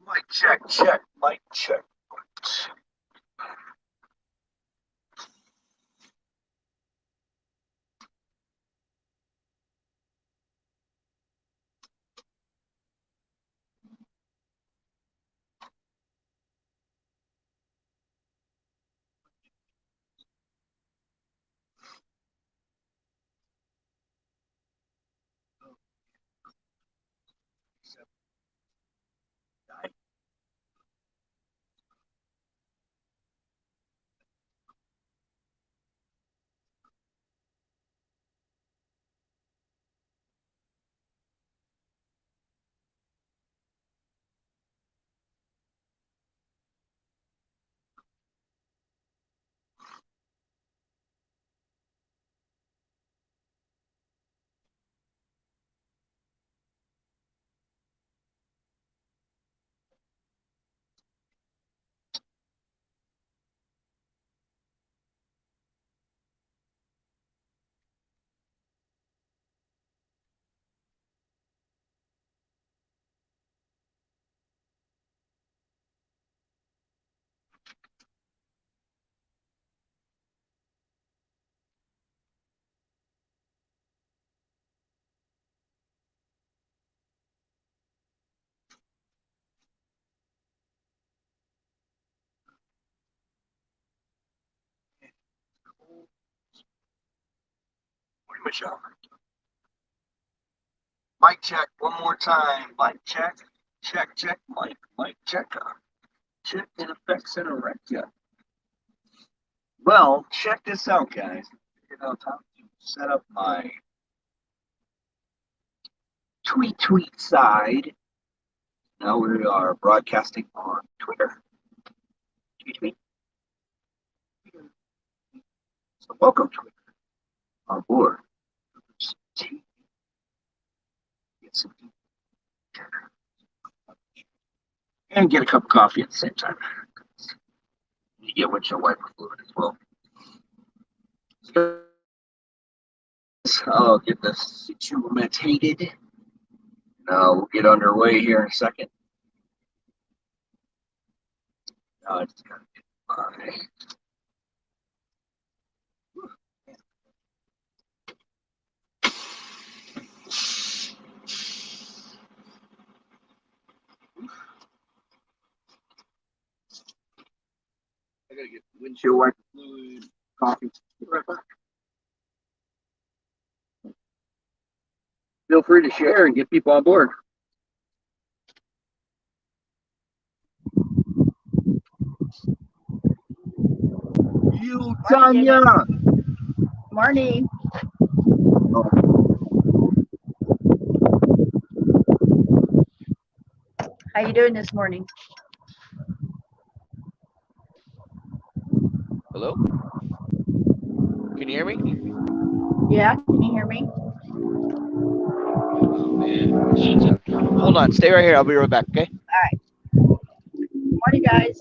Mic check, check, mic check. Michelle. Mic check one more time. Mic check, check, check, mic check. Check in effect center recta. Well, check this out, guys. You know, time to set up my tweet side. Now we are broadcasting on Twitter. Tweet. So welcome, Twitter. On board. And get a cup of coffee at the same time. You get windshield wiper fluid as well. I'll get this situated. Now we'll get underway here in a second. I just gotta get my I gotta get windshield wiper fluid, coffee. Right back. Feel free to share and get people on board. You, Tanya. Morning. How you doing this morning? Hello? Can you hear me? Yeah, can you hear me? Hold on, stay right here. I'll be right back, okay? All right. Morning, guys.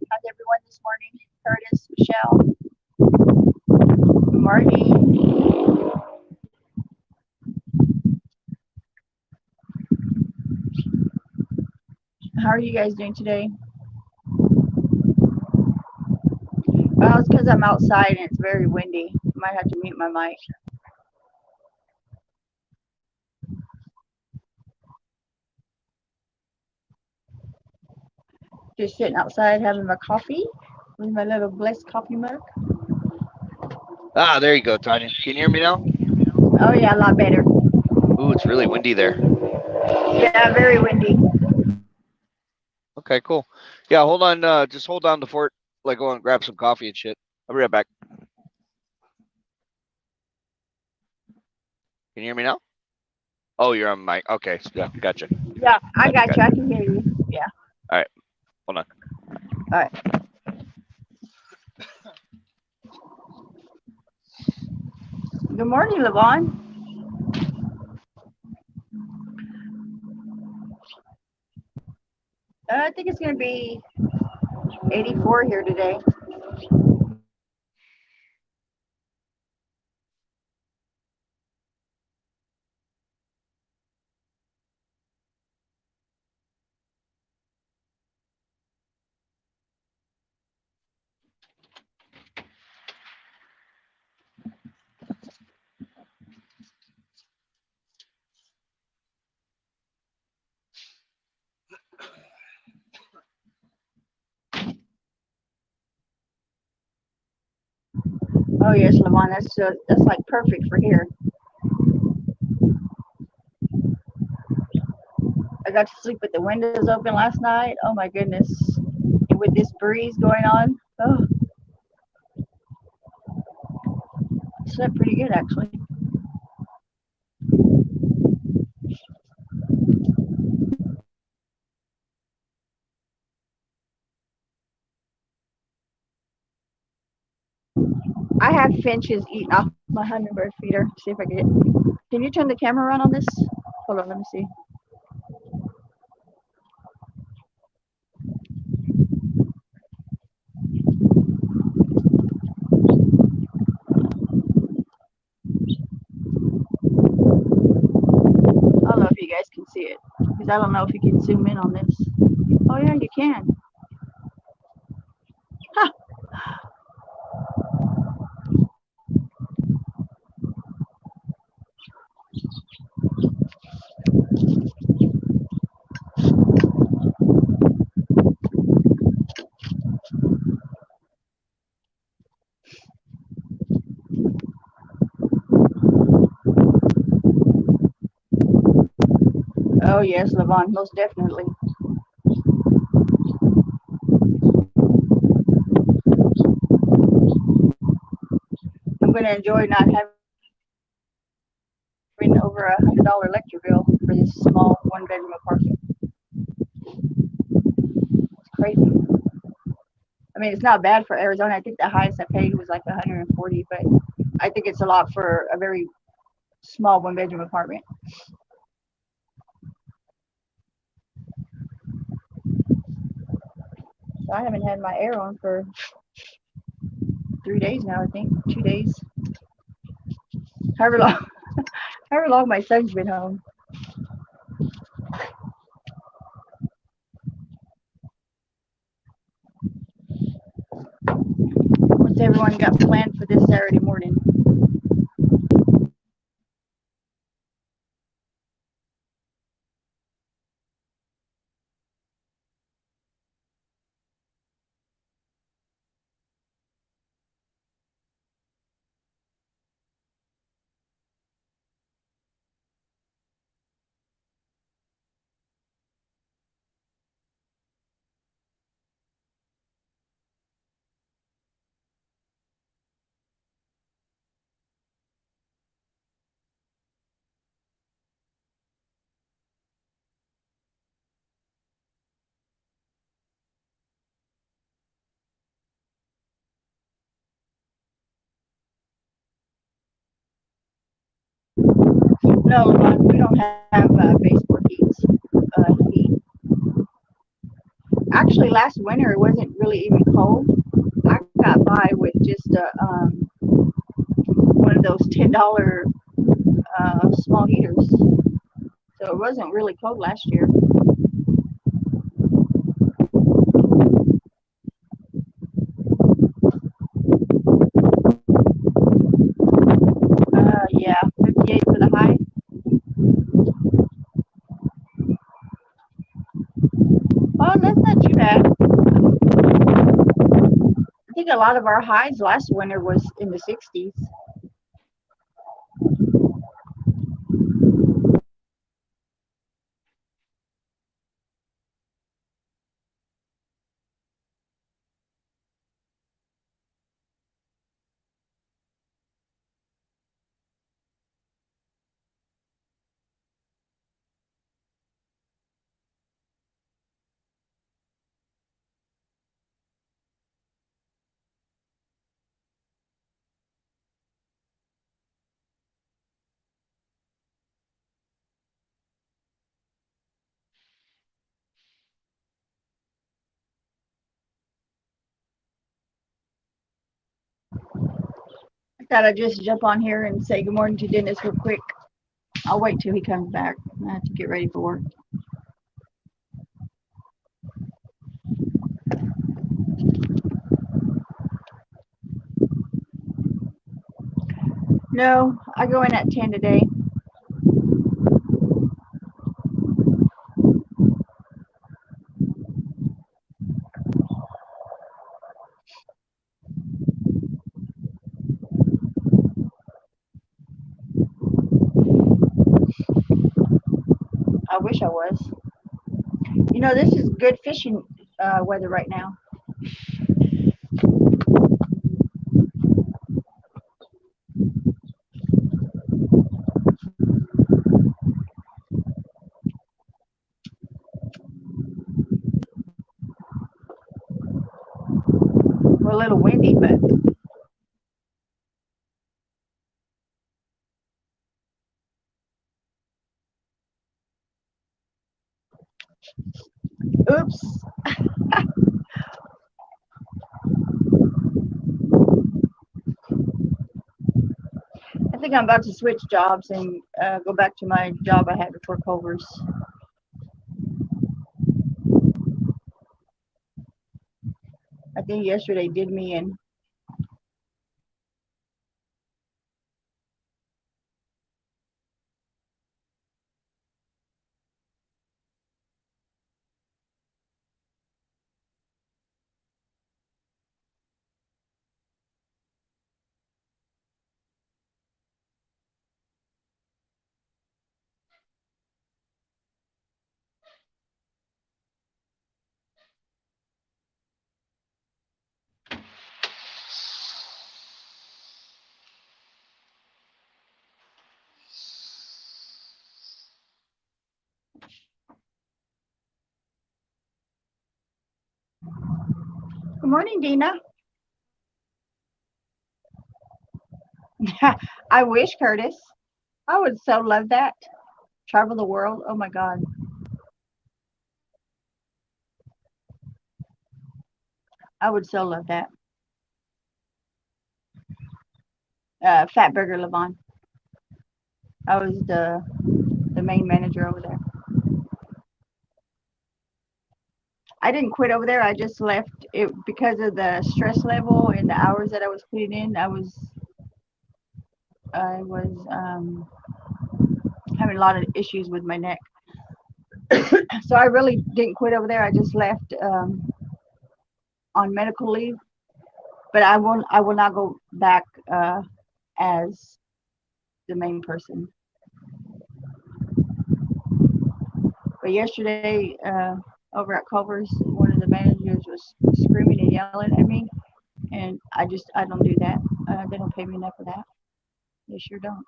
How's everyone this morning? Curtis, Michelle. Good morning. How are you guys doing today? Well, it's because I'm outside and it's very windy. Might have to mute my mic. Just sitting outside having my coffee with my little blessed coffee mug. Ah, there you go, Tanya. Can you hear me now? Oh yeah, a lot better. Ooh, it's really windy there. Yeah, very windy. Okay, cool. Yeah, hold on. Just hold on the fort. Like, go and grab some coffee and shit. I'll be right back. Can you hear me now? Oh, you're on mic. Okay, yeah, gotcha. Yeah, I got you. I can hear you. Yeah. All right, hold on. All right. Good morning, Levon. I think it's going to be 84 here today. Oh yes, Levon, that's like perfect for here. I got to sleep with the windows open last night. Oh my goodness. And with this breeze going on, oh, slept pretty good actually. I have finches eating off my hummingbird feeder. See if I can get. Can you turn the camera on this? Hold on, let me see. I don't know if you guys can see it because I don't know if you can zoom in on this. Oh yeah, you can. Huh. Oh yes, Levon, most definitely. I'm going to enjoy not having over $100 electric bill for this small one-bedroom apartment. It's crazy. I mean, it's not bad for Arizona. I think the highest I paid was like 140, but I think it's a lot for a very small one-bedroom apartment. So I haven't had my air on for 3 days now. I think 2 days. However long, however long my son's been home. What's everyone got planned for this Saturday morning? No, we don't have baseboard heat. Actually, last winter it wasn't really even cold. I got by with just one of those $10 small heaters, so it wasn't really cold last year. Yeah, 58 for the high. Oh, that's not too bad. I think a lot of our highs last winter was in the 60s. I thought I'd just jump on here and say good morning to Dennis real quick. I'll wait till he comes back. I have to get ready for work. No, I go in at 10 today. I wish I was. You know, this is good fishing weather right now. We're a little windy, but oops. I think I'm about to switch jobs and go back to my job I had before Culver's. I think yesterday did me in. Good morning, Dina. I wish, Curtis. I would so love that. Travel the world. Oh my God. I would so love that. Fat Burger Levon. I was the main manager over there. I didn't quit over there. I just left it because of the stress level and the hours that I was putting in. I was having a lot of issues with my neck. So I really didn't quit over there. I just left on medical leave. But I will not go back as the main person. But yesterday, over at Culver's, one of the managers was screaming and yelling at me, and I don't do that. They don't pay me enough for that. They sure don't.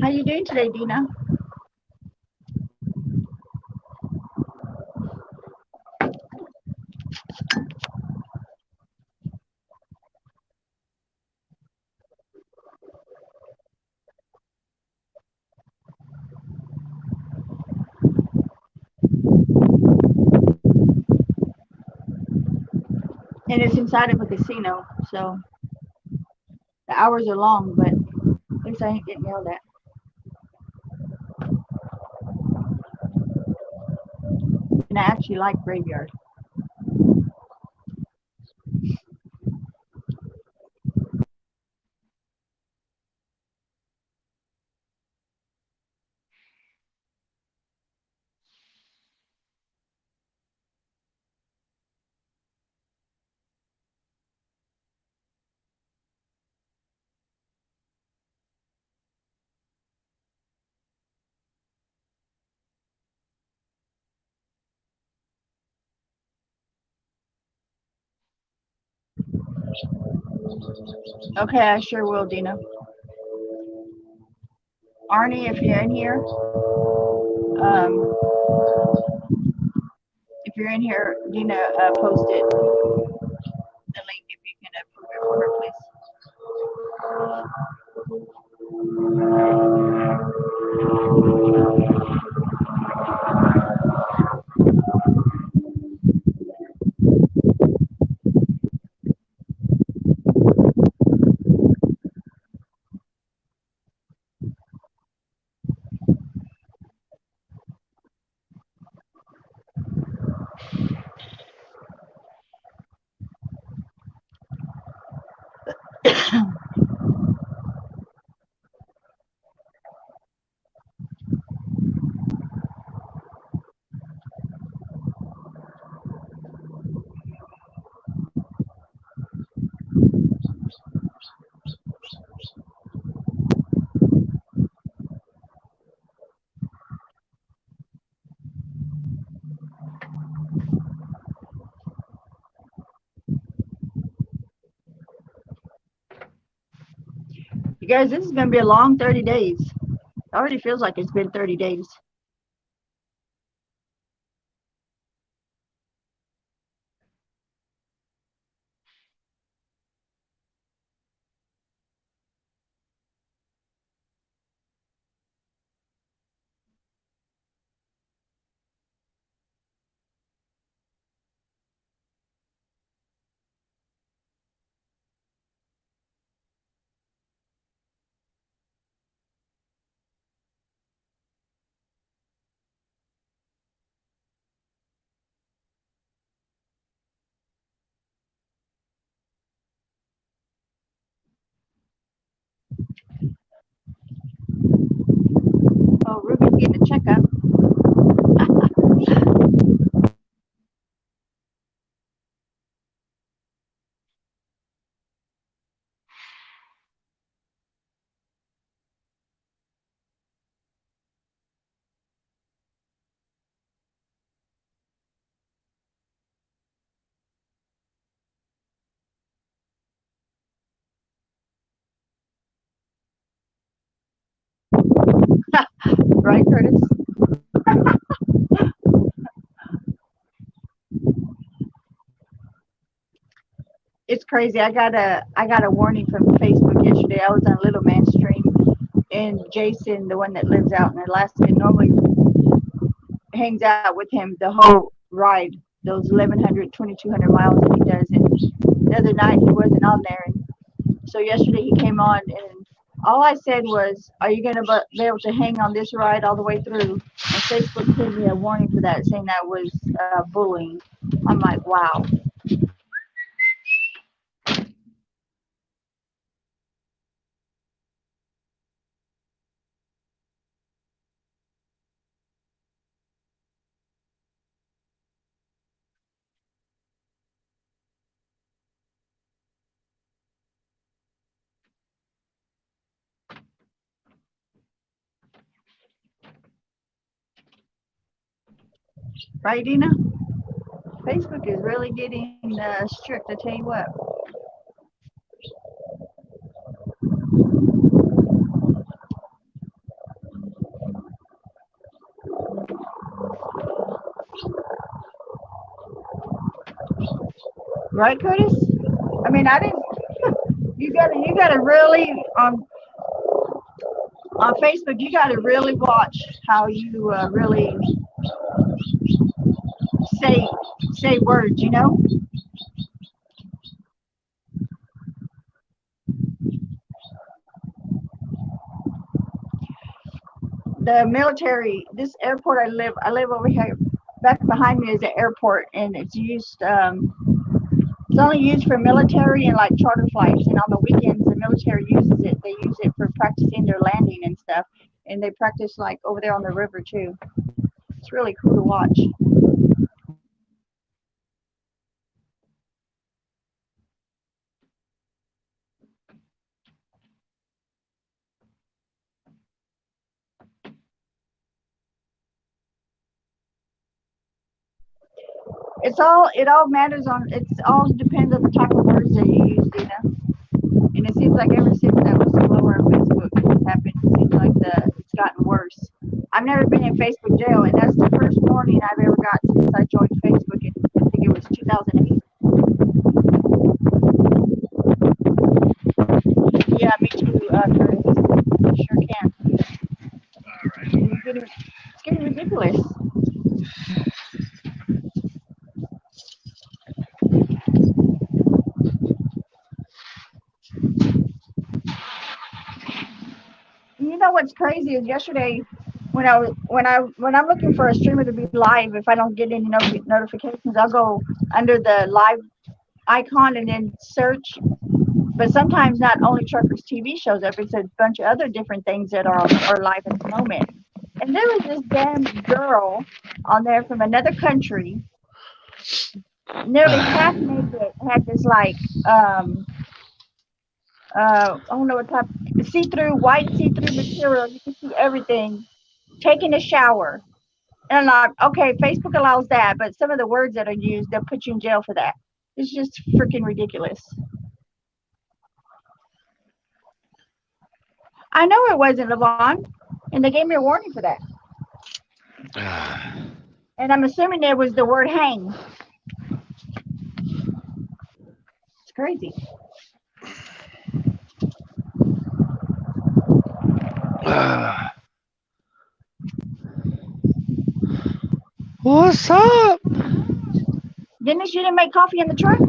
How you doing today, Dina? And it's inside of a casino, so the hours are long, but least I ain't getting yelled at. And I actually like graveyard. Okay, I sure will, Dina. Arnie, if you're in here, um, if you're in here, Dina posted the link if you can approve it for her, please. You guys, this is going to be a long 30 days. It already feels like it's been 30 days. Oh, Ruby's getting a checkup. Right, Curtis? It's crazy. I got a warning from Facebook yesterday. I was on Little Man's stream, and Jason, the one that lives out in Alaska, normally hangs out with him the whole ride, those 1,100, 2,200 miles that he does. And the other night he wasn't on there, and so yesterday he came on, and all I said was, "Are you gonna be able to hang on this ride all the way through?" And Facebook gave me a warning for that, saying that was bullying. I'm like, wow. Right, Dina? Facebook is really getting strict, I tell you what. Right, Curtis? I mean, I didn't. You gotta really on Facebook. You gotta really watch how you really say say words. You know. the military, this airport I live over here. Back behind me is an airport, and it's used. It's only used for military and like charter flights. And on the weekends, the military uses it. They use it for practicing their landing and stuff. And they practice like over there on the river too. It's really cool to watch. It all matters on, it's all depends on the type of words that you use, Dina. And it seems like ever since that whistleblower on Facebook happened, it seems like it's gotten worse. I've never been in Facebook jail, and that's the first warning I've ever got since I joined Facebook. I think it was 2008. Yeah, me too, Curtis. Sure can. It's getting ridiculous. You know what's crazy is yesterday when I'm looking for a streamer to be live, if I don't get any notifications, I'll go under the live icon and then search. But sometimes not only Truckers TV shows up, it's a bunch of other different things that are live at the moment. And there was this damn girl on there from another country, nearly half naked, had this like I don't know what type, white see-through material. You can see everything. Taking a shower. And I'm like, okay, Facebook allows that, but some of the words that are used, they'll put you in jail for that. It's just freaking ridiculous. I know it wasn't Levon, and they gave me a warning for that. And I'm assuming there was the word hang. It's crazy. What's up? Dennis, you didn't make coffee in the truck?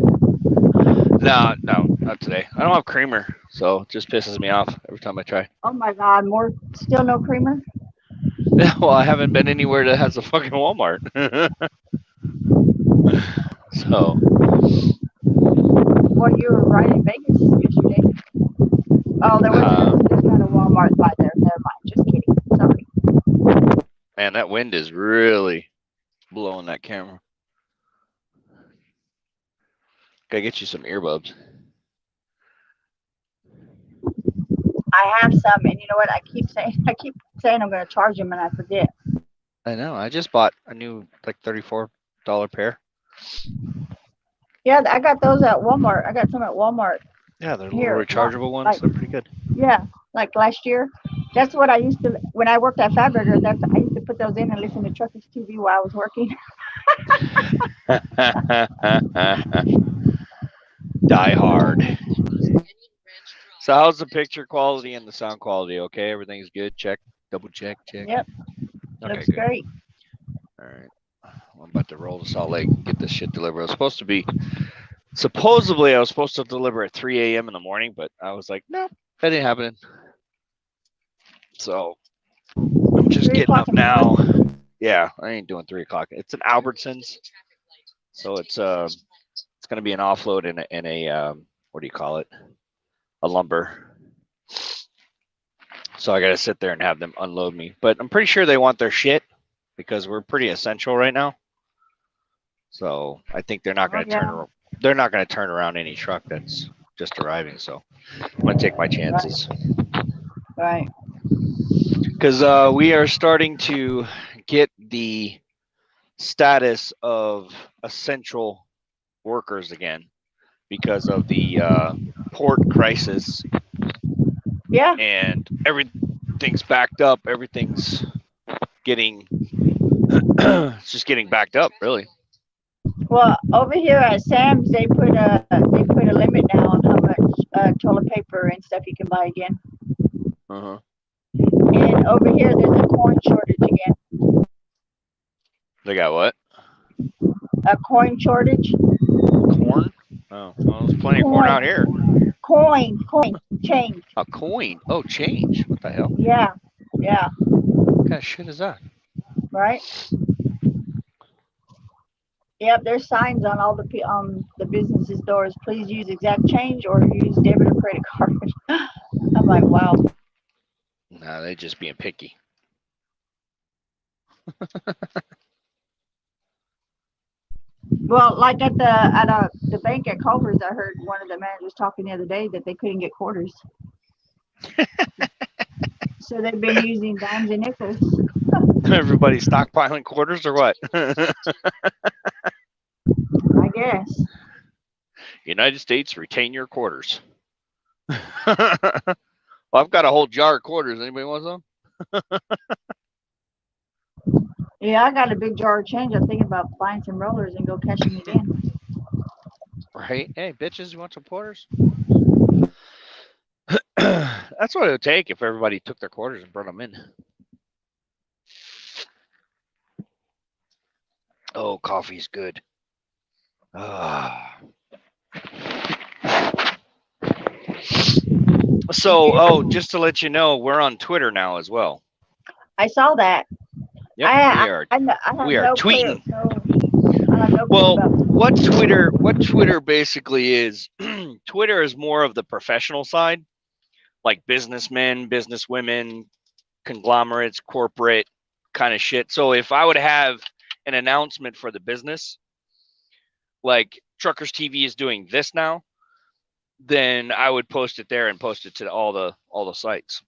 No, not today. I don't have creamer, so it just pisses me off every time I try. Oh my God, still no creamer? Yeah, well, I haven't been anywhere that has a fucking Walmart. So. Well, you were right in Vegas yesterday. Oh, there's not a Walmart by there. Never mind. Just kidding. Sorry. Man, that wind is really blowing that camera. Gotta get you some earbuds. I have some, and you know what? I keep saying I'm going to charge them, and I forget. I know. I just bought a new like $34 pair. Yeah, I got those at Walmart. I got some at Walmart. Yeah, they're Here, little rechargeable ones. like, They're pretty good. Yeah, like last year. That's what I used to, when I worked at Fatburger, I used to put those in and listen to Truckers TV while I was working. Die hard. So how's the picture quality and the sound quality? Okay, everything's good. Check, double check. Yep. Okay, Looks good. great. All right. I'm about to roll to Salt Lake and get this shit delivered. Supposedly I was supposed to deliver at 3 a.m. in the morning, but I was like, no, that ain't happening. So I'm just getting up now. Yeah, I ain't doing 3 o'clock. It's an Albertsons. So it's gonna be an offload in a what do you call it? A lumber. So I gotta sit there and have them unload me. But I'm pretty sure they want their shit because we're pretty essential right now. So I think they're not gonna turn around any truck that's just arriving. So I'm gonna take my chances. Right. Because we are starting to get the status of essential workers again because of the port crisis. Yeah. And everything's backed up. Everything's getting it's just getting backed up, really. Well, over here at Sam's, they put a limit now on how much toilet paper and stuff you can buy again. Uh-huh. And over here, there's a corn shortage again. They got what? A coin shortage. Corn? Oh, well, there's plenty of corn out here. Coin, change. A coin? Oh, change. What the hell? Yeah. kind of shit is that? right? Yep, there's signs on all the businesses' doors. Please use exact change or use debit or credit card. I'm like, wow. Nah, they just being picky. Well, like at the bank at Culver's, I heard one of the managers talking the other day that they couldn't get quarters. So they've been using dimes and nickels. Everybody stockpiling quarters or what? I guess. United States, retain your quarters. Well, I've got a whole jar of quarters. Anybody want some? Yeah, I got a big jar of change. I'm thinking about buying some rollers and go cashing it in. Right? Hey, bitches, you want some quarters? That's what it would take if everybody took their quarters and brought them in. Oh, coffee's good. So, just to let you know, we're on Twitter now as well. I saw that. Yep, we are tweeting. Well, what Twitter basically is, Twitter is more of the professional side, like businessmen, businesswomen, conglomerates, corporate kind of shit. So if I would have an announcement for the business, like Truckers TV is doing this now, then I would post it there and post it to all the sites.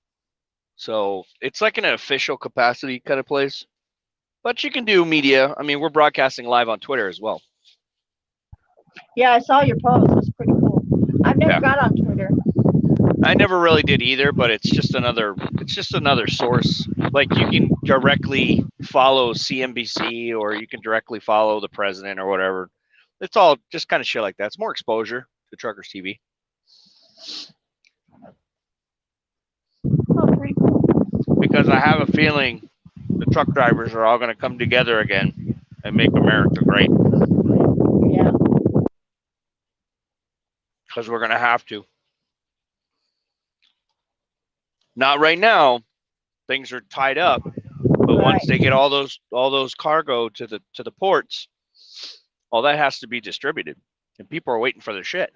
So it's like an official capacity kind of place. But you can do media. I mean, we're broadcasting live on Twitter as well. Yeah, I saw your post. It's pretty cool. I've never got on Twitter. I never really did either, but it's just another source. Like you can directly follow CNBC or you can directly follow the president or whatever. It's all just kind of shit like that. It's more exposure to Truckers TV. Oh, pretty cool. Because I have a feeling the truck drivers are all going to come together again and make America great. Yeah. Because we're going to have to. Not right now. Things are tied up. But once they get all those cargo to the ports, all that has to be distributed. And people are waiting for their shit.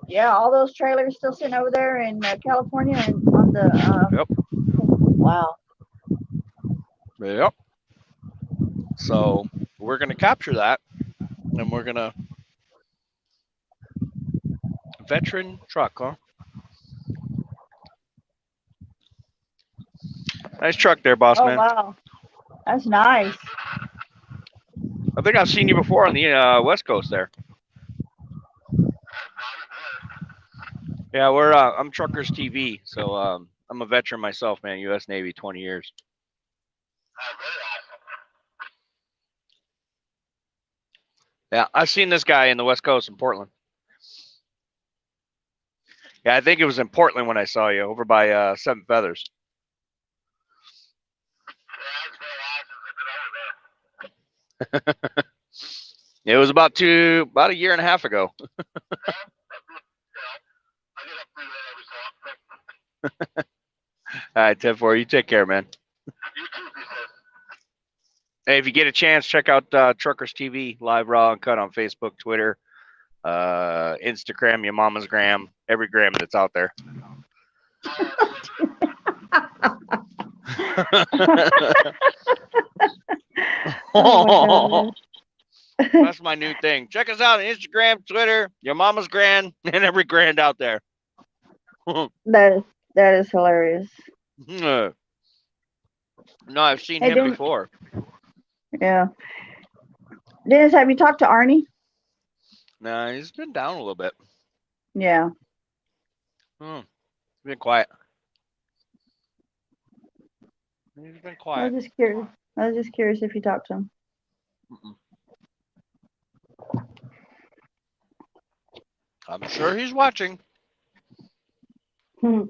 Yeah, all those trailers still sitting over there in California and on the. Yep. Wow. Yep. So we're going to capture that, and we're going to veteran truck, huh? Nice truck there, boss man. Oh wow, that's nice. I think I've seen you before on the West Coast there. Yeah, I'm Truckers TV, so I'm a veteran myself, man. U.S. Navy, 20 years. Yeah, I've seen this guy in the West Coast in Portland. Yeah, I think it was in Portland when I saw you over by Seven Feathers. It was about a year and a half ago. All right, 10-4. You take care, man. Hey, if you get a chance, check out Truckers TV, live, raw, uncut on Facebook, Twitter, Instagram, your mama's gram, every gram that's out there. Oh That's my new thing. Check us out on Instagram, Twitter, your mama's grand, and every grand out there. that is hilarious. No, I've seen him before. Yeah. Dennis, have you talked to Arnie? No, he's been down a little bit. Yeah. He's been quiet. He's been quiet. I was just curious if you talked to him. I'm sure he's watching. Hmm.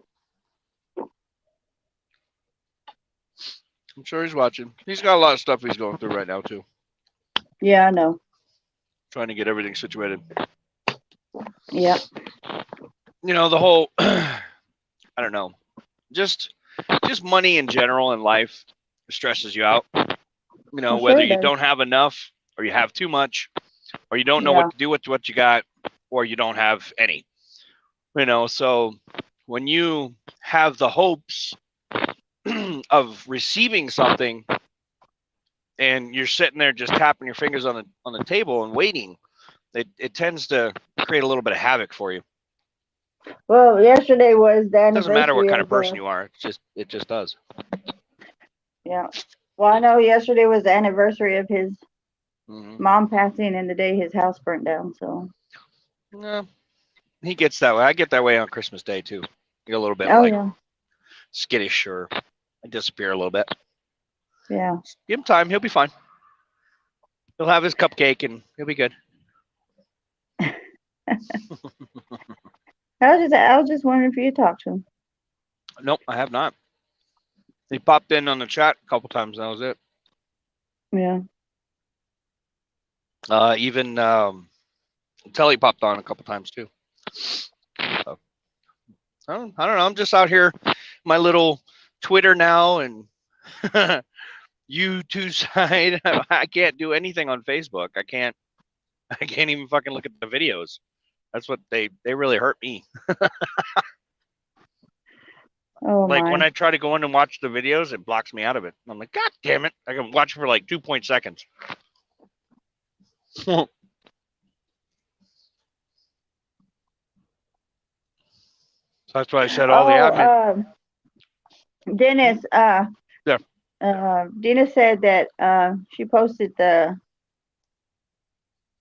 I'm sure he's watching. He's got a lot of stuff he's going through right now, too. Yeah, I know. Trying to get everything situated. Yeah. You know, the whole, I don't know, just just money in general in life stresses you out. You know, For sure whether it you does. don't have enough or you have too much or you don't know Yeah. what to do with what you got or you don't have any. You know, so when you have the hopes of receiving something and you're sitting there just tapping your fingers on the table and waiting, it tends to create a little bit of havoc for you. Well, yesterday was the It doesn't matter what anniversary kind of of person the. you are. It just does. Yeah. Well, I know yesterday was the anniversary of his Hmm. mom passing and the day his house burnt down. So. Yeah, he gets that way. I get that way on Christmas Day too. Get a little bit Oh like yeah. skittish or I disappear a little bit. Yeah. Give him time. He'll be fine. He'll have his cupcake and he'll be good. I was just wondering if you talked to him. Nope, I have not. He popped in on the chat a couple times. That was it. Yeah. Even Telly popped on a couple times too. So, I don't know. I'm just out here, my little Twitter now and YouTube side. I can't do anything on Facebook. I can't even fucking look at the videos. That's what they really hurt me. Oh Like when my. I try to go in and watch the videos, it blocks me out of it. I'm like, God damn it! I can watch for like 2 seconds. So that's why I said all the admin. Dennis. Yeah. Dennis said that she posted the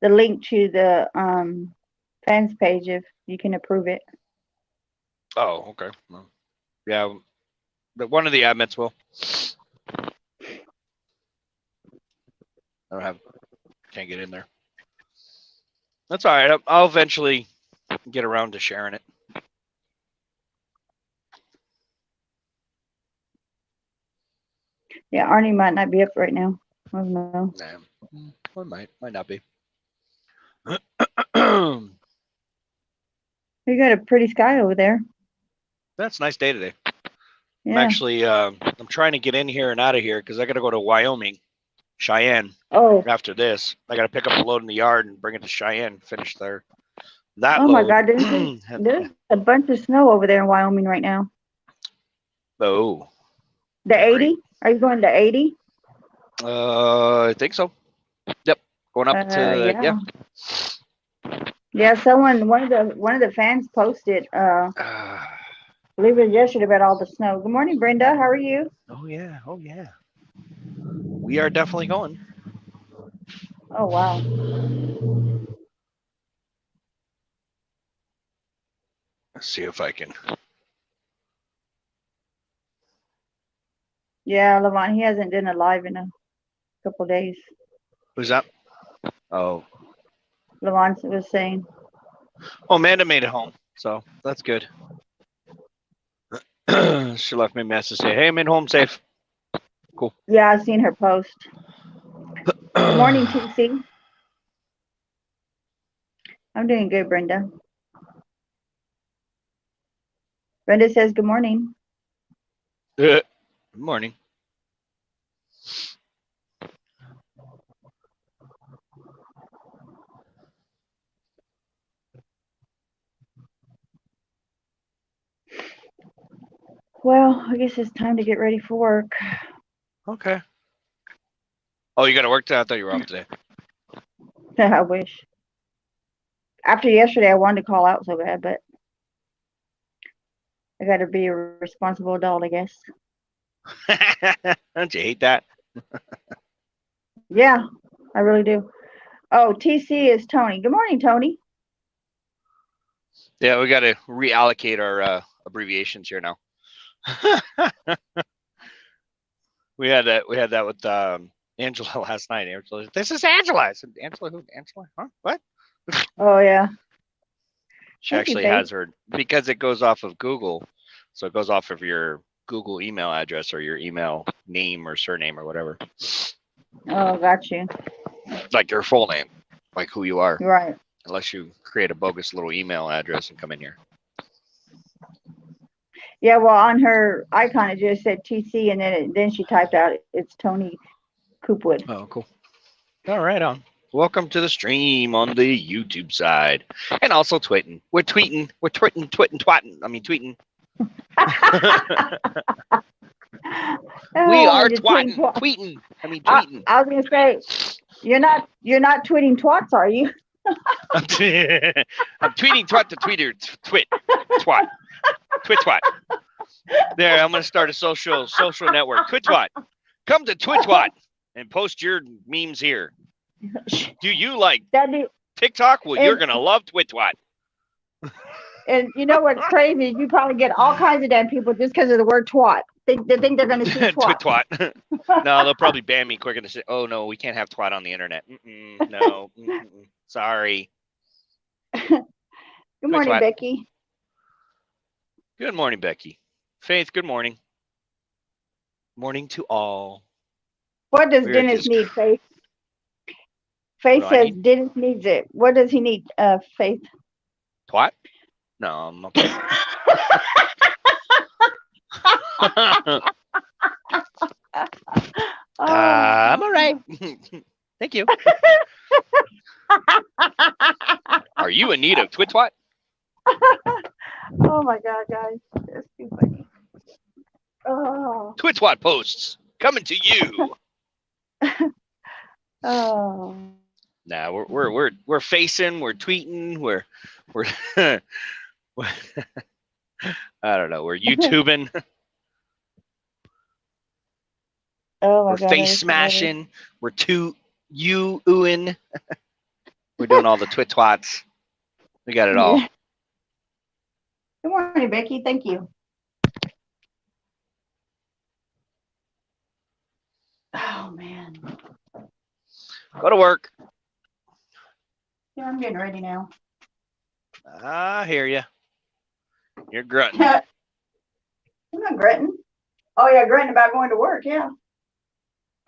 link to the fans page if you can approve it. Oh, okay. Well, yeah, one of the admins will. Can't get in there. That's all right. I'll eventually get around to sharing it. Yeah, Arnie might not be up right now. I don't know. Nah, might not be. You got a pretty sky over there. That's a nice day today. Yeah. I'm actually I'm trying to get in here and out of here because I got to go to Wyoming, Cheyenne. Oh. After this, I got to pick up a load in the yard and bring it to Cheyenne. Finish there. That Oh load. my God! There's a bunch of snow over there in Wyoming right now. Oh. The Great. 80? Are you going to 80? I think so. Yep. Going up to Yeah. Yeah, one of the fans posted, I believe it was yesterday, about all the snow. Good morning, Brenda. How are you? Oh yeah. We are definitely going. Oh wow. Let's see if I can. Yeah, Levant, he hasn't done a live in a couple days. Who's that? Oh. Levant was saying. Oh, Amanda made it home, so that's good. She left me a message to say, "Hey, I'm in home safe." Cool. Yeah, I've seen her post. Good morning, TC. I'm doing good, Brenda. Brenda says good morning. Good morning. Well, I guess it's time to get ready for work. Okay. Oh, you got to work today? I thought you were off today. I wish. After yesterday, I wanted to call out so bad, but I got to be a responsible adult, I guess. Don't you hate that? Yeah, I really do. Oh, TC is Tony. Good morning, Tony. Yeah, we got to reallocate our abbreviations here now. We had that with Angela last night. Angela, this is Angela. I said, Angela who? Angela? Huh? What? Oh yeah. She actually has her, because it goes off of Google, so it goes off of your Google email address or your email name or surname or whatever. Oh, got you. Like your full name, like who you are. Right. Unless you create a bogus little email address and come in here. Yeah, well, on her icon it just said TC, and then she typed out it's Tony Coopwood. Oh, cool. All right, on. Welcome to the stream on the YouTube side, and also tweeting. We're tweeting, twatting. I mean, tweeting. We are tweeting. I mean, tweeting. I was gonna say, you're not tweeting twats, are you? I'm tweeting twat to tweeter, twit, twat, twat. There, I'm gonna start a social network. Twit-twat. Come to Twit-twat and post your memes here. Do you like TikTok? Well, you're gonna love Twit-twat. And you know what's crazy? You probably get all kinds of damn people just because of the word twat. They think they're gonna see twat. Twit-twat. No, they'll probably ban me quicker than say, "Oh no, we can't have twat on the internet." No, sorry. Good morning, Becky. Good morning, Becky. Faith, good morning. Morning to all. What does Dennis need, Faith? Faith says Dennis needs it. What does he need, Faith? Twat? No, I'm okay. I'm all right. Thank you. Are you in need of Twit-twat? Oh my God, guys. That's too funny. Oh. Twit-twat posts coming to you. Oh. Nah, we're facing, we're tweeting, we're I don't know, we're YouTubing. Oh my we're God, face smashing, we're oohing. We're doing all the twit-twats. We got it all. Good morning, Becky. Thank you. Oh man. Go to work. Yeah, I'm getting ready now. I hear you. You're grunting. I'm not grunting. Oh yeah, grunting about going to work. Yeah.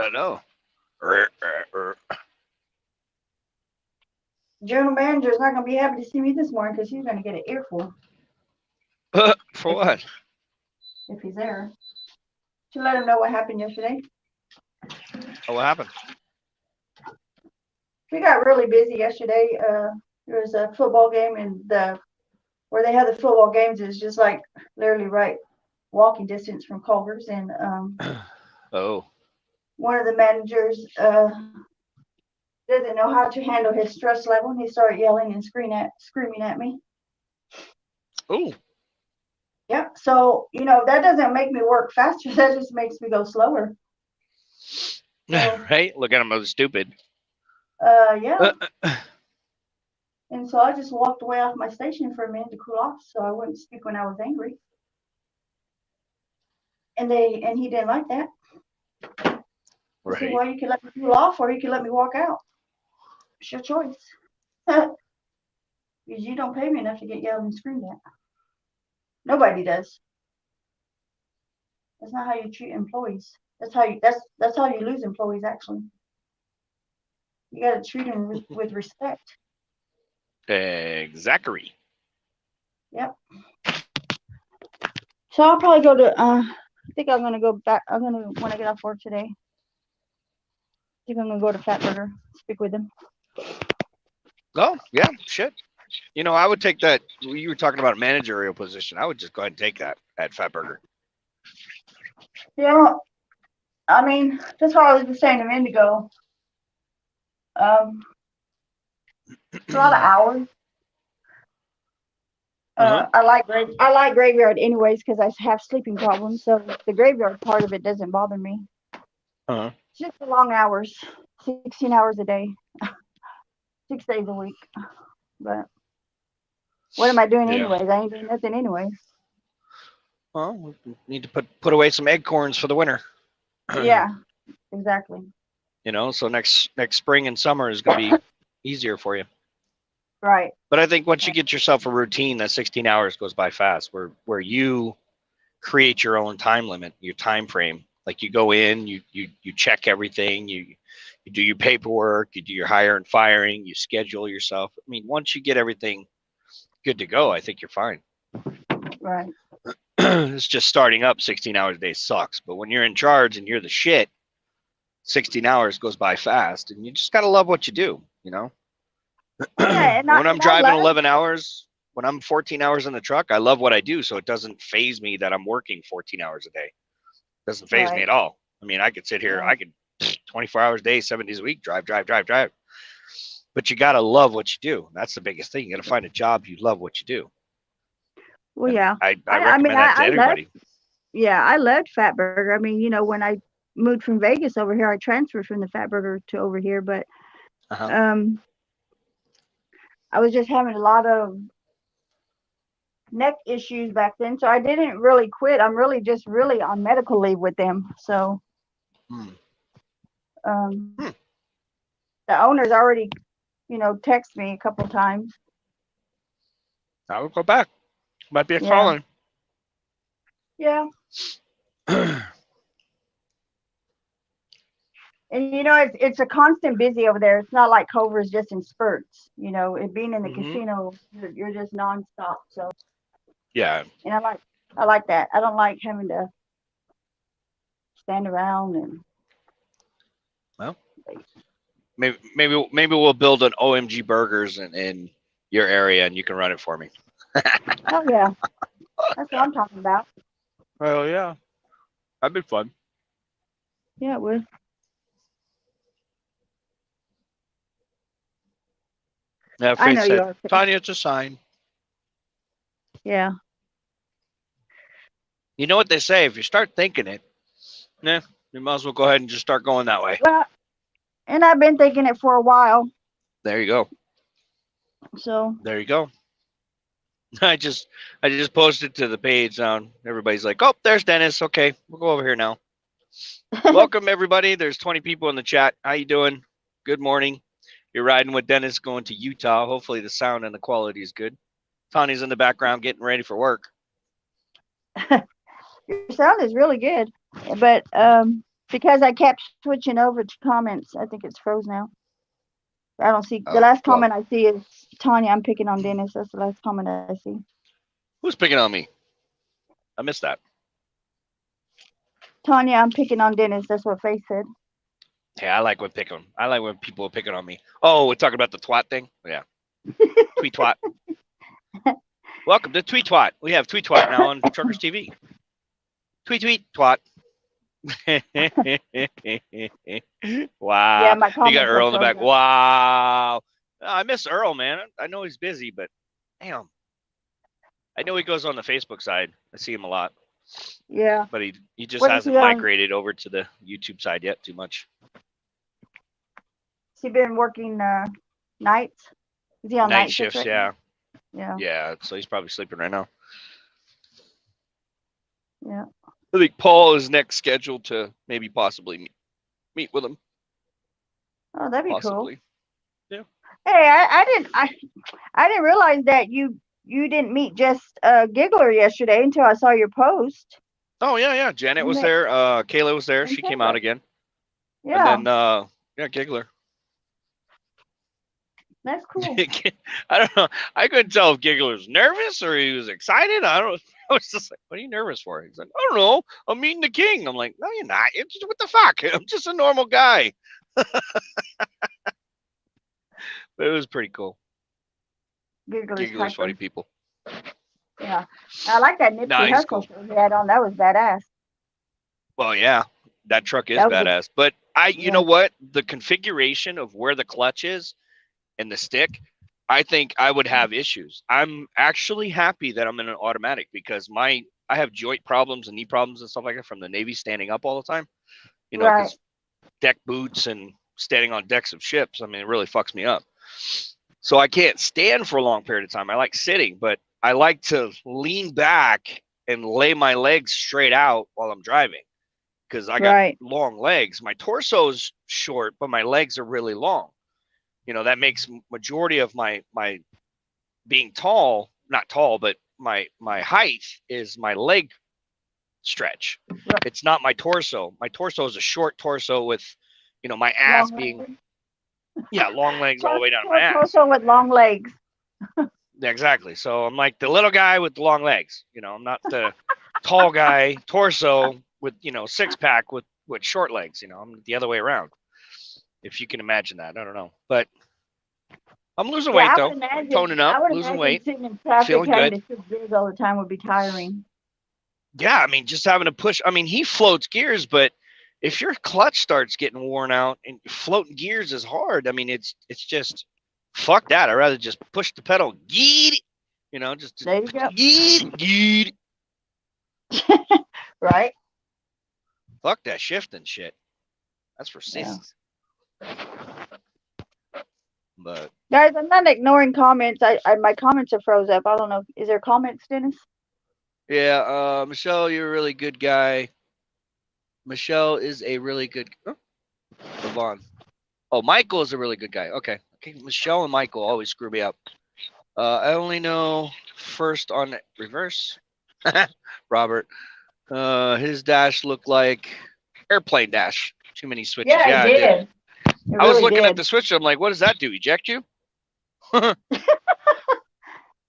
I know. General manager's not going to be happy to see me this morning because he's going to get an earful. For what? If he's there. To let him know what happened yesterday. Oh, what happened? We got really busy yesterday. There was a football game, and where they have the football games is just like literally right walking distance from Culver's. And oh. One of the managers doesn't know how to handle his stress level, and he started yelling and screaming at me. Oh. Yep. So, that doesn't make me work faster. That just makes me go slower. So, right? Look at him, I was stupid. Yeah. And so I just walked away off my station for a minute to cool off so I wouldn't speak when I was angry. And he didn't like that. Right. Said, well, you can let me cool off or you can let me walk out. It's your choice. Because you don't pay me enough to get yelled and screamed at. Nobody does. That's not how you treat employees. That's how you lose employees, actually. You got to treat them with respect. Exactly. Yep. So I'll probably go to, I think I'm going to go back. When I get off work today, I think I'm going to go to Fatburger, speak with them. Oh, yeah, shit. I would take that. You were talking about a managerial position. I would just go ahead and take that at Fatburger. Yeah. I mean, that's what I was just saying a minute ago. It's a lot of hours. I like graveyard anyways because I have sleeping problems. So the graveyard part of it doesn't bother me. Uh-huh. It's just the long hours, 16 hours a day, 6 days a week. But what am I doing anyways? I ain't doing nothing anyways. Well, we need to put away some acorns for the winter. Yeah, exactly. So next spring and summer is going to be easier for you. Right. But I think once you get yourself a routine, that 16 hours goes by fast, where you create your own time limit, your time frame. Like you go in, you check everything, you do your paperwork, you do your hire and firing, you schedule yourself. I mean, once you get everything good to go, I think you're fine. Right. It's just starting up 16 hours a day sucks. But when you're in charge and you're the shit, 16 hours goes by fast, and you just gotta love what you do, you know. Yeah, When I'm and I driving love. 11 hours, when I'm 14 hours in the truck, I love what I do, so it doesn't phase me that I'm working 14 hours a day. It doesn't phase me Right. at all. I mean, I could sit here, Yeah. I could 24 hours a day, 7 days a week, drive. But you gotta love what you do. That's the biggest thing. You gotta find a job you love what you do. Well, And yeah. I I mean, recommend that to I left. everybody. Yeah, I loved Fatburger. I mean, when I moved from Vegas over here, I transferred from the Fatburger to over here, but Uh-huh. um, I was just having a lot of neck issues back then, so I didn't really quit. I'm really just really on medical leave with them. So Hmm. um, Hmm. the owner's already, text me a couple times. I will go back. Might be a Yeah, calling. yeah. And it's a constant busy over there. It's not like Culver's just in spurts. It being in the Hmm. casino, you're just nonstop. So, Yeah. and I like that. I don't like having to stand around and Well, maybe we'll build an OMG Burgers in your area, and you can run it for me. oh yeah, that's what I'm talking about. Oh yeah, that'd be fun. Yeah, it would. Yeah, I Faith know you said, are. Tanya, it's a sign. Yeah. You know what they say? If you start thinking it, yeah, you might as well go ahead and just start going that way. Well, and I've been thinking it for a while. There you go. So There you go. I just posted to the page on. Everybody's like, oh, there's Dennis. Okay, we'll go over here now. Welcome everybody. There's 20 people in the chat. How you doing? Good morning. You're riding with Dennis going to Utah. Hopefully the sound and the quality is good. Tony's in the background getting ready for work. your sound is really good, but because I kept switching over to comments, I think it's froze now. I don't see the Oh, last well, comment I see is Tanya. I'm picking on Dennis. That's the last comment I see. who's picking on me? I missed that. Tanya, I'm picking on Dennis. That's what Faith said. Hey, I like when people are picking on me. Oh, we're talking about the twat thing? Yeah. Tweet twat. Welcome to Tweet Twat. We have Tweet Twat now on Truckers TV. Tweet twat. Wow. Yeah, my You got comments are Earl in the back. frozen. Wow. I miss Earl, man. I know he's busy, but damn. I know he goes on the Facebook side. I see him a lot. Yeah. But he just What is hasn't he on? migrated over to the YouTube side yet too much. Has he been working nights? Is he on Night night shift shifts, right yeah. now? Yeah, so he's probably sleeping right now. Yeah. I think Paul is next scheduled to maybe possibly meet with him. Oh, that'd be Possibly. cool. Yeah. Hey, I didn't realize that you didn't meet just Giggler yesterday until I saw your post. Oh yeah. Janet was there. Kayla was there. She came out again. Yeah. And then Giggler. That's cool. I don't know. I couldn't tell if Giggler was nervous or he was excited. I was just like, what are you nervous for? He's like, I don't know. I'm meeting the king. I'm like, no, you're not. What the fuck? I'm just a normal guy. But it was pretty cool. Giggler's funny people. Yeah. I like that Nipsey Hussle cool. shirt he had on. That was badass. Well, yeah. That truck is badass. But you know what? The configuration of where the clutch is and the stick, I think I would have issues. I'm actually happy that I'm in an automatic because I have joint problems and knee problems and stuff like that from the Navy standing up all the time. You know, because deck boots and standing on decks of ships, I mean, it really fucks me up. So I can't stand for a long period of time. I like sitting, but I like to lean back and lay my legs straight out while I'm driving because I got long legs. My torso's short, but my legs are really long. You know, that makes majority of my being tall, not tall, but my height is my leg stretch. It's not my torso. My torso is a short torso with, you know, my ass being long legs all the way down to my ass. Torso with long legs. Exactly. So I'm like the little guy with the long legs. You know, I'm not the tall guy, torso with, you know, six pack with short legs. You know, I'm the other way around. If you can imagine that, I don't know, but I'm losing weight I though. would imagine. Toning up, I would losing imagine weight, sitting in traffic feeling having good. to sit big all the time would be tiring. Yeah, I mean, just having to push. I mean, he floats gears, but if your clutch starts getting worn out and floating gears is hard, I mean, it's just fuck that. I'd rather just push the pedal, yeet, you know, just There you go. yeet. Right? Fuck that shifting shit. That's for Yeah. sissies. But Guys, I'm not ignoring comments. I my comments are froze up. I don't know. Is there comments, Dennis? yeah, Michelle, you're a really good guy. Michelle is a really good. Oh, Yvonne. Oh, Michael is a really good guy. Okay. Michelle and Michael always screw me up. I only know first on reverse. Robert. His dash looked like airplane dash. Too many switches. Yeah, it did. I was looking at the switch. I'm like, what does that do? Eject you?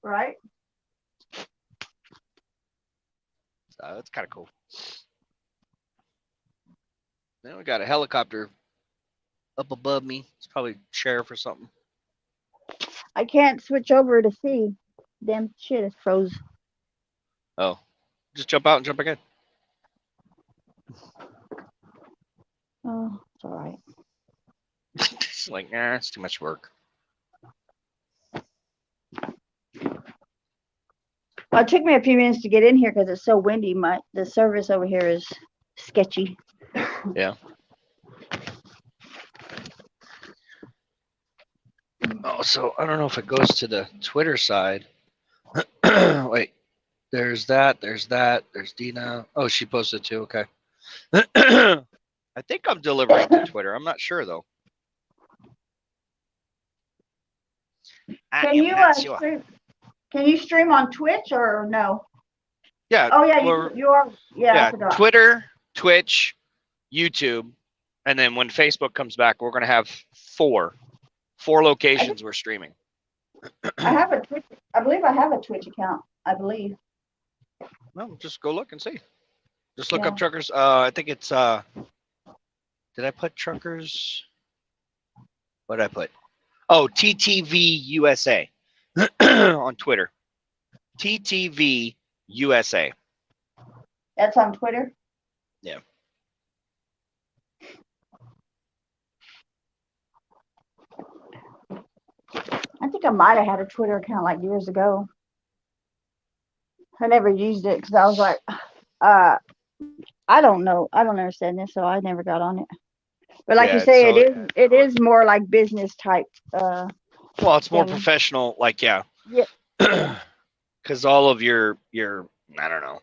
Right? That's kind of cool. Then we got a helicopter up above me. It's probably sheriff or something. I can't switch over to see. Damn shit, it's froze. Oh, just jump out and jump again. Oh, it's all right. It's like, nah, it's too much work. Well, it took me a few minutes to get in here because it's so windy. The service over here is sketchy. Yeah. Oh, so I don't know if it goes to the Twitter side. Wait, there's that. There's Dina. Oh, she posted too. Okay. I think I'm delivering to Twitter. I'm not sure though. Can you stream on Twitch or no? Yeah. Oh yeah, you are. Yeah, I forgot. Twitter, Twitch, YouTube, and then when Facebook comes back, we're gonna have four locations we're streaming. I have a Twitch. I believe I have a Twitch account. I believe. No, just go look and see. Just look Yeah. up truckers. I think it's did I put truckers? What did I put? Oh, TTV USA on Twitter. TTV USA. That's on Twitter. Yeah. I think I might have had a Twitter account like years ago. I never used it because I was like, I don't know. I don't understand this, so I never got on it. But like you say, so it is more like business type. Well, it's more professional. Like, yeah. Yeah. Because all of your I don't know.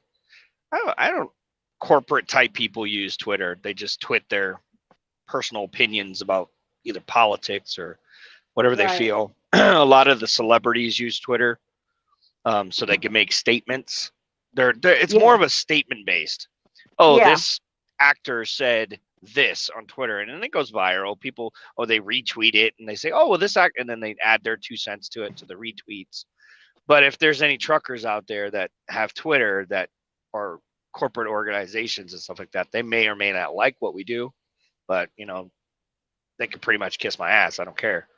I don't corporate type people use Twitter. They just twit their personal opinions about either politics or whatever they feel. A lot of the celebrities use Twitter, so they can make statements. It's more of a statement based. Oh, this actor said this on Twitter, and then it goes viral. People, they retweet it and they say, oh, well, this act, and then they add their 2 cents to it, to the retweets. But if there's any truckers out there that have Twitter that are corporate organizations and stuff like that, they may or may not like what we do, but they can pretty much kiss my ass. I don't care.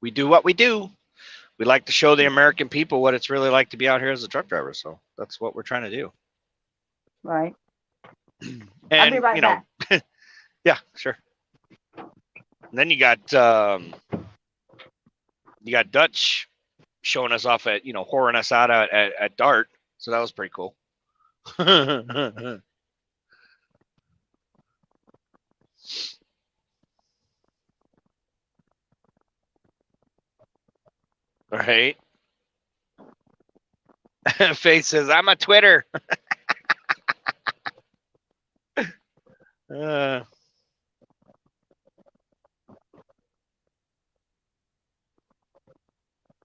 We do what we do. We like to show the American people what it's really like to be out here as a truck driver. So that's what we're trying to do. Right. And I'll be right back. Yeah, sure. And then you got Dutch showing us off at, whoring us out at Dart. So that was pretty cool. Right. Faith says, I'm a Twitter.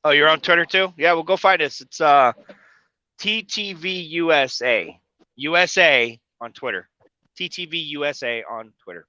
Oh, you're on Twitter too? Yeah, well, go find us. It's TTV USA. USA on Twitter. TTV USA on Twitter.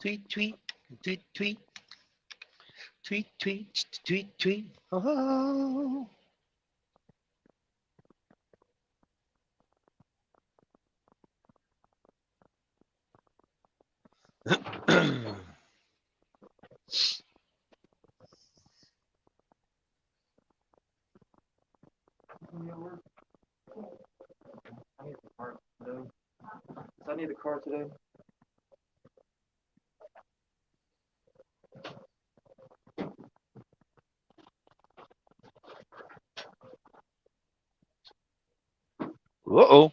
Tweet, tweet, tweet, tweet, tweet, tweet, tweet, tweet. Oh. I need a car today. Uh-oh.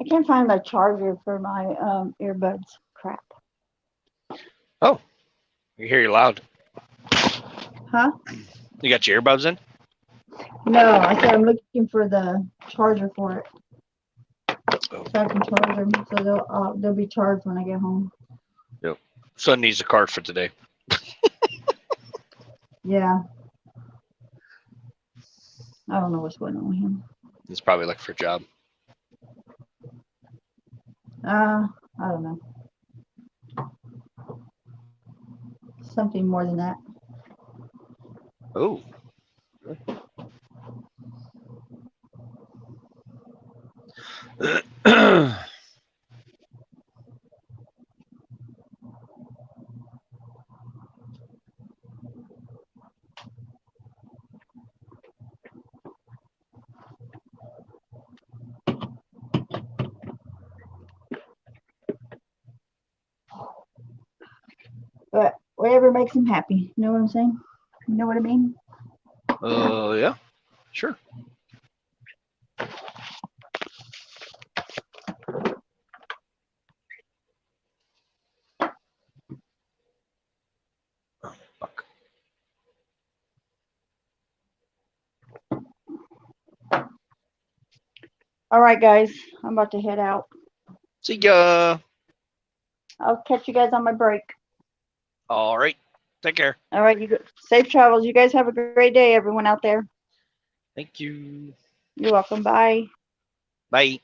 I can't find my charger for my earbuds. Crap. Oh, you hear you loud. Huh? You got your earbuds in? No, I said I'm looking for the charger for it. Oh. So I can charge them. So they'll be charged when I get home. Son needs a card for today. Yeah. I don't know what's going on with him. He's probably looking for a job. I don't know. Something more than that. Oh. But whatever makes him happy. You know what I'm saying? You know what I mean? Yeah, sure. Oh, fuck. All right, guys. I'm about to head out. See ya. I'll catch you guys on my break. All right. Take care. All right. Safe travels. You guys have a great day, everyone out there. Thank you. You're welcome. Bye. Bye.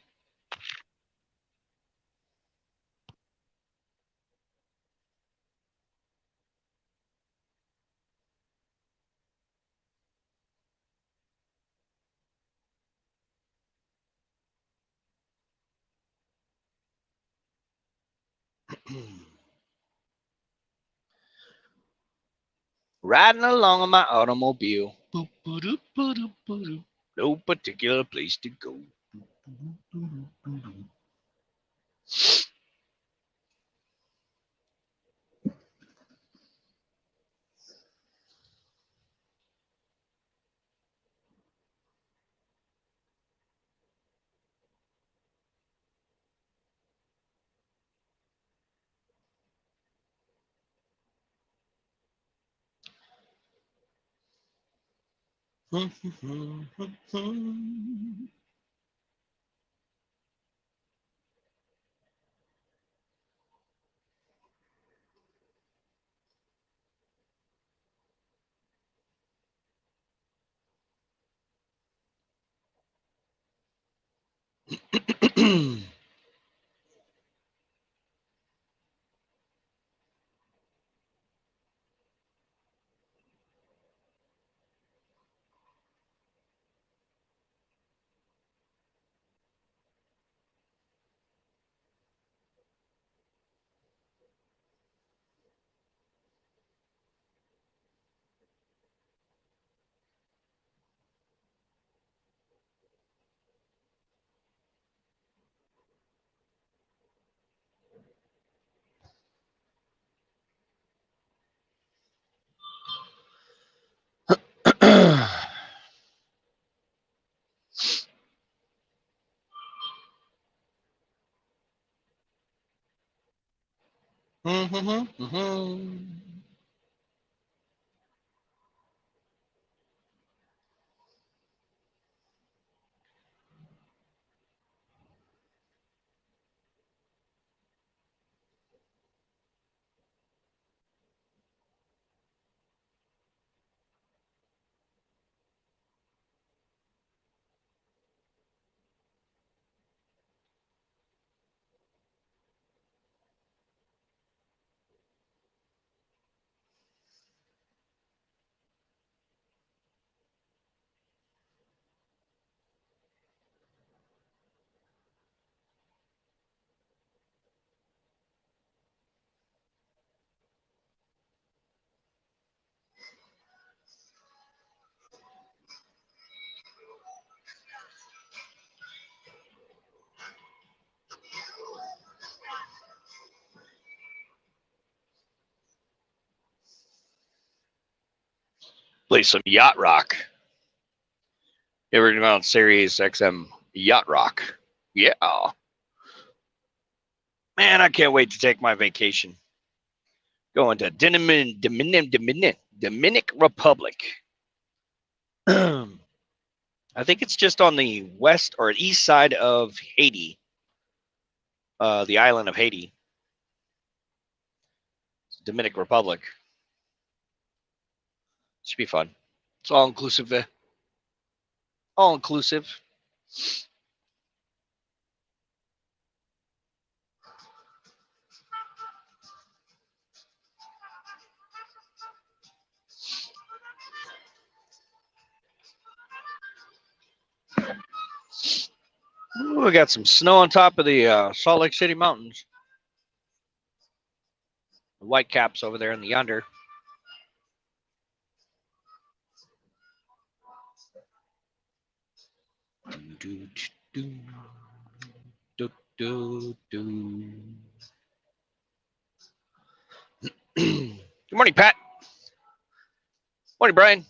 Riding along on my automobile. Boop, boop, doop, boop, doop, boop, doop. No particular place to go. Play some yacht rock. You ever gone on Sirius XM yacht rock? Yeah. Man, I can't wait to take my vacation. Going to Dominic Republic. I think it's just on the west or east side of Haiti. The island of Haiti. Dominic Republic. Should be fun. It's all inclusive there. All inclusive. Ooh, we got some snow on top of the Salt Lake City mountains. The white caps over there in the yonder. Good morning, Pat. Morning, Brian.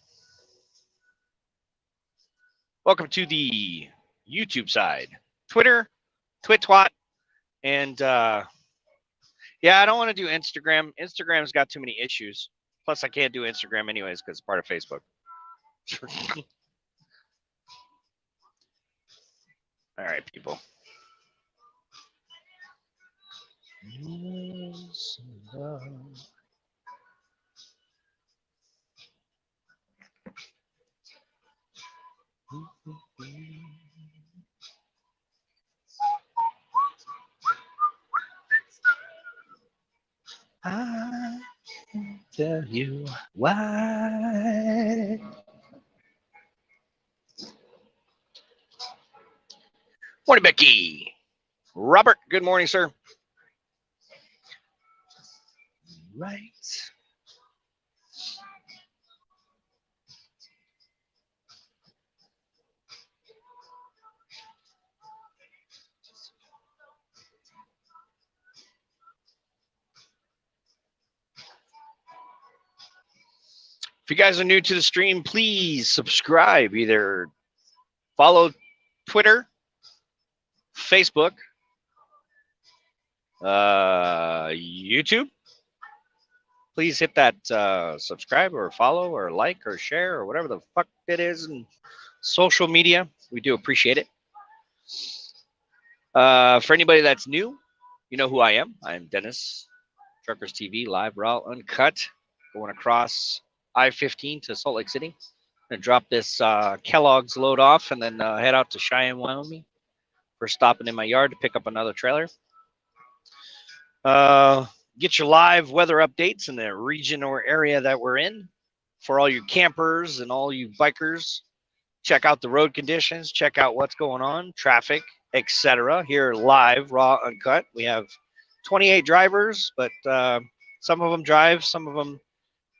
Welcome to the YouTube side. Twitter, Twit-twat, and yeah, I don't want to do Instagram. Instagram's got too many issues. Plus, I can't do Instagram anyways because it's part of Facebook. All right, people. I tell you why. Morning, Becky. Robert, good morning, sir. Right. If you guys are new to the stream, please subscribe. Either follow Twitter, Facebook, YouTube. Please hit that subscribe or follow or like or share or whatever the fuck it is in social media. We do appreciate it. For anybody that's new, you know who I am. I'm Dennis, Truckers TV, live, raw, uncut, going across I-15 to Salt Lake City. I'm going to drop this Kellogg's load off and then head out to Cheyenne, Wyoming for stopping in my yard to pick up another trailer. Get your live weather updates in the region or area that we're in. For all you campers and all you bikers, check out the road conditions, check out what's going on, traffic, etc. Here live, raw, uncut. We have 28 drivers, but some of them drive, some of them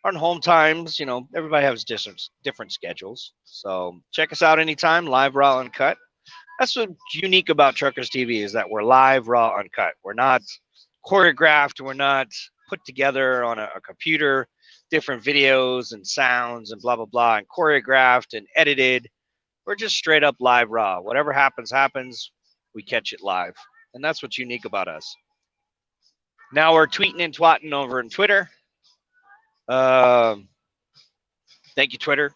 are on home times. You know, everybody has different schedules. So check us out anytime, live, raw, uncut. That's what's unique about Truckers TV is that we're live, raw, uncut. We're not choreographed. We're not put together on a computer, different videos and sounds and blah, blah, blah, and choreographed and edited. We're just straight up live, raw. Whatever happens, happens. We catch it live. And that's what's unique about us. Now we're tweeting and twatting over on Twitter. Thank you, Twitter.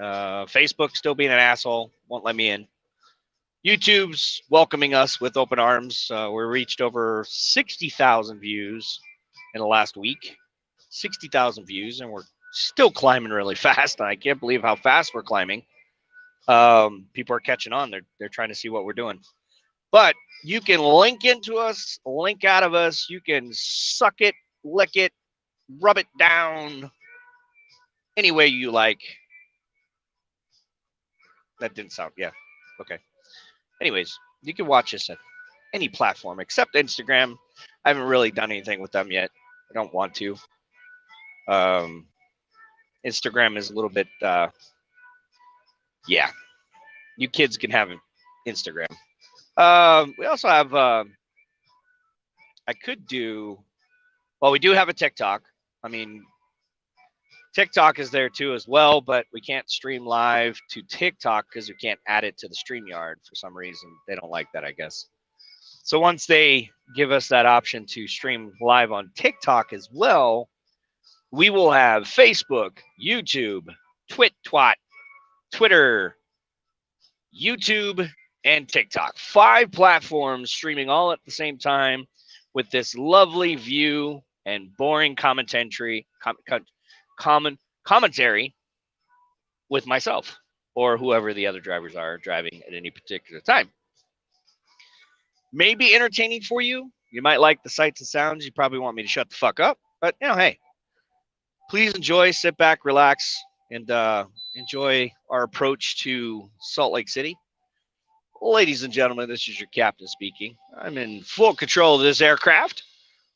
Facebook still being an asshole, won't let me in. YouTube's welcoming us with open arms. We reached over 60,000 views in the last week. 60,000 views, and we're still climbing really fast. I can't believe how fast we're climbing. People are catching on. They're trying to see what we're doing. But you can link into us, link out of us. You can suck it, lick it, rub it down any way you like. That didn't sound, yeah. Okay. Anyways, you can watch us at any platform except Instagram. I haven't really done anything with them yet. I don't want to. Instagram is a little bit, yeah. You kids can have Instagram. We also have, I could do, well, we do have a TikTok. I mean, TikTok is there too as well, but we can't stream live to TikTok because we can't add it to the StreamYard for some reason. They don't like that, I guess. So once they give us that option to stream live on TikTok as well, we will have Facebook, YouTube, Twat, Twitter, YouTube, and TikTok. 5 platforms streaming all at the same time with this lovely view and boring commentary with myself or whoever the other drivers are driving at any particular time. Maybe entertaining for you. You might like the sights and sounds. You probably want me to shut the fuck up, but hey, please enjoy, sit back, relax, and enjoy our approach to Salt Lake City. Ladies and gentlemen, this is your captain speaking. I'm in full control of this aircraft.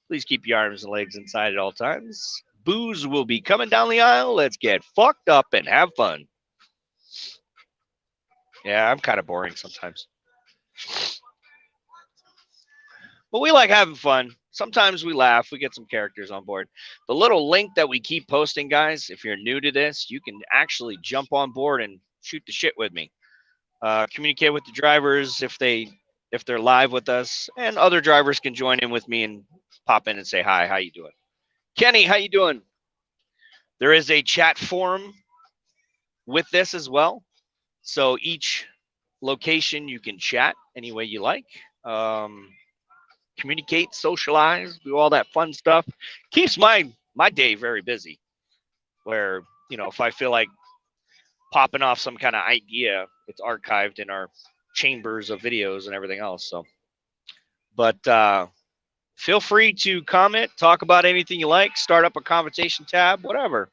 Please keep your arms and legs inside at all times. Booze will be coming down the aisle. Let's get fucked up and have fun. Yeah, I'm kind of boring sometimes. But we like having fun. Sometimes we laugh. We get some characters on board. The little link that we keep posting, guys, if you're new to this, you can actually jump on board and shoot the shit with me. Communicate with the drivers if they're live with us, and other drivers can join in with me and pop in and say hi. How you doing? Kenny, how you doing? There is a chat forum with this as well. So each location you can chat any way you like. Communicate, socialize, do all that fun stuff. Keeps my day very busy. Where, if I feel like popping off some kind of idea, it's archived in our chambers of videos and everything else. So, but feel free to comment, talk about anything you like, start up a conversation tab, whatever.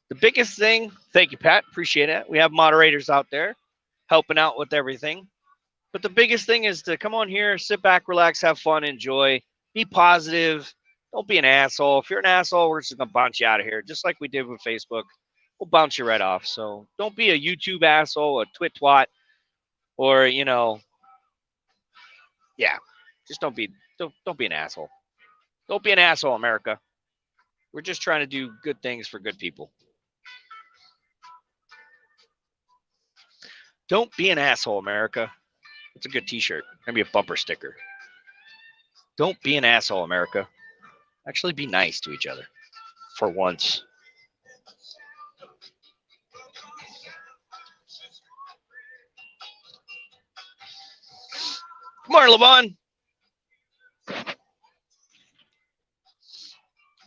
The biggest thing, thank you, Pat, appreciate it. We have moderators out there helping out with everything. But the biggest thing is to come on here, sit back, relax, have fun, enjoy, be positive. Don't be an asshole. If you're an asshole, we're just going to bounce you out of here, just like we did with Facebook. We'll bounce you right off. So don't be a YouTube asshole, a twat, or, yeah, just don't be an asshole. Don't be an asshole, America. We're just trying to do good things for good people. Don't be an asshole, America. It's a good t-shirt. Maybe a bumper sticker. Don't be an asshole, America. Actually be nice to each other. For once. Good morning, LeBon.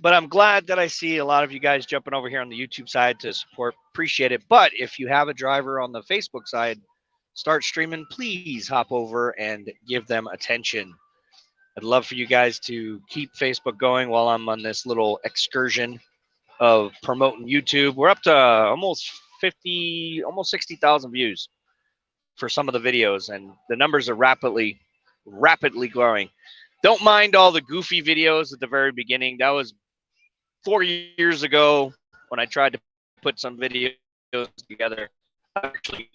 But I'm glad that I see a lot of you guys jumping over here on the YouTube side to support. Appreciate it. But if you have a driver on the Facebook side, start streaming, please hop over and give them attention. I'd love for you guys to keep Facebook going while I'm on this little excursion of promoting YouTube. We're up to almost 60,000 views for some of the videos, and the numbers are rapidly growing. Don't mind all the goofy videos at the very beginning. That was 4 years ago when I tried to put some videos together. Actually,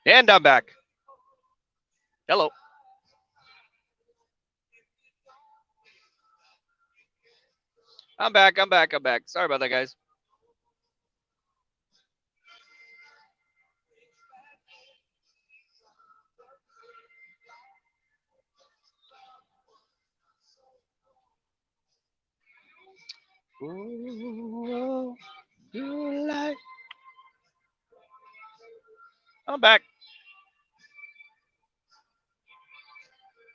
And I'm back. Hello. I'm back. I'm back. I'm back. Sorry about that, guys. Ooh, you like. I'm back.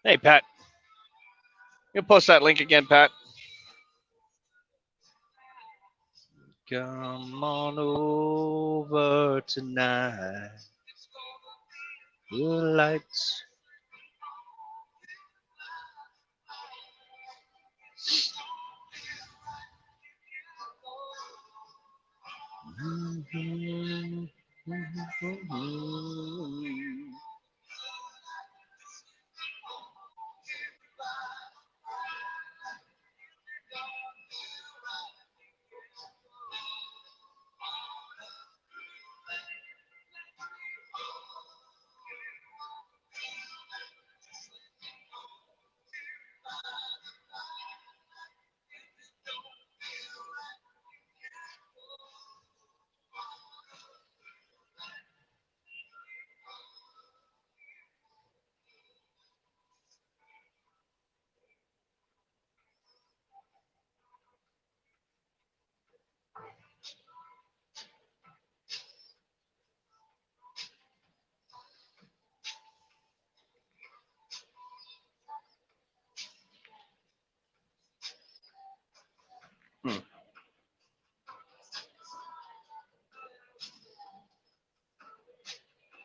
Hey, Pat. You post that link again, Pat. Come on over tonight. The lights.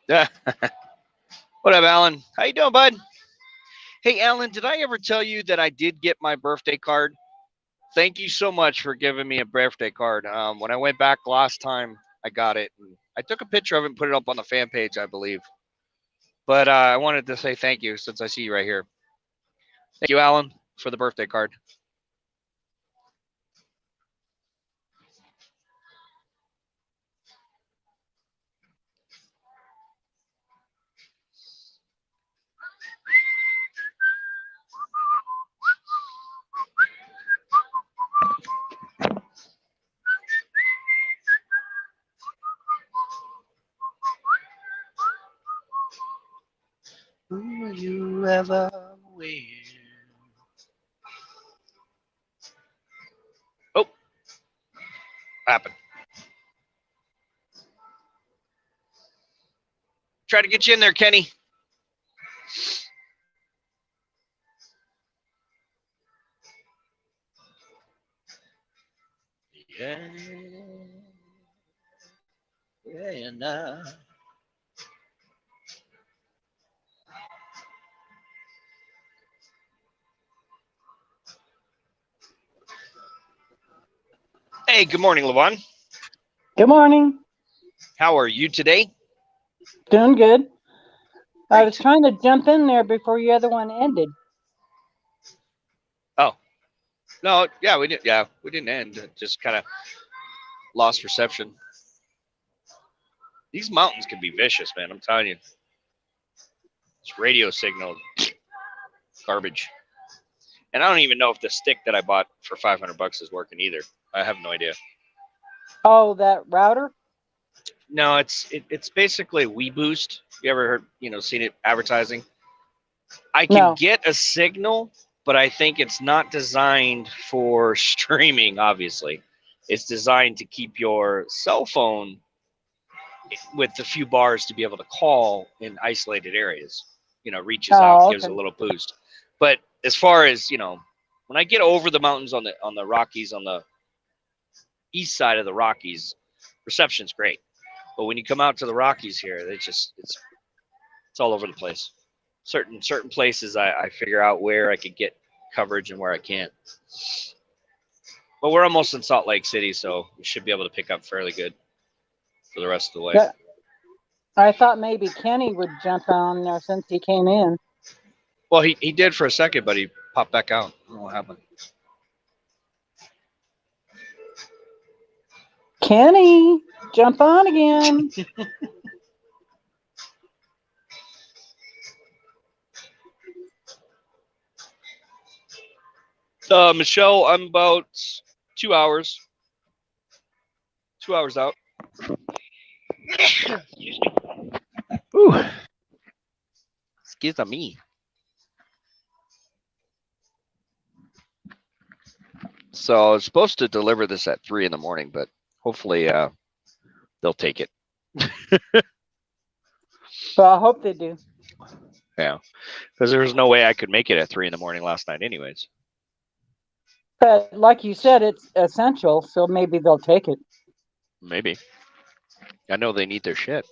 Yeah. What up, Alan? How you doing, bud? Hey, Alan, did I ever tell you that I did get my birthday card? Thank you so much for giving me a birthday card. When I went back last time, I got it. I took a picture of it and put it up on the fan page, I believe. But I wanted to say thank you since I see you right here. Thank you, Alan, for the birthday card. Will you ever win? Oh, happened. Try to get you in there, Kenny. Yeah. Yeah. Hey, good morning, Levon. Good morning. How are you today? Doing good. I was Great. trying to jump in there before your other one ended. Oh, no, yeah, we did. Yeah, we didn't end. It just kind of lost reception. These mountains can be vicious, man. I'm telling you. This radio signal, garbage. And I don't even know if the stick that I bought for $500 is working either. I have no idea. Oh, that router? No, it's basically WeBoost. You ever heard, seen it advertising? I can No. get a signal, but I think it's not designed for streaming, obviously. It's designed to keep your cell phone with a few bars to be able to call in isolated areas. Reaches out, Oh, gives okay. a little boost. But as far as, when I get over the mountains on the Rockies, on the east side of the Rockies, reception's great. But when you come out to the Rockies here, it's all over the place. Certain places I figure out where I could get coverage and where I can't. But we're almost in Salt Lake City, so we should be able to pick up fairly good for the rest of the way. Yeah. I thought maybe Kenny would jump on there since he came in. Well, he did for a second, but he popped back out. I don't know what happened. Kenny, jump on again. Michelle, I'm about 2 hours. 2 hours out. Excuse me. Ooh. Excuse me. So I was supposed to deliver this at 3 in the morning, but hopefully they'll take it. Well, I hope they do. Yeah, because there was no way I could make it at 3 in the morning last night, anyways. But like you said, it's essential, so maybe they'll take it. Maybe. I know they need their shit.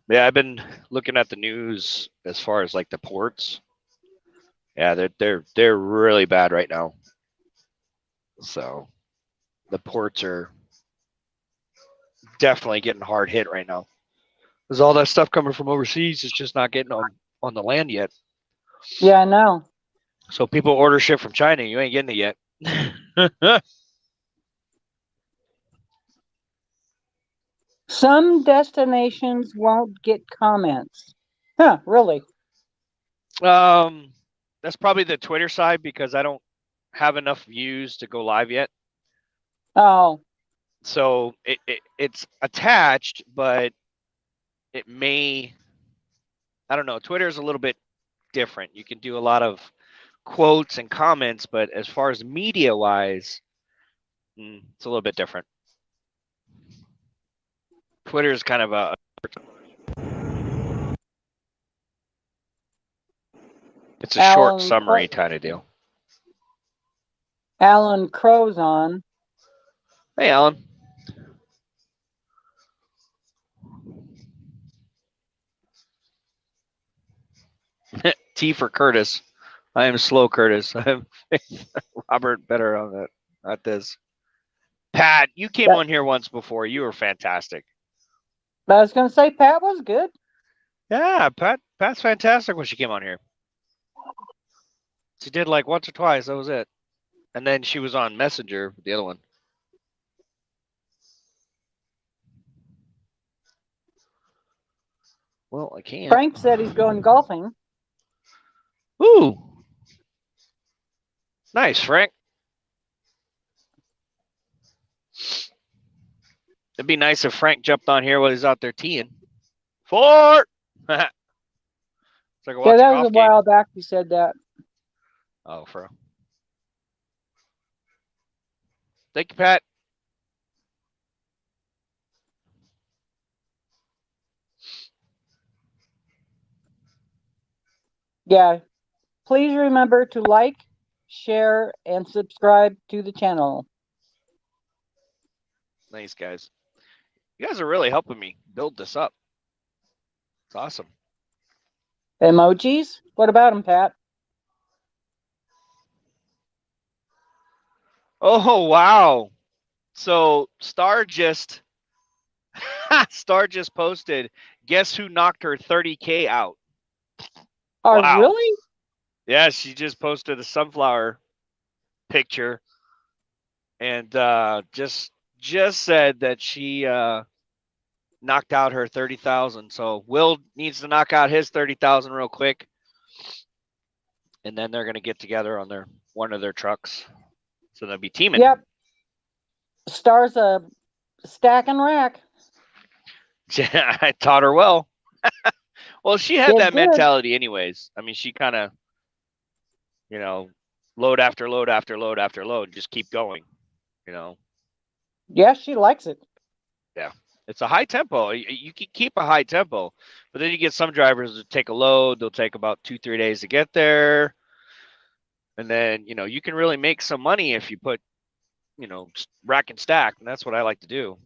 Yeah, I've been looking at the news as far as like the ports. Yeah, they're really bad right now. So the ports are definitely getting hard hit right now. Because all that stuff coming from overseas is just not getting on the land yet. Yeah, I know. So people order shit from China, you ain't getting it yet. Some destinations won't get comments. Huh, really? That's probably the Twitter side because I don't have enough views to go live yet. Oh, So it's attached, but it may, I don't know. Twitter is a little bit different. You can do a lot of quotes and comments, but as far as media wise, it's a little bit different. Twitter is kind of a it's a short Alan summary kind of deal. Alan Crow's on. Hey, Alan. T for Curtis. I am slow, Curtis. I'm Robert better on that. Not this. Pat, you came on here once before. You were fantastic. I was going to say Pat was good. Yeah, Pat's fantastic when she came on here. She did like once or twice. That was it. And then she was on Messenger, the other one. Well, I can't. Frank said he's going golfing. Ooh. Nice, Frank. It'd be nice if Frank jumped on here while he's out there teeing. Fort! It's like Yeah, that was a while back you said that. Oh, for real. Thank you, Pat. Yeah. Please remember to like, share, and subscribe to the channel. Nice, guys. You guys are really helping me build this up. It's awesome. Emojis? What about them, Pat? Oh, wow. So Star just posted, guess who knocked her 30K out? Oh, Wow. really? Yeah, she just posted a sunflower picture and just said that she knocked out her 30,000. So Will needs to knock out his 30,000 real quick. And then they're going to get together on one of their trucks. So they'll be teaming. Yep. Star's a stack and rack. I taught her well. Well, she had Did that good. mentality anyways. I mean, she kind of, load after load after load after load, just keep going, Yeah, she likes it. Yeah. It's a high tempo. You can keep a high tempo, but then you get some drivers that take a load. They'll take about 2-3 days to get there. And then, you can really make some money if you put, rack and stack. And that's what I like to do.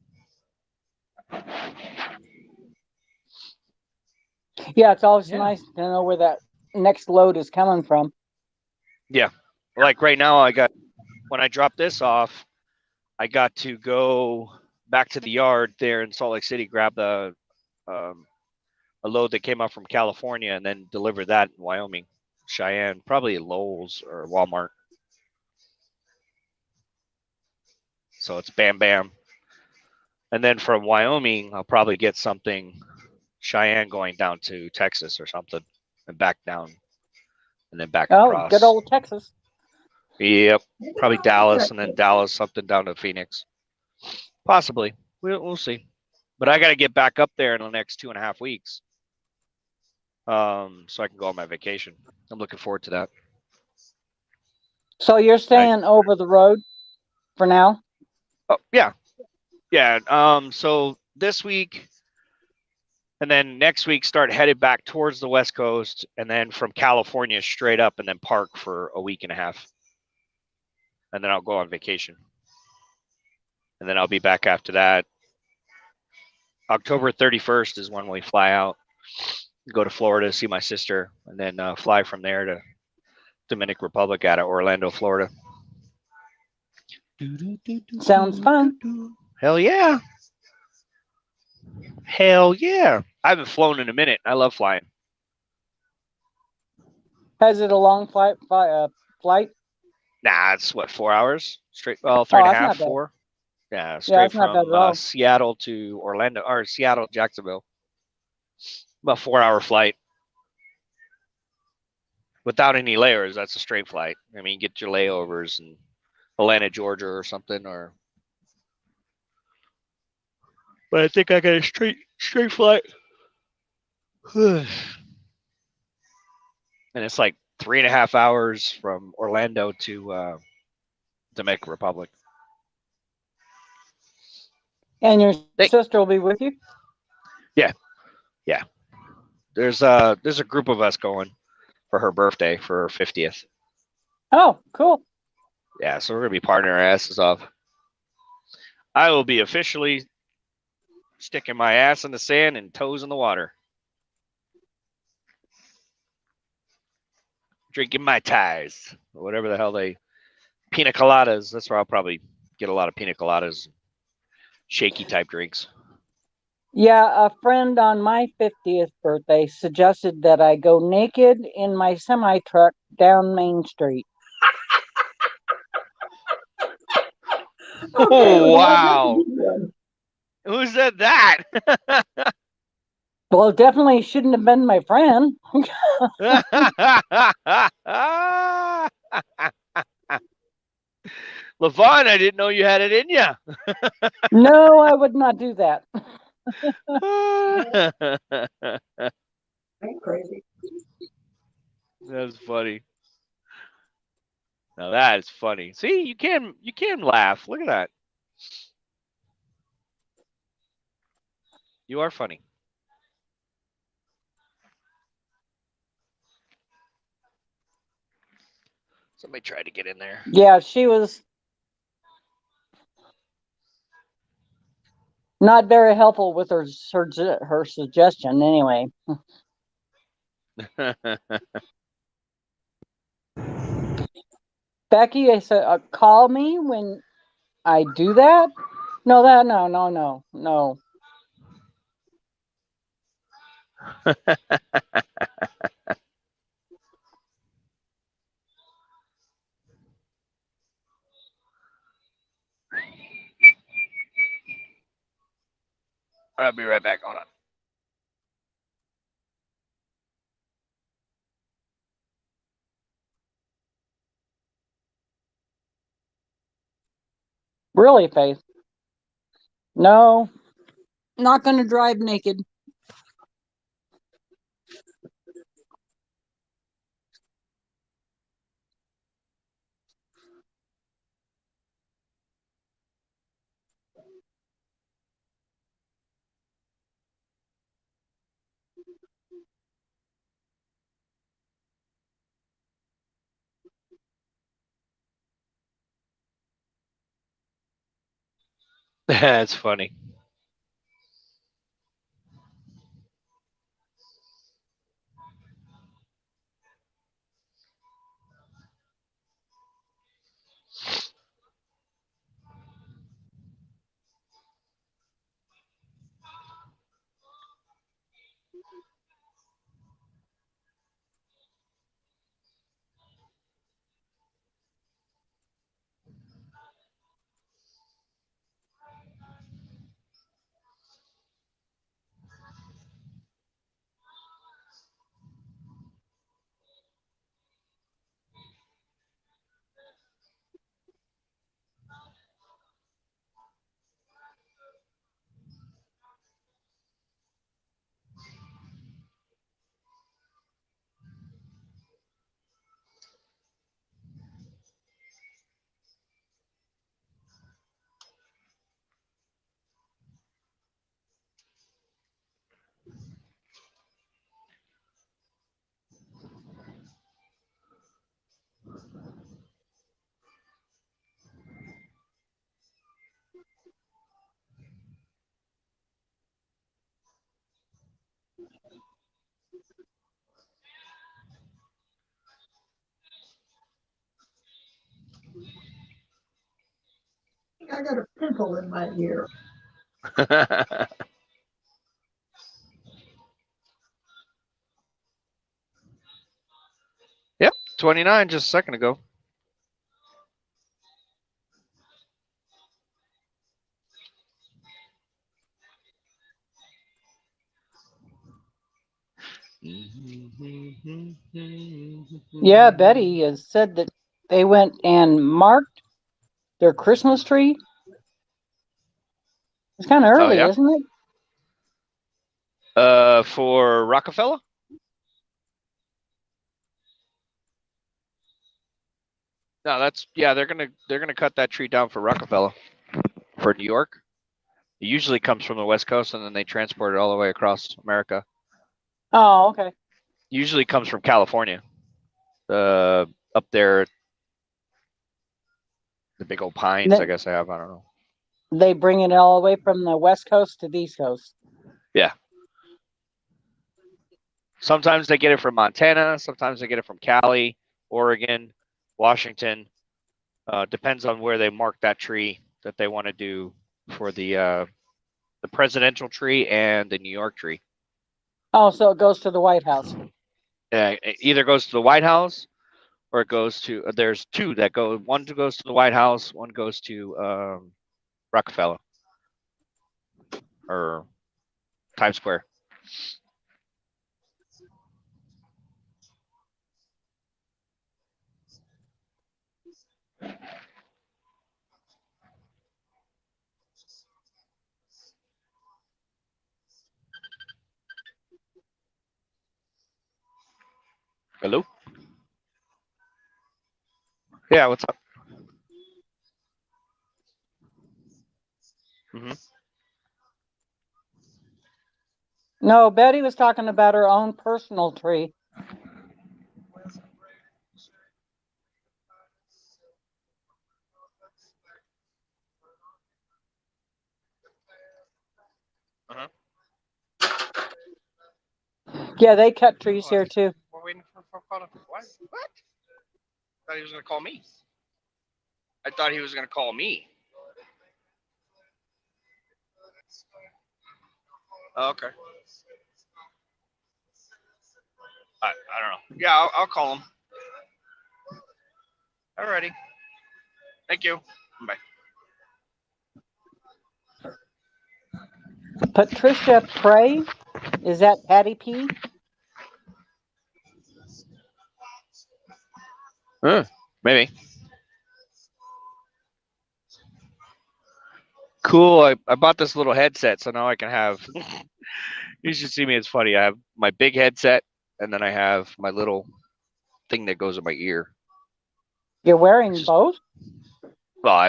Yeah, it's always nice to know where that next load is coming from. Yeah. Like right now, when I drop this off, I got to go back to the yard there in Salt Lake City, grab a load that came up from California and then deliver that in Wyoming, Cheyenne, probably Lowe's or Walmart. So it's bam, bam. And then from Wyoming, I'll probably get something Cheyenne going down to Texas or something. and back down, and then back Oh, across. good old Texas. Yep, probably Dallas, and then Dallas something down to Phoenix. Possibly. We'll see. But I got to get back up there in the next 2.5 weeks, so I can go on my vacation. I'm looking forward to that. So you're staying over the road for now? Oh yeah, yeah. So this week, and then next week, start headed back towards the West Coast, and then from California straight up, and then park for a week and a half, and then I'll go on vacation, and then I'll be back after that. October 31st is when we fly out, go to Florida to see my sister, and then fly from there to Dominican Republic out of Orlando, Florida. Sounds fun. Hell yeah. Hell yeah. I haven't flown in a minute. I love flying. Has it a long flight? Nah, it's what, 4 hours? Straight, well, three and a that's half, not bad. 4. Yeah, Yeah, straight it's not bad from at all. Seattle to Orlando, or Seattle, Jacksonville. About 4-hour flight. Without any layers, that's a straight flight. I mean, you get your layovers in Atlanta, Georgia or something, or. But I think I got a straight flight. And it's like 3.5 hours from Orlando to Dominican Republic. And your sister will be with you? Yeah. There's a group of us going for her birthday, for her 50th. Oh, cool. Yeah, so we're gonna be partying our asses off. I will be officially sticking my ass in the sand and toes in the water. Drinking my ties, or whatever the hell pina coladas. That's where I'll probably get a lot of pina coladas, shaky type drinks. Yeah, a friend on my 50th birthday suggested that I go naked in my semi truck down Main Street. Oh, wow. Who said that? Well, it definitely shouldn't have been my friend. LaVon, I didn't know you had it in you. No, I would not do that. I'm crazy. That's funny. Now that is funny. See, you can laugh. Look at that. You are funny. Somebody tried to get in there. Yeah, she was not very helpful with her suggestion anyway. Becky, I said, call me when I do that? No. I'll be right back. Hold on. Really, Faith? No, not going to drive naked. That's funny. I got a pimple in my ear. Yep, 29 just a second ago. Yeah, Betty has said that they went and marked their Christmas tree. It's kind of early, yeah? isn't it? For Rockefeller? No, that's they're gonna cut that tree down for Rockefeller. For New York. It usually comes from the West Coast and then they transport it all the way across America. Oh, okay. Usually comes from California. Up there, the big old pines, I guess I don't know. They bring it all the way from the West Coast to the East Coast. Yeah. Sometimes they get it from Montana. Sometimes they get it from Cali, Oregon, Washington. Depends on where they mark that tree that they want to do for the presidential tree and the New York tree. Oh, so it goes to the White House. Yeah, it either goes to the White House or it goes to. There's two that go. One goes to the White House. One goes to Rockefeller or Times Square. Hello? Yeah, what's up? Mm-hmm. No, Betty was talking about her own personal tree. Uh-huh. Yeah, they cut trees here too. We're waiting for what? What? I thought he was going to call me. I thought he was going to call me. Oh, okay. I don't know. Yeah, I'll call him. Alrighty. Thank you. Bye. Patricia Prey, is that PEiPi? Maybe. Cool. I bought this little headset, so now I can have. You should see me. It's funny. I have my big headset, and then I have my little thing that goes in my ear. You're wearing both? Well, I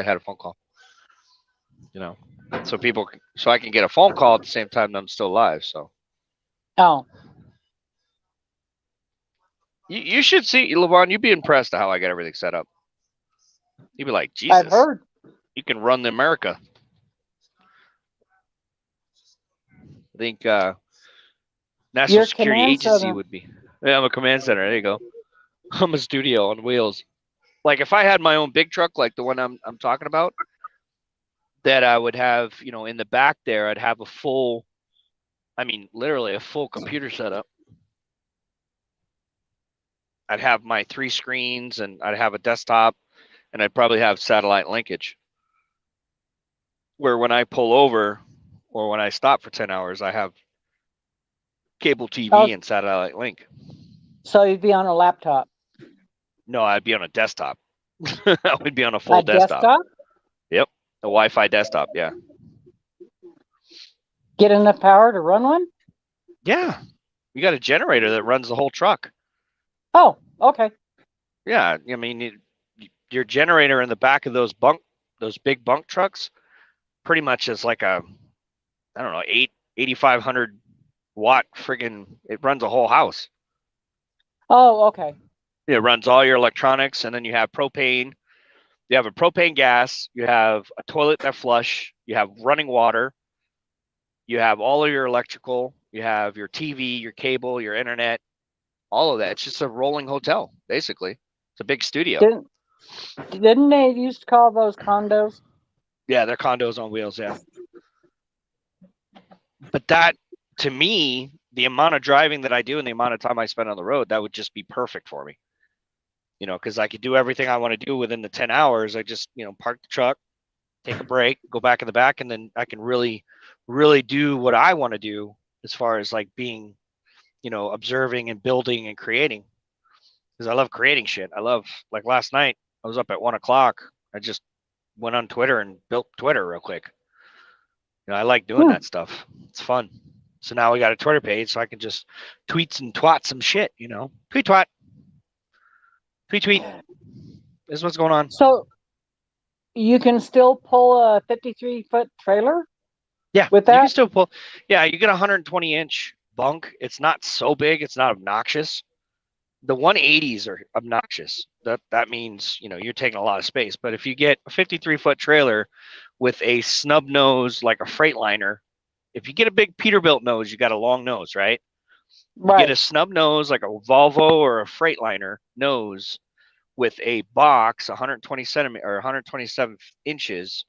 had a phone call. So so I can get a phone call at the same time that I'm still live. So. Oh. You should see, LeBron. You'd be impressed at how I got everything set up. You'd be like, Jesus. I've heard. You can run the America. I think National Your Security command Agency center. would be. Yeah, I'm a command center. There you go. I'm a studio on wheels. Like if I had my own big truck, like the one I'm talking about, that I would have, in the back there, I'd have literally a full computer setup. I'd have my 3 screens and I'd have a desktop and I'd probably have satellite linkage. Where when I pull over or when I stop for 10 hours, I have cable TV and satellite link. So you'd be on a laptop? No, I'd be on a desktop. I would be on a full desktop. Yep, a Wi-Fi desktop, yeah. Get enough power to run one? Yeah, you got a generator that runs the whole truck. Oh, okay. Yeah, your generator in the back of those big bunk trucks pretty much is like a, I don't know, 8,500 watt friggin', it runs a whole house. Oh, okay. It runs all your electronics, and then you have propane. You have a propane gas. You have a toilet that flush. You have running water. You have all of your electrical. You have your TV, your cable, your internet, all of that. It's just a rolling hotel, basically. It's a big studio. Didn't they used to call those condos? Yeah, they're condos on wheels, yeah. But that, to me, the amount of driving that I do and the amount of time I spend on the road, that would just be perfect for me. You know, because I could do everything I want to do within the 10 hours. I just, park the truck, take a break, go back in the back, and then I can really, really do what I want to do as far as like being, observing and building and creating. Because I love creating shit. I love, like last night, I was up at 1:00. I just went on Twitter and built Twitter real quick. I like doing that stuff. It's fun. So now we got a Twitter page, so I can just tweet and twat some shit, Tweet twat. Tweet. This is what's going on. So you can still pull a 53-foot trailer? Yeah, with that? You can still pull. Yeah, you get a 120-inch bunk. It's not so big. It's not obnoxious. The 180s are obnoxious. That means, you're taking a lot of space. But if you get a 53-foot trailer with a snub nose like a Freightliner, if you get a big Peterbilt nose, you got a long nose, right? You get a snub nose like a Volvo or a Freightliner nose with a box 120 centimeter or 127 inches,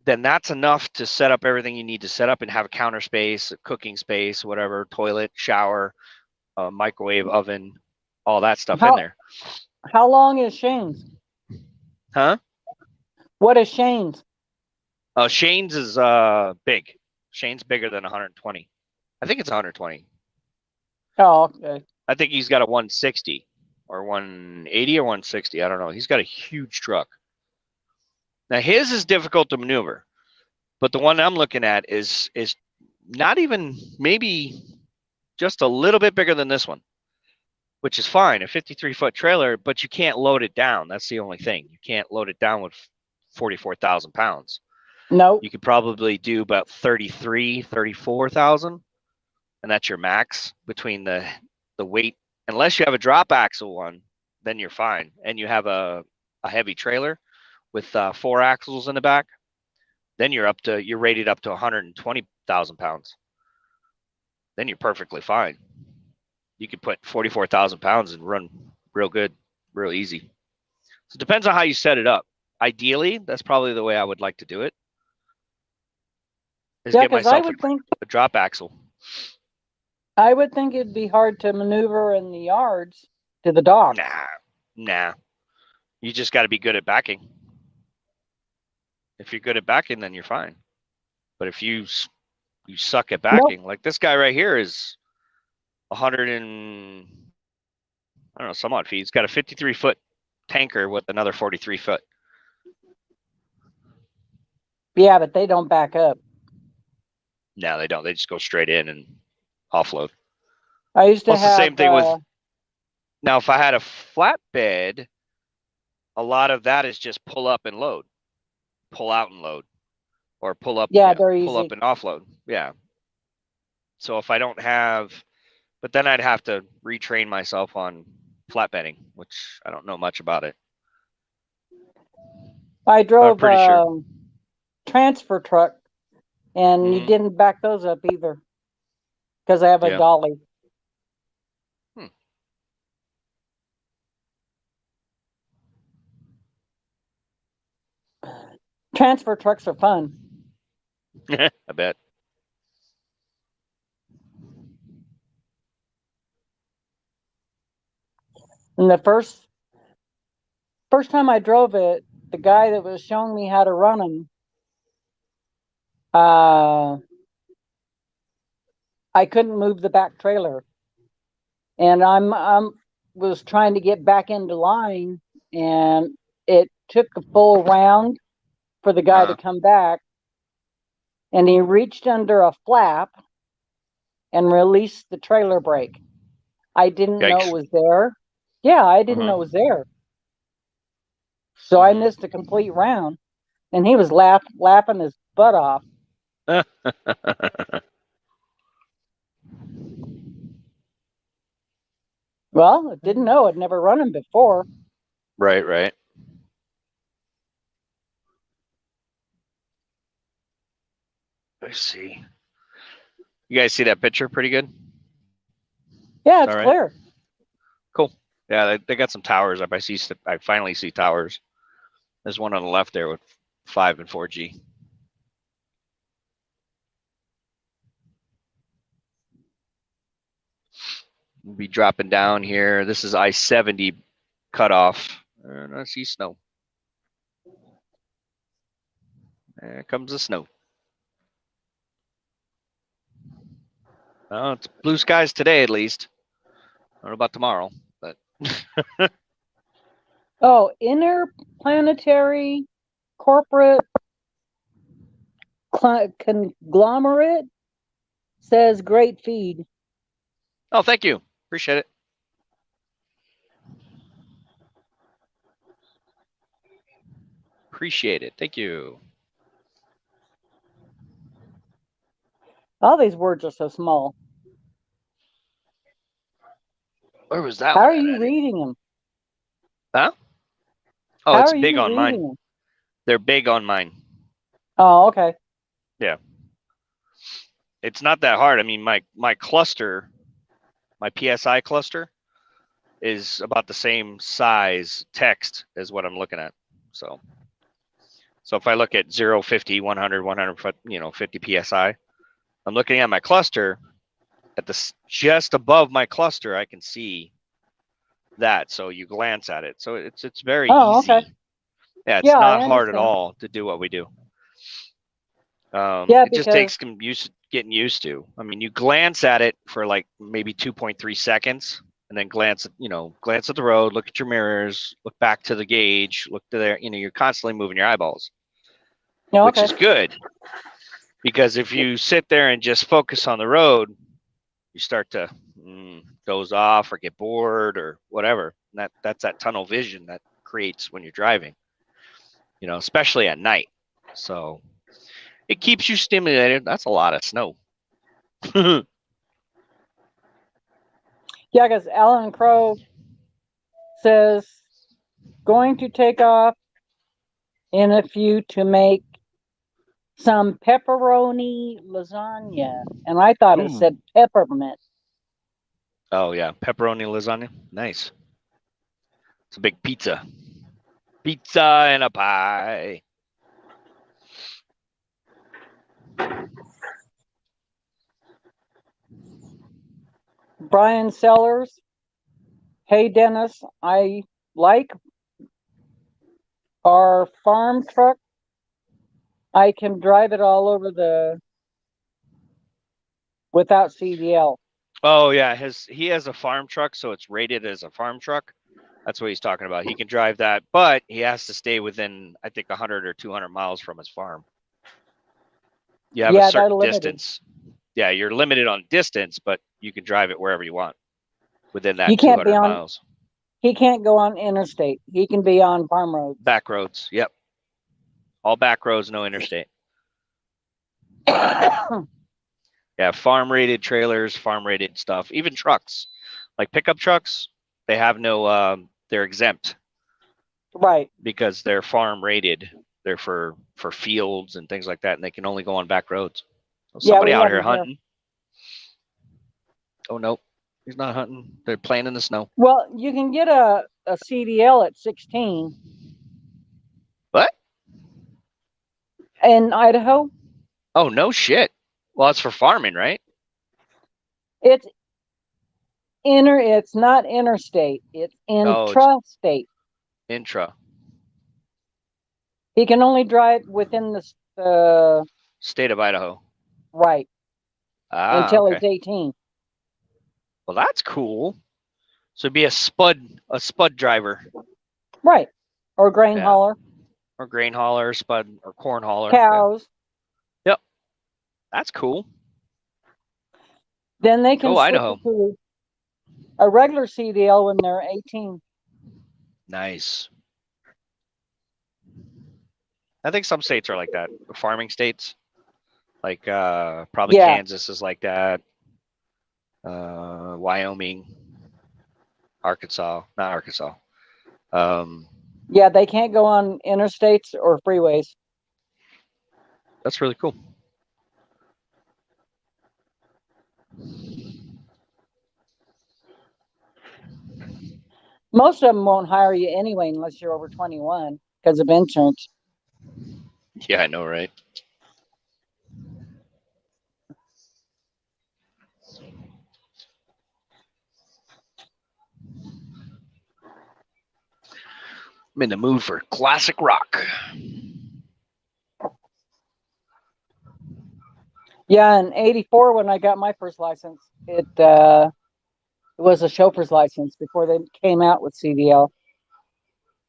then that's enough to set up everything you need to set up and have a counter space, a cooking space, whatever, toilet, shower, microwave, oven, all that stuff in there. How long is Shane's? Huh? What is Shane's? Oh, Shane's is big. Shane's bigger than 120. I think it's 120. Oh, okay. I think he's got a 160 or 180 or 160. I don't know. He's got a huge truck. Now his is difficult to maneuver, but the one I'm looking at is not even, maybe just a little bit bigger than this one, which is fine, a 53-foot trailer, but you can't load it down. That's the only thing. You can't load it down with 44,000 pounds. No. You could probably do about 34,000, and that's your max between the weight. Unless you have a drop axle one, then you're fine, and you have a heavy trailer with 4 axles in the back, then you're rated up to 120,000 pounds. Then you're perfectly fine. You could put 44,000 pounds and run real good, real easy. So it depends on how you set it up. Ideally, that's probably the way I would like to do it. Is get myself a drop axle. I would think it'd be hard to maneuver in the yards to the dock. Nah. You just got to be good at backing. If you're good at backing, then you're fine. But if you suck at backing, like this guy right here is 100 and I don't know, some odd feet. He's got a 53-foot tanker with another 43-foot. Yeah, but they don't back up. No, they don't. They just go straight in and offload. I used to have the same thing with. Now, if I had a flatbed, a lot of that is just pull up and load, pull out and load, or pull up. Yeah, they're pull easy. up and offload. Yeah. So if I don't have, but then I'd have to retrain myself on flatbedding, which I don't know much about it. I drove pretty sure. transfer truck, and you didn't back those up either, because I have a dolly. Transfer trucks are fun. I bet. And the first time I drove it, the guy that was showing me how to run them, I couldn't move the back trailer, and I'm was trying to get back into line, and it took a full round for the guy to come back, and he reached under a flap and released the trailer brake. I didn't know it was there. Yeah, I didn't know it was there. So I missed a complete round, and he was laughing his butt off. Well, I didn't know. I'd never run him before. Right. Let's see. You guys see that picture pretty good? Yeah, it's All right. clear. Cool. Yeah, they got some towers up. I finally see towers. There's one on the left there with 5 and 4G. We'll be dropping down here. This is I-70 cutoff. And I see snow. There comes the snow. Well, it's blue skies today at least. I don't know about tomorrow, but Oh, interplanetary corporate conglomerate says great feed. oh, thank you. Appreciate it. Appreciate it. Thank you. All these words are so small. Where was that How one are you at? reading them? Huh? Oh, How it's are big you on mine. reading them? They're big on mine. Oh, okay. It's not that hard. I mean, my cluster, my PSI cluster, is about the same size text as what I'm looking at. So if I look at 0, 50, 100, 100, 50 PSI, I'm looking at my cluster. At the just above my cluster, I can see that. So you glance at it. So it's very easy. Okay. Yeah, it's Yeah, not I hard at understand. all to do what we do. Yeah, it just takes because getting used to. I mean, you glance at it for like maybe 2.3 seconds, and then glance at the road, look at your mirrors, look back to the gauge, look to there. You're constantly moving your eyeballs, which okay. is good. Because if you sit there and just focus on the road, you start to doze off or get bored or whatever. And that's that tunnel vision that creates when you're driving, especially at night. So it keeps you stimulated. That's a lot of snow. Yeah, because Alan Crow says going to take off in a few to make some pepperoni lasagna, and I thought it said peppermint. Oh yeah, pepperoni lasagna, nice. It's a big pizza, and a pie. Brian Sellers, hey Dennis, I like our farm truck. I can drive it all over without CDL. Oh yeah, he has a farm truck, so it's rated as a farm truck. That's what he's talking about. He can drive that, but he has to stay within, I think, 100 or 200 miles from his farm. You have a certain distance. Yeah, you're limited on distance, but you can drive it wherever you want within that 200 miles. He can't go on interstate. He can be on farm roads. Back roads, yep. All back roads, no interstate. Yeah, farm rated trailers, farm rated stuff, even trucks, like pickup trucks, they have no, they're exempt. Right. Because they're farm rated. They're for fields and things like that, and they can only go on back roads. So somebody out here hunting. Oh no, he's not hunting. They're playing in the snow. Well, you can get a CDL at 16. What? In Idaho. Oh no shit. Well, it's for farming, right? It's not interstate. It's intrastate. Intra. He can only drive within the state of Idaho. Right. Until he's 18. Well, that's cool. So be a spud driver. Right. Or grain hauler. Or grain hauler, spud, or corn hauler. Cows. Yeah. Yep. That's cool. Then they can switch Idaho. To a regular CDL when they're 18. Nice. I think some states are like that. Farming states. Like probably Kansas is like that. Wyoming. Arkansas. Not Arkansas. Yeah, they can't go on interstates or freeways. That's really cool. Most of them won't hire you anyway unless you're over 21 because of insurance. Yeah, I know, right? I'm in the mood for classic rock. Yeah, in '84 when I got my first license, it was a chauffeur's license before they came out with CDL.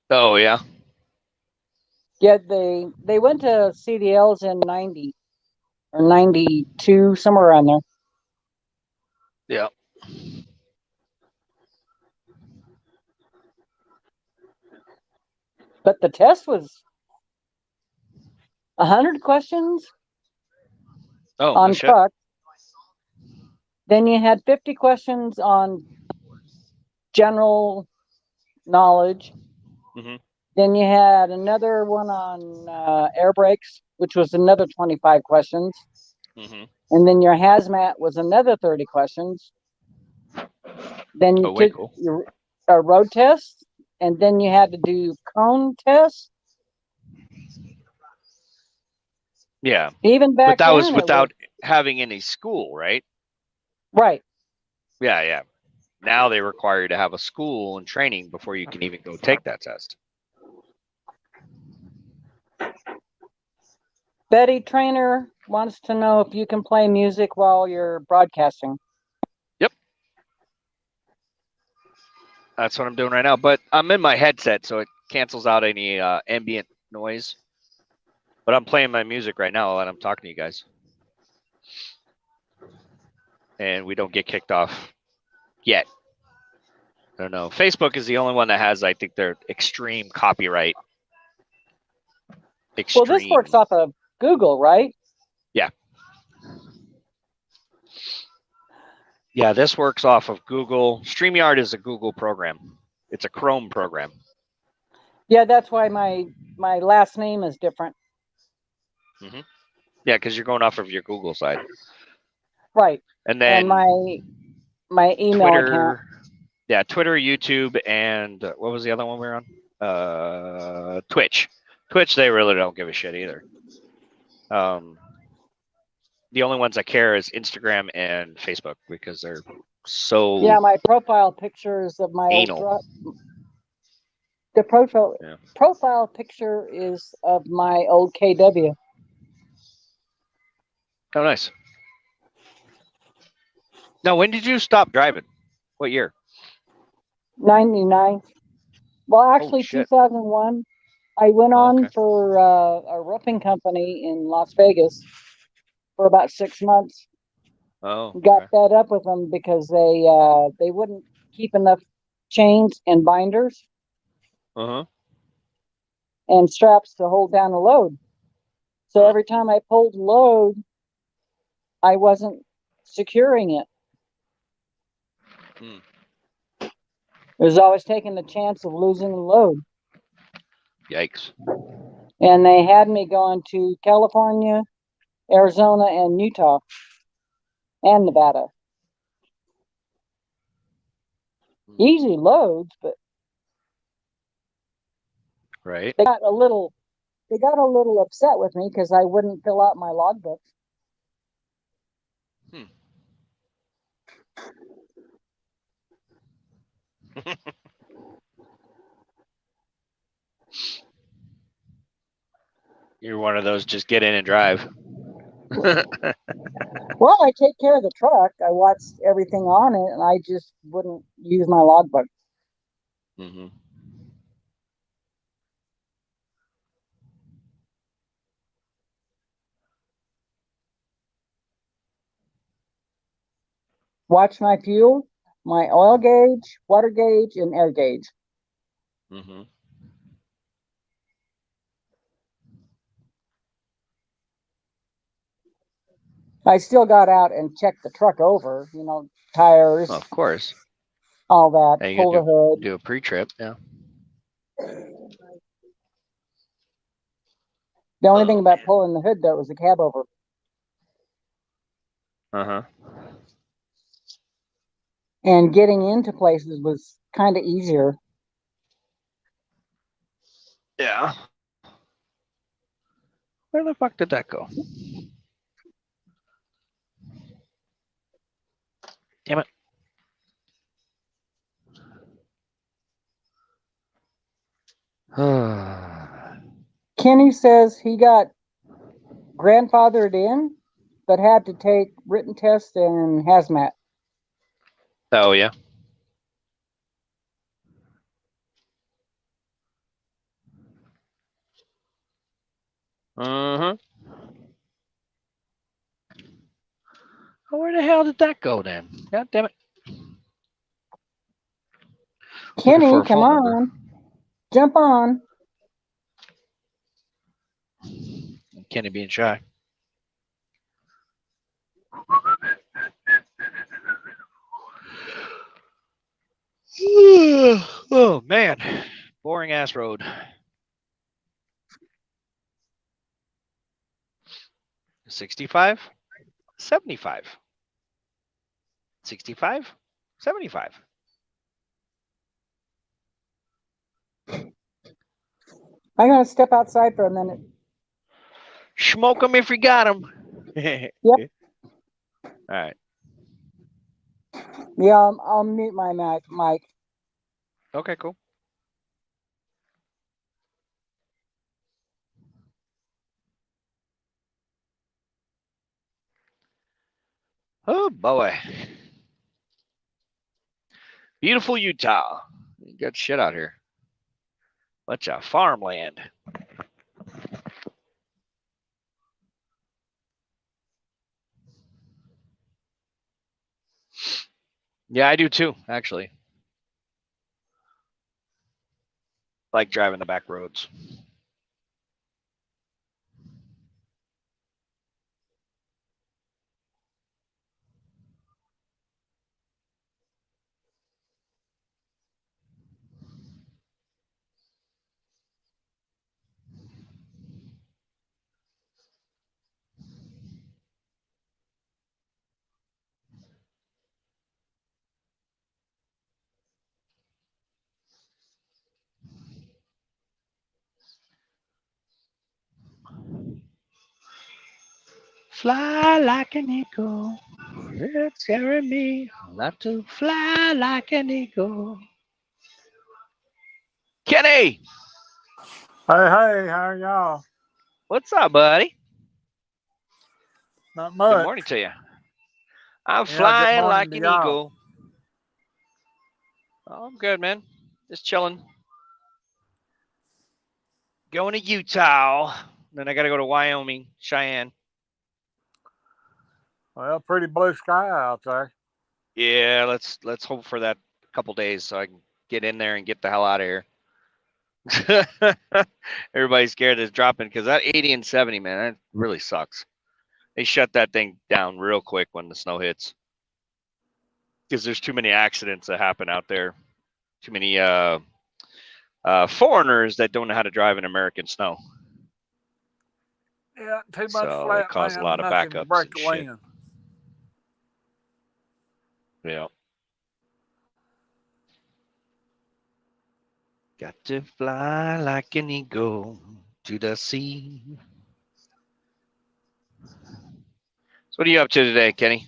Oh yeah. Yeah, they went to CDLs in '90 or '92, somewhere around there. Yeah. But the test was 100 questions Oh, on no shit. truck. Then you had 50 questions on general knowledge. Mhm. Then you had another one on air brakes, which was another 25 questions. Mhm. And then your hazmat was another 30 questions. Then you Oh, way took cool. your a road test, and then you had to do cone tests. Yeah, Even but back that was then, it was without having any school, right? right. Yeah, yeah. Now they require you to have a school and training before you can even go take that test. Betty Trainer wants to know if you can play music while you're broadcasting. Yep. That's what I'm doing right now, but I'm in my headset, so it cancels out any ambient noise. But I'm playing my music right now and I'm talking to you guys. And we don't get kicked off yet. I don't know. Facebook is the only one that has, I think, their extreme copyright. Extreme. Well, this works off of Google, right? Yeah. Yeah, this works off of Google. StreamYard is a Google program. It's a Chrome program. Yeah, that's why my last name is different. Mm-hmm. Yeah, because you're going off of your Google side. Right. And then And my email Twitter, account. yeah, Twitter, YouTube, and what was the other one we were on? Twitch. Twitch, they really don't give a shit either. The only ones I care is Instagram and Facebook because they're so Yeah, my profile pictures of my anal. old truck. The profile picture is of my old KW. Oh, nice. Now, when did you stop driving? What year? 99. Well, actually, shit. 2001. I went Oh, on okay. for a roofing company in Las Vegas for about 6 months. Oh, Got okay. fed up with them because they wouldn't keep enough chains and binders Uh-huh. and straps to hold down a load. So every time I pulled load, I wasn't securing it. Hmm. It was always taking the chance of losing the load. Yikes. And they had me going to California, Arizona, and Utah, and Nevada. Easy loads, but Right. they got a little upset with me because I wouldn't fill out my logbook. You're one of those just get in and drive. Well, I take care of the truck. I watched everything on it, and I just wouldn't use my logbook. Mm-hmm. Watch my fuel, my oil gauge, water gauge, and air gauge. Mm-hmm. I still got out and checked the truck over, tires, Well, of course. all that, And you pull the hood. do a pre-trip, yeah. The only thing about pulling the hood, though, was the cab over. Uh-huh. and getting into places was kind of easier. Yeah. Where the fuck did that go? Damn it. Kenny says he got grandfathered in, but had to take written tests and hazmat. Oh, yeah. Uh-huh. Oh, where the hell did that go then? God damn it. Looking for Kenny, a come phone number. on, jump on. Kenny being shy. Oh, man. Boring ass road. 65, 75, 65, 75. I'm gonna step outside for a minute. Smoke them if you got them. Yep. All right. Yeah, I'll mute my mic. Okay, cool. Oh, boy. Beautiful Utah. You got shit out here. Bunch of farmland. Yeah, I do too, actually. Like driving the back roads. Fly like an eagle. It's carrying me. Not to fly like an eagle. Kenny! Hey, how are y'all? What's up, buddy? Not Good much. morning to you. I'm Yeah, good flying morning like to an y'all. eagle. Oh, I'm good, man. Just chilling. Going to Utah. Then I got to go to Wyoming, Cheyenne. Well, pretty blue sky out there. Yeah, let's hope for that couple days so I can get in there and get the hell out of here. Everybody's scared it's dropping because that 80 and 70, man, that really sucks. They shut that thing down real quick when the snow hits because there's too many accidents that happen out there. Too many foreigners that don't know how to drive in American snow. Yeah, too much So flat it caused a land, lot of nothing to backups break and the shit. wind. Yeah. Got to fly like an eagle to the sea. So what are you up to today, Kenny?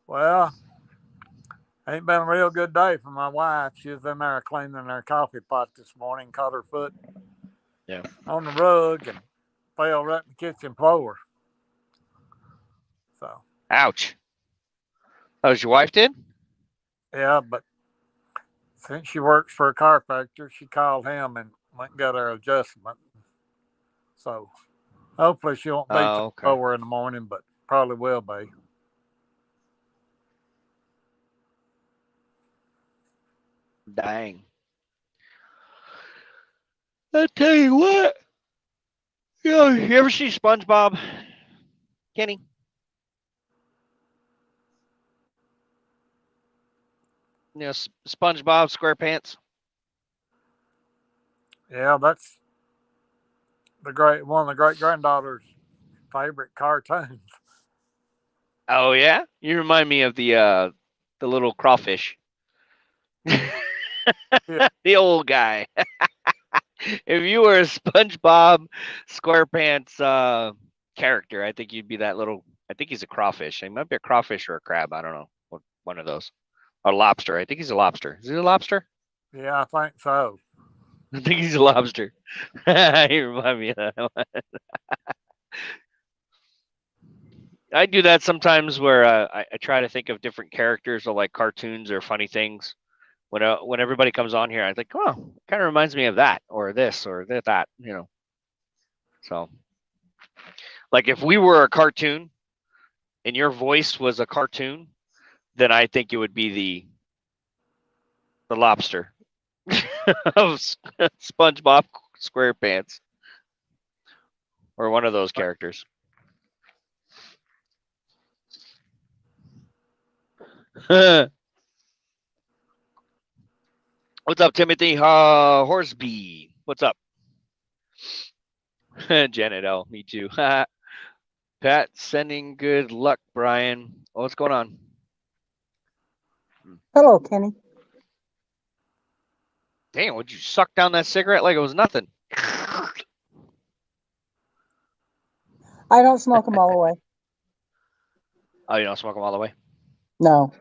Well, ain't been a real good day for my wife. She was in there cleaning her coffee pot this morning, caught her foot on the rug and fell right in the kitchen floor. So, Ouch. Oh, your wife did? yeah, but since she works for a chiropractor, she called him and went and got her adjustment. So, hopefully she won't be Oh, okay. lower in the morning, but probably will be. Dang. I tell you what. You ever see SpongeBob, Kenny? You know, SpongeBob SquarePants? Yeah, that's one of the great granddaughter's favorite cartoons. Oh yeah, you remind me of the little crawfish, Yeah. the old guy. If you were a SpongeBob SquarePants character, I think you'd be that little. I think he's a crawfish. He might be a crawfish or a crab. I don't know. One of those. A lobster. I think he's a lobster. Is he a lobster? Yeah, I think so. I think he's a lobster. You remind me of that one. I do that sometimes where I try to think of different characters or like cartoons or funny things. When everybody comes on here, I think, oh, kind of reminds me of that or this or that, you know. So, like if we were a cartoon and your voice was a cartoon, then I think it would be the lobster of SpongeBob SquarePants or one of those characters. What's up, Timothy Horsby? What's up? Janet L. Me too. Pat sending good luck, Brian. Oh, what's going on? Hello, Kenny. Damn, would you suck down that cigarette like it was nothing? I don't smoke them all the way. Oh, you don't smoke them all the way? No.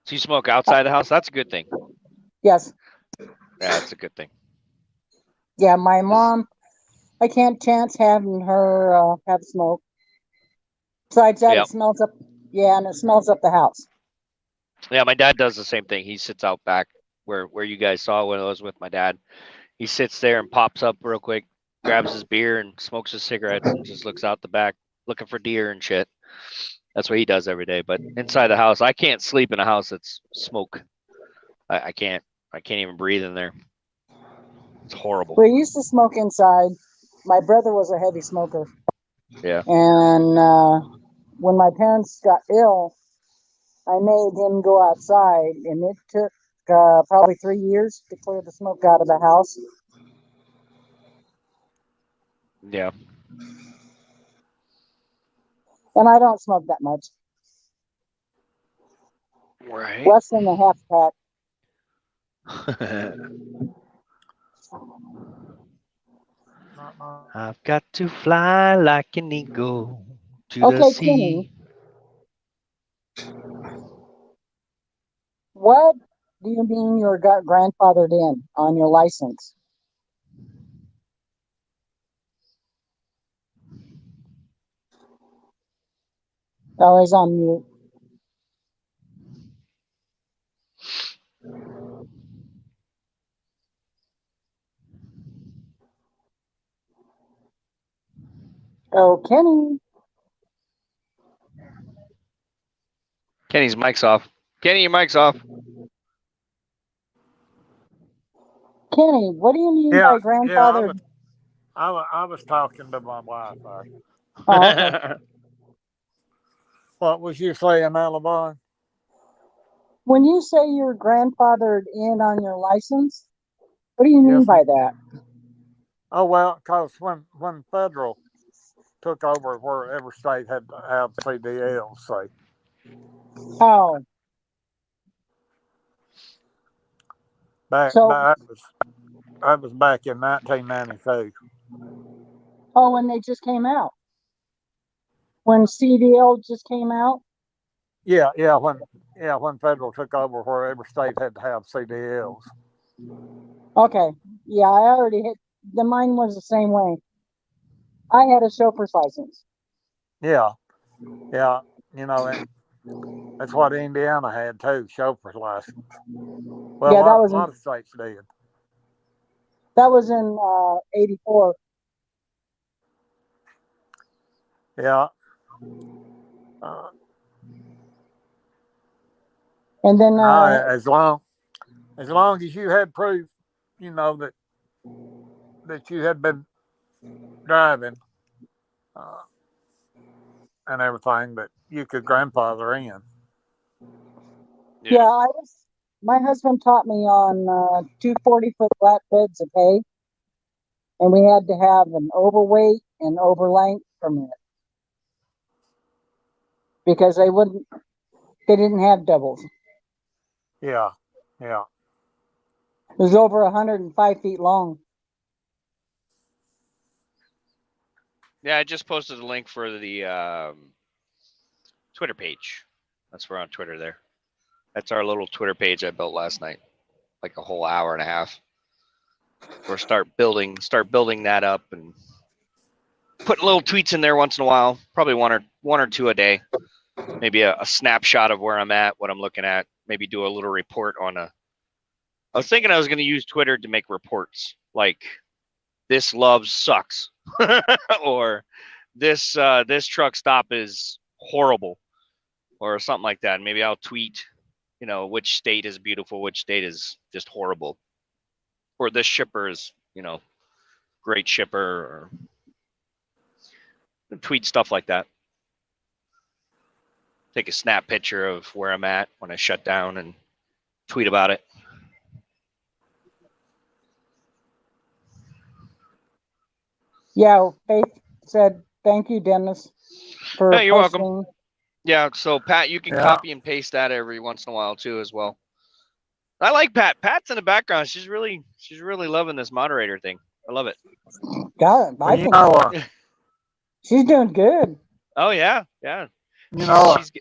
So you smoke outside the house? That's a good thing. Yes. Yeah, that's a good thing. Yeah, my mom, I can't chance having her have smoke. Besides that, Yep. It smells up. Yeah, and it smells up the house. Yeah, my dad does the same thing. He sits out back where you guys saw when I was with my dad. He sits there and pops up real quick, grabs his beer and smokes his cigarettes and just looks out the back looking for deer and shit. That's what he does every day. But inside the house, I can't sleep in a house that's smoke. I can't. I can't even breathe in there. It's horrible. We used to smoke inside. My brother was a heavy smoker. Yeah. And when my parents got ill, I made him go outside, and it took probably 3 years to clear the smoke out of the house. Yeah. And I don't smoke that much. Right. Less than a half pack. I've got to fly like an eagle to the Okay, sea. Kenny. What do you mean you got grandfathered in on your license? Oh, he's on mute. Oh, Kenny. Kenny's mic's off. Kenny, your mic's off. Kenny, what do you mean by grandfathered? I was talking to my wife. Oh, okay. What was you saying, Alabama? When you say you're grandfathered in on your license, what do you mean by that? Oh, well, because when federal took over where every state had to have CDLs, say. Oh. That was back in 1992. Oh, when they just came out. When CDL just came out? Yeah, when federal took over where every state had to have CDLs. Okay. Yeah, I already hit. Mine was the same way. I had a chauffeur's license. Yeah, you know, and that's what Indiana had too, chauffeur's license. Well, yeah, a lot of states did. That was in 84. Yeah. And then as long as you had proof, you know, that you had been driving and everything, that you could grandfather in. Yeah, my husband taught me on 2 40-foot flatbeds of hay, and we had to have an overweight and overlength permit. because they didn't have doubles. Yeah, yeah. It was over 105 feet long. Yeah, I just posted a link for the Twitter page. That's we're on Twitter there. That's our little Twitter page I built last night, like a whole hour and a half. Or start building that up and putting little tweets in there once in a while. Probably one or two a day. Maybe a snapshot of where I'm at, what I'm looking at. Maybe do a little report on a. I was thinking I was going to use Twitter to make reports like this love sucks, or this truck stop is horrible, or something like that. Maybe I'll tweet, which state is beautiful, which state is just horrible, or this shipper is, great shipper, or tweet stuff like that. Take a snap picture of where I'm at when I shut down and tweet about it. Yeah, Faith said, thank you, Dennis, for Hey, you're posting. welcome. Yeah, so Pat, you can copy and paste that every once in a while too, as well. I like Pat. Pat's in the background. She's really loving this moderator thing. I love it. God, I think she's doing good. Oh yeah.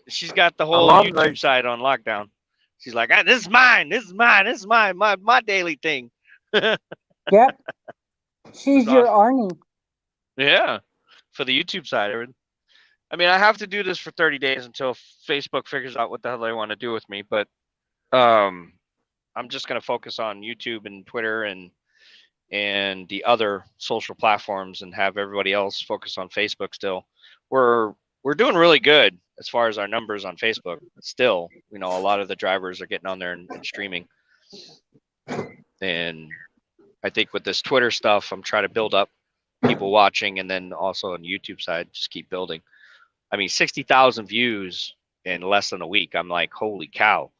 She's got the whole YouTube side on lockdown. She's like, this is mine. This is my daily thing. Yep. She's your Arnie. Yeah, for the YouTube side. I mean, I have to do this for 30 days until Facebook figures out what the hell they want to do with me. But I'm just going to focus on YouTube and Twitter and the other social platforms and have everybody else focus on Facebook still. We're doing really good as far as our numbers on Facebook. Still, a lot of the drivers are getting on there and streaming. And I think with this Twitter stuff, I'm trying to build up people watching, and then also on the YouTube side, just keep building. I mean, 60,000 views in less than a week. I'm like, holy cow.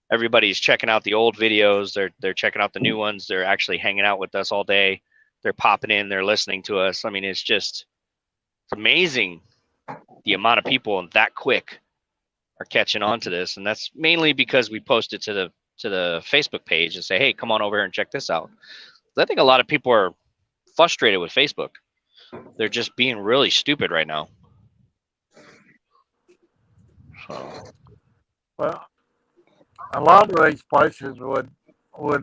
Everybody's checking out the old videos. They're checking out the new ones. They're actually hanging out with us all day. They're popping in. They're listening to us. I mean, it's amazing the amount of people that quick are catching on to this. And that's mainly because we post it to the Facebook page and say, hey, come on over here and check this out. I think a lot of people are frustrated with Facebook. They're just being really stupid right now. So. Well, a lot of these places would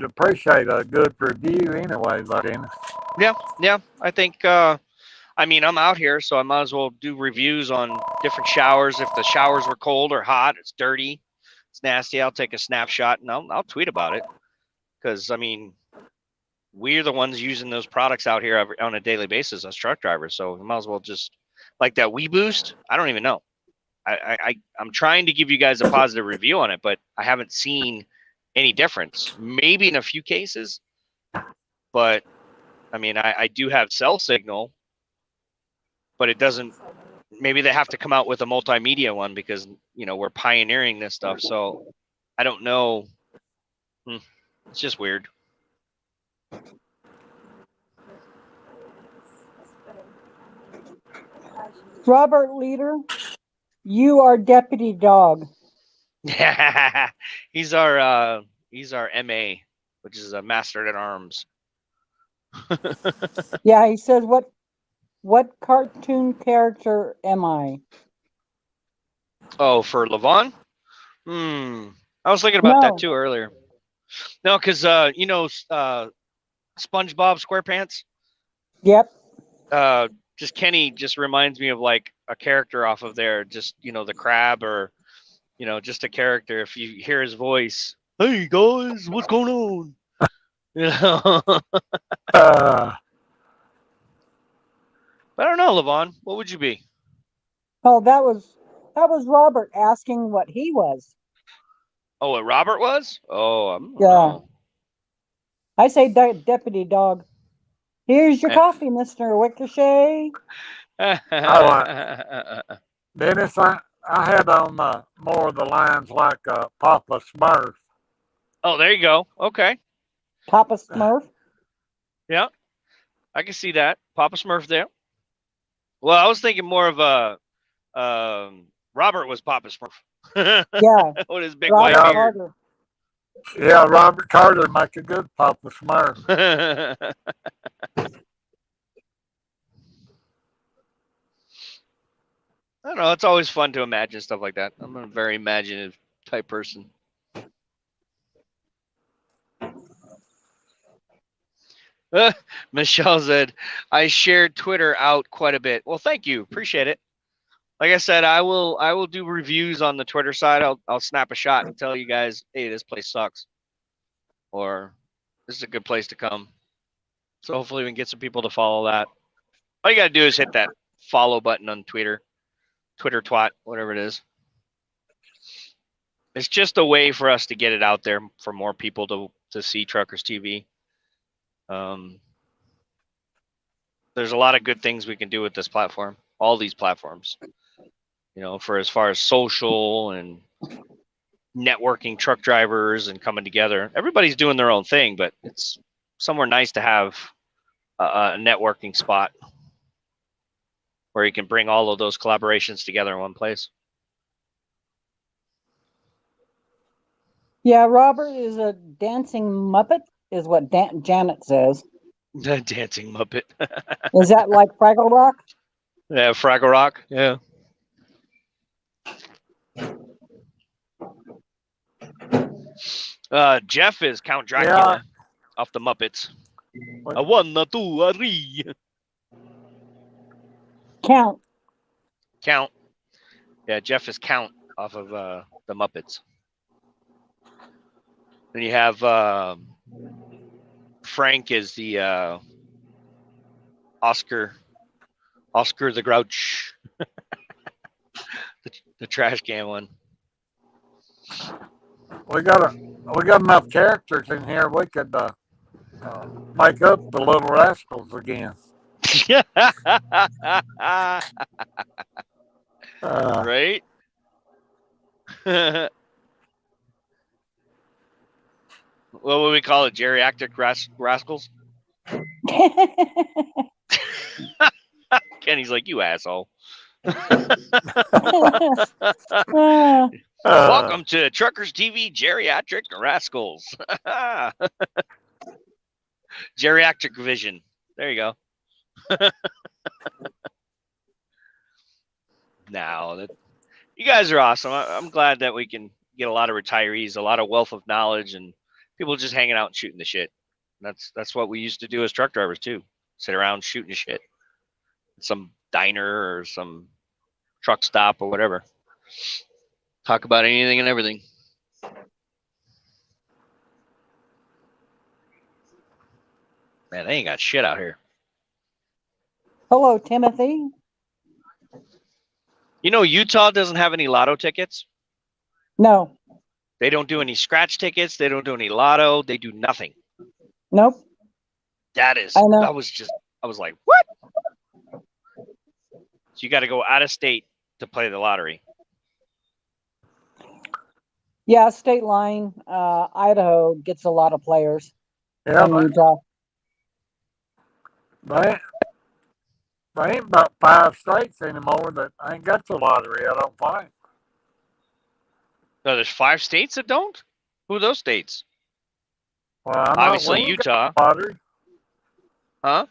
appreciate a good review anyway, Dennis. Yeah. I think, I'm out here, so I might as well do reviews on different showers. If the showers were cold or hot, it's dirty, it's nasty, I'll take a snapshot and I'll tweet about it. Because, we're the ones using those products out here on a daily basis as truck drivers. So we might as well just, like that WeBoost, I don't even know. I'm trying to give you guys a positive review on it, but I haven't seen any difference. Maybe in a few cases, but I do have cell signal, but it doesn't. Maybe they have to come out with a multimedia one because we're pioneering this stuff. So I don't know. It's just weird. Robert Leader, you are deputy dog. Yeah, he's our MA, which is a master at arms. Yeah, he says, what cartoon character am I? Oh, for Levon? I was thinking about that too earlier. No, because SpongeBob SquarePants. Yep. Just Kenny just reminds me of like a character off of there. Just the crab, or just a character. If you hear his voice, hey guys, what's going on? But I don't know, Levon. What would you be? Oh, that was Robert asking what he was. Oh, what Robert was? Oh, yeah. Know. I say deputy dog. Here's your coffee, Mr. Ricochet. Dennis, I had on more of the lines like Papa Smurf. Oh, there you go. Okay. Papa Smurf? Yeah, I can see that. Papa Smurf there. Well, I was thinking more of a Robert was Papa Smurf. Yeah, With his big Robert white Carter. Yeah, Robert Carter make a good Papa Smurf. beard. I don't know. It's always fun to imagine stuff like that. I'm a very imaginative type person. Michelle said, I shared Twitter out quite a bit. Well, thank you. Appreciate it. Like I said, I will do reviews on the Twitter side. I'll snap a shot and tell you guys, hey, this place sucks. Or this is a good place to come. So hopefully we can get some people to follow that. All you gotta do is hit that follow button on Twitter twat, whatever it is. It's just a way for us to get it out there for more people to see Truckers TV. There's a lot of good things we can do with this platform, all these platforms. You know, for as far as social and networking truck drivers and coming together. Everybody's doing their own thing, but it's somewhere nice to have a networking spot where you can bring all of those collaborations together in one place. Yeah, Robert is a dancing Muppet, is what Janet says. The dancing Muppet. Is that like Fraggle Rock? Yeah, Fraggle Rock. Yeah. Jeff is Count Dracula off the Muppets. What? A 1, a 2, a 3. Count. Yeah, Jeff is Count off of the Muppets. Then you have Frank is the Oscar the Grouch. the trash can one. We got enough characters in here. We could make up the Little Rascals again. Right? What would we call it? Geriatric rascals? Kenny's like, you asshole. Welcome to Truckers TV Geriatric Rascals. Geriatric Vision. There you go. Now, you guys are awesome. I'm glad that we can get a lot of retirees, a lot of wealth of knowledge, and people just hanging out and shooting the shit. That's what we used to do as truck drivers too. Sit around shooting shit. Some diner or some truck stop or whatever. Talk about anything and everything. Man, they ain't got shit out here. Hello, Timothy. You know, Utah doesn't have any lotto tickets. No. They don't do any scratch tickets. They don't do any lotto. They do nothing. Nope. That is, I know. I was like, what? So you got to go out of state to play the lottery. Yeah, state line, Idaho gets a lot of players Yeah, from Utah. they ain't about 5 states anymore that ain't got the lottery, I don't think. No, there's 5 states that don't? Who are those states? Well, I know Obviously we ain't Utah. got no lottery. Huh?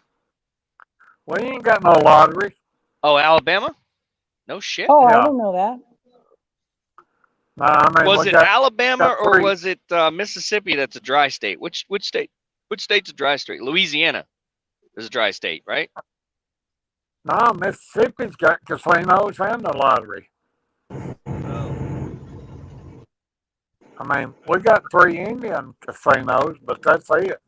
We ain't got no lottery. Oh, Alabama? No shit. Oh, I Yeah. didn't know that. No, I mean, Was it Alabama got or 3. was it Mississippi that's a dry state? Which state? Which state's a dry state? Louisiana is a dry state, right? No, Mississippi's got casinos and the lottery. Oh. I mean, we got 3 Indian casinos, but that's it.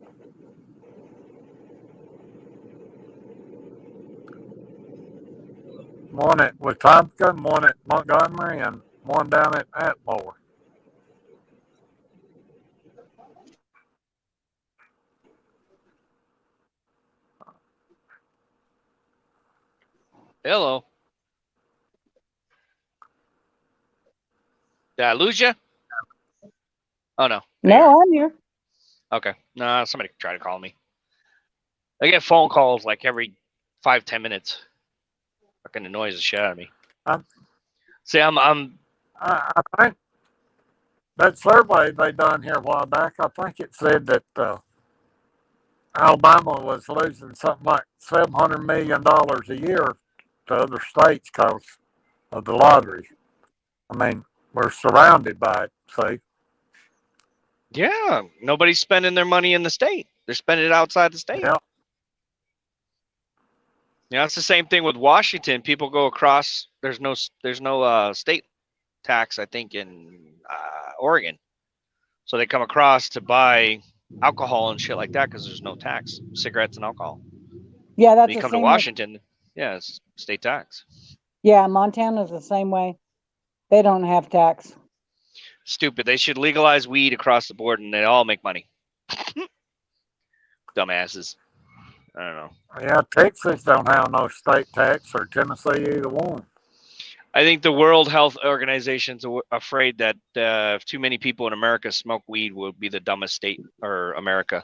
One at Wetumpka, one at Montgomery, and one down at Atmore. Hello. Did I lose you? Oh, no. No, I'm here. Okay. No, somebody tried to call me. I get phone calls like every 5-10 minutes. Fucking annoys the shit out of me. See, I'm I think that survey they done here a while back, I think it said that Alabama was losing something like $700 million a year to other states because of the lottery. I mean, we're surrounded by it, see? yeah, nobody's spending their money in the state. They're spending it outside the state. Yeah. Yeah, it's the same thing with Washington. People go across. There's no state tax, I think, in Oregon. So they come across to buy alcohol and shit like that because there's no tax, cigarettes and alcohol. Yeah, that's When you the come to same. Washington, yeah, it's state tax. Yeah, Montana's the same way. They don't have tax. Stupid. They should legalize weed across the board and they all make money. Dumbasses. I don't know. Yeah, Texas don't have no state tax, or Tennessee, either one. I think the World Health Organization's afraid that if too many people in America smoke weed, will be the dumbest state, or America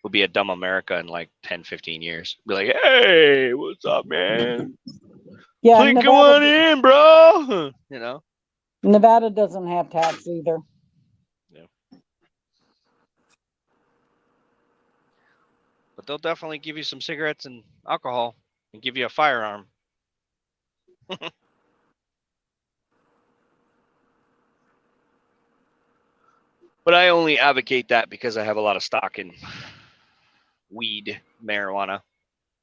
will be a dumb America in like 10, 15 years. Be like, hey, what's up, man? Yeah, Clink one in, bro. You know? Nevada doesn't have tax either. Yeah. But they'll definitely give you some cigarettes and alcohol and give you a firearm. But I only advocate that because I have a lot of stock in weed, marijuana.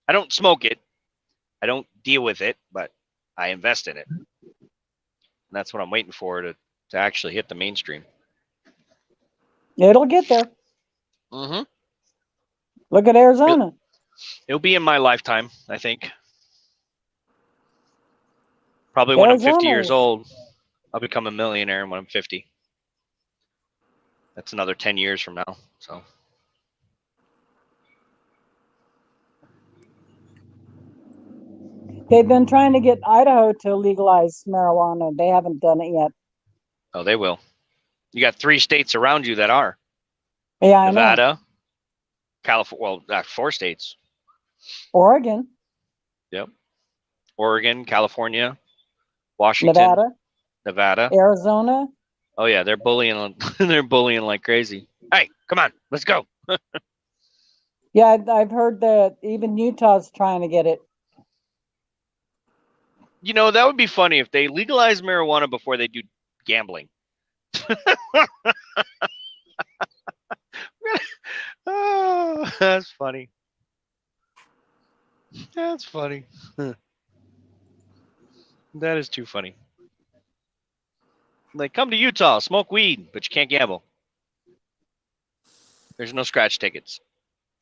I don't smoke it. I don't deal with it, but I invest in it. And that's what I'm waiting for to actually hit the mainstream. It'll get there. Mm-hmm. Look at Arizona. It'll be in my lifetime, I think. Probably when I'm 50 years old, I'll become a millionaire when I'm 50. That's another 10 years from now. So they've been trying to get Idaho to legalize marijuana. They haven't done it yet. Oh, they will. You got 3 states around you that are. Yeah, Nevada, I know. California. Well, 4 states. Oregon. Yep. Oregon, California, Washington, Nevada, Arizona. Oh yeah, they're bullying. They're bullying like crazy. Hey, come on, let's go. Yeah, I've heard that even Utah's trying to get it. You know, that would be funny if they legalize marijuana before they do gambling. Oh, that's funny. That's funny. That is too funny. Like, come to Utah, smoke weed, but you can't gamble. There's no scratch tickets.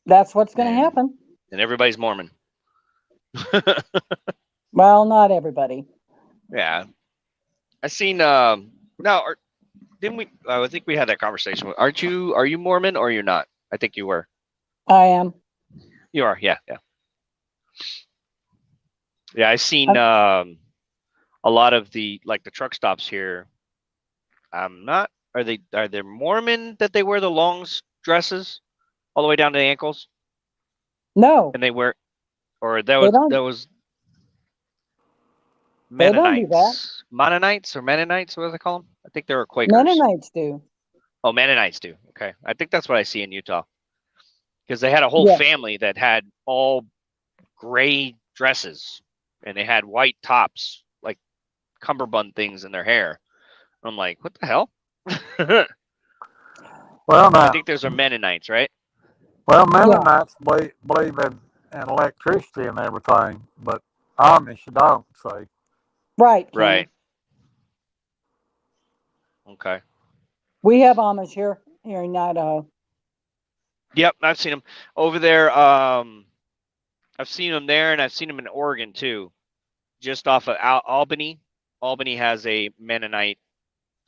That's what's going to happen. And everybody's Mormon. Well, not everybody. Yeah. I seen, didn't we, I think we had that conversation. Are you Mormon or you're not? I think you were. I am. You are, yeah. Yeah, I seen a lot of the truck stops here. Are they Mormon that they wear the long dresses all the way down to the ankles? No. And they wear, or that was Mennonites. They don't do that. Mennonites or Mennonites, what do they call them? I think they were Quakers. Mennonites do. Oh, Mennonites do. Okay. I think that's what I see in Utah. Because they had a whole family that had all gray dresses and they had white tops, like cummerbund things in their hair. I'm like, what the hell? Well, now, I think those are Mennonites, right? Well, Mennonites believe in electricity and everything, but Amish don't, say. Right. Right. Okay. We have Amish here in Idaho. Yep, I've seen them over there. I've seen them there, and I've seen them in Oregon too, just off of Albany. Albany has a Mennonite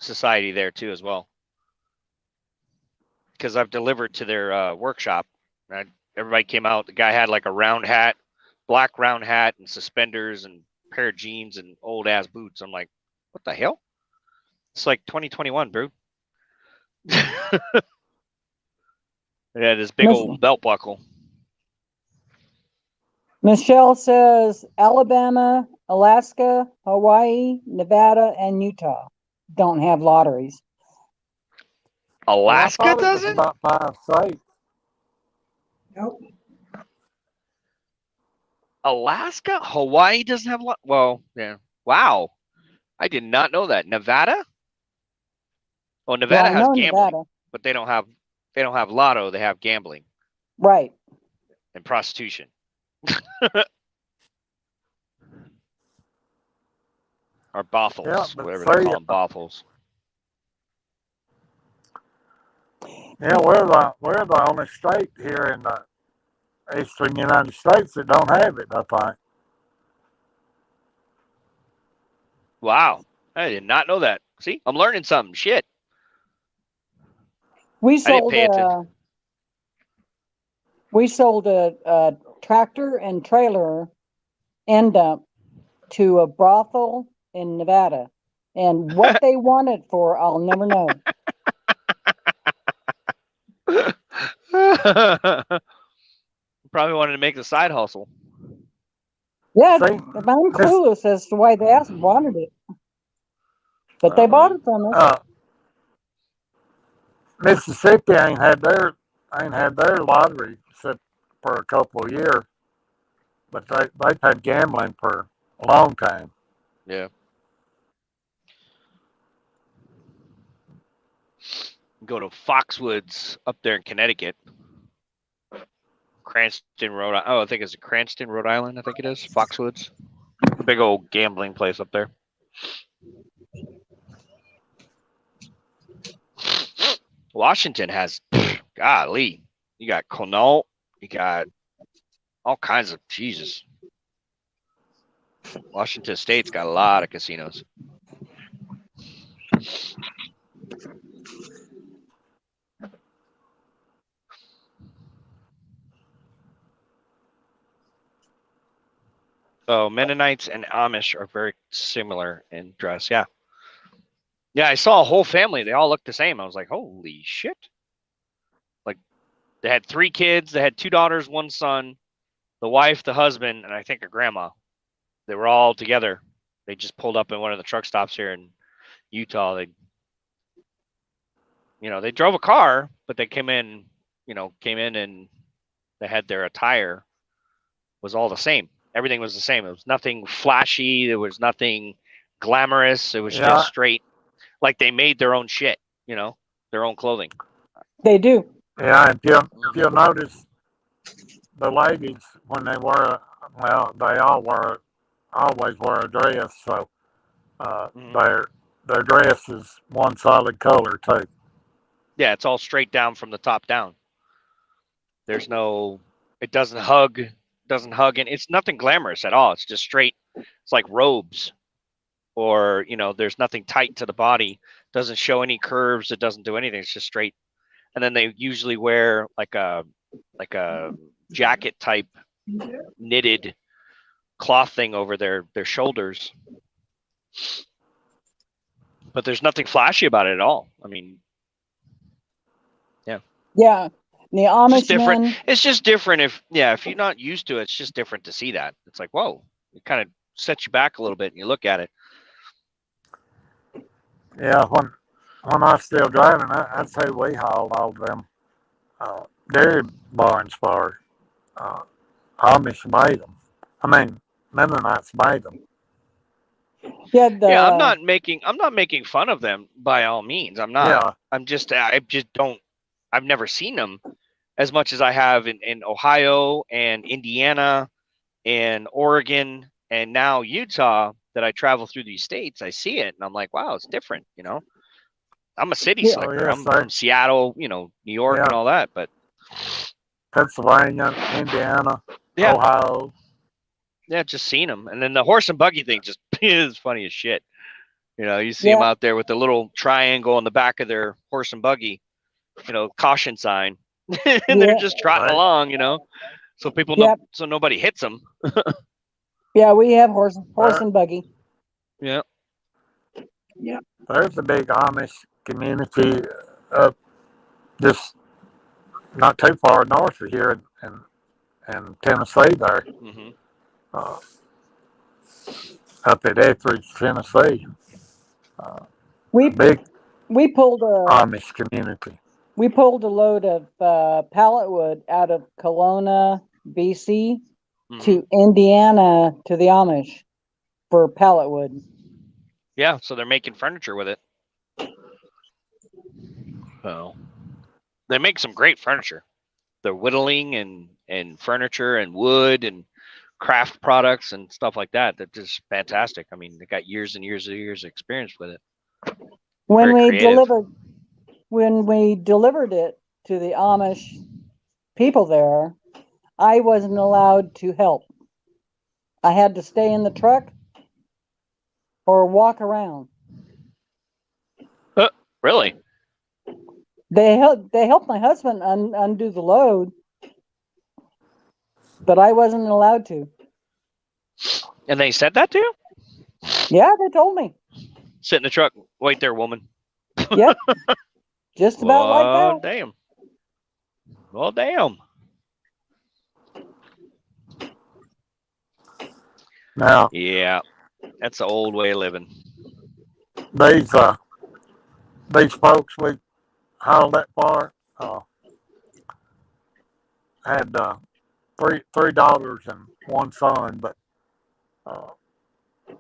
society there too, as well. Because I've delivered to their workshop. Everybody came out. The guy had like a round hat, black round hat, and suspenders, and a pair of jeans and old ass boots. I'm like, what the hell? It's like 2021, bro. Yeah, this big old belt buckle. Michelle says Alabama, Alaska, Hawaii, Nevada, and Utah don't have lotteries. Alaska I thought it was doesn't? about 5 states. Nope. Alaska? Hawaii doesn't have well, yeah. Wow. I did not know that. Nevada? Well, Yeah, Nevada I has know gambling, Nevada. but they don't have lotto, they have gambling Right. and prostitution. Or brothels, Yeah, but whatever they see, call them, brothels. yeah, we're the only state here in the eastern United States that don't have it, I think. Wow. I did not know that. See, I'm learning something. Shit. We I didn't sold pay attention. a tractor and trailer end up to a brothel in Nevada. And what they wanted for, I'll never know. Probably wanted to make the side hustle. Yeah, See, I'm clueless as to why they wanted it. But they bought it from us. Mississippi ain't had their lottery except for a couple of years, but they've had gambling for a long time. Yeah. Go to Foxwoods up there in Connecticut. Cranston, Rhode Island. Oh, I think it's Cranston, Rhode Island. I think it is. Foxwoods. Big old gambling place up there. Washington has, golly, you got Connaught, you got all kinds of, Jesus. Washington State's got a lot of casinos. So Mennonites and Amish are very similar in dress. Yeah. Yeah, I saw a whole family. They all looked the same. I was like, holy shit. Like, they had 3 kids. They had 2 daughters, 1 son, the wife, the husband, and I think a grandma. They were all together. They just pulled up in one of the truck stops here in Utah. They drove a car, but they came in and they had their attire was all the same. Everything was the same. It was nothing flashy. There was nothing glamorous. It was just straight. Like they made their own shit, their own clothing. They do. Yeah, if you'll notice, the ladies when they they always wear a dress, so their dress is one solid color too. Yeah, it's all straight down from the top down. There's no, it doesn't hug, and it's nothing glamorous at all. It's just straight. It's like robes, or there's nothing tight to the body. Doesn't show any curves. It doesn't do anything. It's just straight. And then they usually wear like a jacket type knitted cloth thing over their shoulders. But there's nothing flashy about it at all. I mean, yeah. Yeah. The Amish different. men. It's just different if you're not used to it, it's just different to see that. It's like, whoa, it kind of sets you back a little bit and you look at it. Yeah, when I was still driving, I'd say we hauled all of them dairy barns for. Amish made them. I mean, Mennonites made them. Yeah, I'm not making fun of them by all means. I'm not. Yeah. I've never seen them as much as I have in Ohio and Indiana and Oregon and now Utah, that I travel through these states. I see it and I'm like, wow, it's different, I'm a city slicker. I'm from Seattle, New York and all that, but Pennsylvania, Indiana, Ohio. Yeah, just seen them. And then the horse and buggy thing just is funny as shit. You see them out there with the little triangle on the back of their horse and buggy, caution sign. And they're just trotting along, so people know, so nobody hits them. Yeah, we have horse and buggy. Yeah. Yeah. There's a big Amish community up just not too far north of here in Tennessee there. Mm-hmm. up at Etheridge, Tennessee. We Big we pulled a Amish community. load of pallet wood out of Kelowna, BC, to Indiana to the Amish for pallet wood. Yeah, so they're making furniture with it. So they make some great furniture. They're whittling and furniture and wood and craft products and stuff like that. They're just fantastic. I mean, they got years and years of experience with it. When Very creative. when we delivered it to the Amish people there, I wasn't allowed to help. I had to stay in the truck or walk around. Really? They helped my husband undo the load, but I wasn't allowed to. And they said that to you? Yeah, they told me. Sit in the truck. Wait there, woman. Yep. Just about like Oh, that. damn. Well, damn. Now, Yeah, that's the old way of living. these folks we hauled that far had three daughters and one son, but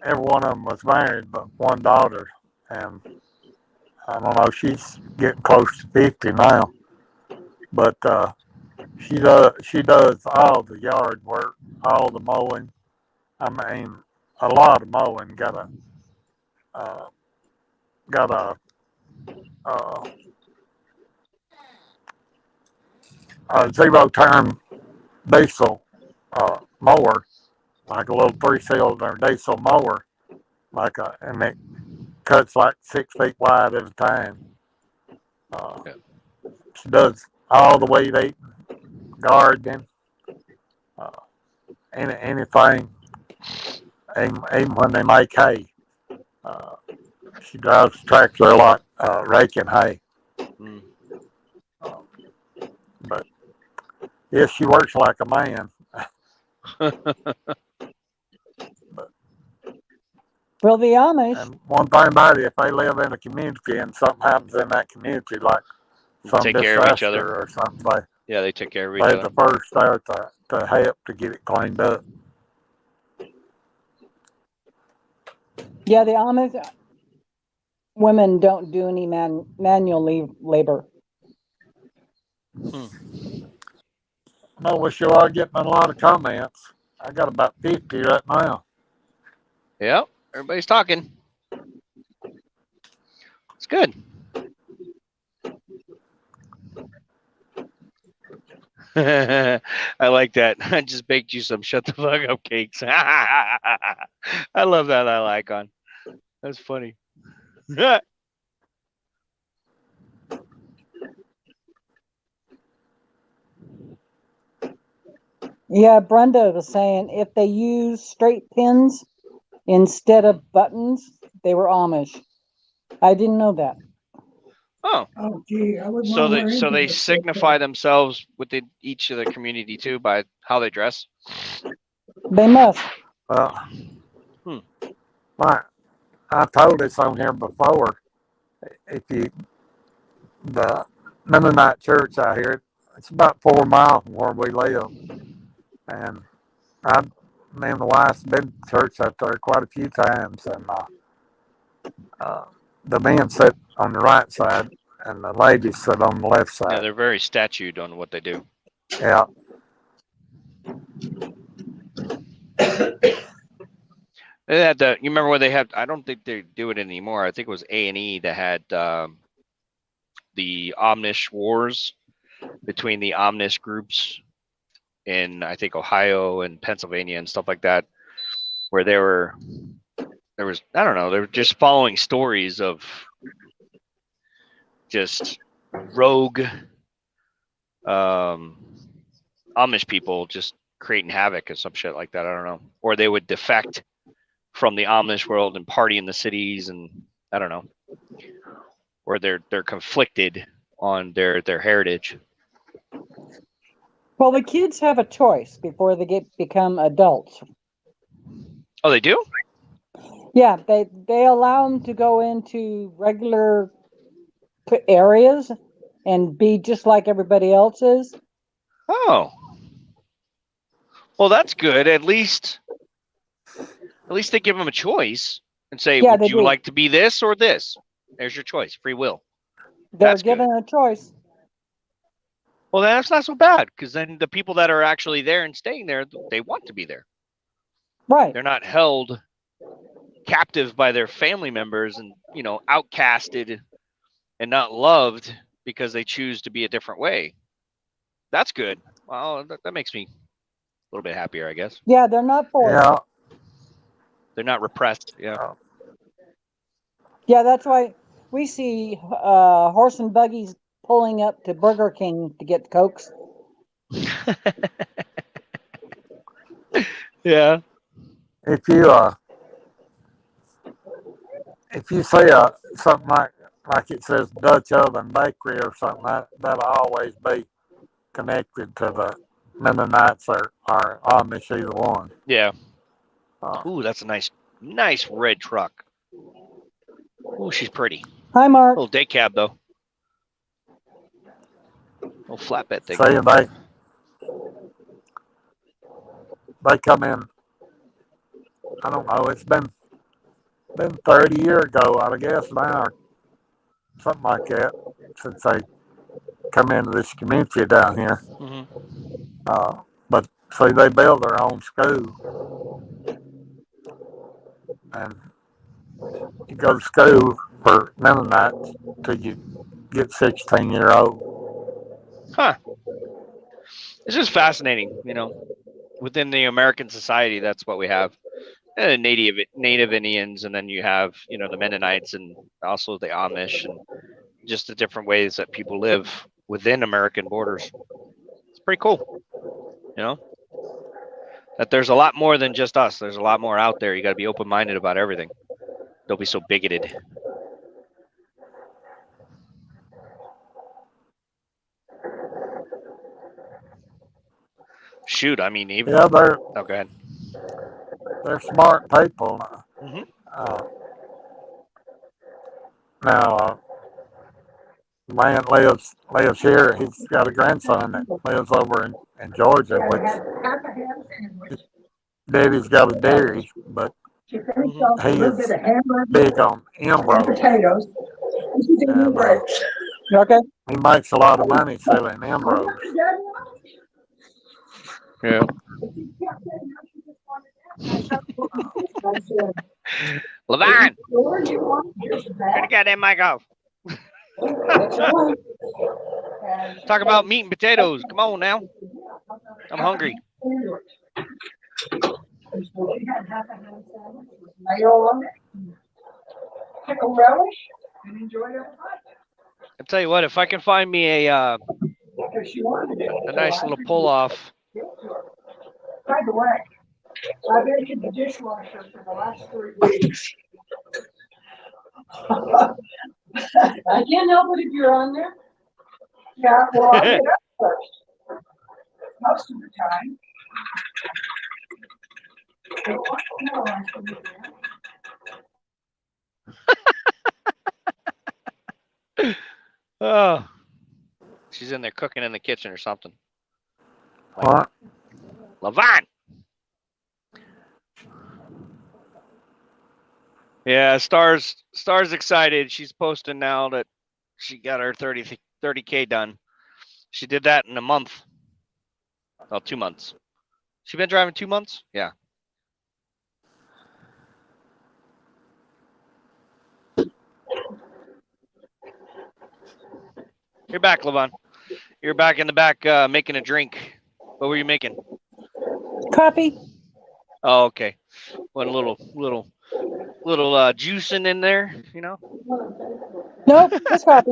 every one of them was married, but one daughter, and I don't know, she's getting close to 50 now, but she does all the yard work, all the mowing. I mean, a lot of mowing. Got a zero turn diesel mower, like a little 3-cylinder diesel mower, and it cuts like 6 feet wide at a time. She does all the weed eating, gardening, anything, even when they make hay. She drives the tractor a lot, raking hay. But yes, she works like a man. Well, the Amish. And one thing about it, if they live in a community and something happens in that community, like some take care of each other disaster or something, they take care of each they're other. the first there to help to get it cleaned up. Yeah, the Amish women don't do any manual labor. No, we sure are getting a lot of comments. I got about 50 right now. Yep, everybody's talking. It's good. I like that. I just baked you some shut the fuck up cakes. I love that icon. That's funny. Yeah, Brenda was saying if they use straight pins instead of buttons, they were Amish. I didn't know that. Oh. Oh, gee, I would So they signify themselves within each of the community too by how they dress. They must. Well, I told this on here before. If the Mennonite church out here, it's about 4 miles from where we live, and me and the wife's been to church out there quite a few times, and the men sit on the right side and the ladies sit on the left side. Yeah, they're very statued on what they do. Yeah. They had you remember when they had? I don't think they do it anymore. I think it was A&E that had the Amish wars between the Amish groups in I think Ohio and Pennsylvania and stuff like that, where there was I don't know, they were just following stories of just rogue Amish people just creating havoc or some shit like that. I don't know, or they would defect from the Amish world and party in the cities, and I don't know, or they're conflicted on their heritage. Well, the kids have a choice before they become adults. Oh, they do? Yeah, they allow them to go into regular areas and be just like everybody else is. Oh, well, that's good. At least they give them a choice and say, Yeah, "Would they you do. like to be this or this?" There's your choice, free will. They're That's good. given a choice. Well, that's not so bad because then the people that are actually there and staying there, they want to be there. Right. They're not held captive by their family members and, outcasted and not loved because they choose to be a different way. That's good. Well, that makes me a little bit happier, I guess. Yeah, they're not forced. Yeah. They're not repressed. Yeah. Yeah, that's why we see horse and buggies pulling up to Burger King to get Cokes. Yeah. If you see something like it says Dutch Oven Bakery or something, that'll always be connected to the Mennonites or Amish, either one. Yeah. Ooh, that's a nice red truck. Ooh, she's pretty. Hi, Mark. Little day cab though. Little flatbed thing. See, they come in. I don't know. It's been 30 years ago, I guess now, or something like that, since they come into this community down here. Mm-hmm. But see, they build their own school, and you go to school for Mennonites till you get 16 years old. Huh. It's just fascinating, within the American society, that's what we have. Native Indians, and then you have, the Mennonites and also the Amish, and just the different ways that people live within American borders. It's pretty cool, that there's a lot more than just us. There's a lot more out there. You got to be open-minded about everything. Don't be so bigoted. Shoot, I mean, even. Yeah, Oh, go ahead. They're smart people. Mm-hmm. Now, man lives here. He's got a grandson that lives over in Georgia, which Daddy's got a dairy, but he is big on Embros. And, Okay. he makes a lot of money selling Embros. Yeah. Levine, turn the goddamn mic off. Talk about meat and potatoes. Come on now. I'm hungry. I'll tell you what, if I can find me a nice little pull off. By the way, I've been in the dishwasher for the last 3 weeks. I can't help it if you're on there. Yeah, well, I get up first. Most of the time. Oh, she's in there cooking in the kitchen or something. What? Levine. Yeah, Star's excited. She's posting now that she got her 30K done. She did that in a month. Well, 2 months. She been driving 2 months? Yeah. You're back, Levon. You're back in the back making a drink. What were you making? Coffee. Oh, okay. What a little juicing in there, Nope, just coffee.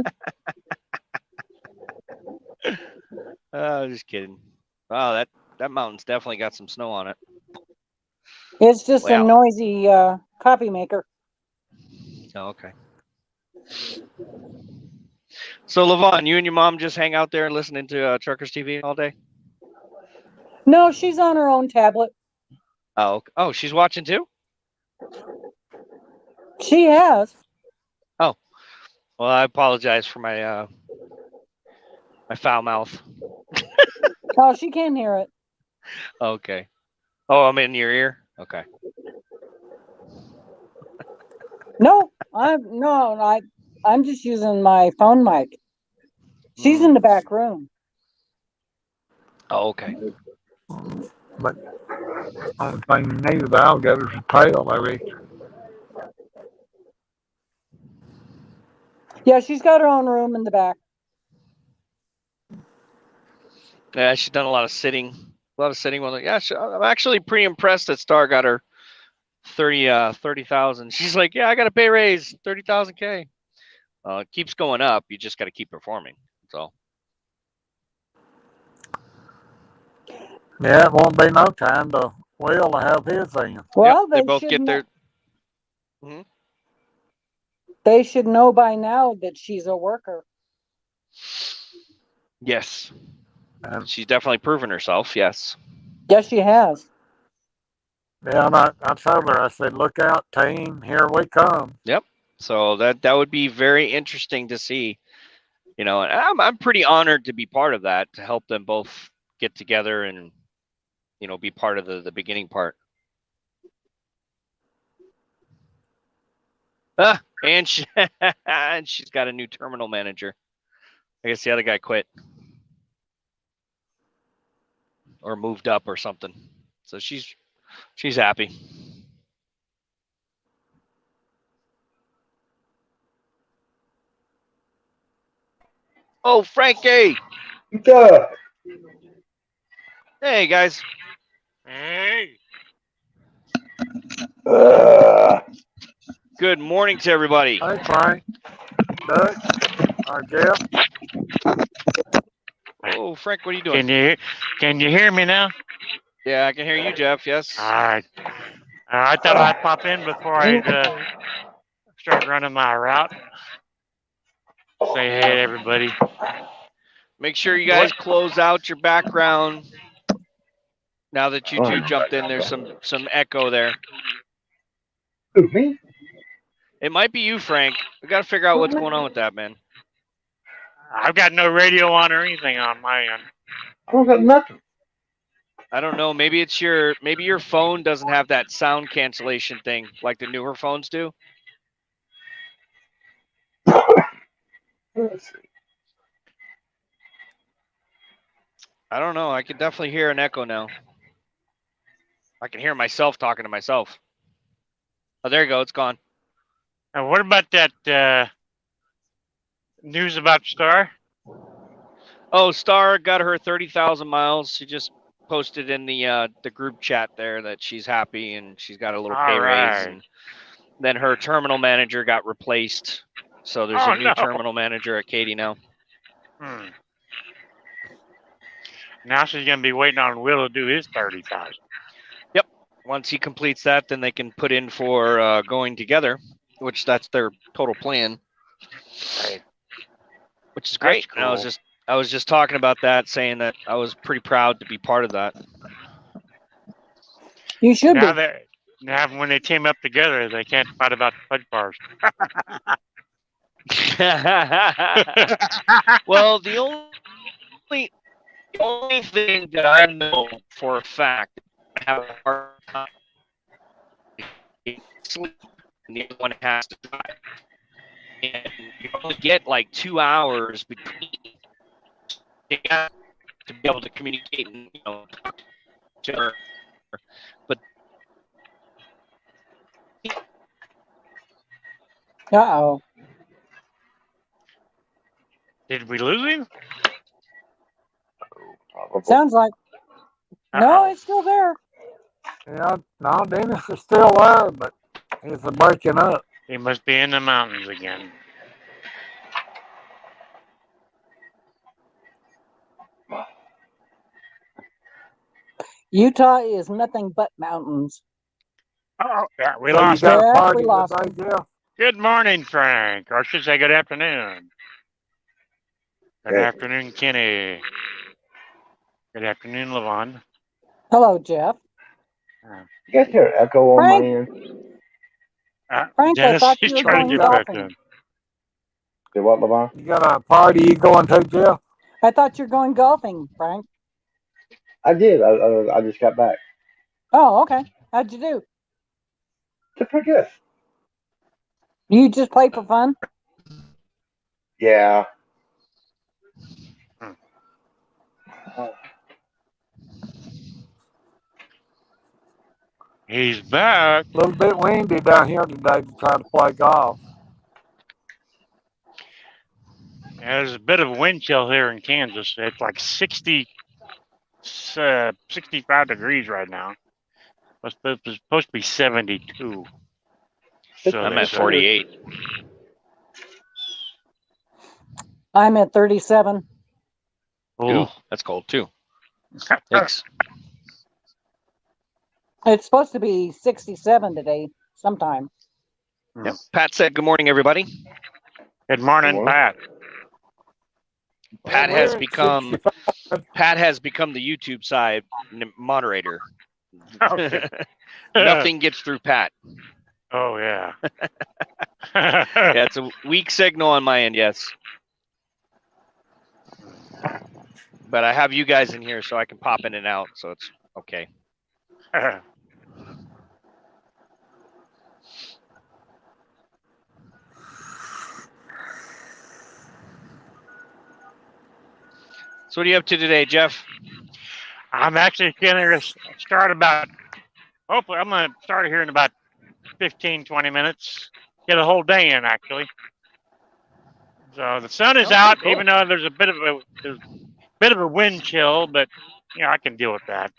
Oh, just kidding. Wow, that mountain's definitely got some snow on it. It's just a noisy coffee maker. Oh, okay. So, Levon, you and your mom just hang out there listening to Truckers TV all day? No, she's on her own tablet. Oh, she's watching too? She has. Well, I apologize for my my foul mouth. Oh, she can hear it. Okay. Oh, I'm in your ear. Okay. No, I'm just using my phone mic. She's in the back room. Oh, okay. But only thing you need of the alligator's a tail, maybe. Yeah, she's got her own room in the back. Yeah, she's done a lot of sitting. Well, yeah, I'm actually pretty impressed that Star got her 30,000. She's like, yeah, I got a pay raise, 30,000 K. It keeps going up. You just got to keep performing. That's all. Yeah, it won't be no time to Will to have his in. Well, Yep, they both get their. They should know by now that she's a worker. Yes, she's definitely proven herself. Yes. Yes, she has. Yeah, I told her, I said, look out, team, here we come. Yep. So that would be very interesting to see. You know, and I'm pretty honored to be part of that, to help them both get together and, you know, be part of the beginning part. And and she's got a new terminal manager. I guess the other guy quit or moved up or something. So she's happy. Oh, Frankie! Duh. Hey guys. Hey. Good morning to everybody. Hey, Frank, Doug, Jeff. Oh, Frank, what are you doing? Can you hear me now? Yeah, I can hear you, Jeff. Yes. All right. I thought I'd pop in before I start running my route. Say hey to everybody. Make sure you guys close out your background. Now that you two jumped in, there's some echo there. Who, me? It might be you, Frank. We got to figure out what's going on with that, man. I've got no radio on or anything on my end. I don't got nothing. I don't know. Maybe it's your phone doesn't have that sound cancellation thing like the newer phones do. Let's see. I don't know. I can definitely hear an echo now. I can hear myself talking to myself. Oh, there you go. It's gone. And what about that news about Star? Oh, Star got her 30,000 miles. She just posted in the group chat there that she's happy and she's got a little pay raise. And then her terminal manager got replaced. So there's a new terminal manager at Katie now. Now she's going to be waiting on Will to do his 30,000. Yep. Once he completes that, then they can put in for going together, which that's their total plan. Right. Which is great. Cool. And I was just talking about that, saying that I was pretty proud to be part of that. You should now be. Now when they team up together, they can't fight about the fudge bars. Well, the only thing that I know for a fact, I have a hard time sleep, and the other one has to drive. And you only get like 2 hours between to be able to communicate and, you know, talk to her. But Uh-oh. Did we lose him? Sounds like. No, it's still there. Yeah, no, Dennis is still there, but he's breaking up. He must be in the mountains again. Utah is nothing but mountains. Oh, yeah, we So lost you got him. a party we lost today, Jeff? Good morning, Frank. Or I should say good afternoon. Good afternoon, Kenny. Good afternoon, Levon. Hello, Jeff. You guys hear an echo on my end? Frank, I Dennis, thought he's you were trying to going get back golfing. in. Say what, Levon? You got a party you going to, Jeff? I thought you were going golfing, Frank. I did. I just got back. Oh, okay. How'd you do? Did pretty good. You just play for fun? Yeah. Hmm. He's back. A little bit windy down here today to try to play golf. Yeah, there's a bit of a wind chill here in Kansas. It's like 65 degrees right now. It's supposed to be 72. So I'm they at say. 48. I'm at 37. Ooh, Ooh. that's cold too. Yikes. It's supposed to be 67 today, sometime. Yep. Pat said, "Good morning, everybody." Good morning, Good morning. Pat. Pat Well, has we're at become 65. Pat has become the YouTube side moderator. Okay. Nothing gets through Pat. Oh, yeah. Yeah, it's a weak signal on my end, yes. But I have you guys in here so I can pop in and out, so it's okay. So what are you up to today, Jeff? I'm actually going to start about, hopefully, I'm going to start here in about 15, 20 minutes. Get a whole day in, actually. So the sun is Okay, out, cool. even though there's a bit of a wind chill, but you know I can deal with that.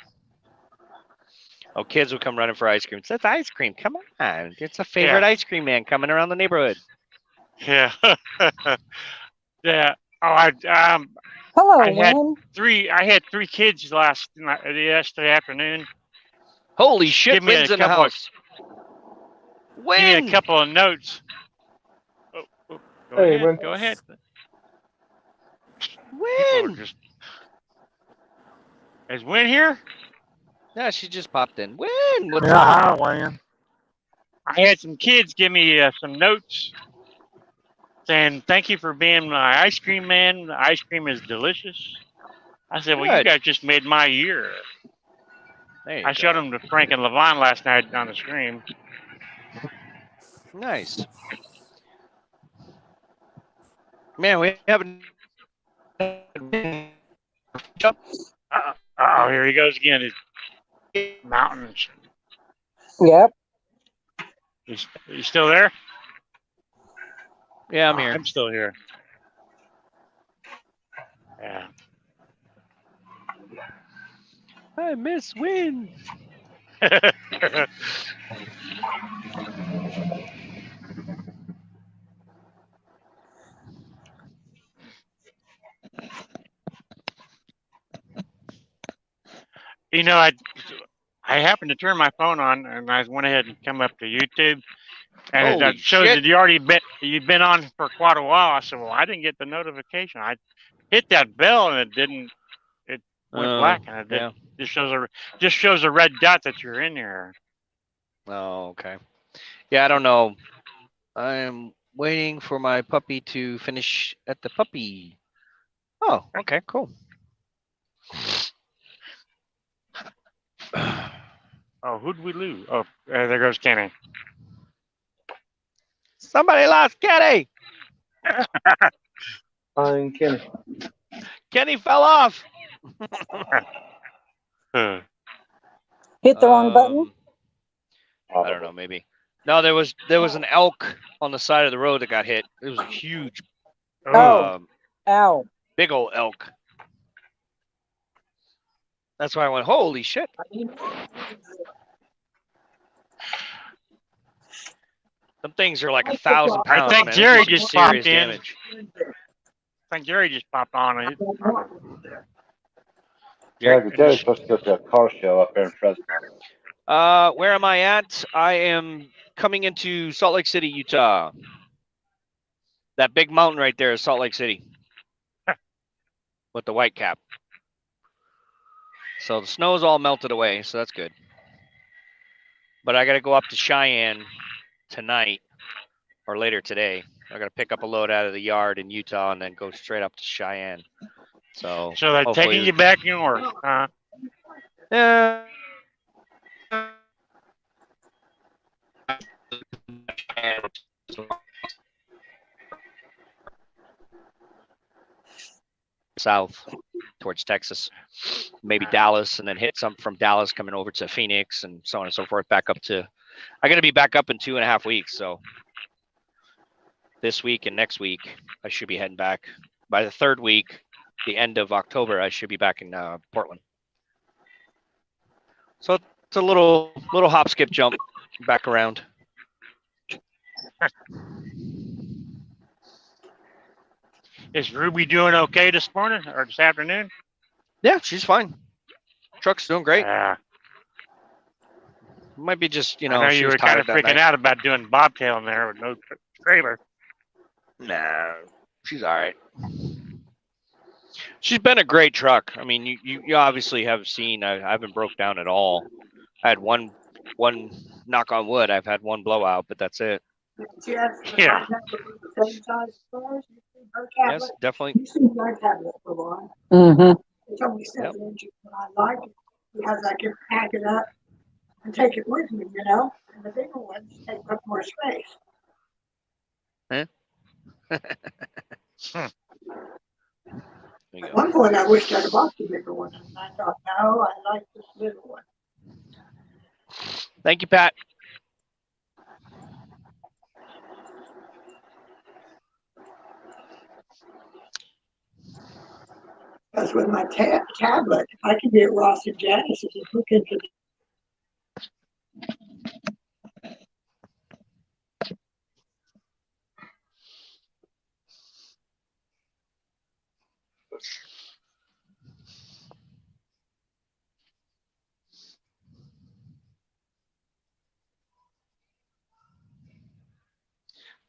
Oh, kids will come running for ice cream. That's ice cream. Come on. It's a favorite ice cream man coming around the neighborhood. Yeah, yeah. Oh, Hello, I had Win. three kids yesterday afternoon. Holy shit, Give me Wynn's a in the couple house. Give me a Wynn! couple of notes. Go Hey, ahead. Wynn. Go ahead. People are Wynn! just. Is Win here? Yeah, she just popped in. Wynn, what's Yeah, up? hi, Wayne. I had some kids give me some notes saying thank you for being my ice cream man. The ice cream is delicious. I said, well, you Good. guys just made my year. There you I showed go. them to Frank and Levon last night on the stream. Nice. Man, we haven't. Oh, here he goes again. It's mountains. Yep. You still there? Yeah, I'm Oh, here. I'm still here. Yeah. I miss Wynn. You know, I happened to turn my phone on and I went ahead and come up to YouTube, and Holy it shows shit. that you've been on for quite a while. I said, well, I didn't get the notification. I hit that bell and it didn't. It went black, and it Yeah. just shows a red dot that you're in here. Oh, okay. Yeah, I don't know. I am waiting for my puppy to finish at the puppy. Oh, okay, cool. Oh, who'd we lose? Oh, there goes Kenny. Somebody lost Kenny. I'm Kenny. Kenny fell off. Hit the wrong button. I don't know, maybe. No, there was an elk on the side of the road that got hit. It was a huge, Oh. Ow. big old elk. That's why I went, holy shit. Some things are like 1,000 pounds. I think man. Jerry This is just serious popped in. damage. I think Jerry just popped on. Jerry's supposed to go to a car show up there in Fresno. Where am I at? I am coming into Salt Lake City, Utah. That big mountain right there is Salt Lake City. With the white cap. So the snow's all melted away, so that's good. But I got to go up to Cheyenne tonight or later today. I got to pick up a load out of the yard in Utah and then go straight up to Cheyenne. So they're taking you back north, huh? Yeah. South towards Texas, maybe Dallas, and then hit some from Dallas coming over to Phoenix and so on and so forth. Back up to, I'm gonna be back up in 2.5 weeks. So this week and next week, I should be heading back. By the third week, the end of October, I should be back in Portland. So it's a little hop, skip, jump back around. Is Ruby doing okay this morning or this afternoon? Yeah, she's fine. Truck's doing great. Yeah. Might be just, I know she you was were kind of tired that freaking night. out about doing bobtail in there with no trailer. Nah, she's all right. She's been a great truck. I mean, you obviously have seen I haven't broke down at all. I had one knock on wood. I've had one blowout, but that's it. Yeah. Yes, definitely. Mm-hmm. It's only 7 inches, but I like it because I can pack it up and take it with me, and the bigger ones take up more space. There you At go. one point, I wished I'd have bought the bigger one, and I thought, no, I like this little one. Thank you, Pat. Because with my tablet, I can be at Ross and Janice and hook into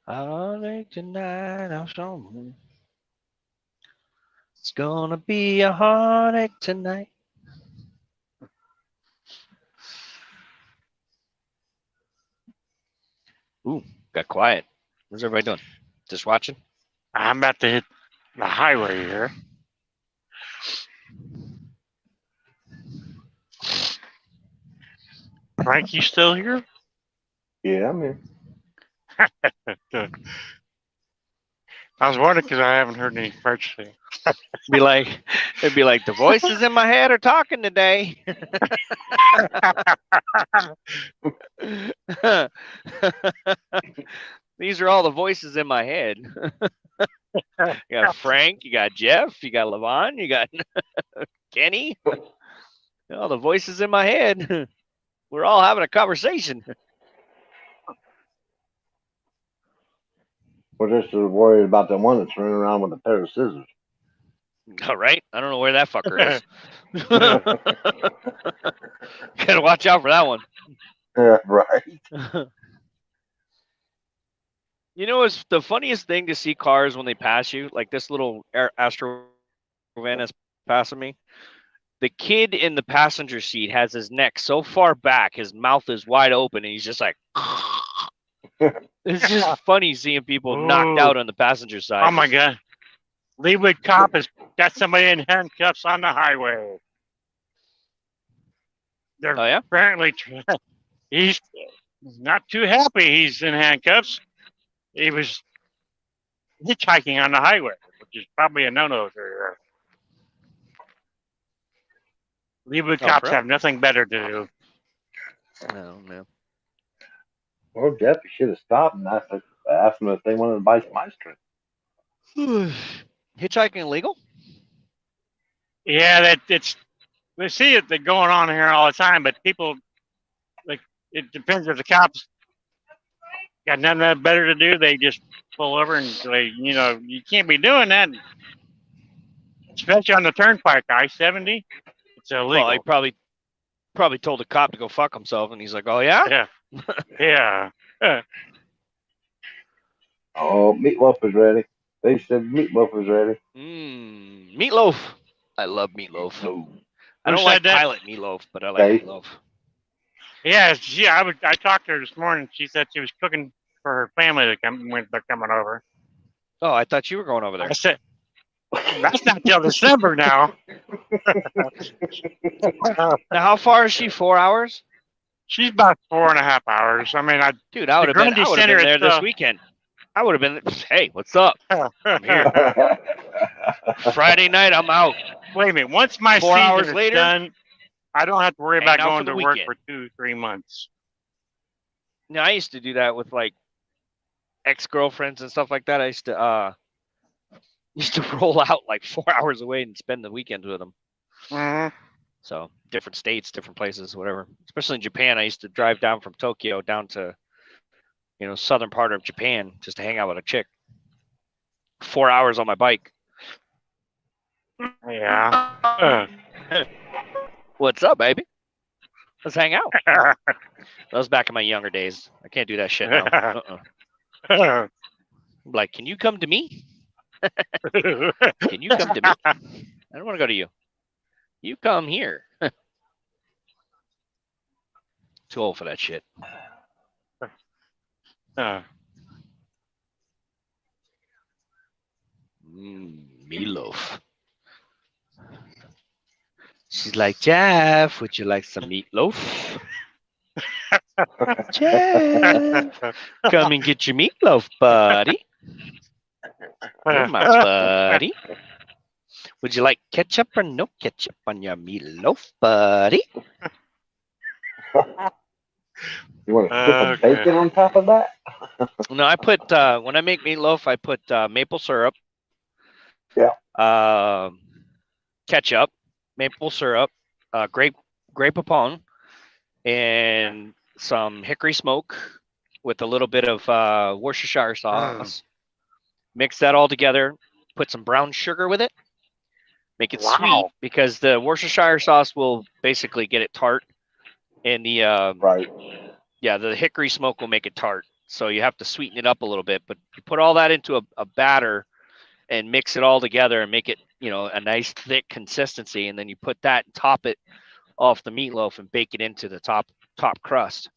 Heartache tonight, I'm strong. It's gonna be a heartache tonight. Ooh, got quiet. What's everybody doing? Just watching? I'm about to hit the highway here. Frank, you still here? Yeah, I'm here. Good. I was wondering because I haven't heard any purchasing. It'd be like the voices in my head are talking today. These are all the voices in my head. You got Frank, you got Jeff, you got Levon, you got Kenny. All the voices in my head. We're all having a conversation. We're just worried about the one that's running around with a pair of scissors. All right. I don't know where that fucker is. Gotta watch out for that one. Yeah, right. It's the funniest thing to see cars when they pass you. Like this little Astro van is passing me. The kid in the passenger seat has his neck so far back, his mouth is wide open, and he's just like. It's just funny seeing people knocked out on the passenger side. Oh my God. Leewood cop has got somebody in handcuffs on the highway. They're apparently he's not too happy he's in handcuffs. He was hitchhiking on the highway, which is probably a no-no for Leewood cops have nothing better to do. Oh man. Well, Jeff, you should have stopped and asked them if they wanted to buy some ice cream. Hitchhiking illegal? Yeah, we see it going on here all the time, but people it depends if the cops got nothing better to do, they just pull over and say, you can't be doing that, especially on the turnpike, I-70. It's illegal. Well, he probably told the cop to go fuck himself, and he's like, "Oh yeah, yeah." Oh, meatloaf is ready. They said meatloaf is ready. Meatloaf. I love meatloaf. I don't like pilot meatloaf, but I like meatloaf. Yeah, I talked to her this morning. She said she was cooking for her family that they're coming over. Oh, I thought you were going over there. I said, that's not till December now. Now, how far is she? 4 hours? She's about 4.5 hours. I mean, Dude, I would have been there this weekend. I would have been. Hey, what's up? I'm here. Friday night, I'm out. Wait a minute. Once my 4 hours season is later, done, I don't have to worry about hanging out going for to the work weekend. for 2-3 months. Now, I used to do that with like ex-girlfriends and stuff like that. I used to roll out like 4 hours away and spend the weekend with them. Mm-hmm. So different states, different places, whatever. Especially in Japan, I used to drive down from Tokyo down to, southern part of Japan just to hang out with a chick. 4 hours on my bike. Yeah. What's up, baby? Let's hang out. That was back in my younger days. I can't do that shit now. I'm like, can you come to me? Can you come to me? I don't want to go to you. You come here. Too old for that shit. Meatloaf. She's like, Jeff, would you like some meatloaf? Jeff, come and get your meatloaf, buddy. You're my buddy. Would you like ketchup or no ketchup on your meatloaf, buddy? You want to stick of bacon on top of that? No, I put when I make meatloaf, I put maple syrup. Yeah. Ketchup, maple syrup, grape poupon, and some hickory smoke with a little bit of Worcestershire sauce. Mix that all together. Put some brown sugar with it. Make it sweet because the Worcestershire sauce will basically get it tart, and the the hickory smoke will make it tart. So you have to sweeten it up a little bit. But you put all that into a batter and mix it all together and make it a nice thick consistency, and then you put that and top it off the meatloaf and bake it into the top crust.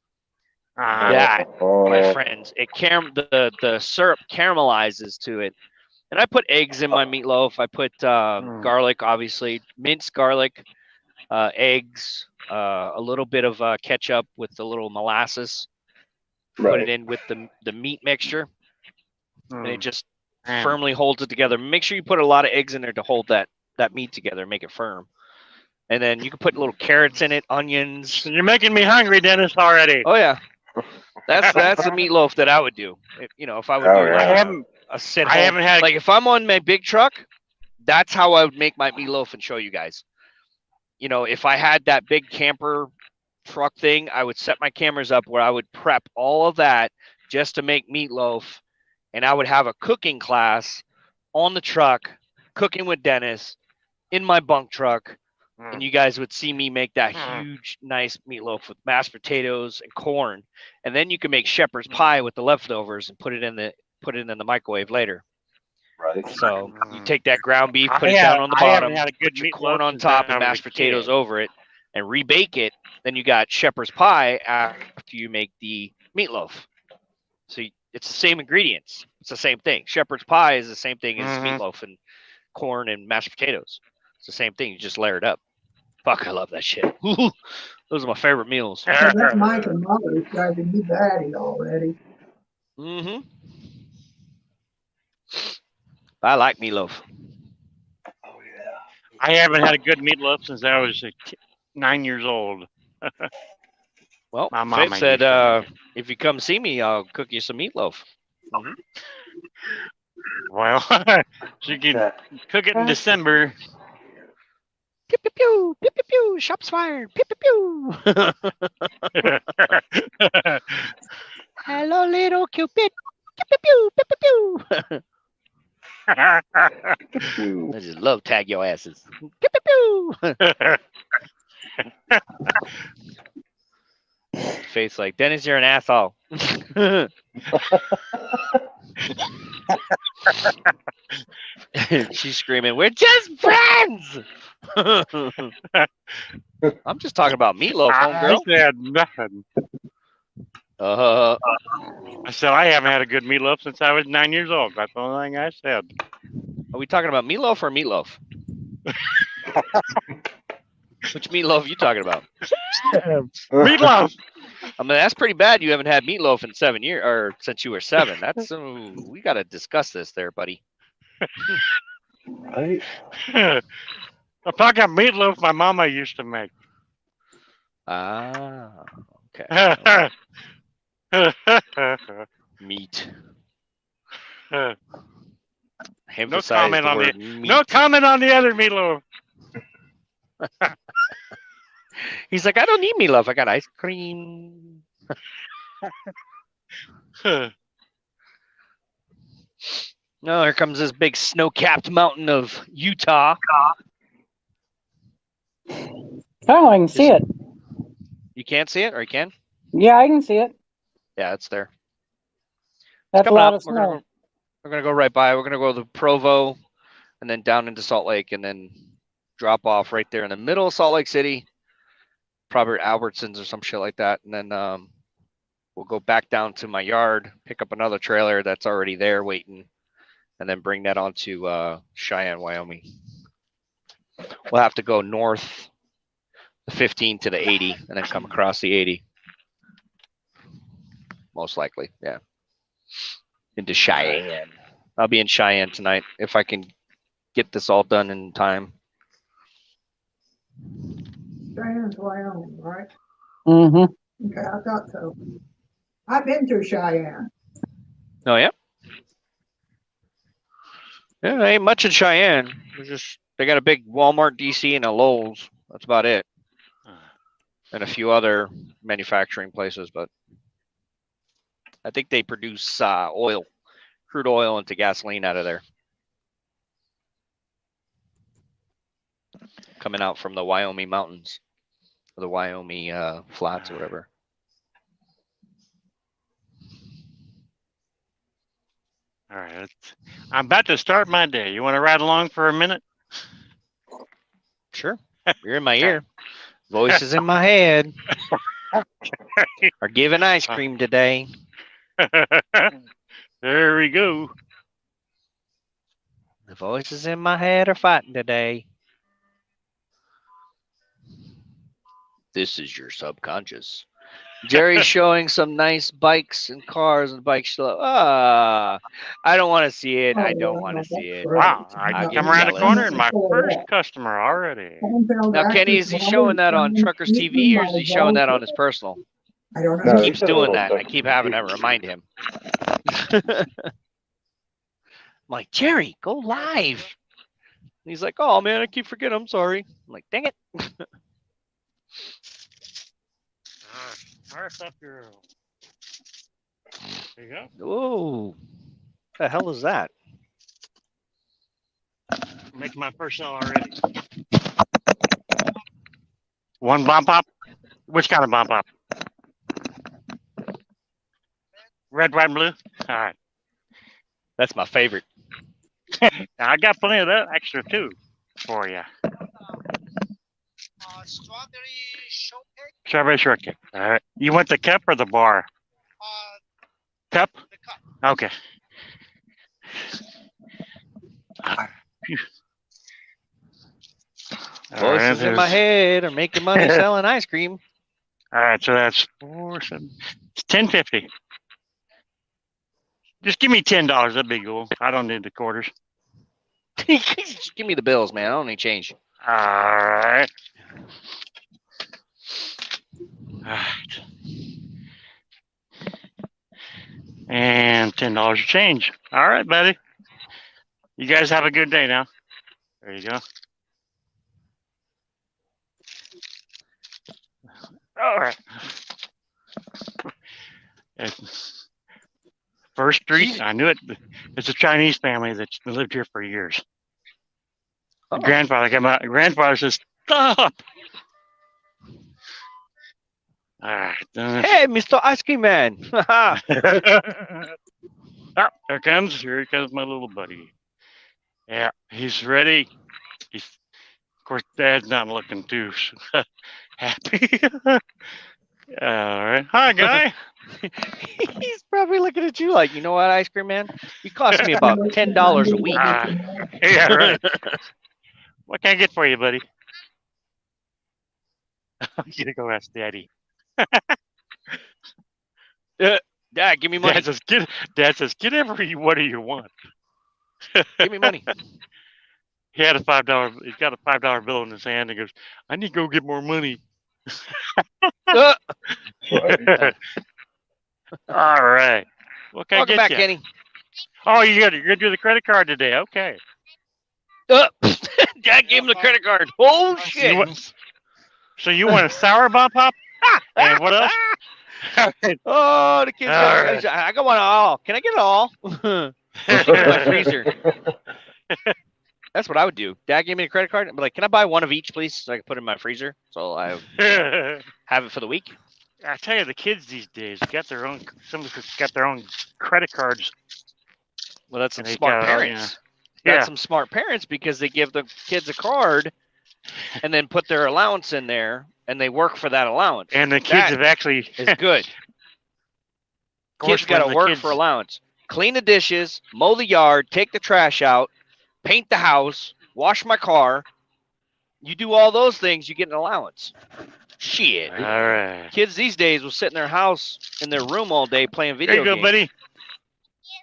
That, my friends, the syrup caramelizes to it. And I put eggs in my meatloaf. I put garlic, obviously, minced garlic, eggs, a little bit of ketchup with a little molasses. Put it in with the meat mixture, and it just firmly holds it together. Make sure you put a lot of eggs in there to hold that meat together, make it firm. And then you can put little carrots in it, onions. You're making me hungry, Dennis, already. Oh yeah, that's a meatloaf that I would do. If I would do a sit home. I haven't had if I'm on my big truck, that's how I would make my meatloaf and show you guys. If I had that big camper truck thing, I would set my cameras up where I would prep all of that just to make meatloaf, and I would have a cooking class on the truck, cooking with Dennis in my bunk truck, and you guys would see me make that huge, nice meatloaf with mashed potatoes and corn, and then you can make shepherd's pie with the leftovers and put it in the microwave later. Right. So you take that ground beef, put it down on the bottom, put your corn on top and mashed potatoes over it, and rebake it. Then you got shepherd's pie after you make the meatloaf. So it's the same ingredients. It's the same thing. Shepherd's pie is the same thing as meatloaf and corn and mashed potatoes. It's the same thing. You just layer it up. Fuck, I love that shit. Those are my favorite meals. That's Mike and Mother's driving me batty already. Mm-hmm. I like meatloaf. Oh yeah. I haven't had a good meatloaf since I was 9 years old. Well, my mom Faith said, if you come see me, I'll cook you some meatloaf. Mm-hmm. Well, she can cook it in December. Pew, pew, pew, pew, pew, pew, shots fired, pew, pew, pew. Hello, little Cupid. Pew, pew, pew, pew, pew, pew. I just love tag your asses. Pew, pew, pew. Faith's like, Dennis, you're an asshole. She's screaming, "We're just friends." I'm just talking about meatloaf, I homegirl. said nothing. Uh, I said I haven't had a good meatloaf since I was 9 years old. That's the only thing I said. are we talking about meatloaf or meatloaf? Which meatloaf are you talking about? Meatloaf. I mean, that's pretty bad. You haven't had meatloaf in 7 years, or since you were 7. That's we got to discuss this, there, buddy. Right? I'm talking meatloaf my mama used to make. Ah, okay. Meat. Emphasize comment the on word the meat. no comment on the other meatloaf. He's like, I don't need meatloaf. I got ice cream. No, here comes this big snow-capped mountain of Utah. Oh, I can see it. You can't see it, or you can? Yeah, I can see it. Yeah, it's there. That's a Coming lot up. of We're snow. gonna go right by. We're gonna go to Provo, and then down into Salt Lake, and then drop off right there in the middle of Salt Lake City, probably Albertsons or some shit like that, and then we'll go back down to my yard, pick up another trailer that's already there waiting, and then bring that onto Cheyenne, Wyoming. We'll have to go north the 15 to the 80, and then come across the 80. Most likely, yeah. Into Cheyenne. I'll be in Cheyenne tonight if I can get this all done in time. Cheyenne's Wyoming, right? Mm-hmm. Okay, I thought so. I've been through Cheyenne. Oh yeah. Yeah, there ain't much in Cheyenne. They got a big Walmart DC and a Lowe's. That's about it. And a few other manufacturing places, but I think they produce oil, crude oil into gasoline out of there. Coming out from the Wyoming mountains, or the Wyoming flats or whatever. All right, I'm about to start my day. You want to ride along for a minute? Sure. You're in my ear. Voices in my head are giving ice cream today. There we go. The voices in my head are fighting today. This is your subconscious. Jerry's showing some nice bikes and cars and bike show. I don't want to see it. I don't want to see it. Wow, I I come get around the jealous. corner and my first customer already. Now, Kenny, is he showing that on Truckers TV or is he showing that on his personal? I don't He know. No, keeps he's got a doing little that. I Truckers keep having to TV. remind him. I'm like, Jerry, go live. And he's like, oh, man, I keep forgetting. I'm sorry. I'm like, dang it. First up your. There you go. Whoa. What the hell is that? Making my first sell already. One bomb pop? Which kind of bomb pop? Red, white, and blue? All right. That's my favorite. I got plenty of that extra too for you. Strawberry shortcake. All right. You want the cup or the bar? Cup? Okay. Voices in my head are making money selling ice cream. All right, so that's 4, 7, it's $10.50. Just give me $10. That'd be cool. I don't need the quarters. Just give me the bills, man. I don't need change. All right. All right. And $10 change. All right, buddy. You guys have a good day now. There you go. All right. First Street, I knew it. It's a Chinese family that's lived here for years. Oh. Grandfather came out. Grandfather says, "Stop!" All right. Hey, Mr. Ice Cream Man. Oh, here comes my little buddy. Yeah, he's ready. He's, of course, Dad's not looking too happy. All right. Hi, guy. He's probably looking at you like, you know what, ice cream man? You cost me about $10 a week. Yeah, right. What can I get for you, buddy? I'm gonna go ask Daddy. Dad, give me money. Dad says, get every what do you want? Give me money. He had a $5. He's got a $5 bill in his hand and goes, I need to go get more money. Uh, All right. What can welcome I back, get you? Kenny. Oh, you're gonna do the credit card today? Okay. Dad gave him the credit card. Oh shit! So you want a sour bomb pop? And what else? Oh, the kids. All I got one all. Can I get it all? Stick it in my freezer. That's what I would do. Dad gave me a credit card. I'd be like, can I buy one of each, please, so I can put it in my freezer, so I have it for the week. I tell you, the kids these days got their own. Some of them got their own credit cards. Well, that's some And they smart got, parents. Yeah. That's some smart parents because they give the kids a card and then put their allowance in there, and they work for that allowance. And the kids That have actually. is good. Kids got to work for allowance. Clean the dishes, mow the yard, take the trash out, paint the house, wash my car. You do all those things, you get an allowance. Shit. All right. Kids these days will sit in their house, in their room all day playing video There you games. go, buddy.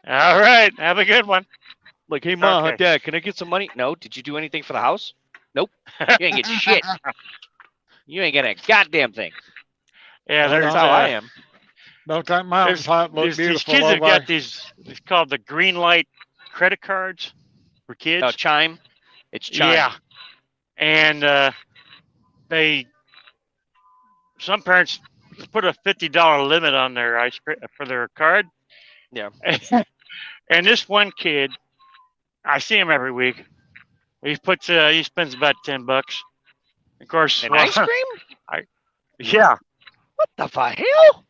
All right. Have a good one. Like, hey, Mom, Okay. Dad, can I get some money? No. Did you do anything for the house? Nope. You ain't get shit. You ain't getting a goddamn thing. Yeah, Well, there's That's how I am. Don't that mountaintop look these beautiful? kids have over got there? these. It's called the green light credit cards for kids. Oh, Chime. It's Chime. Yeah, and some parents put a $50 limit on their ice cream for their card. Yeah. And this one kid, I see him every week. He spends about $10. Of course, An ice cream? Yeah, What the hell?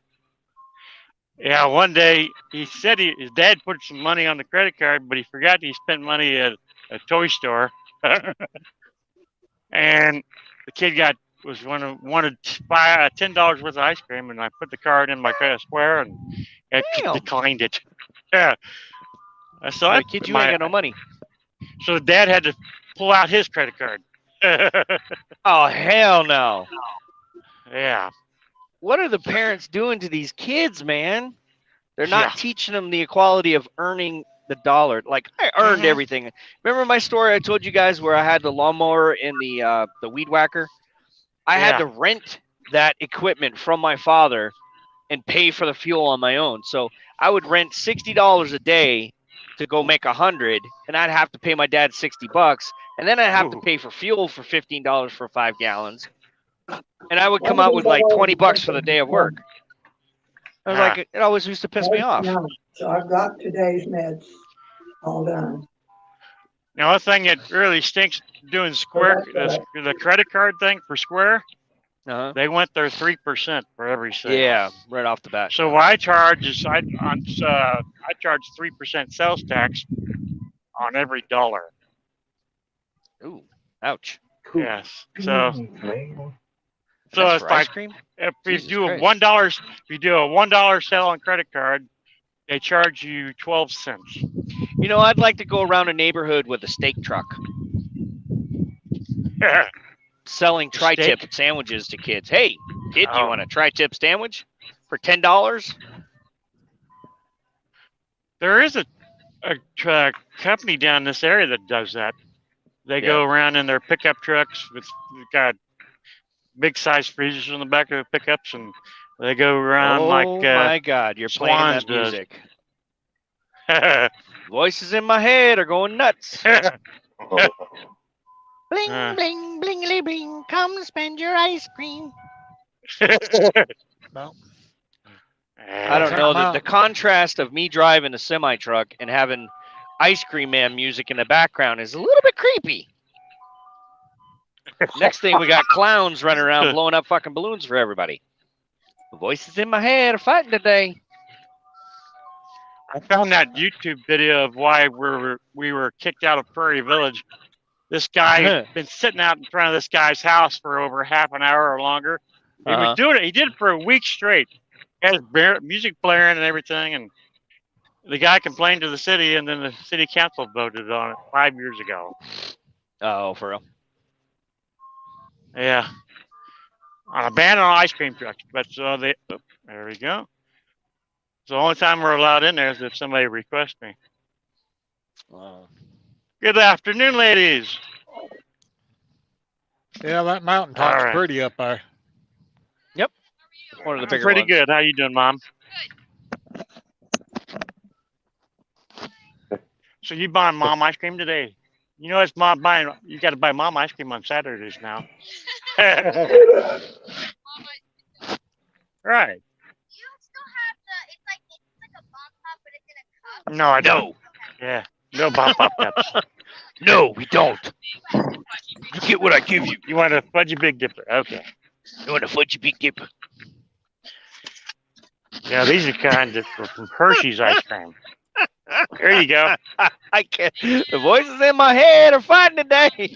yeah. One day he said his dad put some money on the credit card, but he forgot he spent money at a toy store. And the kid wanted to buy $10 worth of ice cream, and I put the card in my square, and it Damn. declined it. Yeah. So Like, kid, you ain't got no money. So the dad had to pull out his credit card. Oh, hell no. Yeah. What are the parents doing to these kids, man? They're not Yeah. teaching them the equality of earning the dollar. Like, I earned Mhm. everything. Remember my story I told you guys where I had the lawnmower and the weed whacker? I had Yeah. to rent that equipment from my father and pay for the fuel on my own. So I would rent $60 a day to go make 100, and I'd have to pay my dad $60, and then I'd have to Ooh. pay for fuel for $15 for 5 gallons. And I would come out with like $20 for the day of work. I was Ah. like, it always used to piss me off. So I've got today's meds all done. Now, one thing that really stinks doing Square, the credit card thing for Square, Uh-huh. they want their 3% for every sale. Yeah, right off the bat. So what I charge is I charge 3% sales tax on every dollar. Ooh, ouch. Cool. Yes. So Man. so That's if for ice cream? if you Jesus do a Christ. $1 sale on credit card, they charge you 12 cents. You know, I'd like to go around a neighborhood with a steak truck selling tri-tip Steak? sandwiches to kids. Hey, kid, you Oh. want a tri-tip sandwich for $10? There is a company down in this area that does that. They go around in their pickup trucks with got big size freezers in the back of the pickups, and they go around Oh like my God, you're playing Swans that does. music. Voices in my head are going nuts. Bling, Uh. bling, blingly, bling. Come spend your ice cream. No. I don't know. The contrast of me driving a semi truck and having Ice Cream Man music in the background is a little bit creepy. Next thing, we got clowns running around blowing up fucking balloons for everybody. The voices in my head are fighting today. I found that YouTube video of why we were kicked out of Prairie Village. This guy had been sitting out in front of this guy's house for over half an hour or longer. He was doing it. He did it for a week straight. He had his music blaring and everything, and the guy complained to the city, and then the city council voted on it 5 years ago. Oh, for real? Yeah. On a ban on ice cream trucks. But so they, there we go. So the only time we're allowed in there is if somebody requests me. Good afternoon, ladies. Yeah, that mountaintop's right. pretty up there. Yep. One of the bigger Pretty ones. good. How you doing, Mom? So you buying Mom ice cream today? You know it's Mom buying. You got to buy Mom ice cream on Saturdays now. Right. You still have it's like a bomb pop, but it's in a cup. No, I don't. Yeah. No bomb pop cups. No, we don't. You get what I give you. You want a fudgy Big Dipper? Okay. You want a fudgy Big Dipper? Yeah, these are kind of from Hershey's ice cream. There you go. I can't. The voices in my head are fighting today.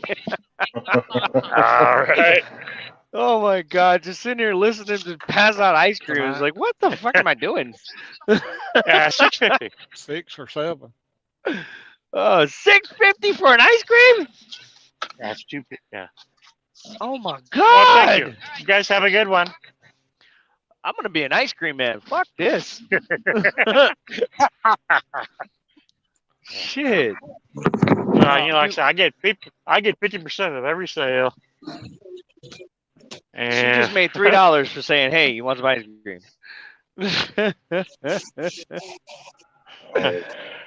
All right. Oh my God! Just sitting here listening to pass out ice cream. It's like, what the fuck am I doing? Yeah, $6.50. 6 or 7. Oh, $6.50 for an ice cream? That's stupid. Yeah. Oh my Well, God! thank you. You guys have a good one. I'm gonna be an ice cream man. Fuck this. Shit. You know, like I said, I get 50% of every sale. She And just made $3 for saying, "Hey, you want some ice cream?"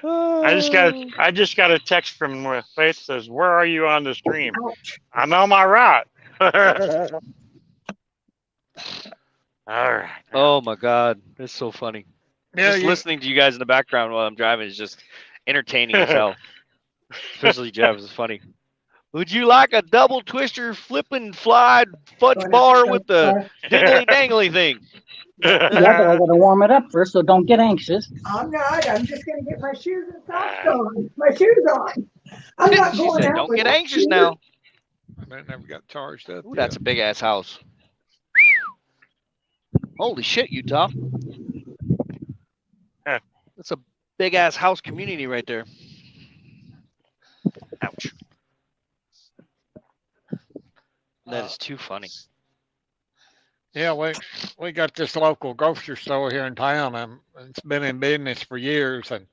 I just got a text from Faith says, "Where are you on the stream?" I'm on my route. All right. Oh my God, that's so funny. Yeah, Just listening to you guys in the background while I'm driving is just entertaining as hell. Especially Jeff, is funny. Would you like a double twister flipping fly fudge bar with the dingly dangly thing? Yeah, but I gotta warm it up first, so don't get anxious. I'm not. I'm just gonna get my shoes and socks on. My shoes on. I'm not She going said, out "Don't with get my anxious shoes. now." That never got charged up. Ooh, that's a big ass house. Holy shit, Utah. That's a big ass house community right there. Ouch. That is too funny. Yeah, we got this local grocery store here in town, and it's been in business for years. And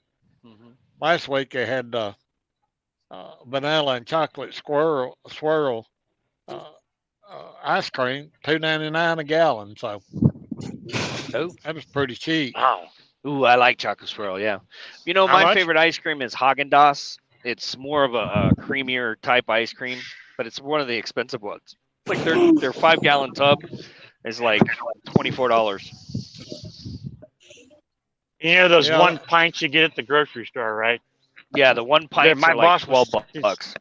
last week they had vanilla and chocolate swirl ice cream, $2.99 a gallon. So that was pretty cheap. Wow. Ooh, I like chocolate swirl. Yeah. You know, How my much? favorite ice cream is Haagen-Dazs. It's more of a creamier type ice cream, but it's one of the expensive ones. Like their 5-gallon tub is like $24. You know those Yeah. 1 pints you get at the grocery store, right? Yeah, the one pints my are like boss was- 12 bucks.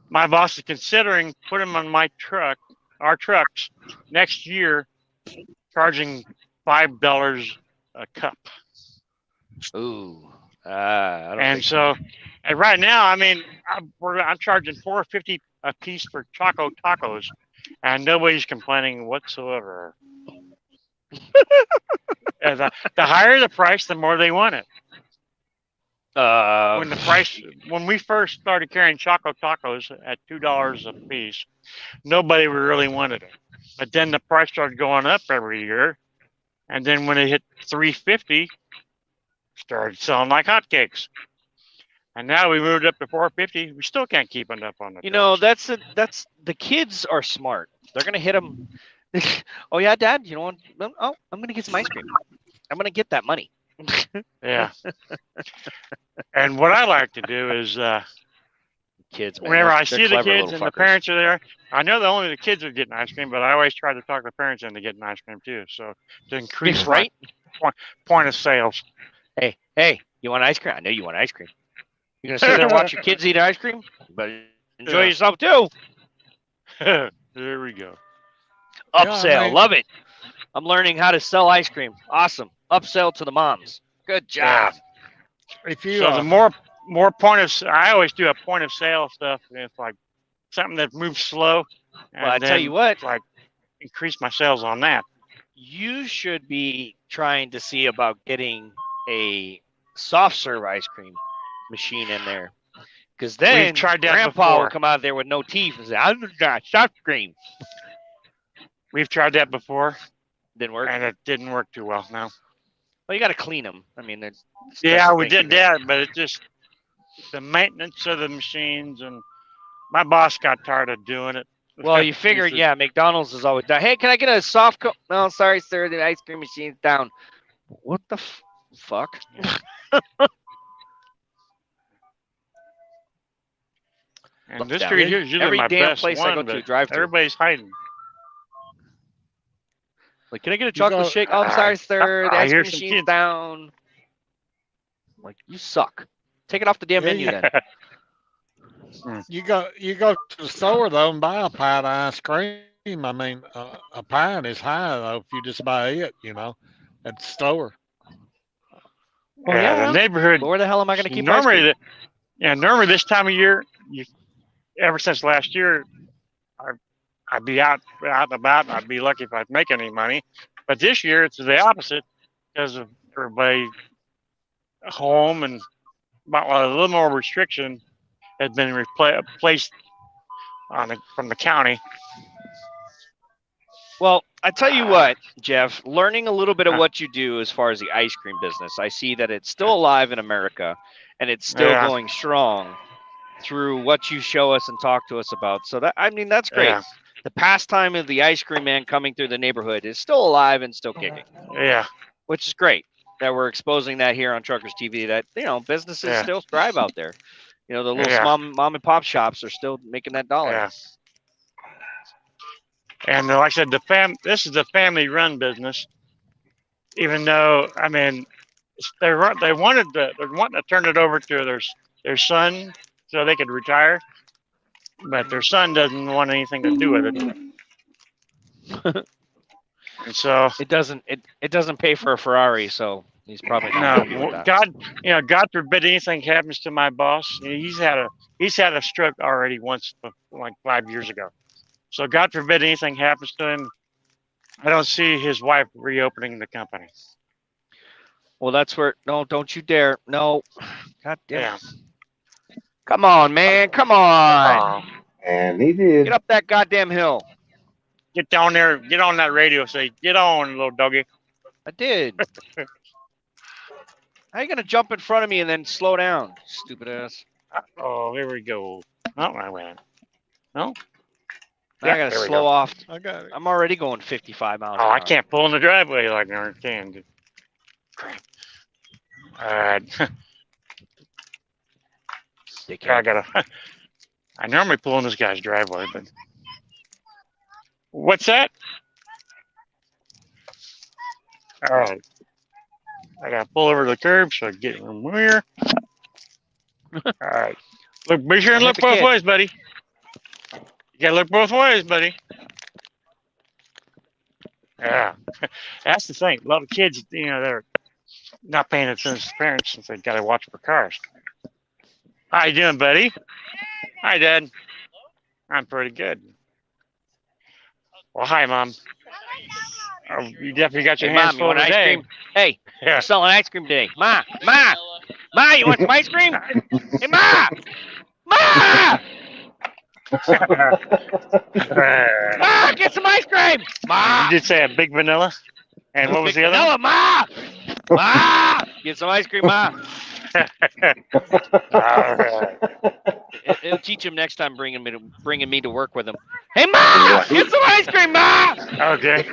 My boss is considering putting them on my truck, our trucks, next year, charging $5 a cup. Ooh. I don't And think so, and right now, I mean, I'm charging $4.50 a piece for Choco Tacos, and nobody's complaining whatsoever. And the higher the price, the more they want it. When we first started carrying Choco Tacos at $2 a piece, nobody really wanted it. But then the price started going up every year, and then when it hit $3.50, started selling like hotcakes. And now we moved up to $4.50. We still can't keep it up on the. You know, that's the kids are smart. They're gonna hit them. Oh yeah, Dad. You know what? Oh, I'm gonna get some ice cream. I'm gonna get that money. Yeah. And what I like to do is, Kids, man, whenever they're I see the clever kids little and the fuckers. parents are there, I know that only the kids are getting ice cream, but I always try to talk the parents into getting ice cream too. So to increase Right? my point of sales. Hey, you want ice cream? I know you want ice cream. You gonna sit there and watch your kids eat ice cream? But enjoy Yeah. yourself too. There we go. Upsell, Yeah, I mean- love it. I'm learning how to sell ice cream. Awesome. Upsell to the moms. Good job. If you So the more point of, I always do a point of sale stuff, and it's like something that moves slow. Well, I And tell you what, like increase my sales on that. you should be trying to see about getting a soft serve ice cream machine in there. Because then tried that Grandpa before. will come out there with no teeth and say, "I'm got soft cream." We've tried that before, Didn't work. and it didn't work too well. No. Well, you got to clean them. I mean, that's Yeah, the we thing. did that, but it just the maintenance of the machines, and my boss got tired of doing it. Well, you figured, yeah, McDonald's is always down. Hey, can I get a soft coat? No, sorry, sir, the ice cream machine's down. What the fuck? And this Yeah, street here is usually every my damn best place one, I go to, but drive-thru. everybody's hiding. Like, can I get a chocolate go- shake? Oh, I'm sorry, sir, the I ice hear cream some machine's kids. down. Like, you suck. Take it off the damn Yeah, menu then. You go to the store though and buy a pint of ice cream. I mean, a pint is high though if you just buy it, at the store. Well, yeah. The neighborhood. But where the hell am I going to keep ice Normally, cream? normally this time of year, ever since last year, I'd be out and about, and I'd be lucky if I'd make any money. But this year, it's the opposite because of everybody home, and about a little more restriction has been placed from the county. Well, I tell you what, Jeff, learning a little bit of what you do as far as the ice cream business, I see that it's still alive in America, and it's still going strong through what you show us and talk to us about. So that's great. Yeah. The pastime of the ice cream man coming through the neighborhood is still alive and still kicking. Yeah. Which is great that we're exposing that here on Truckers TV, that, businesses still thrive out there. The little mom and pop shops are still making that dollar. Yeah. And like I said, this is a family-run business. Even though, I mean, they're wanting to turn it over to their son so they could retire, but their son doesn't want anything to do with it. And so it doesn't pay for a Ferrari, so he's probably not happy with that. God forbid anything happens to my boss. He's had a stroke already once, like 5 years ago. So God forbid anything happens to him. I don't see his wife reopening the company. Well, that's where, no, don't you dare. No. God damn. Yeah. Come on, man. Come on. And he did. Get up that goddamn hill. Get down there. Get on that radio. Say, get on, little doggy. I did. How you going to jump in front of me and then slow down, stupid ass? Oh, here we go. Oh, I went. No? I got to slow off. I got it. I'm already going 55 miles an Oh, hour. I can't pull in the driveway like I can. Crap. All right. I normally pull in this guy's driveway, but what's that? All right. I gotta pull over the curb so I can get from here. All right. Look, be sure and look both ways, buddy. You gotta look both ways, buddy. Yeah. That's the thing. A lot of kids, they're not paying attention to parents since they gotta watch for cars. How you doing, buddy? Hi, Dad. I'm pretty good. Well, hi, Mom. Oh, you definitely got your hands Mom, full you want ice today. cream? Hey, we're selling ice cream today. Ma, you want some ice cream? Hey, Ma! Ma, get some ice cream! Ma! You did say a big vanilla? And what was the other one? Ma! Ma! Get some ice cream, Ma! It'll teach him next time bringing me to work with him. Hey, Ma! Get some ice cream, Ma! Okay.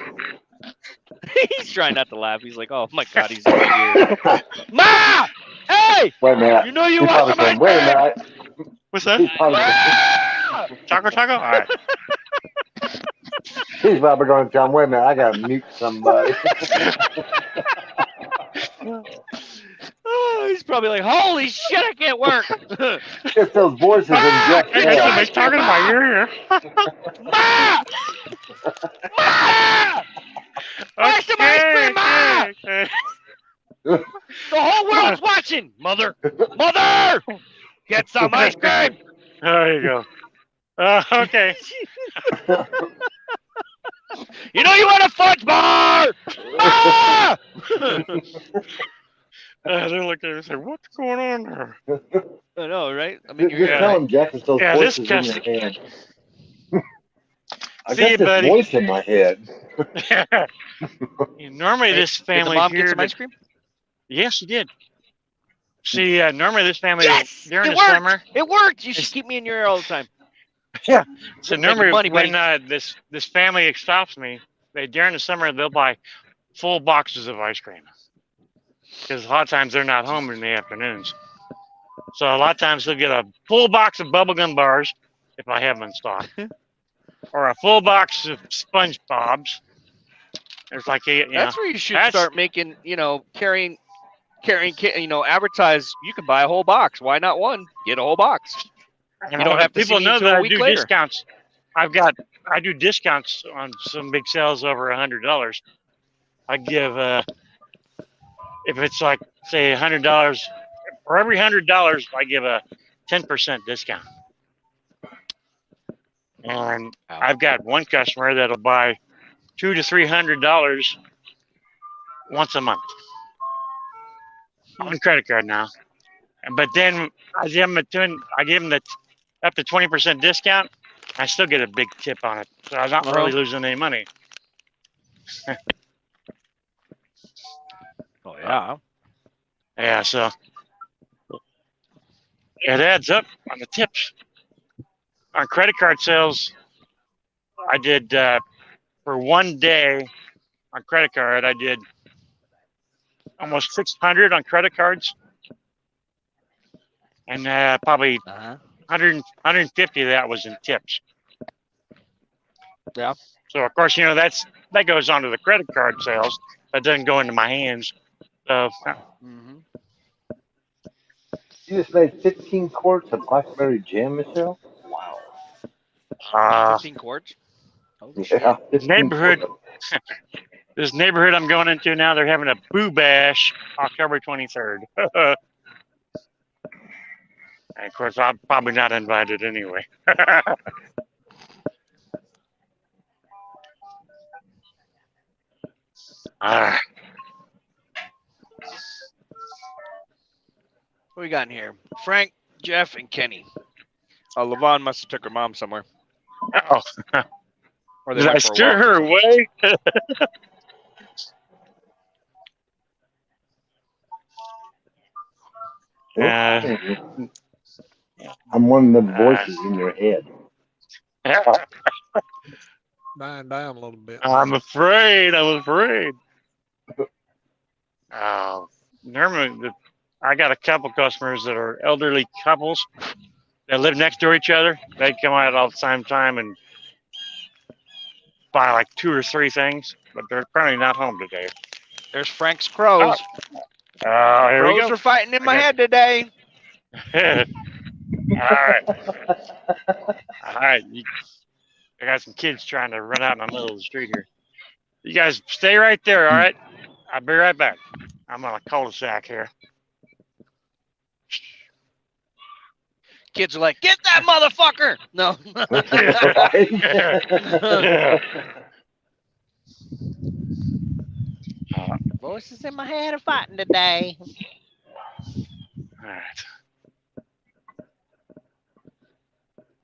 He's trying not to laugh. He's like, oh my God, he's right here. Ma! Hey! Wait a minute. You know you He's want probably some ice saying, wait a cream? minute. What's that? He's probably, Taco? All right. he's probably going to tell him, wait a minute, I got to mute somebody. Oh, he's probably like, holy shit, I can't work. Get those voices in Jeff's Hey, head. somebody's talking in my ear here. Ma! Ma! Buy some ice cream, Ma! Okay. The whole world's watching. Mother, get some ice cream. There you go. Okay. You know you want a fudge bar. Ah! They're looking at me and say, "What's going on there?" I know, right? I mean, Just tell him, Jeff, it's those Yeah, this voices in your customer. head. I See got you, this buddy. voice in my head. Normally, this Did family the mom here. get some ice cream? Yes, she did. See, normally this family Yes, during it the worked. summer. It worked. You should keep me in your ear all the time. Yeah. So Making normally money, when buddy. this family stops me, during the summer they'll buy full boxes of ice cream because a lot of times they're not home in the afternoons. So a lot of times they'll get a full box of bubblegum bars if I have them in stock, or a full box of SpongeBob's. It's like That's where you should start making. Carrying. Advertise. You can buy a whole box. Why not one? Get a whole box. You don't have to people see me know until that a I week do later. discounts. I do discounts on some big sales over $100. I give if it's like say $100, for every $100 I give a 10% discount. And I've got one customer that'll buy $200 to $300 once a month on credit card now. But then I give them the up to 20% discount. I still get a big tip on it, so I'm not really losing any money. Oh yeah. Yeah, so it adds up on the tips. On credit card sales, I did for one day on credit card, I did almost 600 on credit cards, and probably 150 of that was in tips. Yeah. So of course, that goes onto the credit card sales. That doesn't go into my hands. So. You just made 15 quarts of blackberry jam, Michelle? Wow. 15 quarts? Yeah, neighborhood. This neighborhood I'm going into now, they're having a Boo Bash October 23rd. And of course, I'm probably not invited anyway. What we got in here? Frank, Jeff, and Kenny. Levon must have took her mom somewhere. Oh. Or Did I steer her away? I'm one of the voices in your head. Dying down a little bit. I'm afraid. Normally, I got a couple customers that are elderly couples that live next to each other. They come out all the same time and buy like 2 or 3 things, but they're apparently not home today. There's Frank's crows. Here we Crows go. are fighting in my head today. All right. I got some kids trying to run out in the middle of the street here. You guys stay right there, all right? I'll be right back. I'm on a cul-de-sac here. Kids are like, get that motherfucker! No. Voices in my head are fighting today. All right.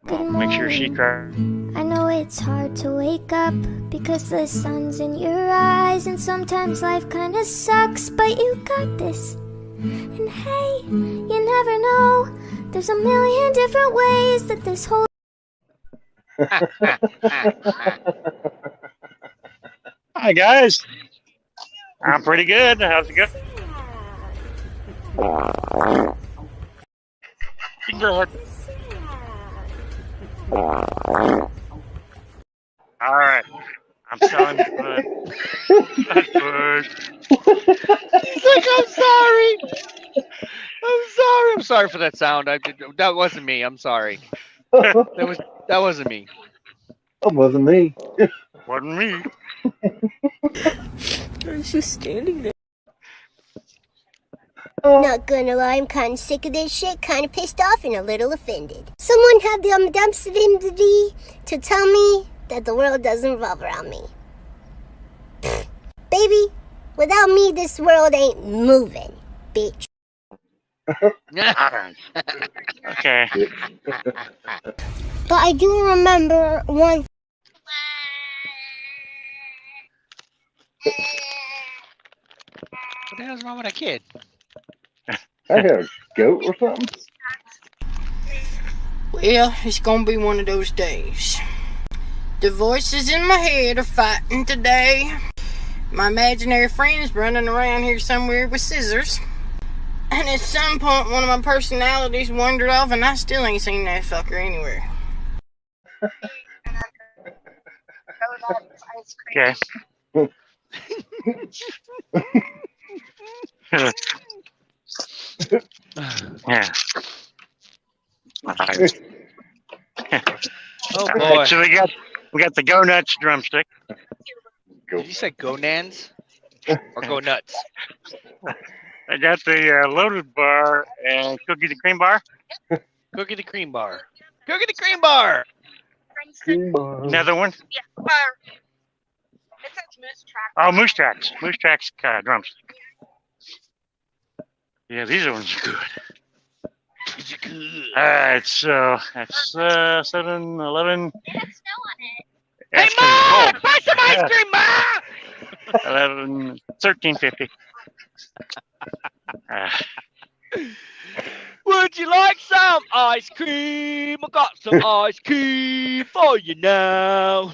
Well, make sure she cries. I know it's hard to wake up because the sun's in your eyes, and sometimes life kinda sucks, but you got this. And hey, you never know, there's a million different ways that this whole Hi guys. I'm pretty good. How's it going? Go ahead. All right. I'm selling food. He's like, I'm sorry. I'm sorry for that sound. That wasn't me. I'm sorry. That wasn't me. That wasn't me. Wasn't me. I was just standing there. Not gonna lie, I'm kinda sick of this shit, kinda pissed off and a little offended. Someone have the audacity to tell me that the world doesn't revolve around me. Baby, without me, this world ain't moving, bitch. Okay. But I do remember one. What the hell's wrong with that kid? I hear a goat or something. Well, it's gonna be one of those days. The voices in my head are fighting today. My imaginary friend's running around here somewhere with scissors. And at some point, one of my personalities wandered off, and I still ain't seen that fucker anywhere. Okay. Yeah. All right. Oh All boy. right, so we got the Go Nuts drumstick. Did you say gonads or go nuts? I got the loaded bar and cookie the cream bar. Cookie the cream bar. Cookie the cream bar. Another one. Oh, Moose Tracks. Moose Tracks drumstick. Yeah, these ones are good. All right, so that's 7, 11. Hey, Ma! Buy some ice cream, Ma! 11, 13.50. Would you like some ice cream? I got some ice cream for you now.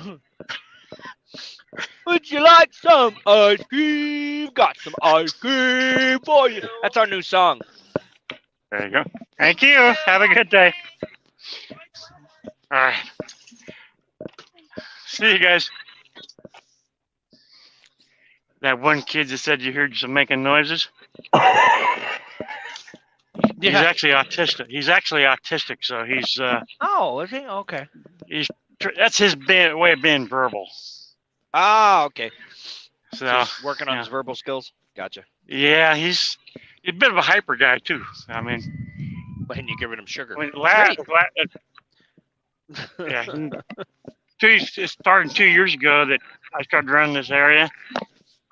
Would you like some ice cream? Got some ice cream for you. That's our new song. There you go. Thank you. Have a good day. All right. See you guys. That one kid that said you heard some making noises. He's actually autistic. He's actually autistic, so he's. Oh, is he? Okay. That's his way of being verbal. Ah, okay. So just working on his verbal skills. Gotcha. Yeah, he's a bit of a hyper guy too. I mean, when you're giving him sugar. Yeah. Starting 2 years ago that I started running this area.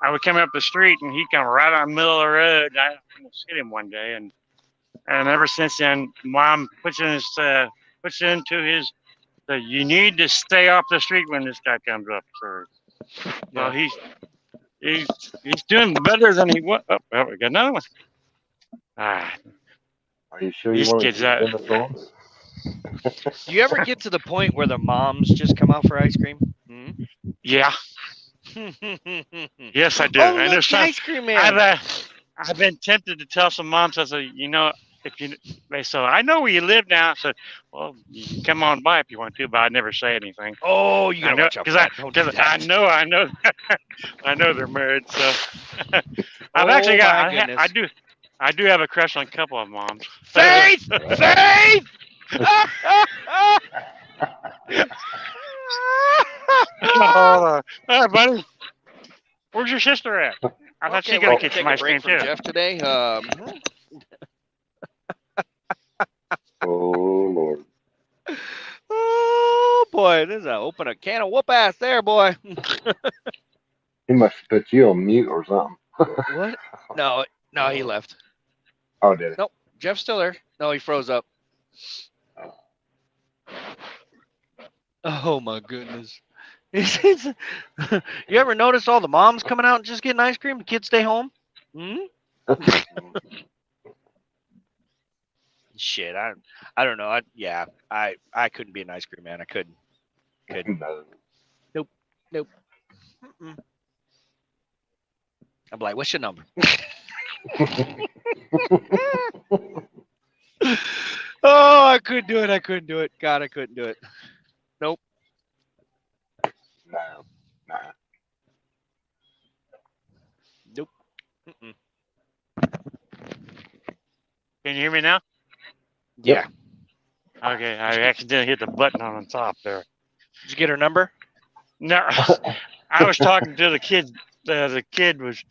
I would come up the street and he'd come right on the middle of the road. I almost hit him one day, and ever since then, Mom puts into his. You need to stay off the street when this guy comes up. So he's doing better than he was. Oh, we got another one. Are you sure These you want kids to get in the phone? Do you ever get to the point where the moms just come out for ice cream? Hmm? Yeah. Yes, I do. Oh, and look, there's ice cream man. I've been tempted to tell some moms. I said, they say, I know where you live now. I said, well, you can come on by if you want to, but I never say anything. Oh, you gotta watch out for that. Because I know, I know they're married. So I've actually got. I do have a crush on a couple of moms. Faith, Faith. Hey, buddy. Where's your sister at? I thought she was gonna get some ice cream too. Jeff today. Oh Lord. Oh boy, this is open a can of whoop ass there, boy. He must have put you on mute or something. What? No, he left. Oh, did it? Nope, Jeff's still there. No, he froze up. Oh my goodness. You ever notice all the moms coming out and just getting ice cream? The kids stay home? Hmm? Shit, I don't know. I couldn't be an ice cream man. I couldn't. No. Nope. Mm-mm. I'm like, what's your number? Oh, I couldn't do it. God, I couldn't do it. Nope. No. Nope. Mm-mm. Can you hear me now? Yeah. Okay, I accidentally hit the button on the top there. Did you get her number? No, I was talking to the kid. The kid was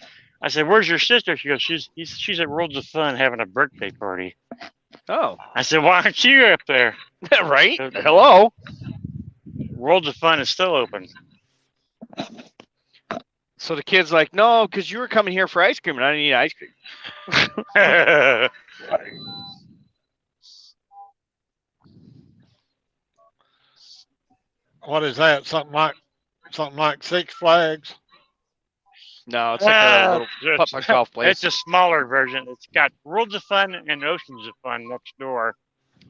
I said, "Where's your sister?" She goes, "She's at Worlds of Fun having a birthday party." Oh, I said, "Why aren't you up there?" right. Hello. Worlds of Fun is still open. So the kid's like, "No, because you were coming here for ice cream, and I didn't eat ice cream." What is that? Something like Six Flags? No, it's like a little it's, putt-putt golf place. it's a smaller version. It's got Worlds of Fun and Oceans of Fun next door.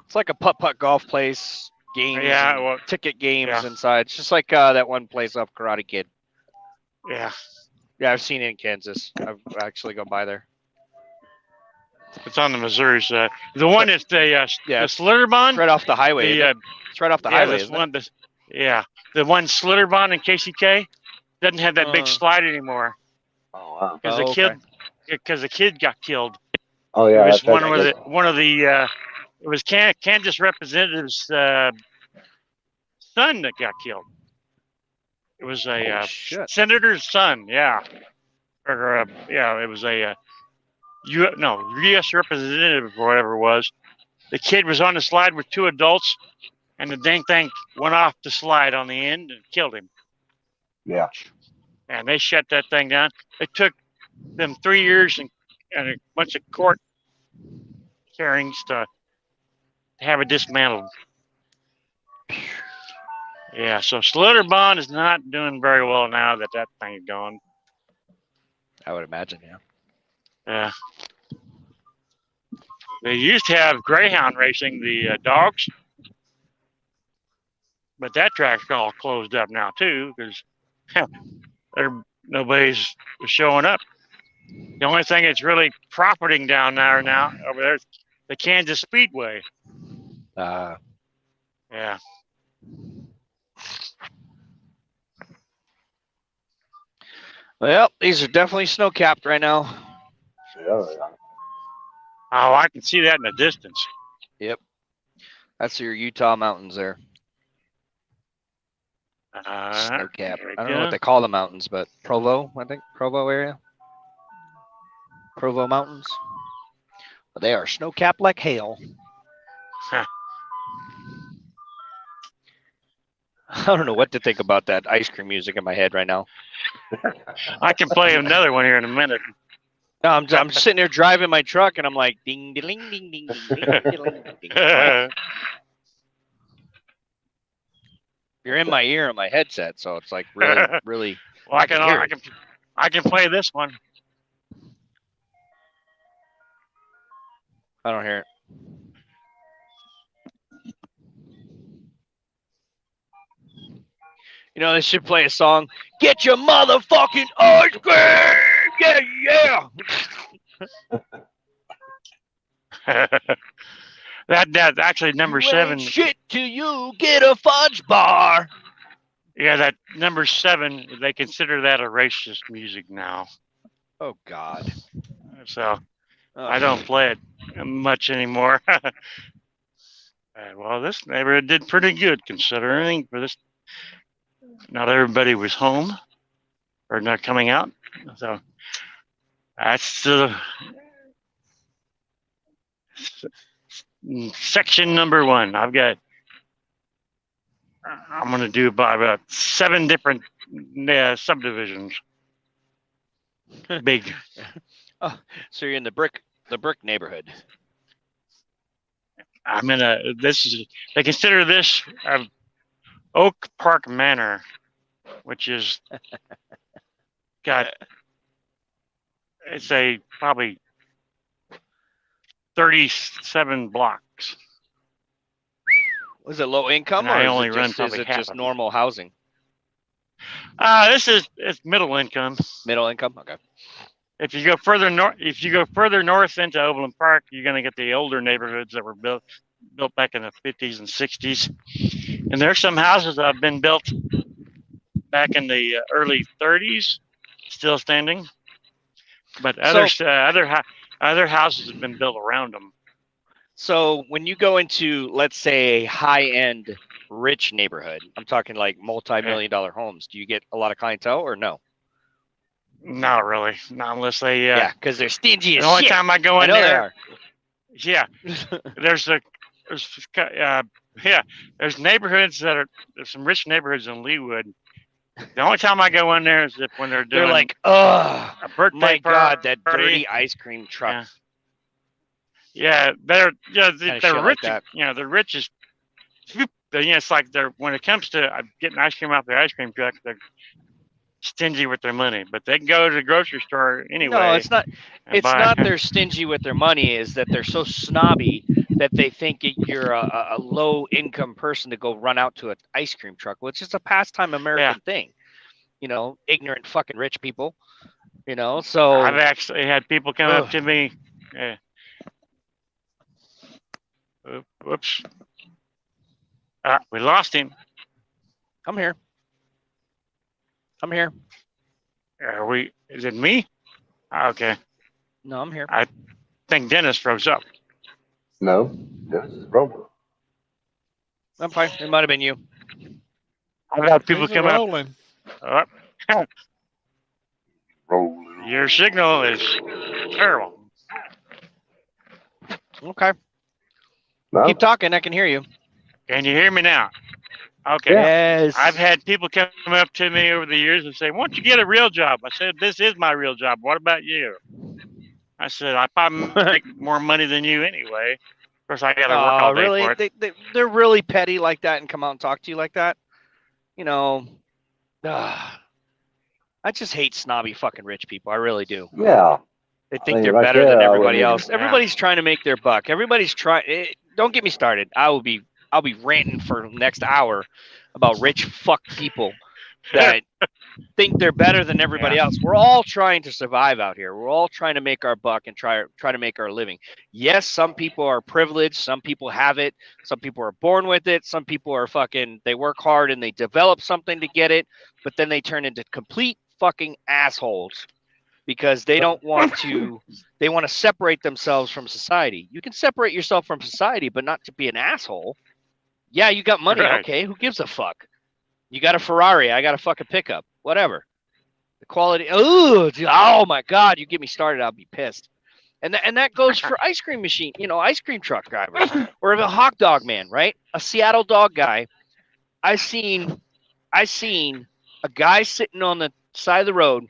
It's like a putt-putt golf place, games, Yeah, and well, ticket games yeah. inside. It's just like that one place off Karate Kid. Yeah, Yeah, I've seen it in Kansas. I've actually gone by there. it's on the Missouri side. The one is the Slitterbahn. It's right off the highway. It's right off the highway, this isn't one, the one Slitterbahn in KCK doesn't have that big Oh. slide anymore Oh wow. because the kid got killed. Oh yeah. It was that's one of the it was Kansas representative's son that got killed. It was a senator's son, yeah, or it was a U.S. representative or whatever it was. The kid was on the slide with two adults, and the dang thing went off the slide on the end and killed him. Yeah. And they shut that thing down. It took them 3 years and a bunch of court hearings to have it dismantled. Yeah, so Slitterbahn is not doing very well now that thing's gone. I would imagine, yeah. Yeah. They used to have greyhound racing, the dogs, but that track's all closed up now too because nobody's showing up. The only thing that's really profiting down there over there is the Kansas Speedway. Yeah. Well, these are definitely snow-capped right now. Yeah. Oh, I can see that in the distance. Yep. That's your Utah mountains there. Snow-capped. I don't know what they call the mountains, but Provo, I think. Provo area. Provo Mountains. But they are snow-capped like hail. Huh. I don't know what to think about that ice cream music in my head right now. I can play another one here in a minute. No, I'm sitting there driving my truck, and I'm like, ding, ding, ding, ding, ding, ding, ding, ding. You're in my ear on my headset, so it's like really, really. Well, I can play this one. I don't hear it. You know, they should play a song. Get your motherfucking ice cream! Yeah, yeah! That's actually number You 7. ain't shit till you get a fudge bar. Yeah, that number 7, they consider that a racist music now. Oh, God. So I don't play it much anymore. Well, this neighborhood did pretty good considering for this. Not everybody was home or not coming out. So that's section number 1. I'm going to do about 7 different subdivisions. Big. Oh, so you're in the brick neighborhood. I'm in they consider this Oak Park Manor, which is it's probably 37 blocks. Was it low income, and or is it just normal housing? It's middle income. Middle income, okay. If you go further north into Overland Park, you're going to get the older neighborhoods that were built back in the 50s and 60s. And there's some houses that have been built back in the early 30s, still standing. But other houses have been built around them. So when you go into, let's say, a high-end rich neighborhood, I'm talking like multi-million-dollar homes, do you get a lot of clientele or no? Not really. Not unless they. Yeah, because they're stingy as The only shit. time I go I in know they there, are. yeah, there's there's neighborhoods there's some rich neighborhoods in Leawood. The only time I go in there is when they're doing They're like, oh, a birthday my God, party. that dirty ice cream truck. Yeah, they're shit rich. like that. They're rich as. It's like when it comes to getting ice cream out the ice cream truck, they're stingy with their money, but they can go to the grocery store anyway. No, it's not. It's buy- not they're stingy with their money. Is that they're so snobby that they think you're a low income person to go run out to an ice cream truck. Well, it's just a pastime American thing. Ignorant fucking rich people. So I've actually had people come up to me. Whoops. We lost him. I'm here. Is it me? Okay. No, I'm here. I think Dennis froze up. No, Dennis is rolling. I'm fine. It might have been you. I've had people He's come rolling. up. Rolling. Your signal is terrible. Okay. No? Keep talking. I can hear you. Can you hear me now? Okay. Yes. I've had people come up to me over the years and say, "Why don't you get a real job?" I said, "This is my real job. What about you?" I said, "I probably make more money than you anyway. Of course, I got to work all day really? for it." They're really petty like that and come out and talk to you like that. I just hate snobby fucking rich people. I really do. Yeah. They think mean, they're right better there, than I everybody wouldn't else. even- Everybody's trying to make their buck. Everybody's trying. Don't get me started. I'll be ranting for the next hour about rich fuck people that think they're better than everybody else. We're all trying to survive out here. We're all trying to make our buck and try to make our living. Yes, some people are privileged. Some people have it. Some people are born with it. Some people are they work hard and they develop something to get it, but then they turn into complete fucking assholes because they don't want to. They want to separate themselves from society. You can separate yourself from society, but not to be an asshole. Yeah, you got money. Right. Okay, who gives a fuck? You got a Ferrari. I got a fucking pickup. Whatever. The quality. Oh my God! You get me started, I'll be pissed. And that goes for ice cream machine. Ice cream truck drivers or a hot dog man, right? A Seattle dog guy. I seen a guy sitting on the side of the road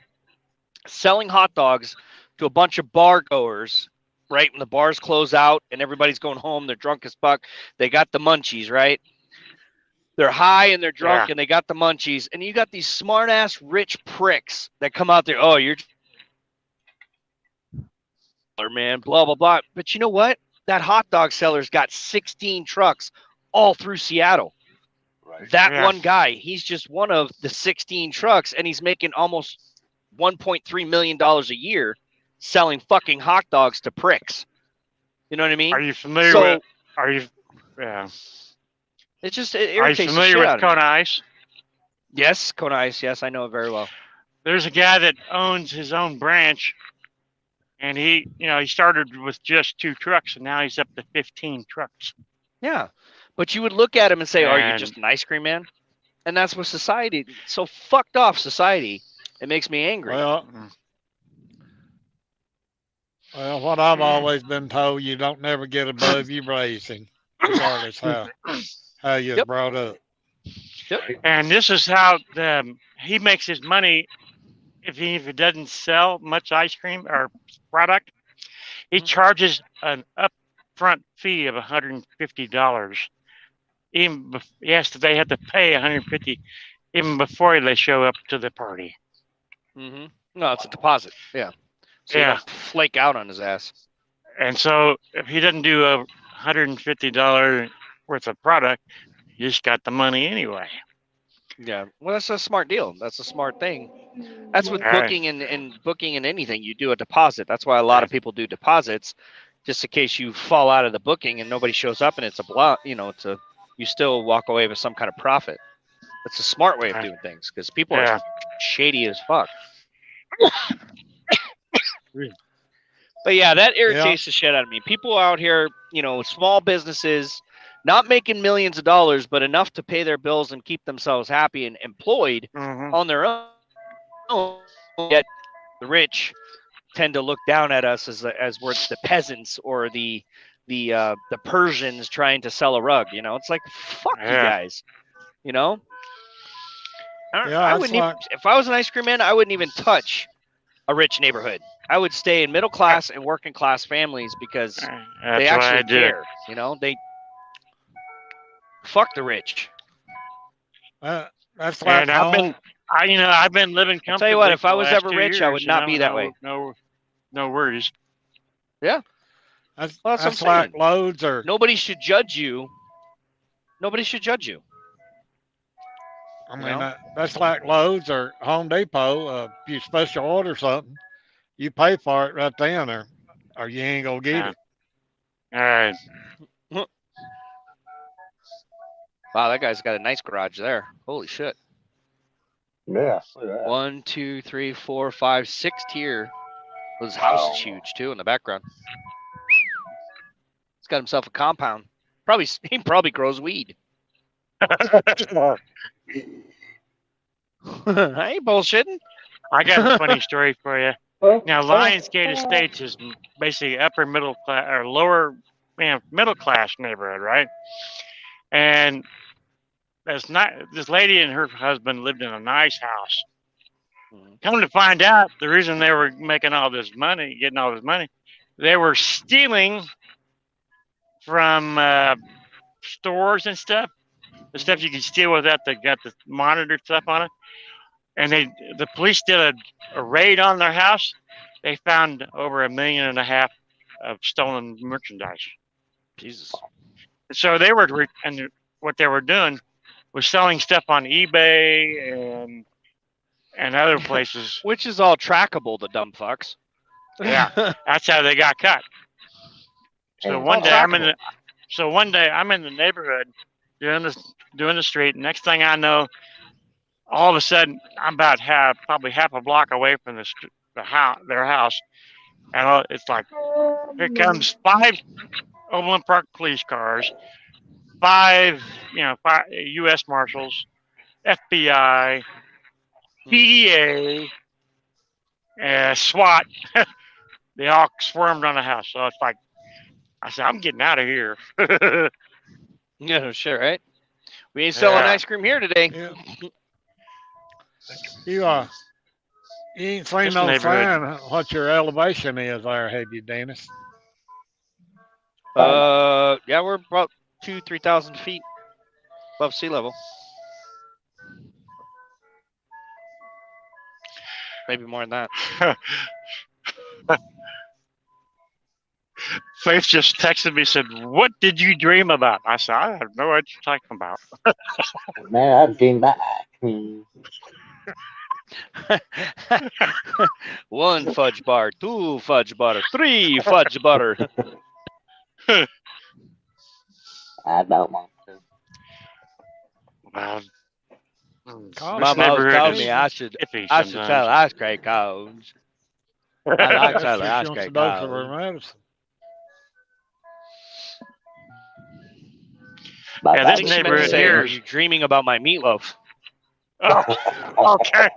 selling hot dogs to a bunch of bar goers. Right when the bars close out and everybody's going home, they're drunk as fuck. They got the munchies, right? They're high and they're drunk and they got the munchies. And you got these smart ass rich pricks that come out there. Oh, you're man, blah blah blah. But you know what? That hot dog seller's got 16 trucks all through Seattle. Right. That one guy, he's just one of the 16 trucks, and he's making almost $1.3 million a year selling fucking hot dogs to pricks. You know what I mean? Are you familiar with? Are you? Yeah. It irritates Are you the familiar shit with out of me. Kona Ice? Yes, Kona Ice. Yes, I know it very well. There's a guy that owns his own branch, and he started with just 2 trucks, and now he's up to 15 trucks. Yeah, but you would look at him and say, "Oh, you're And- just an ice cream man," and that's what society. So fucked off society. It makes me angry. Well, what I've always been told, you don't never get above your raising, regardless how you're Yep. brought up. And this is how he makes his money. If he doesn't sell much ice cream or product, he charges an upfront fee of $150. Even yes, they have to pay $150 even before they show up to the party. Mm-hmm. No, it's a deposit. Yeah. So you Yeah. don't flake out on his ass. And so if he doesn't do a $150 worth of product, you just got the money anyway. Yeah. Well, that's a smart deal. That's a smart thing. That's with All right. booking and booking and anything. You do a deposit. That's why a lot of people do deposits, just in case you fall out of the booking and nobody shows up and it's a block. You still walk away with some kind of profit. That's a smart way of doing things because people Yeah. are shady as fuck. But yeah, that irritates the shit out of me. People out here, small businesses, not making millions of dollars, but enough to pay their bills and keep themselves happy and employed Mhm. on their own. Yet the rich tend to look down at us as we're the peasants or the Persians trying to sell a rug. You know, it's like fuck you guys. You know, I wouldn't even, if I was an ice cream man, I wouldn't even touch a rich neighborhood. I would stay in middle class and working class families because they actually care. You know, they fuck the rich. That's like I've been living comfortably. I'll tell you what, if I was ever rich, I would not be that way. No worries. Yeah. That's like loads or nobody should judge you. Nobody should judge you. I mean, that's like Lowe's or Home Depot. If you special order something, you pay for it right then, or you ain't gonna get it. All right. Wow, that guy's got a nice garage there. Holy shit. Yeah. Look at that. 1, 2, 3, 4, 5, 6 tier. Well, his house is huge too in the background. He's got himself a compound. He probably grows weed. I ain't bullshitting. I got a funny story for you. Now, Lionsgate Estates is basically upper middle class or lower, middle class neighborhood, right? And this lady and her husband lived in a nice house. Come to find out, the reason they were making all this money, getting all this money, they were stealing from stores and stuff. The stuff you can steal without got the monitored stuff on it. And the police did a raid on their house. They found over $1.5 million of stolen merchandise. Jesus. So they were, and what they were doing was selling stuff on eBay and other places. Which is all trackable, the dumb fucks. Yeah, that's how they got caught. So one day I'm in the neighborhood doing the street. Next thing I know, all of a sudden I'm about probably half a block away from their house, and it's like here comes 5 Overland Park police cars, 5 U.S. Marshals, FBI, DEA, SWAT. They all swarmed on the house. So it's like, I said, I'm getting out of here. Yeah, sure, right? We ain't selling ice cream here today. Yeah. You ain't seen no sign what your elevation is there, have you, Dennis? Yeah, we're about 2,000-3,000 feet above sea level. Maybe more than that. Faith just texted me, said, "What did you dream about?" I said, "I have no idea what you're talking about." Man, I dreamed back. 1 fudge bar, 2 fudge butter, 3 fudge butter. I don't want to. Well, Mama always told me I should sell ice cream cones. I like selling ice cream cones. Yeah, this neighborhood here. Are you dreaming about my meatloaf? Oh, okay.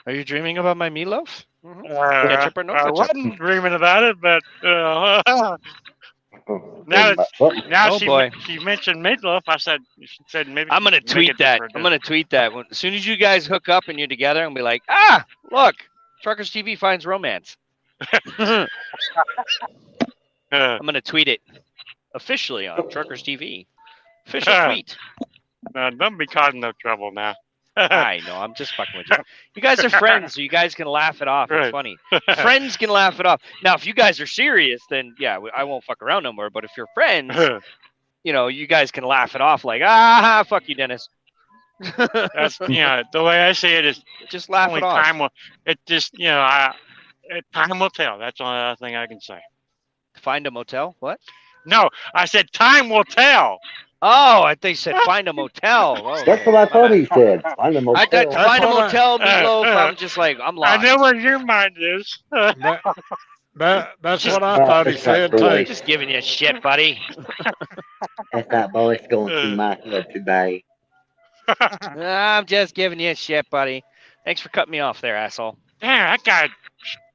Are you dreaming about my meatloaf? Ketchup or no ketchup? I wasn't dreaming about it, but now she mentioned meatloaf. She said maybe I'm gonna tweet that. As soon as you guys hook up and you're together, I'm gonna be like, look, Truckers TV finds romance. I'm gonna tweet it officially on Truckers TV. Official tweet. No, don't be causing no trouble now. I know, I'm just fucking with you. You guys are friends, so you guys can laugh it off. It's funny. Friends can laugh it off. Now, if you guys are serious, then yeah, I won't fuck around no more. But if you're friends, you guys can laugh it off like, fuck you, Dennis. That's the way I say it is just laugh it off. Time will tell. That's the only other thing I can say. Find a motel? What? No, I said time will tell. Oh, I think he said find a motel. Oh, that's what I thought he said. Find a motel. I got find a motel, meatloaf. I'm just like, I'm lost. I know where your mind is. That's what I thought he said too. Just giving you shit, buddy. That's that voice going through my head today. I'm just giving you shit, buddy. Thanks for cutting me off there, asshole. Yeah, that guy.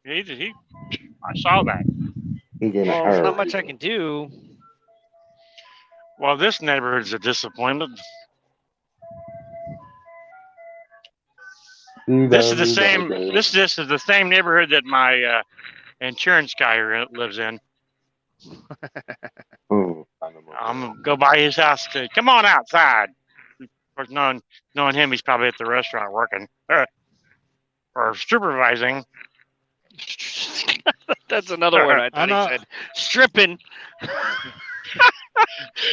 I saw that. He's in a Well, there's not hurry. much I can do. Well, this neighborhood's a disappointment. This is the same. This is the same neighborhood that my insurance guy lives in. Ooh, I'm gonna go by his house to come on outside. Of course, knowing him, he's probably at the restaurant working or supervising. That's another word I thought he said. Stripping.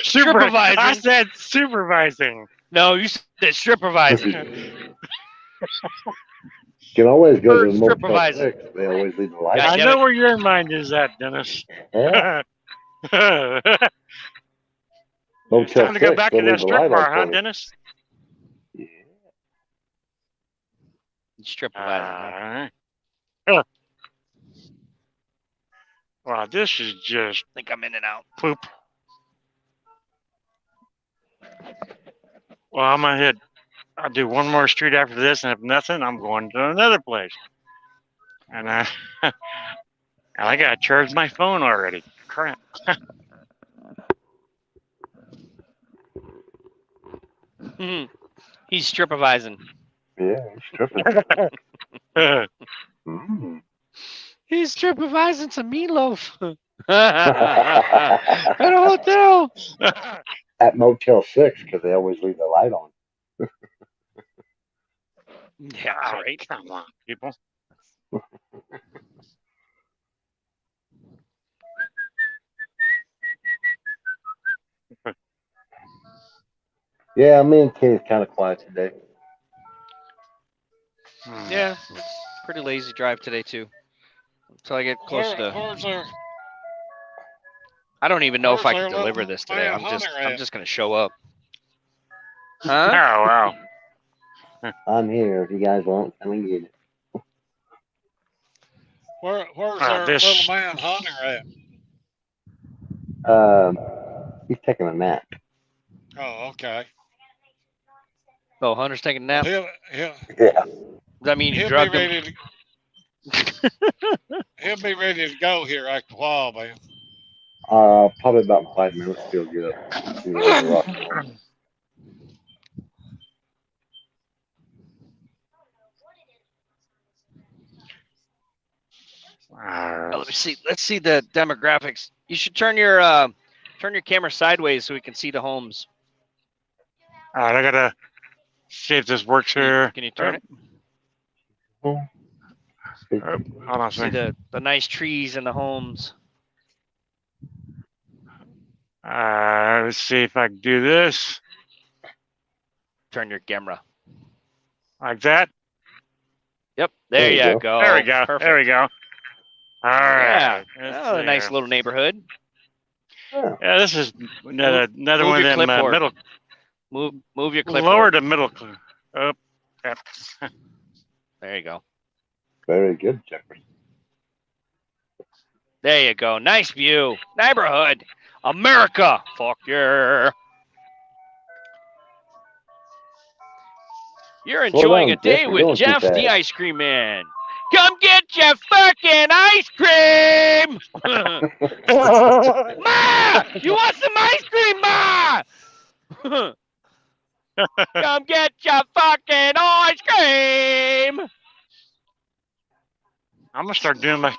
Supervising. I said supervising. No, you said supervising. You can always go to the Motel Supervising. 6. They always leave the light I on. know where your mind is at, Dennis. Yeah. It's time to go back to that strip bar, huh, Dennis? Yeah. Stripvising. Wow, this is just. I think I'm in and out. Poop. Well, I'm gonna hit. I'll do one more street after this, and if nothing, I'm going to another place. And I gotta charge my phone already. Crap. He's stripvising. Yeah, he's stripping. He's stripvising some meatloaf. At a hotel. At Motel 6, because they always leave the light on. Yeah, right. Come on, people. Yeah, me and Katie's kind of quiet today. Yeah, it's pretty lazy drive today too. Until I get close to. I don't even know if I can deliver this today. I'm just gonna show up. Huh? Oh wow. I'm here. If you guys want, come and get it. Where's our little man Hunter at? He's taking a nap. Oh, okay. Oh, Hunter's taking a nap. He'll, Yeah. Does that mean you drugged him? He'll be ready to go here after a while, man. Probably about 5 minutes. He'll get up. See the rock. Let me see. Let's see the demographics. You should turn your camera sideways so we can see the homes. All right, I gotta see if this works here. Can you turn it? Hold on a See second. the nice trees and the homes. Let's see if I can do this. Turn your camera. Like that? Yep. There you go. There we go. Perfect. There we go. All right. Yeah. Oh, a nice little neighborhood. Yeah, this is another one of them middle. Move your clipboard. Lower to middle. Up. Yep. There you go. Very good, Jeffrey. There you go. Nice view. Neighborhood. America. Fuck yeah. You're enjoying a day with Jeff, the ice cream man. Come get your fucking ice cream! Ma! You want some ice cream, Ma? Come get your fucking ice cream! I'm gonna start doing my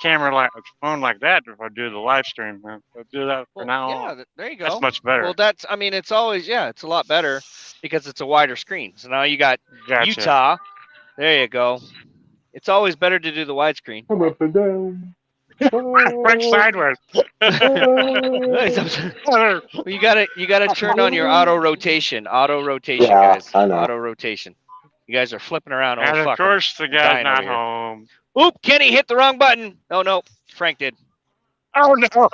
phone like that if I do the live stream. I'll do that from now on. Yeah, there you go. That's much better. Well, it's always, it's a lot better because it's a wider screen. So now you got Utah. There you go. It's always better to do the widescreen. I'm up and down. French sideways. You gotta turn on your auto rotation. Yeah, guys. I know. Auto rotation. You guys are flipping around. And of course, the guy's not home. Oop! Kenny hit the wrong button. Oh no, Frank did. Oh no.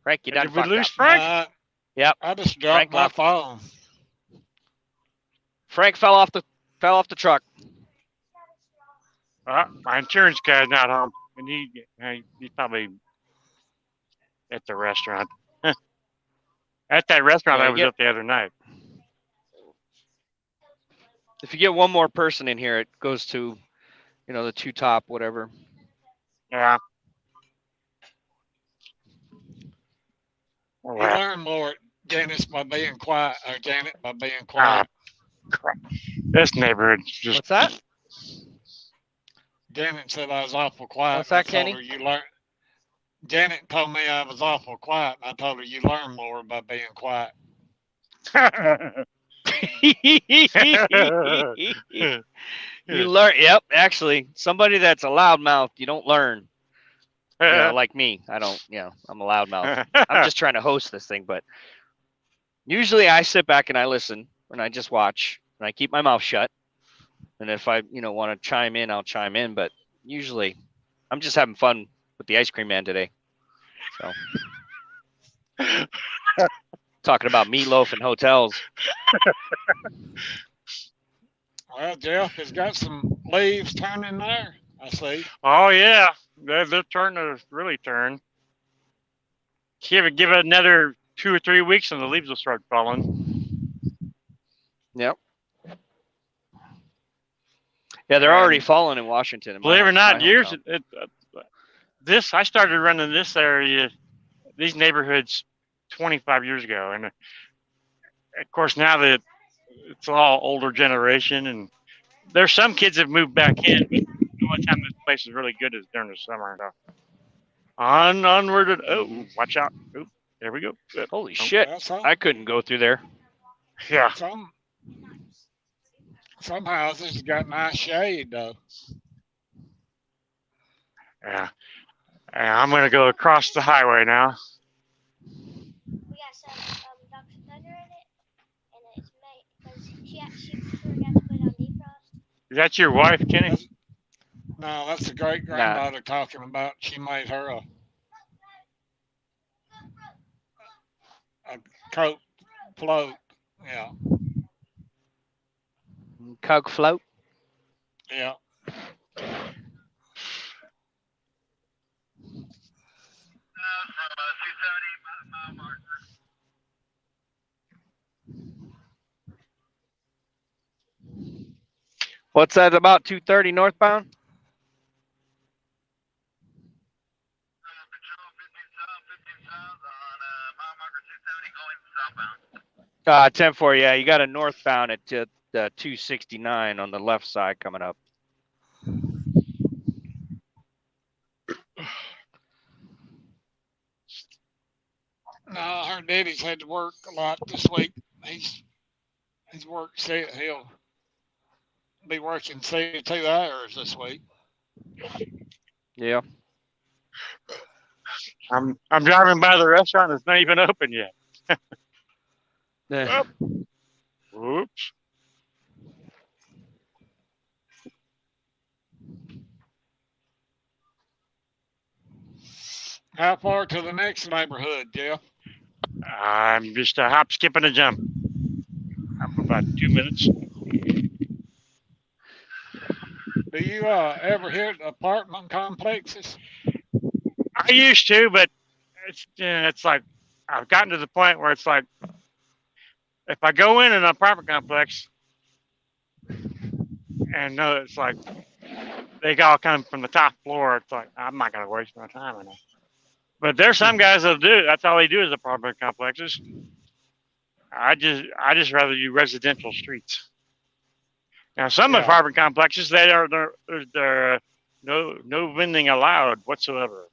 Frank, you done Did we fucked lose up. Frank? Yep. I just dropped my phone. Frank fell off the truck. My insurance guy's not home, and he's probably at the restaurant. At that restaurant I was at the other night. If you get one more person in here, it goes to, the two top, whatever. Yeah. You learn more, Janice, by being quiet, or Janet by being Ah, quiet. crap. This neighborhood just. What's that? Janet said I was awful quiet. What's that, and I told Kenny? her you learn. Janet told me I was awful quiet. And I told her you learn more by being quiet. You learn. Yep. Actually, somebody that's a loudmouth, you don't learn. Like me. I don't. I'm a loudmouth. I'm just trying to host this thing, but usually I sit back and I listen and I just watch and I keep my mouth shut. And if I, want to chime in, I'll chime in. But usually, I'm just having fun with the ice cream man today. So, talking about meatloaf and hotels. Well, Jeff has got some leaves turning there. I see. Oh yeah, they're starting to really turn. Give it another 2 or 3 weeks, and the leaves will start falling. Yep. Yeah, they're already falling in Washington. Believe it or not, I started running this area, these neighborhoods, 25 years ago, and of course now that it's all older generation, and there's some kids have moved back in. But the only time this place is really good is during the summer. So. Onward. Oh, watch out! Oh, there we go. Holy shit! I couldn't go through there. Yeah. Some houses got nice shade though. Yeah. I'm gonna go across the highway now. We got some Dr. Thunder in it, and it's made because she forgot to put it on defrost. Is that your wife, Kenny? No, that's the great granddaughter talking about. She made her a Coke float. Yeah. Coke float. Yeah. What's that about 230 northbound? Uh, 10-4, yeah, you got a northbound at 269 on the left side coming up. No, her daddy's had to work a lot this week. He's worked. He'll be working 72 hours this week. Yeah. I'm driving by the restaurant. It's not even open yet. Oh. Oops. How far to the next neighborhood, Jeff? I'm just a hop, skip, and a jump. I'm about 2 minutes. Do you ever hit apartment complexes? I used to, but it's like I've gotten to the point where it's like if I go in an apartment complex and it's like they all come from the top floor, it's like I'm not gonna waste my time on it. But there's some guys that'll do it. That's all they do is apartment complexes. I just rather do residential streets. Now some apartment complexes there's no vending allowed whatsoever.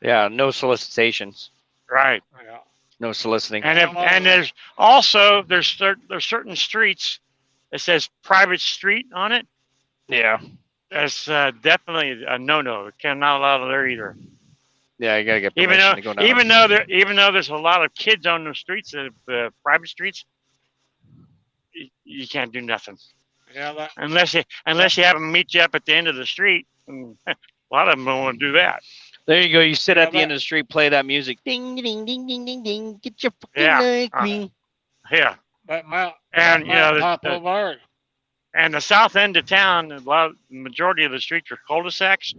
Yeah, no solicitations. Right. Yeah. No soliciting. And there's also there's certain streets that says private street on it. Yeah. That's definitely a no-no. Cannot allow there either. Yeah, you gotta get permission to go down. Even though there's a lot of kids on the streets, the private streets, you can't do nothing. Yeah. Unless you have them meet you up at the end of the street. And a lot of them don't want to do that. There you go. You sit at the end of the street, play that music. Ding, ding, ding, ding, ding, ding. Get your fucking me. Yeah. That mount. And and the south end of town, the majority of the streets are cul-de-sacs,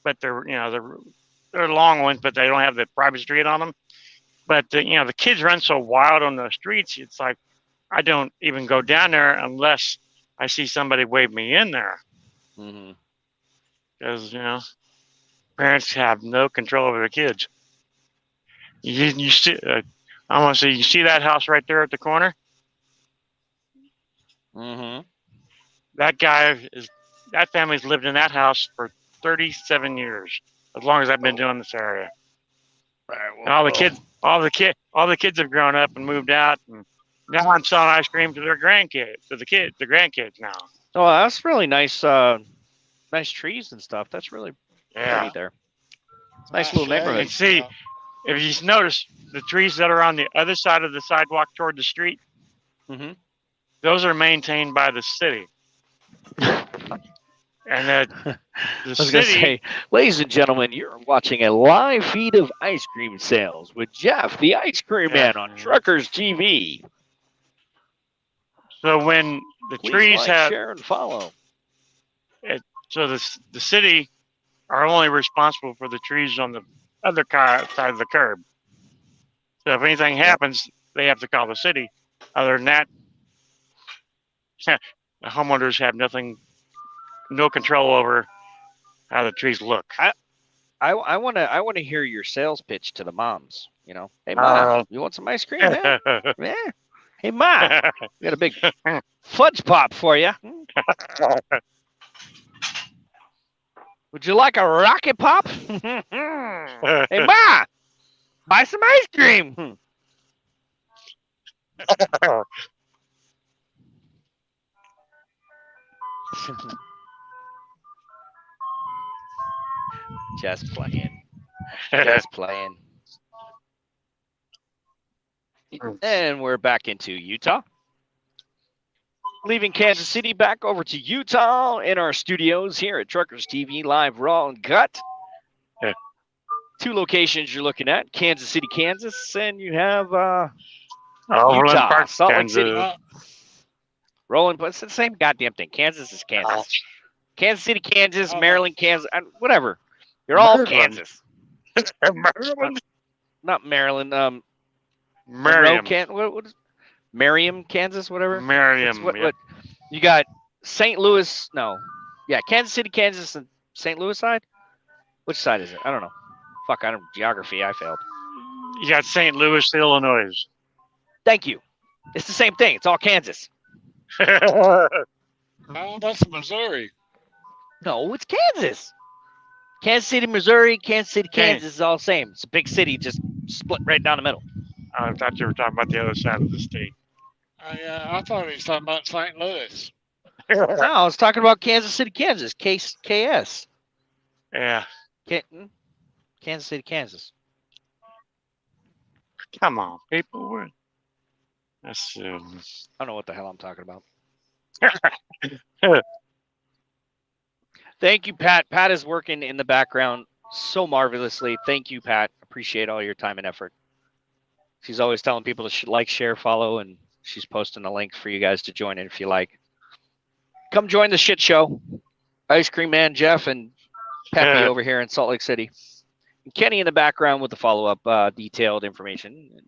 but they're long ones, but they don't have the private street on them. But the kids run so wild on the streets. It's like I don't even go down there unless I see somebody wave me in there Mm-hmm. because parents have no control over their kids. You see, I want to say, you see that house right there at the corner? Mm-hmm. That family's lived in that house for 37 years, as long as I've been doing this area. And all the kids have grown up and moved out, and now I'm selling ice cream to their grandkids, the grandkids now. Oh, that's really nice. Nice trees and stuff. That's really pretty there. It's a nice little neighborhood. And see, if you notice, the trees that are on the other side of the sidewalk toward the street, Mm-hmm. those are maintained by the city. And the I was going to say, ladies and gentlemen, you're watching a live feed of ice cream sales with Jeff, the Ice Cream Man, on Truckers TV. So when the Please trees have, share, and follow. So the city are only responsible for the trees on the other side of the curb. So if anything happens, they have to call the city. Other than that, the homeowners have no control over how the trees look. I want to hear your sales pitch to the moms. Hey mom, you want some ice cream? Yeah. Yeah. Hey mom, we got a big fudge pop for you. Would you like a rocket pop? Hey ma, buy some ice cream. Just playing. Just playing. And we're back into Utah. Leaving Kansas City, back over to Utah in our studios here at Truckers TV Live Raw Uncut. Yeah. 2 locations you're looking at: Kansas City, Kansas, and you have Utah, Park, Salt Lake Kansas. City. Roland, but it's the same goddamn thing. Kansas is Kansas. Kansas City, Kansas, Maryland, Kansas, whatever. You're all Kansas. Maryland? Not Maryland. Merriam. What is Merriam, Kansas, whatever. Merriam. What you got? St. Louis? No. Yeah, Kansas City, Kansas, and St. Louis side. Which side is it? I don't know. Fuck, I don't geography. I failed. You got St. Louis, Illinois. Thank you. It's the same thing. It's all Kansas. No, that's Missouri. No, it's Kansas. Kansas City, Missouri, Kansas City, Kansas is all the same. It's a big city, just split right down the middle. I thought you were talking about the other side of the state. I thought he was talking about St. Louis. No, I was talking about Kansas City, Kansas. KS. Yeah. Kansas City, Kansas. Come on, people. That's. I don't know what the hell I'm talking about. Thank you, Pat. Pat is working in the background so marvelously. Thank you, Pat. Appreciate all your time and effort. She's always telling people to like, share, follow, and she's posting a link for you guys to join in if you like. Come join the shit show. Ice Cream Man Jeff and Peppy over here in Salt Lake City. And Kenny in the background with the follow-up detailed information and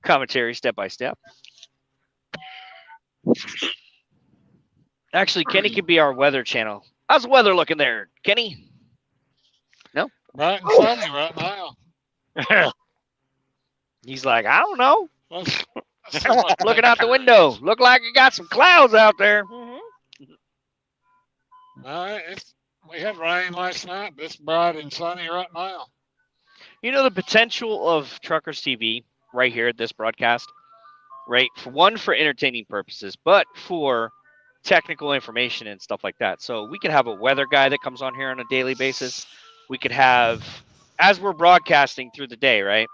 commentary step by step. Actually, Kenny could be our weather channel. How's the weather looking there, Kenny? No? Bright and sunny right now. He's like, I don't know. Looking out the window. Look like you got some clouds out there. We had rain last night, but it's bright and sunny right now. You know the potential of Truckers TV right here at this broadcast, right? For entertaining purposes, but for technical information and stuff like that. So we could have a weather guy that comes on here on a daily basis. We could have, as we're broadcasting through the day, right?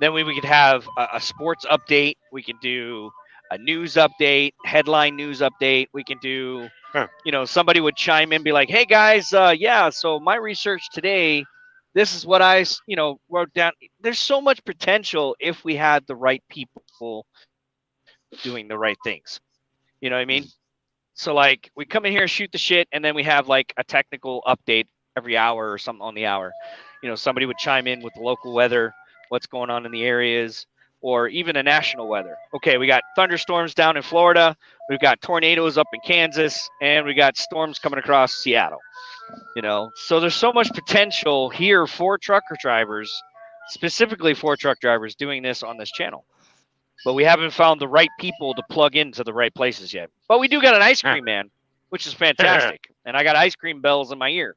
Then we could have a sports update. We can do a news update, headline news update. We can do, somebody would chime in, be like, hey guys, so my research today, this is what I, wrote down. There's so much potential if we had the right people doing the right things. You know what I mean? So like we come in here, shoot the shit, and then we have like a technical update every hour or something on the hour. Somebody would chime in with the local weather, what's going on in the areas, or even a national weather. Okay, we got thunderstorms down in Florida, we've got tornadoes up in Kansas, and we got storms coming across Seattle. You know, so there's so much potential here for trucker drivers, specifically for truck drivers doing this on this channel. But we haven't found the right people to plug into the right places yet. But we do got an ice cream man, which is fantastic. And I got ice cream bells in my ear.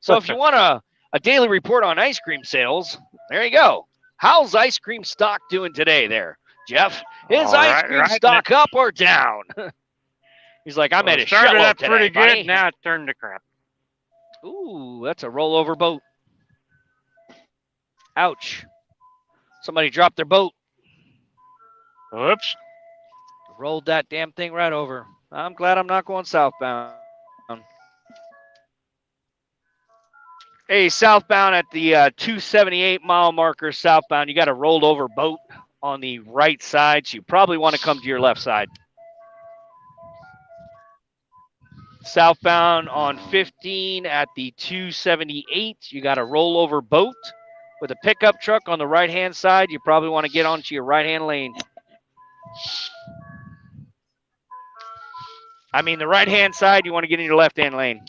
So if you want a daily report on ice cream sales, there you go. How's ice cream stock doing today there, Jeff? Is ice cream stock up or down? He's like, I'm at a started shutload up today, pretty buddy. good. Now it turned to crap. Ooh, that's a rollover boat. Ouch. Somebody dropped their boat. Oops. Rolled that damn thing right over. I'm glad I'm not going southbound. Hey, southbound at the 278 mile marker southbound, you got a rolled over boat on the right side, so you probably want to come to your left side. Southbound on 15 at the 278, you got a rollover boat with a pickup truck on the right-hand side. You probably want to get onto your right-hand lane. I mean, the right-hand side, you want to get in your left-hand lane.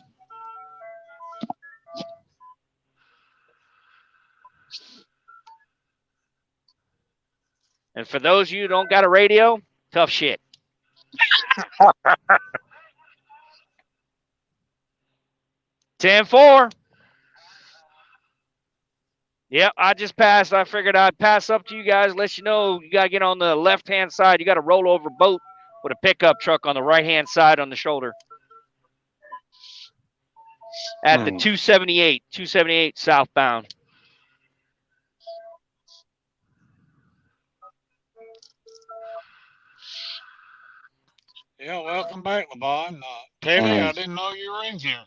And for those of you who don't got a radio, tough shit. 10-4. Yep, I just passed. I figured I'd pass up to you guys, let you know you got to get on the left-hand side. You got a rollover boat with a pickup truck on the right-hand side on the shoulder. At the 278 southbound. Yeah, welcome back, LeBon. Teddy, I didn't know you were in here.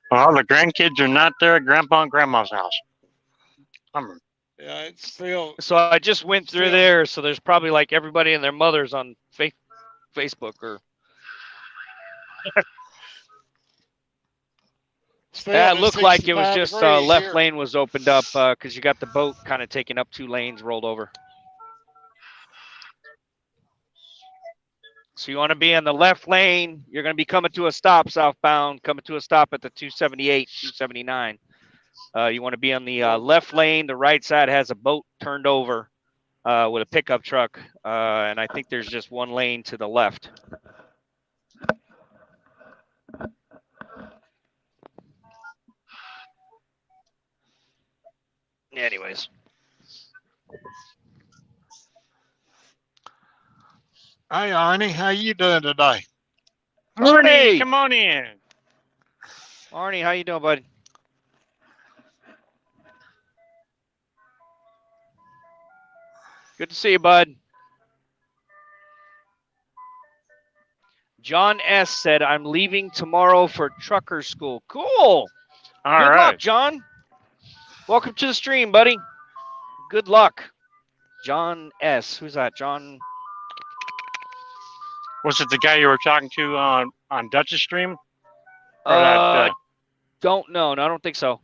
Well, the grandkids are not there at Grandpa and Grandma's house. Yeah, it's still. So I just went through there, so there's probably like everybody and their mothers on Facebook or. It looked like it was just left lane was opened up because you got the boat kind of taking up 2 lanes rolled over. So you want to be in the left lane. You're going to be coming to a stop southbound, coming to a stop at the 278, 279. You want to be on the left lane. The right side has a boat turned over with a pickup truck. And I think there's just 1 lane to the left. Anyways. Hey, Arnie, how you doing today? Arnie, come on in. Arnie, how you doing, buddy? Good to see you, bud. John S. said, I'm leaving tomorrow for trucker school. Cool. All right. Good luck, John. Welcome to the stream, buddy. Good luck. John S. Who's that? John. Was it the guy you were talking to on Dutch's stream? Don't know. No, I don't think so.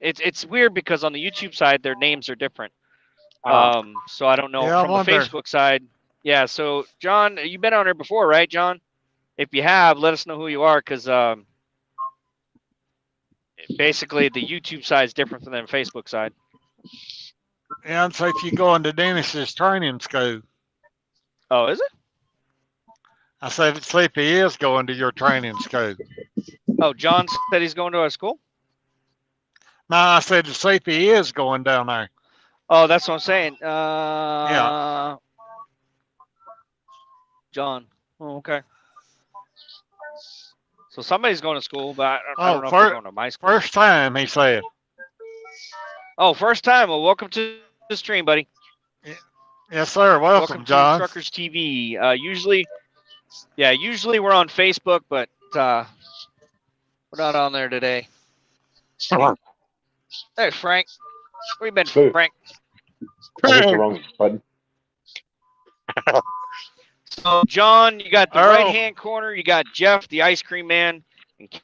It's weird because on the YouTube side, their names are different. So I don't know. Yeah, from the Facebook side. Yeah, so John, you've been on there before, right, John? If you have, let us know who you are because basically the YouTube side is different than the Facebook side. Yeah, I'd say if you go into Dennis's training school. Oh, is it? I said Sleepy is going to your training school. Oh, John said he's going to our school? No, I said Sleepy is going down there. Oh, that's what I'm saying. Yeah. John. Oh, okay. So somebody's going to school, but I don't know if they're going to my school. First time, he said. Oh, first time. Well, welcome to the stream, buddy. Yes, sir. Welcome John. To Truckers TV. Usually we're on Facebook, but we're not on there today. There's Frank. Where you been, Frank? I hit the wrong button. John, you got the Earl. right-hand corner. You got Jeff, the ice cream man. And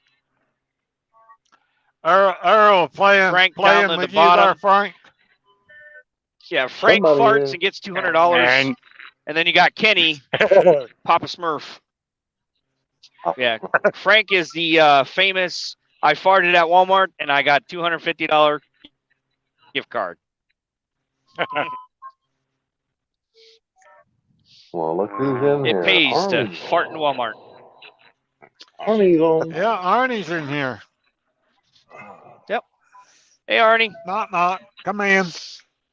Earl playing Frank down playing at with the you there, bottom. Frank. Yeah, Frank Somebody farts is. and gets $200. And And then you got Kenny, Papa Smurf. Yeah, Frank is the famous, I farted at Walmart and I got $250 gift card. Well, look who's in It here. pays to Arnie's fart in on. Walmart. Arnie's on. Yeah, Arnie's in here. Yep. Hey, Arnie. Knock. Come in. Hey,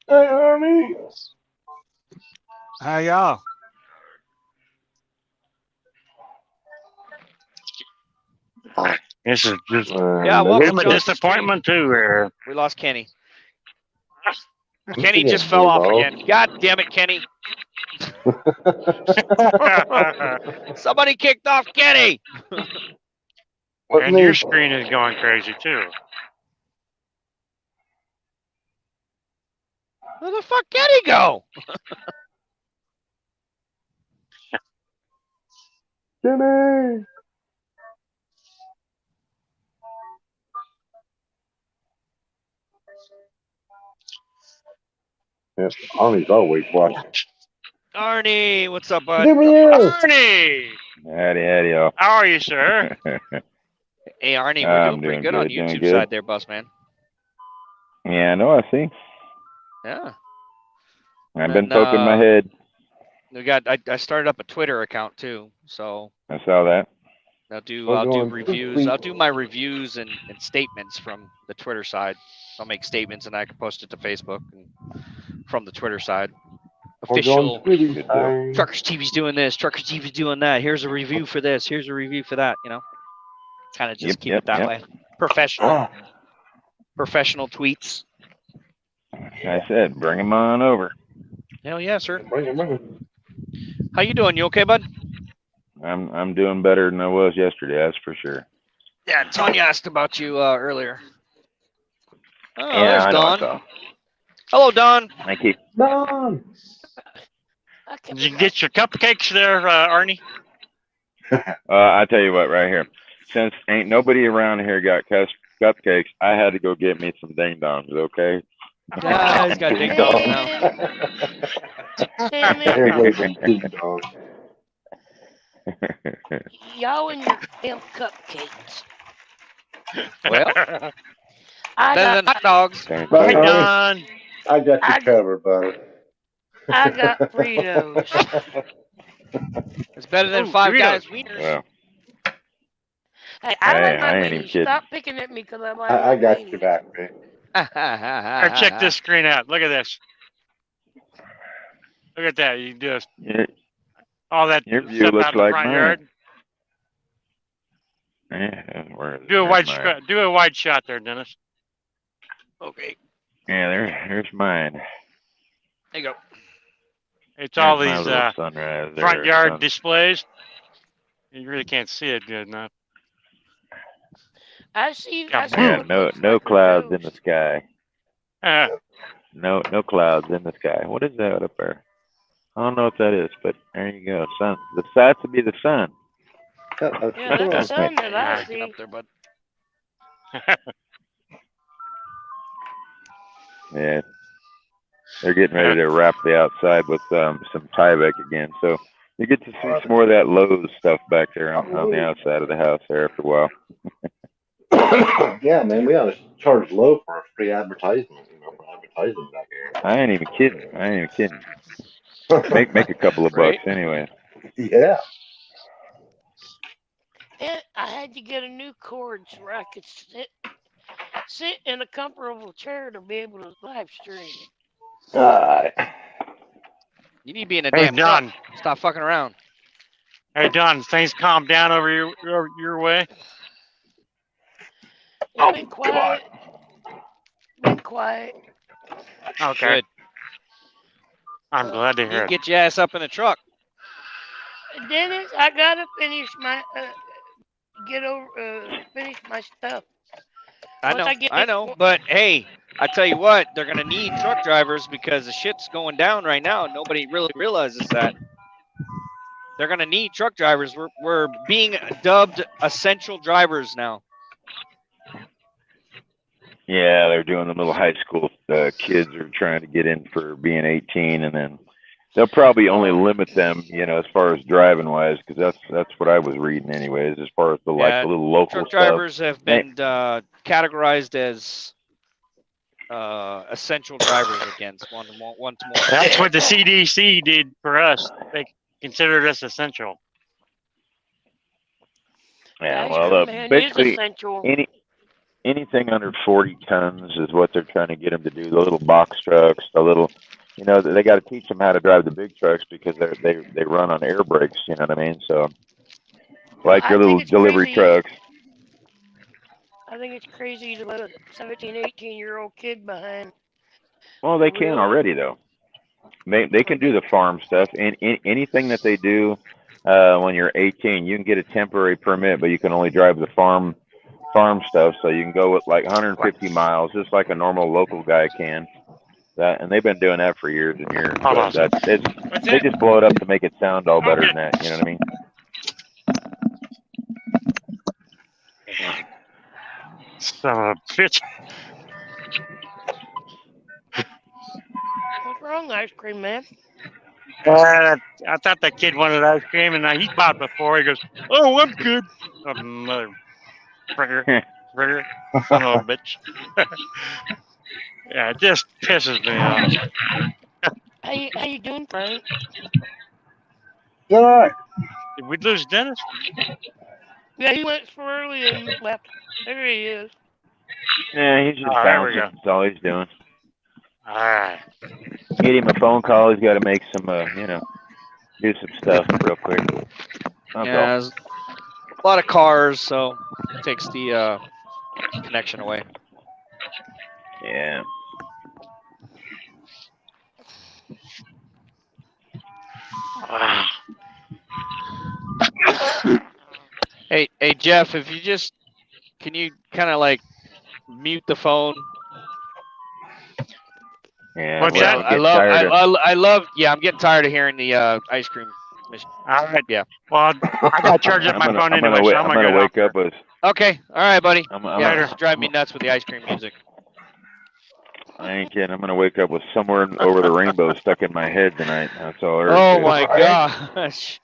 Arnie. How y'all? this is just Yeah, And welcome, I'm a John. disappointment too. We lost Kenny. Look Kenny at just him, fell off Bulldog. again. God damn it, Kenny. Somebody kicked off Kenny. What And me? your screen is going crazy too. Where the fuck Kenny go? Jimmy. Yep, Arnie's always watching. Arnie, what's up, bud? Jimmy is. Arnie, Howdy, y'all. how are you, sir? Hey, Arnie, we're I'm doing pretty doing good on good, doing YouTube good. side there, boss man. Yeah, I know, I see. Yeah. I've been And, poking my head. We got. I started up a Twitter account too, so I saw that. I'll do We're going reviews. to I'll do my reviews and statements from the Twitter side. I'll make statements and I can post it to Facebook and from the Twitter side. We're going Official Squiddy Good time. Truckers TV's doing this. Truckers TV's doing that. Here's a review for this. Here's a review for that. You know, kind of just keep it that way. Professional tweets. I said, bring him on over. Hell yeah, sir. Bring him. How you doing? You okay, bud? I'm doing better than I was yesterday, that's for sure. Yeah, Tanya asked about you earlier. Oh, Yeah, there's I know, I Dawn. saw. Hello, Dawn. I keep. Don. Did you get your cupcakes there, Arnie? I tell you what, right here. Since ain't nobody around here got cupcakes, I had to go get me some ding dongs. Okay. Yeah, he's got ding dongs now. Damn There it. goes the big dog. Y'all and your damn cupcakes. Well, I better than got, hot dogs. Bye, Right Arnie. done. I got you I- covered, buddy. I got Fritos. It's better than Ooh, Five Doritos. Guys wieners. Well, Hey, I Hey, like my I ain't even weenies. kidding. Stop picking at me because I like I my got weenies. you back, man. Here, check this screen out. Look at this. Look at that. You just all that Your view stuff looks out in the like front mine. yard. where is it? Do a There's mine. do a wide shot there, Dennis. Okay, Yeah, there's mine. there you go. It's all There's my these little sunrise there, front yard sun. displays. You really can't see it good enough. I see. Yeah, I see Yeah, what no looks no like a clouds in rose. the sky. No clouds in the sky. What is that up there? I don't know what that is, but there you go. Sun. The sights would be the sun. That's Yeah, that's the cool. sun that I Get see. up there, bud. Yeah. They're getting ready to wrap the outside with some Tyvek again, so you get to see some more of that Lowe's stuff back there on the outside of the house there after a while. Yeah, man, we ought to charge low for a free advertisement, for advertising back here. I ain't even kidding. Make a couple of Right? bucks anyway. Yeah. And I had to get a new cord so I could sit in a comfortable chair to be able to live stream. You need to be in a Hey, damn truck. Don. Stop fucking around. Hey, Don. Things calm down over your way. It's been quiet. Been quiet. Okay. Good. I'm glad to You hear it. get your ass up in the truck. Dennis, I gotta finish my finish my stuff. I Once know, I get I it- know. But hey, I tell you what, they're gonna need truck drivers because the shit's going down right now. And nobody really realizes that. They're gonna need truck drivers. We're being dubbed essential drivers now. Yeah, they're doing the little high school kids are trying to get in for being 18, and then they'll probably only limit them, as far as driving wise, because that's what I was reading anyways, as far as the the little local truck stuff. drivers have been categorized as essential drivers against once more. That's what the CDC did for us. They considered us essential. Yeah, Ice well, cream man is basically essential. anything under 40 tons is what they're trying to get them to do. The little box trucks, the little, they got to teach them how to drive the big trucks because they run on air brakes. You know what I mean? So, like your little delivery trucks. I think it's crazy to let a 17, 18-year-old kid behind. Well, they can already though. They can do the farm stuff and anything that they do when you're 18. You can get a temporary permit, but you can only drive the farm stuff. So you can go with like 150 miles, just like a normal local guy can. And they've been doing that for years and years. But they just blow it up to make it sound all better than that. You know what I mean? Son of a bitch. What's wrong, ice cream man? I thought that kid wanted ice cream, and he's bought before. He goes, "Oh, I'm good." Oh, mother fritter, son of a bitch. Yeah, it just pisses me off. How you doing, Frank? All right. Did we lose Dennis? Yeah, he went for early and left. There he is. Yeah, he's just bouncing. That's all he's doing. All right. Get him a phone call. He's got to make some, do some stuff real quick. There's a lot of cars, so it takes the connection away. Yeah. Hey, Jeff, if you can you kind of like mute the phone? Yeah. What's that? I love. Yeah, I'm getting tired of hearing the ice cream. All right. Yeah. Well, I got to charge up my phone anyway, so I'm gonna wake up with. Okay. All right, buddy. It's driving me nuts with the ice cream music. I ain't kidding. I'm gonna wake up with Somewhere Over the Rainbow stuck in my head tonight. That's all. Oh my gosh.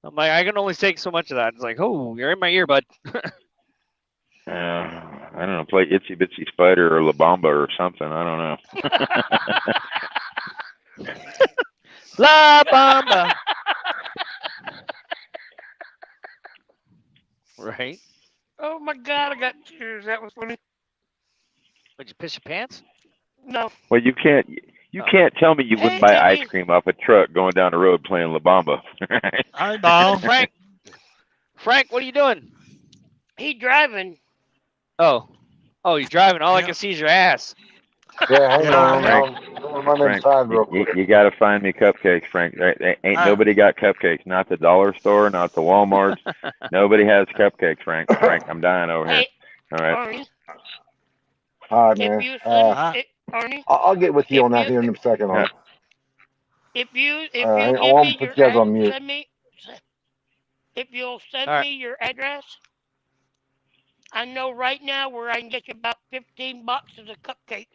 I'm like, I can only take so much of that. It's like, oh, you're in my ear, bud. I don't know. Play Itsy Bitsy Spider or La Bamba or something. I don't know. La Bamba. Right? Oh my God, I got tears. That was funny. Did you piss your pants? No. Well, you can't tell me you wouldn't buy ice cream off a truck going down the road playing La Bamba. I know. Frank, what are you doing? He driving. Oh, you're driving. All I can see is your ass. Yeah, hang on. Frank, you got to find me cupcakes, Frank. Ain't nobody got cupcakes. Not the dollar store, not the Walmart. Nobody has cupcakes, Frank. Frank, I'm dying over here. All right. All right, man. Arnie, I'll get with you on that here in a second. If you I'll put you guys on mute. If you'll send me your address, I know right now where I can get you about 15 boxes of cupcakes.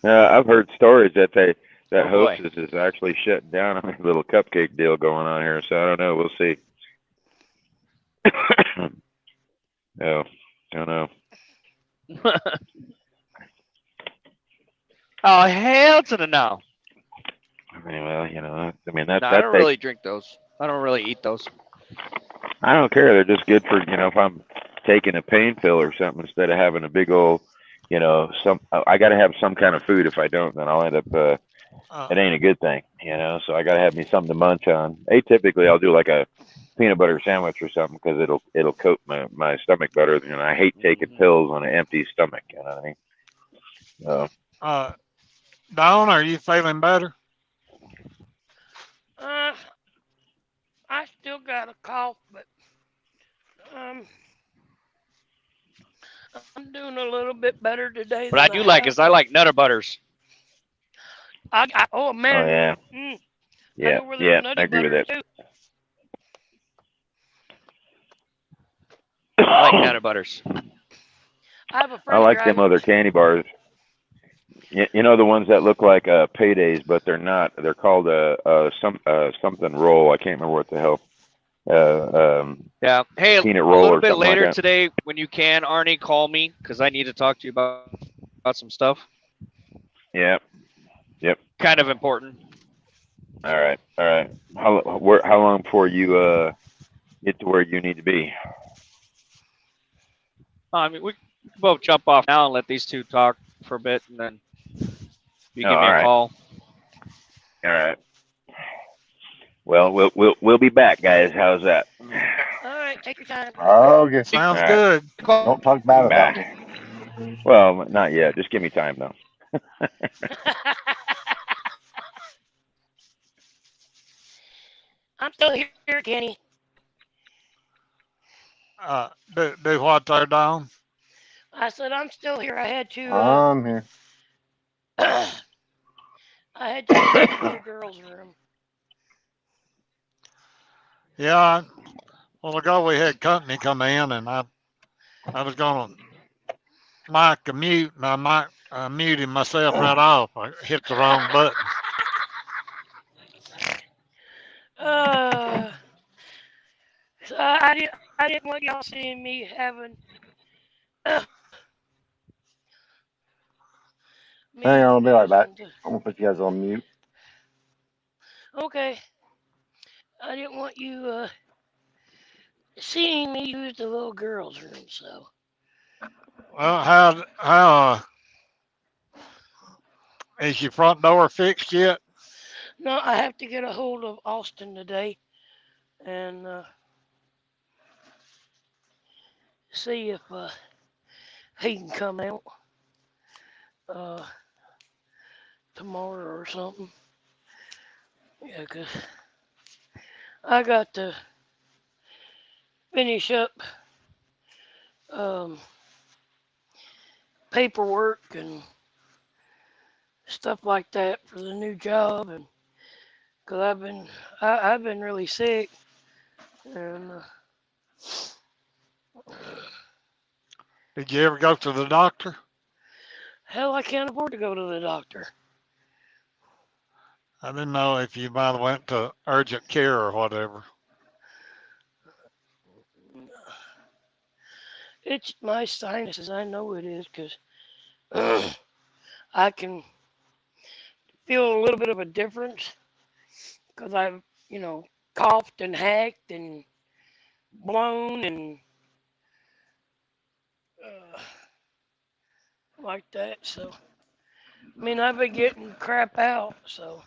I've heard stories that Hostess is actually shutting down on a little cupcake deal going on here. So I don't know. We'll see. No, don't know. Oh, hell to the no. Well, I don't really drink those. I don't really eat those. I don't care. They're just good for, if I'm taking a pain pill or something instead of having a big old, I got to have some kind of food. If I don't, then I'll end up, it ain't a good thing, so I got to have me something to munch on. Atypically, I'll do like a peanut butter sandwich or something because it'll coat my stomach better. I hate taking pills on an empty stomach. You know what I mean? Dawn, are you feeling better? I still got a cough, but I'm doing a little bit better today. What I do like is I like Nutter Butters. Oh Oh man, yeah, I yeah, know where there's yeah. I nutty agree with butter that. too. I like Nutter Butters. I have a I friend like them driving. other candy bars. You know the ones that look like paydays, but they're not. They're called something roll. I can't remember what the hell. Yeah. Hey, Peanut a roll little or bit something like later that. today, when you can, Arnie, call me because I need to talk to you about some stuff. Yeah. Yep. Kind of important. All right. All right. How long before you get to where you need to be? I mean, we can both jump off now and let these two talk for a bit, and then you Oh, give me all a right. call. All right. Well, we'll be back, guys. How's that? All right, take your time. Okay. Sounds All right. good. Don't talk bad about me. Bye. Well, not yet. Just give me time, though. I'm still here, Kenny. Do what there, Don? I said I'm still here. I had to. I'm here. I had to go to the little girl's room. Yeah. Well, ago we had company come in, and I was gonna mic a mute, and I muted myself right off. I hit the wrong button. So I didn't want y'all seeing me having. Hang on, I'll be right back. losing I'm gonna put you guys on mute. Okay. I didn't want you seeing me use the little girl's room, so. Well, how is your front door fixed yet? No, I have to get a hold of Austin today and see if he can come out tomorrow or something. Yeah, 'cause I got to finish up um, paperwork and stuff like that for the new job, and because I've been really sick, and Did you ever go to the doctor? hell, I can't afford to go to the doctor. I didn't know if you might have went to urgent care or whatever. It's my sinuses. I know it is because I can feel a little bit of a difference because I've, coughed and hacked and blown and uh, like that. So, I mean, I've been getting crap out. So,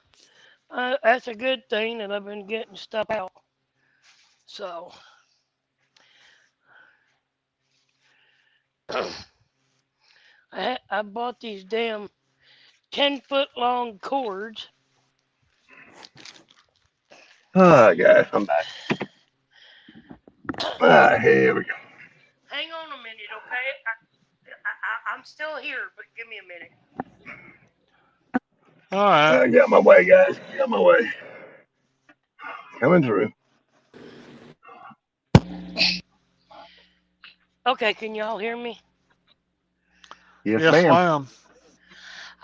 that's a good thing that I've been getting stuff out. So, I bought these damn 10-foot long cords. Ah, guys, I'm back. Here we go. Hang on a minute, okay? I'm still here, but give me a minute. All right. I got my way, guys. Got my way. Coming through. Okay, can y'all hear me? Yes, Yes, ma'am. ma'am.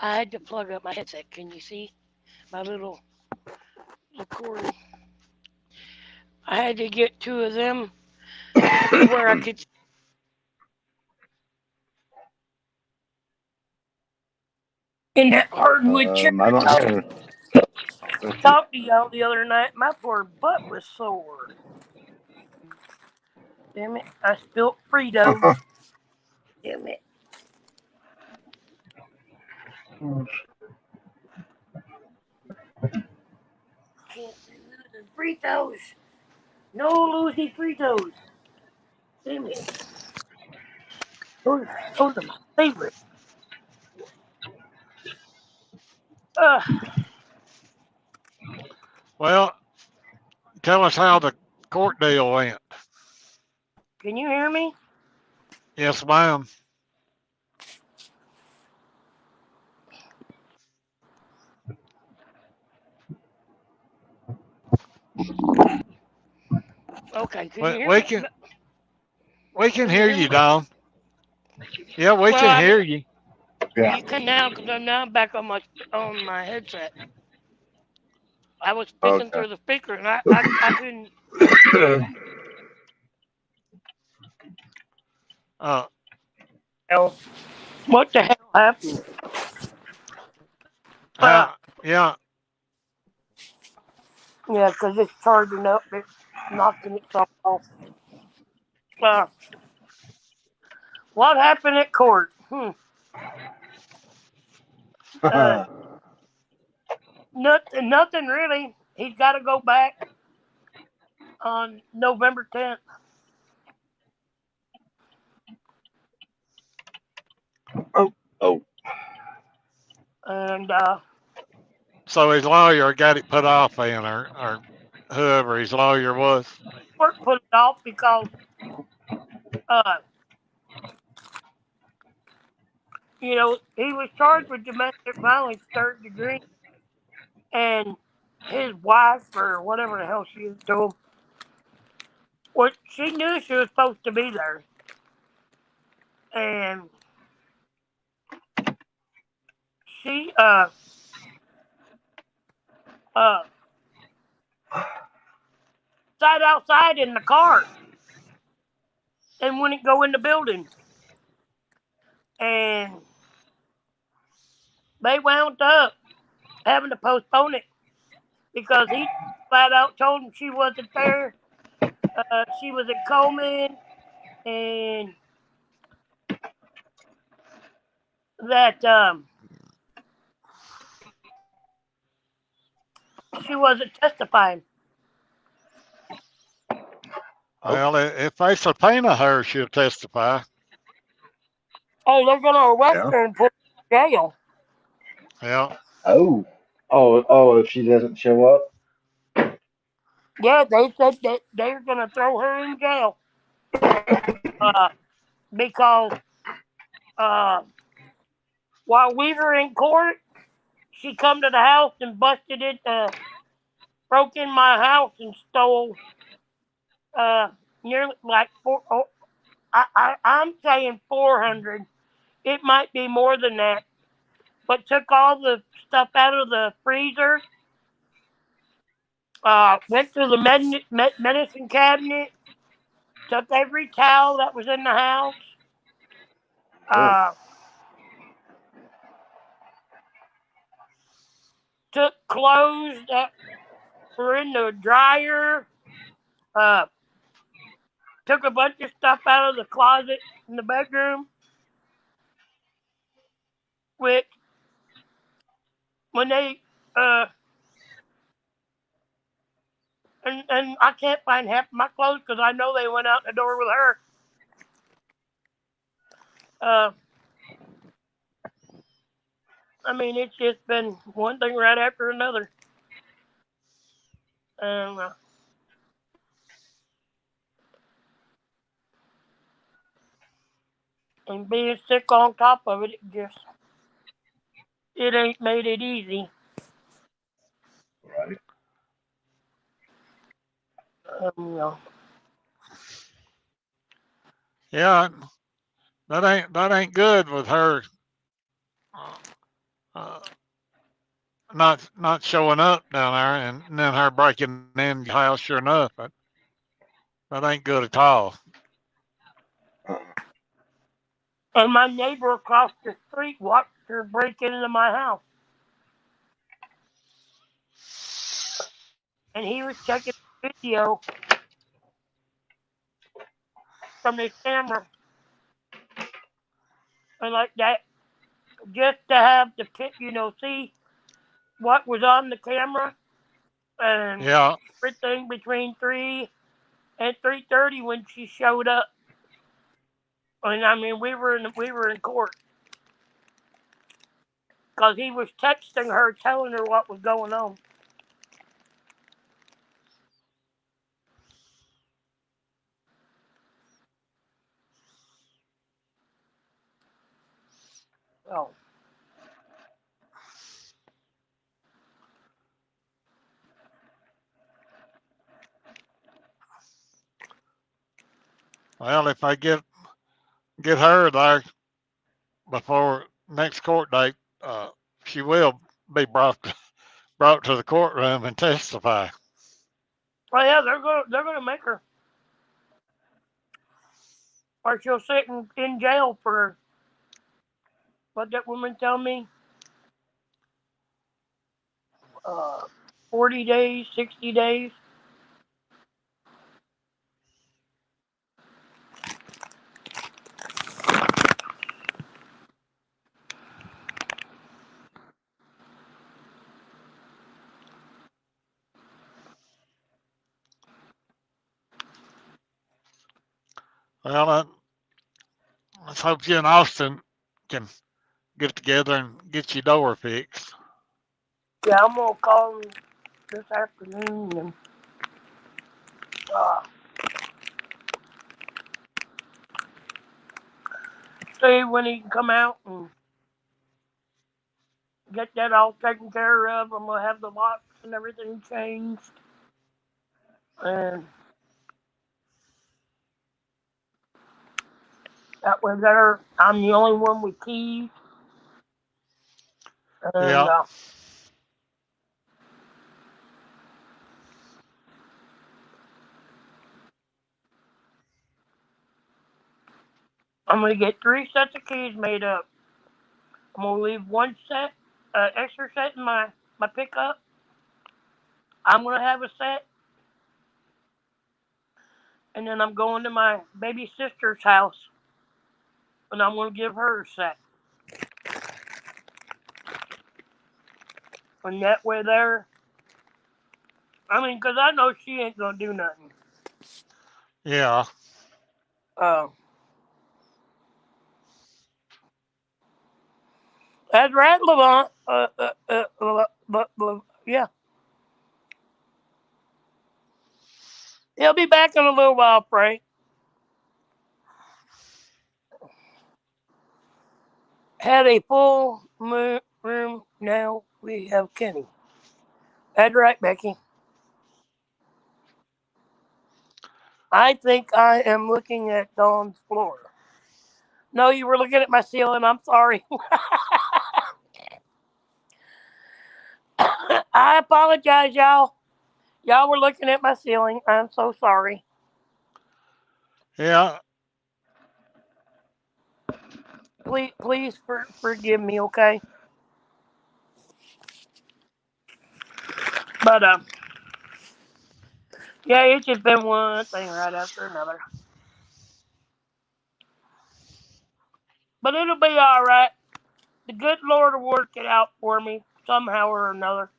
I had to plug up my headset. Can you see my little cord? I had to get two of them where I could in that hardwood chair. I don't know. Talked to y'all the other night. My poor butt was sore. Damn it! I spilled Fritos. Damn it! Can't be losing Fritos. No losing Fritos. Damn it! Those are my favorite. Uh, Well, tell us how the court deal went. can you hear me? Yes, ma'am. 'Cause Okay, can you hear We me? can Can you hear hear you, me? Don. Yeah, we Well, can hear you. Yeah. you can now because I'm back on my headset. I was speaking Okay. through the speaker and I couldn't. Uh, Hell, what the hell happened? Uh, yeah. yeah, because it's charging up. It's knocking itself off. Uh, what happened at court? Uh, nothing really. He's got to go back on November 10th. Oh. And So his lawyer got it put off, then, or whoever his lawyer was. court put it off because uh, he was charged with domestic violence 3rd degree, and his wife or whatever the hell she is to him, well, she knew she was supposed to be there, and she sat outside in the car and wouldn't go in the building, and they wound up having to postpone it because he flat out told him she wasn't there. She was at Coleman, and that she wasn't testifying. Well, if they subpoena her, she'll testify. Oh, they're gonna arrest her and put her in jail. Yeah. Oh, if she doesn't show up? Yeah, they said that they're gonna throw her in jail. Because while we were in court, she come to the house and busted it, broke in my house and stole nearly like I'm saying 400. It might be more than that, but took all the stuff out of the freezer. Went through the medicine cabinet, took every towel that was in the house. Took clothes that were in the dryer. Took a bunch of stuff out of the closet in the bedroom. Which, when they and I can't find half of my clothes because I know they went out the door with her. I mean, it's just been one thing right after another. And being sick on top of it, it ain't made it easy. Right. Yeah, that ain't good with her uh, not showing up down there, and then her breaking in the house. Sure enough, that ain't good at all. And my neighbor across the street watched her break into my house. And he was checking the video from his camera. And like that, just to have the see what was on the camera. And everything between 3 and 3:30 when she showed up. And I mean, we were in court because he was texting her, telling her what was going on. Oh. Well, if I get her there before next court date, she will be brought to the courtroom and testify. Oh yeah, they're gonna make her, or she'll sit in jail for what that woman told me. 40 days, 60 days. Well, let's hope you and Austin can get together and get your door fixed. Yeah, I'm gonna call him this afternoon and see when he can come out and get that all taken care of. I'm gonna have the locks and everything changed, and that way there, I'm the only one with keys. And Yeah. I'm gonna get 3 sets of keys made up. I'm gonna leave 1 set, extra set in my pickup. I'm gonna have a set, and then I'm going to my baby sister's house, and I'm gonna give her a set. And that way there, I mean, 'cause I know she ain't gonna do nothing. Yeah. That's right, Levant. Yeah. He'll be back in a little while, Frank. Had a full room, now we have Kenny. That's right, Becky. I think I am looking at Dawn's floor. No, you were looking at my ceiling. I'm sorry. I apologize, y'all. Y'all were looking at my ceiling. I'm so sorry. Yeah. Please forgive me, okay? But yeah, it's just been one thing right after another. But it'll be all right. The good Lord will work it out for me somehow or another.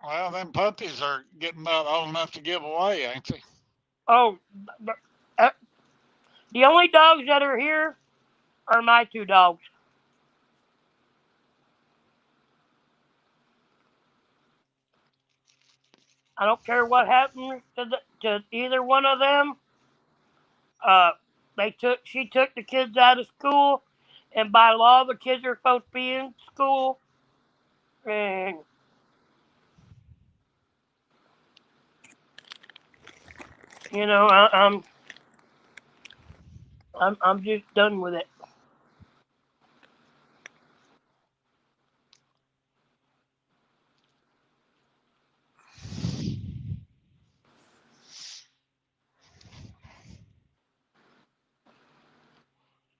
Well, them puppies are getting about old enough to give away, ain't they? Oh, the only dogs that are here are my 2 dogs. I don't care what happens to either one of them. She took the kids out of school, and by law, the kids are supposed to be in school. And you know, I'm just done with it.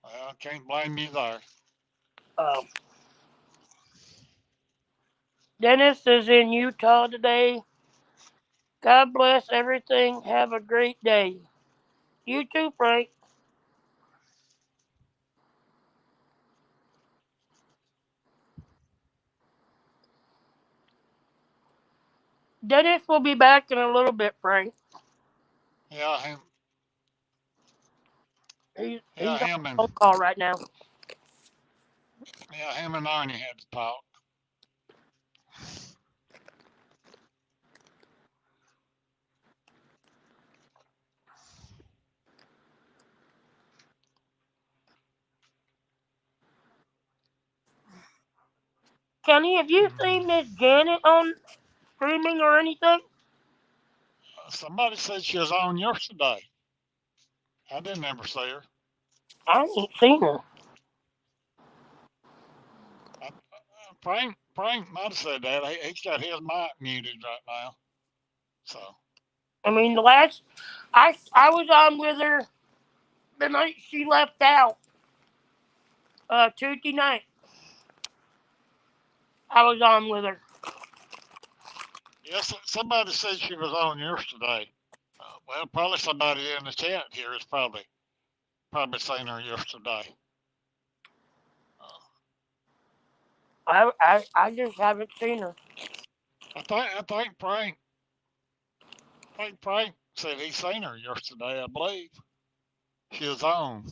Well, can't blame you there. Dennis is in Utah today. God bless everything. Have a great day. You too, Frank. Dennis will be back in a little bit, Frank. Yeah, him. He's on a phone call right now. Yeah, him and Arnie had to talk. Kenny, have you seen Miss Janet on streaming or anything? Somebody said she was on yesterday. I didn't ever see her. I ain't seen her. Frank might have said that. He's got his mic muted right now. So. I mean, I was on with her the night she left out. Tuesday night. I was on with her. Yes, somebody said she was on yesterday. Well, probably somebody in the chat here has probably seen her yesterday. I just haven't seen her. I think Frank said he seen her yesterday. I believe she was on.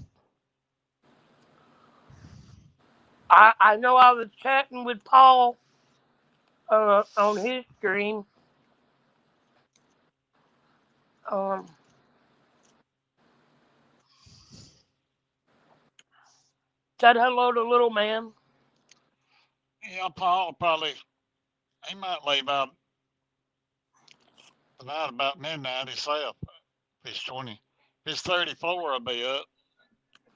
I know I was chatting with Paul on his stream. Said hello to little man. Yeah, Paul he might leave out tonight about midnight himself. If he's 34, I'll be up.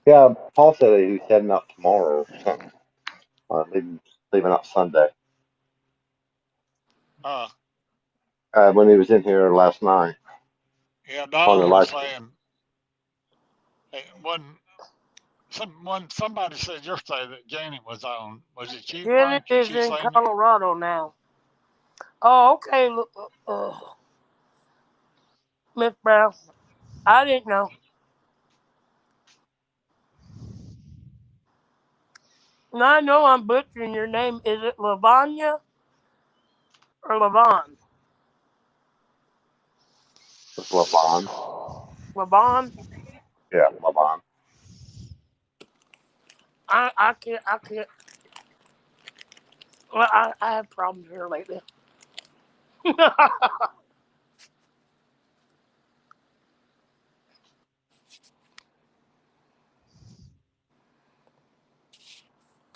Yeah, Paul said he was heading out tomorrow or something. Leaving out Sunday. When he was in here last night. Yeah, On the Don was live saying, hey, somebody said yesterday that Janet was on. Was it you, Janet Frank? Did is she in say me? Colorado now. Oh, okay. Miss Brown, I didn't know. Now I know I'm butchering your name. Is it Lavanya or Lavon? It's Lavon. Lavon? Yeah, Lavon. I can't. Well, I have problems here lately.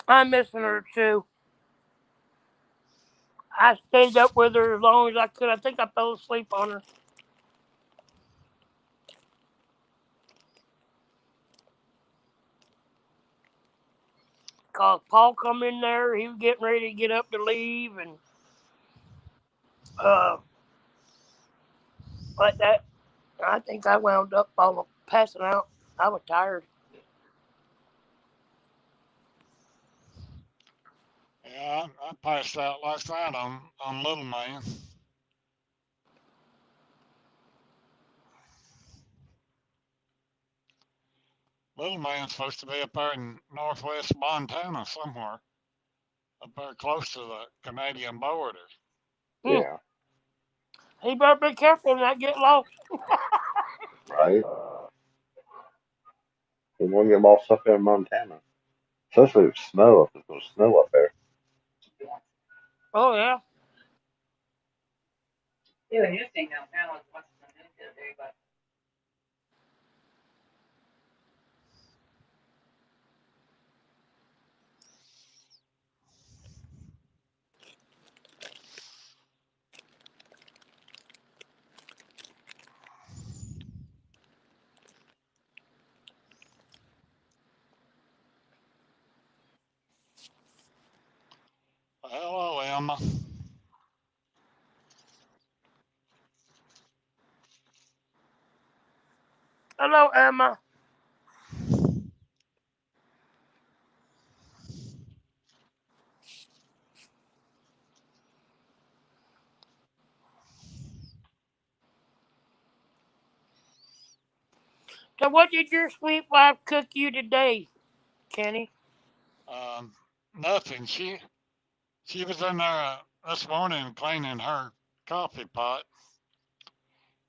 I'm missing her too. I stayed up with her as long as I could. I think I fell asleep on her. Cause Paul come in there, he was getting ready to get up to leave, and like that. I think I wound up passing out. I was tired. Yeah, I passed out last night on Little Man. Little Man's supposed to be up there in northwest Montana somewhere, up there close to the Canadian border. Yeah. He better be careful and not get lost. Right. We want to get lost up there in Montana. Especially with snow, if there's snow up there. Oh, yeah. Yeah, the new thing now is watching the news the other day, but Hello, Emma. Hello, Emma. So what did your sweet wife cook you today, Kenny? Nothing. She was in there this morning cleaning her coffee pot,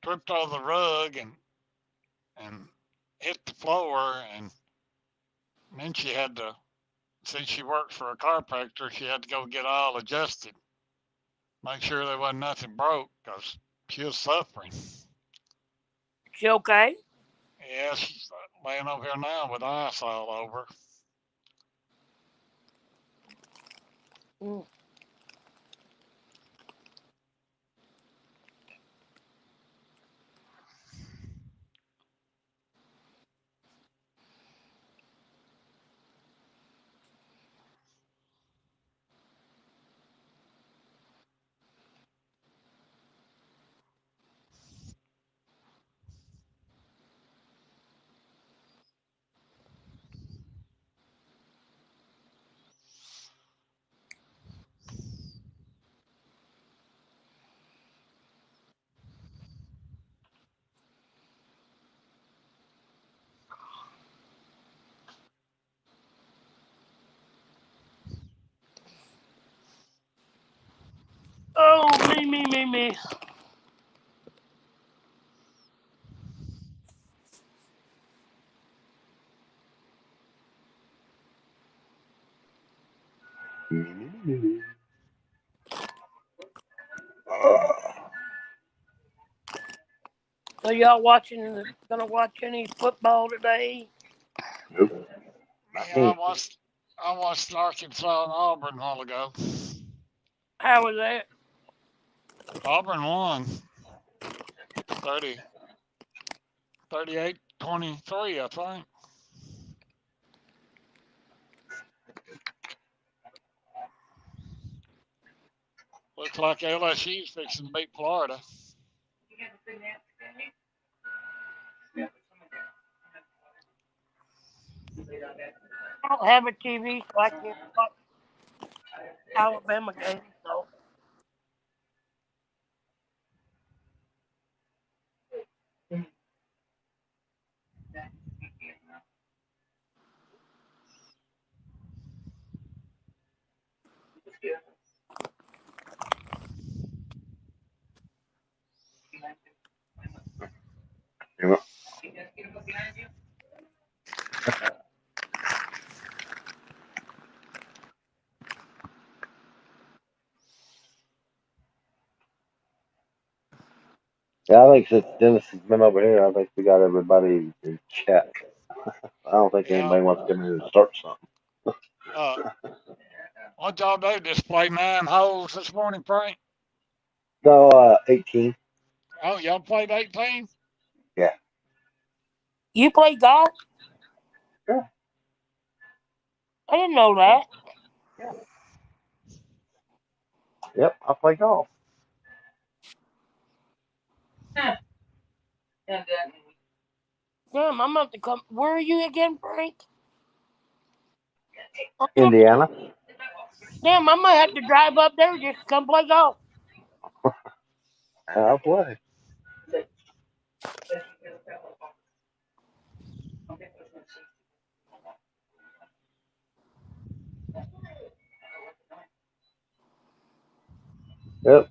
tripped over the rug and hit the floor, and then she had to, since she worked for a chiropractor, she had to go get all adjusted, make sure there wasn't nothing broke, because she was suffering. She okay? Yeah, she's laying over here now with ice all over. Mm. Me. So y'all gonna watch any football today? Nope. Yeah, I watched Arkansas and Auburn a while ago. How was that? Auburn won 38-23, I think. Looks like LSU's fixing to beat Florida. I don't have a TV, so I can't watch Alabama games. So Yeah. Yeah, I think since Dennis has been over here, I think we got everybody in chat. I don't think Yeah. anybody wants to come in and start something. What y'all do? Just play 9 holes this morning, Frank? No, 18. Oh, y'all played 18? Yeah. you play golf? Yeah. I didn't know that. Yep, I play golf. Damn, I'm about to come. Where are you again, Frank? Indiana. Damn, I might have to drive up there just to come play golf. I play. Yep.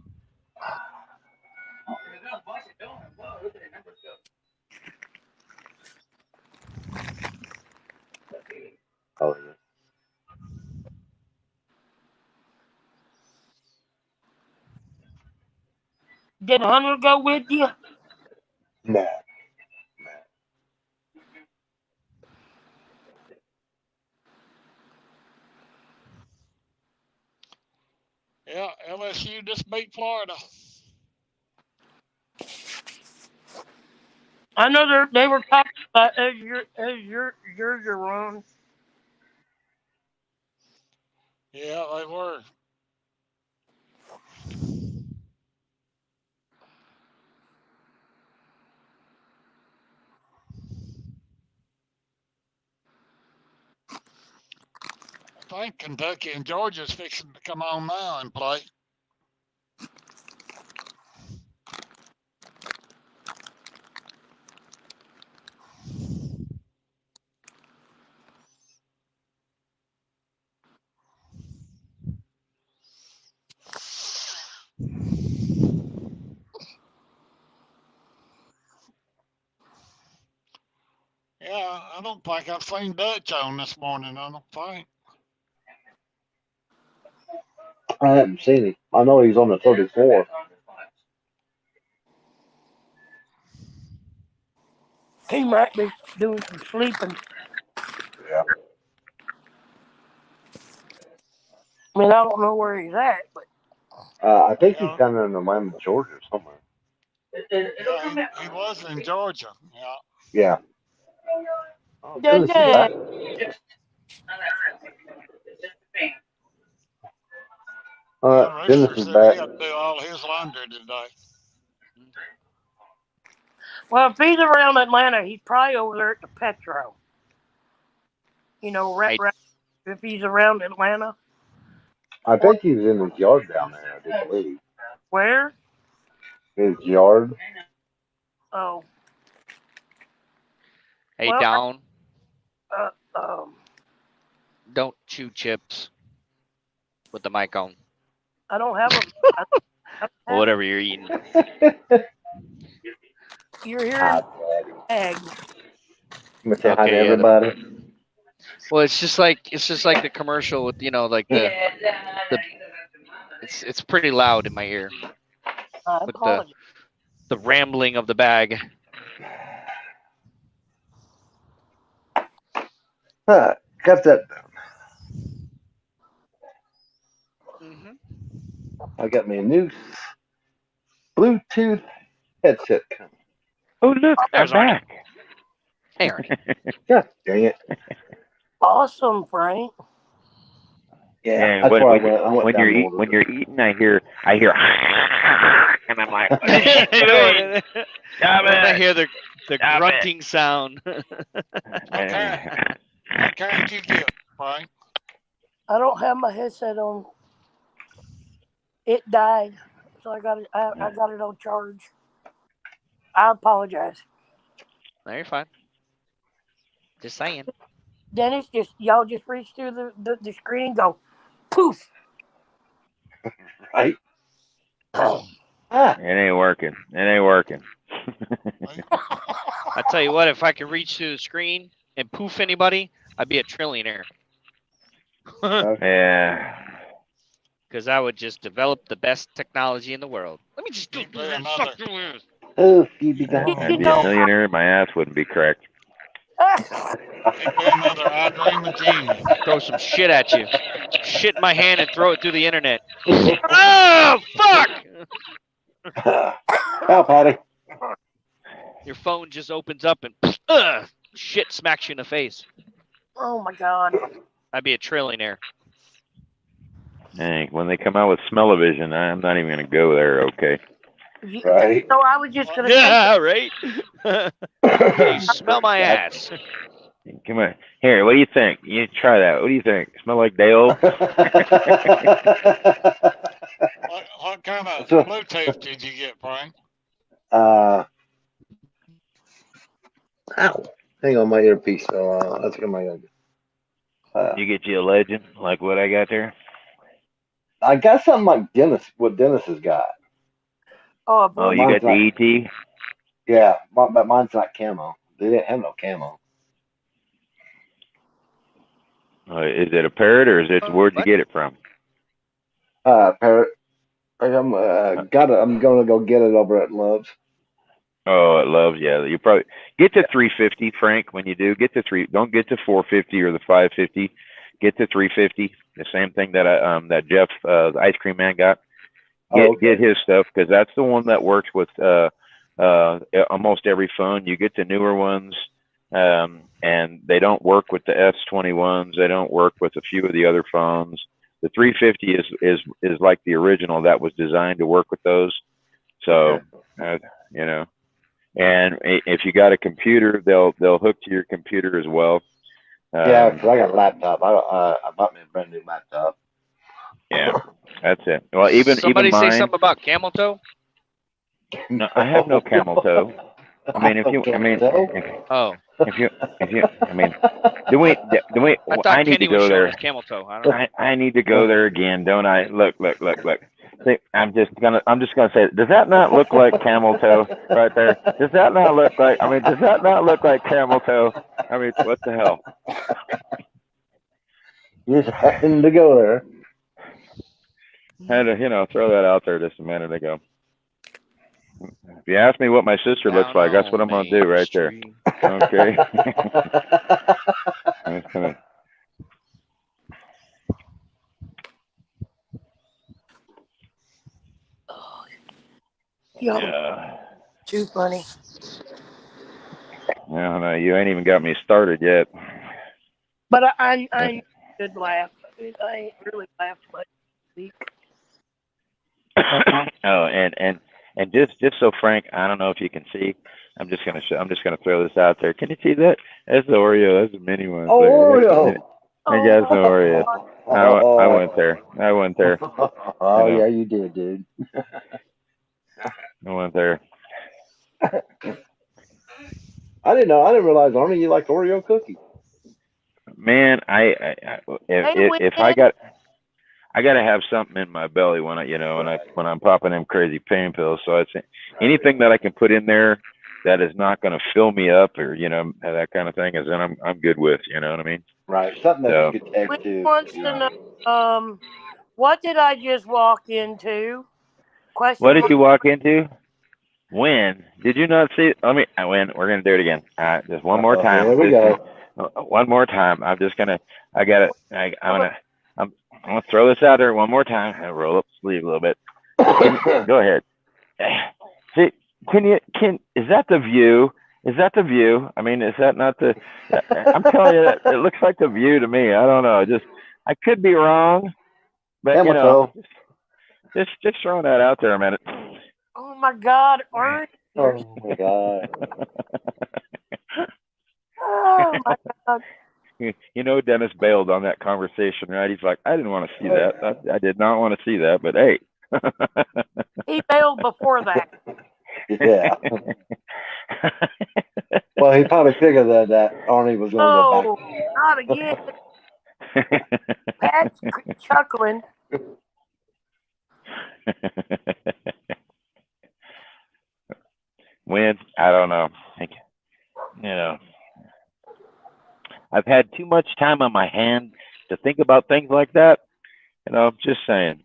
Oh, yeah. Did Hunter go with you? Nah. Yeah, LSU just beat Florida. I know they were talking about as your run. Yeah, they were. I think Kentucky and Georgia's fixing to come on now and play. Yeah, I don't think I've seen Dutch on this morning. I don't think. I haven't seen him. I know he's on the 34. He might be doing some sleeping. Yeah. I mean, I don't know where he's at, but I think he's kind of in Atlanta, Georgia, somewhere. Yeah, he was in Georgia. Yeah. Yeah. Oh, Dennis is back. Dennis Rooster is said he back. had to do all his laundry today. well, if he's around Atlanta, he's probably over there at the Petro. You know, right if he's around Atlanta. I think he's in his yard down there, I do believe. Where? His yard. Oh. Hey, well, down. Don't chew chips with the mic on. I don't have a. Or whatever you're eating. You're hearing egg. I'm gonna say hi to everybody. Well, it's just like the commercial with like the it's pretty loud in my ear. I With apologize. the rambling of the bag. Cut that down. I got me a new Bluetooth headset coming. Oh look, I'm back. Hey, Ernie. God dang it. Awesome, Frank. Yeah, and that's when, where when, I went when down you're the eat, when order. you're eating, I hear, and I'm like, I hear the grunting sound. I can't keep you, Frank. I don't have my headset on. It died, so I got it. I got it on charge. I apologize. No, you're fine. Just saying. Dennis, y'all just reach through the screen and go, poof. Right. It ain't working. It ain't working. I tell you what, if I could reach through the screen and poof anybody, I'd be a trillionaire. Yeah. Because I would just develop the best technology in the world. Let me just do this. Oh, you be I'd gone. be a millionaire and my ass wouldn't be cracked. Throw some shit at you. Shit in my hand and throw it through the internet. Oh, fuck! Help, Patty. Your phone just opens up and shit smacks you in the face. Oh my God. I'd be a trillionaire. Dang, when they come out with smell-o-vision, I'm not even going to go there, okay? Right. So I was just gonna. Yeah, right. Can you smell my ass? Come on. Here, what do you think? You try that. What do you think? Smell like Dale? What kind of Bluetooth did you get, Frank? Ow. Hang on, my earpiece. Let's get my. You get you a legend, like what I got there? I got something like Dennis. What Dennis has got. Oh, you got the ET? Yeah, but mine's not camo. They didn't have no camo. Is it a parrot or is it? Where'd you get it from? Parrot. I'm gonna go get it over at Love's. Oh, it loves, yeah. You probably get to 350, Frank. When you do, get to don't get to 450 or the 550. Get to 350. The same thing that that Jeff, the ice cream man, got. Get his stuff because that's the one that works with almost every phone. You get the newer ones, and they don't work with the S21s. They don't work with a few of the other phones. The 350 is like the original that was designed to work with those. So, you know. And if you got a computer, they'll hook to your computer as well. Yeah, because I got a laptop. I bought me a brand new laptop. Yeah, that's it. Well, even Somebody mine, say something about camel toe. No, I have no camel toe. I mean, if you, I mean, if you, I mean, do we? I need to go there. Camel toe. I need to go there again, don't I? Look. See, I'm just gonna say, does that not look like camel toe right there? Does that not look like? I mean, does that not look like camel toe? I mean, what the hell? You just happened to go there. Had to, throw that out there just a minute ago. If you ask me what my sister looks like, that's what I'm gonna do right there. Okay. I'm just gonna. Yeah. Too funny. No, you ain't even got me started yet. But I did laugh. I really laughed much this week. Oh, and just so Frank, I don't know if you can see. I'm just gonna throw this out there. Can you see that? That's the Oreo. That's the mini one. Oreo. I guess the Oreo. I went there. Oh yeah, you did, dude. I went there. I didn't know. I didn't realize, Arnie, you like Oreo cookies. Man, if I got, I gotta have something in my belly when when I'm popping them crazy pain pills. So it's anything that I can put in there that is not going to fill me up or that kind of thing is then I'm good with. You know what I mean? Right. Something that So, you could take Which to. wants to know, what did I just walk into? Question what did mark. you walk into? When did you not see? When we're gonna do it again. Just one more time. Here we go. One more time. I'm gonna throw this out there one more time and roll up the sleeve a little bit. Go ahead. See, is that the view? Is that the view? I mean, is that not the? I'm telling you, it looks like the view to me. I don't know. I could be wrong, but just throwing that out there a minute. Oh my God, Ernie. Oh my God. Oh my God. Dennis bailed on that conversation, right? He's like, I didn't want to see that. I did not want to see that, but hey. He bailed before that. Yeah. Well, he probably figured that Arnie was going to go back. Not again. Pat's chuckling. When? I don't know. I've had too much time on my hand to think about things like that. Just saying.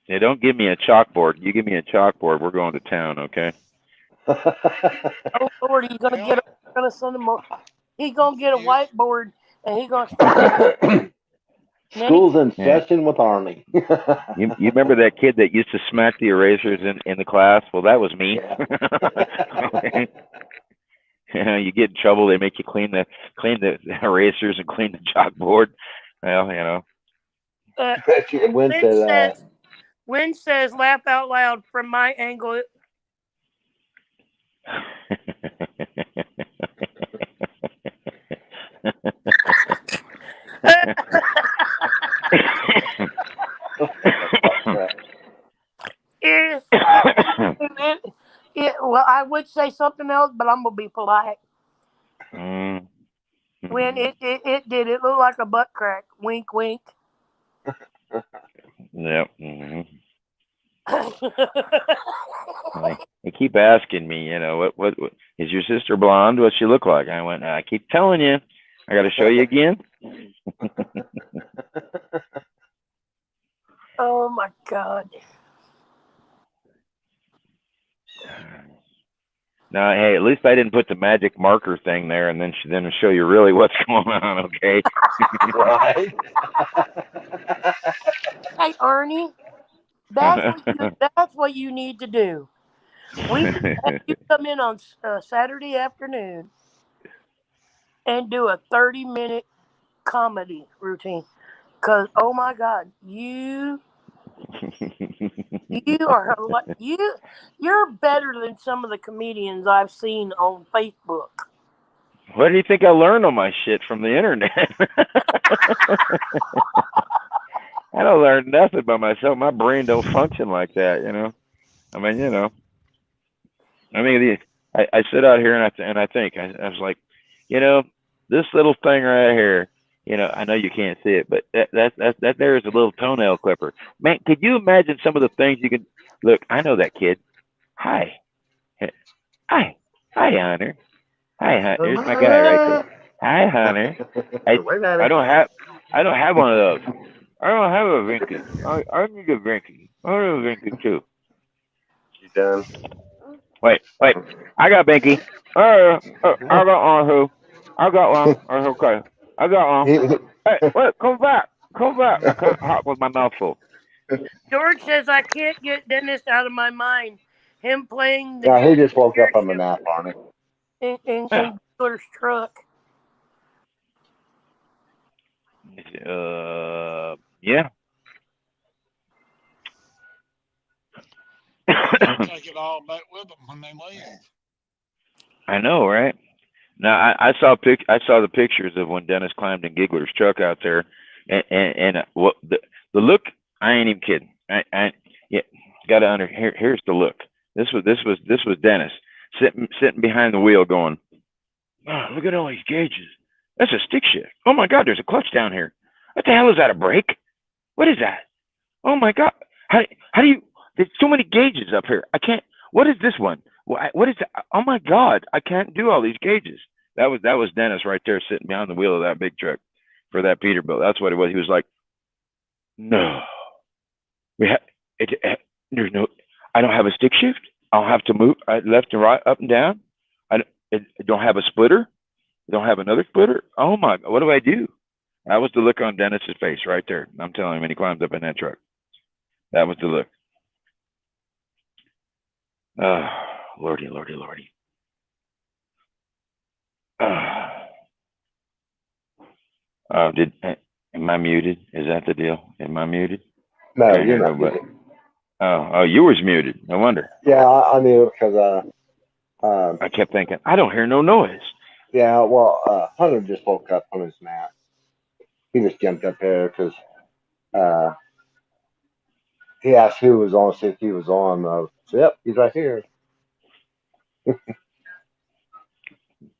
Yeah, don't give me a chalkboard. You give me a chalkboard, we're going to town, okay? Oh Lord, he's gonna send him. He's gonna get a whiteboard and he's gonna start. School's in session with Arnie. You remember that kid that used to smack the erasers in the class? Well, that was me. You get in trouble. They make you clean the erasers and clean the chalkboard. Well, Wynn says, laugh out loud from my angle. Well, I would say something else, but I'm gonna be polite. When it did, it looked like a butt crack. Wink, wink. Yep. They keep asking me, what is your sister blonde? What she look like? I went, I keep telling you. I got to show you again. Oh my God. No, hey, at least I didn't put the magic marker thing there and then show you really what's going on, okay? Right. Hey, Ernie, that's what you need to do. We need to have you come in on Saturday afternoon and do a 30-minute comedy routine. Because, oh my God, you're better than some of the comedians I've seen on Facebook. What do you think I learned on my shit from the internet? I don't learn nothing by myself. My brain don't function like that, I mean, I sit out here and I think I was like, this little thing right here. I know you can't see it, but that there is a little toenail clipper. Man, could you imagine some of the things you can look? I know that kid. Hi, Hunter. Hi, Hunter. There's my guy right there. Hi, Hunter. I don't have one of those. I don't have a Vinky. I need a Vinky. I have a Vinky too. You done? Wait. I got Binky. I got one too. I got one. Okay. I got one. Hey, wait, come back. I can't hop with my mouth full. George says I can't get Dennis out of my mind. Him playing the he just woke up from a nap, Arnie. in Giller's truck. Yeah. Take it all back with them when they leave. I know, right? Now I saw the pictures of when Dennis climbed in Giggler's truck out there, and what the look. I ain't even kidding. Yeah, here's the look. This was Dennis sitting behind the wheel going, oh, look at all these gauges. That's a stick shift. Oh my God, there's a clutch down here. What the hell is that, a brake? What is that? Oh my God. How do you, there's so many gauges up here. I can't, what is this one? What is that? Oh my God, I can't do all these gauges. That was Dennis right there sitting behind the wheel of that big truck for that Peterbilt. That's what it was. He was like, no, there's no, I don't have a stick shift. I'll have to move left and right, up and down. I don't have a splitter. I don't have another splitter. Oh my, what do I do? That was the look on Dennis's face right there. I'm telling you, when he climbed up in that truck, that was the look. Oh, Lordy, Lordy, Lordy. Am I muted? Is that the deal? Am I muted? No, you're not muted. Oh, you was muted. No wonder. Yeah, I knew because I kept thinking, I don't hear no noise. Yeah, well, Hunter just woke up on his nap. He just jumped up there because he asked who was on, see if he was on. So, yep, he's right here.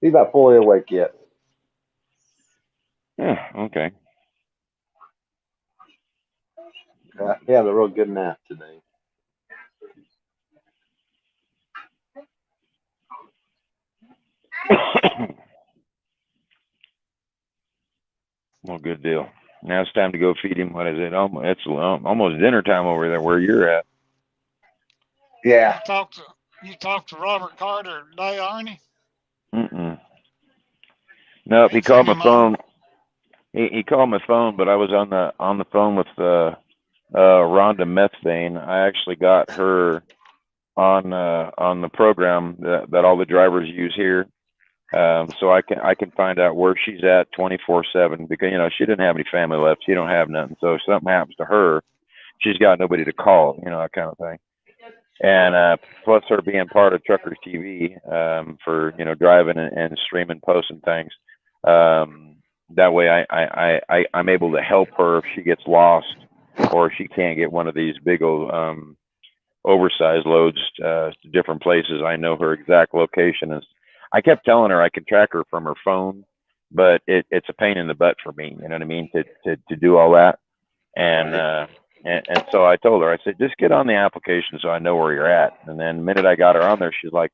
He's not fully awake yet. Yeah, okay. He had a real good nap today. Well, good deal. Now it's time to go feed him. What is it? It's almost dinner time over there where you're at. Yeah. You talked to Robert Carter today, Arnie? Nope, he called my phone. He called my phone, but I was on the phone with Rhonda Methvane. I actually got her on the program that all the drivers use here. So I can find out where she's at 24/7 because she didn't have any family left. She don't have nothing. So if something happens to her, she's got nobody to call. That kind of thing. And plus her being part of Truckers TV for driving and streaming, posting things. That way I'm able to help her if she gets lost or she can't get one of these big old oversized loads to different places. I know her exact location. And I kept telling her I could track her from her phone, but it's a pain in the butt for me. You know what I mean? To do all that. And so I told her, I said, just get on the application so I know where you're at. And then the minute I got her on there, she's like,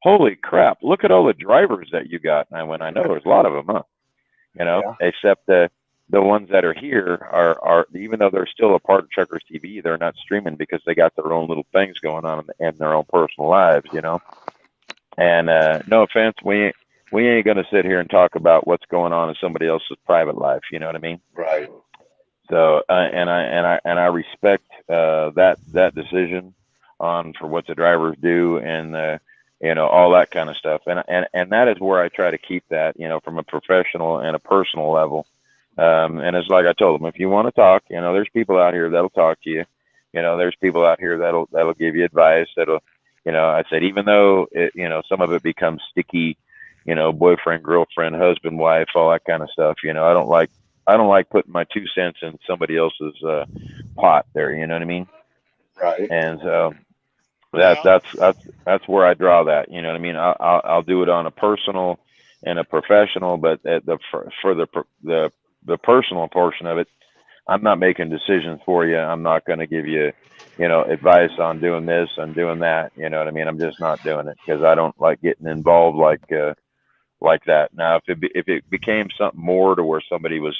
holy crap, look at all the drivers that you got. And I went, I know there's a lot of them, huh? Yeah. Except the ones that are here are even though they're still a part of Truckers TV, they're not streaming because they got their own little things going on in their own personal lives, And no offense, we ain't gonna sit here and talk about what's going on in somebody else's private life. You know what I mean? Right. So and I respect that decision for what the drivers do and all that kind of stuff. And that is where I try to keep that, from a professional and a personal level. And it's like I told them, if you want to talk, there's people out here that'll talk to you. There's people out here that'll give you advice. I said, even though some of it becomes sticky, boyfriend, girlfriend, husband, wife, all that kind of stuff. I don't like putting my 2 cents in somebody else's pot there. You know what I mean? Right. And so that's where I draw that. You know what I mean? I'll do it on a personal and a professional, but for the personal portion of it, I'm not making decisions for you. I'm not going to give you, advice on doing this and doing that. You know what I mean? I'm just not doing it because I don't like getting involved like that. Now, if it became something more to where somebody was,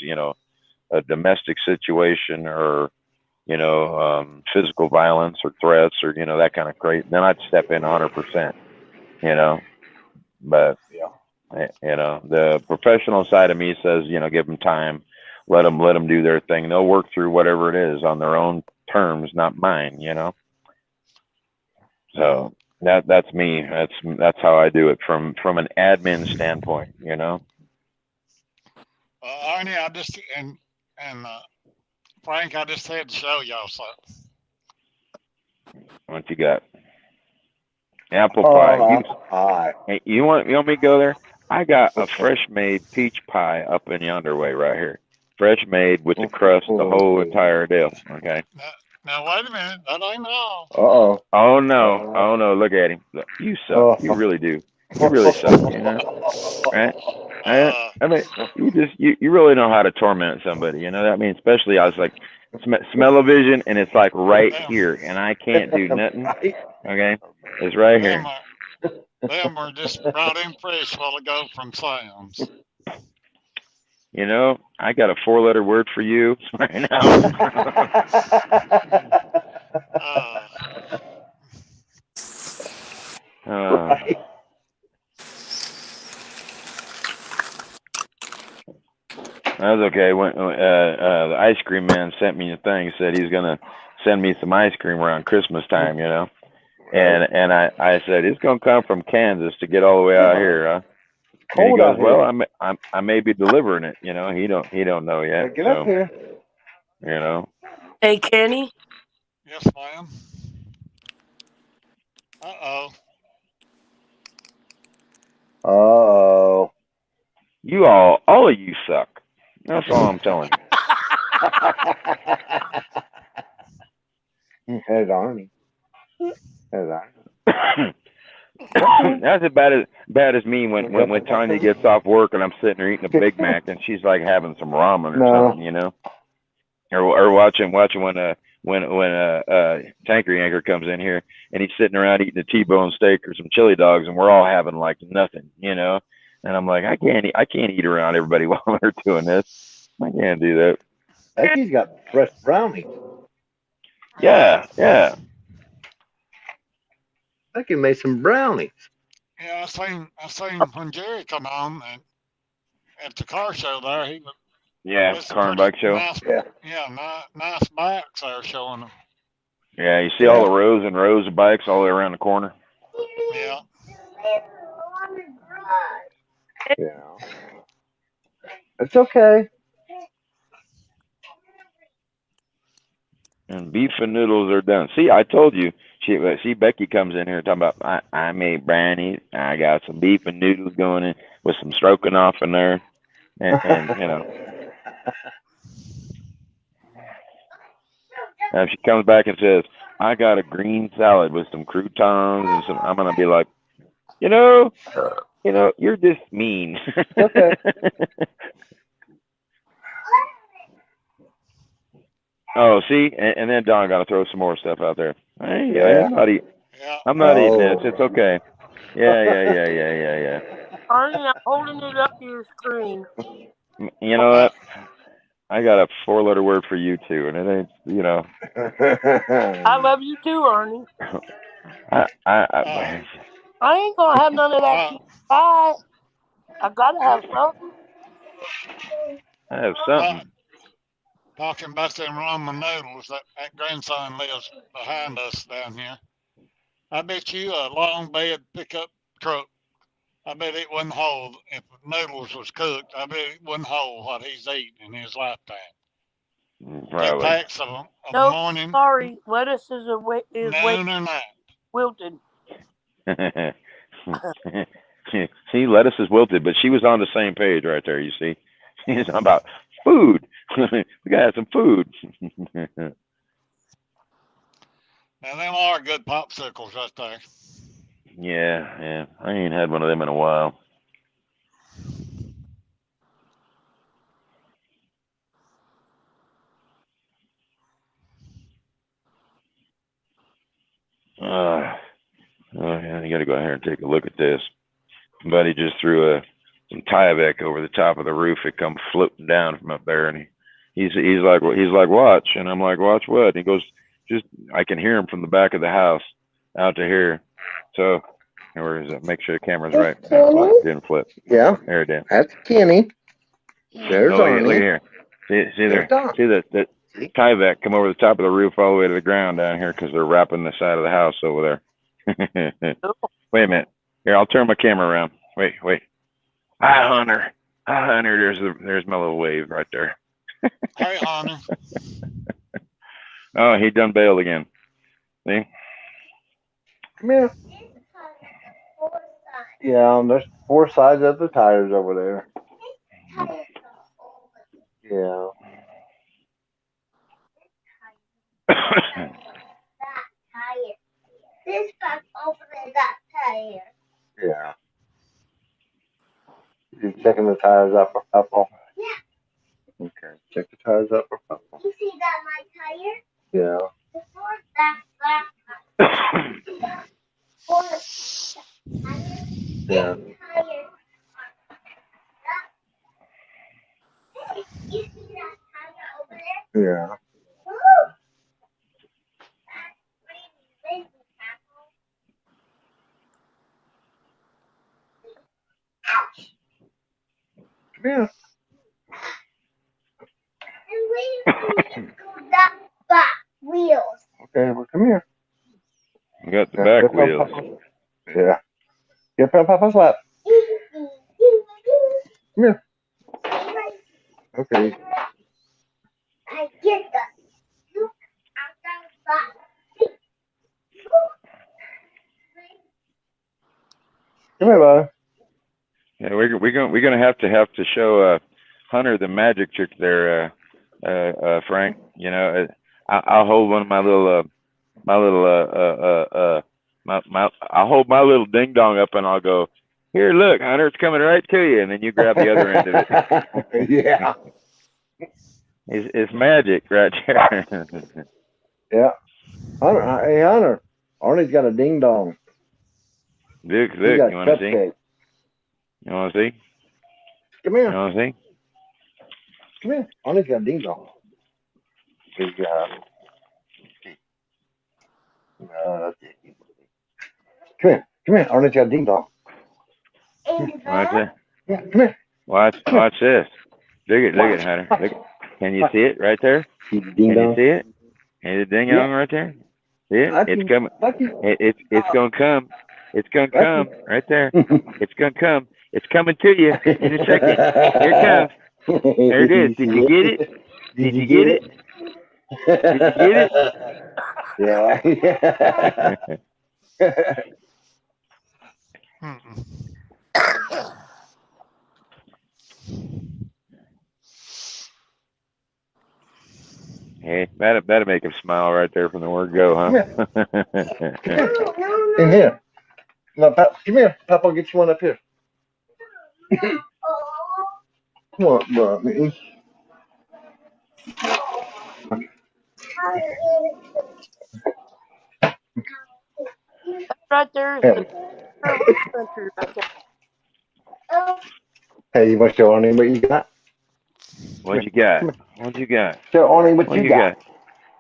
a domestic situation or, physical violence or threats or, that kind of crazy, then I'd step in 100%, but, the professional side of me says, give them time, let them do their thing. They'll work through whatever it is on their own terms, not mine, So that's me. That's how I do it from an admin standpoint, Arnie, I just and Frank, I just had to show y'all something. What you got? Apple pie. Apple pie. Hey, you want me to go there? I got a fresh made peach pie up in yonder way right here. Fresh made with the crust, the whole entire deal. Okay. Now wait a minute. That ain't all. Uh-oh. Oh no. Oh no. Look at him. Look, you suck. You really do. You really suck. You know. Right? I mean, you really know how to torment somebody. You know that. I mean, especially I was like, smell-o-vision, and it's like right here, and I can't do nothing. Okay, it's right here. Them were just brought in fresh while ago from Sam's. You know, I got a 4-letter word for you right now. That was okay. When the ice cream man sent me a thing, said he's gonna send me some ice cream around Christmas time, you know. And I said it's gonna come from Kansas to get all the way out here, huh? And he goes, well, I may be delivering it, you know. He don't know yet. Get up here. You know. Hey, Kenny. Yes, ma'am. Uh-oh. Uh-oh. You all of you suck. That's all I'm telling you. Head Arnie. Head Arnie. That's bad as me when Tanya gets off work and I'm sitting there eating a Big Mac and she's like having some ramen or something, you know, or watching when Tanker Yanker comes in here and he's sitting around eating a T-bone steak or some chili dogs and we're all having like nothing, you know, and I'm like I can't eat around everybody while they're doing this. I can't do that. Becky's got fresh brownies. Yeah. Becky made some brownies. Yeah, I seen when Jerry come on at the car show there. He was car and bike show. Nice, nice bikes there showing them. Yeah, you see all the rows and rows of bikes all the way around the corner. Yeah. Yeah. It's okay. And beef and noodles are done. See, I told you. See, Becky comes in here talking about I made brownies. I got some beef and noodles going in with some stroganoff in there, and you know. Now if she comes back and says I got a green salad with some croutons and some, I'm gonna be like, you know, you're just mean. Okay. Oh, see, and then Don got to throw some more stuff out there. Hey, yeah. I'm not eating this. It's okay. Yeah. Arnie, I'm holding it up to your screen. You know what? I got a 4-letter word for you too, and it ain't, you know. I love you too, Arnie. I ain't gonna have none of that. Bye. I gotta have something. I have something. Talking about them ramen noodles, that grandson lives behind us down here. I bet you a long bed pickup truck, I bet it wouldn't hold, if noodles was cooked, I bet it wouldn't hold what he's eating in his lifetime. Probably. 2 packs of morning. Sorry, lettuce is noon or night. Wilted. See, lettuce is wilted, but she was on the same page right there, you see. She's about food. We gotta have some food. Now them are good popsicles right there. Yeah. I ain't had one of them in a while. Oh yeah, you gotta go out here and take a look at this. Somebody just threw some Tyvek over the top of the roof. It come floating down from up there, and he's like watch, and I'm like, watch what? And he goes, just I can hear him from the back of the house out to here. So where is it? Make sure the camera's right. It didn't flip. Yeah. There it did. That's Kenny. There's Arnie. Look here. See there. See that Tyvek come over the top of the roof all the way to the ground down here because they're wrapping the side of the house over there. Wait a minute. Here, I'll turn my camera around. Wait. Hi, Hunter. There's my little wave right there. Hey, Hunter. Oh, he done bailed again. See? Come here. Yeah, and there's 4 sides of the tires over there. Yeah. this back over that tire. Yeah. You checking the tires up for purple? Yeah. Okay. Check the tires up for purple. You see that my tire? Yeah. Before that tire. For tire. Yeah. Tire. Hey, you see that tire over there? Yeah. Woo! Ouch. Come here. And we go that back wheels. Okay, well, come here. We got the back Get wheels. Papa. Yeah. Get on Papa's lap. Come here. Okay. I get that. Look at that. Come here, bud. Yeah, we're gonna have to show Hunter the magic trick there, Frank. You know, I'll hold one of I'll hold my little ding dong up and I'll go, here, look, Hunter, it's coming right to you, and then you grab the other end of it. Yeah. It's magic right there. Yeah. Hunter, hey, Hunter. Arnie's got a ding dong. Look, He got you want to see? cupcake. You want to see? Come here. You want to see? Come here. Arnie's got a ding dong. He's got. That's it. Come here. Come here. Arnie's got a ding dong. Watch it. Yeah, come here. Watch this. Look at Hunter. Look. Can you see it right there? Can you see it? See the ding dong right there? See it? It's coming. It's gonna come. It's gonna come right there. It's gonna come. It's coming to you in a second. Here it comes. There it is. Did you get it? Did you get it? Did you get it? Yeah. Hey, that'll make him smile right there from the word go, huh? In here. No, come here. Papa will get you one up here. Come on, bro. Right there is the country right there. Hey, you want to show Arnie what you got? What you got? What you got? Show Arnie what you got.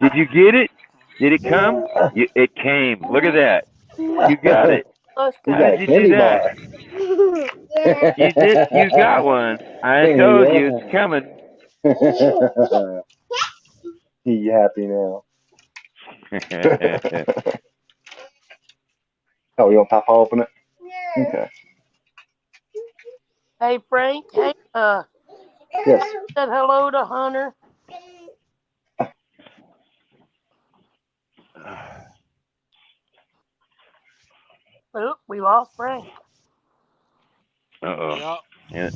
Did you get it? Did it come? It came. Look at that. You got it. How did you do that? You did. You got one. I told you it's coming. You happy now? Oh, you want Papa open it? Okay. Hey Frank. Hey, yes. said hello to Hunter. Oh, we lost Frank. Uh-oh. Yeah.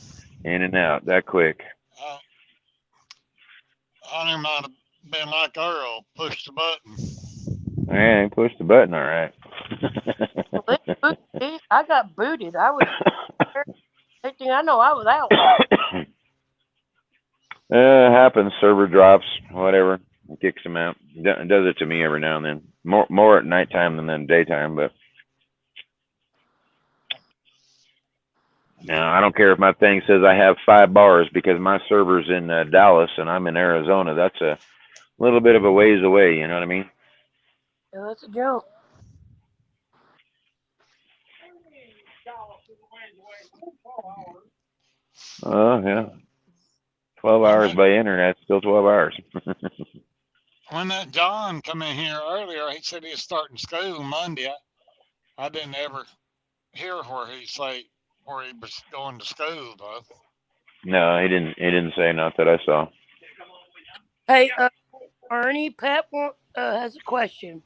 In and out that quick. Hunter might have been like Earl, pushed the button. Yeah, he pushed the button, all right. I got booted. I was. Next thing I know, I was out. It happens. Server drops, whatever. It kicks him out. It does it to me every now and then. More at nighttime than in daytime, but. Now, I don't care if my thing says I have 5 bars because my server's in Dallas and I'm in Arizona. That's a little bit of a ways away, you know what I mean? Yeah, that's a joke. Oh, yeah. 12 hours by internet, still 12 hours. When that John come in here earlier, he said he was starting school Monday. I didn't ever hear where he was going to school, though. No, he didn't say, not that I saw. Hey, Ernie, Pat has a question.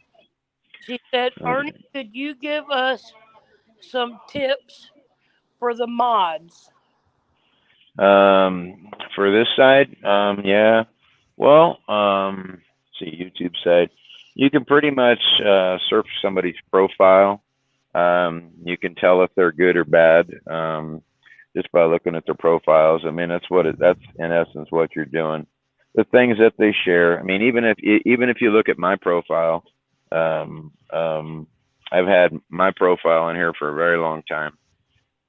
She said, Ernie, could you give us some tips for the mods? For this side, yeah. Well, see, YouTube side. You can pretty much surf somebody's profile. You can tell if they're good or bad just by looking at their profiles. I mean, that's in essence what you're doing. The things that they share. I mean, even if you look at my profile, I've had my profile in here for a very long time,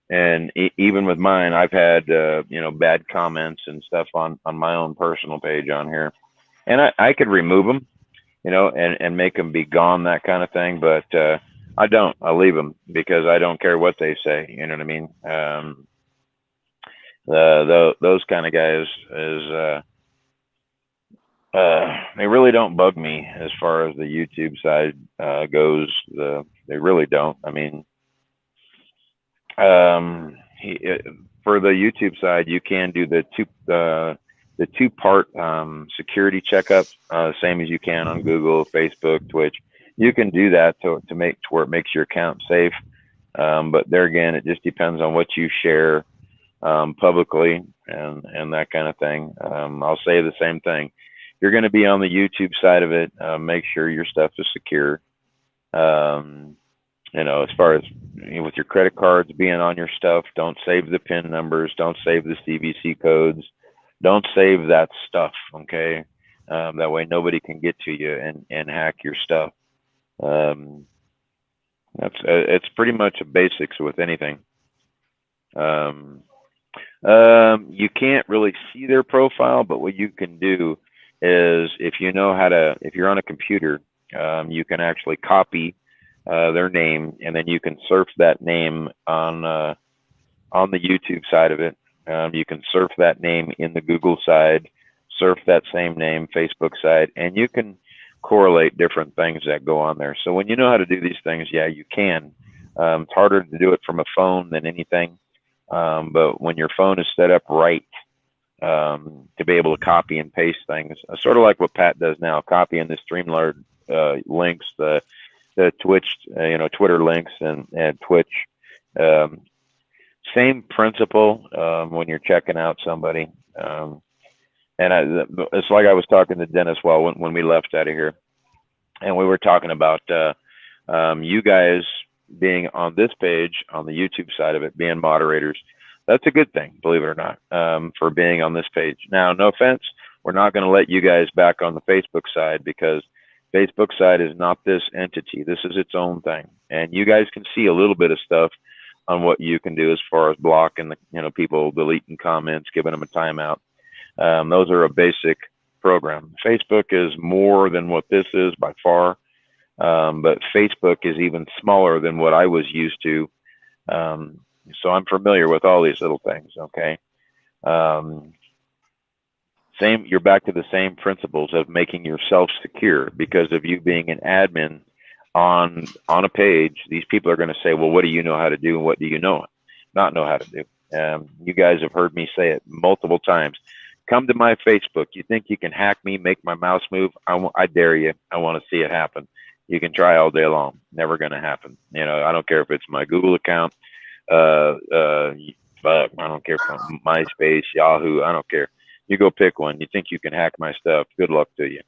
and even with mine, I've had bad comments and stuff on my own personal page on here, and I could remove them, and make them be gone, that kind of thing. But I don't. I leave them because I don't care what they say. You know what I mean? Those kind of guys they really don't bug me as far as the YouTube side goes. They really don't. I mean, for the YouTube side, you can do the two-part security checkup, same as you can on Google, Facebook, Twitch. You can do that to where it makes your account safe. But there again, it just depends on what you share publicly and that kind of thing. I'll say the same thing. You're going to be on the YouTube side of it. Make sure your stuff is secure. As far as with your credit cards being on your stuff, don't save the PIN numbers. Don't save the CVC codes. Don't save that stuff. Okay. That way nobody can get to you and hack your stuff. It's pretty much a basics with anything. You can't really see their profile, but what you can do is if you're on a computer, you can actually copy their name, and then you can surf that name on the YouTube side of it. You can surf that name in the Google side, surf that same name Facebook side, and you can correlate different things that go on there. So when you know how to do these things, yeah, you can. It's harder to do it from a phone than anything, but when your phone is set up right, to be able to copy and paste things, sort of like what Pat does now, copying the Streamlard links, the Twitch, Twitter links and Twitch. Same principle when you're checking out somebody. It's like I was talking to Dennis when we left out of here, and we were talking about you guys being on this page, on the YouTube side of it, being moderators. That's a good thing, believe it or not, for being on this page. Now, no offense, we're not going to let you guys back on the Facebook side because Facebook side is not this entity. This is its own thing. And you guys can see a little bit of stuff on what you can do as far as blocking people deleting comments, giving them a timeout. Those are a basic program. Facebook is more than what this is by far, but Facebook is even smaller than what I was used to. So I'm familiar with all these little things. Okay. You're back to the same principles of making yourself secure, because of you being an admin on a page. These people are going to say, well, what do you know how to do? And what do you not know how to do? You guys have heard me say it multiple times. Come to my Facebook. You think you can hack me, make my mouse move? I dare you. I want to see it happen. You can try all day long. Never going to happen. I don't care if it's my Google account, I don't care if MySpace, Yahoo, I don't care. You go pick one. You think you can hack my stuff? Good luck to you.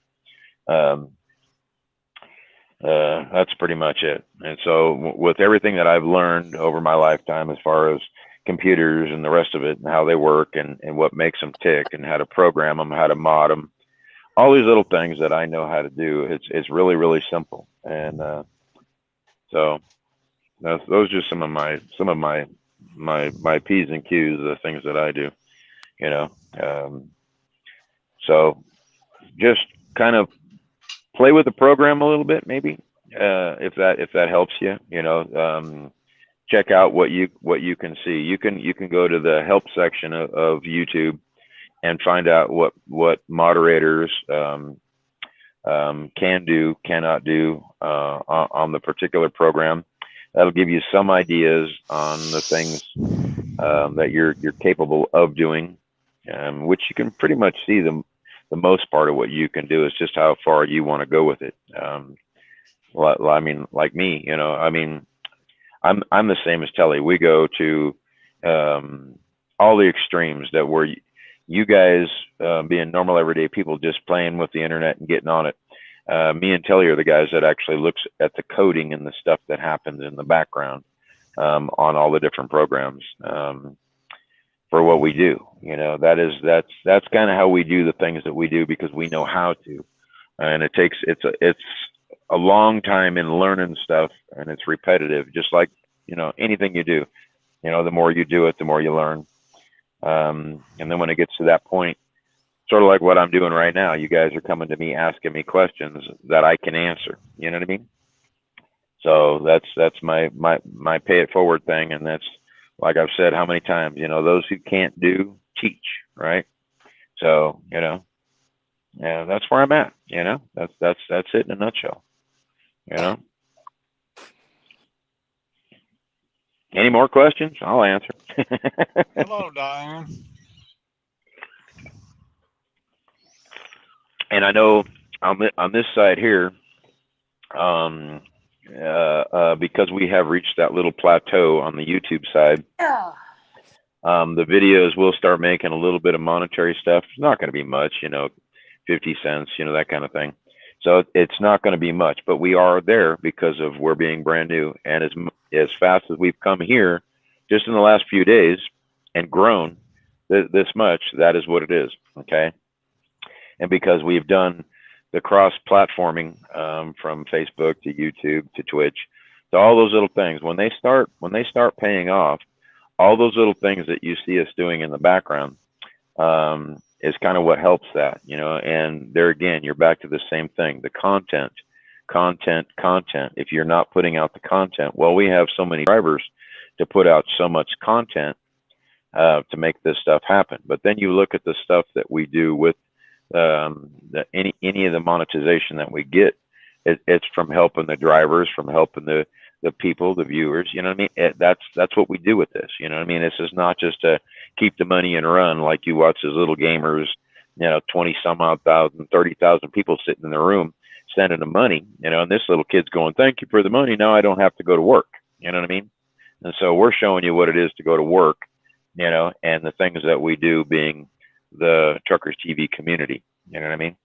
That's pretty much it. And so with everything that I've learned over my lifetime as far as computers and the rest of it and how they work and what makes them tick and how to program them, how to mod them, all these little things that I know how to do, it's really, really simple. And so those are some of my P's and Q's, the things that I do, so just kind of play with the program a little bit, maybe, if that helps you, check out what you can see. You can go to the help section of YouTube and find out what moderators can do, cannot do on the particular program. That'll give you some ideas on the things that you're capable of doing, which you can pretty much see the most part of what you can do. Is just how far you want to go with it. I mean, like me, I'm the same as Telly. We go to all the extremes that were you guys being normal everyday people just playing with the internet and getting on it. Me and Telly are the guys that actually looks at the coding and the stuff that happens in the background on all the different programs for what we do. You know, that's kind of how we do the things that we do, because we know how to, and it's a long time in learning stuff, and it's repetitive, just like, you know, anything you do. You know, the more you do it, the more you learn. And then when it gets to that point, sort of like what I'm doing right now, you guys are coming to me asking me questions that I can answer. You know what I mean? So that's my pay it forward thing, and that's, like I've said how many times, you know, those who can't do, teach, right? So, you know, yeah, that's where I'm at. You know, that's it in a nutshell. You know. Any more questions? I'll answer. Hello, Diane. And I know on this side here, because we have reached that little plateau on the YouTube side, the videos will start making a little bit of monetary stuff. It's not going to be much, you know, 50 cents, you know, that kind of thing. So it's not going to be much, but we are there because of we're being brand new. And as fast as we've come here, just in the last few days, and grown this much, that is what it is. Okay. And because we've done the cross-platforming from Facebook to YouTube to Twitch, to all those little things, when they start paying off, all those little things that you see us doing in the background is kind of what helps that, you know. And there again, you're back to the same thing, the content. If you're not putting out the content, well, we have so many drivers to put out so much content to make this stuff happen. But then you look at the stuff that we do with any of the monetization that we get, it's from helping the drivers, from helping the people, the viewers. You know what I mean? That's what we do with this. You know what I mean? This is not just to keep the money and run like you watch as little gamers, you know, 20 some odd thousand, 30,000 people sitting in the room sending them money, you know, and this little kid's going, thank you for the money. Now I don't have to go to work. You know what I mean? And so we're showing you what it is to go to work, you know, and the things that we do being the Truckers TV community. You know what I mean?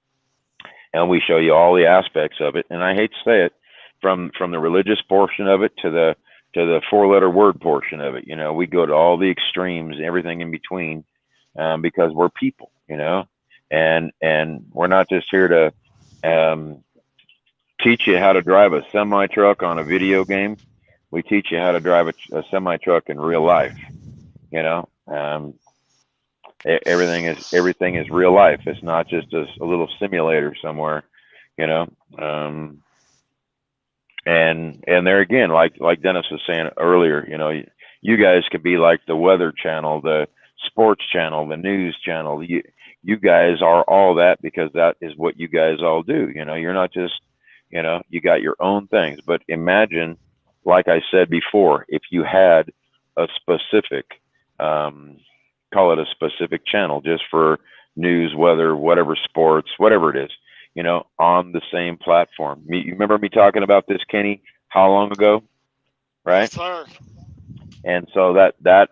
And we show you all the aspects of it. And I hate to say it, from the religious portion of it to the 4-letter word portion of it. You know, we go to all the extremes, everything in between, because we're people, you know, and we're not just here to teach you how to drive a semi truck on a video game. We teach you how to drive a semi truck in real life. You know, everything is real life. It's not just a little simulator somewhere. You know. And there again, like Dennis was saying earlier, you know, you guys could be like the weather channel, the sports channel, the news channel. You guys are all that because that is what you guys all do. You know, you're not just, you know, you got your own things. But imagine, like I said before, if you had a specific, call it a specific channel just for news, weather, whatever, sports, whatever it is, you know, on the same platform. You remember me talking about this, Kenny, how long ago? Right? Yes, sir. And so that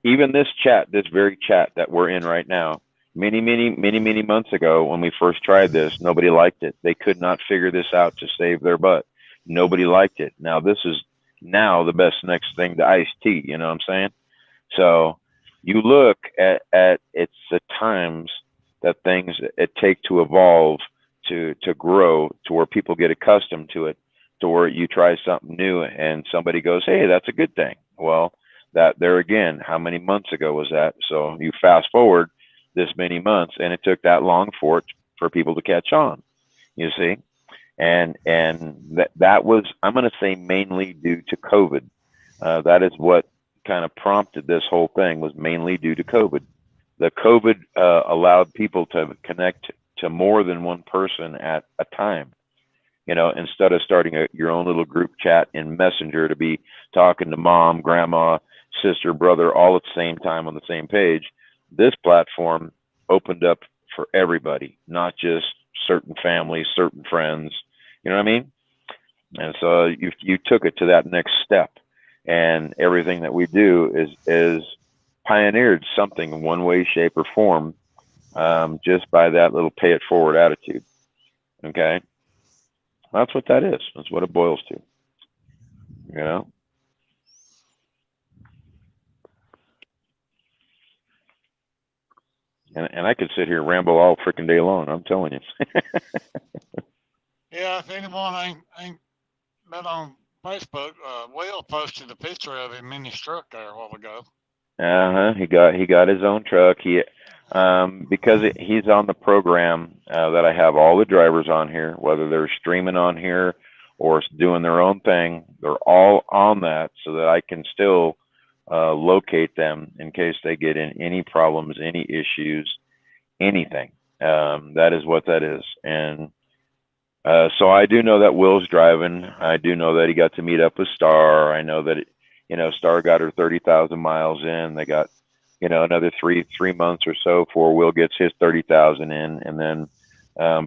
even this chat, this very chat that we're in right now, many months ago when we first tried this, nobody liked it. They could not figure this out to save their butt. Nobody liked it. Now this is now the best next thing to iced tea. You know what I'm saying? So you look at it's the times that things it take to evolve, to grow, to where people get accustomed to it, to where you try something new and somebody goes, hey, that's a good thing. Well, that there again, how many months ago was that? So you fast forward this many months, and it took that long for people to catch on, you see? And that was, I'm going to say, mainly due to COVID. That is what kind of prompted this whole thing, was mainly due to COVID. The COVID allowed people to connect to more than one person at a time. You know, instead of starting your own little group chat in Messenger to be talking to mom, grandma, sister, brother, all at the same time on the same page, this platform opened up for everybody, not just certain families, certain friends. You know what I mean? And so you took it to that next step, and everything that we do is pioneered something in one way, shape, or form, just by that little pay it forward attitude. Okay, that's what that is. That's what it boils to. You know. And I could sit here and ramble all freaking day long. I'm telling you. Yeah, if anyone ain't been on Facebook, Will posted a picture of him in his truck there a while ago. He got his own truck. Because he's on the program that I have all the drivers on here, whether they're streaming on here or doing their own thing, they're all on that so that I can still locate them in case they get in any problems, any issues, anything. That is what that is. And so I do know that Will's driving. I do know that he got to meet up with Star. I know that Star got her 30,000 miles in. They got another three months or so before Will gets his 30,000 in, and then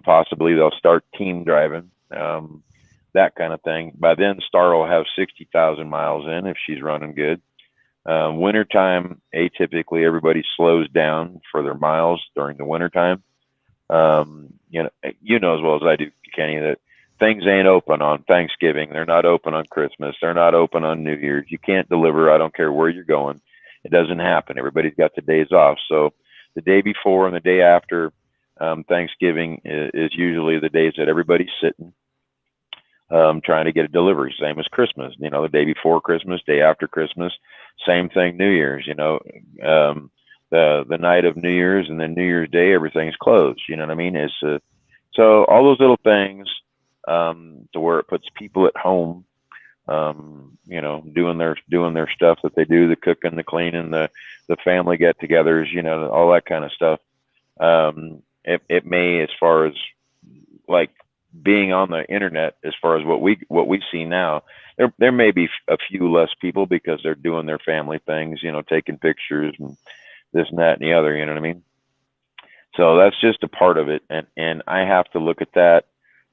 possibly they'll start team driving, that kind of thing. By then, Star will have 60,000 miles in if she's running good. Wintertime, atypically, everybody slows down for their miles during the wintertime. You know as well as I do, Kenny, that things ain't open on Thanksgiving. They're not open on Christmas. They're not open on New Year's. You can't deliver. I don't care where you're going. It doesn't happen. Everybody's got the days off. So the day before and the day after Thanksgiving is usually the days that everybody's sitting trying to get a delivery. Same as Christmas. The day before Christmas, day after Christmas, same thing. New Year's. The night of New Year's and then New Year's Day, everything's closed. You know what I mean? It's so all those little things to where it puts people at home, doing their stuff that they do, the cooking, the cleaning, the family get-togethers, all that kind of stuff. It may, as far as like being on the internet, as far as what we see now, there may be a few less people because they're doing their family things, taking pictures and this and that and the other, you know what I mean? So that's just a part of it. And I have to look at that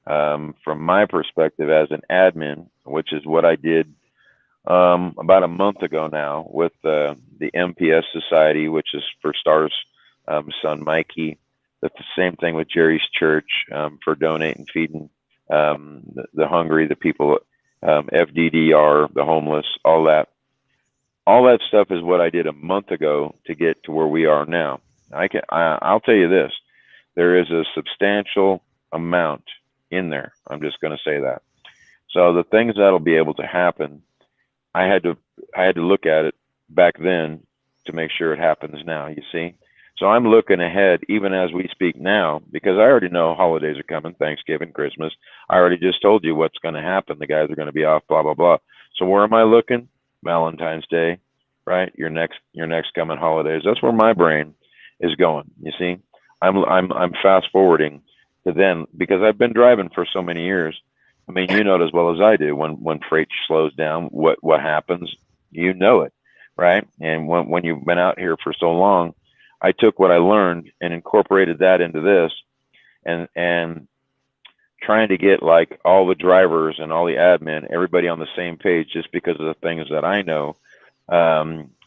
from my perspective as an admin, which is what I did about a month ago now with the MPS Society, which is for Star's son, Mikey. That's the same thing with Jerry's church for donating, feeding the hungry, the people, FDDR, the homeless, all that. All that stuff is what I did a month ago to get to where we are now. I'll tell you this, there is a substantial amount in there. I'm just going to say that. So the things that'll be able to happen, I had to look at it back then to make sure it happens now, you see? So I'm looking ahead even as we speak now, because I already know holidays are coming, Thanksgiving, Christmas. I already just told you what's going to happen. The guys are going to be off, blah, blah, blah. So where am I looking? Valentine's Day, right? Your next coming holidays. That's where my brain is going. You see, I'm fast forwarding to then, because I've been driving for so many years. I mean, you know it as well as I do. When freight slows down, what happens? You know it, right? And when you've been out here for so long, I took what I learned and incorporated that into this, and trying to get like all the drivers and all the admin, everybody on the same page, just because of the things that I know.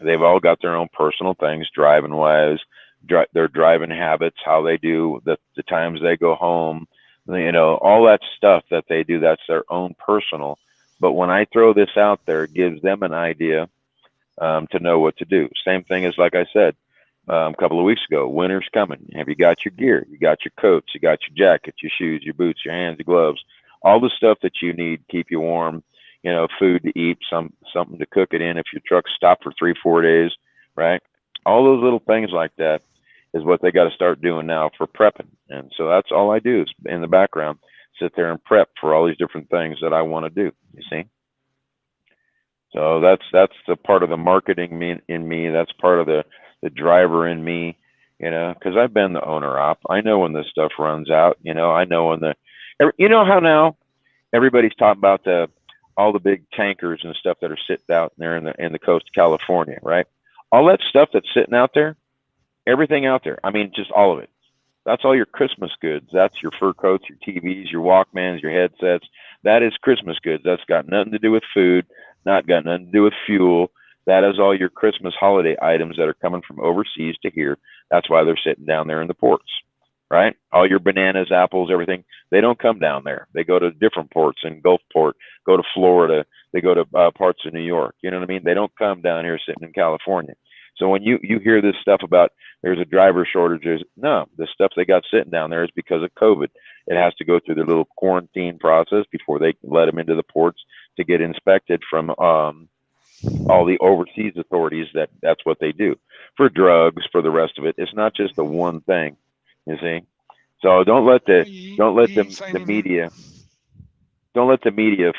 They've all got their own personal things, driving wise, their driving habits, how they do, the times they go home, all that stuff that they do, that's their own personal. But when I throw this out there, it gives them an idea to know what to do. Same thing as, like I said, a couple of weeks ago, winter's coming. Have you got your gear? You got your coats, you got your jacket, your shoes, your boots, your hands, your gloves, all the stuff that you need, keep you warm, food to eat, something to cook it in if your truck's stopped for 3-4 days, right? All those little things like that is what they got to start doing now for prepping. And so that's all I do is in the background, sit there and prep for all these different things that I want to do, you see? So that's the part of the marketing in me. That's part of the driver in me, because I've been the owner op. I know when this stuff runs out, I know when how now everybody's talking about all the big tankers and stuff that are sitting out there in the coast of California, right? All that stuff that's sitting out there, everything out there. I mean, just all of it. That's all your Christmas goods. That's your fur coats, your TVs, your Walkmans, your headsets. That is Christmas goods. That's got nothing to do with food, not got nothing to do with fuel. That is all your Christmas holiday items that are coming from overseas to here. That's why they're sitting down there in the ports, right? All your bananas, apples, everything, they don't come down there. They go to different ports in Gulfport, go to Florida, they go to parts of New York. You know what I mean? They don't come down here sitting in California. So when you hear this stuff about there's a driver shortage, no, the stuff they got sitting down there is because of COVID. It has to go through the little quarantine process before they can let them into the ports to get inspected from all the overseas authorities. That's what they do for drugs, for the rest of it. It's not just the one thing, you see. So don't let the media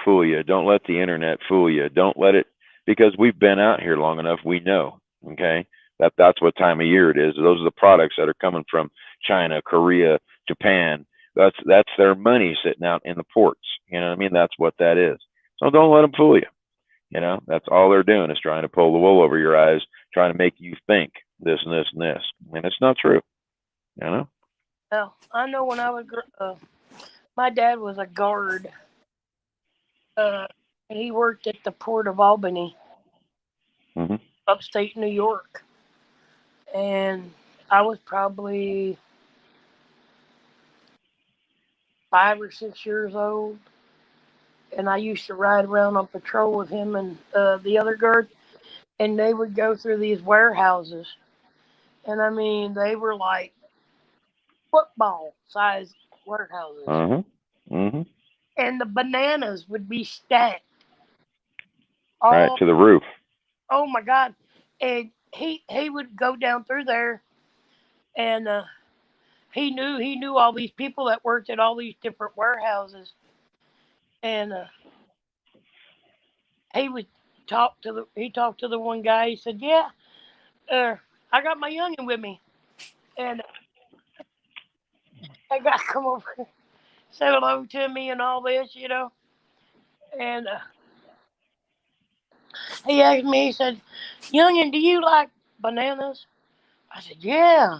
fool you. Don't let the internet fool you. Don't let it, because we've been out here long enough. We know, okay, that's what time of year it is. Those are the products that are coming from China, Korea, Japan. That's their money sitting out in the ports. You know what I mean? That's what that is. So don't let them fool you. You know, that's all they're doing is trying to pull the wool over your eyes, trying to make you think this and this and this. And it's not true. You know? Well, I know when I was, my dad was a guard, and he worked at the Port of Albany, upstate New York. And I was probably 5 or 6 years old. And I used to ride around on patrol with him and the other guard. And they would go through these warehouses. And I mean, they were like football-sized warehouses. And the bananas would be stacked. Right, to the roof. Oh, my God. And he would go down through there. And he knew all these people that worked at all these different warehouses. And he talked to the one guy. He said, "Yeah, I got my youngin with me, and I got to come over and say hello to me and all this, you know." And he asked me, he said, "Youngin, do you like bananas?" I said, "Yeah."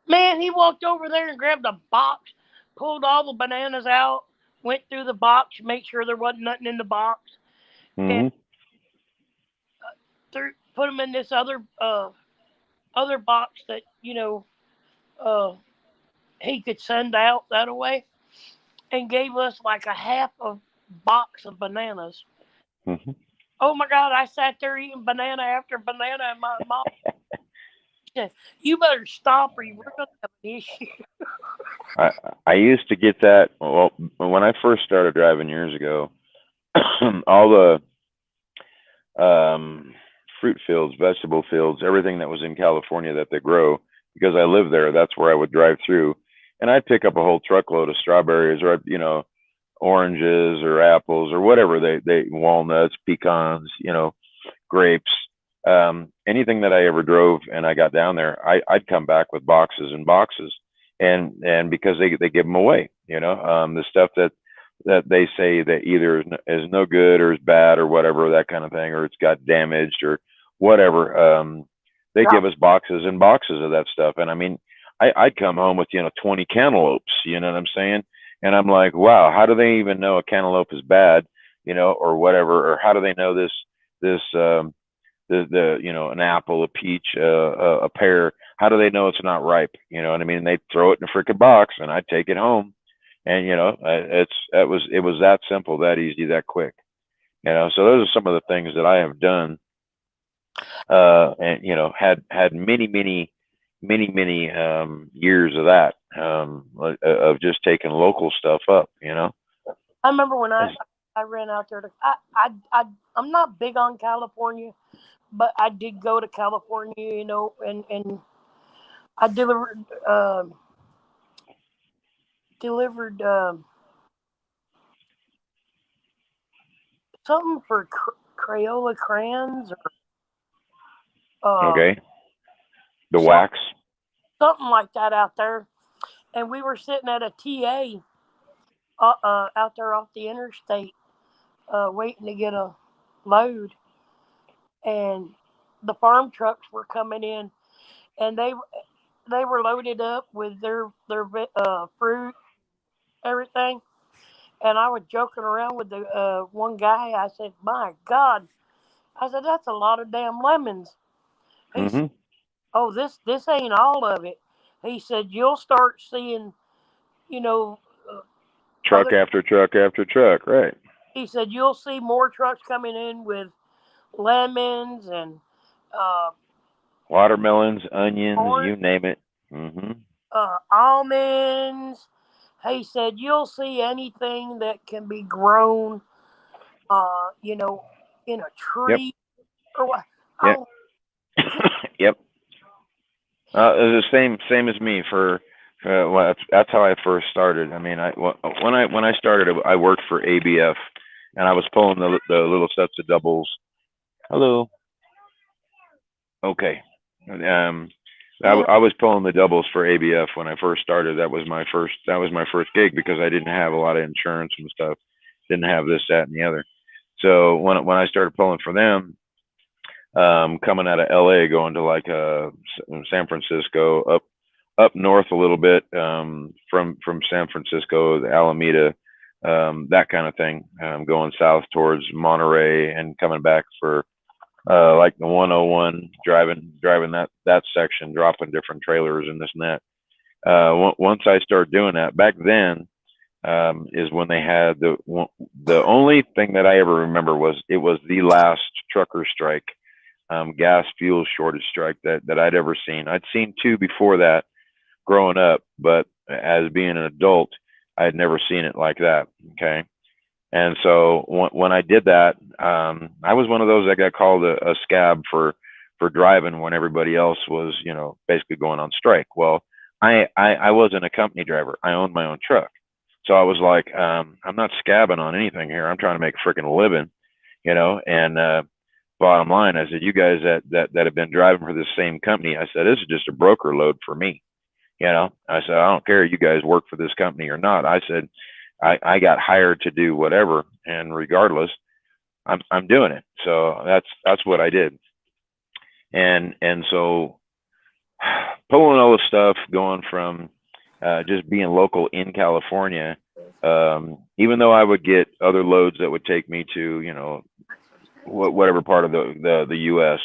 Man, he walked over there and grabbed a box, pulled all the bananas out, went through the box, make sure there wasn't nothing in the box, and put them in this other box that, you know, he could send out that way, and gave us like a half a box of bananas. Oh my God, I sat there eating banana after banana, and my mom said, "You better stop or we're going to have an issue." I used to get that, well, when I first started driving years ago, all the fruit fields, vegetable fields, everything that was in California that they grow, because I live there, that's where I would drive through. And I'd pick up a whole truckload of strawberries or, you know, oranges or apples or whatever, they walnuts, pecans, you know, grapes, anything that I ever drove and I got down there, I'd come back with boxes and boxes. And because they give them away, you know, the stuff that they say that either is no good or is bad or whatever, that kind of thing, or it's got damaged or whatever. They give us boxes and boxes of that stuff. And I mean, I'd come home with, 20 cantaloupes, you know what I'm saying? And I'm like, wow, how do they even know a cantaloupe is bad, or whatever? Or how do they know an apple, a peach, a pear, how do they know it's not ripe? You know what I mean? They throw it in a freaking box and I'd take it home. And, it was that simple, that easy, that quick, so those are some of the things that I have done, and, had many years of that, of just taking local stuff up, I remember when I ran out there I'm not big on California, but I did go to California, and I delivered something for Crayola crayons or okay, the wax, something like that out there, and we were sitting at a TA out there off the interstate, waiting to get a load, and the farm trucks were coming in, and they were loaded up with their fruit, everything. And I was joking around with the one guy. I said, "My God," I said, "that's a lot of damn lemons." He said, "Oh, this ain't all of it." he said you'll start seeing, you know, truck after truck after truck, right? He said you'll see more trucks coming in with lemons and watermelons, onions, orange, you name it. Mm-hmm. Almonds. He said you'll see anything that can be grown, you know, in a tree or what. Yep. Yep. It was the same as me. Well, that's how I first started. I mean, when I started, I worked for ABF, and I was pulling the little sets of doubles. Hello. Okay. I was pulling the doubles for ABF when I first started. That was my first gig because I didn't have a lot of insurance and stuff. Didn't have this, that, and the other. So when I started pulling for them, coming out of LA, going to like San Francisco, up north a little bit, from San Francisco, the Alameda, that kind of thing, going south towards Monterey and coming back for like the 101, driving that section, dropping different trailers and this and that. Once I started doing that, back then, is when they had the only thing that I ever remember was it was the last trucker strike, gas fuel shortage strike that I'd ever seen. I'd seen two before that growing up, but as being an adult, I had never seen it like that. Okay. And so when I did that, I was one of those that got called a scab for driving when everybody else was, you know, basically going on strike. Well, I wasn't a company driver. I owned my own truck. So I was like, I'm not scabbing on anything here. I'm trying to make a freaking living, you know. And bottom line, I said, you guys that have been driving for the same company, I said, this is just a broker load for me. You know, I said, I don't care you guys work for this company or not. I said, I got hired to do whatever, and regardless, I'm doing it. So that's what I did. And so pulling all the stuff, going from just being local in California, even though I would get other loads that would take me to, you know, whatever part of the U.S.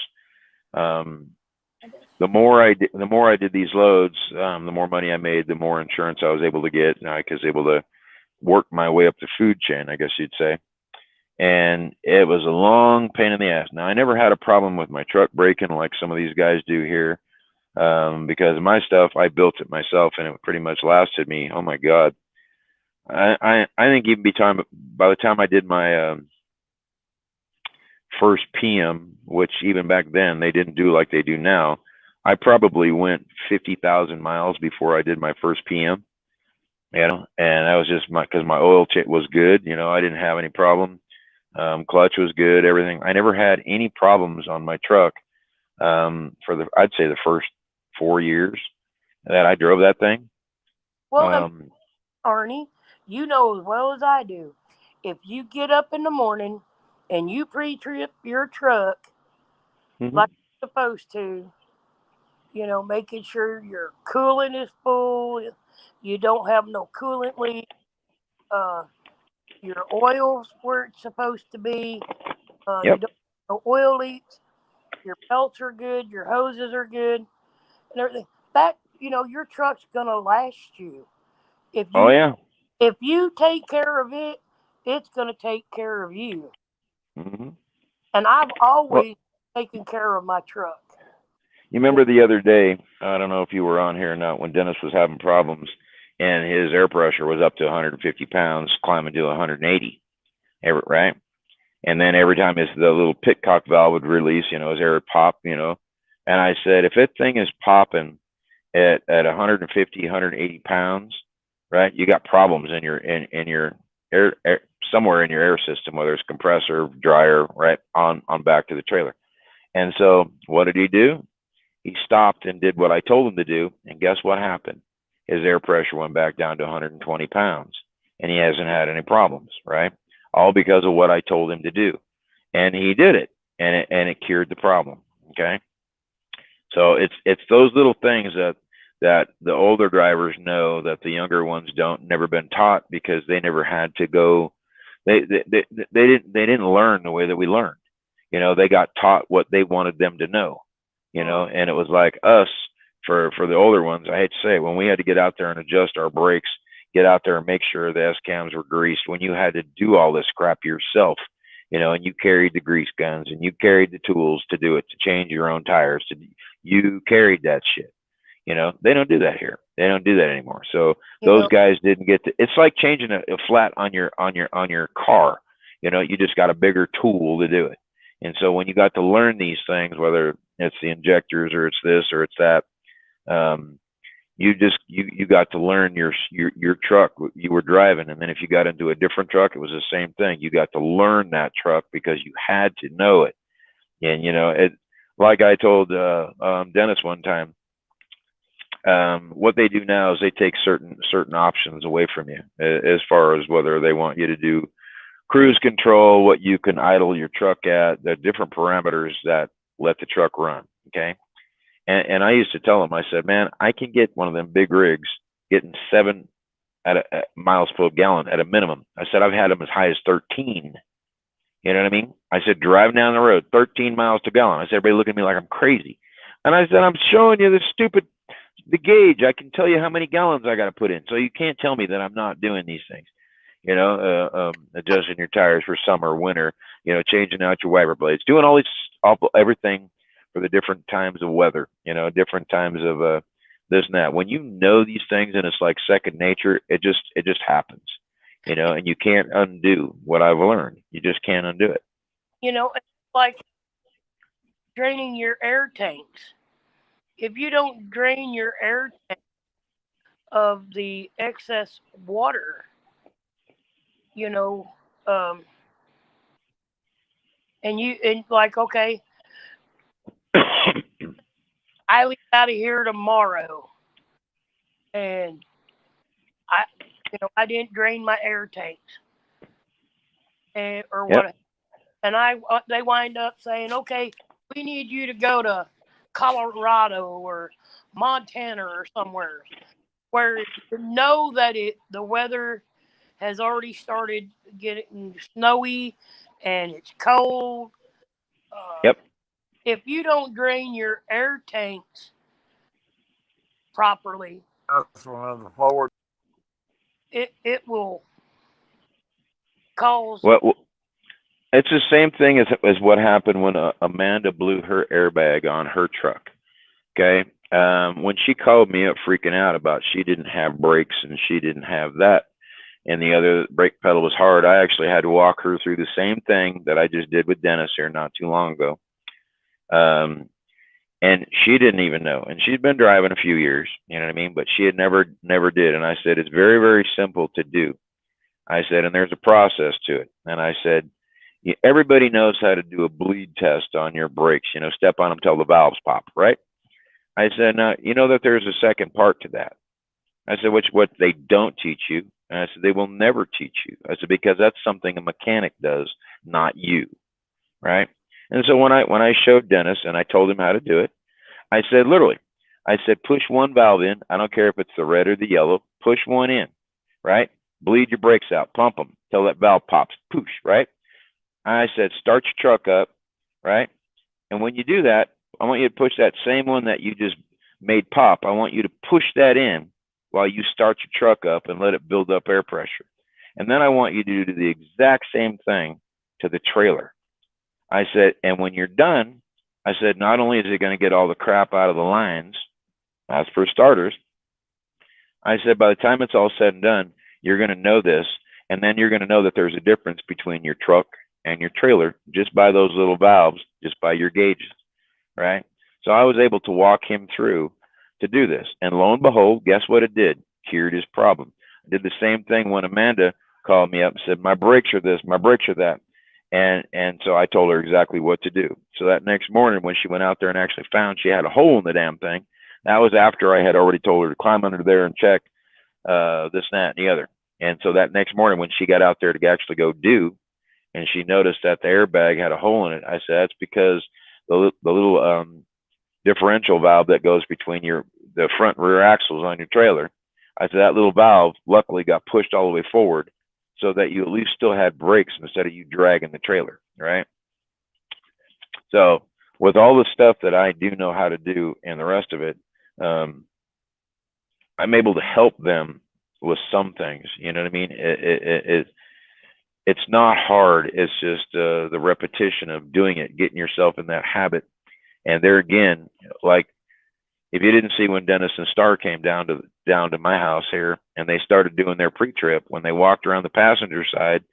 The more I did these loads, the more money I made, the more insurance I was able to get, and I was able to work my way up the food chain, I guess you'd say. And it was a long pain in the ass. Now, I never had a problem with my truck breaking like some of these guys do here, because my stuff, I built it myself, and it pretty much lasted me, oh my God. I think even by the time I did my first PM, which even back then they didn't do like they do now, I probably went 50,000 miles before I did my first PM. You know, and that was just because my oil was good. You know, I didn't have any problem. Clutch was good. Everything. I never had any problems on my truck for I'd say the first 4 years that I drove that thing. Well, Arnie, you know as well as I do, if you get up in the morning and you pre-trip your truck like you're supposed to, you know, making sure your coolant is full, you don't have no coolant leak, your oil's where it's supposed to be, you don't have no oil leaks, your belts are good, your hoses are good, and everything. That, you know, your truck's gonna last you. If you take care of it, it's gonna take care of you. Mm-hmm. And I've always taken care of my truck. You remember the other day, I don't know if you were on here or not, when Dennis was having problems and his air pressure was up to 150 pounds, climbing to 180, right? And then every time the little pitcock valve would release, you know, his air would pop, you know. And I said, if that thing is popping at 150, 180 pounds, right, you got problems in your air, somewhere in your air system, whether it's compressor, dryer, right, on back to the trailer. And so what did he do? He stopped and did what I told him to do, and guess what happened? His air pressure went back down to 120 pounds, and he hasn't had any problems, right? All because of what I told him to do. And he did it, and it cured the problem, okay? So it's those little things that the older drivers know that the younger ones don't, never been taught, because they never had to go, they didn't learn the way that we learned. You know, they got taught what they wanted them to know. You know, and it was like us for the older ones, I hate to say it, when we had to get out there and adjust our brakes, get out there and make sure the S-cams were greased, when you had to do all this crap yourself, you know, and you carried the grease guns and you carried the tools to do it, to change your own tires, you carried that shit. You know, they don't do that here. They don't do that anymore. So those guys didn't get to, it's like changing a flat on your car. You know, you just got a bigger tool to do it. And so when you got to learn these things, whether it's the injectors or it's this or it's that, you got to learn your truck you were driving. And then if you got into a different truck, it was the same thing. You got to learn that truck because you had to know it. And, you know, it, like I told Dennis one time, what they do now is they take certain options away from you as far as whether they want you to do cruise control, what you can idle your truck at, the different parameters that let the truck run. Okay. And I used to tell them, I said, man, I can get one of them big rigs getting 7 miles per gallon at a minimum. I said, I've had them as high as 13. You know what I mean? I said, driving down the road, 13 miles to gallon. I said, everybody look at me like I'm crazy. And I said, I'm showing you the gauge. I can tell you how many gallons I got to put in. So you can't tell me that I'm not doing these things. You know, adjusting your tires for summer, winter, you know, changing out your wiper blades, doing everything for the different times of weather, you know, different times of this and that. When you know these things and it's like second nature, it just happens, you know, and you can't undo what I've learned. You just can't undo it. You know, it's like draining your air tanks. If you don't drain your air tank of the excess water, you know, and like, okay, I leave out of here tomorrow, and I didn't drain my air tanks, or what, and they wind up saying, okay, we need you to go to Colorado or Montana or somewhere where you know that the weather has already started getting snowy and it's cold. If you don't drain your air tanks properly, it will cause. Well, it's the same thing as what happened when Amanda blew her airbag on her truck. Okay. When she called me up freaking out about she didn't have brakes and she didn't have that, and the other brake pedal was hard, I actually had to walk her through the same thing that I just did with Dennis here not too long ago. And she didn't even know. And she'd been driving a few years, you know what I mean? But she had never did. And I said, it's very, very simple to do. I said, and there's a process to it. And I said, everybody knows how to do a bleed test on your brakes, you know, step on them till the valves pop, right? I said, now, you know that there's a second part to that. I said, what they don't teach you. And I said, they will never teach you. I said, because that's something a mechanic does, not you, right? And so when I showed Dennis and I told him how to do it, I said, literally, I said, push one valve in. I don't care if it's the red or the yellow. Push one in, right? Bleed your brakes out. Pump them till that valve pops. Push, right? I said, start your truck up, right? And when you do that, I want you to push that same one that you just made pop. I want you to push that in while you start your truck up and let it build up air pressure. And then I want you to do the exact same thing to the trailer. I said, and when you're done, I said, not only is it going to get all the crap out of the lines, as for starters, I said, by the time it's all said and done, you're going to know this, and then you're going to know that there's a difference between your truck and your trailer just by those little valves, just by your gauges, right? So I was able to walk him through to do this. And lo and behold, guess what it did? Cured his problem. I did the same thing when Amanda called me up and said, my brakes are this, my brakes are that. And so I told her exactly what to do. So that next morning when she went out there and actually found she had a hole in the damn thing, that was after I had already told her to climb under there and check this, that, and the other. And so that next morning when she got out there to actually go do, and she noticed that the airbag had a hole in it, I said, that's because the little differential valve that goes between the front and rear axles on your trailer, I said that little valve luckily got pushed all the way forward so that you at least still had brakes instead of you dragging the trailer, right? So with all the stuff that I do know how to do and the rest of it, I'm able to help them with some things. You know what I mean? It's not hard. It's just the repetition of doing it, getting yourself in that habit. And there again, like if you didn't see when Dennis and Star came down to my house here, and they started doing their pre-trip, when they walked around the passenger side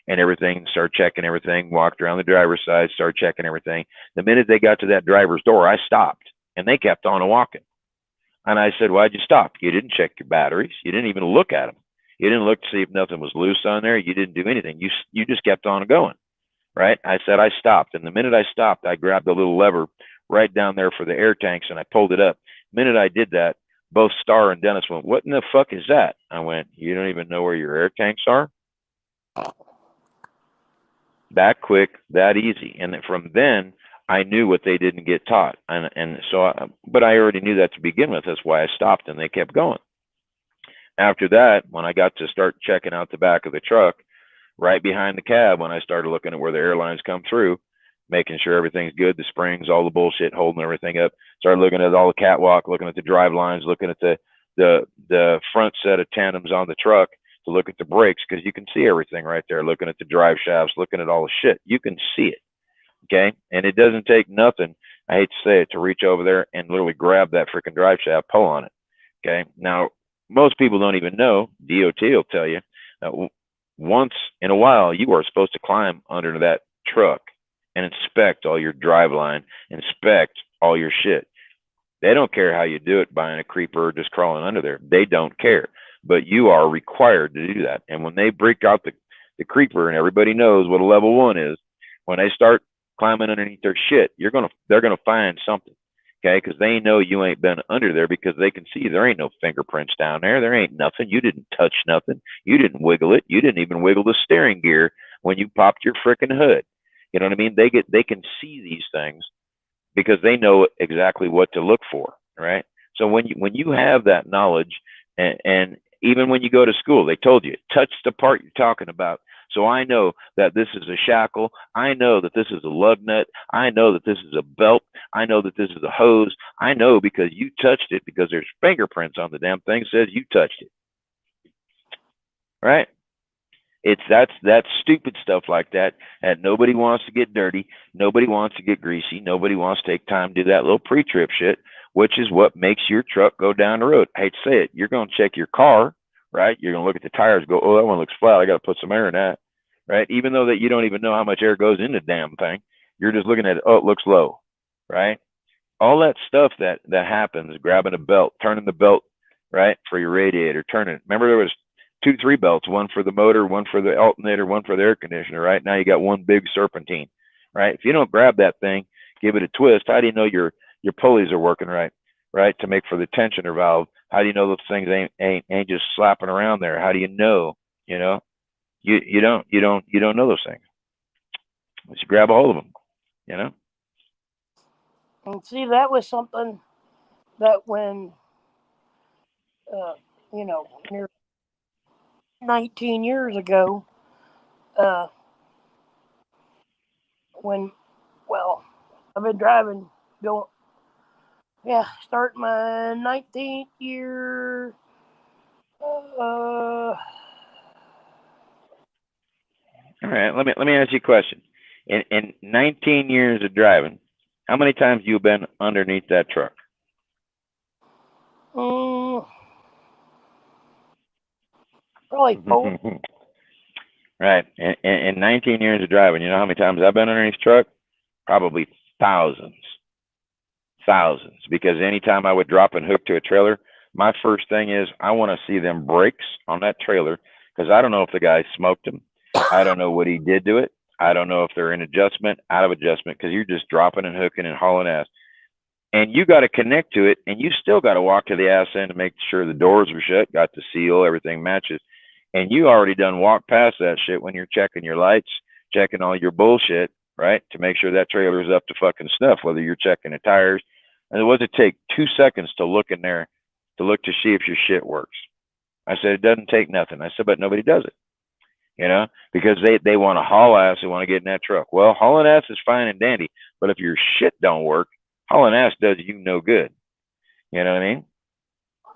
and everything, started checking everything, walked around the driver's side, started checking everything. The minute they got to that driver's door, I stopped, and they kept on walking. And I said, "Why'd you stop? You didn't check your batteries. You didn't even look at them. You didn't look to see if nothing was loose on there. You didn't do anything. You just kept on going." Right? I said, I stopped. And the minute I stopped, I grabbed the little lever right down there for the air tanks, and I pulled it up. The minute I did that, both Star and Dennis went, "What in the fuck is that?" I went, "You don't even know where your air tanks are?" That quick, that easy. And from then, I knew what they didn't get taught. But I already knew that to begin with. That's why I stopped, and they kept going. After that, when I got to start checking out the back of the truck, right behind the cab, when I started looking at where the airlines come through, making sure everything's good, the springs, all the bullshit, holding everything up, started looking at all the catwalk, looking at the drive lines, looking at the front set of tandems on the truck to look at the brakes, because you can see everything right there, looking at the drive shafts, looking at all the shit. You can see it. Okay. And it doesn't take nothing, I hate to say it, to reach over there and literally grab that freaking drive shaft, pull on it. Okay. Now, most people don't even know, DOT will tell you, once in a while, you are supposed to climb under that truck and inspect all your drive line, inspect all your shit. They don't care how you do it, buying a creeper or just crawling under there. They don't care. But you are required to do that. And when they break out the creeper, and everybody knows what a level 1 is, when they start climbing underneath their shit, they're gonna find something. Okay, because they know you ain't been under there, because they can see there ain't no fingerprints down there. There ain't nothing. You didn't touch nothing. You didn't wiggle it. You didn't even wiggle the steering gear when you popped your frickin' hood. You know what I mean? They can see these things because they know exactly what to look for, right? So when you have that knowledge, and even when you go to school, they told you, touch the part you're talking about. So I know that this is a shackle. I know that this is a lug nut. I know that this is a belt. I know that this is a hose. I know because you touched it, because there's fingerprints on the damn thing says you touched it. Right? That's stupid stuff like that. And nobody wants to get dirty. Nobody wants to get greasy. Nobody wants to take time to do that little pre-trip shit, which is what makes your truck go down the road. I hate to say it. You're going to check your car, right? You're going to look at the tires, go, "Oh, that one looks flat. I got to put some air in that." Right? Even though that you don't even know how much air goes in the damn thing, you're just looking at it. "Oh, it looks low." Right? All that stuff that happens, grabbing a belt, turning the belt, right, for your radiator, turning it. Remember, there was 2-3 belts, one for the motor, one for the alternator, one for the air conditioner. Right? Now you got one big serpentine. Right? If you don't grab that thing, give it a twist, how do you know your pulleys are working right? Right? To make for the tensioner valve. How do you know those things ain't just slapping around there? How do you know? You know, you don't know those things. Just grab a hold of them. You know. And see, that was something that when, near 19 years ago, I've been driving, start my 19th year. All right, let me ask you a question. In 19 years of driving, how many times you been underneath that truck? Probably 4. Right. In 19 years of driving, you know how many times I've been underneath the truck? Probably thousands. Because anytime I would drop and hook to a trailer, my first thing is I want to see them brakes on that trailer, because I don't know if the guy smoked them. I don't know what he did to it. I don't know if they're in adjustment, out of adjustment, because you're just dropping and hooking and hauling ass. And you got to connect to it, and you still got to walk to the ass end to make sure the doors are shut, got the seal, everything matches. And you already done walked past that shit when you're checking your lights, checking all your bullshit, right? To make sure that trailer is up to fucking snuff, whether you're checking the tires. And what does it take? 2 seconds to look in there, to look to see if your shit works. I said, it doesn't take nothing. I said, but nobody does it, you know, because they want to haul ass. They want to get in that truck. Well, hauling ass is fine and dandy, but if your shit don't work, hauling ass does you no good. You know what I mean?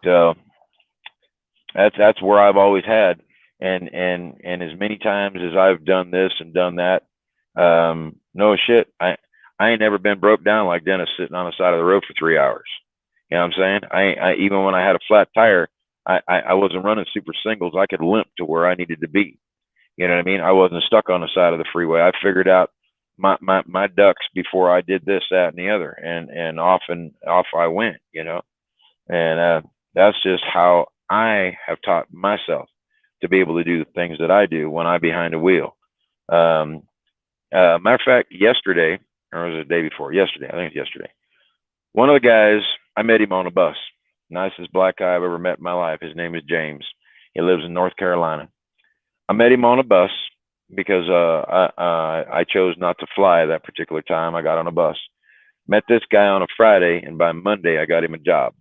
So that's where I've always had, and as many times as I've done this and done that, no shit, I ain't never been broke down like Dennis sitting on the side of the road for 3 hours. You know what I'm saying? I even when I had a flat tire, I wasn't running super singles. I could limp to where I needed to be. You know what I mean? I wasn't stuck on the side of the freeway. I figured out my ducks before I did this, that, and the other, and off I went. You know, and that's just how I have taught myself to be able to do the things that I do when I'm behind a wheel. Matter of fact, yesterday, or was it the day before? Yesterday, I think it's yesterday. One of the guys, I met him on a bus. Nicest black guy I've ever met in my life. His name is James. He lives in North Carolina. I met him on a bus because I chose not to fly that particular time. I got on a bus. Met this guy on a Friday, and by Monday, I got him a job.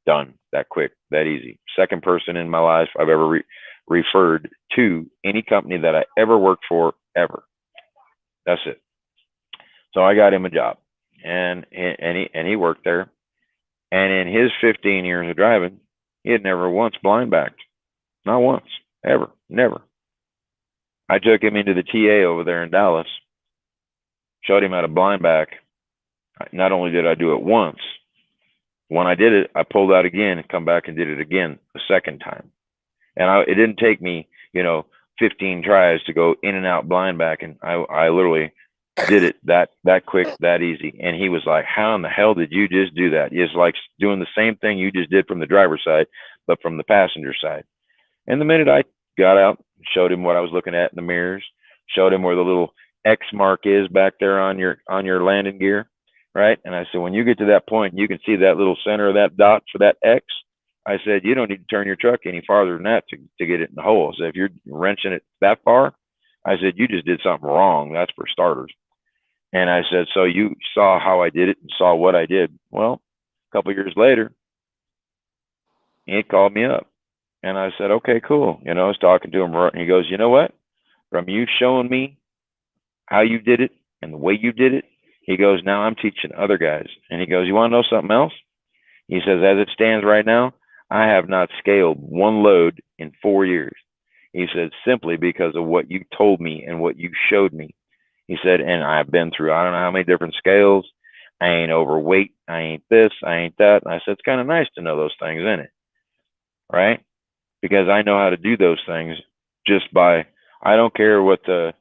Done. That quick, that easy. Second person in my life I've ever referred to any company that I ever worked for, ever. That's it. So I got him a job, and he worked there. And in his 15 years of driving, he had never once blind backed. Not once. Ever. Never. I took him into the TA over there in Dallas, showed him how to blind back. Not only did I do it once, when I did it, I pulled out again and come back and did it again the second time. And it didn't take me, 15 tries to go in and out blind back. And I literally did it that quick, that easy. And he was like, how in the hell did you just do that? It's like doing the same thing you just did from the driver's side, but from the passenger side. And the minute I got out, showed him what I was looking at in the mirrors, showed him where the little X mark is back there on your landing gear, right? And I said, when you get to that point, you can see that little center of that dot for that X. I said, you don't need to turn your truck any farther than that to get it in the hole. So if you're wrenching it that far, I said, you just did something wrong. That's for starters. And I said, so you saw how I did it and saw what I did. Well, a couple of years later, he called me up. And I said, okay, cool. I was talking to him. And he goes, you know what? From you showing me how you did it and the way you did it, he goes, now I'm teaching other guys. And he goes, you want to know something else? He says, as it stands right now, I have not scaled one load in 4 years. He said, simply because of what you told me and what you showed me. He said, and I've been through, I don't know how many different scales. I ain't overweight. I ain't this. I ain't that. And I said, it's kind of nice to know those things, isn't it? Right? Because I know how to do those things just by, I don't care what the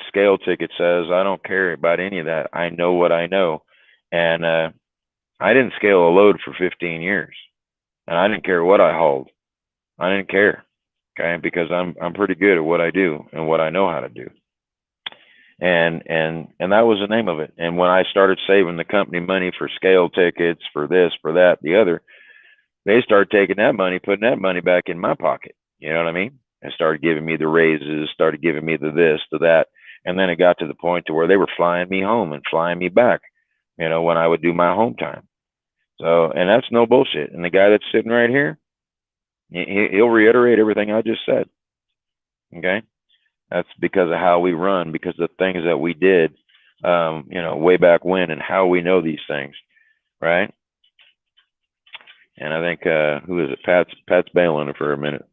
scale ticket says. I don't care about any of that. I know what I know. And I didn't scale a load for 15 years. And I didn't care what I hauled. I didn't care. Okay, because I'm pretty good at what I do and what I know how to do. And that was the name of it. And when I started saving the company money for scale tickets, for this, for that, the other, they started taking that money, putting that money back in my pocket. You know what I mean? And started giving me the raises, started giving me the this, the that. And then it got to the point to where they were flying me home and flying me back, when I would do my home time. So, and that's no bullshit. And the guy that's sitting right here, he'll reiterate everything I just said. Okay. That's because of how we run, because of the things that we did, way back when, and how we know these things. Right. And I think, who is it? Pat's bailing for a minute.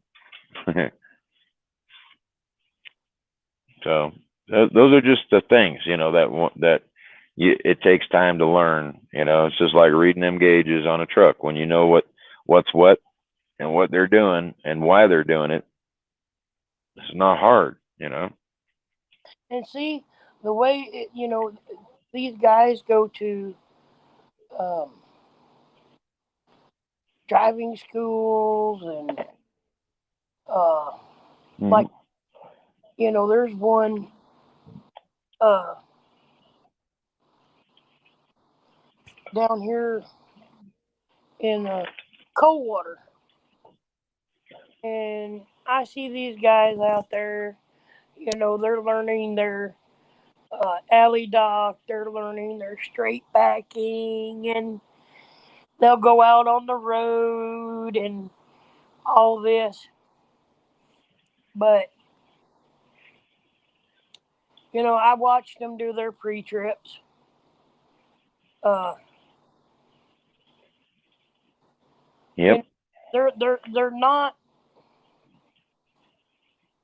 So those are just the things, that it takes time to learn. It's just like reading them gauges on a truck. When you know what's what and what they're doing and why they're doing it, it's not hard, And see, the way, these guys go to driving schools and like, there's one down here in Coldwater, and I see these guys out there. They're learning their alley dock. They're learning their straight backing, and they'll go out on the road and all this. But I watched them do their pre-trips. Yep. And they're not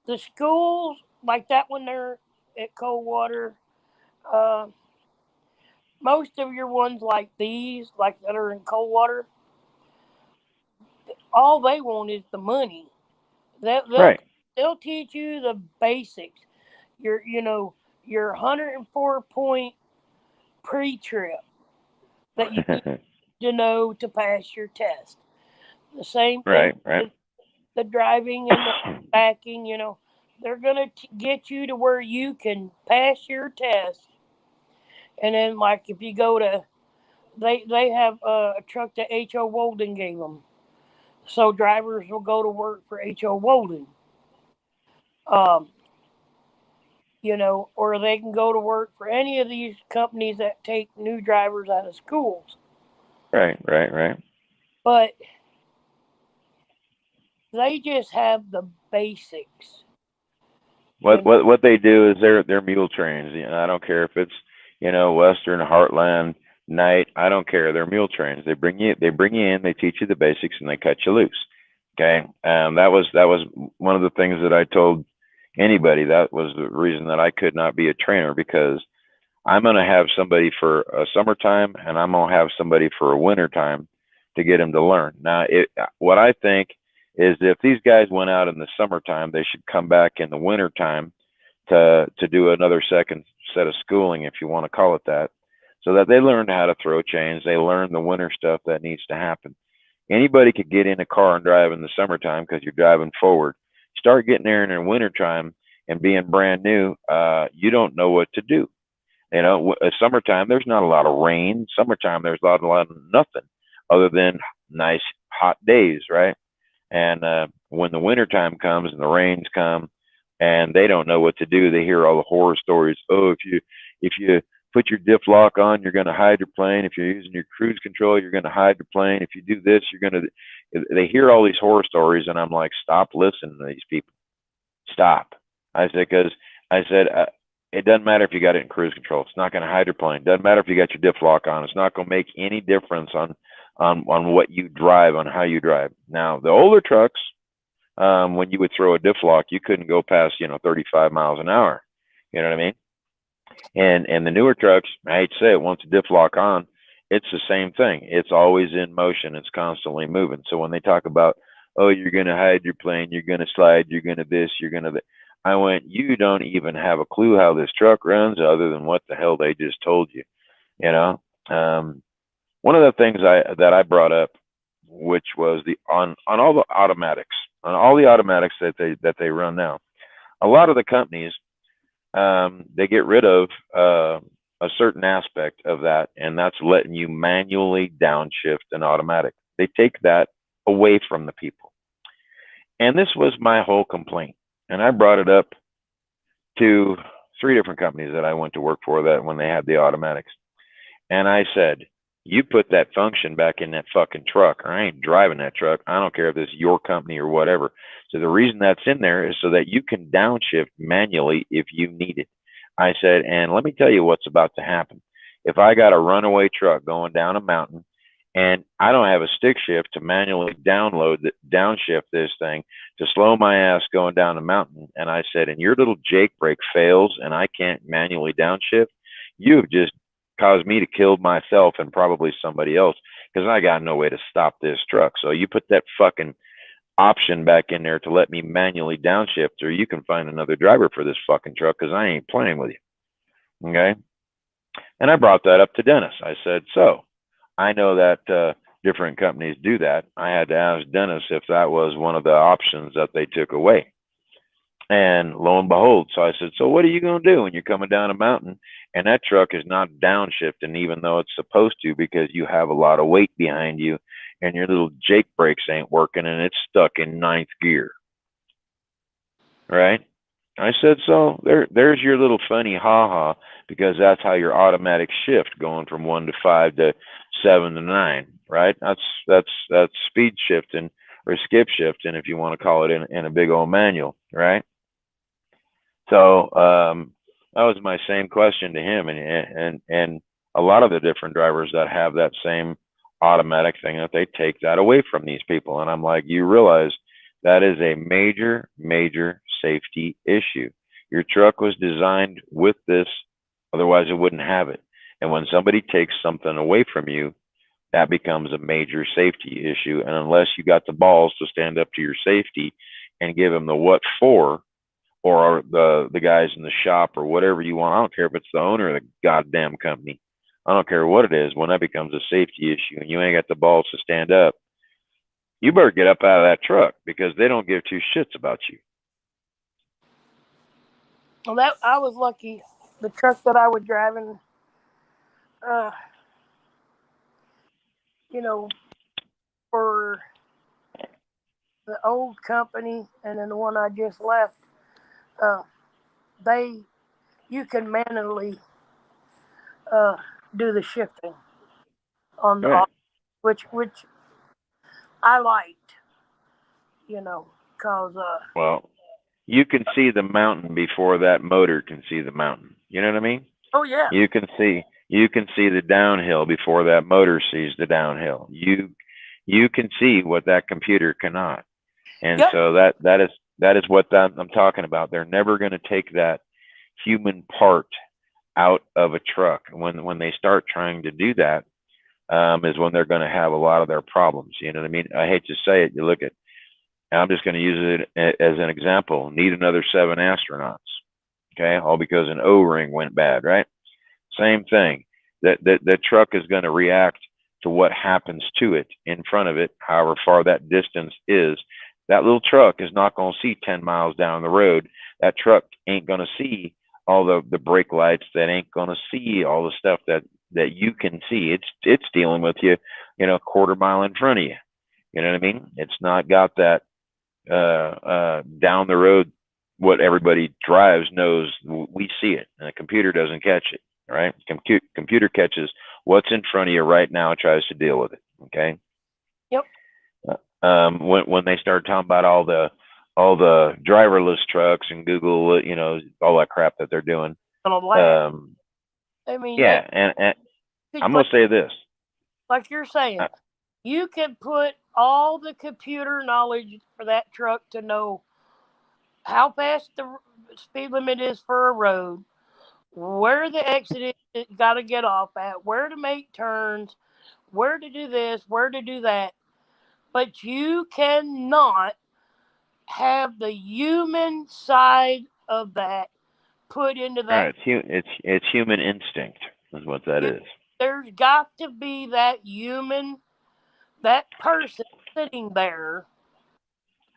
the schools like that when they're at Coldwater. Most of your ones like these, like that are in Coldwater, all they want is the money. Right. They'll teach you the basics. Your 104-point pre-trip that you need to know to pass your test. The same thing Right. with the driving and the backing. They're gonna get you to where you can pass your test. And then, like, if you go to, they have a truck that H.O. Walden gave them. So drivers will go to work for H.O. Walden. Or they can go to work for any of these companies that take new drivers out of schools. Right. But they just have the basics. What they do is they're mule trains. I don't care if it's Western, Heartland, Night. I don't care. They're mule trains. They bring you in. They teach you the basics and they cut you loose. Okay. That was one of the things that I told anybody. That was the reason that I could not be a trainer, because I'm going to have somebody for a summertime and I'm going to have somebody for a wintertime to get them to learn. Now, what I think is if these guys went out in the summertime, they should come back in the wintertime to do another second set of schooling, if you want to call it that, so that they learn how to throw chains. They learn the winter stuff that needs to happen. Anybody could get in a car and drive in the summertime because you're driving forward. Start getting there in the wintertime and being brand new, you don't know what to do. Summertime, there's not a lot of rain. Summertime, there's a lot of nothing other than nice hot days, right? And when the wintertime comes and the rains come and they don't know what to do, they hear all the horror stories. Oh, if you put your diff lock on, you're going to hydroplane. If you're using your cruise control, you're going to hydroplane. If you do this, you're going to. They hear all these horror stories, and I'm like, stop listening to these people. Stop. I said, because it doesn't matter if you got it in cruise control. It's not going to hydroplane. Doesn't matter if you got your diff lock on. It's not going to make any difference on what you drive, on how you drive. Now, the older trucks, when you would throw a diff lock, you couldn't go past 35 miles an hour. You know what I mean? And the newer trucks, I hate to say it, once a diff lock on, it's the same thing. It's always in motion. It's constantly moving. So when they talk about, oh, you're going to hydroplane, you're going to slide, you're going to this, you're going to that, I went, you don't even have a clue how this truck runs other than what the hell they just told you. One of the things that I brought up, which was on all the automatics, on all the automatics that they run now, a lot of the companies, they get rid of a certain aspect of that, and that's letting you manually downshift an automatic. They take that away from the people. And this was my whole complaint. And I brought it up to 3 different companies that I went to work for that when they had the automatics. And I said, you put that function back in that fucking truck, or I ain't driving that truck. I don't care if this is your company or whatever. So the reason that's in there is so that you can downshift manually if you need it. I said, and let me tell you what's about to happen. If I got a runaway truck going down a mountain and I don't have a stick shift to manually downshift this thing to slow my ass going down a mountain, and I said, and your little Jake brake fails and I can't manually downshift, you have just caused me to kill myself and probably somebody else, because I got no way to stop this truck. So you put that fucking option back in there to let me manually downshift, or you can find another driver for this fucking truck, because I ain't playing with you. Okay. And I brought that up to Dennis. I said, so I know that different companies do that. I had to ask Dennis if that was one of the options that they took away. And lo and behold, so I said, so what are you going to do when you're coming down a mountain and that truck is not downshifting, even though it's supposed to, because you have a lot of weight behind you and your little Jake brakes ain't working and it's stuck in 9th gear? Right? I said, so there's your little funny ha-ha, because that's how your automatic shift going from 1 to 5 to 7 to 9, right? That's speed shifting or skip shifting, if you want to call it in a big old manual, right? So that was my same question to him, and a lot of the different drivers that have that same automatic thing that they take that away from these people. And I'm like, you realize that is a major, major safety issue. Your truck was designed with this, otherwise it wouldn't have it. And when somebody takes something away from you, that becomes a major safety issue. And unless you got the balls to stand up to your safety and give them the what for, or the guys in the shop or whatever you want, I don't care if it's the owner of the goddamn company. I don't care what it is. When that becomes a safety issue and you ain't got the balls to stand up, you better get up out of that truck, because they don't give two shits about you. Well, that I was lucky. The truck that I was driving, you know, for the old company and then the one I just left, you can manually do the shifting on the Right. which I liked, you know, cause Well, you can see the mountain before that motor can see the mountain. You know what I mean? oh yeah, You can see the downhill before that motor sees the downhill. You can see what that computer cannot. And Yep. so that is what I'm talking about. They're never going to take that human part out of a truck. When they start trying to do that, is when they're going to have a lot of their problems. You know what I mean? I hate to say it. You look at, and I'm just going to use it as an example. Need another 7 astronauts. Okay, all because an O-ring went bad, right? Same thing. The truck is going to react to what happens to it in front of it, however far that distance is. That little truck is not going to see 10 miles down the road. That truck ain't going to see all the brake lights. That ain't going to see all the stuff that you can see. It's dealing with you, a quarter mile in front of you. You know what I mean? It's not got that down the road. What everybody drives knows, we see it, and the computer doesn't catch it. Right? Computer catches what's in front of you right now and tries to deal with it. Okay. Yep. When they start talking about all the driverless trucks and Google, all that crap that they're doing. I mean, yeah, and I'm gonna say this. Like you're saying, you can put all the computer knowledge for that truck to know how fast the speed limit is for a road, where the exit is, got to get off at, where to make turns, where to do this, where to do that. But you cannot have the human side of that put into that. Right. It's human instinct is what that is. There's got to be that human, that person sitting there.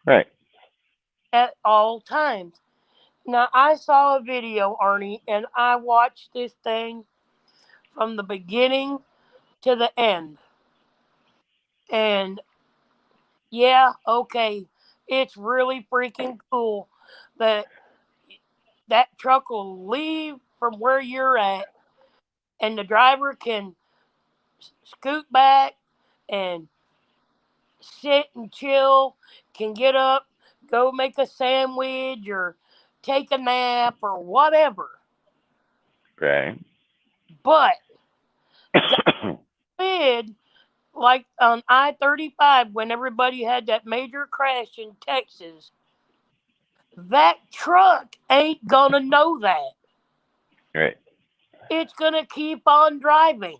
Right. At all times. Now, I saw a video, Arnie, and I watched this thing from the beginning to the end. And yeah, okay, it's really freaking cool that that truck will leave from where you're at and the driver can scoot back and sit and chill, can get up, go make a sandwich or take a nap or whatever. Right. But God forbid, like on I-35, when everybody had that major crash in Texas, that truck ain't gonna know that. Right. It's gonna keep on driving.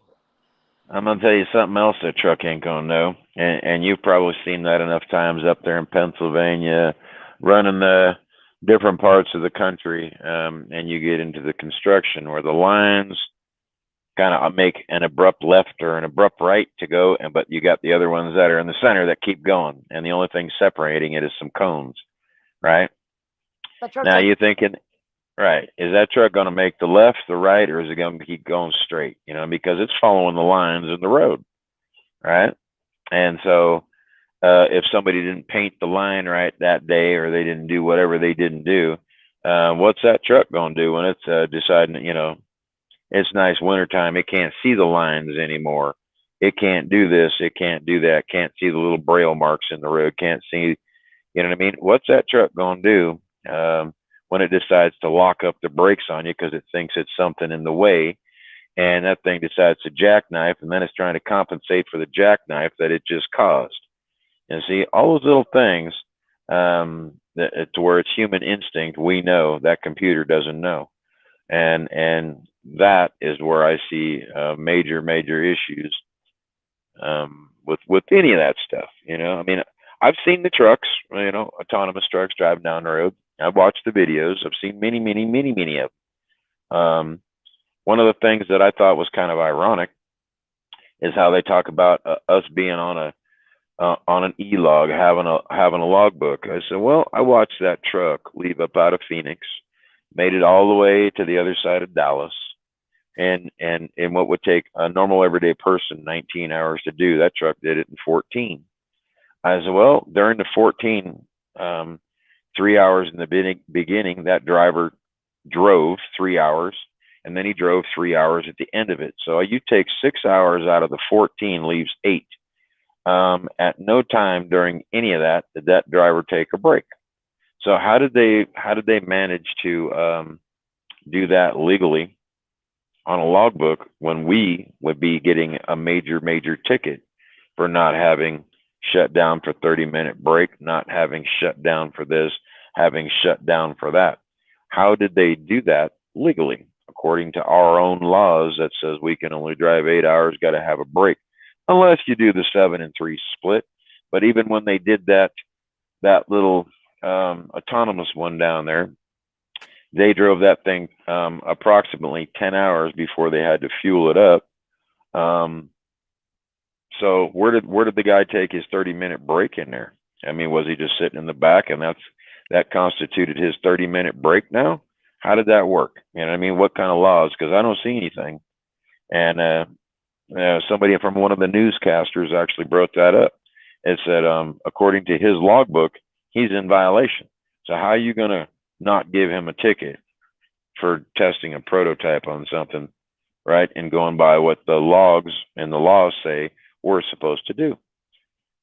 I'm gonna tell you something else that truck ain't gonna know, and you've probably seen that enough times up there in Pennsylvania, running the different parts of the country, and you get into the construction where the lines kind of make an abrupt left or an abrupt right to go, but you got the other ones that are in the center that keep going, and the only thing separating it is some cones, right? Now you're thinking, right, is that truck going to make the left, the right, or is it going to keep going straight? Because it's following the lines in the road, right? And so if somebody didn't paint the line right that day, or they didn't do whatever they didn't do, what's that truck going to do when it's deciding, it's nice wintertime, it can't see the lines anymore. It can't do this, it can't do that, can't see the little braille marks in the road, can't see, you know what I mean? What's that truck going to do when it decides to lock up the brakes on you because it thinks it's something in the way, and that thing decides to jackknife, and then it's trying to compensate for the jackknife that it just caused. And see, all those little things, to where it's human instinct, we know that computer doesn't know, and that is where I see major issues with any of that stuff. I mean, I've seen the trucks, autonomous trucks driving down the road. I've watched the videos. I've seen many of them. One of the things that I thought was kind of ironic is how they talk about us being on an e-log, having a logbook. I said, well, I watched that truck leave up out of Phoenix, made it all the way to the other side of Dallas, and what would take a normal everyday person 19 hours to do, that truck did it in 14. I said, well, during the 14, 3 hours in the beginning, that driver drove 3 hours, and then he drove 3 hours at the end of it. So you take 6 hours out of the 14, leaves 8. At no time during any of that did that driver take a break. So how did they manage to do that legally on a logbook when we would be getting a major ticket for not having shut down for 30-minute break, not having shut down for this, having shut down for that? How did they do that legally according to our own laws that says we can only drive 8 hours, got to have a break, unless you do the 7 and 3 split? But even when they did that little autonomous one down there, they drove that thing approximately 10 hours before they had to fuel it up. So where did the guy take his 30-minute break in there? I mean, was he just sitting in the back and that constituted his 30-minute break now? How did that work? I mean, what kind of laws? Because I don't see anything. And somebody from one of the newscasters actually brought that up. It said, according to his logbook, he's in violation. So how are you going to not give him a ticket for testing a prototype on something, right? And going by what the logs and the laws say we're supposed to do.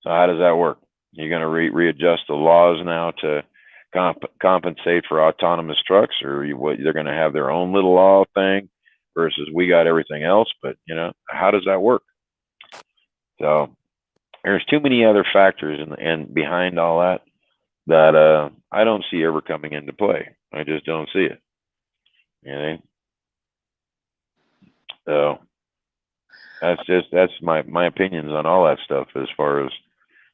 So how does that work? You're going to readjust the laws now to compensate for autonomous trucks, or they're going to have their own little law thing versus we got everything else? But how does that work? So there's too many other factors and behind all that I don't see ever coming into play. I just don't see it. So that's my opinions on all that stuff, as far as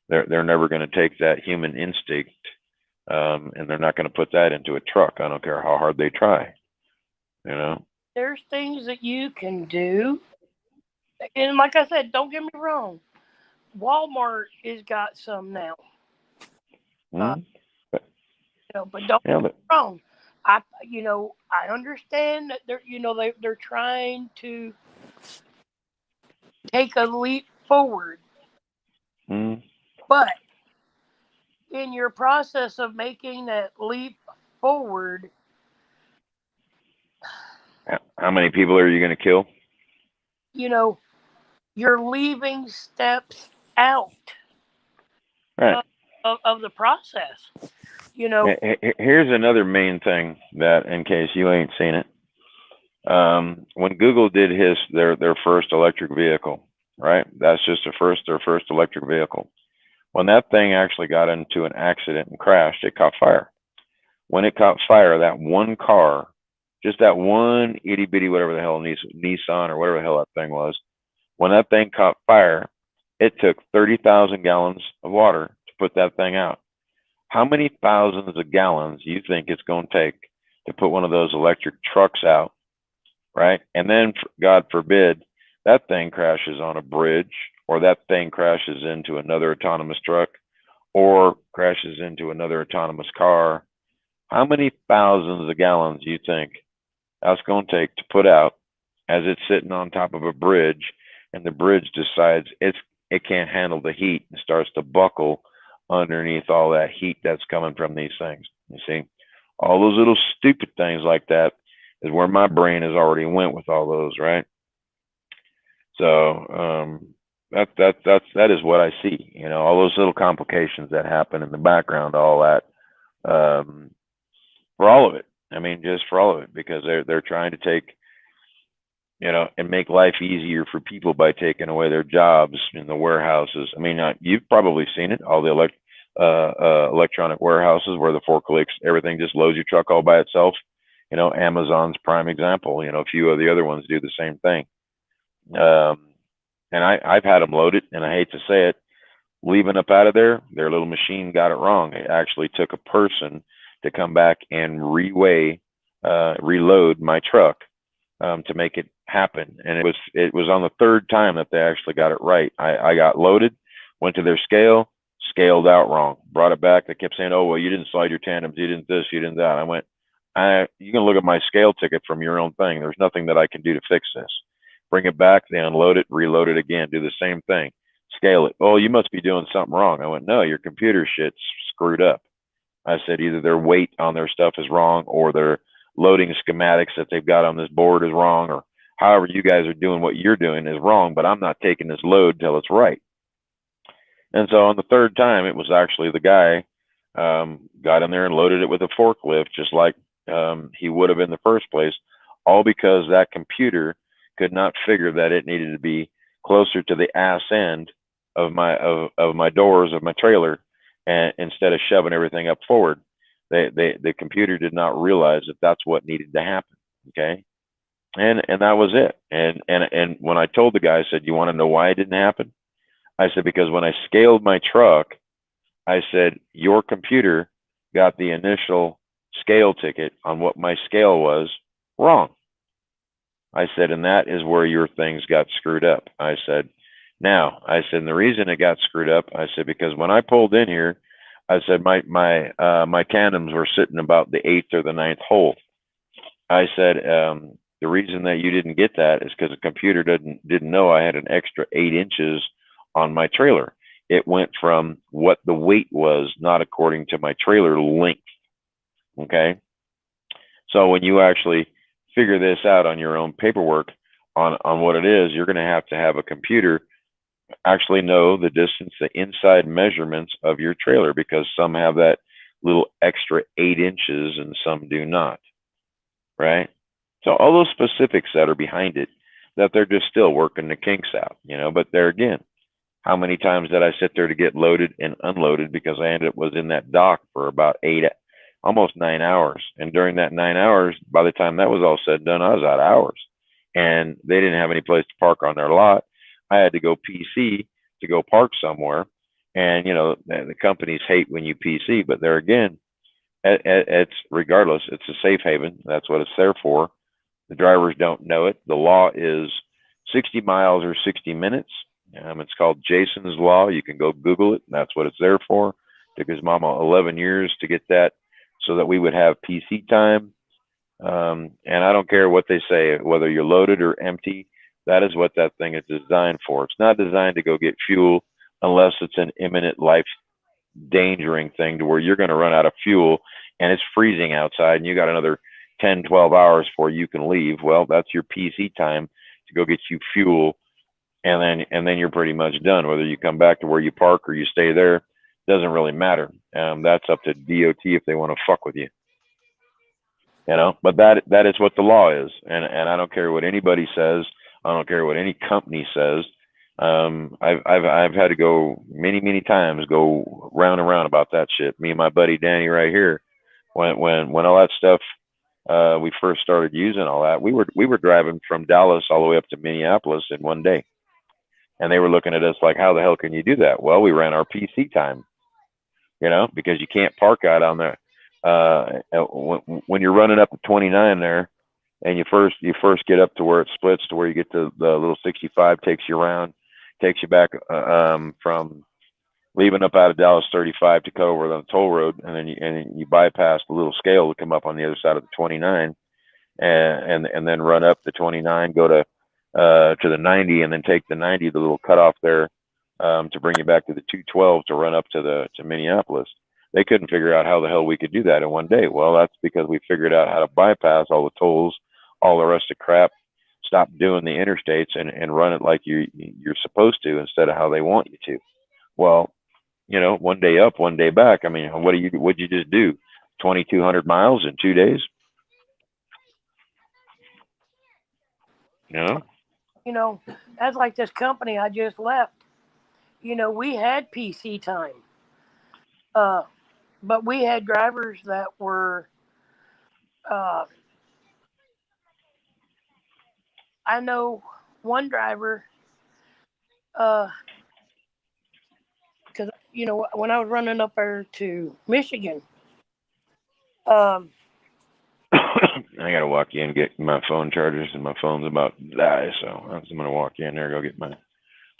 they're never going to take that human instinct and they're not going to put that into a truck. I don't care how hard they try. There's things that you can do, and like I said, don't get me wrong, Walmart has got some now. But don't get me wrong. I understand that they're trying to take a leap forward, but in your process of making that leap forward, how many people are you going to kill? You're leaving steps out of the process. Here's another main thing that, in case you ain't seen it, when Google did their first electric vehicle, right? That's just their first electric vehicle. When that thing actually got into an accident and crashed, it caught fire. When it caught fire, that one car, just that one itty bitty whatever the hell Nissan or whatever the hell that thing was, when that thing caught fire, it took 30,000 gallons of water to put that thing out. How many thousands of gallons do you think it's going to take to put one of those electric trucks out, right? And then, God forbid, that thing crashes on a bridge, or that thing crashes into another autonomous truck, or crashes into another autonomous car. How many thousands of gallons do you think that's going to take to put out as it's sitting on top of a bridge, and the bridge decides it can't handle the heat and starts to buckle underneath all that heat that's coming from these things? You see, all those little stupid things like that is where my brain has already went with all those, right? So that is what I see. All those little complications that happen in the background, all that, for all of it. I mean, just for all of it, because they're trying to take and make life easier for people by taking away their jobs in the warehouses. I mean, you've probably seen it, all the electronic warehouses where the forklifts, everything just loads your truck all by itself. Amazon's prime example. A few of the other ones do the same thing. And I've had them loaded, and I hate to say it, leaving up out of there, their little machine got it wrong. It actually took a person to come back and reload my truck to make it happen. And it was on the third time that they actually got it right. I got loaded, went to their scaled out wrong, brought it back. They kept saying, "Oh, well, you didn't slide your tandems, you didn't this, you didn't that." I went, you can look at my scale ticket from your own thing. There's nothing that I can do to fix this. Bring it back, they unload it, reload it again, do the same thing, scale it. "Oh, you must be doing something wrong." I went, "No, your computer shit's screwed up." I said, either their weight on their stuff is wrong, or their loading schematics that they've got on this board is wrong, or however you guys are doing what you're doing is wrong, but I'm not taking this load till it's right. And so on the third time, it was actually the guy got in there and loaded it with a forklift, just like he would have in the first place, all because that computer could not figure that it needed to be closer to the ass end of my doors of my trailer, and instead of shoving everything up forward. The computer did not realize that that's what needed to happen. Okay. And that was it. And when I told the guy, I said, "You want to know why it didn't happen?" I said, "Because when I scaled my truck, I said, your computer got the initial scale ticket on what my scale was wrong." I said, "And that is where your things got screwed up." I said, and the reason it got screwed up, I said, because when I pulled in here, I said, my tandems were sitting about the 8th or the 9th hole. I said, the reason that you didn't get that is because the computer didn't know I had an extra 8 inches on my trailer. It went from what the weight was, not according to my trailer length. Okay. So when you actually figure this out on your own paperwork on what it is, you're going to have a computer actually know the distance, the inside measurements of your trailer, because some have that little extra 8 inches and some do not. Right. So all those specifics that are behind it, that they're just still working the kinks out, but there again, how many times did I sit there to get loaded and unloaded because I was in that dock for about almost 9 hours. And during that 9 hours, by the time that was all said and done, I was out of hours, and they didn't have any place to park on their lot. I had to go PC to go park somewhere. And, the companies hate when you PC, but there again, it's regardless, it's a safe haven. That's what it's there for. The drivers don't know it. The law is 60 miles or 60 minutes. It's called Jason's Law. You can go Google it. That's what it's there for. It took his mama 11 years to get that so that we would have PC time. And I don't care what they say, whether you're loaded or empty. That is what that thing is designed for. It's not designed to go get fuel unless it's an imminent life endangering thing to where you're going to run out of fuel and it's freezing outside and you got another 10, 12 hours before you can leave. Well, that's your PC time to go get you fuel. And then you're pretty much done. Whether you come back to where you park or you stay there, doesn't really matter. That's up to DOT if they want to fuck with you. But that is what the law is. And I don't care what anybody says. I don't care what any company says. I've had to go many times, go round and round about that shit. Me and my buddy Danny right here, when all that stuff, we first started using all that, we were driving from Dallas all the way up to Minneapolis in one day. And they were looking at us like, how the hell can you do that? Well, we ran our PC time, because you can't park out on there. When you're running up to 29 there, and you first get up to where it splits to where you get to the little 65, takes you around, takes you back from leaving up out of Dallas 35 to cut over the toll road, and then you bypass the little scale to come up on the other side of the 29, and then run up the 29, go to the 90, and then take the 90, the little cutoff there, to bring you back to the 212 to run up to Minneapolis. They couldn't figure out how the hell we could do that in one day. Well, that's because we figured out how to bypass all the tolls, all the rest of crap, stop doing the interstates and run it like you're supposed to instead of how they want you to. Well, one day up, one day back. I mean, what'd you just do? 2,200 miles in 2 days? Yeah. You know, that's like this company I just left. You know, we had PC time. But we had drivers that were, I know one driver, because, you know, when I was running up there to Michigan, I gotta walk in and get my phone chargers, and my phone's about to die, so I'm gonna walk in there, go get my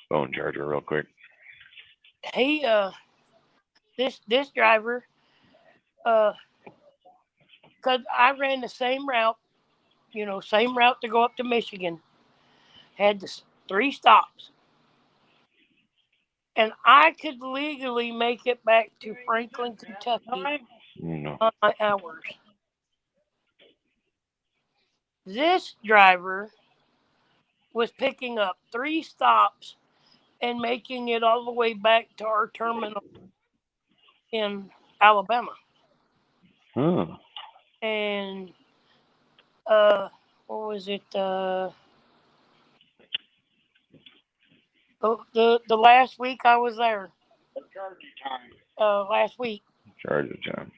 phone charger real quick. he, this driver, because I ran the same route, you know, same route to go up to Michigan, had the 3 stops. And I could legally make it back to Franklin, Kentucky No. on my hours. This driver was picking up 3 stops and making it all the way back to our terminal in Alabama. Oh. And what was it? The last week I was there. Last week. Charger time.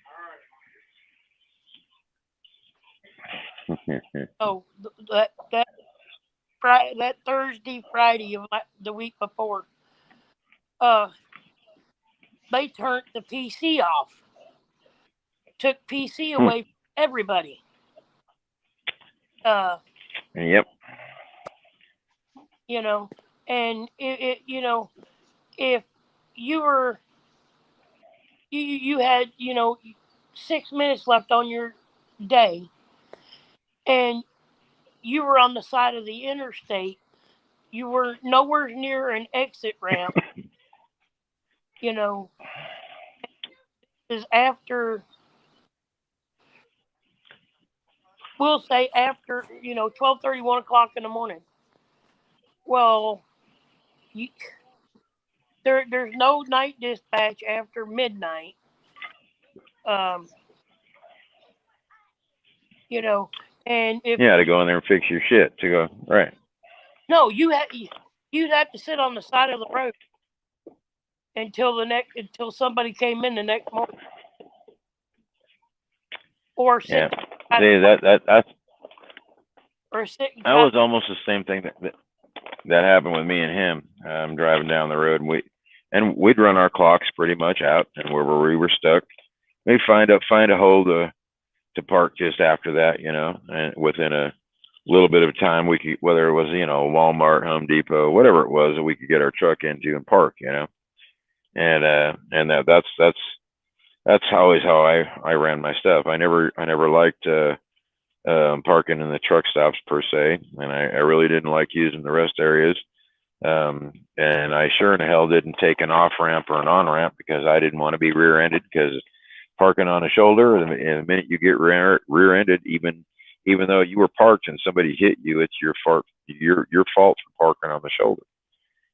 Oh, that Thursday, Friday of the week before, they turned the PC off. Took PC away from everybody. Yep. You know, and it you know, if you were you had, you know, 6 minutes left on your day and you were on the side of the interstate, you were nowhere near an exit ramp, you know, is after, we'll say after, you know, 12:30, 1 o'clock in the morning. Well, there's no night dispatch after midnight. You know, and if you had to go in there and fix your shit to go right. No, you'd have to sit on the side of the road until somebody came in the next morning, or sit. Yeah. See, that's or sit. That was almost the same thing that happened with me and him. Driving down the road, and we'd run our clocks pretty much out, and wherever we were stuck, we'd find a hole to park just after that, you know, and within a little bit of time we could, whether it was, you know, Walmart, Home Depot, whatever it was, that we could get our truck into and park, you know, and that's always how I ran my stuff. I never liked parking in the truck stops per se, and I really didn't like using the rest areas. And I sure in the hell didn't take an off ramp or an on ramp because I didn't want to be rear-ended, because parking on a shoulder, and the minute you get rear-ended, even though you were parked and somebody hit you, it's your fault for parking on the shoulder,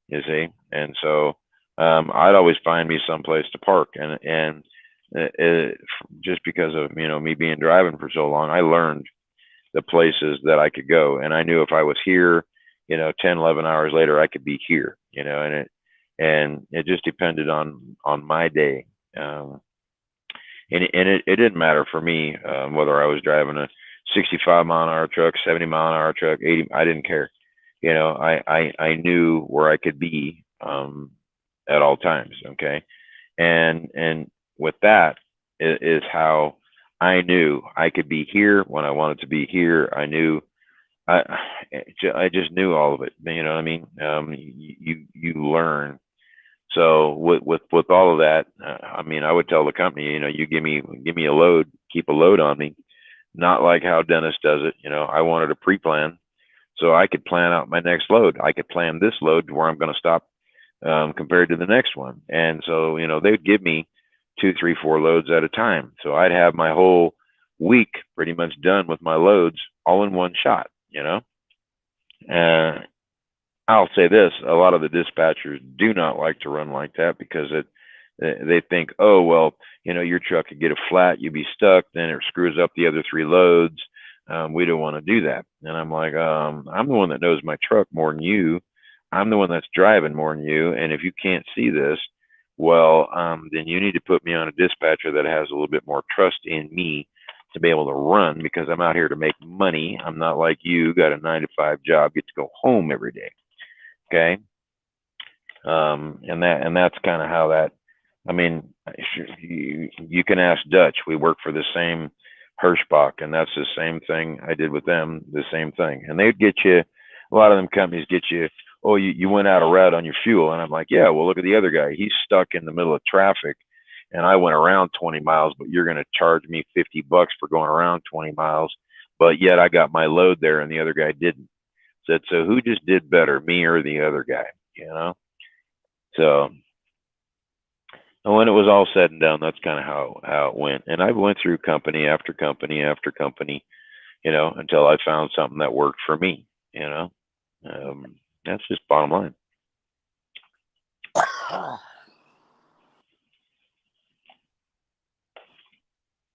you see. And so I'd always find me someplace to park, and just because of, you know, me being driving for so long, I learned the places that I could go, and I knew if I was here, you know, 10, 11 hours later, I could be here, you know, and it just depended on my day. And it didn't matter for me whether I was driving a 65-mile-an-hour truck, 70-mile-an-hour truck, 80. I didn't care. You know, I knew where I could be at all times. Okay, and with that is how I knew I could be here when I wanted to be here. I knew I just knew all of it. You know what I mean? You learn. So with all of that, I mean, I would tell the company, you know, you give me a load, keep a load on me, not like how Dennis does it. You know, I wanted a pre-plan so I could plan out my next load. I could plan this load to where I'm going to stop compared to the next one. And so, you know, they'd give me 2, 3, 4 loads at a time. So I'd have my whole week pretty much done with my loads all in one shot, you know. I'll say this, a lot of the dispatchers do not like to run like that because they think, oh, well, you know, your truck could get a flat, you'd be stuck, then it screws up the other 3 loads. We don't want to do that. And I'm like, I'm the one that knows my truck more than you. I'm the one that's driving more than you. And if you can't see this, well, then you need to put me on a dispatcher that has a little bit more trust in me to be able to run, because I'm out here to make money. I'm not like you, got a 9-to-5 job, get to go home every day. Okay. And that's kind of how that, I mean, you can ask Dutch. We work for the same Hirschbach, and that's the same thing I did with them, the same thing. And they'd get you, a lot of them companies get you, oh, you went out of route on your fuel. And I'm like, yeah, well, look at the other guy. He's stuck in the middle of traffic, and I went around 20 miles, but you're going to charge me $50 for going around 20 miles. But yet I got my load there and the other guy didn't. Said, so who just did better, me or the other guy? You know? So, and when it was all said and done, that's kind of how it went. And I went through company after company after company, you know, until I found something that worked for me, you know. That's just bottom line.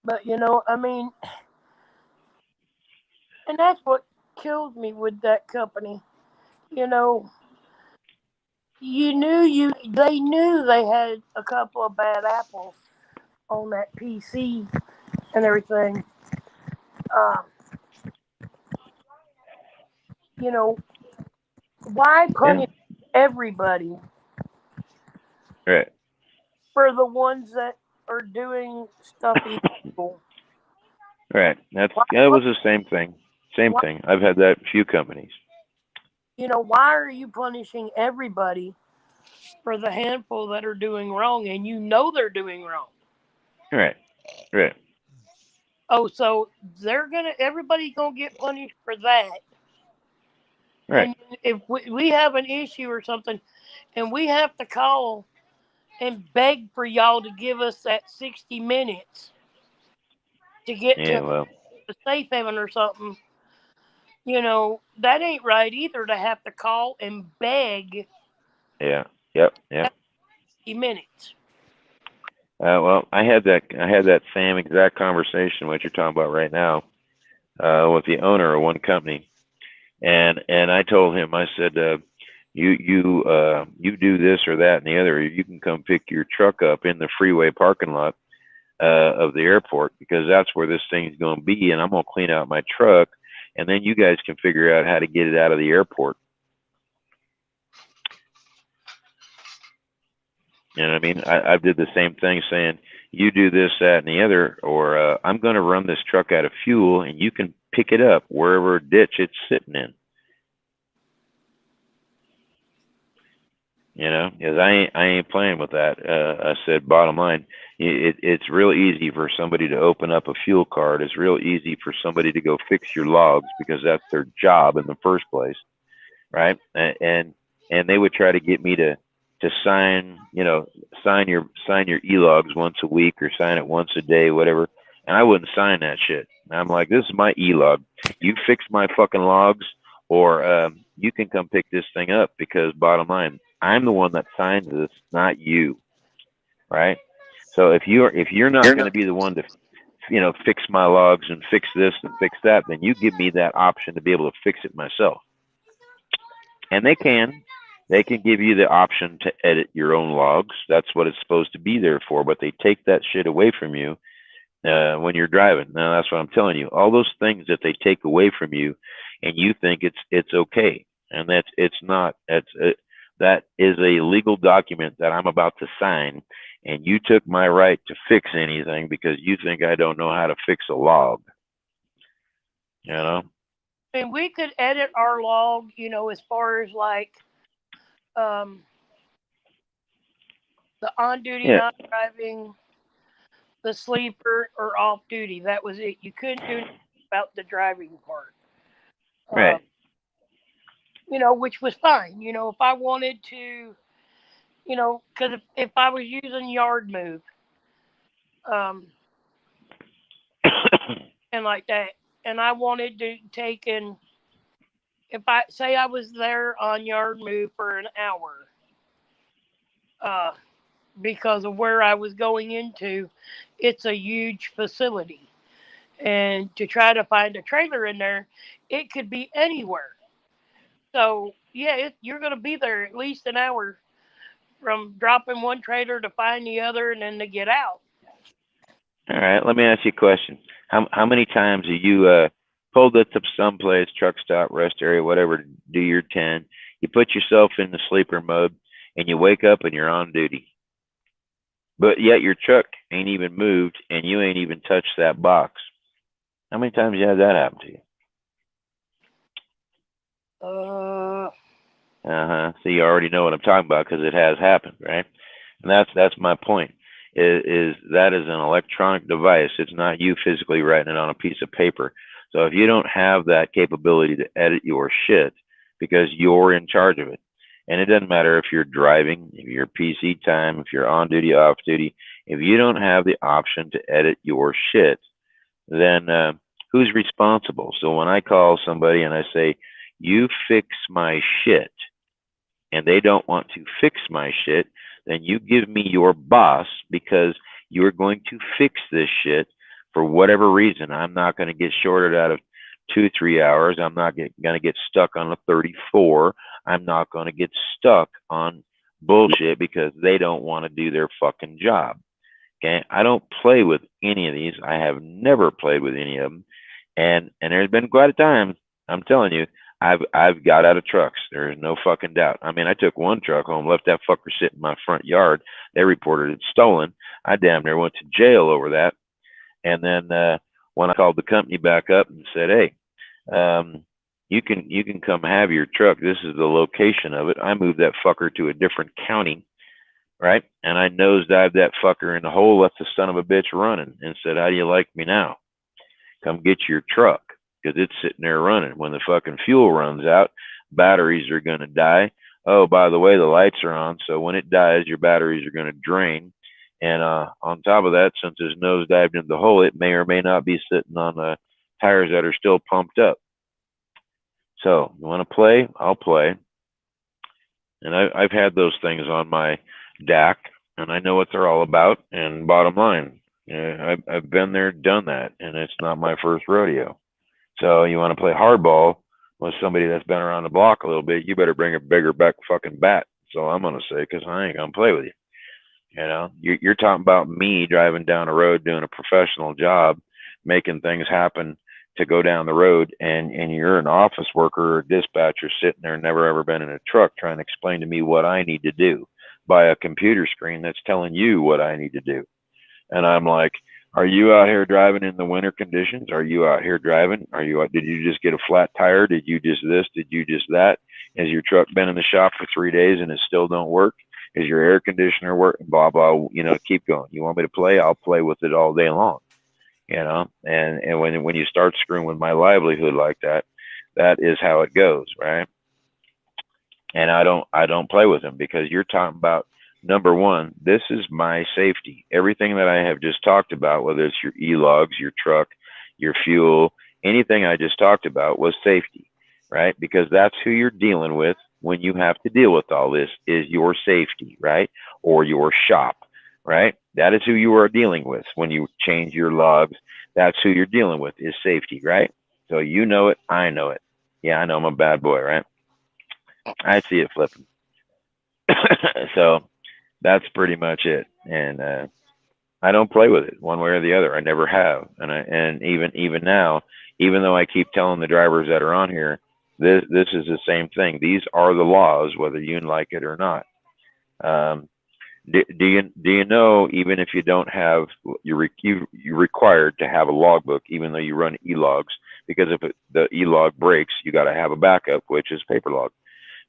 But, you know, I mean, and that's what kills me with that company. You know, they knew they had a couple of bad apples on that PC and everything. You know, why punish everybody Right. for the ones that are doing stuff illegal? Right. That was the same thing. Same thing. I've had that few companies. You know, why are you punishing everybody for the handful that are doing wrong, and you know they're doing wrong? Right. Right. Oh, so everybody's gonna get punished for that. Right. And if we have an issue or something, and we have to call and beg for y'all to give us that 60 minutes to get to the safe haven or something, you know, that ain't right either, to have to call and beg. Yeah. Yep. 60 minutes. Well, I had that same exact conversation, what you're talking about right now, with the owner of one company, and I told him, I said, you do this or that and the other. You can come pick your truck up in the freeway parking lot of the airport, because that's where this thing's going to be, and I'm going to clean out my truck, and then you guys can figure out how to get it out of the airport. You know what I mean? I did the same thing, saying, you do this, that, and the other, or I'm going to run this truck out of fuel, and you can pick it up wherever ditch it's sitting in. You know, because I ain't playing with that. I said, bottom line, it's real easy for somebody to open up a fuel card. It's real easy for somebody to go fix your logs, because that's their job in the first place, right? And they would try to get me to sign your e-logs once a week, or sign it once a day, whatever. And I wouldn't sign that shit. And I'm like, this is my e-log. You fix my fucking logs, or you can come pick this thing up, because bottom line, I'm the one that signs this, not you, right? So if you're not going to be the one to, you know, fix my logs and fix this and fix that, then you give me that option to be able to fix it myself. And they can give you the option to edit your own logs. That's what it's supposed to be there for. But they take that shit away from you when you're driving. Now, that's what I'm telling you. All those things that they take away from you, and you think it's okay, and it's not. That is a legal document that I'm about to sign, and you took my right to fix anything because you think I don't know how to fix a log. You know? I mean, we could edit our log, you know, as far as like the on duty, not driving, the sleeper, or off duty. That was it. You couldn't do anything about the driving part. Right. You know, which was fine. You know, if I wanted to, you know, because if I was using yard move, and like that, and I wanted to take in, if I say I was there on yard move for an hour, because of where I was going into, it's a huge facility. and to try to find a trailer in there, it could be anywhere. So yeah, you're going to be there at least an hour from dropping one trailer to find the other and then to get out. All right, let me ask you a question. How many times have you pulled up to someplace, truck stop, rest area, whatever, do your 10, you put yourself in the sleeper mode, and you wake up and you're on duty? But yet your truck ain't even moved and you ain't even touched that box. How many times you had that happen to you? So you already know what I'm talking about because it has happened, right? And that's my point. Is that is an electronic device. It's not you physically writing it on a piece of paper. So if you don't have that capability to edit your shit because you're in charge of it, and it doesn't matter if you're driving, if you're PC time, if you're on duty, off duty, if you don't have the option to edit your shit, then who's responsible? So when I call somebody and I say, you fix my shit, and they don't want to fix my shit, then you give me your boss because you're going to fix this shit for whatever reason. I'm not going to get shorted out of 2-3 hours. I'm not going to get stuck on a 34. I'm not going to get stuck on bullshit because they don't want to do their fucking job. Okay, I don't play with any of these. I have never played with any of them, and there's been quite a time. I'm telling you, I've got out of trucks. There is no fucking doubt. I mean, I took one truck home, left that fucker sitting in my front yard. They reported it stolen. I damn near went to jail over that. And then when I called the company back up and said, hey, you can come have your truck. This is the location of it. I moved that fucker to a different county, right? And I nosedived that fucker in the hole, left the son of a bitch running, and said, how do you like me now? Come get your truck. Because it's sitting there running. When the fucking fuel runs out, batteries are going to die. Oh, by the way, the lights are on. So when it dies, your batteries are going to drain. And on top of that, since it's nosedived into the hole, it may or may not be sitting on tires that are still pumped up. So you want to play? I'll play. And I've had those things on my DAC, and I know what they're all about. And bottom line, I've been there, done that, and it's not my first rodeo. So you want to play hardball with somebody that's been around the block a little bit, you better bring a bigger back fucking bat. So I'm going to say, because I ain't going to play with you. You know, you're talking about me driving down the road, doing a professional job, making things happen to go down the road. And you're an office worker or dispatcher sitting there, never ever been in a truck, trying to explain to me what I need to do by a computer screen that's telling you what I need to do. And I'm like, are you out here driving in the winter conditions? Are you out here driving? Did you just get a flat tire? Did you just this? Did you just that? Has your truck been in the shop for 3 days and it still don't work? Is your air conditioner working? Blah, blah, keep going. You want me to play? I'll play with it all day long, and when you start screwing with my livelihood like that, that is how it goes, right? And I don't play with them because you're talking about, number one, this is my safety. Everything that I have just talked about, whether it's your e-logs, your truck, your fuel, anything I just talked about was safety, right? Because that's who you're dealing with when you have to deal with all this, is your safety, right? Or your shop, right? That is who you are dealing with when you change your logs. That's who you're dealing with, is safety, right? So you know it, I know it. Yeah, I know I'm a bad boy, right? I see it flipping. So that's pretty much it. And I don't play with it one way or the other. I never have. And even now, even though I keep telling the drivers that are on here, this is the same thing. These are the laws, whether you like it or not. Do you know, even if you don't have, you're required to have a logbook, even though you run e-logs, because if the e-log breaks, you got to have a backup, which is paper log.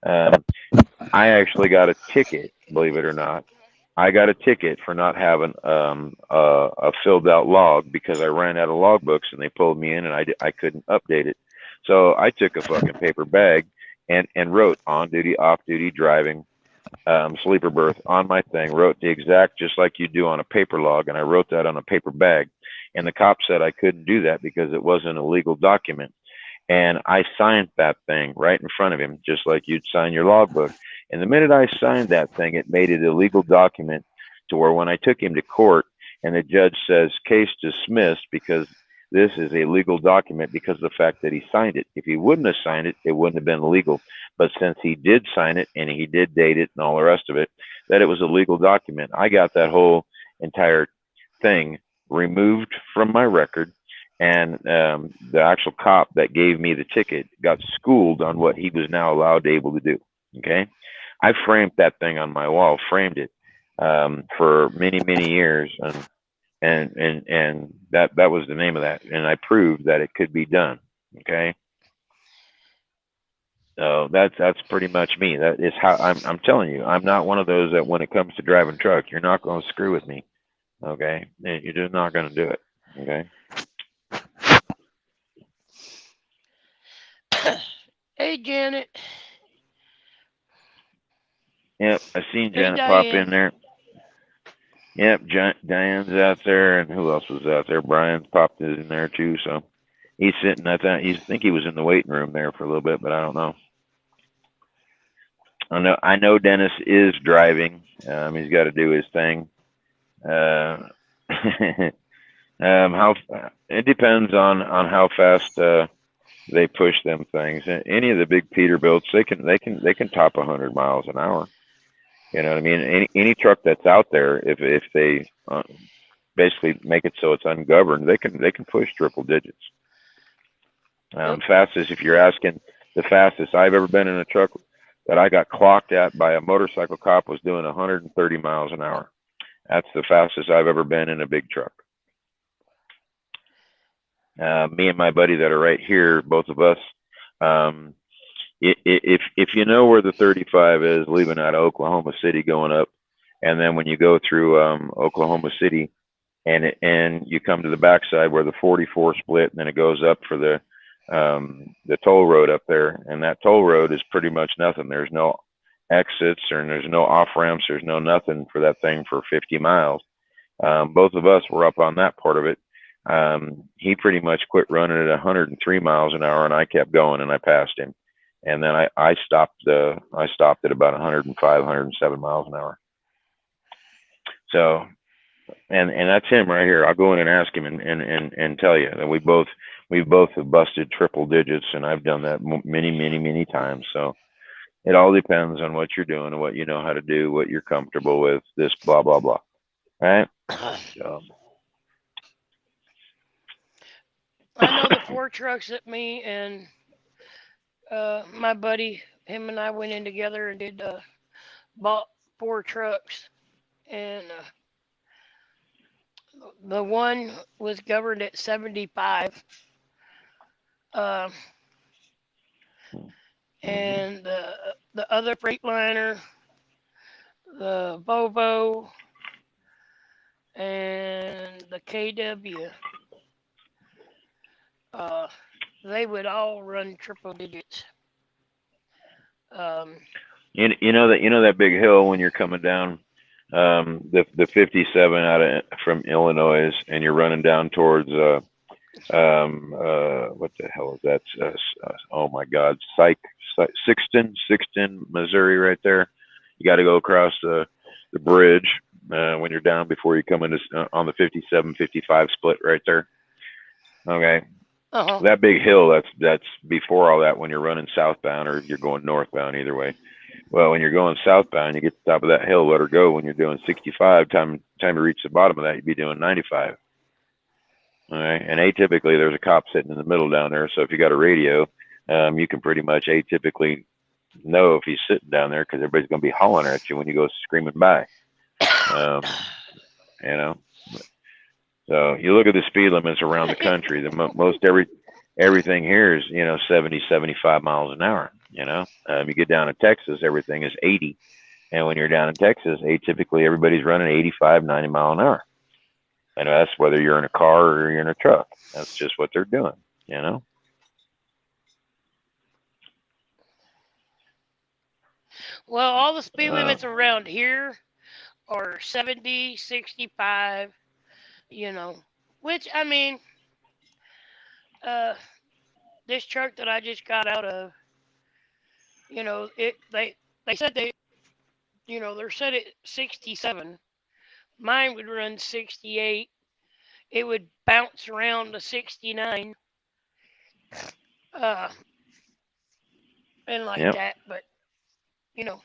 I actually got a ticket, believe it or not. I got a ticket for not having a filled out log because I ran out of logbooks and they pulled me in and I couldn't update it. So I took a fucking paper bag and wrote on duty, off duty, driving, sleeper berth on my thing, wrote the exact, just like you do on a paper log. And I wrote that on a paper bag. And the cop said I couldn't do that because it wasn't a legal document. And I signed that thing right in front of him, just like you'd sign your logbook. And the minute I signed that thing, it made it a legal document to where when I took him to court and the judge says case dismissed because this is a legal document because of the fact that he signed it. If he wouldn't have signed it, it wouldn't have been legal. But since he did sign it and he did date it and all the rest of it, that it was a legal document. I got that whole entire thing removed from my record, and the actual cop that gave me the ticket got schooled on what he was now allowed to able to do. Okay, I framed that thing on my wall, framed it for many years, and that was the name of that, and I proved that it could be done. Okay, so that's pretty much me. That is how I'm telling you. I'm not one of those that when it comes to driving truck, you're not going to screw with me. Okay, you're just not going to do it. Okay. Hey, Janet. Yep, I seen Hey, Janet pop Diane. in there. Yep, Diane's out there, and who else was out there? Brian's popped in there too. So he's sitting. I think he was in the waiting room there for a little bit, but I don't know. I know Dennis is driving. He's got to do his thing. How it depends on how fast they push them things. Any of the big Peterbilts, they can top 100 miles an hour. You know what I mean? Any truck that's out there, if they basically make it so it's ungoverned, they can push triple digits. Fastest, if you're asking, the fastest I've ever been in a truck that I got clocked at by a motorcycle cop was doing 130 miles an hour. That's the fastest I've ever been in a big truck. Me and my buddy that are right here, both of us, if you know where the 35 is leaving out of Oklahoma City going up, and then when you go through Oklahoma City and you come to the backside where the 44 split, and then it goes up for the toll road up there, and that toll road is pretty much nothing. There's no exits, or there's no off ramps, there's no nothing for that thing for 50 miles. Both of us were up on that part of it. He pretty much quit running at 103 miles an hour, and I kept going, and I passed him. And then I stopped at about 105, 107 miles an hour. So, and that's him right here. I'll go in and ask him and tell you that we both have busted triple digits, and I've done that many times. So it all depends on what you're doing and what you know how to do, what you're comfortable with, this blah blah blah. Right? So. I know the 4 trucks that me and my buddy, him and I went in together and did bought 4 trucks, and the one was governed at 75, and the other Freightliner, the Volvo, and the KW, they would all run triple digits. You know that big hill when you're coming down the 57 from Illinois, and you're running down towards what the hell is that? Oh my God, Sixton, Missouri, right there. You got to go across the bridge when you're down before you come into on the 57-55 split right there. Okay. Uh-huh. That big hill, that's before all that when you're running southbound, or you're going northbound, either way. Well, when you're going southbound, you get to the top of that hill, let her go. When you're doing 65, time to reach the bottom of that, you'd be doing 95. All right. And atypically, there's a cop sitting in the middle down there. So if you got a radio, you can pretty much atypically know if he's sitting down there, because everybody's going to be hollering at you when you go screaming by. You know. So you look at the speed limits around the country. Most everything here is 70, 75 miles an hour. You get down to Texas, everything is 80, and when you're down in Texas, atypically everybody's running 85, 90 mile an hour. And that's whether you're in a car or you're in a truck. That's just what they're doing. Well, all the speed limits around here are 70, 65. Which, I mean, this truck that I just got out of, they said they're set at 67. Mine would run 68, it would bounce around to 69, uh, and like Yep. that. But you know,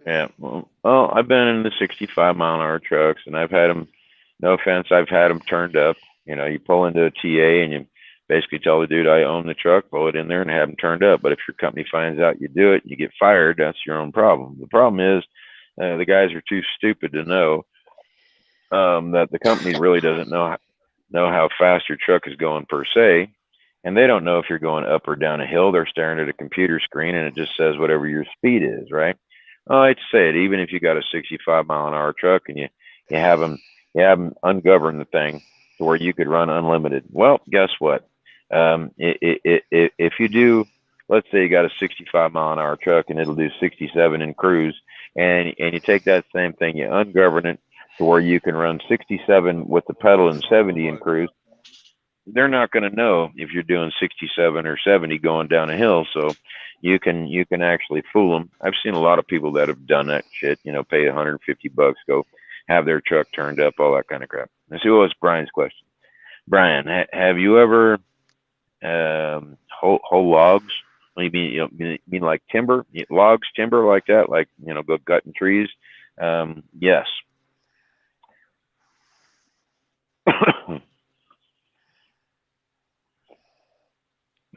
Yeah. Well, I've been in the 65-mile-an-hour trucks, and I've had them. No offense, I've had them turned up. You know, you pull into a TA and you basically tell the dude, I own the truck, pull it in there and have them turned up. But if your company finds out you do it, you get fired. That's your own problem. The problem is the guys are too stupid to know that the company really doesn't know how fast your truck is going per se, and they don't know if you're going up or down a hill. They're staring at a computer screen and it just says whatever your speed is, right? I hate to say it, even if you got a 65-mile-an-hour truck and you have them ungovern the thing to where you could run unlimited. Well, guess what? If you do, let's say you got a 65-mile-an-hour truck and it'll do 67 in cruise, and you take that same thing, you ungovern it to where you can run 67 with the pedal and 70 in cruise, they're not going to know if you're doing 67 or 70 going down a hill. So you can actually fool them. I've seen a lot of people that have done that shit, pay $150, go have their truck turned up, all that kind of crap. And so what was Brian's question? Brian, have you ever whole logs? What do you mean like timber, logs, timber like that, like, go cutting trees? Yes.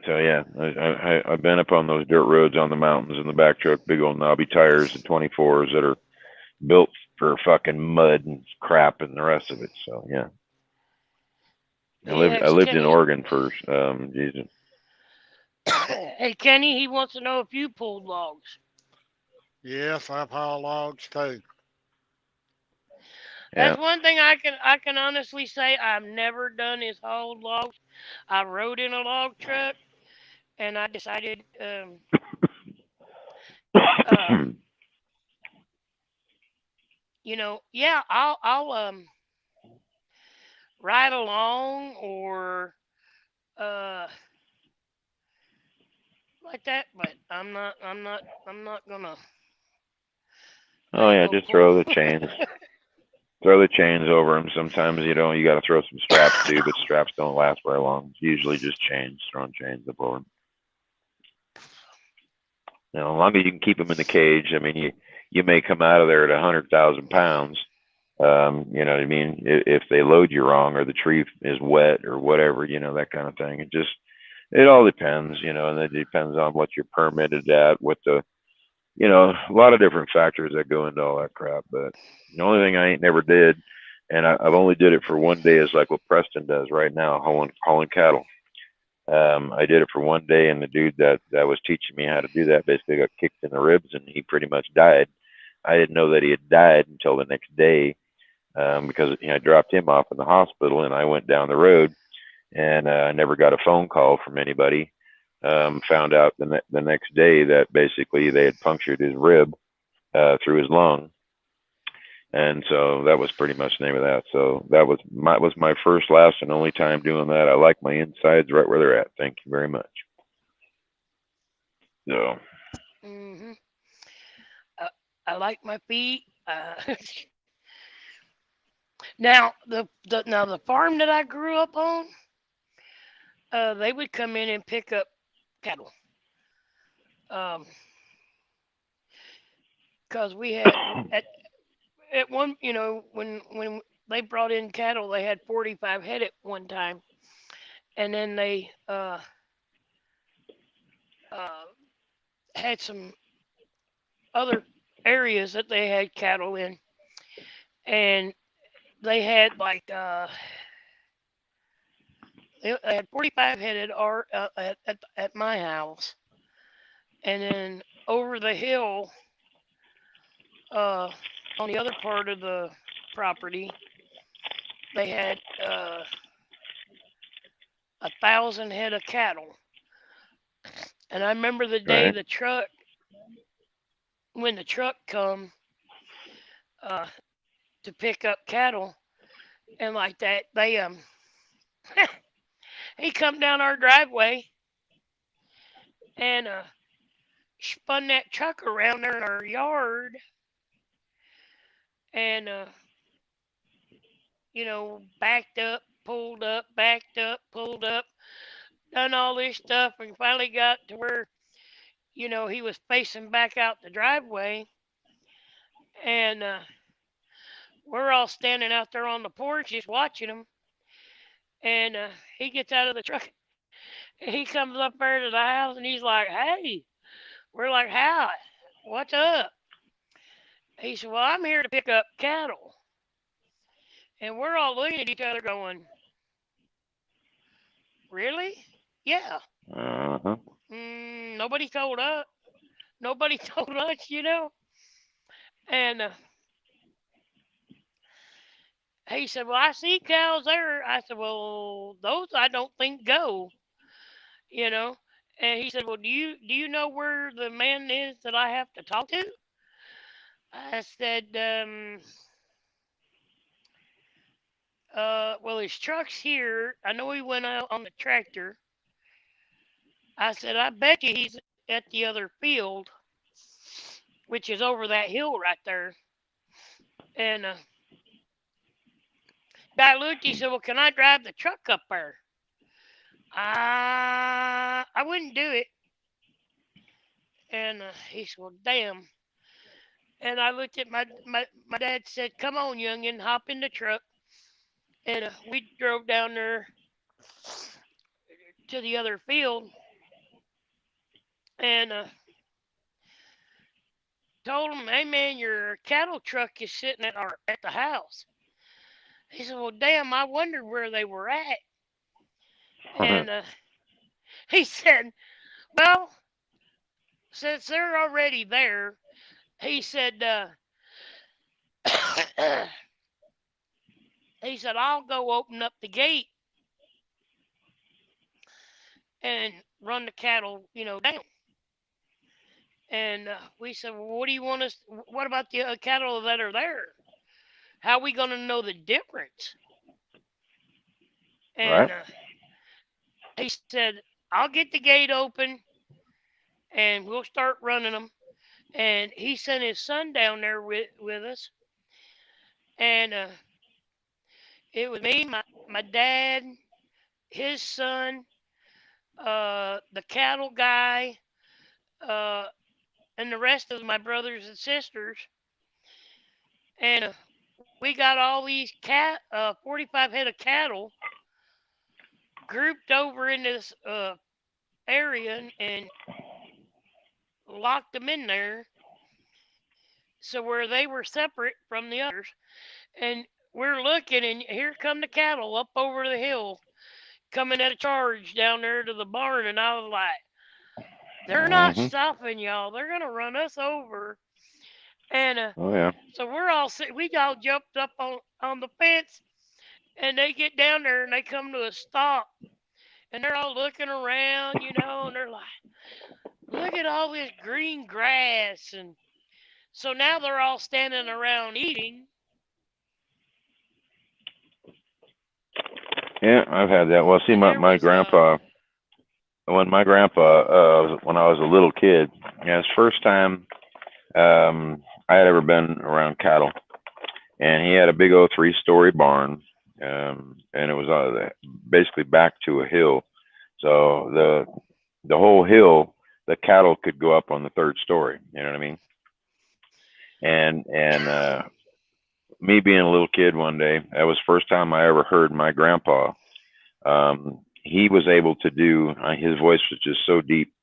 So yeah, I've been up on those dirt roads on the mountains in the back truck, big old knobby tires and 24s that are built for fucking mud and crap and the rest of it. So yeah, I lived in Oregon for Jesus. Hey Kenny, he wants to know if you pulled logs. Yes, I've hauled logs too. That's one thing I can honestly say I've never done is hauled logs. I rode in a log truck, and I decided, yeah, I'll ride along or like that, but I'm not gonna. Oh yeah, just throw the chains. Throw the chains over them. Sometimes you got to throw some straps too, but straps don't last very long. It's usually just chains, throwing chains up over them. As long as you can keep them in the cage. I mean, you may come out of there at 100,000 pounds. You know what I mean? If they load you wrong or the tree is wet or whatever, that kind of thing. It all depends, and it depends on what you're permitted at, what a lot of different factors that go into all that crap. But the only thing I ain't never did, and I've only did it for one day, is like what Preston does right now, hauling cattle. I did it for one day, and the dude that was teaching me how to do that basically got kicked in the ribs, and he pretty much died. I didn't know that he had died until the next day, because I dropped him off in the hospital, and I went down the road, and I never got a phone call from anybody. Found out the next day that basically they had punctured his rib through his lung, and so that was pretty much the name of that. So that was my first, last, and only time doing that. I like my insides right where they're at. Thank you very much. So. I like my feet. Now the farm that I grew up on, they would come in and pick up cattle. Because we had at one, when they brought in cattle, they had 45 head at one time, and then they had some other areas that they had cattle in, and they had like they had 45 headed at my house, and then over the hill on the other part of the property they had 1,000 head of cattle. And I remember the day when the truck come to pick up cattle, and like that, they he come down our driveway and spun that truck around there in our yard, and backed up, pulled up, backed up, pulled up, done all this stuff, and finally got to where, he was facing back out the driveway. And we're all standing out there on the porch just watching him. And he gets out of the truck. He comes up there to the house and he's like, "Hey." We're like, "How? What's up?" He said, "Well, I'm here to pick up cattle." And we're all looking at each other going, "Really?" "Yeah." Uh-huh. Nobody told us. Nobody told us. And he said, "Well, I see cows there." I said, "Well, those I don't think go, you know." And he said, "Well, do you know where the man is that I have to talk to?" I said, well, his truck's here. I know he went out on the tractor." I said, "I bet you he's at the other field, which is over that hill right there." And guy looked, he said, "Well, can I drive the truck up there?" I wouldn't do it. And he said, "Well, damn." And I looked at my dad, said, "Come on, youngin, hop in the truck." And we drove down there to the other field and told him, "Hey, man, your cattle truck is sitting at the house." He said, "Well, damn, I wondered where they were at." And he said, "Well, since they're already there," he said, "I'll go open up the gate and run the cattle, down." And we said, "Well, what do you want us? What about the cattle that are there? How are we going to know the difference?" And Right. he said, "I'll get the gate open and we'll start running them." And he sent his son down there with us. And it was me, my dad, his son, the cattle guy, uh, and the rest of my brothers and sisters. And we got all these 45 head of cattle grouped over in this area and locked them in there, so where they were separate from the others. And we're looking, and here come the cattle up over the hill, coming at a charge down there to the barn. And I was like, "They're not stopping, y'all. They're gonna run us over." And Oh yeah. so we all jumped up on the fence, and they get down there and they come to a stop, and they're all looking around, and they're like, "Look at all this green grass." And so now they're all standing around eating. Yeah, I've had that. Well, see, my grandpa, when I was a little kid, his first time I had ever been around cattle, and he had a big old 3-story barn, and it was basically back to a hill. So the whole hill, the cattle could go up on the 3rd story. You know what I mean? And me being a little kid one day, that was the first time I ever heard my grandpa. He was able to do. His voice was just so deep.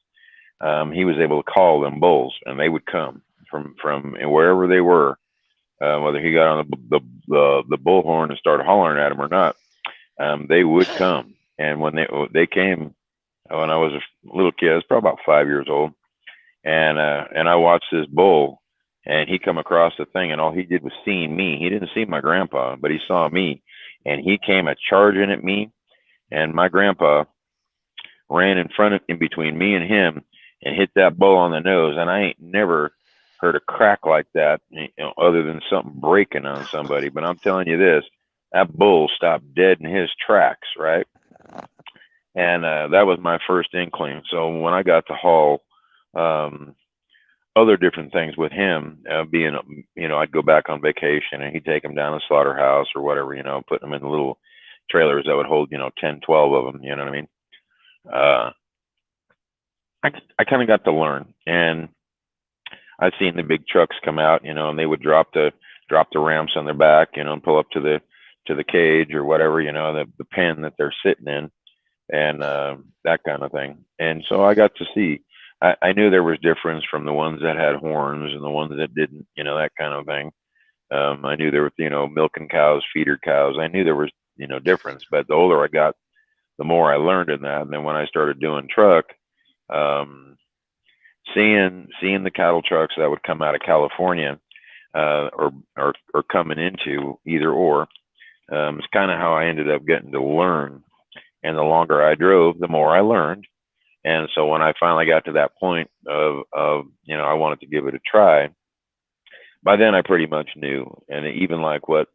He was able to call them bulls, and they would come from wherever they were. Whether he got on the bullhorn and started hollering at them or not, they would come. And when they came, when I was a little kid, I was probably about 5 years old, and I watched this bull, and he come across the thing, and all he did was seeing me. He didn't see my grandpa, but he saw me, and he came a charging at me, and my grandpa ran in between me and him and hit that bull on the nose. And I ain't never heard a crack like that, other than something breaking on somebody. But I'm telling you this, that bull stopped dead in his tracks, right? And that was my first inkling. So when I got to haul other different things with him, being, I'd go back on vacation and he'd take them down to the slaughterhouse or whatever, putting them in little trailers that would hold, 10, 12 of them, you know what I mean? I kind of got to learn, and I've seen the big trucks come out, and they would drop the ramps on their back, and pull up to the cage or whatever, the pen that they're sitting in, and that kind of thing. And so I got to see. I knew there was difference from the ones that had horns and the ones that didn't, that kind of thing. I knew there was, milking cows, feeder cows. I knew there was, difference. But the older I got, the more I learned in that. And then when I started doing truck, seeing the cattle trucks that would come out of California, or coming into either or, it's kind of how I ended up getting to learn. And the longer I drove, the more I learned. And so when I finally got to that point of I wanted to give it a try, by then I pretty much knew. And even like what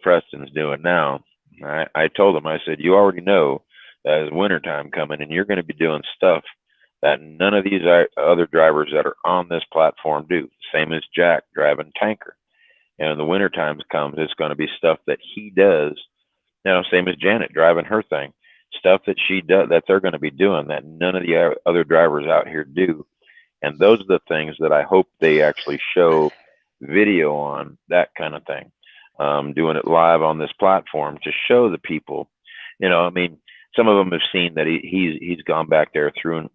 Preston's doing now, I told him, I said, you already know that it's wintertime coming and you're going to be doing stuff that none of these other drivers that are on this platform do. Same as Jack driving tanker. And the wintertime comes, it's going to be stuff that he does. Same as Janet driving her thing. Stuff that she does, that they're going to be doing that none of the other drivers out here do. And those are the things that I hope they actually show video on, that kind of thing. Doing it live on this platform to show the people, some of them have seen that he's gone back there throw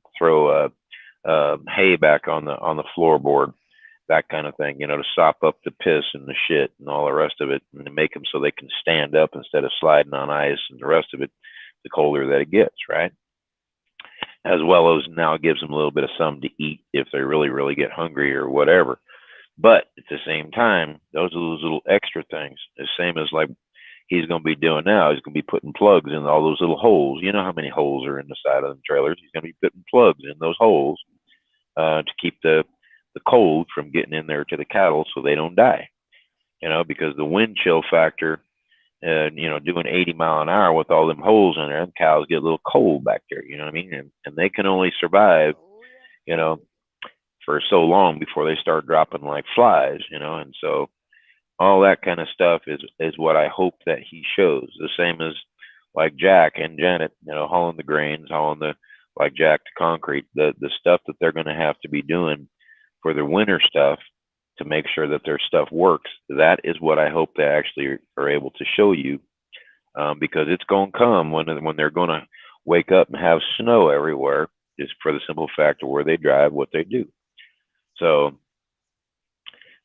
hay back on the floorboard, that kind of thing, to sop up the piss and the shit and all the rest of it, and to make them so they can stand up instead of sliding on ice and the rest of it, the colder that it gets, right? As well as now it gives them a little bit of something to eat if they really, really get hungry or whatever. But at the same time, those are those little extra things. The same as like he's going to be doing now. He's going to be putting plugs in all those little holes. You know how many holes are in the side of the trailers. He's going to be putting plugs in those holes to keep the cold from getting in there to the cattle so they don't die. Because the wind chill factor, doing 80 mile an hour with all them holes in there, the cows get a little cold back there, you know what I mean? And they can only survive, for so long before they start dropping like flies, and so all that kind of stuff is what I hope that he shows. The same as like Jack and Janet, hauling the grains, like Jack to concrete, the stuff that they're going to have to be doing for their winter stuff to make sure that their stuff works. That is what I hope they actually are able to show you, because it's going to come when they're going to wake up and have snow everywhere, just for the simple fact of where they drive, what they do. So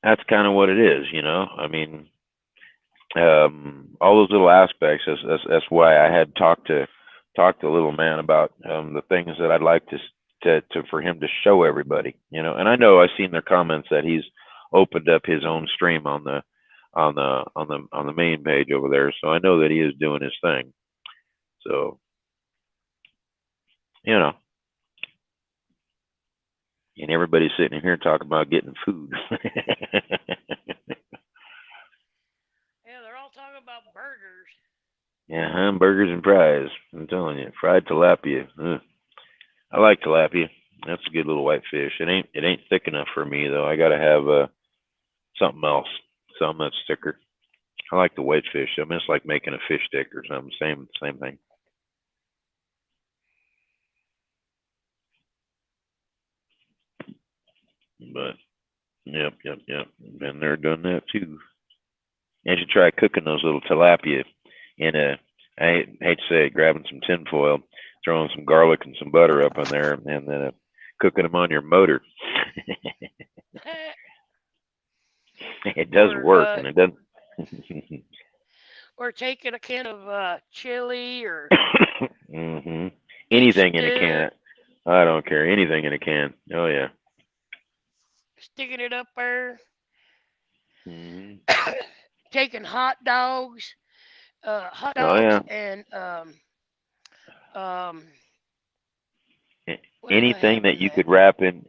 that's kind of what it is, I mean, all those little aspects. That's why I had talked to little man about the things that I'd like to for him to show everybody, And I know I've seen their comments that he's opened up his own stream on the main page over there, so I know that he is doing his thing. So, and everybody's sitting here talking about getting food. Yeah, they're all talking about burgers. Yeah, hamburgers and fries. I'm telling you, fried tilapia. Ugh. I like tilapia. That's a good little white fish. It ain't thick enough for me though. I gotta have something else, something that's thicker. I like the white fish. I mean, it's like making a fish stick or something. Same thing. But yep. Been there, done that too. You should try cooking those little tilapia in I hate to say it, grabbing some tin foil, throwing some garlic and some butter up in there, and then cooking them on your motor. It does work, and it doesn't. Or taking a can of chili or anything in a can. I don't care. Anything in a can. Oh yeah. Sticking it up there. Taking hot dogs. And anything that you could wrap in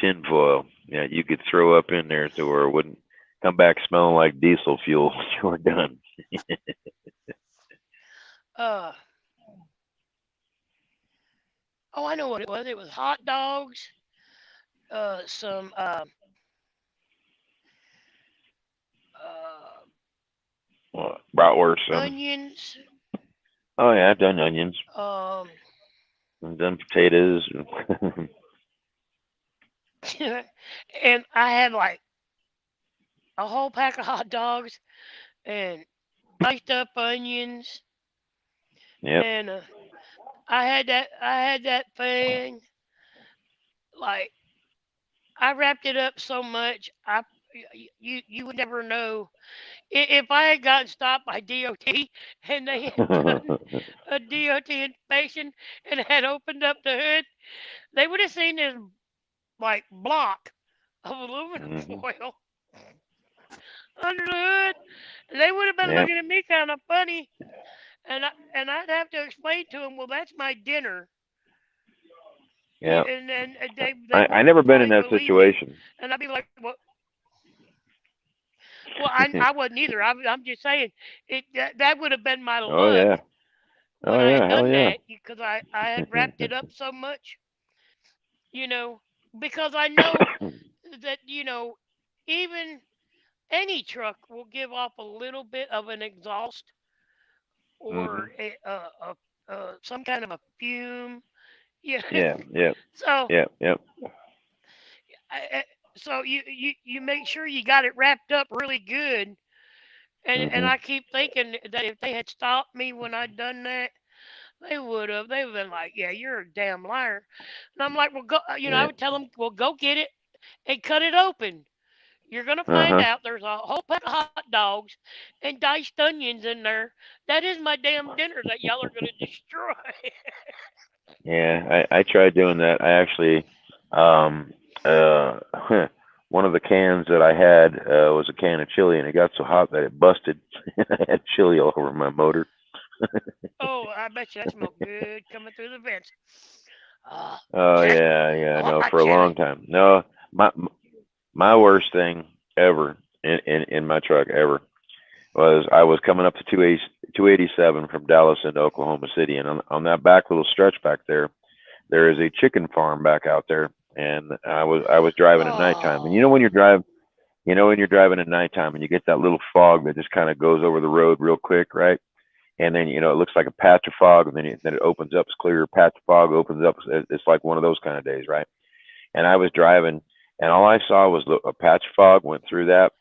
tin foil, yeah, you could throw up in there so where it wouldn't come back smelling like diesel fuel when you were done. Oh, I know what it was. It was hot dogs, some Bratwurst, onions. Oh yeah, I've done onions. Um, I've done potatoes. and I had like a whole pack of hot dogs and diced up onions. Yep. And I had that thing like I wrapped it up so much you would never know if I had gotten stopped by DOT and they had done a DOT inspection and had opened up the hood, they would have seen this like block of aluminum foil under the hood. They would have been Yep. looking at me kind of funny, and I'd have to explain to them, well, that's my dinner. Yeah. And then they I never been in that situation. Me. And I'd be like, well, I wasn't either. I'm just saying that would have been my luck. Oh yeah. When Oh I yeah. had Hell done yeah. that because I had wrapped it up so much, because I know that even any truck will give off a little bit of an exhaust or some kind of a fume. Yeah. Yeah. Yep. So. Yep. Yep. So you make sure you got it wrapped up really good, and I keep thinking that if they had stopped me when I'd done that, they would have been like, yeah, you're a damn liar, and I'm like, well, go, I would tell them, well, go get it and cut it open. You're gonna find out there's a whole pack of hot dogs and diced onions in there. That is my damn dinner that y'all are gonna destroy. Yeah, I tried doing that. I actually, one of the cans that I had was a can of chili, and it got so hot that it busted. I had chili all over my motor. Oh, I bet you that smelled good coming through the vents. Oh yeah, no, for a long time. No, my worst thing ever in my truck ever was I was coming up to 287 from Dallas into Oklahoma City, and on that back little stretch back there is a chicken farm back out there, and I was driving at nighttime, and when you're driving at nighttime and you get that little fog that just kind of goes over the road real quick, right? And then it looks like a patch of fog, and then it opens up, it's clear. Patch of fog opens up, it's like one of those kind of days, right? And I was driving, and all I saw was a patch of fog went through that.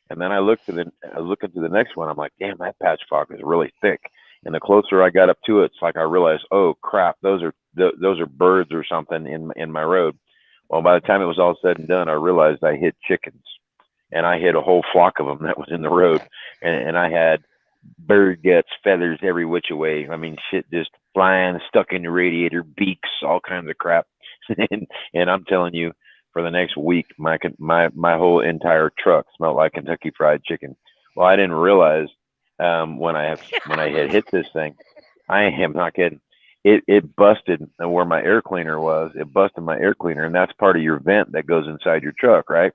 And then I looked into the next one. I'm like, damn, that patch fog is really thick. And the closer I got up to it, it's like I realized, oh crap, those are birds or something in my road. Well, by the time it was all said and done, I realized I hit chickens, and I hit a whole flock of them that was in the road, and I had bird guts, feathers every which way. I mean, shit just flying, stuck in the radiator, beaks, all kinds of crap. and I'm telling you, for the next week, my whole entire truck smelled like Kentucky Fried Chicken. Well, I didn't realize when I had hit this thing, I am not kidding. It busted where my air cleaner was. It busted my air cleaner, and that's part of your vent that goes inside your truck, right?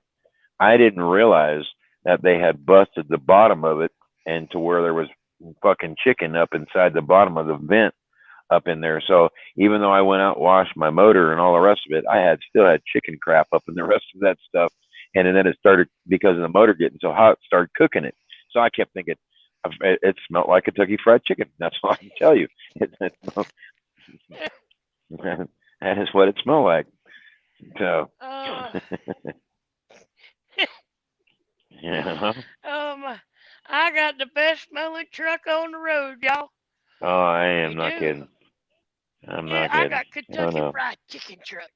I didn't realize that they had busted the bottom of it, and to where there was fucking chicken up inside the bottom of the vent up in there. So even though I went out and washed my motor and all the rest of it, I still had chicken crap up in the rest of that stuff. And then it started, because of the motor getting so hot, started cooking it. So I kept thinking, it smelled like Kentucky Fried Chicken. That's all I can tell you. That is what it smelled like. So. Yeah. I got the best smelling truck on the road, y'all. Oh, I am not kidding. I'm not kidding. I got Kentucky Fried Chicken truck.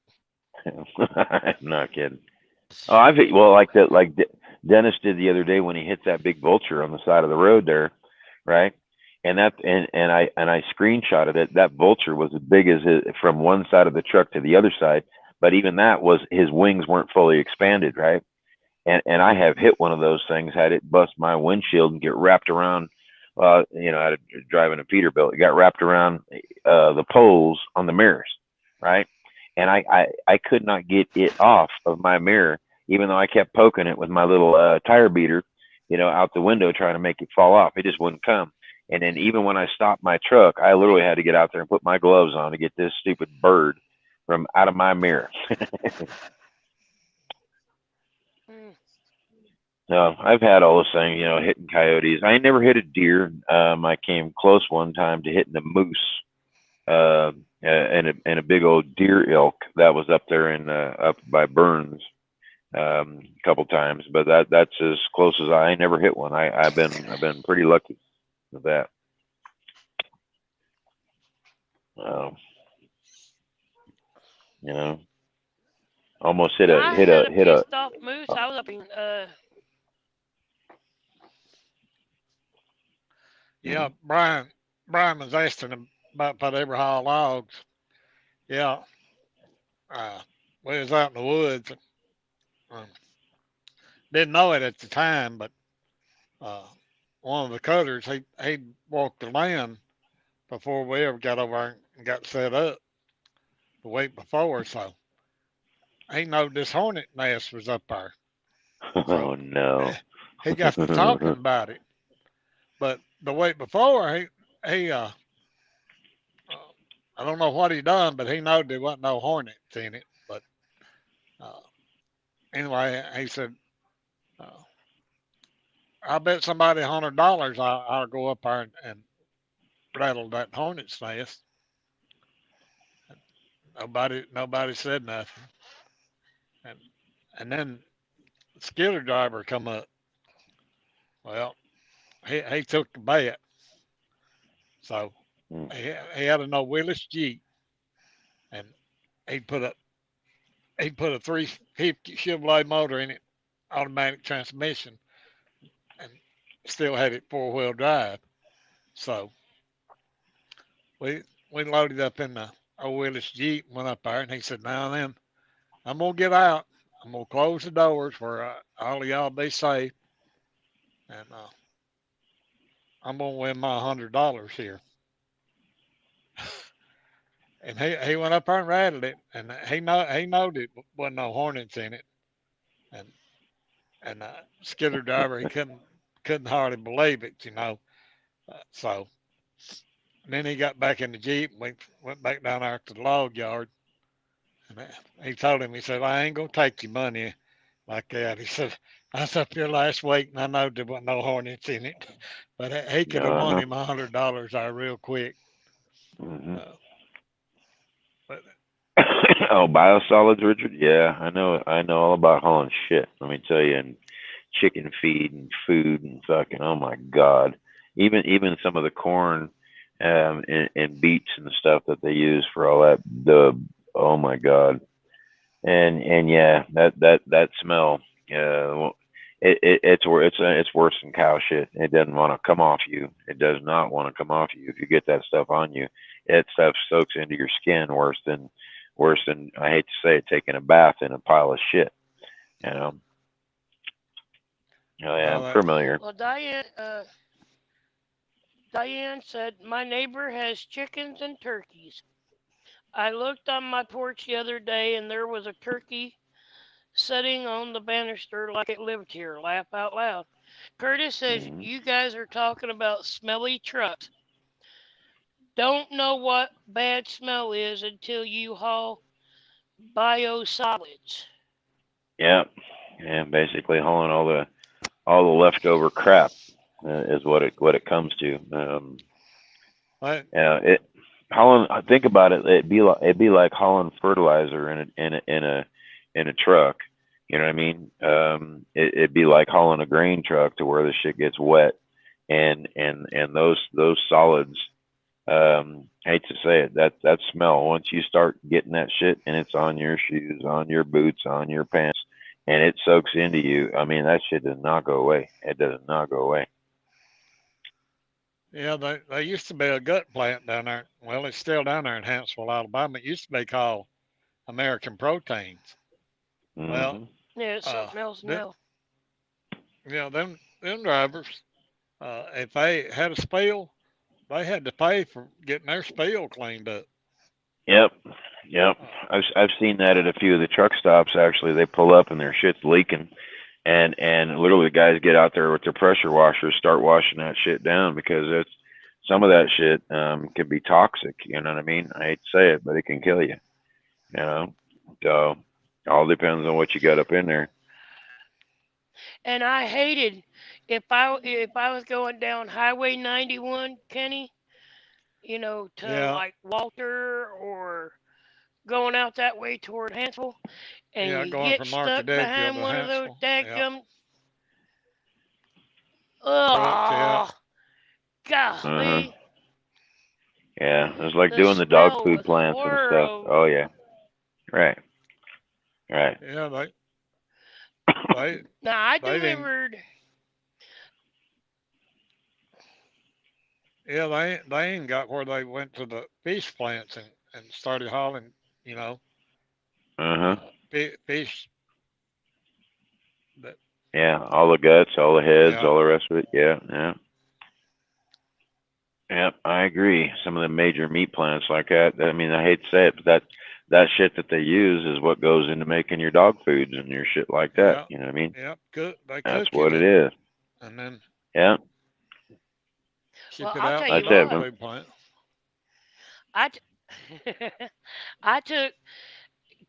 I'm not kidding. Oh, like Dennis did the other day when he hit that big vulture on the side of the road there, right? And I screenshotted it. That vulture was as big as from one side of the truck to the other side, but even that was, his wings weren't fully expanded, right? And I have hit one of those things, had it bust my windshield and get wrapped around. I had driving a Peterbilt. It got wrapped around the poles on the mirrors, right? And I could not get it off of my mirror, even though I kept poking it with my little tire beater, out the window trying to make it fall off. It just wouldn't come. And then even when I stopped my truck, I literally had to get out there and put my gloves on to get this stupid bird from out of my mirror. No, I've had all those things, hitting coyotes. I ain't never hit a deer. I came close one time to hitting a moose, and a big old deer elk that was up there in up by Burns, a couple times. But that's as close as I ain't never hit one. I've been pretty lucky with that. Almost hit I had a pissed off moose. I was up in Yeah, Brian was asking about ever haul logs. Yeah. We was out in the woods. Didn't know it at the time, but one of the cutters, he walked the land before we ever got over and got set up the week before, so he knowed this hornet nest was up there. Oh no. He got to talking about it. But the week before, he I don't know what he done, but he knowed there wasn't no hornets in it. But anyway, he said, I bet somebody $100 I'll go up there and rattle that hornet's nest. Nobody said nothing. And then the skidder driver come up. Well, he took the bet. So he had a no Willis Jeep, and he put a 350 Chevrolet motor in it, automatic transmission, and still had it 4-wheel drive. So we loaded up in the old Willis Jeep, went up there, and he said, "Now then, I'm gonna get out. I'm gonna close the doors where all of y'all be safe, and I'm gonna win my $100 here." And he went up there and rattled it, and he knowed it wasn't no hornets in it, and skidder driver, he couldn't hardly believe it, so then he got back in the Jeep and we went back down there to the log yard, and he told him, he said, "I ain't gonna take your money like that." He said, "I was up here last week and I know there wasn't no hornets in it," but he could have won him $100 there real quick. Oh, biosolids, Richard. Yeah, I know all about hauling shit. Let me tell you, and chicken feed and food and fucking. Oh my God, even some of the corn, and beets and stuff that they use for all that. Oh my God, and yeah, that smell. It's worse than cow shit. It doesn't want to come off you. It does not want to come off you. If you get that stuff on you, that stuff soaks into your skin worse than I hate to say it, taking a bath in a pile of shit. Oh yeah, I'm familiar. Well, Diane said, "My neighbor has chickens and turkeys. I looked on my porch the other day and there was a turkey sitting on the banister like it lived here. Laugh out loud." Curtis says, "You guys are talking about smelly trucks. Don't know what bad smell is until you haul biosolids." Yeah, and basically hauling all the leftover crap is what it comes to. Hauling. Think about it. It'd be like hauling fertilizer in a truck. You know what I mean? It'd be like hauling a grain truck to where the shit gets wet, and those solids. Hate to say it, that smell. Once you start getting that shit and it's on your shoes, on your boots, on your pants, and it soaks into you. I mean, that shit does not go away. It does not go away. Yeah, there used to be a gut plant down there. Well, it's still down there in Huntsville, Alabama. It used to be called American Proteins. Well, yeah, it's something else now. Yeah, them drivers, if they had a spill, they had to pay for getting their spill cleaned up. Yep. I've seen that at a few of the truck stops. Actually, they pull up and their shit's leaking, and literally the guys get out there with their pressure washers, start washing that shit down, because some of that shit can be toxic. You know what I mean? I hate to say it, but it can kill you. So all depends on what you got up in there. And I hated if I was going down Highway 91, Kenny, to Yeah, like Walter or going out that way toward Hansville, and yeah, you going get from stuck Arkadelphia behind to one of those Huntsville. Yeah, dadgum, Trucks. Yeah. oh, Uh-huh. golly, Yeah, it was like the doing the dog smell food was plants and stuff. horrible. Oh yeah. Right. Right. yeah, they, Now I they didn't. delivered. Yeah, they ain't got where they went to the fish plants and started hauling, you know, Uh-huh. fish that. Yeah, all the guts, all the heads, Yeah, all the rest of it. Yeah, yeah. Yeah, I agree. Some of the major meat plants like that. I mean, I hate to say it, but that shit that they use is what goes into making your dog foods and your shit like that. yeah, You know what I mean? yeah. They That's cook it what it is. and then Yeah, Well, ship it I'll out tell to you that's the it. what. food plant. I t- I took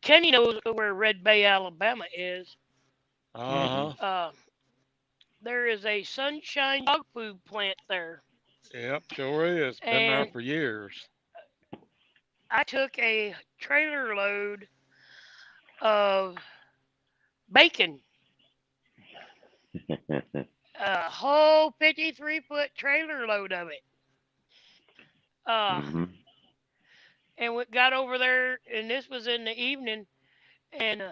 Kenny knows where Red Bay, Alabama is. Mm-hmm. Uh huh. There is a Sunshine dog food plant there, Yep, sure is. Been there and for years. I took a trailer load of bacon, a whole 53-foot trailer load of it. Uh, Mm-hmm. and we got over there, and this was in the evening, and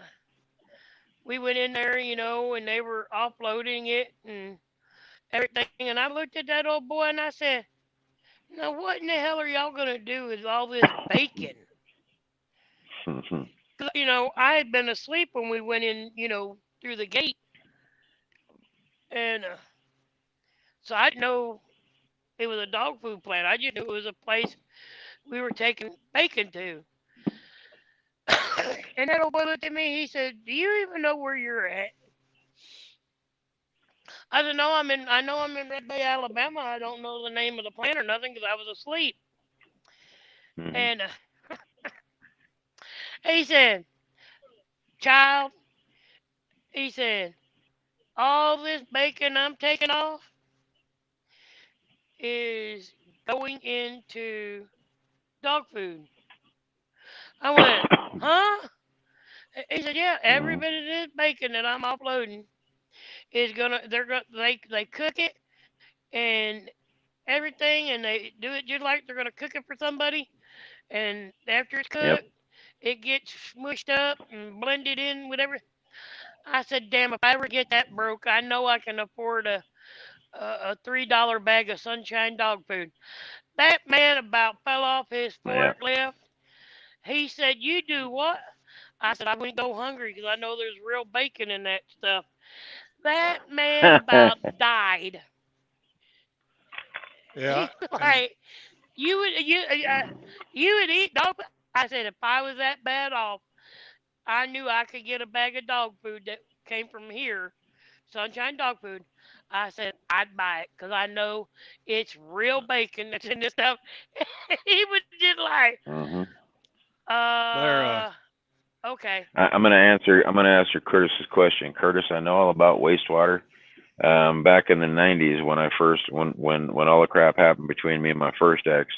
we went in there, and they were offloading it and everything. And I looked at that old boy and I said, "Now, what in the hell are y'all gonna do with all this bacon?" Mm-hmm. 'Cause, I had been asleep when we went in, through the gate, and so I didn't know it was a dog food plant. I just knew it was a place we were taking bacon to. And that old boy looked at me. He said, "Do you even know where you're at?" I said, "No, I know I'm in Red Bay, Alabama. I don't know the name of the plant or nothing because I was asleep." Mm-hmm. And he said, "Child," he said, "all this bacon I'm taking off is going into dog food." I went, "Huh?" He said, "Yeah, every Mm-hmm. bit of this bacon that I'm offloading is they cook it and everything, and they do it just like they're gonna cook it for somebody. And after it's Yep. cooked, it gets smushed up and blended in, whatever." I said, "Damn, if I ever get that broke, I know I can afford a $3 bag of Sunshine dog food." That man about fell off his Yeah. forklift. He said, "You do what?" I said, "I wouldn't go hungry because I know there's real bacon in that stuff." That man about died. Yeah, He was and like, you would eat dog food?" I said, "If I was that bad off, I knew I could get a bag of dog food that came from here, Sunshine Dog Food." I said, "I'd buy it because I know it's real bacon that's in this stuff." He was just like, Mm-hmm. they're uh, okay. I'm gonna answer. I'm gonna answer Curtis's question. Curtis, I know all about wastewater. Back in the '90s, when I first, when all the crap happened between me and my first ex,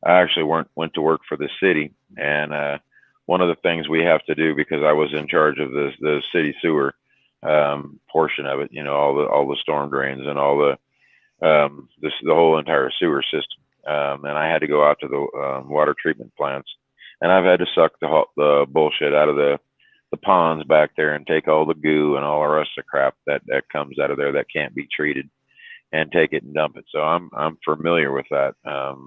I actually went to work for the city, and one of the things we have to do, because I was in charge of the city sewer portion of it, all the storm drains and all the whole entire sewer system, and I had to go out to the water treatment plants, and I've had to suck the bullshit out of the ponds back there and take all the goo and all the rest of the crap that comes out of there that can't be treated, and take it and dump it. So I'm familiar with that,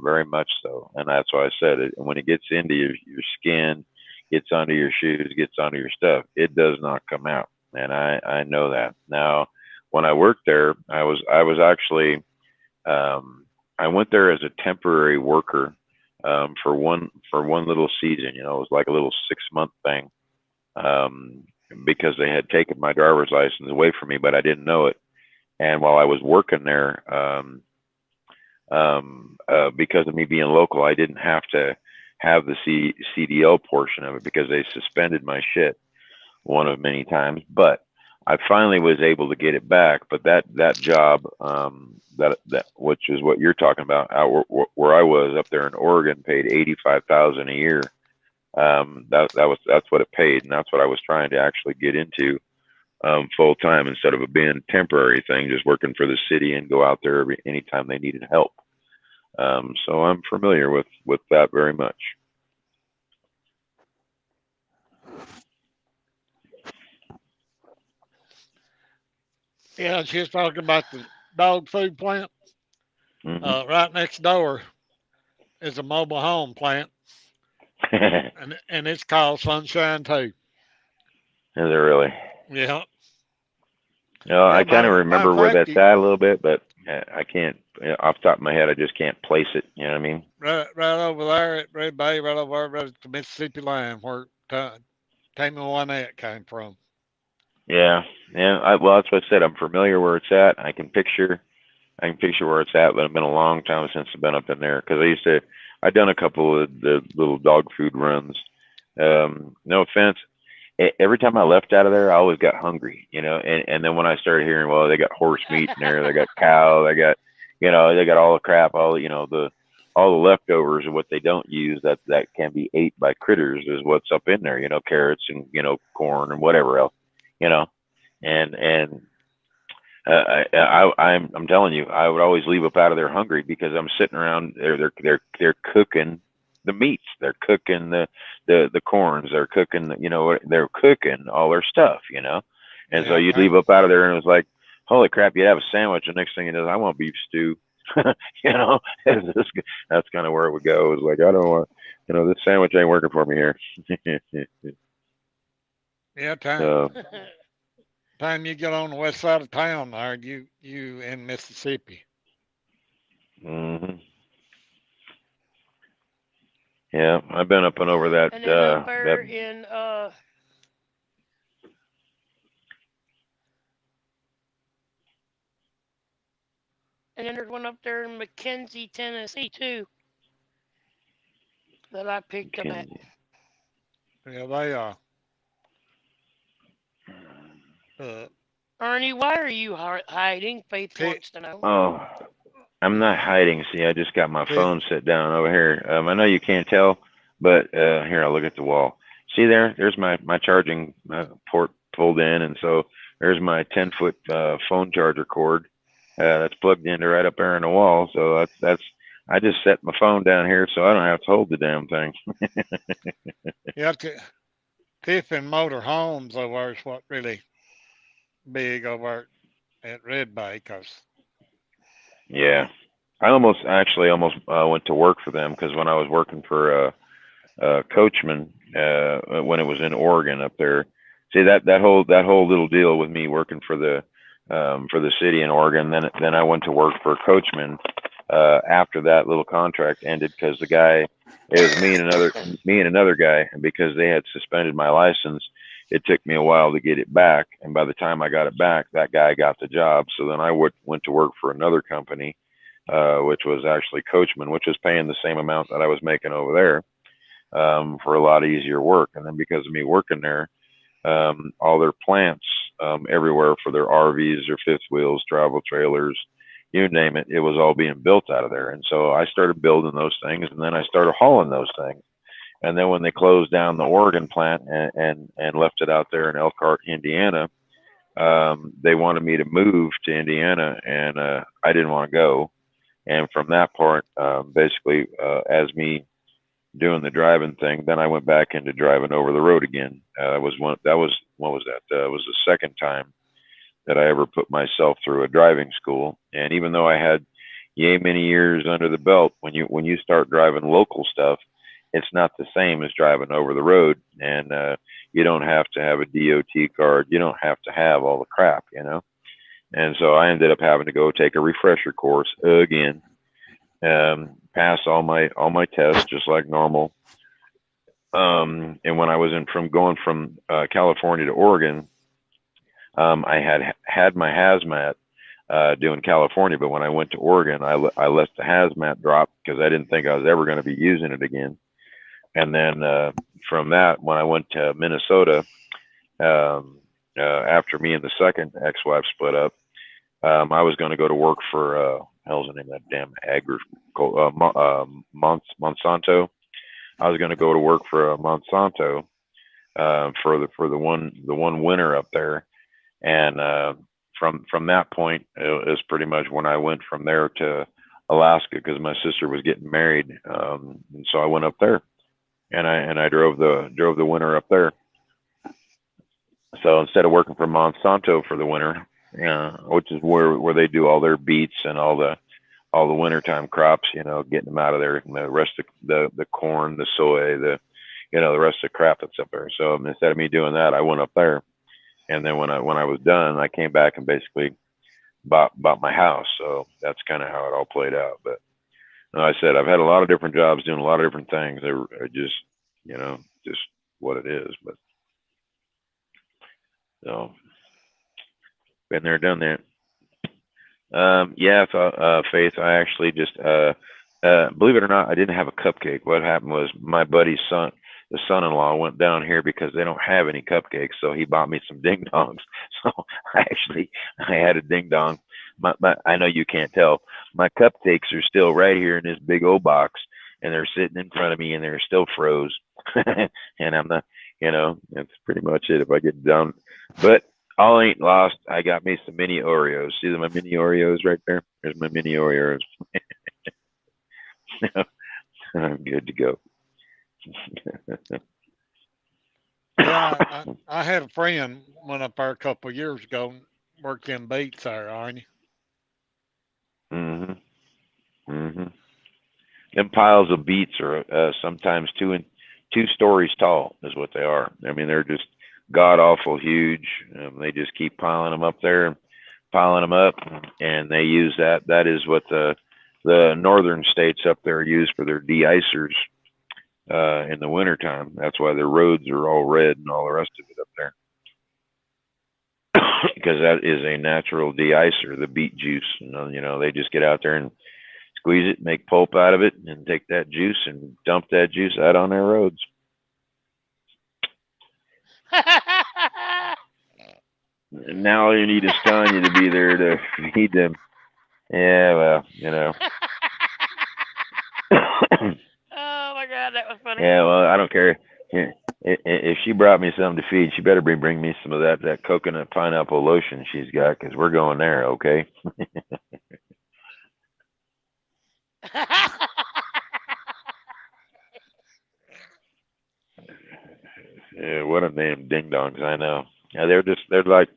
very much so, and that's why I said it. When it gets into your skin, gets onto your shoes, gets onto your stuff, it does not come out, and I know that. Now, when I worked there, I was actually I went there as a temporary worker, for one little season. It was like a little 6-month thing, um, because they had taken my driver's license away from me, but I didn't know it. And while I was working there, because of me being local, I didn't have to have the CDL portion of it because they suspended my shit one of many times. But I finally was able to get it back, but that job, that which is what you're talking about, out where I was up there in Oregon, paid $85,000 a year. That's what it paid, and that's what I was trying to actually get into full time instead of it being a temporary thing, just working for the city and go out there anytime they needed help. So I'm familiar with that very much. Yeah, she was talking about the dog food plant. Mm-hmm. Right next door is a mobile home plant, and it's called Sunshine too. Is it really? Yeah. No, Yeah, I kind of matter remember of where fact, that's at a little bit, but I can't, off the top of my head, I just can't place it. You know what I mean? right over there at Red Bay, right over there right at the Mississippi line where Tammy Wynette came from. Yeah, yeah. Well, that's what I said. I'm familiar where it's at. I can picture where it's at, but it's been a long time since I've been up in there because I've done a couple of the little dog food runs. No offense. Every time I left out of there, I always got hungry, and then when I started hearing, well, they got horse meat in there, they got cow, they got, they got all the crap, all the leftovers of what they don't use that can be ate by critters is what's up in there, carrots and, corn and whatever else, and I'm telling you, I would always leave up out of there hungry because I'm sitting around they're cooking the meats, they're cooking the corns, they're cooking, they're cooking all their stuff, and so you'd leave up out of there and it was like, holy crap, you'd have a sandwich. The next thing it is, I want beef stew, that's kind of where it would go. It was like, I don't want, this sandwich ain't working for me here. Yeah, time you get on the west side of town there, you in Mississippi. Mm-hmm. Yeah, I've been up and over that. And then up there in and then there's one up there in McKenzie, Tennessee too, that I picked up at. Yeah, they are. Ernie, why are you hiding? Faith wants to know. Oh, I'm not hiding. See, I just got my phone set down over here. I know you can't tell, but here, I'll look at the wall. See there's my charging port pulled in, and so there's my 10-foot phone charger cord that's plugged into right up there in the wall. So that's I just set my phone down here so I don't have to hold the damn thing. Yeah, Tiffin Motor Homes over is what really big over at Red Bay, cause yeah, I almost went to work for them because when I was working for Coachman when it was in Oregon up there, see that whole little deal with me working for the city in Oregon, then I went to work for Coachman after that little contract ended because the guy, it was me and another guy, and because they had suspended my license, it took me a while to get it back, and by the time I got it back, that guy got the job. So then I went to work for another company, which was actually Coachman, which was paying the same amount that I was making over there for a lot easier work. And then because of me working there, all their plants everywhere for their RVs, their fifth wheels, travel trailers, you name it, it was all being built out of there. And so I started building those things, and then I started hauling those things. And then when they closed down the Oregon plant and left it out there in Elkhart, Indiana, they wanted me to move to Indiana, and I didn't want to go. And from that part, basically, as me doing the driving thing, then I went back into driving over the road again. What was that? It was the second time that I ever put myself through a driving school. And even though I had yay many years under the belt, when you start driving local stuff, it's not the same as driving over the road. And you don't have to have a DOT card. You don't have to have all the crap, And so I ended up having to go take a refresher course again, pass all my tests just like normal. And when I was going from California to Oregon, I had my hazmat doing California, but when I went to Oregon, I let the hazmat drop because I didn't think I was ever going to be using it again. And then from that, when I went to Minnesota, after me and the second ex-wife split up, I was going to go to work for hell's the name of that damn Monsanto. I was going to go to work for Monsanto for the one winter up there, and from that point it was pretty much when I went from there to Alaska because my sister was getting married, and so I went up there, and I drove the winter up there. So instead of working for Monsanto for the winter, which is where they do all their beets and all the wintertime crops, getting them out of there, and the rest of the corn, the soy, the rest of the crap that's up there. So instead of me doing that, I went up there, and then when I was done, I came back and basically bought my house. So that's kind of how it all played out. But like I said, I've had a lot of different jobs doing a lot of different things. They're just just what it is. But so been there, done that. Yeah, Faith, I actually just believe it or not, I didn't have a cupcake. What happened was my buddy's son, the son-in-law, went down here because they don't have any cupcakes, so he bought me some ding dongs. So I had a ding dong. I know you can't tell. My cupcakes are still right here in this big old box, and they're sitting in front of me, and they're still froze. And I'm not, that's pretty much it if I get done. But all ain't lost. I got me some mini Oreos. See my mini Oreos right there? There's my mini Oreos. I'm good to go. Yeah, I had a friend went up there a couple of years ago and worked in beets there, aren't you? Them piles of beets are sometimes 2 stories tall is what they are. I mean, they're just god awful huge. They just keep piling them up there, piling them up, and they use that. That is what the northern states up there use for their de-icers in the wintertime. That's why their roads are all red and all the rest of it up there. Because that is a natural de-icer, the beet juice. They just get out there and squeeze it, make pulp out of it, and take that juice and dump that juice out on their roads. And now all you need is Tanya to be there to feed them. Yeah, well, Oh my God, that was funny. Yeah, well, I don't care. If she brought me something to feed, she better bring me some of that coconut pineapple lotion she's got, because we're going there, okay? Yeah, what a name, ding dongs! I know. Yeah, they're like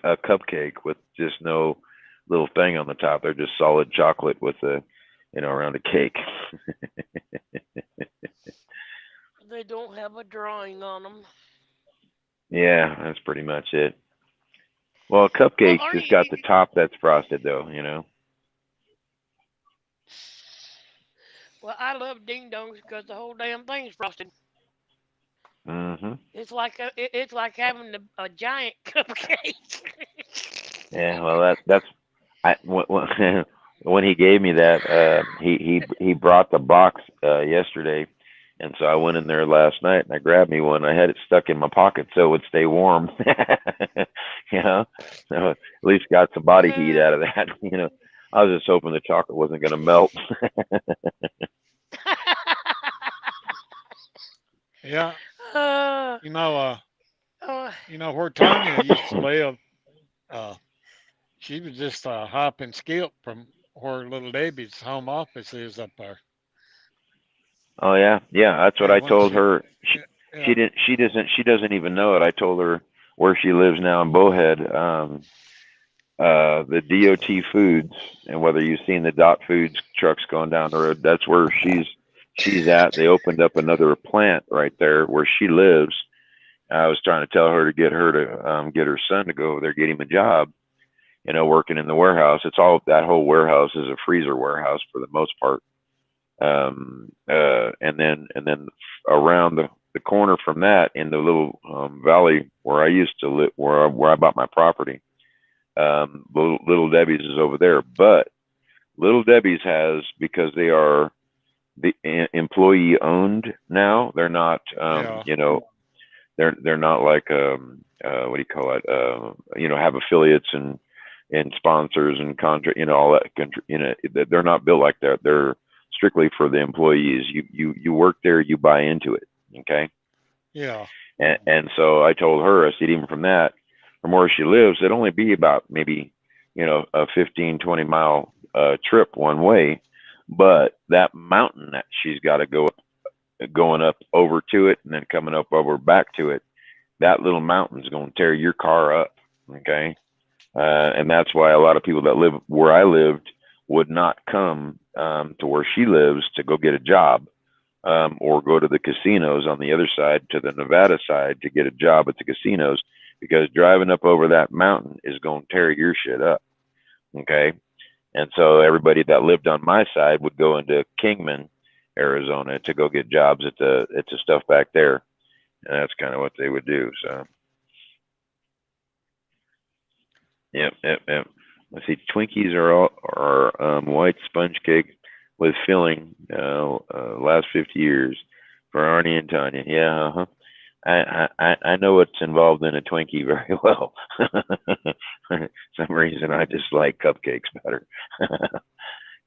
a cupcake with just no little thing on the top. They're just solid chocolate with around a cake. They don't have a drawing on them. Yeah, that's pretty much it. Well, a cupcake's just got the top that's frosted, though. Well, I love ding dongs because the whole damn thing's frosted. It's like it's like having a giant cupcake. Yeah, well, when he gave me that, he brought the box yesterday, and so I went in there last night and I grabbed me one. I had it stuck in my pocket so it would stay warm. So at least got some body heat out of that. I was just hoping the chocolate wasn't going to melt. Yeah. Where Tanya used to live, she was just a hop and skip from where Little Debbie's home office is up there. Oh yeah, that's what I told her. She doesn't even know it. I told her where she lives now in Bowhead. The DOT Foods, and whether you've seen the Dot Foods trucks going down the road, that's where she's at. They opened up another plant right there where she lives. I was trying to tell her to get her son to go over there, get him a job, working in the warehouse. That whole warehouse is a freezer warehouse for the most part. And then around the corner from that, in the little valley where I used to live, where I bought my property, Little Debbie's is over there. But Little Debbie's has, because they are the employee owned now, they're not they're not like what do you call it? You know, have affiliates and sponsors and contract, you know, all that. You know, they're not built like that. They're strictly for the employees. You work there, you buy into it. Okay. Yeah. And so I told her, I said, even from where she lives, it'd only be about maybe, you know, a 15-20 mile trip one way, but that mountain that she's got to go up, going up over to it and then coming up over back to it, that little mountain's going to tear your car up. Okay. And that's why a lot of people that live where I lived would not come to where she lives to go get a job, or go to the casinos on the other side, to the Nevada side, to get a job at the casinos, because driving up over that mountain is going to tear your shit up. Okay. And so everybody that lived on my side would go into Kingman, Arizona, to go get jobs at the stuff back there. And that's kind of what they would do. So, yep. Let's see. Twinkies are white sponge cake with filling. Last 50 years for Arnie and Tanya. Yeah. Uh-huh. I know what's involved in a Twinkie very well. For some reason, I just like cupcakes better.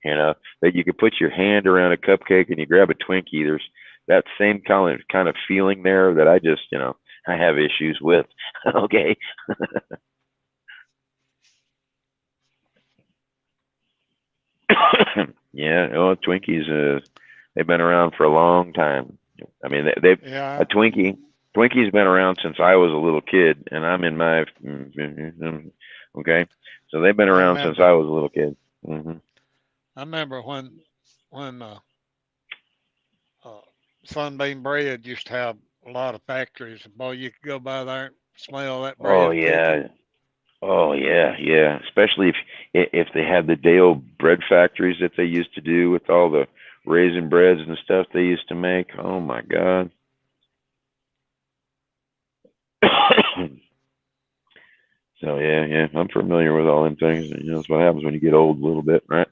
You know, that you could put your hand around a cupcake and you grab a Twinkie. There's that same kind of feeling there that I just, you know, I have issues with. Okay. Yeah, well, Twinkies, they've been around for a long time. I mean, a Twinkie's been around since I was a little kid, and I'm in my okay. So they've been around since I was a little kid. Mm-hmm. I remember when Sunbeam Bread used to have a lot of factories. Boy, you could go by there and smell that bread. Oh yeah. Cooking. Oh yeah. Especially if they had the Dale bread factories that they used to do with all the raisin breads and stuff they used to make. Oh my God. So yeah, I'm familiar with all them things. You know, that's what happens when you get old a little bit, right?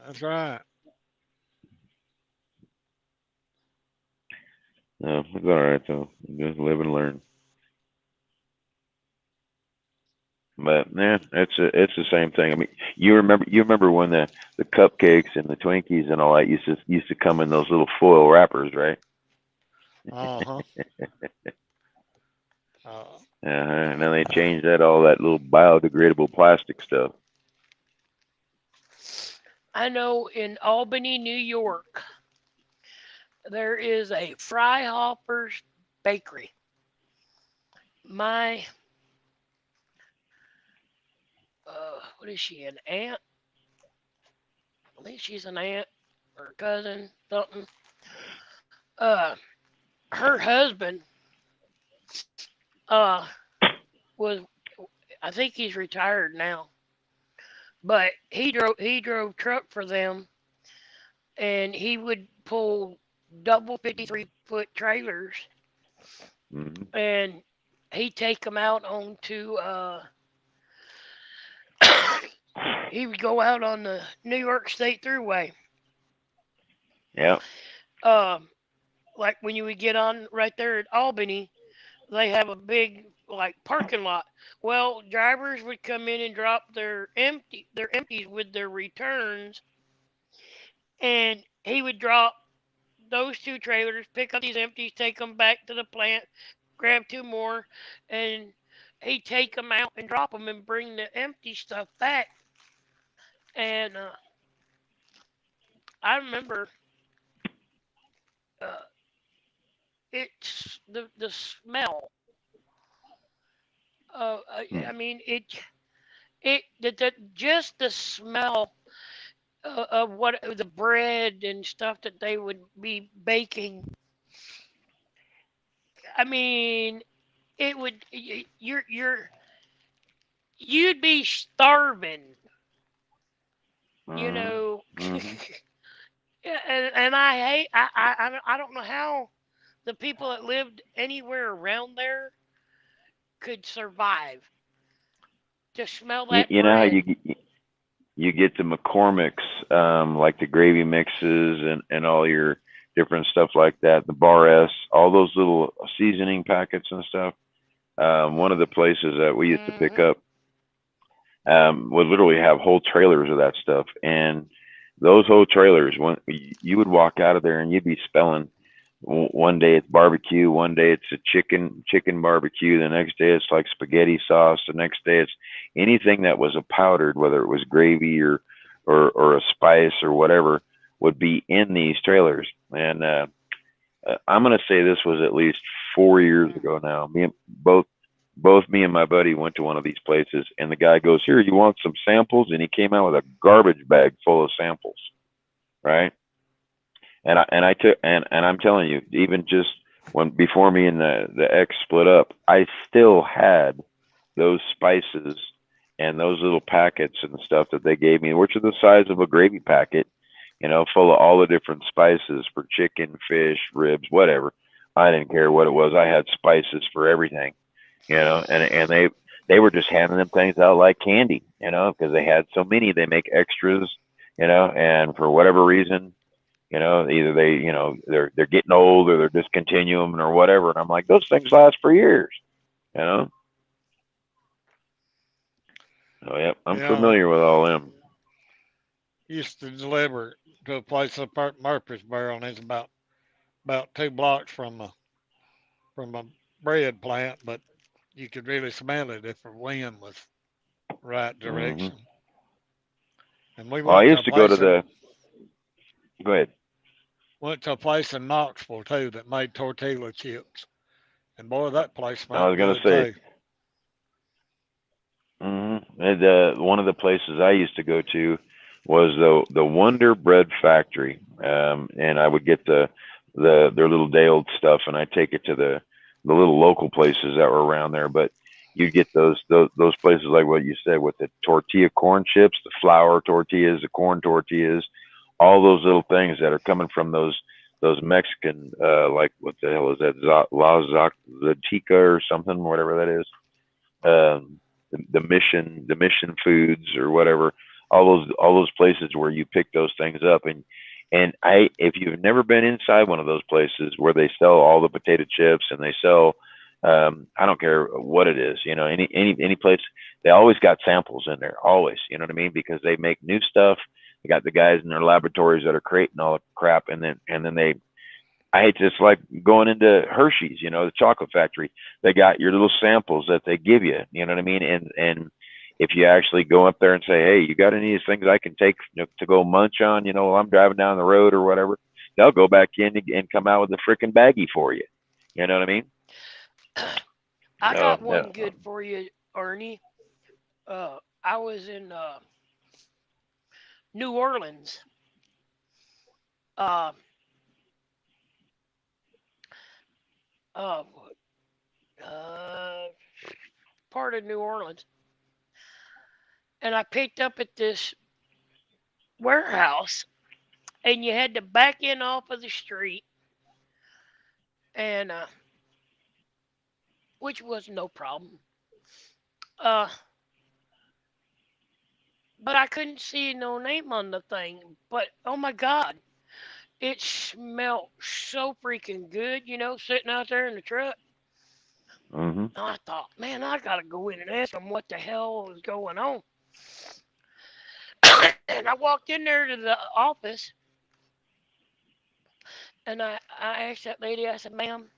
That's right. No, it's all right though. Just live and learn. But yeah, it's the same thing. I mean, you remember when the cupcakes and the Twinkies and all that used to come in those little foil wrappers, right? Uh-huh. And then they changed all that little biodegradable plastic stuff. I know in Albany, New York, there is a Fryhopper's bakery. My what is she, an aunt? I think she's an aunt or cousin, something. Her husband was, I think he's retired now, but he drove truck for them, and he would pull double 53-foot trailers, and he'd take them out onto he would go out on the New York State Thruway. Yeah. Like when you would get on right there at Albany, they have a big like parking lot. Well, drivers would come in and drop their empties with their returns, and he would drop those two trailers, pick up these empties, take them back to the plant, grab two more, and he'd take them out and drop them and bring the empty stuff back. And I remember it's the smell. I mean just the smell of what the bread and stuff that they would be baking. I mean, it would you'd be starving. You know. And I hate I don't know how the people that lived anywhere around there could survive. To smell that you know how bread. you get the McCormick's, like the gravy mixes and all your different stuff like that. The Bar S, all those little seasoning packets and stuff. One of the places that we used to pick up would literally have whole trailers of that stuff, and those whole trailers, when you would walk out of there and you'd be spelling, one day it's barbecue, one day it's a chicken barbecue, the next day it's like spaghetti sauce, the next day it's anything that was a powdered, whether it was gravy or a spice or whatever, would be in these trailers. And I'm gonna say this was at least 4 years ago now. Both me and my buddy went to one of these places, and the guy goes, "Here, you want some samples?" And he came out with a garbage bag full of samples, right? And I'm telling you, even just before me and the ex split up, I still had those spices and those little packets and stuff that they gave me, which are the size of a gravy packet, full of all the different spices for chicken, fish, ribs, whatever. I didn't care what it was. I had spices for everything, and they were just handing them things out like candy, because they had so many. They make extras, and for whatever reason, either they're getting old or they're discontinuing them or whatever. And I'm like, those things last for years, So yeah, I'm familiar with all them. Used to deliver to a place up at Murfreesboro, and it's about 2 blocks from a bread plant, but you could really smell it if the wind was right direction. And we went I used to go to go ahead. Went to a place in Knoxville too that made tortilla chips, and boy, that place smelled I was gonna say. too. And, one of the places I used to go to was the Wonder Bread Factory, and I would get their little day old stuff, and I'd take it to the little local places that were around there. But you get those places like what you said with the tortilla corn chips, the flour tortillas, the corn tortillas, all those little things that are coming from those Mexican, like what the hell is that, La Zatica or something, whatever that is. The mission foods or whatever, all those places where you pick those things up, and if you've never been inside one of those places where they sell all the potato chips and they sell, I don't care what it is, any place, they always got samples in there, always, you know what I mean? Because they make new stuff. They got the guys in their laboratories that are creating all the crap, and then it's just like going into Hershey's, the chocolate factory. They got your little samples that they give you, you know what I mean? And if you actually go up there and say, "Hey, you got any of these things I can take to go munch on, while I'm driving down the road or whatever," they'll go back in and come out with a freaking baggie for you. You know what I mean? I got one good for you, Ernie. I was in New Orleans. Part of New Orleans, and I picked up at this warehouse, and you had to back in off of the street, and which was no problem. But I couldn't see no name on the thing. But oh my God, it smelled so freaking good, sitting out there in the truck. Mm-hmm. I thought, man, I gotta go in and ask them what the hell is going on. And I walked in there to the office, and I asked that lady, I said, "Ma'am,"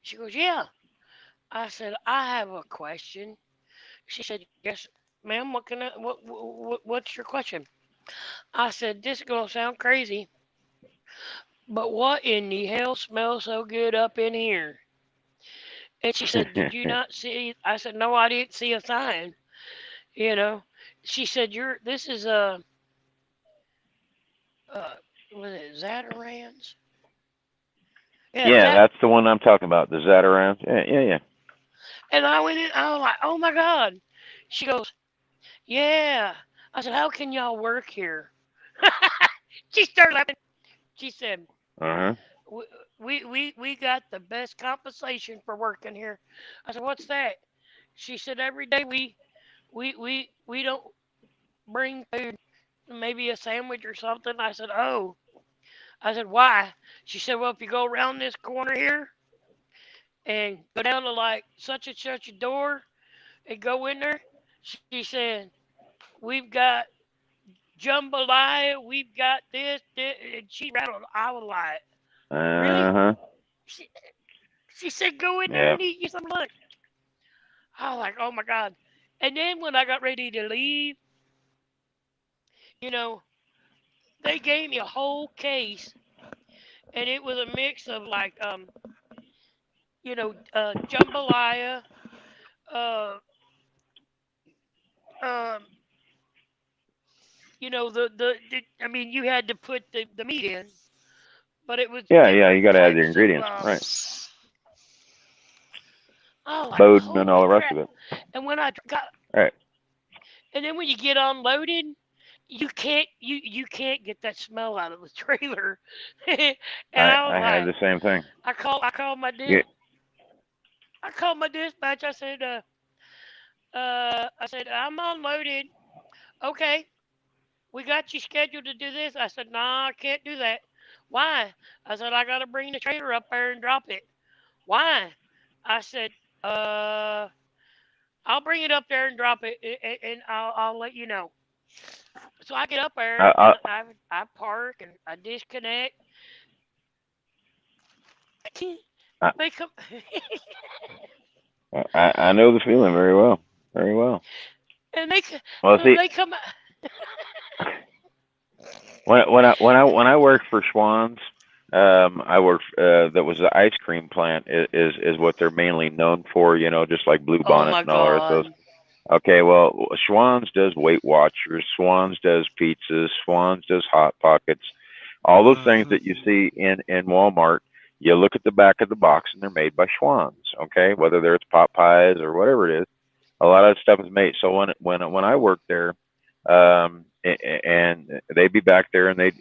she goes, "Yeah." I said, "I have a question." She said, "Yes, ma'am, what's your question?" I said, "This is gonna sound crazy, but what in the hell smells so good up in here?" And she said, "Did you not see?" I said, "No, I didn't see a sign." She said, this is was it Zatarans? Yeah, that's the one I'm talking about, the Zatarans. Yeah. And I went in, I was like, "Oh my God." She goes, "Yeah." I said, "How can y'all work here?" She started laughing. She said, We got the best compensation for working here." I said, "What's that?" She said, "Every day we don't bring food, maybe a sandwich or something." I said, "Oh." I said, why? She said, well, if you go around this corner here and go down to like such and such a door and go in there, she said, we've got jambalaya, we've got this, and she rattled. I was like, really? Uh-huh. She said, go in there Yeah. and eat you some lunch. I was like, oh my God. And then when I got ready to leave, you know, they gave me a whole case, and it was a mix of like, jambalaya, uh, um, I mean, you had to put the meat in, but it was Yeah, yeah, you different got to add the types of, ingredients, right? oh, like, Bowden and all holy the rest crap. of it. And when I got, Right. and then when you get unloaded, you can't get that smell out of the trailer. And I was I had like, the same thing. I Yeah. called my dispatch. I said, I'm unloaded. Okay, we got you scheduled to do this. I said, nah, I can't do that. Why? I said, I got to bring the trailer up there and drop it. Why? I said, uh, I'll bring it up there and drop it, and I'll let you know. So I get up there I, and I park and I disconnect. I, They come. I know the feeling very well. Very well. And Well, see, they come. when I worked for Schwann's, I worked that was the ice cream plant is what they're mainly known for. You know, just like Blue Oh Bonnet my and all the rest of God. those. Okay, well, Schwann's does Weight Watchers, Schwann's does pizzas, Schwann's does Hot Pockets, all those things that you see in Walmart. You look at the back of the box, and they're made by Schwann's. Okay, whether it's pot pies or whatever it is, a lot of that stuff is made. So when I worked there, and they'd be back there, and they'd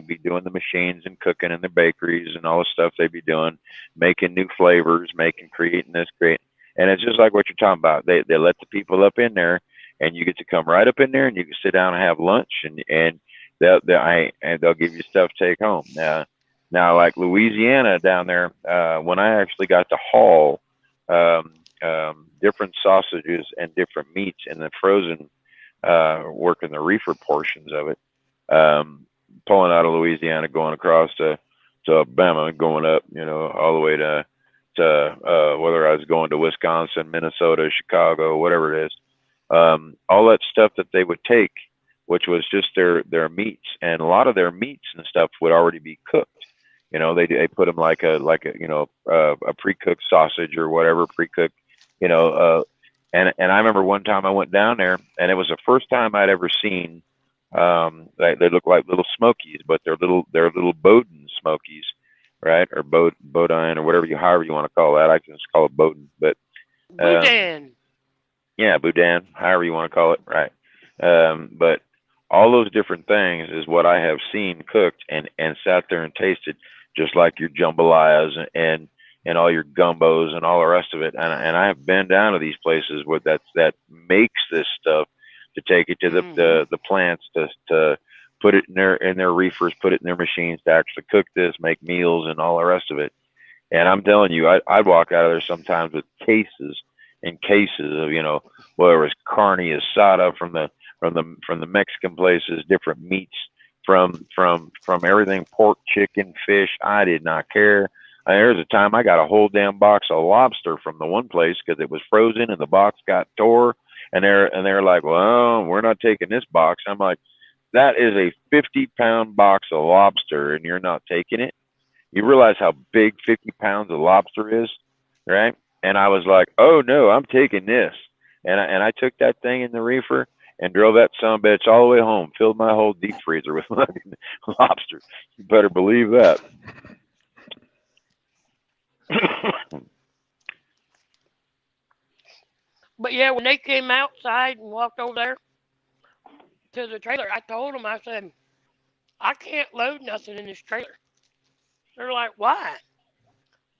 be doing the machines and cooking in the bakeries and all the stuff they'd be doing, making new flavors, creating this great. And it's just like what you're talking about. They let the people up in there, and you get to come right up in there, and you can sit down and have lunch, and they'll give you stuff to take home. Now like Louisiana down there, when I actually got to haul different sausages and different meats in the frozen, working the reefer portions of it, pulling out of Louisiana, going across to Alabama, going up, all the way to whether I was going to Wisconsin, Minnesota, Chicago, whatever it is, all that stuff that they would take, which was just their meats, and a lot of their meats and stuff would already be cooked. They put them like a a pre-cooked sausage or whatever, pre-cooked, you know. And I remember one time I went down there, and it was the first time I'd ever seen. They look like little Smokies, but they're little Bowden Smokies, right? Or Bodine, or however you want to call that. I can just call it Bowden, but Boudin. yeah, Boudin, however you want to call it, right? But all those different things is what I have seen cooked and sat there and tasted, just like your jambalayas and all your gumbos and all the rest of it. And I've been down to these places where that makes this stuff, to take it to the plants to put it in their reefers, put it in their machines to actually cook this, make meals and all the rest of it. And I'm telling you, I'd walk out of there sometimes with cases and cases of, whether it's carne asada from the Mexican places, different meats from everything, pork, chicken, fish. I did not care. There was a time I got a whole damn box of lobster from the one place because it was frozen and the box got tore. And they're like, well, we're not taking this box. I'm like, that is a 50-pound box of lobster, and you're not taking it. You realize how big 50 pounds of lobster is, right? And I was like, oh no, I'm taking this. And I took that thing in the reefer and drove that sumbitch all the way home, filled my whole deep freezer with lobster. You better believe that. But yeah, when they came outside and walked over there to the trailer, I told them, I said, I can't load nothing in this trailer. They're like, why?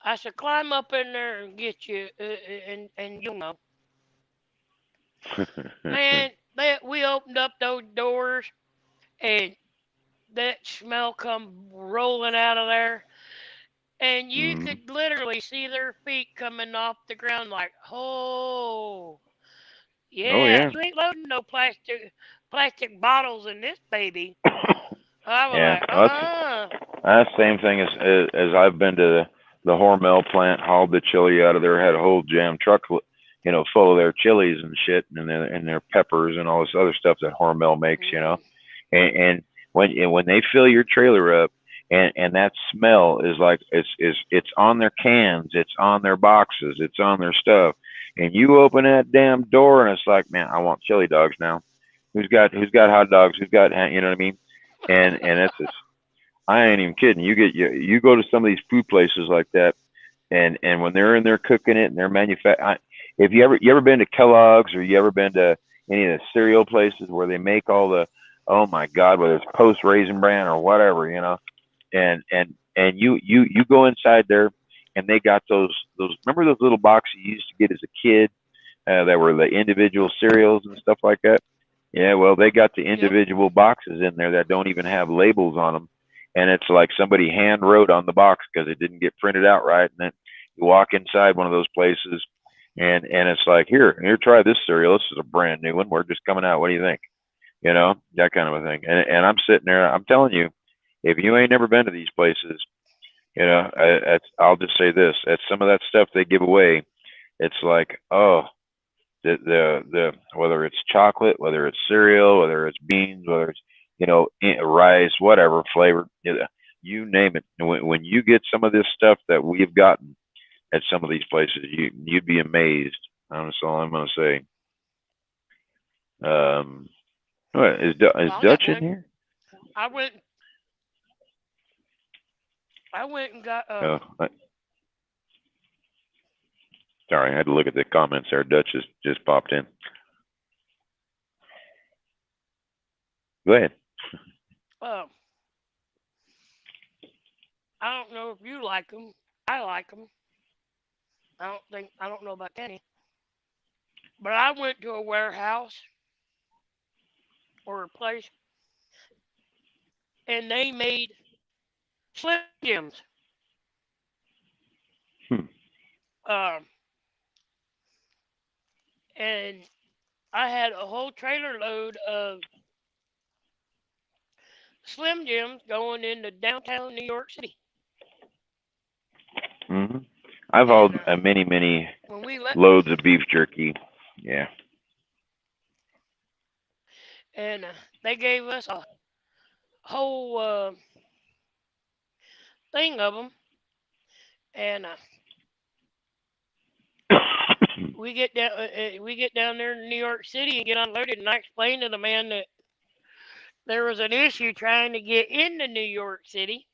I said, climb up in there and get you, and you'll know. Man, we opened up those doors, and that smell come rolling out of there, and you Mm. could literally see their feet coming off the ground like, oh, Oh yeah, yeah. you ain't loading no plastic bottles in this baby. I was Yeah. like, Well, that's the same thing as I've been to the Hormel plant, hauled the chili out of there, had a whole jam truck, full of their chilies and shit, and their peppers and all this other stuff that Hormel makes, and when they fill your trailer up, and that smell is like it's on their cans, it's on their boxes, it's on their stuff, and you open that damn door and it's like, man, I want chili dogs now. Who's got hot dogs? Who's got, you know what I mean? And it's just, I ain't even kidding. You go to some of these food places like that, and when they're in there cooking it and they're if you ever been to Kellogg's, or you ever been to any of the cereal places where they make all the, oh my God, whether it's Post Raisin Bran or whatever, and you go inside there and they got those remember those little boxes you used to get as a kid, that were the individual cereals and stuff like that. Yeah, well, they got the individual boxes in there that don't even have labels on them, and it's like somebody hand wrote on the box because it didn't get printed out right. And then you walk inside one of those places, and it's like, here, try this cereal. This is a brand new one. We're just coming out. What do you think? That kind of a thing. And I'm sitting there. I'm telling you, if you ain't never been to these places, I'll just say this: at some of that stuff they give away, it's like, oh. The whether it's chocolate, whether it's cereal, whether it's beans, whether it's rice, whatever flavor, you name it. And when you get some of this stuff that we've gotten at some of these places, you'd be amazed. That's all I'm gonna say. What is Dutch in here? I went and got Sorry, I had to look at the comments there. Dutch just popped in. Go ahead. I don't know if you like them. I like them. I don't know about Kenny. But I went to a warehouse or a place, and they made Slim Jims. And I had a whole trailer load of Slim Jims going into downtown New York City. Mm-hmm. I've hauled many loads of beef jerky. Yeah. And they gave us a whole thing of them, and we get down there in New York City and get unloaded, and I explained to the man that there was an issue trying to get into New York City,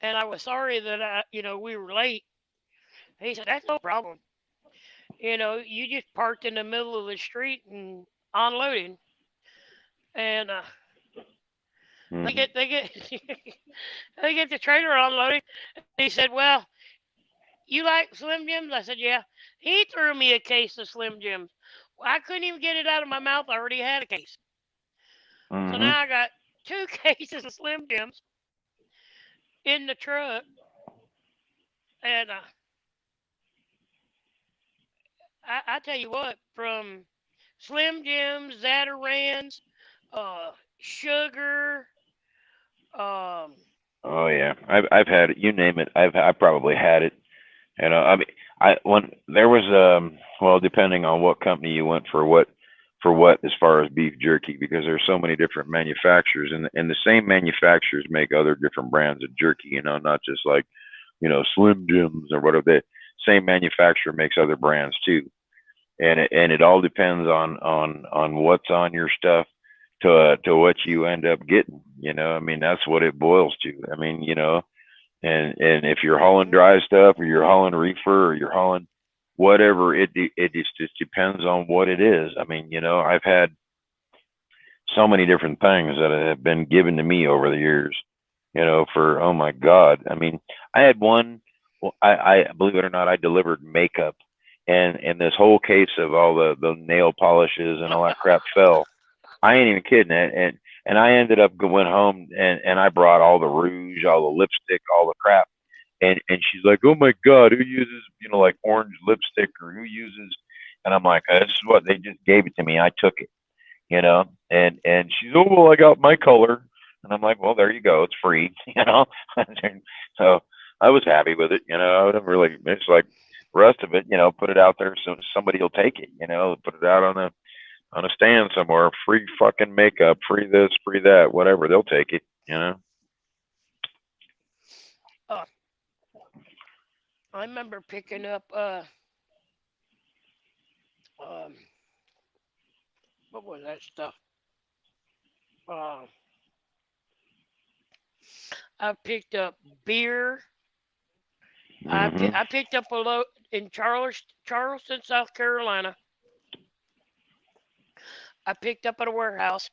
and I was sorry that we were late. He said, that's no problem. You just parked in the middle of the street and unloaded, and they get they get the trailer unloaded. And he said, well, you like Slim Jims? I said, yeah. He threw me a case of Slim Jims. I couldn't even get it out of my mouth. I already had a case. So now I got 2 cases of Slim Jims in the truck. And I tell you what, from Slim Jims, Zatarans, sugar. Oh yeah, I've had it. You name it, I probably had it. I mean, when there was well, depending on what company you went for what as far as beef jerky, because there's so many different manufacturers, and the same manufacturers make other different brands of jerky. Not just like Slim Jims or whatever. The same manufacturer makes other brands too, and it all depends on what's on your stuff to what you end up getting. I mean, that's what it boils to. I mean, and if you're hauling dry stuff, or you're hauling reefer, or you're hauling whatever, it just depends on what it is. I mean, I've had so many different things that have been given to me over the years, for, oh my God. I mean, I had one, I believe it or not, I delivered makeup, and this whole case of all the nail polishes and all that crap fell. I ain't even kidding. And And I ended up went home and I brought all the rouge, all the lipstick, all the crap. And she's like, oh my God, who uses, like orange lipstick, or who uses, and I'm like, this is what they just gave it to me. I took it, and she's, oh, well, I got my color. And I'm like, well, there you go. It's free, So I was happy with it. I didn't really, it's like the rest of it, put it out there so somebody will take it, put it out on a stand somewhere, free fucking makeup, free this, free that, whatever. They'll take it, I remember picking up what was that stuff? I picked up beer. I picked up a load in Charleston, South Carolina. I picked up at a warehouse.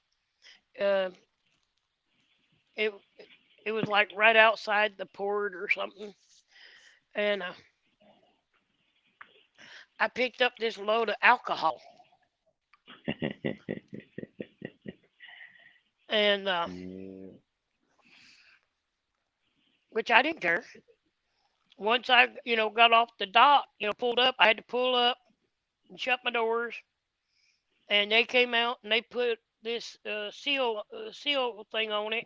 It was like right outside the port or something, and I picked up this load of alcohol. And which I didn't care. Once I, got off the dock, pulled up, I had to pull up and shut my doors. And they came out and they put this seal thing on it.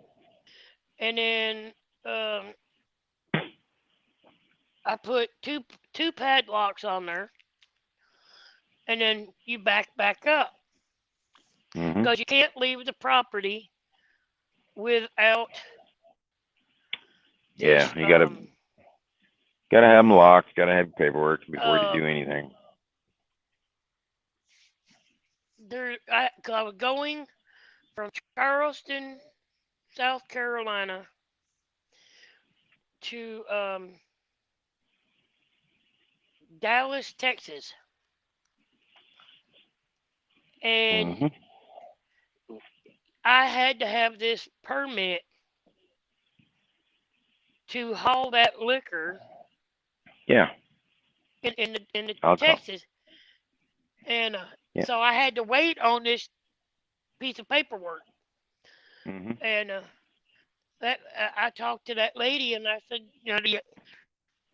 And then I put two padlocks on there. And then you back up. Because you can't leave the property without. Yeah, you gotta have them locked. Gotta have paperwork before you do anything. I was going from Charleston, South Carolina, to Dallas, Texas, and I had to have this permit to haul that liquor. Yeah. In the Texas, and so I had to wait on this piece of paperwork. And that I talked to that lady, and I said,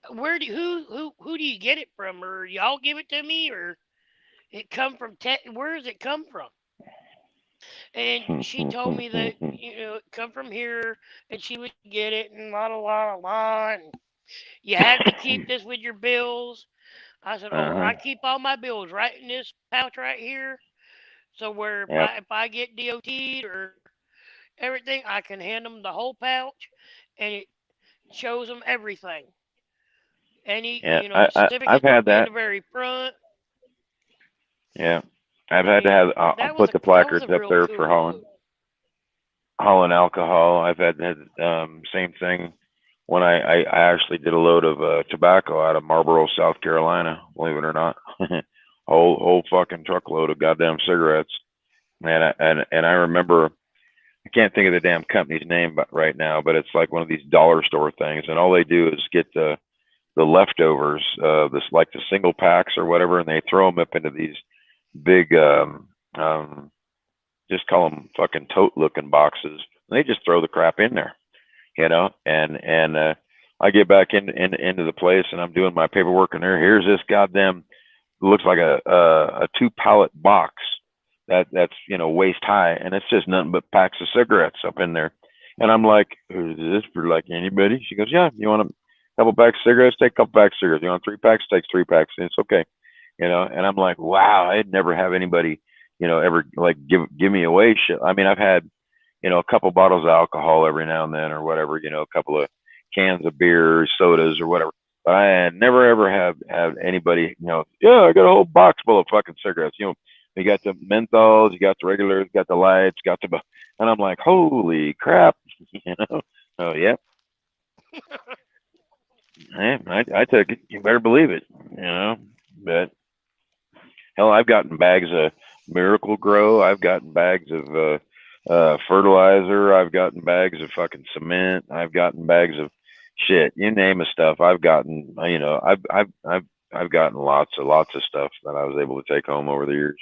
who do you get it from, or y'all give it to me, or it come from where does it come from? And she told me that it come from here, and she would get it, and la, and you have to keep this with your bills. I said, I keep all my bills right in this pouch right here. So where if I get DOT'd or everything, I can hand them the whole pouch, and it shows them everything. Any certificate I've had that. in the very front. Yeah, I've had to have. I'll put the placards up there for hauling alcohol. I've had same thing. When I actually did a load of tobacco out of Marlboro, South Carolina, believe it or not, whole fucking truckload of goddamn cigarettes. And I remember, I can't think of the damn company's name right now, but it's like one of these dollar store things, and all they do is get the leftovers, like the single packs or whatever, and they throw them up into these big, just call them fucking tote looking boxes. And they just throw the crap in there. And I get back into the place, and I'm doing my paperwork, and here's this goddamn, looks like a 2-pallet box that's waist high, and it's just nothing but packs of cigarettes up in there. And I'm like, is this for like anybody? She goes, yeah, you want a couple packs of cigarettes, take a couple packs of cigarettes. You want 3 packs, take 3 packs, and it's okay. And I'm like, wow, I'd never have anybody ever like give me away shit. I mean, I've had a couple bottles of alcohol every now and then, or whatever, a couple of cans of beer, sodas, or whatever. But I never ever have anybody, yeah, I got a whole box full of fucking cigarettes. You got the menthols, you got the regulars, got the lights, and I'm like, holy crap, Oh yeah. I took it. You better believe it, But hell, I've gotten bags of Miracle Grow. I've gotten bags of fertilizer. I've gotten bags of fucking cement. I've gotten bags of shit. You name a stuff. I've gotten. I've gotten lots of stuff that I was able to take home over the years.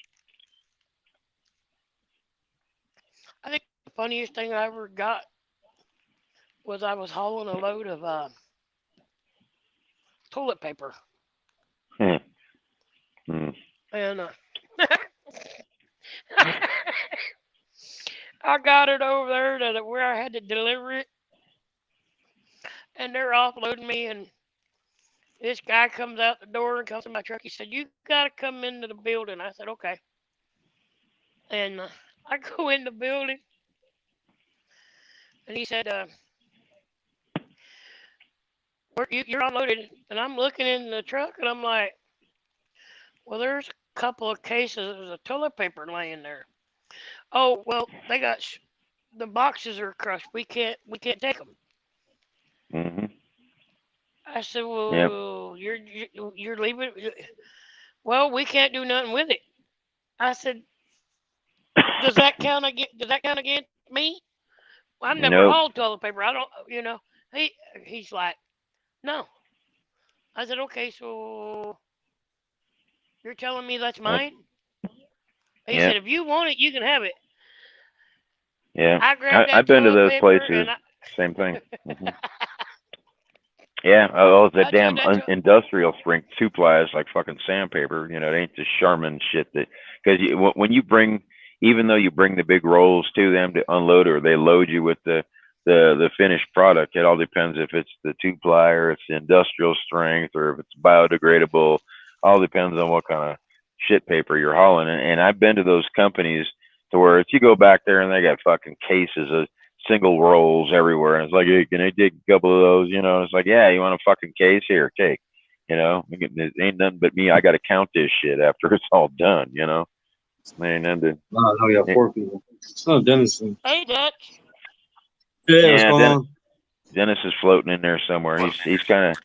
I think the funniest thing I ever got was I was hauling a load of toilet paper. And I got it over there to where I had to deliver it. And they're offloading me, and this guy comes out the door and comes to my truck. He said, "You got to come into the building." I said, "Okay." And I go in the building, and he said, "You're unloaded." And I'm looking in the truck, and I'm like, "Well, there's a couple of cases of toilet paper laying there." "Oh, well, they got the boxes are crushed. We can't take them." Mm-hmm. I said, Yep. "Well, you're leaving." "Well, we can't do nothing with it." I said, Does that count against me? I've never Nope. hauled toilet paper. I don't. He's like, "No." I said, "Okay, so you're telling me that's mine?" He Yeah. said, "If you want it, you can have it." Yeah. I grabbed that I've been to toilet those paper places. and Same thing. Yeah. Oh, the I took damn that industrial strength 2-ply is like fucking sandpaper. You know, it ain't the Charmin shit that, because when you bring, even though you bring the big rolls to them to unload, or they load you with the finished product, it all depends if it's the 2-ply or it's the industrial strength or if it's biodegradable. All depends on what kind of shit paper you're hauling. And I've been to those companies to where if you go back there and they got fucking cases of single rolls everywhere, and it's like, "Hey, can I take a couple of those?" You know, it's like, "Yeah, you want a fucking case? Here, take." You know, it ain't nothing but me. I got to count this shit after it's all done. You know, ain't nothing. No, you have 4 people. Oh, Dennis. Hey, Dutch. Yeah, what's going on? Dennis is floating in there somewhere. He's been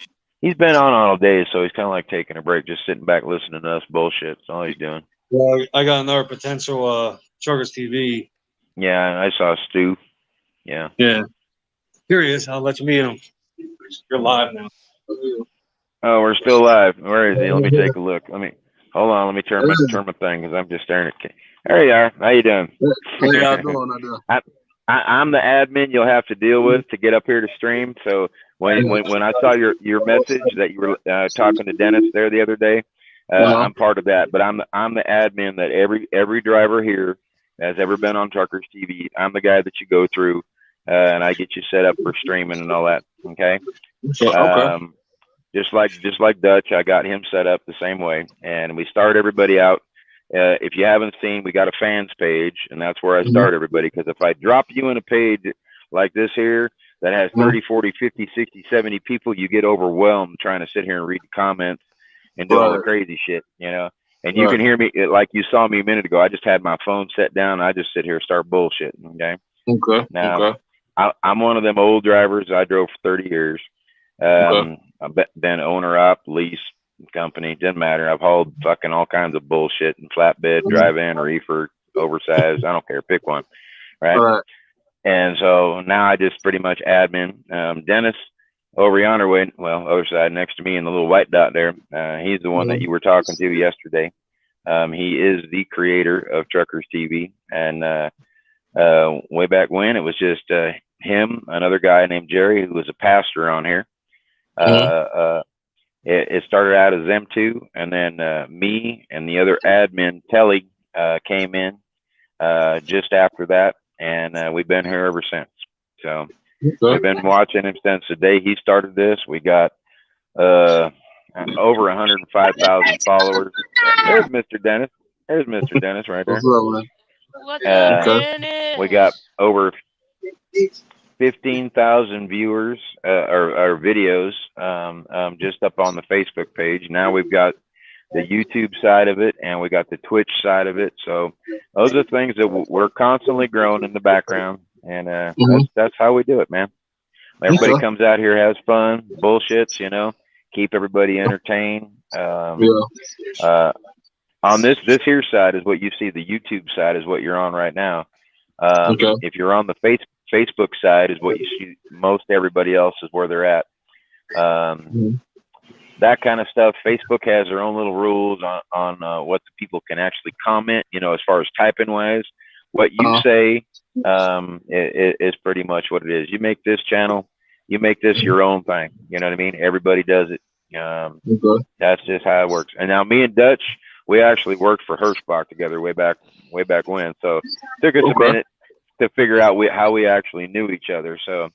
on all day, so he's kind of like taking a break, just sitting back listening to us bullshit. That's all he's doing. Well, I got another potential Truckers TV. Yeah, I saw Stu. Yeah. Yeah. Here he is. I'll let you meet him. You're live now. Oh, we're still live. Where is he? Let me take a look. Hold on. Let me turn my thing because I'm just staring at. There you are. How you doing? Hey, how you doing? I'm the admin you'll have to deal with to get up here to stream. So when I saw your message that you were talking to Dennis there the other day, I'm part of that. But I'm the admin that every driver here has ever been on Truckers TV. I'm the guy that you go through, and I get you set up for streaming and all that. Okay. Okay. Just like Dutch, I got him set up the same way, and we start everybody out. If you haven't seen, we got a fans page, and that's where I start everybody. Because if I drop you in a page like this here that has 30, 40, 50, 60, 70 people, you get overwhelmed trying to sit here and read the comments and do all the crazy shit, you know. And you can hear me, like you saw me a minute ago. I just had my phone set down, and I just sit here and start bullshitting, okay? Okay. Now, I'm one of them old drivers. I drove for 30 years. I've been owner op, lease, company, didn't matter. I've hauled fucking all kinds of bullshit and flatbed, drive-in, reefer, oversized. I don't care. Pick one, right? And so now I just pretty much admin. Dennis over yonder way, well, other side next to me in the little white dot there. He's the one that you were talking to yesterday. He is the creator of Truckers TV, and way back when it was just him, another guy named Jerry who was a pastor on here. It started out as them two, and then me and the other admin, Telly, came in just after that, and we've been here ever since. So we've been watching him since the day he started this. We got over 105,000 followers. There's Mr. Dennis. There's Mr. Dennis right there. What's up, Dennis? We got over 15,000 viewers or videos just up on the Facebook page. Now we've got the YouTube side of it, and we got the Twitch side of it. So those are things that we're constantly growing in the background, and that's how we do it, man. Everybody comes out here, has fun, bullshits, you know, keep everybody entertained. On this here side is what you see. The YouTube side is what you're on right now. If you're on the Facebook side is what you see. Most everybody else is where they're at. That kind of stuff. Facebook has their own little rules on what the people can actually comment, you know, as far as typing wise. what you say is pretty much what it is. You make this channel, you make this your own thing. You know what I mean? Everybody does it. Okay. That's just how it works. And now me and Dutch, we actually worked for Hirschbach together way back when. So it took us a minute to figure out how we actually knew each other. So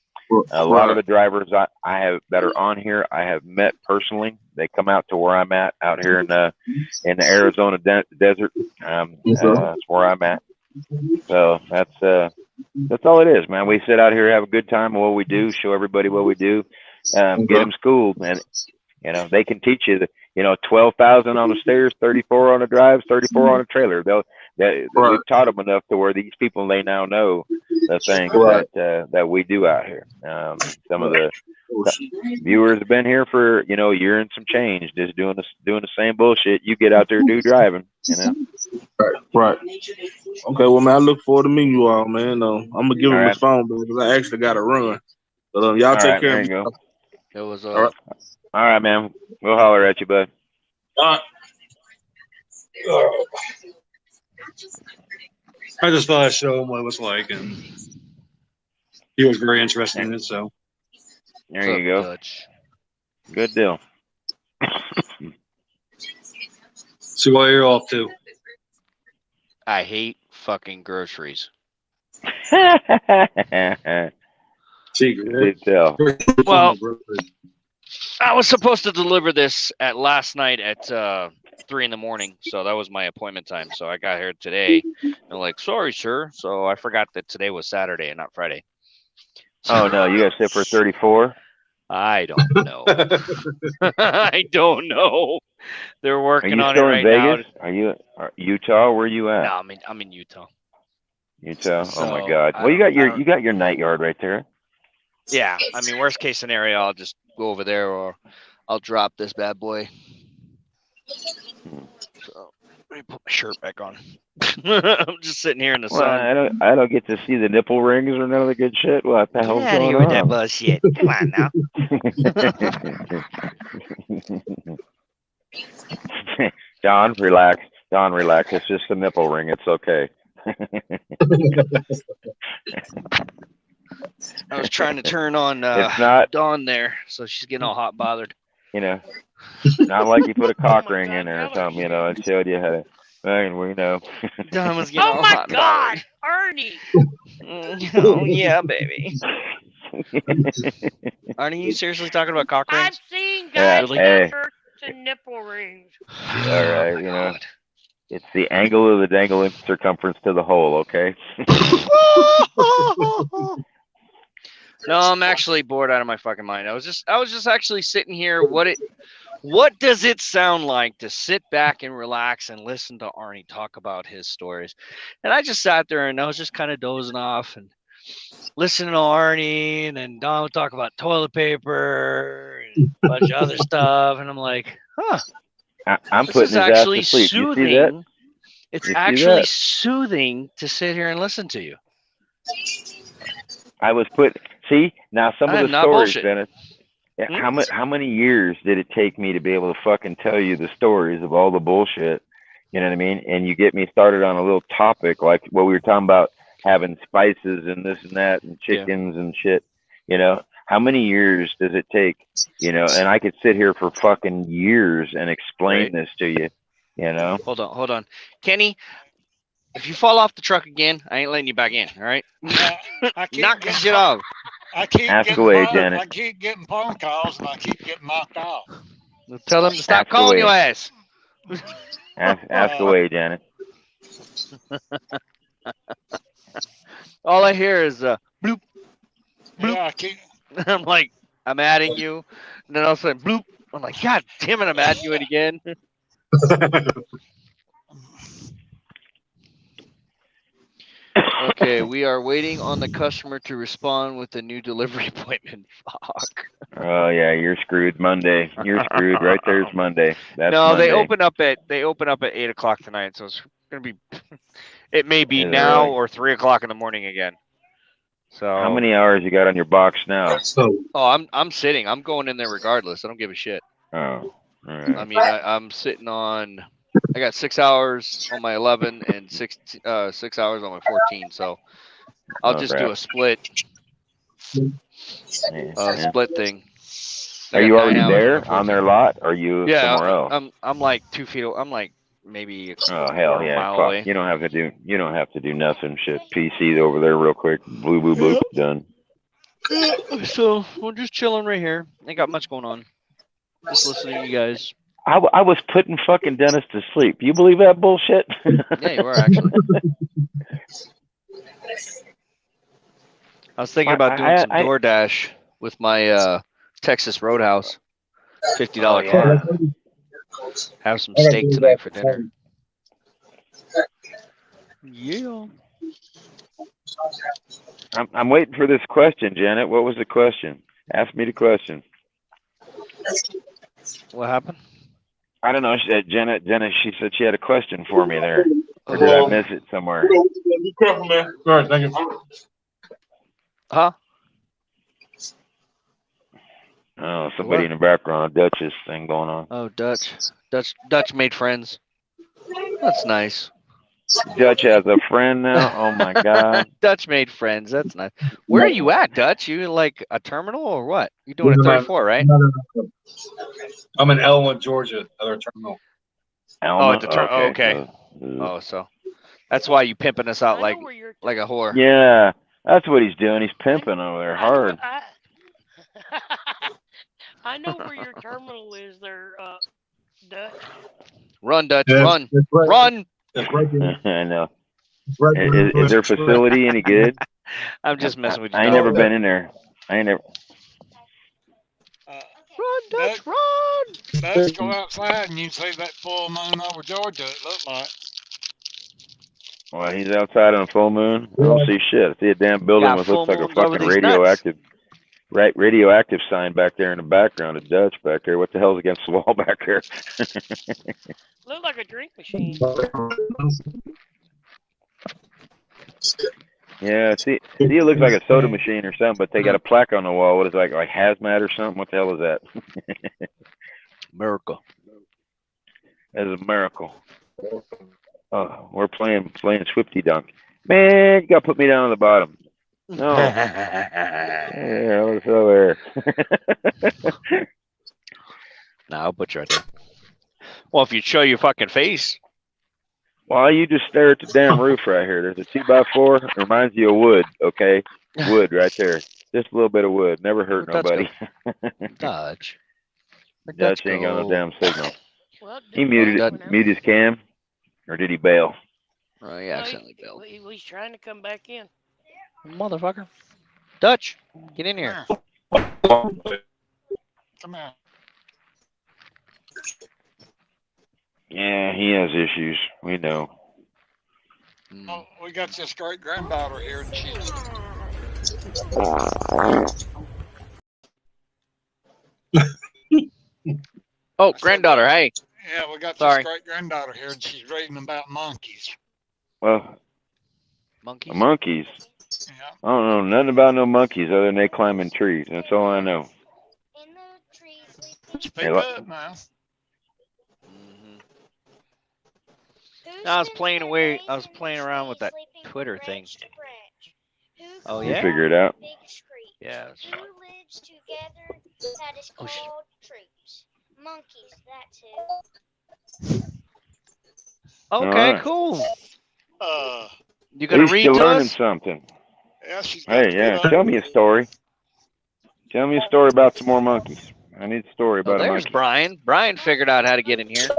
a lot of the drivers I have that are on here, I have met personally. They come out to where I'm at out here in the Arizona desert. That's where I'm at. So that's all it is, man. We sit out here, have a good time of what we do, show everybody what we do, get them schooled, man. You know, they can teach you, 12,000 on the stairs, 34 on the drives, 34 on a trailer. We've taught them enough to where these people, they now know the things that we do out here. Some of the viewers have been here for, a year and some change, just doing the same bullshit you get out there do driving, Right. Okay, well, man, I look forward to meeting you all, man. I'm gonna give him his phone back because I actually got to run. But y'all take care of me. Go. It was all right, man. We'll holler at you, bud. All right. I just thought I'd show him what it was like, and he was very interested in it. So there you go. Dutch? Good deal. So what you're off to? I hate fucking groceries. Good deal. Well, I was supposed to deliver this last night at 3 in the morning, so that was my appointment time. So I got here today, and like, sorry, sir. So I forgot that today was Saturday and not Friday. Oh no, you got to sit for 34. I don't know. I don't know. They're working on it right Vegas? now. Are you Utah? Where are you at? No, I'm in Utah. Utah. So, oh my God. Well, you got your night yard right there. Yeah, I mean, worst case scenario, I'll just go over there, or I'll drop this bad boy. So let me put my shirt back on. I'm just sitting here in the sun. I don't get to see the nipple rings or none of the good shit. What the hell's going on? With that bullshit. Come on now. John, relax. It's just a nipple ring. It's okay. I was trying to turn on it's not Dawn there, so she's getting all hot bothered. Not like you put a cock ring in there or something, and showed you how to. We know. Dawn was getting all hot God, Arnie! Oh yeah, baby. Arnie, you seriously talking about cock rings? I've seen guys to nipple rings. All right, it's the angle of the dangling circumference to the hole, okay? No, I'm actually bored out of my fucking mind. I was just actually sitting here. What does it sound like to sit back and relax and listen to Arnie talk about his stories? And I just sat there and I was just kind of dozing off and listening to Arnie, and then Don would talk about toilet paper and a bunch of other stuff, and I'm like, huh. I'm this putting is his ass actually to sleep. soothing. You see that? It's You see actually that? soothing to sit here and listen to you. I was now some I of am the not stories, bullshitting. Dennis. Yeah, how many years did it take me to be able to fucking tell you the stories of all the bullshit? You know what I mean? And you get me started on a little topic like what we were talking about, having spices and this and that and chickens and shit. How many years does it take? And I could sit here for fucking years and explain this to you. Hold on, Kenny. If you fall off the truck again, I ain't letting you back in. All right? Knock this shit off. I keep Ask away, Janet. I keep getting phone calls and I keep getting knocked off. Tell them to stop Ask calling away. your ass. Ask away, Janet. All I hear is bloop, bloop. Yeah, I keep. I'm like, I'm adding you, and then all of a sudden, bloop. I'm like, God damn it, I'm adding you in again. Okay, we are waiting on the customer to respond with a new delivery appointment. Fuck. Oh yeah, you're screwed Monday. You're screwed. Right there's Monday. That's no, Monday. they open up at 8:00 tonight, so it's gonna be. It may be Is it now really? or 3:00 in the morning again. So How many hours you got on your box now? Oh, I'm sitting. I'm going in there regardless. I don't give a shit. Oh, all right. I mean, I'm sitting on I got 6 hours on my 11 and 6 hours on my 14. So I'll just do a split. Split thing. Are you already there on their lot? Or are you somewhere else? I'm like 2 feet. I'm like maybe Oh hell yeah! mile Fuck. away. You don't have to do nothing. Shit. PC's over there real quick. Blue. Done. So we're just chilling right here. Ain't got much going on. Just listening to you guys. I was putting fucking Dennis to sleep. You believe that bullshit? Yeah, you were actually. I was thinking about doing some DoorDash with my Texas Roadhouse $50 card. Have some steak tonight for dinner. Yeah. I'm waiting for this question, Janet. What was the question? Ask me the question. What happened? I don't know. She said, Janet, she said she had a question for me there. Or did I miss it somewhere? Be careful, man. All right, thank you. Huh? Oh, somebody in the background, a Dutch's thing going on. Oh, Dutch made friends. That's nice. Dutch has a friend now. Oh my God. Dutch made friends. That's nice. Where are you at, Dutch? You like a terminal or what? You doing a 34, right? I'm in Elma, Georgia, other terminal. Elma? At the terminal. Okay. Oh, so that's why you pimping us out like a whore. Yeah, that's what he's doing. He's pimping over there hard. I know where your terminal is there, Dutch. Run, Dutch, run. Run! I know. Is their facility any good? I'm just messing with you. I ain't never been in there. I ain't never. Run, Dutch, run! Let's go outside and you see that full moon over Georgia, it looked like. Well, he's outside on a full moon. I don't see shit. I see a damn building with looks like a fucking radioactive sign back there in the background. A Dutch back there. What the hell's against the wall back there? Look like a drink machine. Yeah, see, it looks like a soda machine or something, but they got a plaque on the wall. What is it, like hazmat or something? What the hell is that? Miracle. That is a miracle. Oh, we're playing Swifty Dunk. Man, you gotta put me down on the bottom. No. Yeah, what's over there? Nah, I'll put you right there. Well, if you show your fucking face. Well, you just stare at the damn roof right here. There's a 2x4. It reminds you of wood, okay? Wood right there. Just a little bit of wood. Never hurt nobody. Dutch. Dutch ain't got no damn signal. He muted his cam, or did he bail? Oh, he accidentally bailed. He's trying to come back in. Motherfucker. Dutch, get in here. Come on. Yeah, he has issues. We know. Oh, we got this great granddaughter here, and she's. Oh, granddaughter, hey. Yeah, we got this great granddaughter here, and she's reading about monkeys. Well, monkeys? Monkeys? Yeah. I don't know nothing about no monkeys other than they climb in trees. That's all I know. Speak up now. I was playing around with that Twitter thing. Oh yeah. You figure it out. Yeah. Who lives together? That is called troops. Monkeys. That's who. Okay, right. Cool. You gonna read to learning us? Something. Yeah, she's hey, yeah. Tell me a story. Tell me a story about some more monkeys. I need a story about a there's monkey. Brian. Brian figured out how to get in here.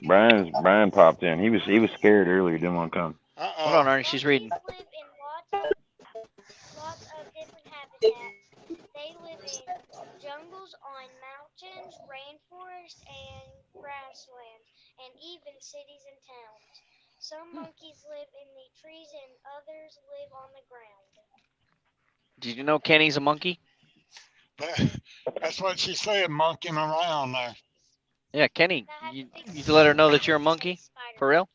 Brian popped in. He was scared earlier. Didn't want to come. Hold on, Arnie. She's reading. Lots of different habitats. They live in jungles, on mountains, rainforests, and grasslands, and even cities and towns. Some monkeys live in the trees and others live on the ground. Did you know Kenny's a monkey? That's what she said, monkeying around there. Yeah, Kenny, you let her know that you're a monkey? For real?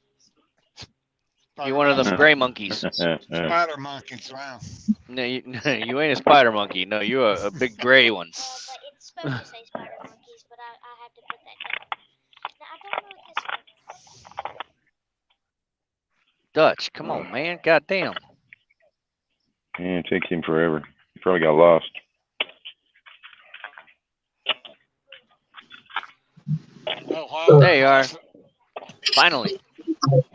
You're one of them gray monkeys. Spider monkeys around. No, you ain't a spider monkey. No, you're a big gray one. But it's supposed to say spider monkeys, but I have to put that down. Now, I don't know what this one is. Dutch, come on, man. Goddamn. Yeah, it takes him forever. He probably got lost. Oh, There you are. Finally.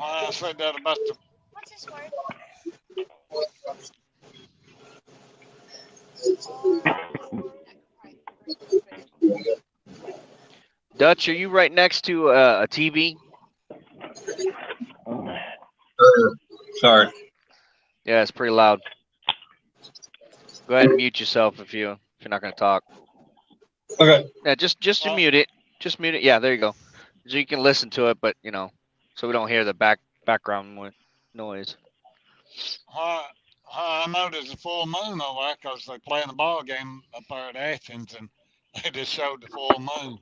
I said that about the. What's this word? Dutch, are you right next to a TV? Sorry. Yeah, it's pretty loud. Go ahead and mute yourself if you're not going to talk. Okay. Yeah, just mute it. Just mute it. Yeah, there you go. So you can listen to it, but so we don't hear the background noise. I know there's a full moon over there because they playing the ball game up there at Athens, and they just showed the full moon.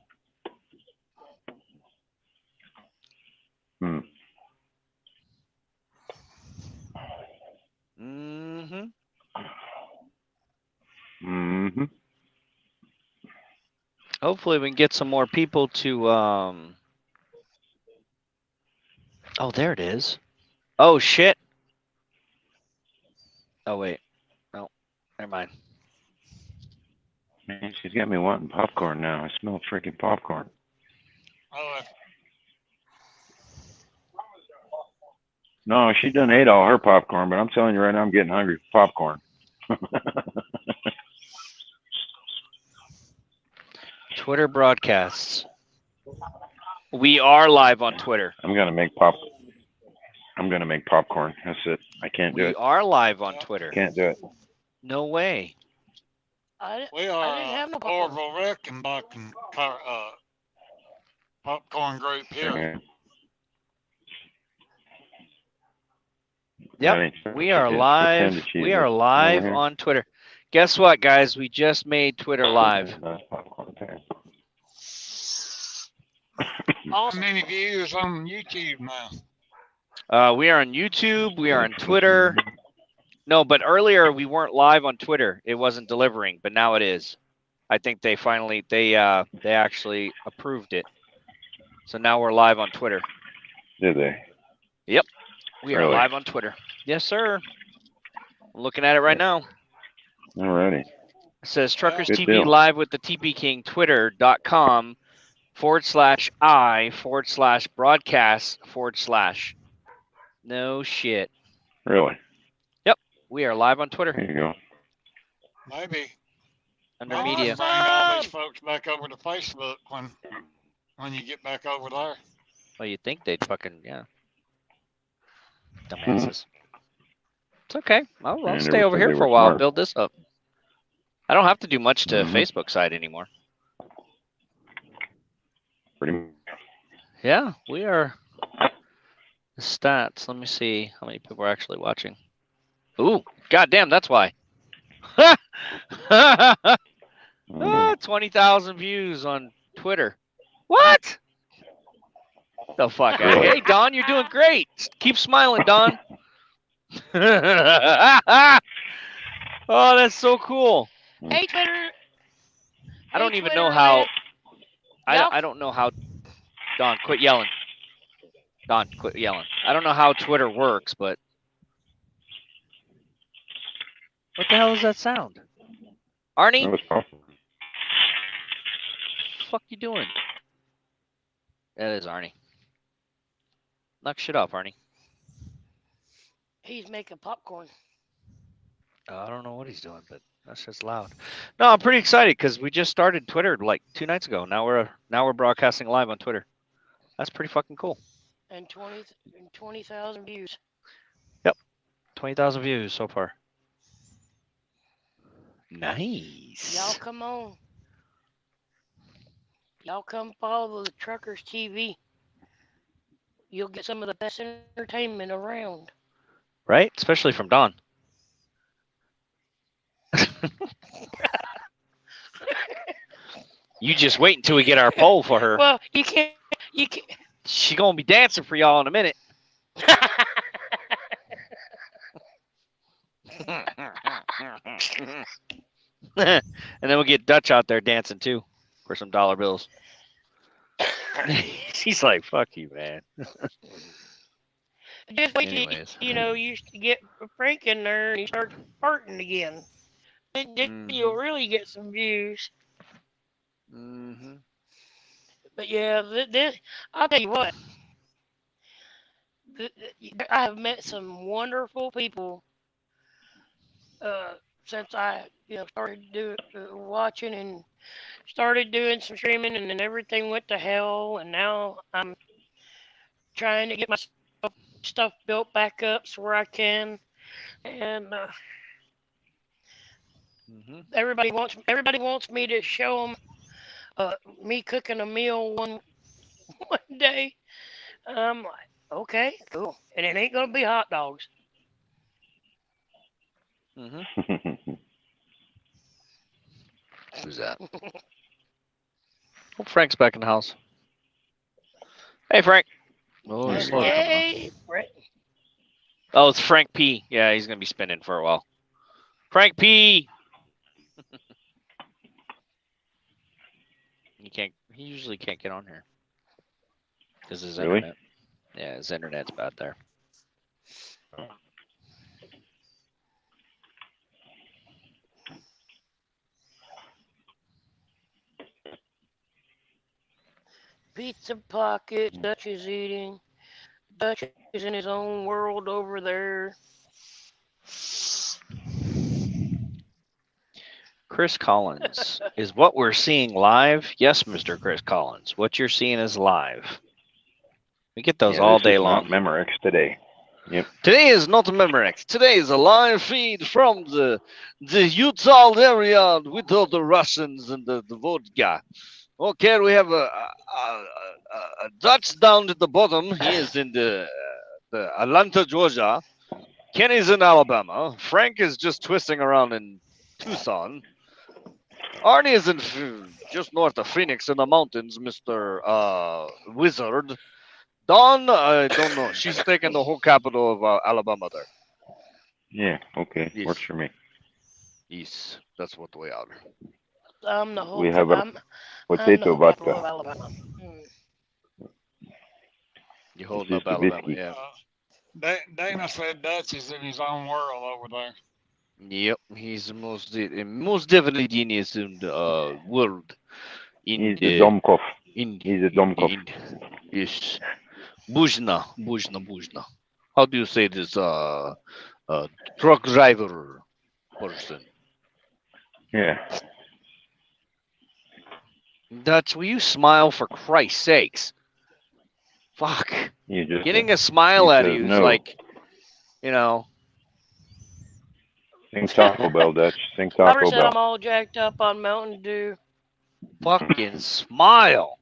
Hopefully we can get some more people to oh, there it is. Oh shit. Oh wait. No. Never mind. Man, she's got me wanting popcorn now. I smell freaking popcorn. No, she done ate all her popcorn, but I'm telling you right now, I'm getting hungry for popcorn. Twitter broadcasts. We are live on Twitter. I'm gonna make popcorn. That's it. I can't do it. We are live on Twitter. Can't do it. No way. We are Orville Rickenbach and popcorn group here. Yep, we are live. We are live on Twitter. Guess what, guys? We just made Twitter live. How many views on YouTube now? We are on YouTube. We are on Twitter. No, but earlier we weren't live on Twitter. It wasn't delivering, but now it is. I think they finally they actually approved it. So now we're live on Twitter. Did they? Yep. We are live on Twitter. Yes, sir. I'm looking at it right now. Alrighty. It says Truckers Good TV deal. live with the TP King, twitter.com/I/broadcast/. No shit. Really? Yep. We are live on Twitter. There you go. Maybe. Under media. Bring all these folks back over to Facebook when you get back over there. Well, you'd think they'd fucking, yeah. Dumbasses. It's okay. I'll stay over here for a while and build this up. I don't have to do much to Facebook side anymore. Pretty much. Yeah, we are. The stats. Let me see how many people are actually watching. Ooh, goddamn, that's why. 20,000 views on Twitter. What? The fuck? Hey, Don, you're doing great. Keep smiling, Don. Oh, that's so cool. Hey, Twitter. I don't even know how. I don't know how. Don, quit yelling. Don, quit yelling. I don't know how Twitter works, but. What the hell is that sound? Arnie? That was possible. What the fuck you doing? That is Arnie. Knock shit off, Arnie. He's making popcorn. I don't know what he's doing, but that's just loud. No, I'm pretty excited because we just started Twitter like 2 nights ago. Now we're broadcasting live on Twitter. That's pretty fucking cool. And 20,000 views. Yep, 20,000 views so far. Nice. Y'all come on. Y'all come follow the Truckers TV. You'll get some of the best entertainment around. Right? Especially from Dawn. You just wait until we get our poll for her. Well, you can't. She gonna be dancing for y'all in a minute. And then we'll get Dutch out there dancing too for some dollar bills. She's like, fuck you, man. Just wait till Anyways. you used to get Frank in there and he starts farting again. Then you'll really get some views. Mm-hmm. But yeah, I'll tell you what. I have met some wonderful people since I started watching and started doing some streaming, and then everything went to hell, and now I'm trying to get my stuff built back up so where I can, and everybody wants me to show them me cooking a meal one day. I'm like, okay, cool, and it ain't gonna be hot dogs. Who's that? Oh, Frank's back in the house. Hey, Frank. Oh, there's Slaughter coming Hey, Frank. Oh, it's Frank P. Yeah, he's gonna be spinning for a while. Frank P. He usually can't get on here because his internet. Yeah, his internet's bad there. Pizza pocket. Dutch is eating. Dutch is in his own world over there. Chris Collins, is what we're seeing live? Yes, Mr. Chris Collins. What you're seeing is live. We get those all day long. Not Memorex today. Yep. Today is not Memorex. Today is a live feed from the Utah area with all the Russians and the vodka. Okay, we have a Dutch down at the bottom. He is in the Atlanta, Georgia. Kenny's in Alabama. Frank is just twisting around in Tucson. Arnie is in just north of Phoenix in the mountains, Mr. Wizard. Dawn, I don't know. She's taking the whole capital of Alabama there. Yeah, okay. Yes. Works for me. Yes, that's what we are. I'm the whole. We have a potato vodka. Alabama. You hold up Alabama, yeah. Dana said Dutch is in his own world over there. Yep, he's most definitely genius in the world. He's a Domkov. He's a Domkov. Yes. Buzna. How do you say this? Truck driver person. Yeah. Dutch, will you smile for Christ's sakes? Fuck. Getting a smile out of you is like, Sing Taco Bell, Dutch. Sing Robert Taco said Bell. I'm all jacked up on Mountain Dew. Fucking smile.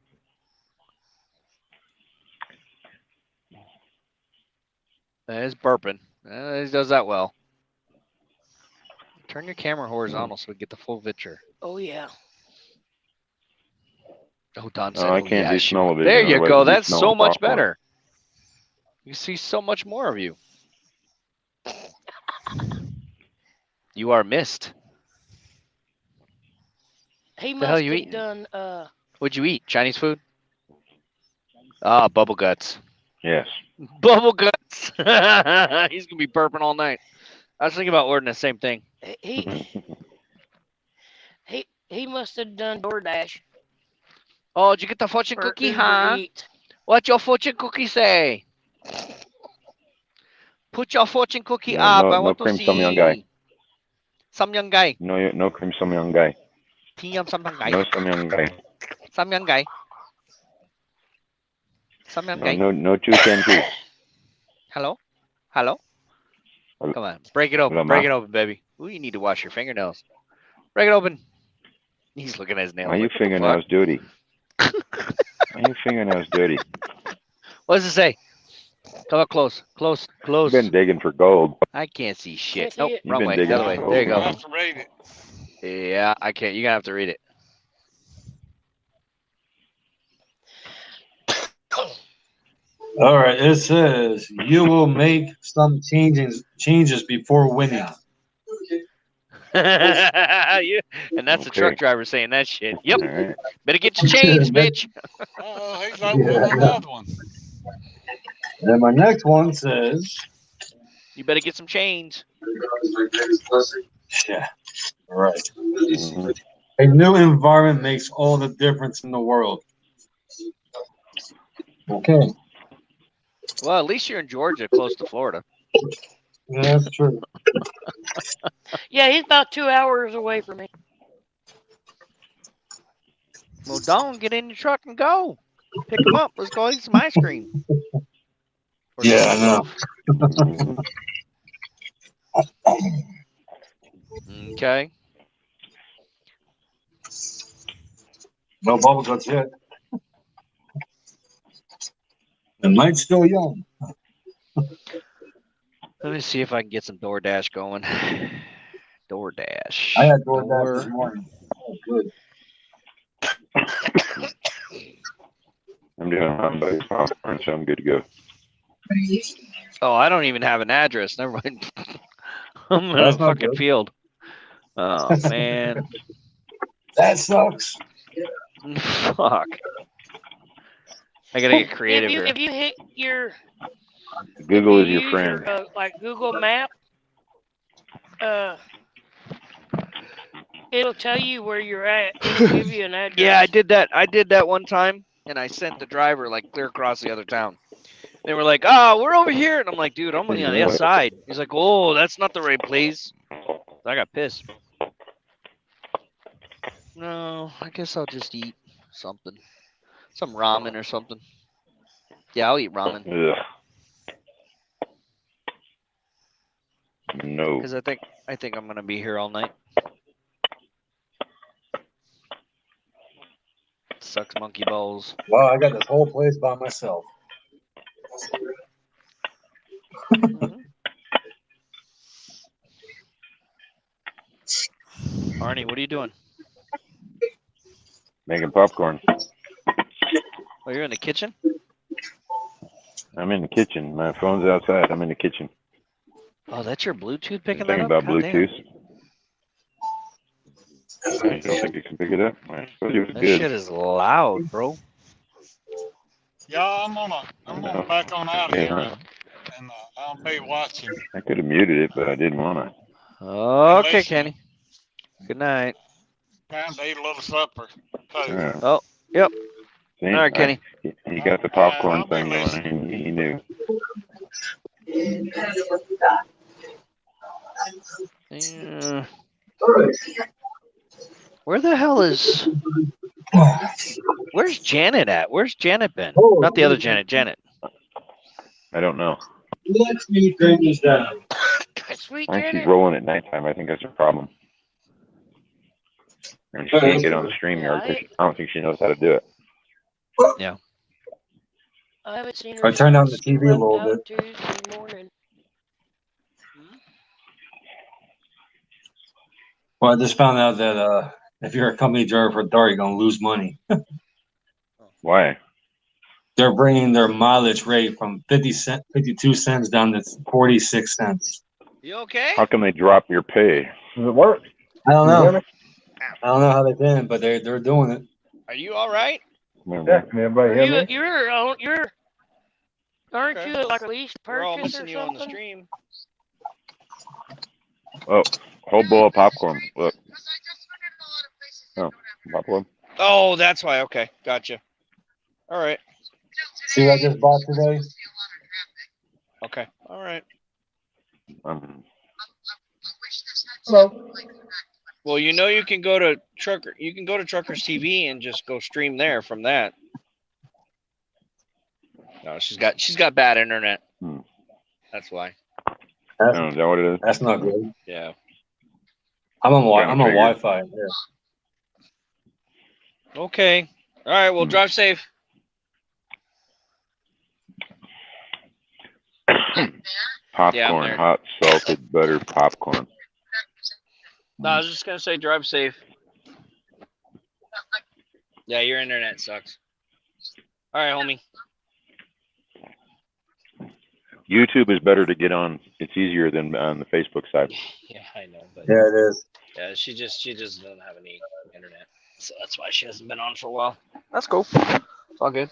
He's burping. He does that well. Turn your camera horizontal so we get the full picture. Oh, yeah. Oh, Don said, I can't do smell of it. There you go. That's so much better. You see so much more of you. You are missed. He The must hell you have eating? done. What'd you eat? Chinese food? Ah, bubble guts. Yes. Bubble guts. He's gonna be burping all night. I was thinking about ordering the same thing. He must have done DoorDash. Oh, did you get the fortune For cookie, Uber huh? Eats. What your fortune cookie say? Put your fortune cookie up. I want to cream see. Samyang Samyang guy. No cream Samyang guy. Samyang guy. No Samyang guy. Samyang guy. Samyang guy. No two can two. Hello? Come on. Break it open. Break it open, baby. Ooh, you need to wash your fingernails. Break it open. He's looking at his nails. Why are your fingernails dirty? Why are your fingernails dirty? What does it say? Come up close. You've been digging for gold. I can't see shit. Can't see Nope, it. wrong You've way. been The other way. digging for There you gold. go. have to read it. Yeah, I can't. You're gonna have to read it. All right, it says you will make some changes before winning. And that's the truck driver saying that shit. Yep. Right. Better get your change, bitch. Oh, he's opening another one. And then my next one says, You better get some change. yeah, right. A new environment makes all the difference in the world. Okay. Well, at least you're in Georgia, close to Florida. Yeah, that's true. Yeah, he's about 2 hours away from me. Well, don't get in your truck and go. Pick him up. Let's go eat some ice cream. Or Yeah, some I know. meatloaf. Okay. No bubble guts yet. The night's still young. Let me see if I can get some DoorDash going. DoorDash. I had DoorDash this morning. Oh, good. I'm doing hamburger popcorn, so I'm good to go. Oh, I don't even have an address. Never mind. I'm in a That's not fucking good. field. Oh, man. That sucks. Fuck. I gotta get creative here. If you hit your Google if is you your use friend. like Google Map, it'll tell you where you're at. It'll give you an address. Yeah, I did that. I did that one time, and I sent the driver like clear across the other town. They were like, "Oh, we're over here," and I'm like, "Dude, I'm on the other side." He's like, "Oh, that's not the right place." So I got pissed. No, I guess I'll just eat something, some ramen or something. Yeah, I'll eat ramen. Ugh. No. Because I think I'm gonna be here all night. Sucks monkey balls. Wow, I got this whole place by myself. Arnie, what are you doing? Making popcorn. Oh, you're in the kitchen? I'm in the kitchen. My phone's outside. I'm in the kitchen. Oh, that's your Bluetooth picking that Thinking up? about God damn. Bluetooth. I don't think you can pick it up. I suppose it was That good. shit is loud, bro. Yeah, I'm gonna back on out here and I'll be watching. I could have muted it, but I didn't want to. Okay, Kenny. Good night. Time to eat a little supper. Yeah. Oh, yep. See, All right, Kenny. He got the popcorn thing going, and he knew. Yeah. Where the hell is... Where's Janet at? Where's Janet been? Not the other Janet. Janet. I don't know. Let me turn this down. Sweet I think Janet. she's rolling at nighttime. I think that's her problem. And she can't get on the StreamYard because I don't think she knows how to do it. Yeah. I haven't seen her. I turned down the since she TV a left little out bit. Tuesday morning. Well, I just found out that if you're a company driver for Dart, you're gonna lose money. Why? They're bringing their mileage rate from 52 cents down to 46 cents. You okay? How come they drop your pay? Does it work? I don't Can you hear know. me? I don't know how they can, but they're doing it. Are you all right? Yeah, can everybody hear me? Aren't you like a lease We're all purchase or missing you on the something? stream. Oh, whole bowl of popcorn. Look. Oh, popcorn. Oh, that's why. Okay, gotcha. All right. See what I just bought today? Okay. All right. Hello. Well, you know you can go to Trucker. You can go to Truckers TV and just go stream there from that. No, she's got bad internet. That's why. Is that what it is? That's not good. Yeah. I'm on Trying to figure. Wi-Fi. Yeah. Okay. All right. Well, drive safe. Popcorn, hot salted butter popcorn. No, I was just gonna say drive safe. Yeah, your internet sucks. All right, homie. YouTube is better to get on. It's easier than on the Facebook side. Yeah, I know. But Yeah, it is. yeah, she just doesn't have any internet, so that's why she hasn't been on for a while. That's cool. It's all good.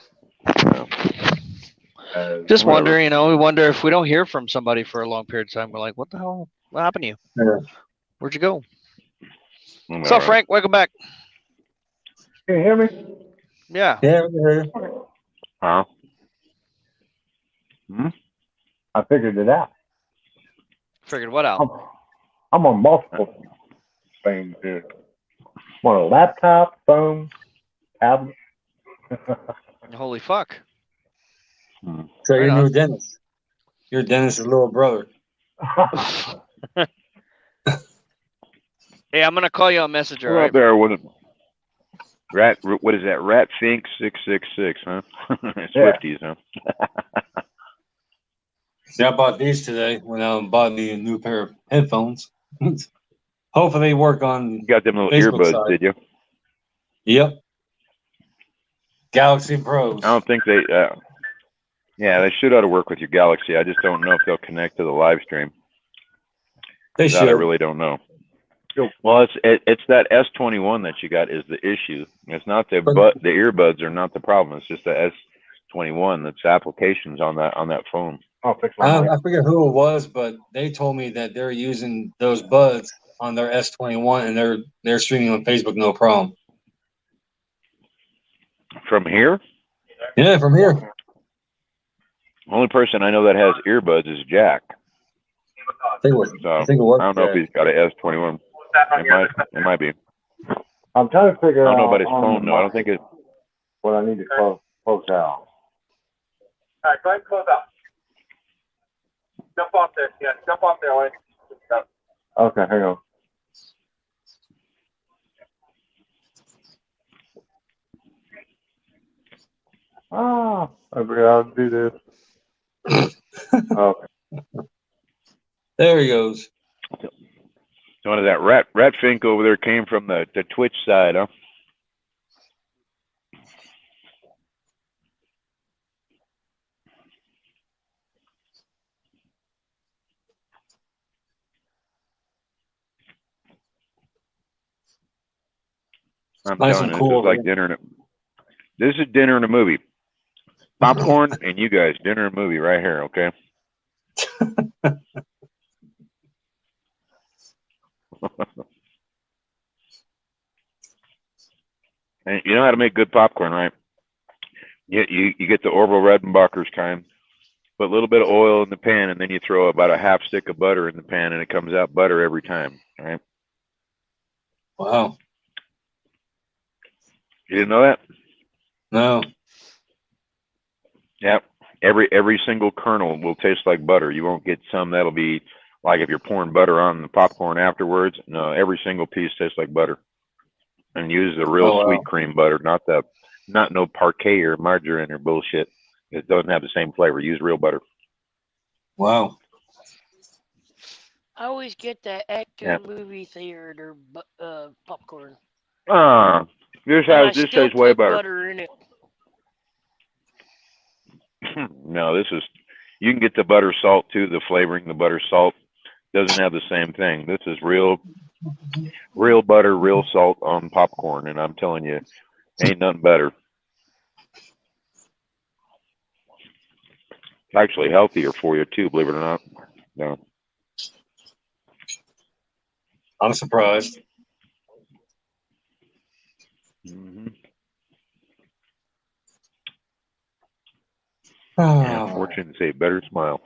Just Whatever. wonder, we wonder if we don't hear from somebody for a long period of time. We're like, what the hell? What happened to you? Yeah. Where'd you go? I'm What's up, all right. Frank? Welcome back. Can you hear me? Yeah. Yeah, we can hear you. Huh? I figured it out. Figured what out? I'm on multiple things here. I'm on a laptop, phone, tablet. Holy fuck. So Right your on. new Dennis. Your Dennis's little brother. Hey, I'm gonna call you on Messenger. Well, Right? up there, what is that? Rat Fink 666, huh? Swifties, huh? See, I bought these today when I bought me a new pair of headphones. Hopefully they work on You got them little Facebook earbuds, side. did you? Yep. Galaxy Pros. I don't think they. Yeah, they should ought to work with your Galaxy. I just don't know if they'll connect to the live stream. They That I should. really don't know. Well, it's that S21 that you got is the issue. It's not the earbuds are not the problem. It's just the S21 that's applications on that phone. I'll fix I forget who it was, but they told me that they're using those buds on their S21 and they're streaming on Facebook, no problem. From here? Yeah, from here. Only person I know that has earbuds is Jack. I think it was I don't know if he's got an S21. It might be. I'm trying to figure I don't know out about his phone though. I don't think it. what I need to close out. All right, go ahead and close out. Jump off there. Yeah, jump off there, Wayne. Okay, hang on. I forgot how to do this. Okay. There he goes. So one of that Rat Fink over there came from the Twitch side, huh? I'm Nice telling and you, cool, this is like man. dinner. This is dinner and a movie. Popcorn and you guys, dinner and movie right here, okay? And you know how to make good popcorn, right? You get the Orville Redenbacher's kind. Put a little bit of oil in the pan, and then you throw about a half stick of butter in the pan, and it comes out butter every time, right? Wow. You didn't know that? No. Yep. Every single kernel will taste like butter. You won't get some that'll be like if you're pouring butter on the popcorn afterwards. No, every single piece tastes like butter. And use the real sweet cream butter, not no parquet or margarine or bullshit. It doesn't have the same flavor. Use real butter. Wow. I always get that extra movie theater popcorn. This And I tastes still way put better. butter in it. No, you can get the butter salt too. The flavoring, the butter salt doesn't have the same thing. This is real butter, real salt on popcorn, and I'm telling you, ain't nothing better. It's actually healthier for you too, believe it or not. No. I'm surprised. Mm-hmm. Yeah, fortune say better smile.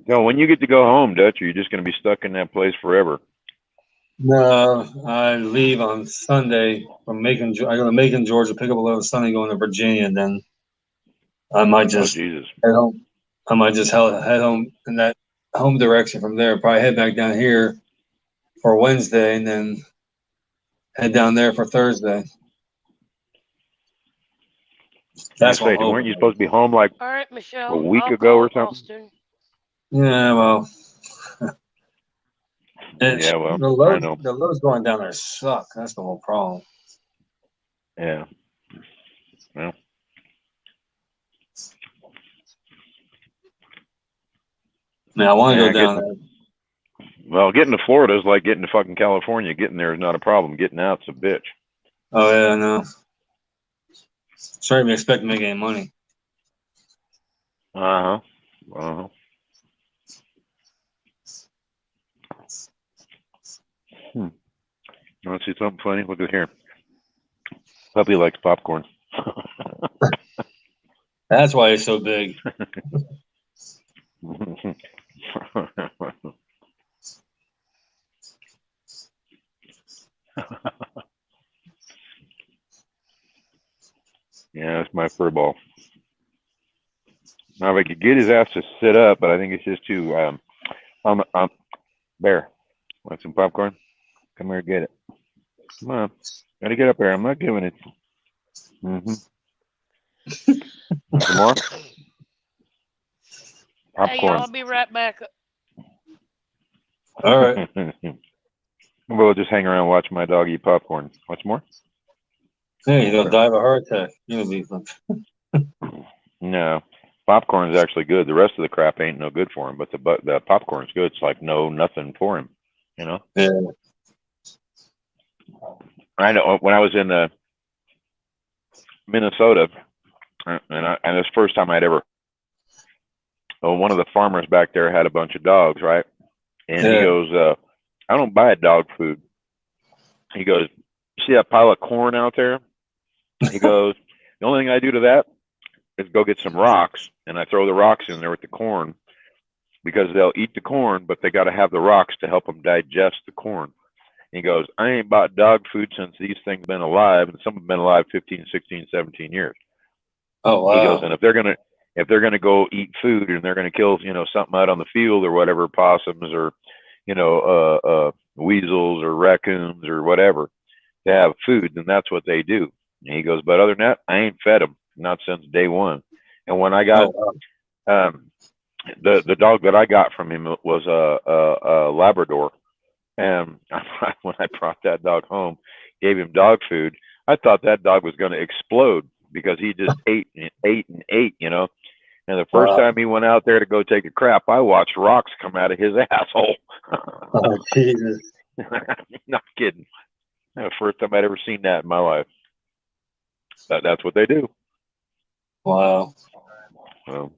So when you get to go home, Dutch, are you just going to be stuck in that place forever? No, I leave on Sunday from Macon. I go to Macon, Georgia, pick up a load Sunday, going to Virginia, and then I might just head home. I might just head home in that home direction from there. Probably head back down here for Wednesday, and then head down there for Thursday. That's what I'm hoping. Weren't you supposed to be home like All right, Michelle, a week I'll ago or call something? Austin. Yeah, well. Yeah, well, I know. The loads going down there suck. That's the whole problem. Yeah. Well. Man, I want to go down there. Well, getting to Florida is like getting to fucking California. Getting there is not a problem. Getting out's a bitch. Oh yeah, I know. Sorry to expect to make any money. Uh-huh. Uh-huh. You want to see something funny? Look at here. Puppy likes popcorn. That's why it's so big. Yeah, that's my fur ball. Now, if I could get his ass to sit up, but I think it's just too. Bear, want some popcorn? Come here, get it. Come on, gotta get up there. I'm not giving it. Want some more? Hey, Popcorn. I'll be right back. All right. We'll just hang around and watch my dog eat popcorn. What's more? Hey, you're gonna die of a heart attack. You're gonna be fun. No, popcorn is actually good. The rest of the crap ain't no good for him, but the popcorn's good. It's like nothing for him, you know. Yeah. I know when I was in Minnesota, and it was the first time I'd ever. Well, one of the farmers back there had a bunch of dogs, right? And he goes, "I don't buy dog food." He goes, "See that pile of corn out there?" He goes, "The only thing I do to that is go get some rocks, and I throw the rocks in there with the corn, because they'll eat the corn, but they got to have the rocks to help them digest the corn." He goes, "I ain't bought dog food since these things have been alive, and some have been alive 15, 16, 17 years. Oh wow. He goes, "And if they're gonna go eat food and they're gonna kill, something out on the field or whatever, possums or, weasels or raccoons or whatever, to have food, then that's what they do." And he goes, "But other than that, I ain't fed them, not since day one." And when I got the dog that I got from him was a Labrador. And when I brought that dog home, gave him dog food, I thought that dog was going to explode because he just ate and ate and ate, And the first time he went out there to go take a crap, I watched rocks come out of his asshole. Oh, Jesus. Not kidding. The first time I'd ever seen that in my life. That's what they do. Wow. Well,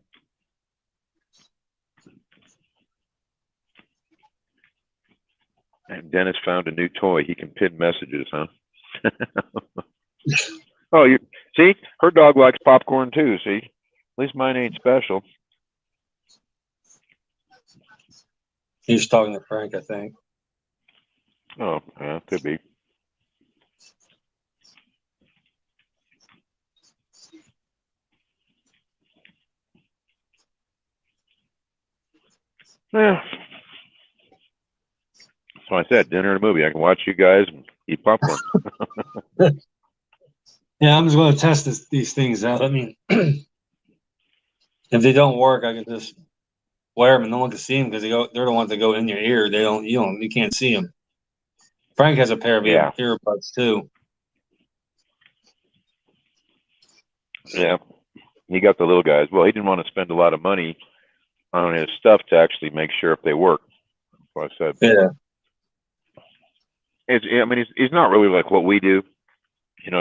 and Dennis found a new toy. He can pin messages, huh? Oh, you see? Her dog likes popcorn too, see? At least mine ain't special. He's talking to Frank, I think. Oh, yeah, could be. Yeah. So I said, dinner and a movie. I can watch you guys and eat popcorn. Yeah, I'm just going to test these things out. I mean, if they don't work, I can just wear them and no one can see them because they're the ones that go in your ear. You can't see them. Frank has a pair of earbuds too. Yeah, he got the little guys. Well, he didn't want to spend a lot of money on his stuff to actually make sure if they work. That's what I said. Yeah. He's not really like what we do,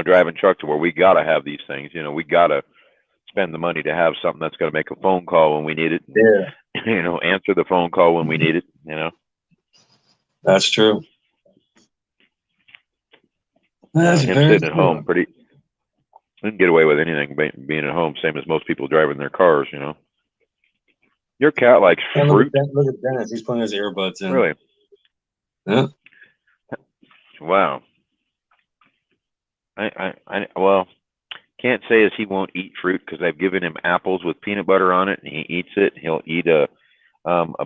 driving truck to where we got to have these things. We got to spend the money to have something that's going to make a phone call when we need it. Yeah. Answer the phone call when we need it, That's true. Him sitting at home, we can get away with anything being at home, same as most people driving their cars, Your cat likes fruit. Look at Dennis. He's putting his earbuds in. Really? Yeah. Wow. Well, can't say as he won't eat fruit because I've given him apples with peanut butter on it and he eats it. He'll eat a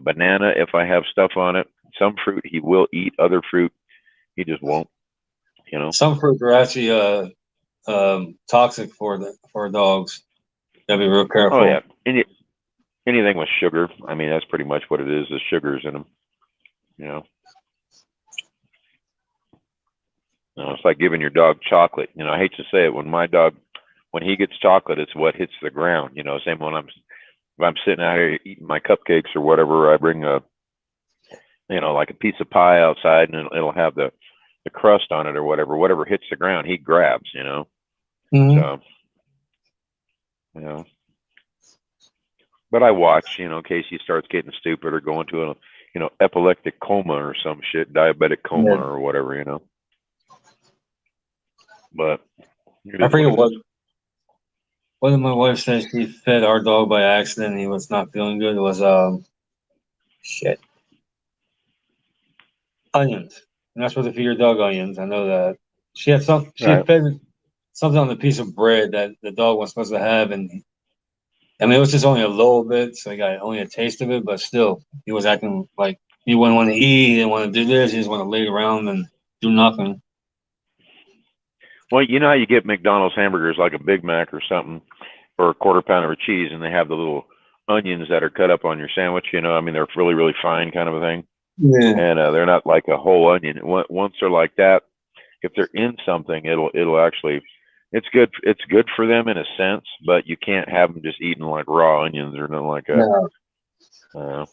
banana if I have stuff on it. Some fruit he will eat. Other fruit he just won't. Some fruits are actually toxic for dogs. Gotta be real careful. Oh yeah. Anything with sugar. That's pretty much what it is. The sugars in them. It's like giving your dog chocolate. I hate to say it, when he gets chocolate, it's what hits the ground. Same when if I'm sitting out here eating my cupcakes or whatever, I bring you know, like a piece of pie outside, and it'll have the crust on it or whatever hits the ground, he grabs, you know. So, you know, but I watch, you know, in case he starts getting stupid or going to a, you know, epileptic coma or some shit, diabetic coma or whatever, you know. But I forget what did my wife say. She fed our dog by accident. And he was not feeling good. It was shit, onions. And that's what to feed your dog, onions. I know that. She had had fed something on the piece of bread that the dog was supposed to have, and I mean it was just only a little bit, so he got only a taste of it. But still, he was acting like he wouldn't want to eat. He didn't want to do this. He just want to lay around and do nothing. Well, you know how you get McDonald's hamburgers like a Big Mac or something, or a quarter pounder of cheese, and they have the little onions that are cut up on your sandwich. You know, I mean they're really, really fine kind of a thing. Yeah. And they're not like a whole onion. Once they're like that, if they're in something, it'll actually, it's good for them in a sense, but you can't have them just eating like raw onions or nothing like that. No.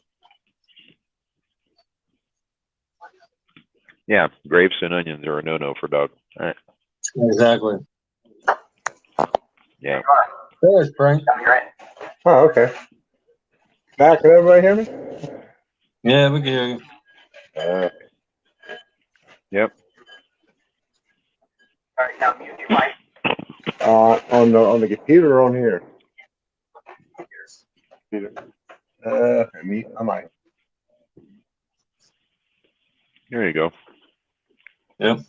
Yeah, grapes and onions are a no-no for dog. All right. Exactly. Yeah. There's Frank. Oh, okay. Now, can everybody hear me? Yeah, we can hear you. Yep. All right, now mute your mic. On the computer or on here? Computer. I might. There you go. Yep.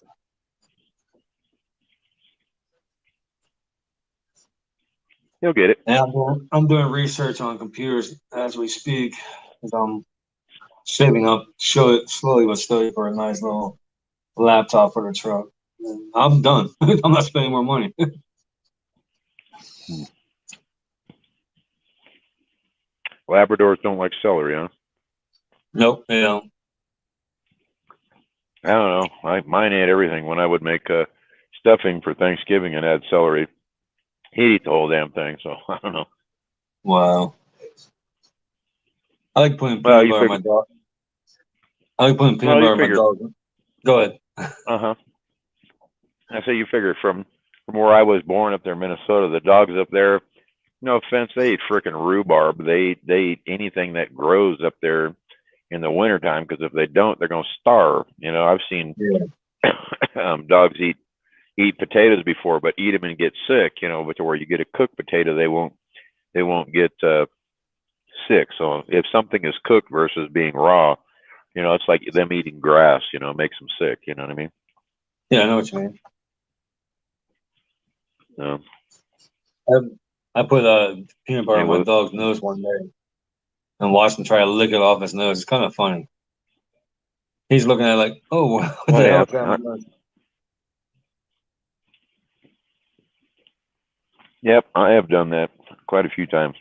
You'll get it. Yeah, I'm doing research on computers as we speak. I'm saving up slowly but steadily for a nice little laptop for the truck. I'm done. I'm not spending more money. Labradors don't like celery, huh? Nope, they don't. I don't know. Mine ate everything. When I would make stuffing for Thanksgiving and add celery, he'd eat the whole damn thing. So I don't know. Wow. I like putting peanut butter on my dog. I like putting peanut butter on my dog. Go ahead. I say you figure from where I was born up there in Minnesota, the dogs up there, no offense, they eat freaking rhubarb. They eat anything that grows up there in the wintertime, because if they don't, they're going to starve. You know, I've seen dogs eat potatoes before, but eat them and get sick. You know, but to where you get a cooked potato, they won't get sick. So if something is cooked versus being raw, you know, it's like them eating grass. You know, it makes them sick. You know what I mean? Yeah, I know what you mean. I put peanut butter on my dog's nose one day and watched him try to lick it off his nose. It's kind of funny. He's looking at it like, oh, what the hell is that? Yep, I have done that quite a few times.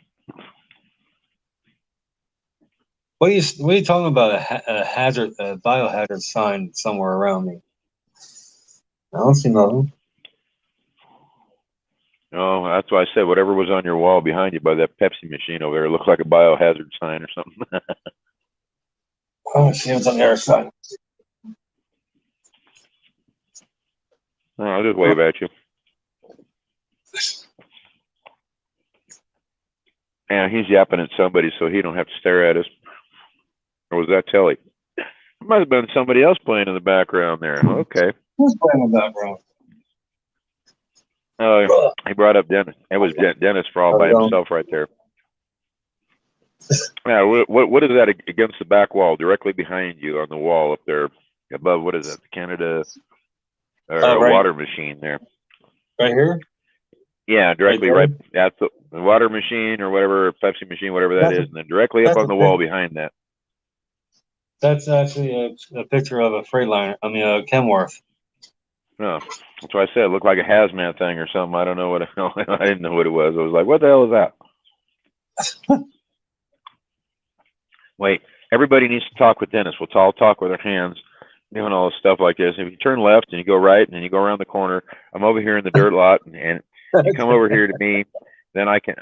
What are you talking about? A hazard, a biohazard sign somewhere around me? I don't see nothing. Oh, that's why I said whatever was on your wall behind you by that Pepsi machine over there looked like a biohazard sign or something. Oh, see what's on the other side. Oh, I'll just wave at you. Yeah, he's yapping at somebody so he don't have to stare at us. Or was that Telly? It might have been somebody else playing in the background there. Okay. Who's playing in the background? Oh, he brought up Dennis. It was Dennis for all by himself right there. Yeah, what is that against the back wall, directly behind you on the wall up there above? What is that? The Canada or water machine there? Right here? Yeah, directly right. That's the water machine or whatever, Pepsi machine, whatever that is, and then directly up on the wall behind that. That's actually a picture of a Freightliner. I mean, a Kenworth. No, that's why I said it looked like a hazmat thing or something. I don't know what I didn't know what it was. I was like, what the hell is that? Wait, everybody needs to talk with Dennis. We'll all talk with our hands, doing all this stuff like this. If you turn left and you go right and then you go around the corner, I'm over here in the dirt lot, and you come over here to me, then I can,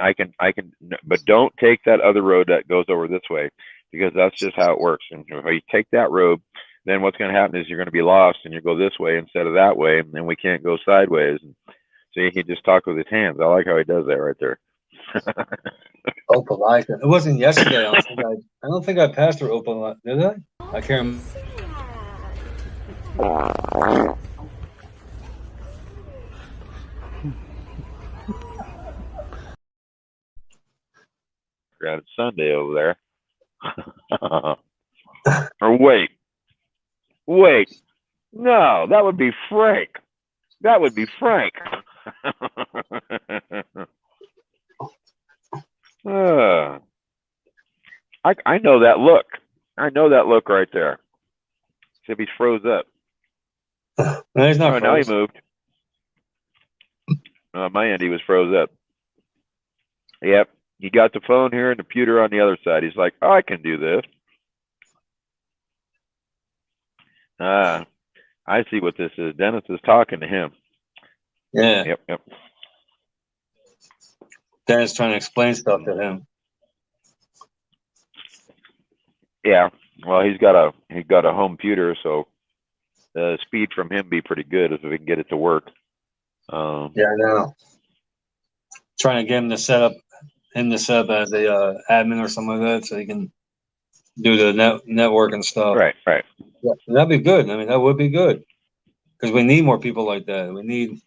but don't take that other road that goes over this way, because that's just how it works. And if you take that road, then what's going to happen is you're going to be lost, and you go this way instead of that way, and then we can't go sideways. And so he can just talk with his hands. I like how he does that right there. Opelika. It wasn't yesterday. I don't think I passed through Opelika, did I? I can't remember. Got it Sunday over there. Or wait. No, that would be Frank. That would be Frank. I know that look. I know that look right there. See if he's froze up. No, he's not froze. Now he moved. On my end, he was froze up. Yep. He got the phone here and the computer on the other side. He's like, oh, I can do this. I see what this is. Dennis is talking to him. Yeah. Yep. Dennis trying to explain stuff to him. Yeah. Well, he's got a home computer, so the speed from him be pretty good if we can get it to work. Yeah, I know. Trying to get him to set up as a admin or something like that, so he can do the network and stuff. Right. Yeah, that'd be good. I mean, that would be good because we need more people like that. We need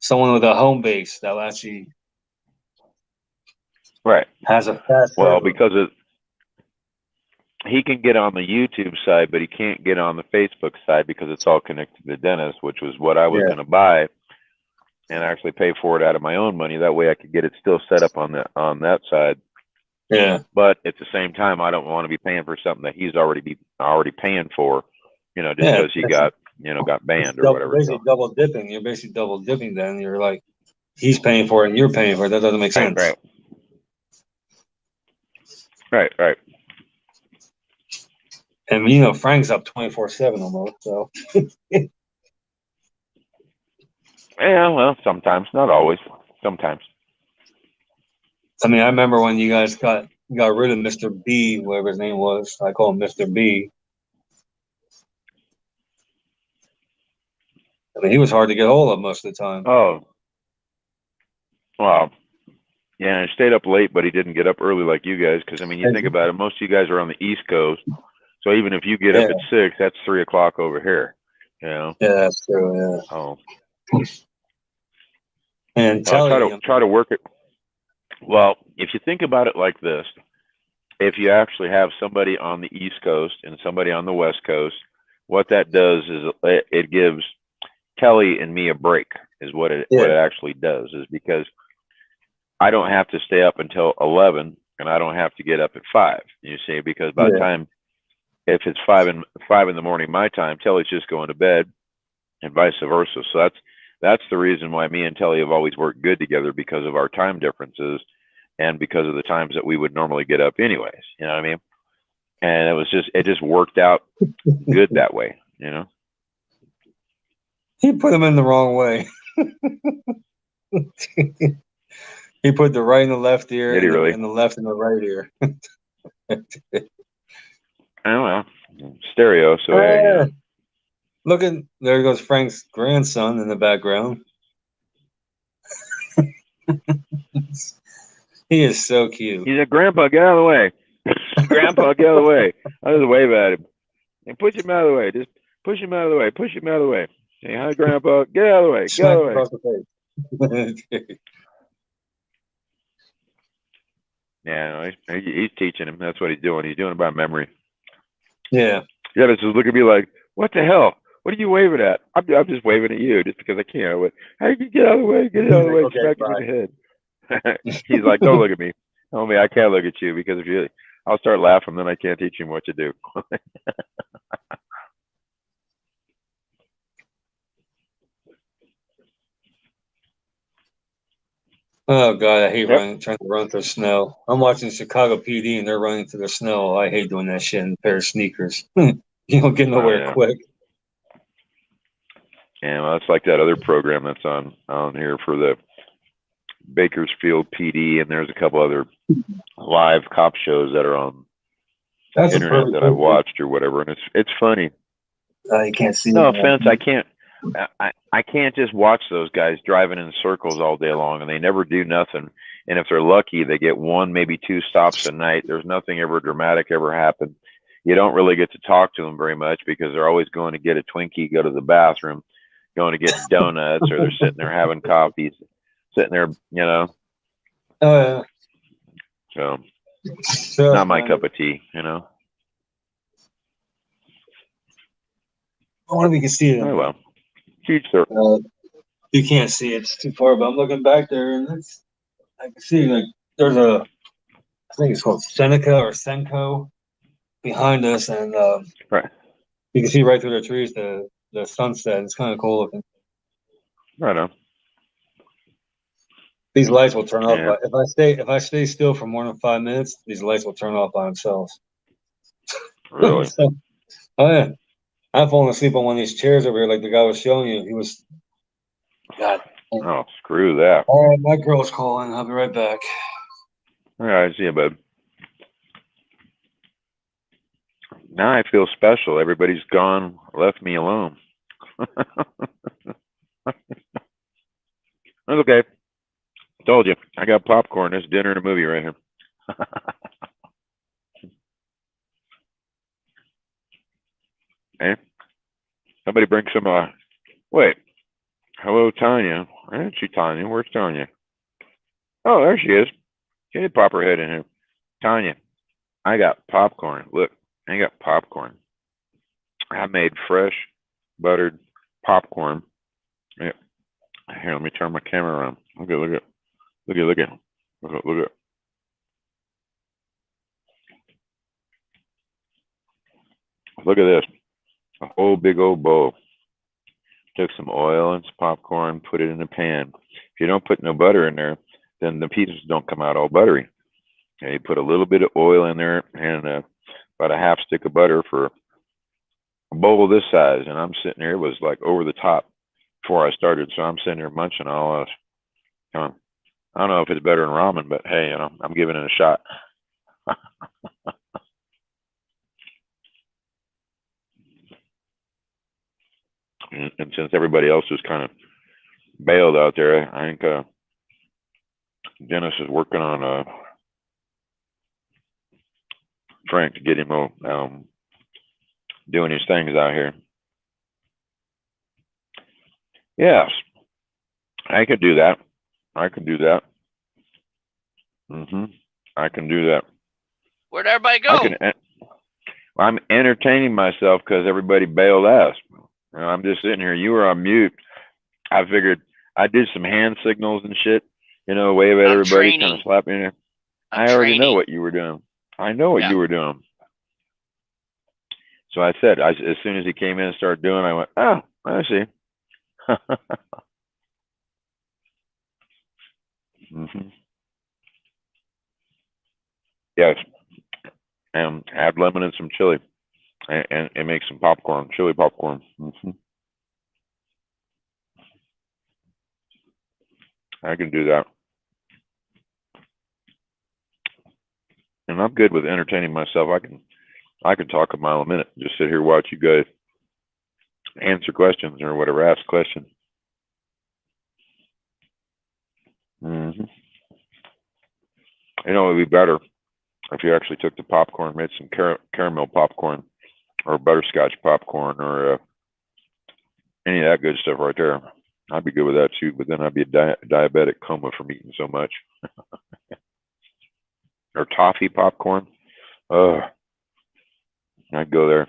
someone with a home base that actually has a fast. Well, because he can get on the YouTube side, but he can't get on the Facebook side because it's all connected to Dennis, which was what I was going to buy and actually pay for it out of my own money. That way I could get it still set up on that side. Yeah. But at the same time, I don't want to be paying for something that he's already paying for, just because he got banned or whatever. Basically double dipping. You're basically double dipping then. You're like, he's paying for it and you're paying for it. That doesn't make sense. Right. And Frank's up 24/7 almost, so. Yeah, well, sometimes, not always. Sometimes. I mean, I remember when you guys got rid of Mr. B, whatever his name was. I call him Mr. B. I mean, he was hard to get hold of most of the time. Oh. Well, yeah, I stayed up late, but he didn't get up early like you guys. Because, I mean, you think about it, most of you guys are on the East Coast. So even if you get up at 6, that's 3 o'clock over here. Yeah, that's true, yeah. Oh. And try to work it. Well, if you think about it like this, if you actually have somebody on the East Coast and somebody on the West Coast, what that does is it gives Kelly and me a break, is what it actually does, is because I don't have to stay up until 11 and I don't have to get up at 5. You see, because by the time, if it's 5 in the morning my time, Kelly's just going to bed, and vice versa. So that's the reason why me and Telly have always worked good together, because of our time differences and because of the times that we would normally get up anyways. You know what I mean? And it just worked out good that way, He put him in the wrong way. He put the right and the left ear, and the left and the right ear. Oh, well, stereo. So there goes Frank's grandson in the background. He is so cute. He's a grandpa. Get out of the way. Grandpa, get out of the way. I just wave at him and push him out of the way. Just push him out of the way. Push him out of the way. Say hi, Grandpa. Get out of the way. Get out of the way. Yeah, he's teaching him. That's what he's doing. He's doing it by memory. Yeah. Yeah, just look at me like, what the hell? What are you waving at? I'm just waving at you just because I can't. How you get out of the way? Get out of the way. Smack him in the head. He's like, don't look at me. Tell me I can't look at you, because I'll start laughing, then I can't teach him what to do. Oh God, I hate trying to run through snow. I'm watching Chicago PD and they're running through the snow. I hate doing that shit in a pair of sneakers. You don't get nowhere quick. Yeah, well, it's like that other program that's on here for the Bakersfield PD, and there's a couple other live cop shows that are on internet that I've watched or whatever, and it's funny. You can't see. No offense, I can't just watch those guys driving in circles all day long, and they never do nothing. And if they're lucky, they get one, maybe two stops a night. There's nothing ever dramatic ever happen. You don't really get to talk to them very much because they're always going to get a Twinkie, go to the bathroom, going to get donuts, or they're sitting there having coffees, sitting there, you know. Oh So, yeah. not my cup of tea, you know. I wonder if you can see it. Oh well, huge sir. You can't see it; it's too far. But I'm looking back there, and I can see like there's I think it's called Seneca or Senko behind us, and right. You can see right through the trees the sunset. It's kind of cool looking. Right on. These lights will turn off. Yeah. If I stay still for more than 5 minutes, these lights will turn off by themselves. Really? So, oh yeah. I've fallen asleep on one of these chairs over here, like the guy was showing you. He was. God. Oh, screw that. All right, my girl's calling. I'll be right back. All right, see you, bud. Now I feel special. Everybody's gone, left me alone. That's okay. Told you. I got popcorn. There's dinner and a movie right here. Hey, somebody bring some. Wait. Hello, Tanya. Where is she, Tanya? Where's Tanya? Oh, there she is. She did pop her head in here. Tanya, I got popcorn. Look, I got popcorn. I made fresh, buttered popcorn. Yeah. Here, let me turn my camera around. Look at. Look at this. A whole big old bowl. Took some oil and some popcorn, put it in a pan. If you don't put no butter in there, then the pieces don't come out all buttery. And you put a little bit of oil in there and about a half stick of butter for a bowl this size. And I'm sitting there, it was like over the top before I started. So I'm sitting there munching all this. I don't know if it's better than ramen, but hey, you know, I'm giving it a shot. And since everybody else is kind of bailed out there, I think Dennis is working on trying to get him doing his things out here. Yes, I could do that. I can do that. I can do that. Where'd everybody go? I'm entertaining myself because everybody bailed ass. You know, I'm just sitting here. You were on mute. I figured I did some hand signals and shit. You know, wave at everybody, kind of slap in there. I already know what you were doing. I know what you were doing. So I said, as soon as he came in and started doing, I went, oh, I see. Yes. And add lemon and some chili, and make some popcorn, chili popcorn. I can do that, and I'm good with entertaining myself. I can talk a mile a minute. Just sit here, watch you guys answer questions or whatever, ask questions. You know, it'd be better if you actually took the popcorn, made some caramel popcorn or butterscotch popcorn or any of that good stuff right there. I'd be good with that too, but then I'd be a diabetic coma from eating so much. Or toffee popcorn. I'd go there.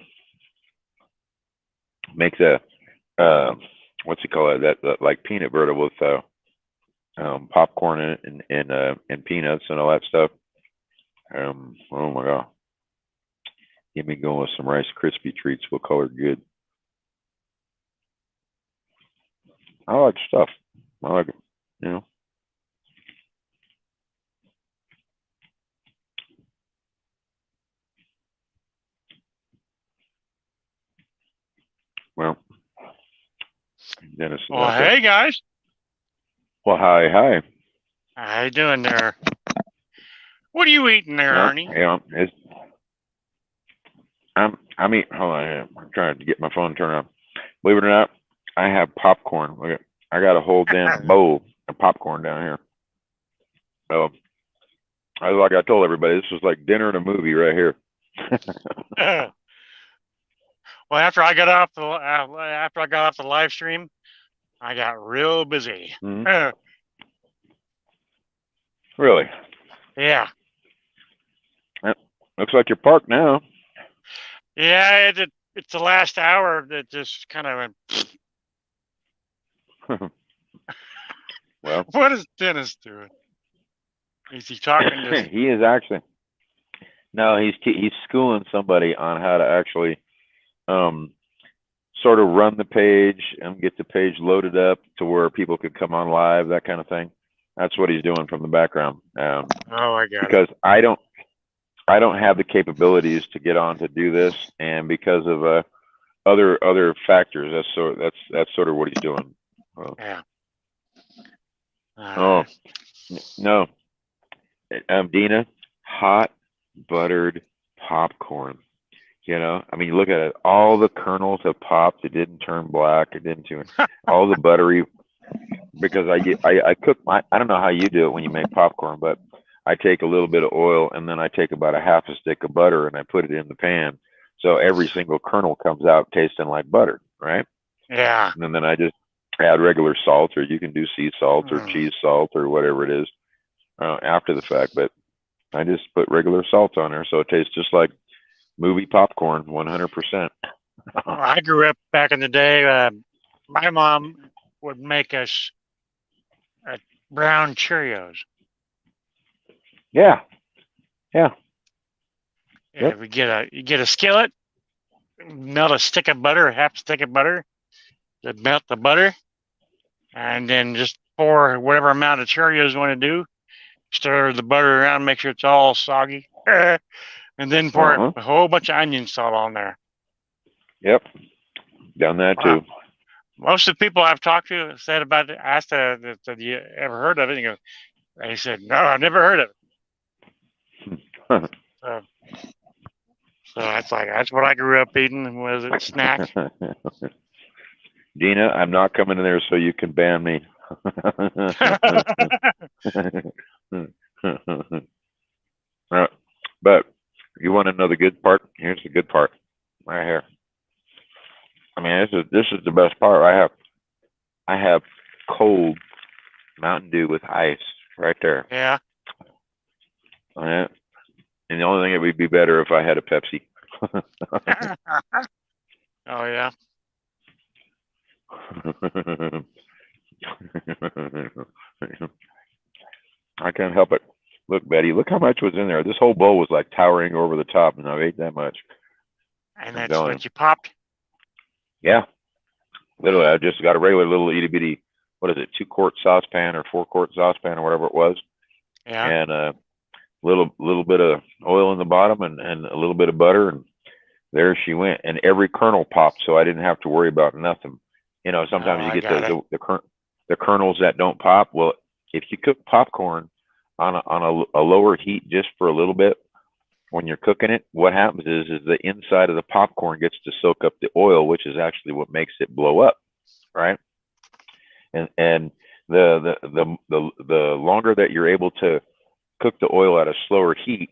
Make the what's it called? That like peanut butter with popcorn in it and peanuts and all that stuff. Oh my god. Get me going with some Rice Krispie treats. Will color good. I like stuff. I like it, you know. Well, Dennis. Well, hey guys. Well, hi. How you doing there? What are you eating there, Well, Arnie? you know, I'm eating. Hold on here. I'm trying to get my phone turned on. Believe it or not, I have popcorn. Look at, I got a whole damn bowl of popcorn down here. So, like I told everybody, this was like dinner and a movie right here. Well, after I got off the live stream, I got real busy. Mm-hmm. Really? Yeah. Looks like you're parked now. Yeah, it's the last hour that just kind of went. Well, what is Dennis doing? Is he talking to? He is actually. No, he's schooling somebody on how to actually, sort of run the page and get the page loaded up to where people could come on live, that kind of thing. That's what he's doing from the background. Oh, I got because it. I don't have the capabilities to get on to do this, and because of other factors, that's sort of what he's doing. Well, yeah. Oh no, Dina, hot buttered popcorn. You know, I mean, you look at it. All the kernels have popped. It didn't turn black. It didn't turn. All the buttery. Because I cook. I don't know how you do it when you make popcorn, but I take a little bit of oil and then I take about a half a stick of butter and I put it in the pan, so every single kernel comes out tasting like butter, right? Yeah. And then I just add regular salt, or you can do sea salt or cheese salt or whatever it is after the fact. But I just put regular salt on there, so it tastes just like movie popcorn, 100%. I grew up back in the day. My mom would make us brown Cheerios. Yeah. Yeah, yep. You get a skillet, melt a stick of butter, half a stick of butter, to melt the butter, and then just pour whatever amount of Cheerios you want to do. Stir the butter around, make sure it's all soggy, and then pour a whole bunch of onion salt on there. Yep, done that too. Most of the people I've talked to said about it, asked have you ever heard of it? And they said, no, I've never heard of it. So that's what I grew up eating, was a snack. Dina, I'm not coming in there so you can ban me. But you want to know the good part? Here's the good part, right here. I mean, this is the best part. I have cold Mountain Dew with ice right there. Yeah. And the only thing, it would be better if I had a Pepsi. Oh yeah. I can't help it. Look, Betty, look how much was in there. This whole bowl was like towering over the top, and I ate that much. And that's what you popped? Yeah. Literally, I just got a regular little itty bitty, what is it, 2-quart saucepan or 4-quart saucepan or whatever it was. Yeah. And a little bit of oil in the bottom and a little bit of butter, and there she went. And every kernel popped, so I didn't have to worry about nothing. You know, sometimes you get the kernels that don't pop. Well, if you cook popcorn on a lower heat just for a little bit, when you're cooking it, what happens is the inside of the popcorn gets to soak up the oil, which is actually what makes it blow up, right? And the longer that you're able to cook the oil at a slower heat,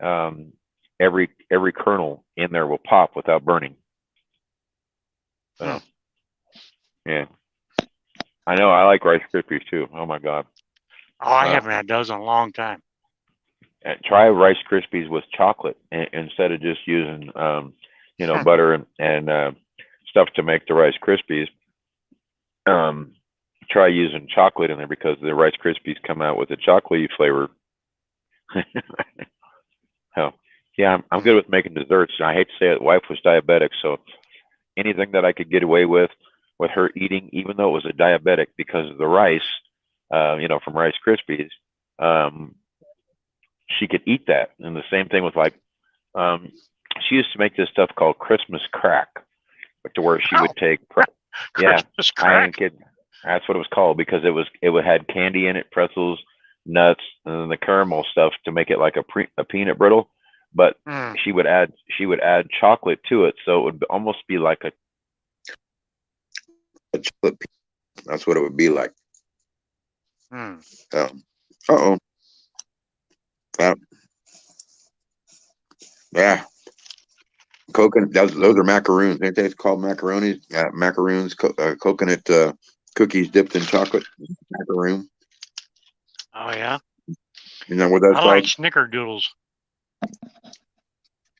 every kernel in there will pop without burning. So, yeah, I know. I like Rice Krispies too. Oh my God. Oh, I haven't had those in a long time. Try Rice Krispies with chocolate instead of just using, butter and stuff to make the Rice Krispies. Try using chocolate in there, because the Rice Krispies come out with a chocolatey flavor. Oh, yeah, I'm good with making desserts. I hate to say it, wife was diabetic, so anything that I could get away with her eating, even though it was a diabetic, because of the rice, from Rice Krispies, she could eat that. And the same thing with she used to make this stuff called Christmas crack, to where she would take, yeah, I ain't kidding. That's what it was called, because it had candy in it, pretzels, nuts, and then the caramel stuff to make it like a peanut brittle. But she would add chocolate to it, so it would almost be like a chocolate. That's what it would be like. Uh-oh. Yeah. Coconut. Those are macaroons. Ain't they called macaronis? Macaroons. Coconut cookies dipped in chocolate. Macaroon. Oh yeah. You know what that's I called? like snickerdoodles.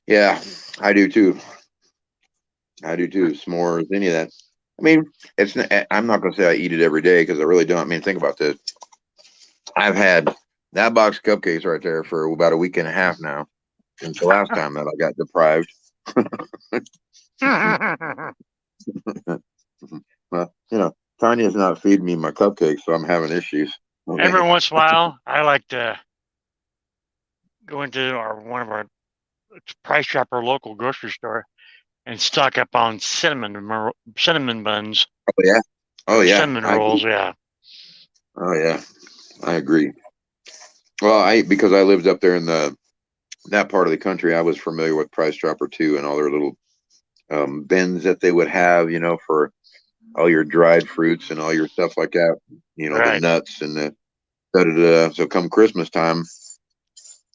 Yeah, I do too. S'mores, any of that. I mean, I'm not gonna say I eat it every day because I really don't. I mean, think about this. I've had that box of cupcakes right there for about a week and a half now, since the last time that I got deprived. Well, Tanya's not feeding me my cupcakes, so I'm having issues. Okay. Every once in a while, I like to go into one of our Price Chopper local grocery store and stock up on cinnamon buns. Oh yeah. Cinnamon rolls. Yeah. Oh yeah, I agree. Well, because I lived up there in that part of the country, I was familiar with Price Chopper too, and all their little bins that they would have, for all your dried fruits and all your stuff like that. The nuts and the da-da-da. So come Christmas time,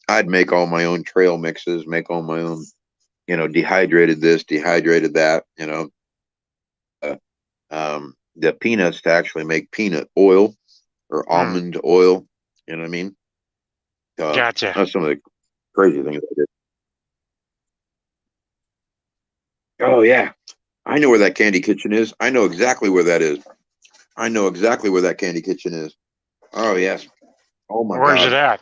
I'd make all my own trail mixes, make all my own, dehydrated this, dehydrated that, the peanuts to actually make peanut oil or almond oil. You know what I mean? Gotcha. That's some of the crazy things I did. Oh yeah, I know where that candy kitchen is. I know exactly where that is. I know exactly where that candy kitchen is. Oh yes. Oh my God. Where's it at?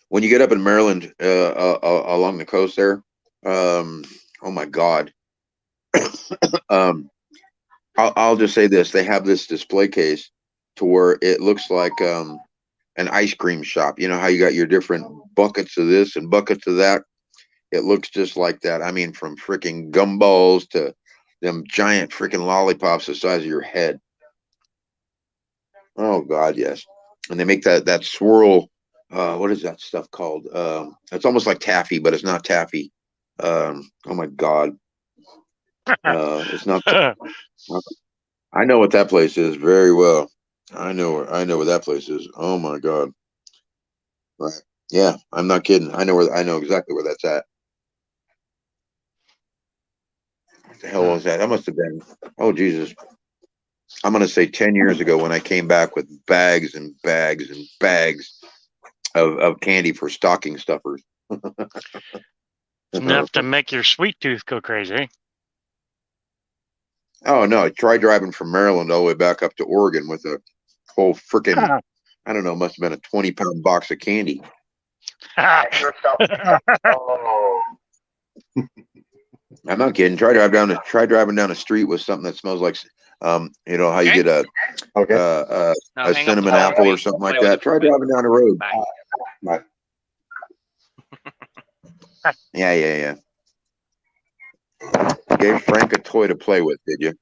When you get up in Maryland, along the coast there, oh my God. I'll just say this: they have this display case to where it looks like an ice cream shop. You know how you got your different buckets of this and buckets of that? It looks just like that. I mean, from freaking gumballs to them giant freaking lollipops the size of your head. Oh God, yes. And they make that swirl. What is that stuff called? It's almost like taffy, but it's not taffy. Oh my God. It's not. I know what that place is very well. I know where that place is. Oh my God. Right. Yeah, I'm not kidding. I know exactly where that's at. What the hell was that? That must have been, oh Jesus. I'm gonna say 10 years ago when I came back with bags and bags and bags of candy for stocking stuffers. Enough to make your sweet tooth go crazy. Oh no! Try driving from Maryland all the way back up to Oregon with a whole freaking, I don't know, must have been a 20-pound box of candy. I'm not kidding. Try driving down the street with something that smells like, how you get a cinnamon apple or something like that. Try driving down the road. Bye. Yeah. You gave Frank a toy to play with, did you?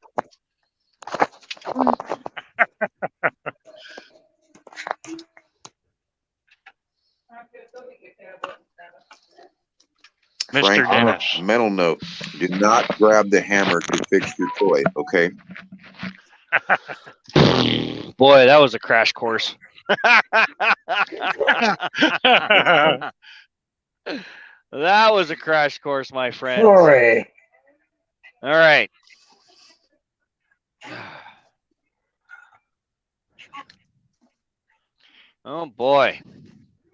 Frank, Mr. Dennis. Mental note: do not grab the hammer to fix your toy. Okay. Boy, that was a crash course. That was a crash course, my friend. Sorry. All right. Oh boy.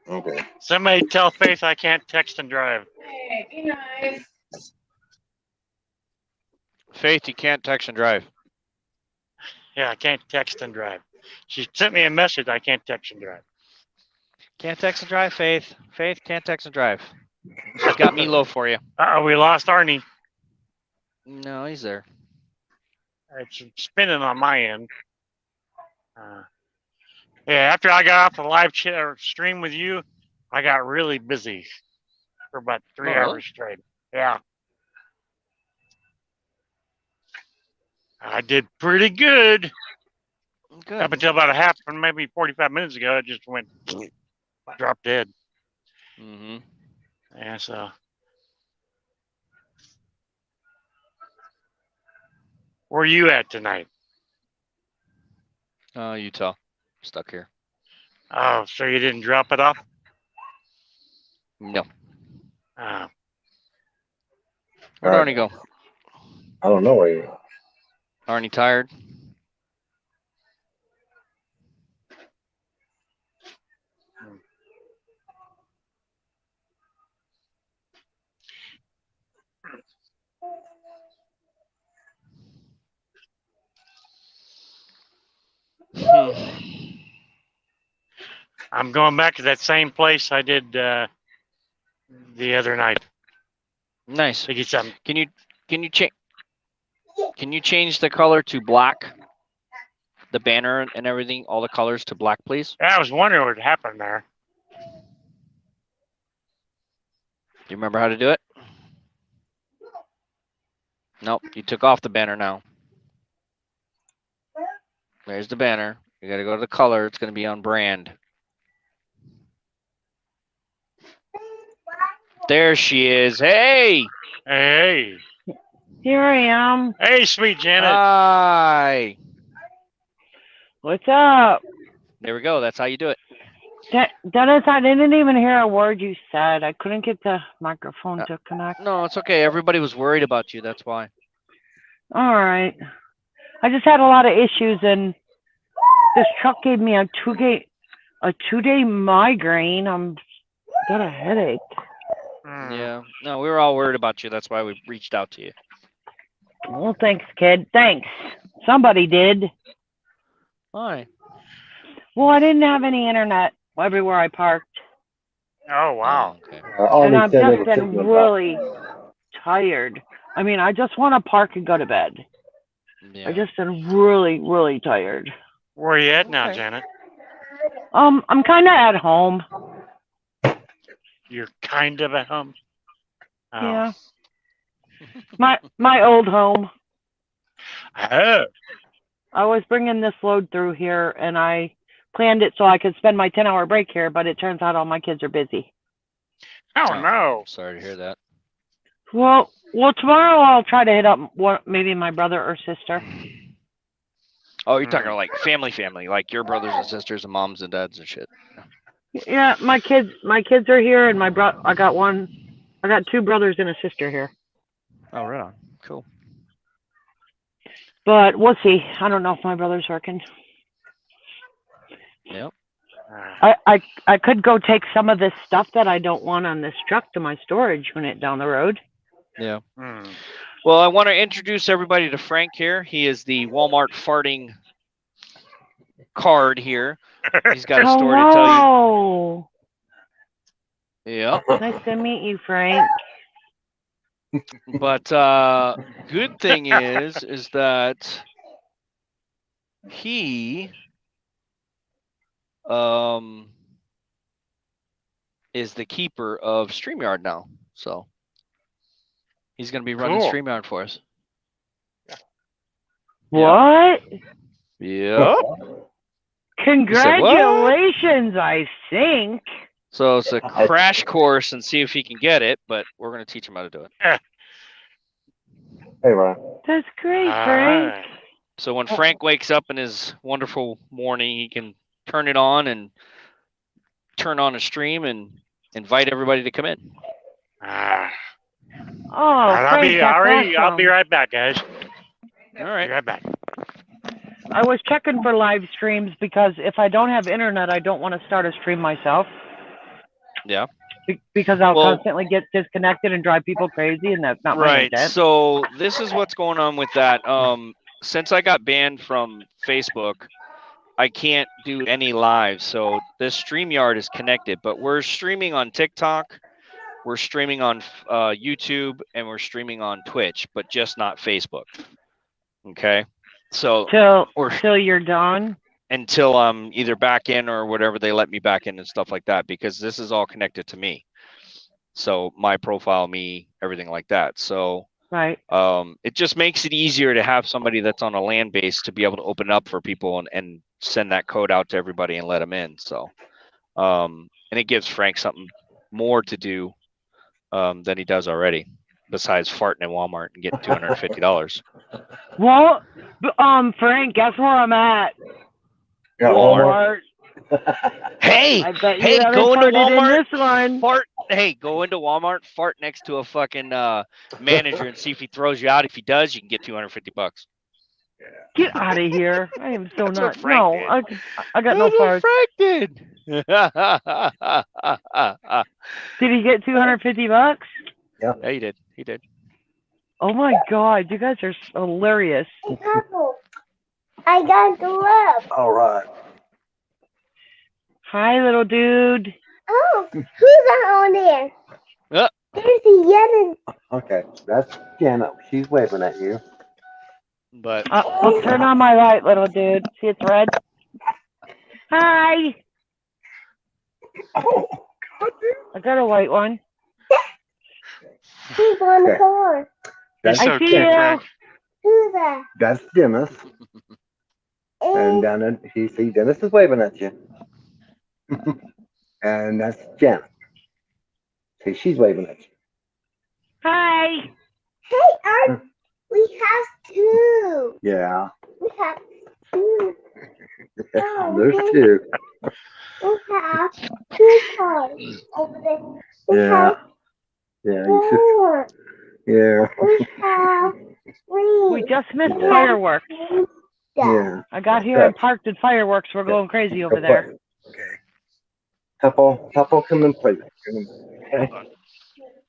Okay. Somebody tell Faith I can't text and drive. Hey, be nice. Faith, you can't text and drive. Yeah, I can't text and drive. She sent me a message. I can't text and drive. Can't text and drive, Faith. Faith can't text and drive. She's got me low for you. We lost Arnie. No, he's there. It's spinning on my end. Yeah, after I got off the live stream with you, I got really busy for about 3 hours straight. Yeah. I did pretty good. Good. Up until about a half, maybe 45 minutes ago, it just went drop dead. Mm-hmm. Yeah, so. Where are you at tonight? Utah. Stuck here. Oh, so you didn't drop it off? No. Oh. Where'd Arnie go? I don't know where you are. Arnie tired? I'm going back to that same place I did the other night. Nice. To get some. Can you change the color to black? The banner and everything, all the colors to black, please. Yeah, I was wondering what happened there. Do you remember how to do it? Nope, you took off the banner now. There's the banner. You got to go to the color. It's going to be on brand. There she is. Hey! Hey! Here I am. Hey, sweet Janet. Hi! What's up? There we go. That's how you do it. Dennis, I didn't even hear a word you said. I couldn't get the microphone to connect. No, it's okay. Everybody was worried about you. That's why. All right. I just had a lot of issues, and this truck gave me a two-day migraine. I'm got a headache. Yeah. No, we were all worried about you. That's why we reached out to you. Well, thanks, kid. Thanks. Somebody did. Why? Well, I didn't have any internet everywhere I parked. Oh, wow. Okay. And I've just been really tired. I mean, I just want to park and go to bed. Yeah. I've just been really, really tired. Where are you at now, Janet? I'm kind of at home. You're kind of at home? Oh. Yeah. My old home. Oh. I was bringing this load through here, and I planned it so I could spend my 10-hour break here, but it turns out all my kids are busy. Oh, no. Sorry to hear that. Well, tomorrow I'll try to hit up maybe my brother or sister. Oh, you're talking like family, like your brothers and sisters and moms and dads and shit. Yeah, my kids are here, and I got two brothers and a sister here. Oh, right on. Cool. But we'll see. I don't know if my brother's working. Yep. I could go take some of this stuff that I don't want on this truck to my storage unit down the road. Yeah. Well, I want to introduce everybody to Frank here. He is the Walmart farting card here. He's got a story to tell you. Yeah. Nice to meet you, Frank. But good thing is that he is the keeper of StreamYard now. So he's going to be running StreamYard for us. What? Yep. Congratulations, I think. So it's a crash course and see if he can get it, but we're going to teach him how to do it. Hey, Ryan. That's great, Frank. So when Frank wakes up in his wonderful morning, he can turn it on and turn on a stream and invite everybody to come in. Oh, I'll be right back, guys. All right. Be right back. I was checking for live streams because if I don't have internet, I don't want to start a stream myself. Yeah. Because I'll constantly get disconnected and drive people crazy, and that's not my intent. So this is what's going on with that. Since I got banned from Facebook, I can't do any live. So this StreamYard is connected, but we're streaming on TikTok, we're streaming on YouTube, and we're streaming on Twitch, but just not Facebook. Okay. So till you're done. Until I'm either back in or whatever they let me back in and stuff like that, because this is all connected to me. So my profile, me, everything like that. So right. It just makes it easier to have somebody that's on a land base to be able to open up for people and send that code out to everybody and let them in. So, and it gives Frank something more to do than he does already, besides farting in Walmart and getting $250. Well, Frank, guess where I'm at? Yeah, Walmart. Hey, I bet you hey, haven't go into farted in Walmart, this one. fart. Hey, go into Walmart, fart next to a fucking manager and see if he throws you out. If he does, you can get $250. Get out of here! I am so That's not. what Frank No, did. I got no That's what farts. Frank did. Did he get $250? Yeah. Yeah, he did. He did. Oh my God, you guys are hilarious. I got the love. All right. Hi, little dude. Oh, who's on there? There's a yellow. Okay, that's Janet. She's waving at you. But I'll turn on my light, little dude. See, it's red. Hi. I got a white one. Who's on the car? That's I see you. Who's that? That's Dennis. And down there, you see Dennis is waving at you. And that's Janet. See, she's waving at you. Hi. Hey, we have two. Yeah. We have two. There's two. We have two cars over there. We have Yeah. four. Yeah. We have three. We just missed fireworks. Yeah. I got here and parked at fireworks. We're going crazy over there. Papa come and play. Okay.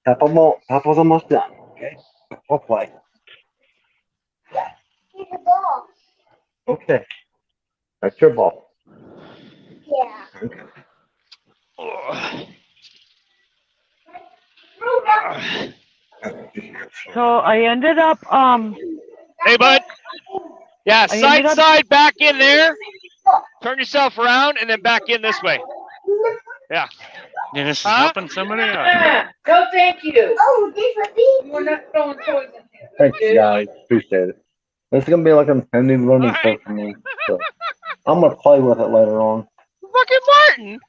Papa's almost done. Okay. We'll play. Here's the ball. Okay. That's your ball. Yeah. Okay. So I ended up Hey, bud. Yeah, I ended up- side, back in there. Turn yourself around and then back in this way. Yeah. Dennis is helping somebody out. No, thank you. Oh, this would be. We're not throwing toys in here. Thanks, guys. Appreciate it. This is gonna be like a new learning curve for me. So I'm gonna play with it later on. Fucking Martin.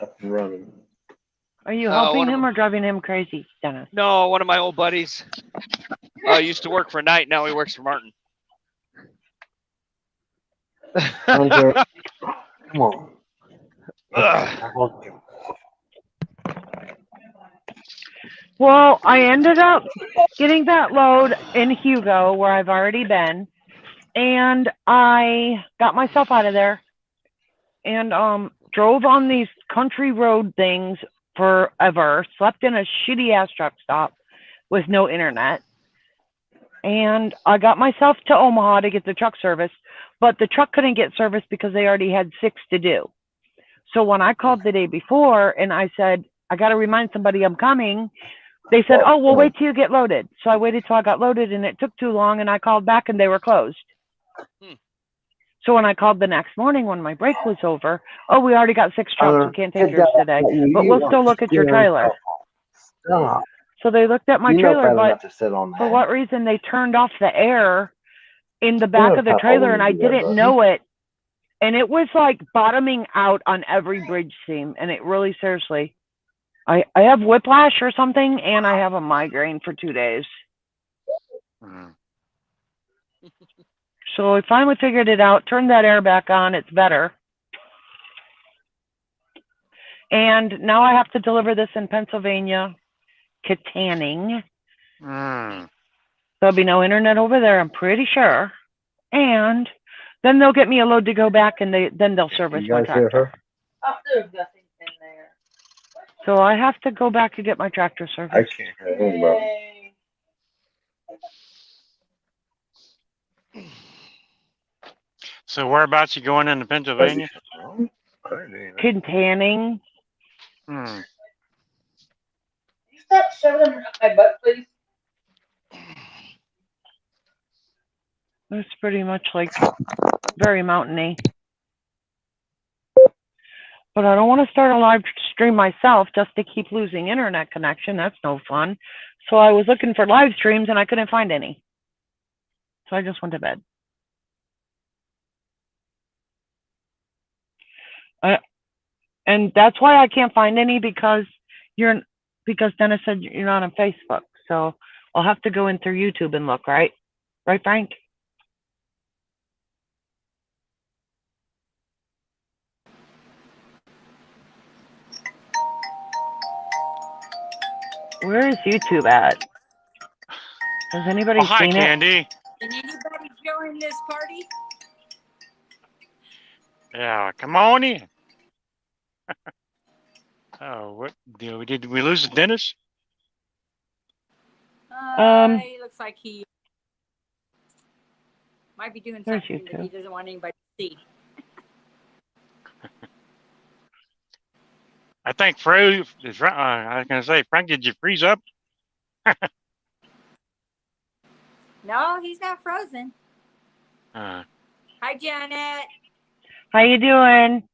Up and running. Are you No, helping one of him or driving him crazy, Dennis? No, one of my old buddies. Used to work for Knight. Now he works for Martin. Hunter, come on. Well, I ended up getting that load in Hugo, where I've already been, and I got myself out of there and drove on these country road things forever, slept in a shitty ass truck stop with no internet, and I got myself to Omaha to get the truck serviced, but the truck couldn't get serviced because they already had 6 to do. So when I called the day before and I said, I got to remind somebody I'm coming, they said, oh, well, wait till you get loaded. So I waited till I got loaded and it took too long and I called back and they were closed. So when I called the next morning when my break was over, oh, we already got 6 trucks. We can't take yours today, but we'll still look at your trailer. Stop. So they looked at my You know trailer, better but not to sit on for that. what reason they turned off the air in the back know of the Papa trailer and I wouldn't do that, didn't bud. know it. And it was like bottoming out on every bridge seam. And it really, seriously, I have whiplash or something and I have a migraine for 2 days. So I finally figured it out, turned that air back on. It's better. And now I have to deliver this in Pennsylvania, Katanning. There'll be no internet over there, I'm pretty sure. And then they'll get me a load to go back and then they'll service You my guys hear tractor. her? Oh, there's nothing in there. So I have to go back and get my tractor serviced. I can't hear anybody. So whereabouts you going into Pennsylvania? Katanning. Stop shoving them up my butt, please. It's pretty much like very mountainy. But I don't want to start a live stream myself just to keep losing internet connection. That's no fun. So I was looking for live streams and I couldn't find any. So I just went to bed. And that's why I can't find any because Dennis said you're not on Facebook. So I'll have to go in through YouTube and look, right? Right, Frank? Where is YouTube at? Has anybody hi, seen Candy. Can anybody join this party? Yeah, come on in. Oh, what did we lose Dennis? It looks like he might be doing There's something that he YouTube. doesn't want anybody to see. I think I was gonna say, Frank, did you freeze up? No, he's not frozen. Uh, Hi, Janet. How you doing?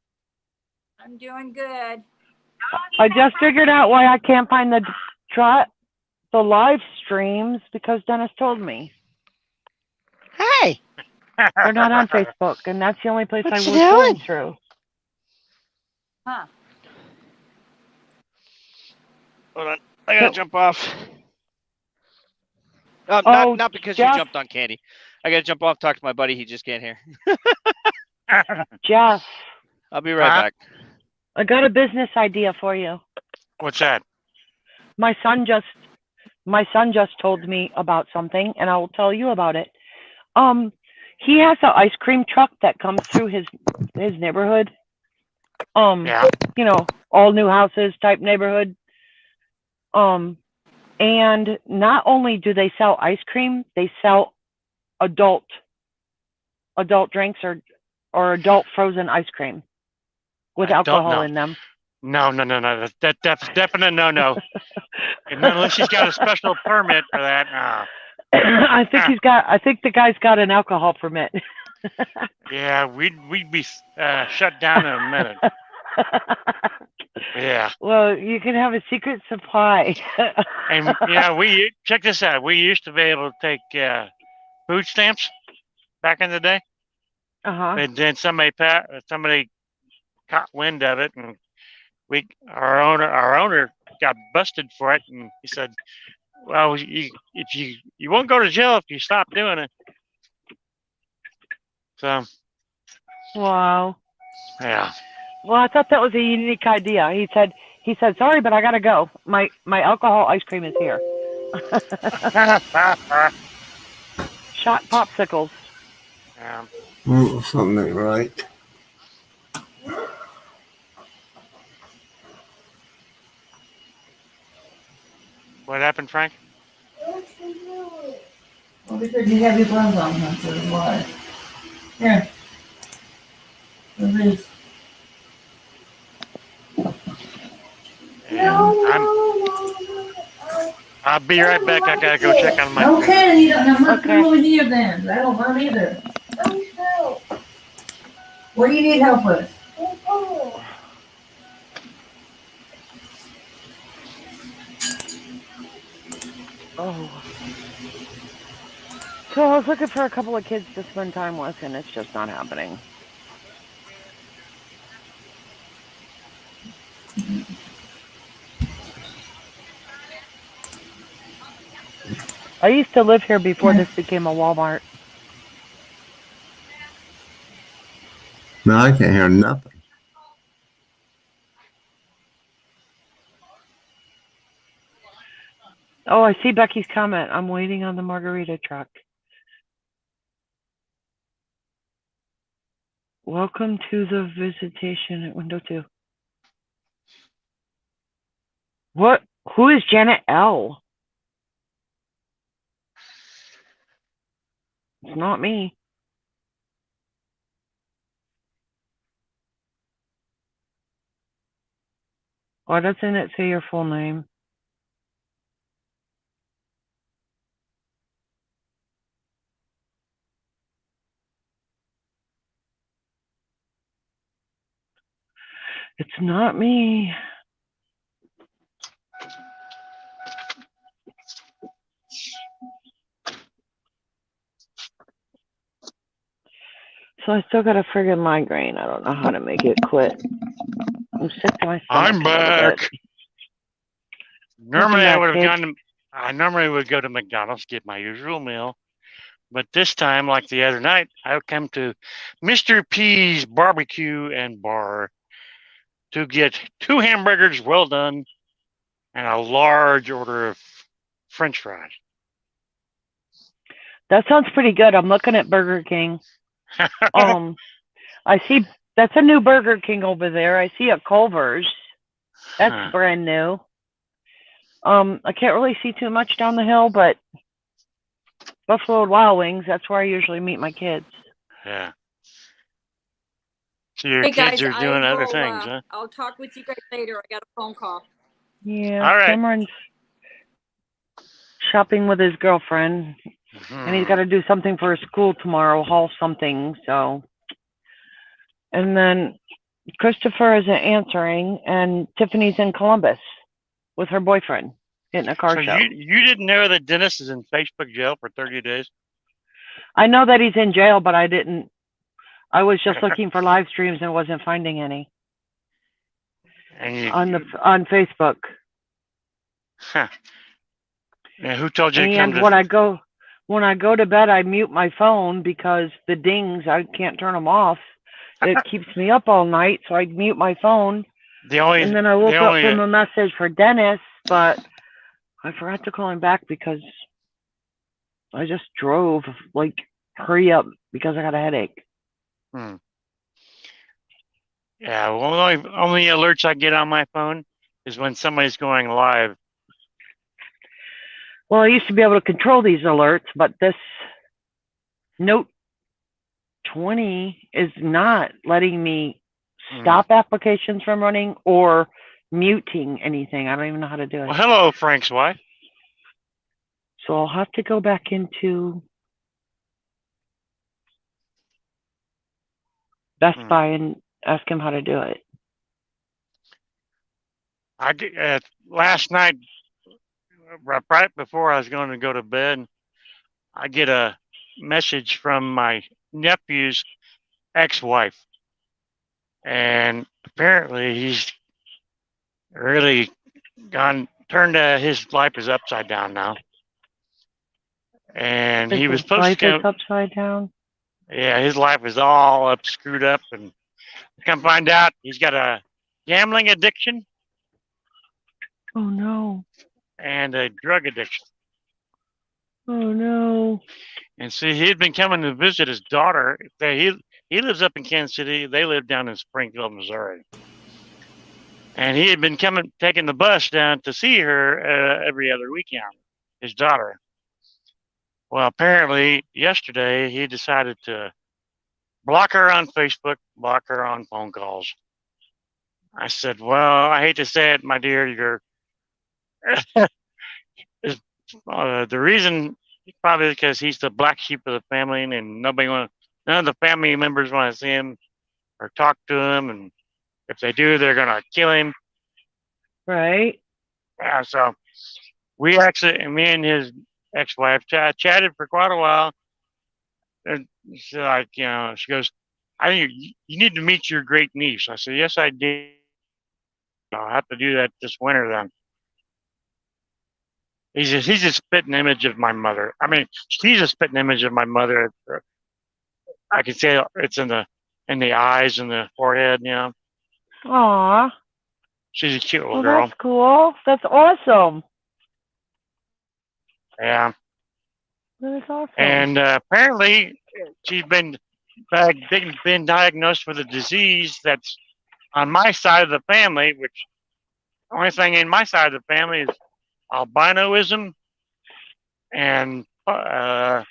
I'm doing good. I just figured out why I can't find the live streams because Dennis told me. Hey. They're not on Facebook, and that's the only place What I you was going doing? through. Huh. Hold on. I gotta jump off. Not because Jeff, you jumped on Candy. I gotta jump off, talk to my buddy. He just can't hear. Jeff. I'll be right back. I got a business idea for you. What's that? My son just told me about something, and I will tell you about it. He has an ice cream truck that comes through his neighborhood. Yeah. You know, all new houses type neighborhood. And not only do they sell ice cream, they sell adult drinks or adult frozen ice cream with alcohol in them. No. That's definite no. Unless he's got a special permit for that. I think the guy's got an alcohol permit. Yeah, we'd be shut down in a minute. Yeah. Well, you can have a secret supply. And yeah, check this out. We used to be able to take food stamps back in the day. And then somebody caught wind of it, and our owner got busted for it, and he said, "Well, if you won't go to jail if you stop doing it." So. Wow. Yeah. Well, I thought that was a unique idea. He said, sorry, but I gotta go. My alcohol ice cream is here. Shot popsicles. Yeah. Something ain't right. What happened, Frank? Well, because you have your gloves on, huh? So it's why. Here. Release. I'll be right back. I gotta go check on my. Okay, you don't have nothing over here then. That'll burn either. What do you need help with? Oh. So I was looking for a couple of kids to spend time with, and it's just not happening. I used to live here before this became a Walmart. No, I can't hear nothing. Oh, I see Becky's comment. I'm waiting on the margarita truck. Welcome to the visitation at window 2. What? Who is Janet L? It's not me. Why doesn't it say your full name? It's not me. So I still got a friggin' migraine. I don't know how to make it quit. I'm sick to my stomach. I'm back. Normally, I would have kid. gone to. I normally would go to McDonald's, get my usual meal, but this time, like the other night, I come to Mr. P's Barbecue and Bar to get 2 hamburgers well done and a large order of French fries. That sounds pretty good. I'm looking at Burger King. I see that's a new Burger King over there. I see a Culver's. That's brand new. I can't really see too much down the hill, but Buffalo Wild Wings, that's where I usually meet my kids. Yeah. So your Hey kids guys, are doing I other will, things, huh? I'll talk with you guys later. I got a phone call. Yeah, All right. Cameron's shopping with his girlfriend, and he's got to do something for his school tomorrow, haul something, so. And then Christopher isn't answering, and Tiffany's in Columbus with her boyfriend getting a car So show. you didn't know that Dennis is in Facebook jail for 30 days? I know that he's in jail, but I didn't. I was just looking for live streams and wasn't finding any on Facebook. Huh. Yeah, who told you to come And to? when I go to bed, I mute my phone because the dings, I can't turn them off. It keeps me up all night, so I mute my phone. And then I woke up from a message for Dennis, but I forgot to call him back because I just drove, like, hurry up because I got a headache. Yeah, well, only alerts I get on my phone is when somebody's going live. Well, I used to be able to control these alerts, but this Note 20 is not letting me stop applications from running or muting anything. I don't even know how to do it. Well, hello, Frank's wife. So I'll have to go back into Best Buy and ask him how to do it. Last night, right before I was going to go to bed, I get a message from my nephew's ex-wife, and apparently he's really turned his life is upside down now. And he was supposed to come upside down. Yeah, his life is all screwed up, and come find out he's got a gambling addiction. Oh no. And a drug addiction. Oh no. And see, he had been coming to visit his daughter. He lives up in Kansas City. They live down in Springfield, Missouri. And he had been taking the bus down to see her every other weekend, his daughter. Well, apparently yesterday he decided to block her on Facebook, block her on phone calls. I said, well, I hate to say it, my dear, you're the reason probably because he's the black sheep of the family, and none of the family members want to see him or talk to him, and if they do, they're gonna kill him. Right. Yeah. So me and his ex-wife chatted for quite a while, and she's like, she goes, I think you need to meet your great niece. I said, yes, I did. I'll have to do that this winter then. He's a spitting image of my mother. I mean, she's a spitting image of my mother. I can say it's in the eyes and the forehead, Aw. She's a cute little girl. That's cool. That's awesome. Yeah. That is awesome. And apparently she's been diagnosed with a disease that's on my side of the family, which the only thing in my side of the family is albinoism and polio.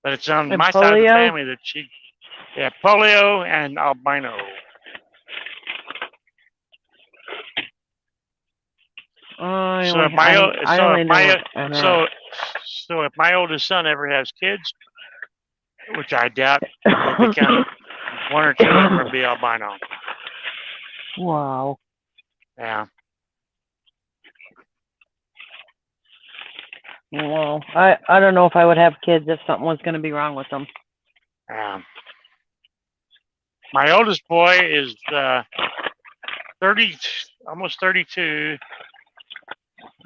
But it's on my side of the family that polio and albino. So if my oldest son ever has kids, which I doubt, will become one or two of them will be albino. Wow. Yeah. Well, I don't know if I would have kids if something was going to be wrong with them. My oldest boy is 30, almost 32,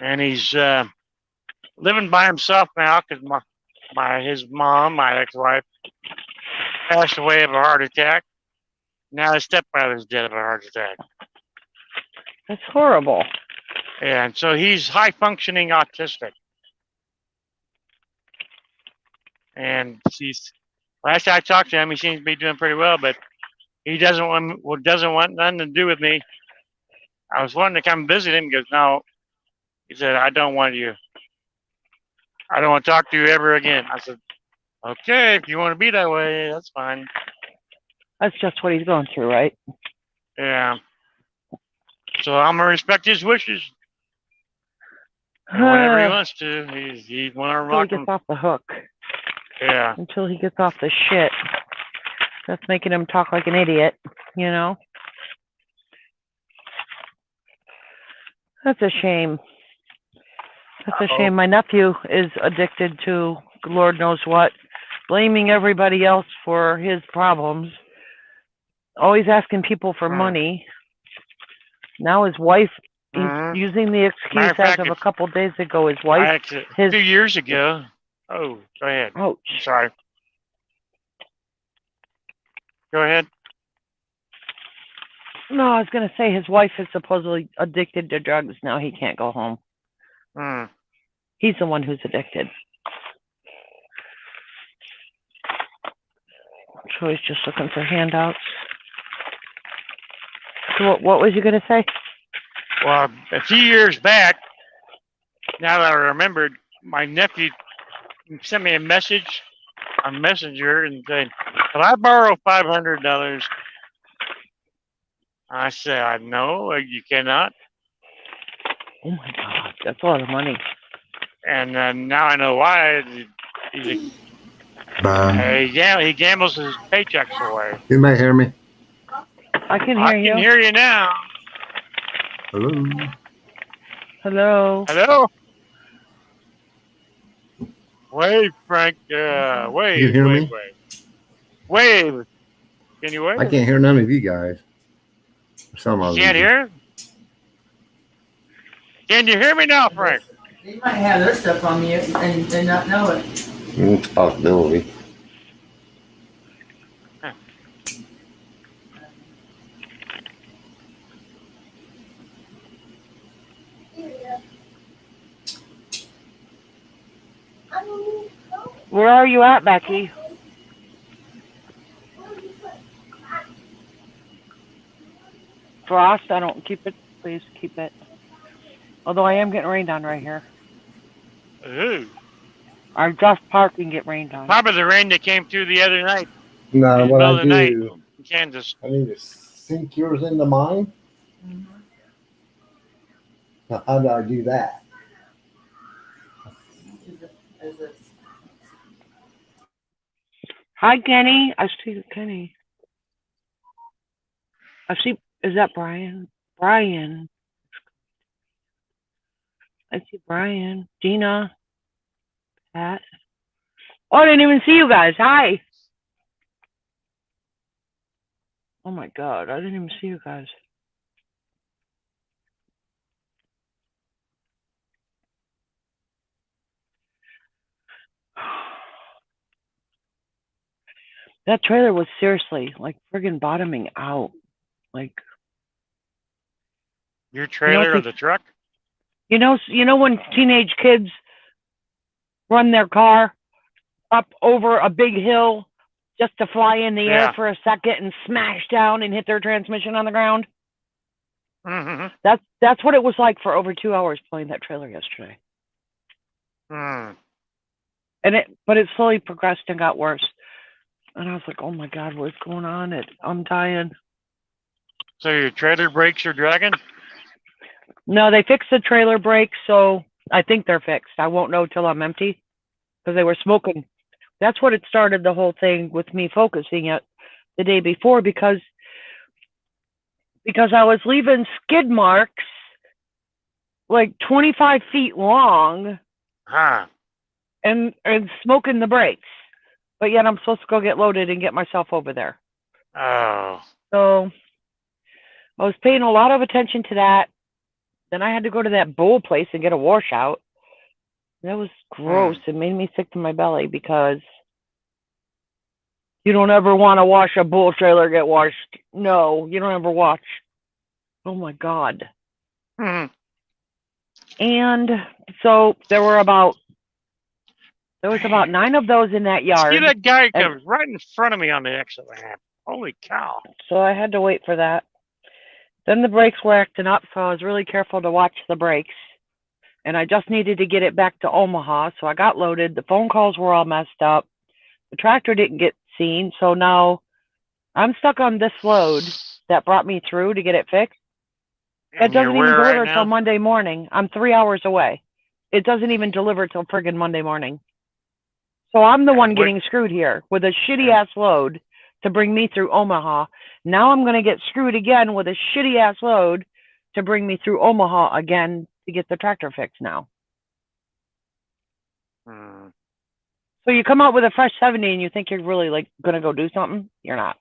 and he's living by himself now because his mom, my ex-wife, passed away of a heart attack. Now his stepfather's dead of a heart attack. That's horrible. And so he's high-functioning autistic. And last I talked to him, he seems to be doing pretty well, but he doesn't want nothing to do with me. I was wanting to come visit him. He goes, no. He said, I don't want to talk to you ever again. I said, okay, if you want to be that way, that's fine. That's just what he's going through, right? Yeah. So I'm going to respect his wishes. And whenever he wants to, he's one of until he gets off the hook. Yeah. Until he gets off the shit. That's making him talk like an idiot, you know? That's a shame. That's a shame. My nephew is addicted to Lord knows what, blaming everybody else for his problems, always asking people for money. Now his wife, he's using the excuse as of a couple days ago, his wife. 2 years ago. Oh, go ahead. Oh, sorry. Go ahead. No, I was going to say his wife is supposedly addicted to drugs. Now he can't go home. He's the one who's addicted. So he's just looking for handouts. So what was you going to say? Well, a few years back, now that I remembered, my nephew sent me a message on Messenger and said, "Can I borrow $500?" I said, "No, you cannot." Oh my God, that's a lot of money. And now I know why. He gambles his paychecks away. You may hear me. I can hear you. I can hear you now. Hello. Hello. Hello. Wave, Frank. Wave. You hear wave, me? Wave. Can you wave? I can't hear none of you guys. For some You reason. can't hear? Can you hear me now, Frank? They might have their stuff on mute and not know it. It's a possibility. Where are you at, Becky? Frost, I don't keep it. Please keep it. Although I am getting rained on right here. Ooh. I'm just parked and get rained on. Probably the rain that came through the other night. No, what I do, in Kansas. I need to sink yours into mine. Now, how do I do that? Hi, Kenny. I see Kenny. I see. Is that Brian? Brian. I see Brian. Gina. Pat. Oh, I didn't even see you guys. Hi. Oh my God, I didn't even see you guys. That trailer was seriously like friggin' bottoming out. Like your trailer or the truck? You know when teenage kids run their car up over a big hill just to fly in the air for a second and smash down and hit their transmission on the ground? Mm-hmm. That's what it was like for over 2 hours playing that trailer yesterday. But it slowly progressed and got worse. And I was like, oh my God, what's going on? I'm dying. So your trailer brakes are dragging? No, they fixed the trailer brakes, so I think they're fixed. I won't know till I'm empty because they were smoking. That's what it started, the whole thing with me focusing it the day before because I was leaving skid marks like 25 feet long and smoking the brakes. But yet I'm supposed to go get loaded and get myself over there. Oh. So I was paying a lot of attention to that. Then I had to go to that bowl place and get a washout. That was gross. It made me sick to my belly because you don't ever want to watch a bull trailer get washed. No, you don't ever watch. Oh my God. Mhm. And so there was about 9 of those in that yard. See that guy comes right in front of me on the exit ramp. Holy cow. So I had to wait for that. Then the brakes were acting up, so I was really careful to watch the brakes. And I just needed to get it back to Omaha, so I got loaded. The phone calls were all messed up. The tractor didn't get seen, so now I'm stuck on this load that brought me through to get it fixed. That doesn't even deliver till Monday morning. I'm 3 hours away. It doesn't even deliver till friggin' Monday morning. So I'm the one getting screwed here with a shitty-ass load to bring me through Omaha. Now I'm going to get screwed again with a shitty-ass load to bring me through Omaha again to get the tractor fixed now. So you come out with a fresh 70 and you think you're really like going to go do something? You're not.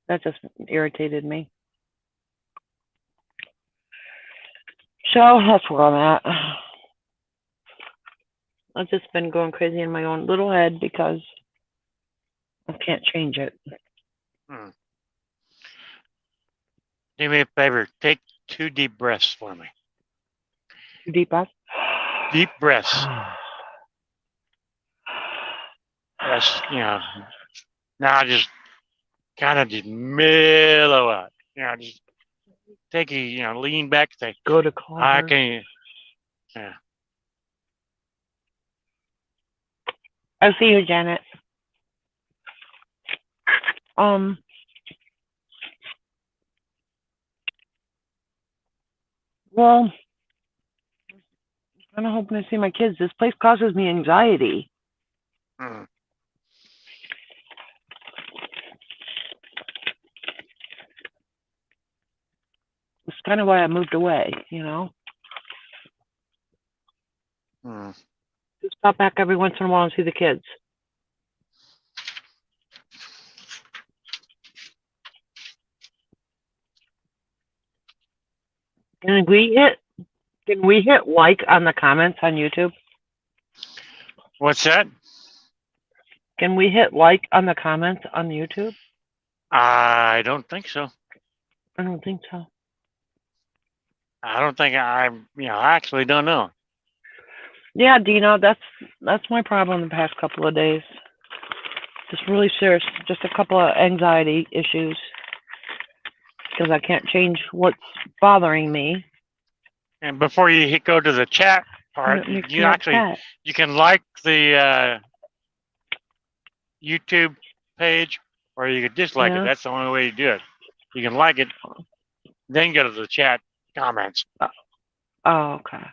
That just irritated me. So that's where I'm at. I've just been going crazy in my own little head because I can't change it. Do me a favor. Take 2 deep breaths for me. 2 deep breaths? Deep breaths. Yes, now just kind of just mellow out. Just take a, lean back, say, go to call I her. can, yeah. I see you, Janet. Well, I'm kind of hoping to see my kids. This place causes me anxiety. It's kind of why I moved away, Just stop back every once in a while and see the kids. Can we hit like on the comments on YouTube? What's that? Can we hit like on the comments on YouTube? I don't think so. I don't think so. I don't think I actually don't know. Yeah, Dino, that's my problem the past couple of days. Just really serious, just a couple of anxiety issues because I can't change what's bothering me. And before you go to the chat part, you can like the YouTube page, or you could dislike it. That's the only way you do it. You can like it, then go to the chat comments. Oh, okay.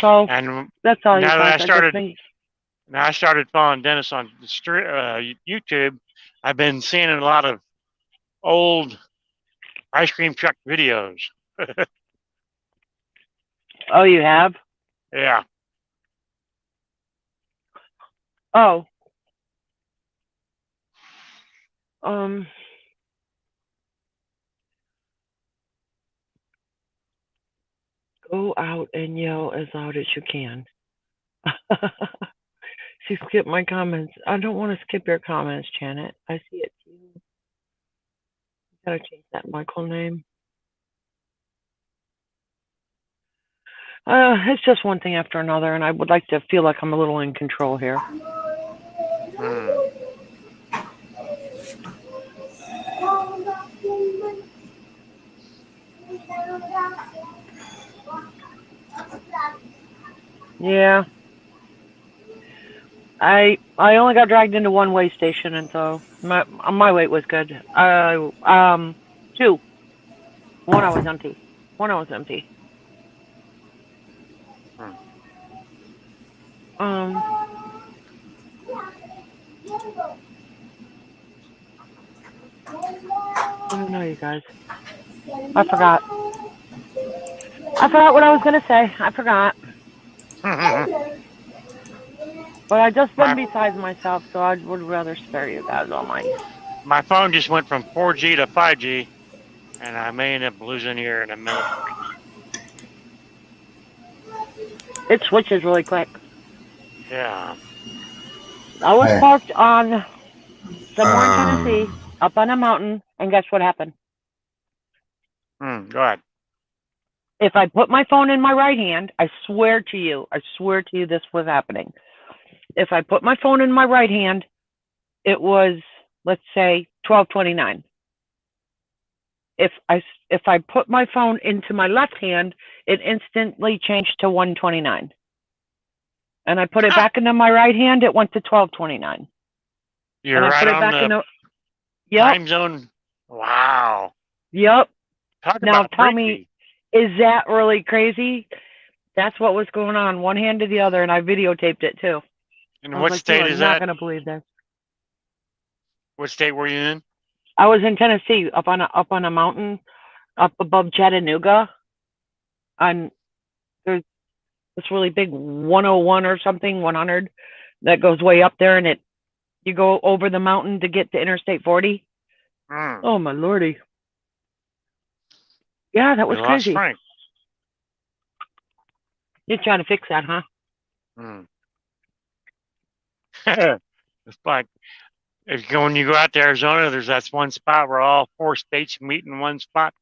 So that's all. Now that I started following Dennis on YouTube, I've been seeing a lot of old ice cream truck videos. Oh, you have? Yeah. Oh. Go out and yell as loud as you can. She skipped my comments. I don't want to skip your comments, Janet. I see it too. Gotta change that Michael name. It's just one thing after another, and I would like to feel like I'm a little in control here. Yeah. I only got dragged into one weigh station, and so my weight was good. 2. One I was empty. I don't know, you guys. I forgot. I forgot what I was gonna say. I forgot. But I just been beside myself, so I would rather spare you guys all my. My phone just went from 4G to 5G, and I may end up losing here in a minute. It switches really quick. Yeah. I was parked on somewhere in Tennessee, up on a mountain, and guess what happened? Go ahead. If I put my phone in my right hand, I swear to you this was happening. If I put my phone in my right hand, it was, let's say, 12:29. If I put my phone into my left hand, it instantly changed to 1:29. And I put it back into my right hand, it went to 12:29. You're and I right put it on back the in the time zone. Wow. Yep. Talk Now about tell me, is that really crazy? That's what was going on, one hand to the other, and I videotaped it too. And I was what like, state you are is not that? going to believe this. What state were you in? I was in Tennessee, up on a mountain, up above Chattanooga, and there's this really big 101 or something, 100, that goes way up there, and you go over the mountain to get to Interstate 40. Oh my lordy! Yeah, that was We lost crazy. Frank. You're trying to fix that, huh? It's like when you go out to Arizona, there's that one spot where all 4 states meet in one spot.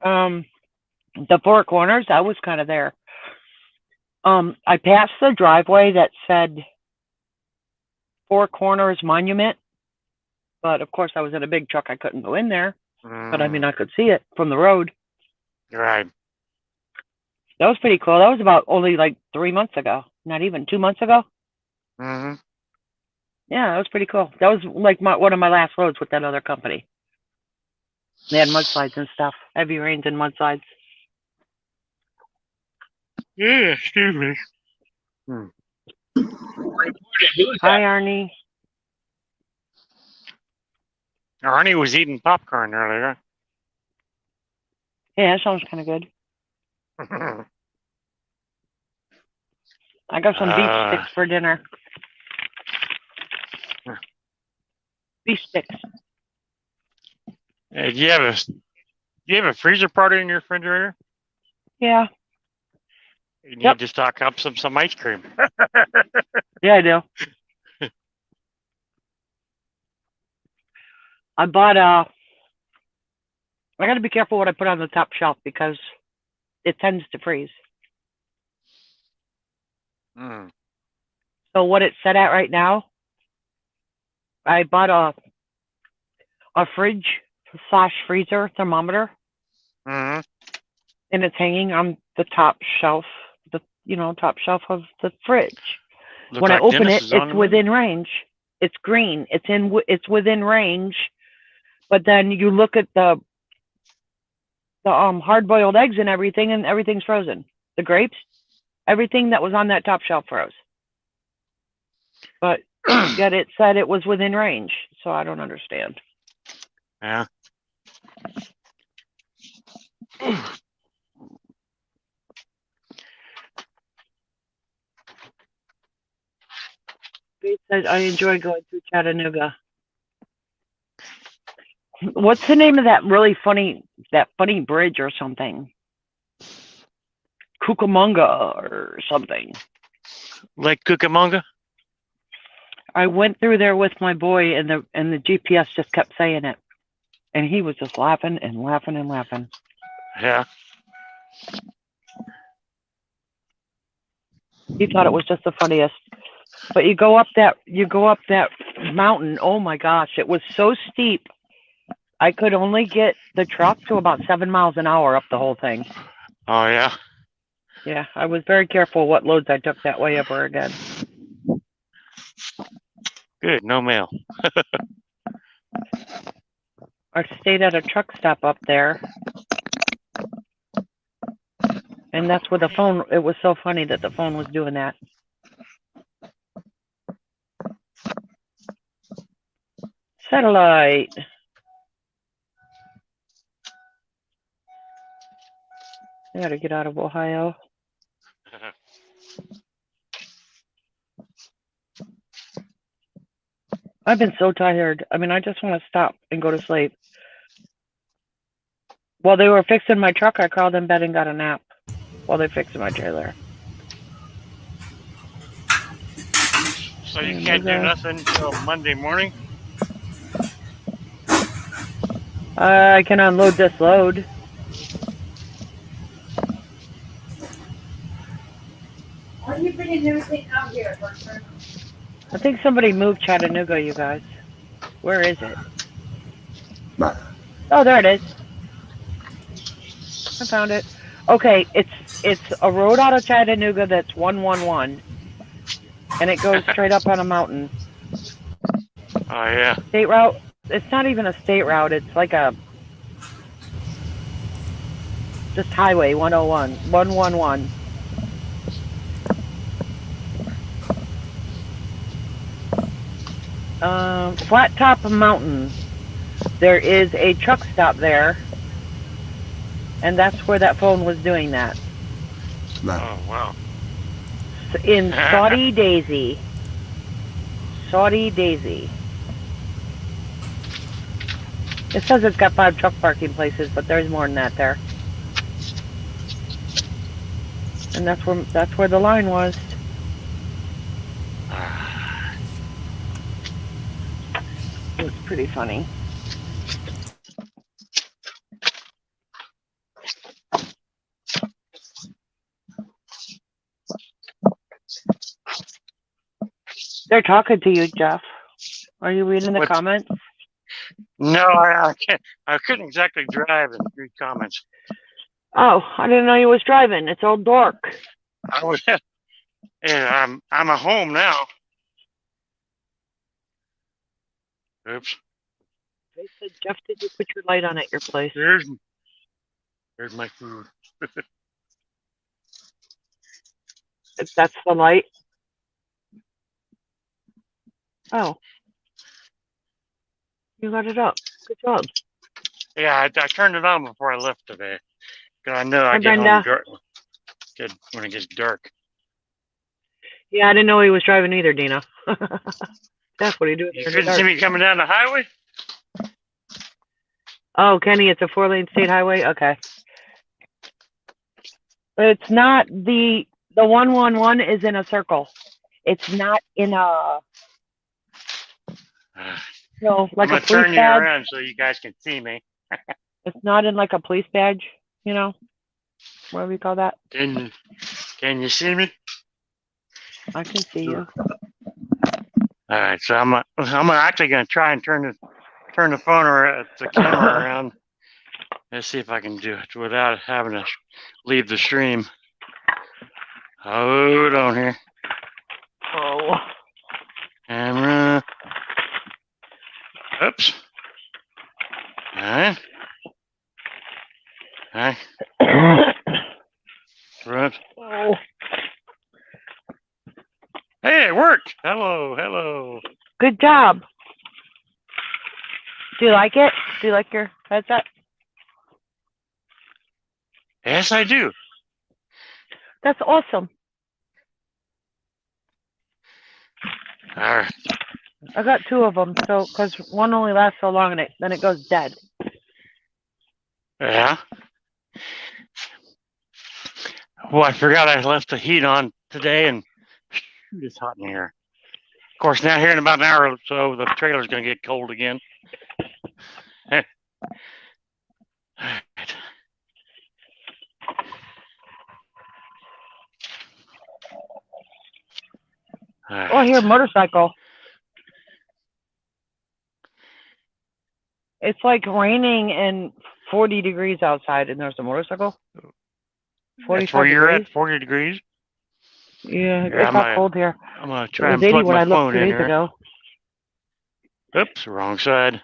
The Four Corners, I was kind of there. I passed the driveway that said Four Corners Monument, but of course I was in a big truck. I couldn't go in there, but I mean, I could see it from the road. Right. That was pretty cool. That was about only like 3 months ago, not even 2 months ago. Mm-hmm. Yeah, that was pretty cool. That was like one of my last loads with that other company. They had mudslides and stuff, heavy rains and mudslides. Yeah, excuse me. Hi, Arnie. Arnie was eating popcorn earlier. Yeah, that sounds kind of good. I got some beef sticks for dinner. Beef sticks. Do you have a freezer part in your refrigerator? Yeah. You need to stock up some ice cream. Yeah, I do. I bought I got to be careful what I put on the top shelf because it tends to freeze. So what it's set at right now, I bought a fridge / freezer thermometer. And it's hanging on the top shelf, top shelf of the fridge. When I open it, it's within range. It's green. It's within range. But then you look at the hard-boiled eggs and everything's frozen. The grapes, everything that was on that top shelf froze. But yet it said it was within range, so I don't understand. Yeah. They said I enjoy going through Chattanooga. What's the name of that really funny bridge or something? Cucamonga or something. Lake Cucamonga? I went through there with my boy, and the GPS just kept saying it, and he was just laughing and laughing and laughing. Yeah. He thought it was just the funniest. But you go up that mountain. Oh my gosh, it was so steep. I could only get the truck to about 7 miles an hour up the whole thing. Oh yeah. Yeah, I was very careful what loads I took that way ever again. Good, no mail. I stayed at a truck stop up there. And that's where the phone, it was so funny that the phone was doing that. Satellite. I gotta get out of Ohio. I've been so tired. I mean, I just want to stop and go to sleep. While they were fixing my truck, I crawled in bed and got a nap while they're fixing my trailer. So you can't do nothing until Monday morning? I can unload this load. Why are you bringing everything out here, Bertrand? I think somebody moved Chattanooga, you guys. Where is it? Oh, there it is. I found it. Okay, it's a road out of Chattanooga that's 111, and it goes straight up on a mountain. Oh, yeah. State route. It's not even a state route. It's like a just highway 101, 111. Flat Top Mountain. There is a truck stop there, and that's where that phone was doing that. Oh, wow. In Saudi Daisy. Saudi Daisy. It says it's got 5 truck parking places, but there's more than that there. And that's where the line was. It was pretty funny. They're talking to you, Jeff. Are you reading the comments? No, I can't. I couldn't exactly drive and read comments. Oh, I didn't know you was driving. It's all dark. I was. Yeah, I'm at home now. Oops. They said, Jeff, did you put your light on at your place? There's my food. If that's the light. Oh. You got it up. Good job. Yeah, I turned it on before I left today. Cause I know I Hi, get home Brenda. dark. Good when it gets dark. Yeah, I didn't know he was driving either, Dina. That's what he do. You couldn't see me coming down the highway? Oh, Kenny, it's a 4-lane state highway? Okay. It's not the 111 is in a circle. It's not in a, like I'm a gonna police turn you badge. around so you guys can see me. It's not in like a police badge, whatever you call that. Can you see me? I can see you. All right, so I'm actually gonna try and turn the phone or the camera around. Let's see if I can do it without having to leave the stream. Hold on here. Oh. Camera. Oops. All right. All right. Front. Oh. Hey, it worked. Hello. Good job. Do you like it? Do you like your headset? Yes, I do. That's awesome. All right. I got 2 of them, so because one only lasts so long and then it goes dead. Yeah. Well, I forgot I left the heat on today, and shoot, it's hot in here. Of course, now here in about an hour or so, the trailer's going to get cold again. All right. Oh, I hear a motorcycle. It's like raining and 40 degrees outside, and there's a motorcycle. 45 That's where you're degrees. at, 40 degrees? Yeah, it got cold here. I'm going to It try was and 80 plug when my I looked phone 2 in days here. ago. Oops, wrong side.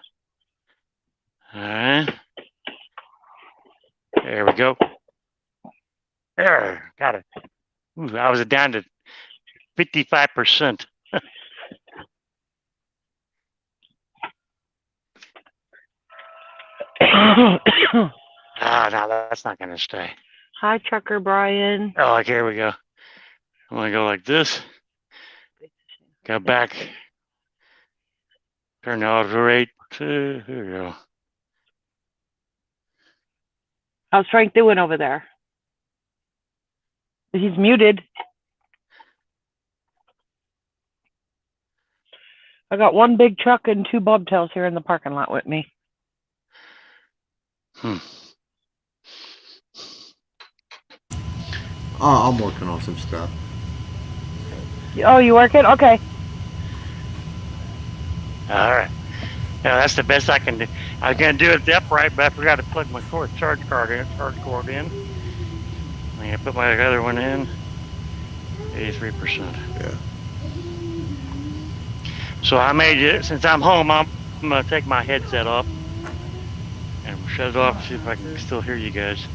All right. There we go. There, got it. Ooh, I was down to 55%. No, that's not going to stay. Hi, Trucker Brian. Oh, like here we go. I'm gonna go like this. Go back. Turn the auto rate to here we go. How's Frank doing over there? He's muted. I got one big truck and two bobtails here in the parking lot with me. I'm working on some stuff. Oh, you working? Okay. All right. Yeah, that's the best I can do. I was gonna do it the upright, but I forgot to plug my charge cord in. I'm gonna put my other one in. 83%. Yeah. So I made it. Since I'm home, I'm gonna take my headset off and shut it off. See if I can still hear you guys.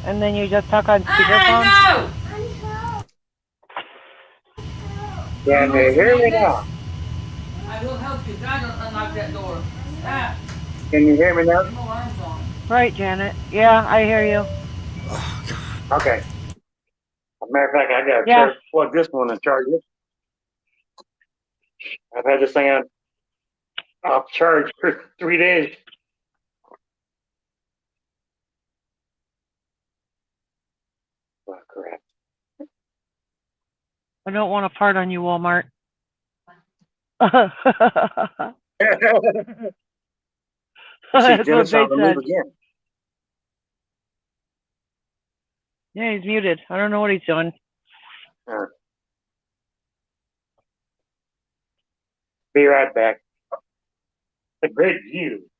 And then you just talk on speakerphone? Can you hear me now? I will help you. God, don't unlock that door. Ah. Can you hear me now? No alarms on. Right, Janet. Yeah, I hear you. Okay. As a matter of fact, I got to plug this one and charge it. I've had this thing off charge for 3 days. Oh, crap. I don't want to fart on you, Walmart. That's what they said. Yeah, he's muted. I don't know what he's doing. Be right back. It's a great view.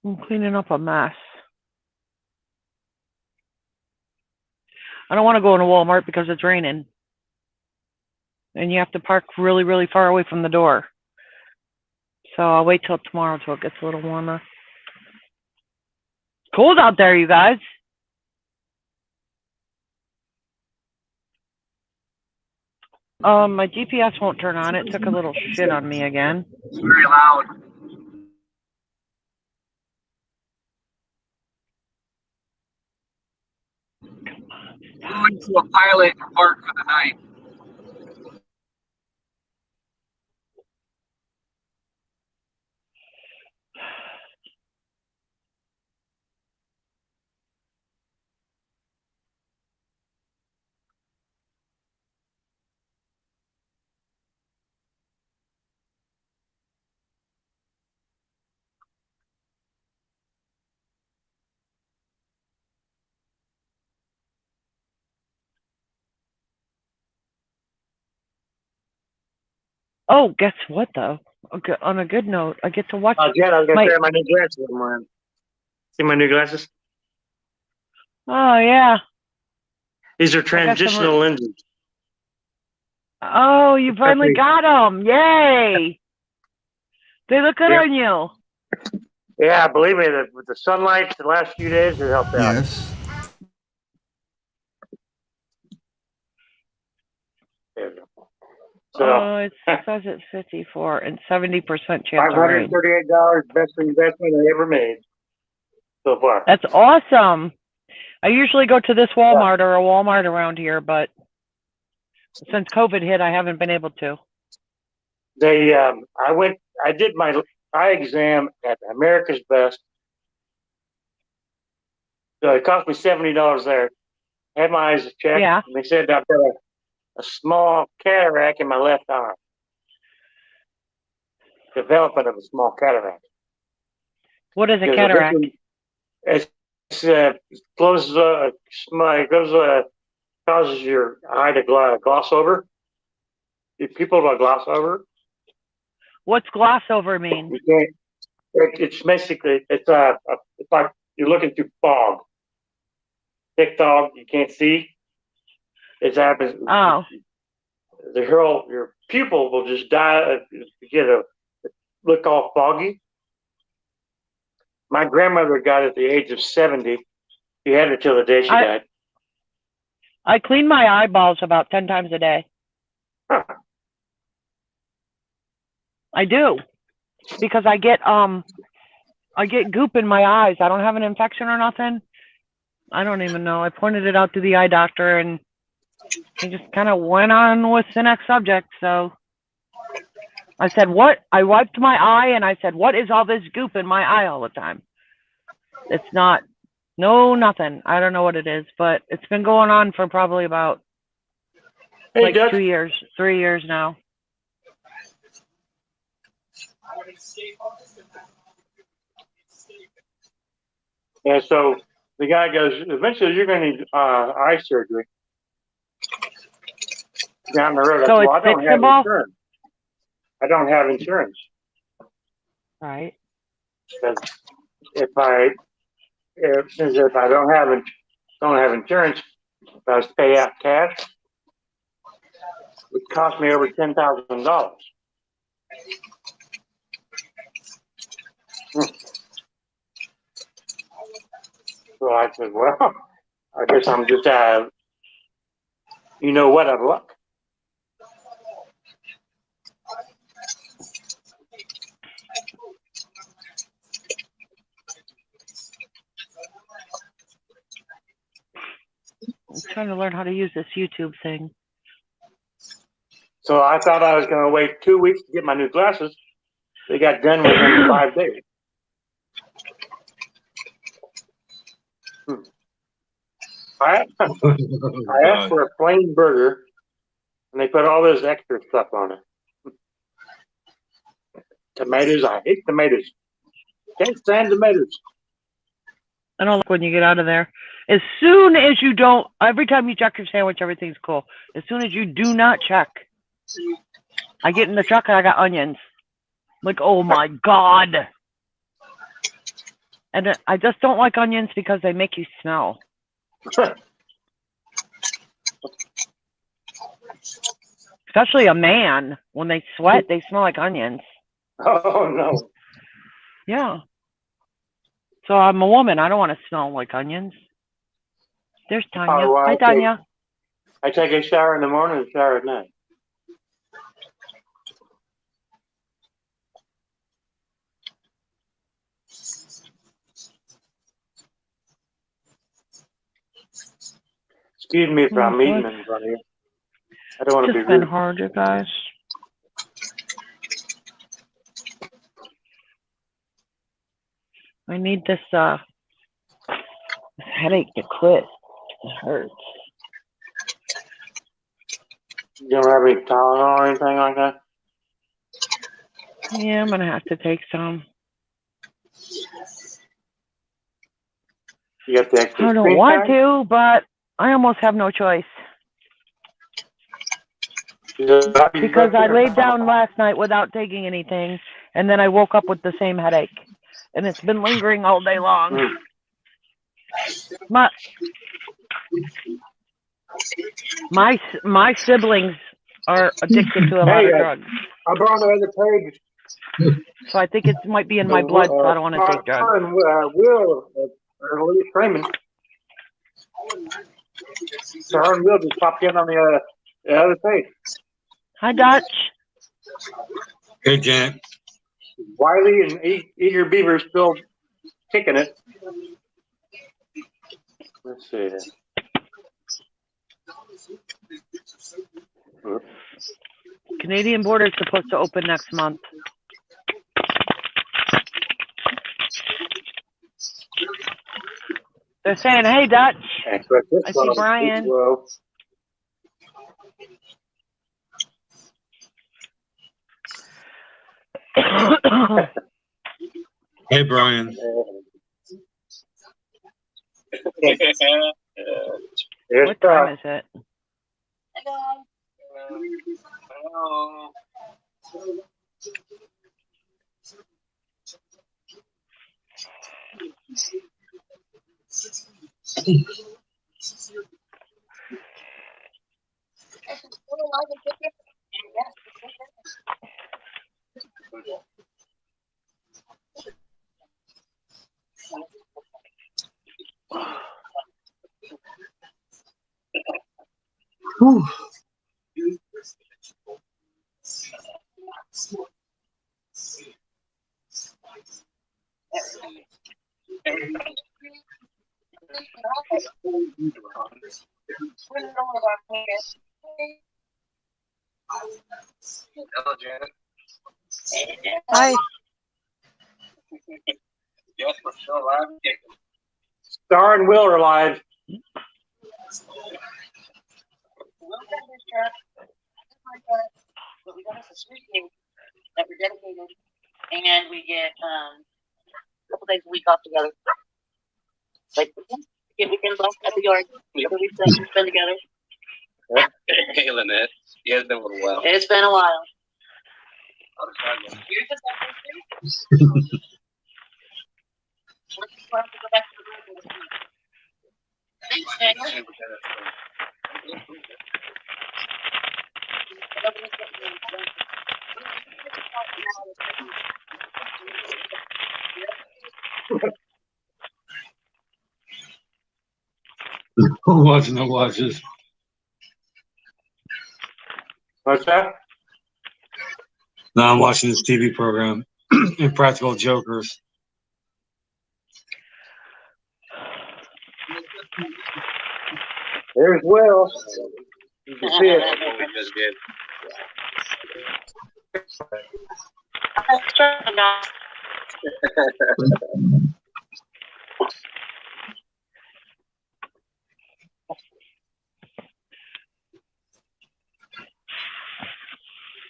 I'm cleaning up a mess. I don't want to go into Walmart because it's raining. And you have to park really, really far away from the door. So I'll wait till tomorrow till it gets a little warmer. It's cold out there, you guys. My GPS won't turn on. It took a little shit on me again. It's very loud. We went to a pilot park for the night. Oh, guess what though? Okay, on a good note, I get to watch. Jen, I was gonna share my new glasses. See my new glasses? Oh yeah. These are transitional lenses. Oh, you finally got them! Yay! They look good on you. Yeah, believe me, with the sunlight the last few days, it helped out. Yes. There you go. So, it says it's 54 and 70% chance of rain. $538, best investment I ever made so far. That's awesome. I usually go to this Walmart or a Walmart around here, but since COVID hit, I haven't been able to. I did my eye exam at America's Best. So it cost me $70 there. Had my eyes checked. Yeah. And they said I've got a small cataract in my left eye. Development of a small cataract. What is a cataract? It causes your eye to gloss over. People will gloss over. What's gloss over mean? You can't. It's basically it's like you're looking through fog. Thick fog, you can't see. It happens. Oh. Your pupil will just die. Look all foggy. My grandmother got it at the age of 70. She had it till the day she died. I clean my eyeballs about 10 times a day. Huh. I do, because I get goop in my eyes. I don't have an infection or nothing. I don't even know. I pointed it out to the eye doctor, and he just kind of went on with the next subject. So I said, what? I wiped my eye, and I said, what is all this goop in my eye all the time? It's not, nothing. I don't know what it is, but it's been going on for probably about 2 years, 3 years now. Yeah, so the guy goes, eventually you're going to need eye surgery down the road. I So said, well, I it's don't have fixable? insurance. I don't have insurance. Right. Because if I don't have insurance, if I was to pay out cash, it would cost me over $10,000. So I said, well, I guess I'm just you know what, out of luck. I'm trying to learn how to use this YouTube thing. So I thought I was going to wait 2 weeks to get my new glasses. They got done within 5 days. I asked for a plain burger, and they put all this extra stuff on it. Tomatoes, I hate tomatoes. Can't stand tomatoes. I don't like when you get out of there. As soon as you don't, every time you check your sandwich, everything's cool. As soon as you do not check, I get in the truck and I got onions. Like, oh my God. And I just don't like onions because they make you smell. Especially a man. When they sweat, they smell like onions. Oh, no. Yeah. So I'm a woman. I don't want to smell like onions. There's Tanya. Oh, well, Hi, Tanya. I take a shower in the morning and shower at night. Excuse me if I'm eating in front of you. I don't want to be It's been rude. hard, you guys. I need this headache to quit. It hurts. You don't have any Tylenol or anything like that? Yeah, I'm gonna have to take some. You got the extra I don't screen want time? to, but I almost have no choice. Because I laid down last night without taking anything, and then I woke up with the same headache. And it's been lingering all day long. My siblings are addicted to a lot of drugs. I brought the other page. So I think it might be in my blood, so I don't want to take drugs. My son, Will, Freeman. Son Will just popped in on the other page. Hi, Dutch. Hey, Janet. Wiley and Eager Beaver still kicking it. Let's see. Canadian border is supposed to open next month. They're saying, hey, Dutch. I see Brian. Hey, Brian. What time is it? Hello. Whew. Hello, Janet. Hi. Yes, we're still alive. Star and Will are live. But we got us a sweet cake that we're dedicated, and we get a couple days a week off together. Like weekends off at the yard. We spend together. Hey, Lynette. Yeah, it's been a little while. It's been a while. Who watching the watches? What's that? No, I'm watching this TV program, Impractical Jokers. There's Will. You can see it. Just good.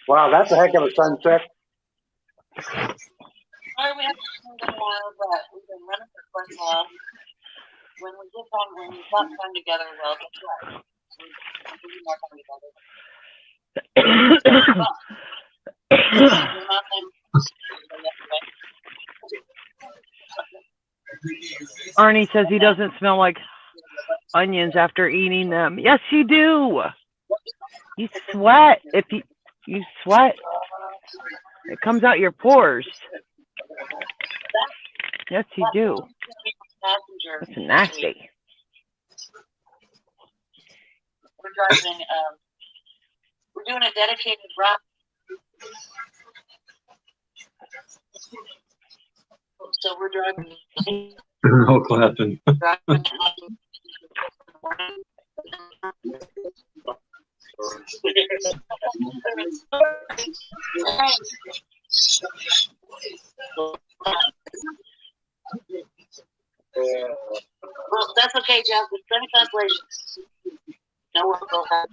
Wow, that's a heck of a sunset. Well, we haven't done a while, but we've been running for quite a while. When we get time, when we've got time together, well, that's right. We do more time together. Arnie says he doesn't smell like onions after eating them. Yes, you do. You sweat. If you sweat, it comes out your pores. Yes, you do. That's nasty. We're driving. We're doing a dedicated ride. So we're driving. No clapping. Well, that's okay, Jeff. It's been a translation. No one will have.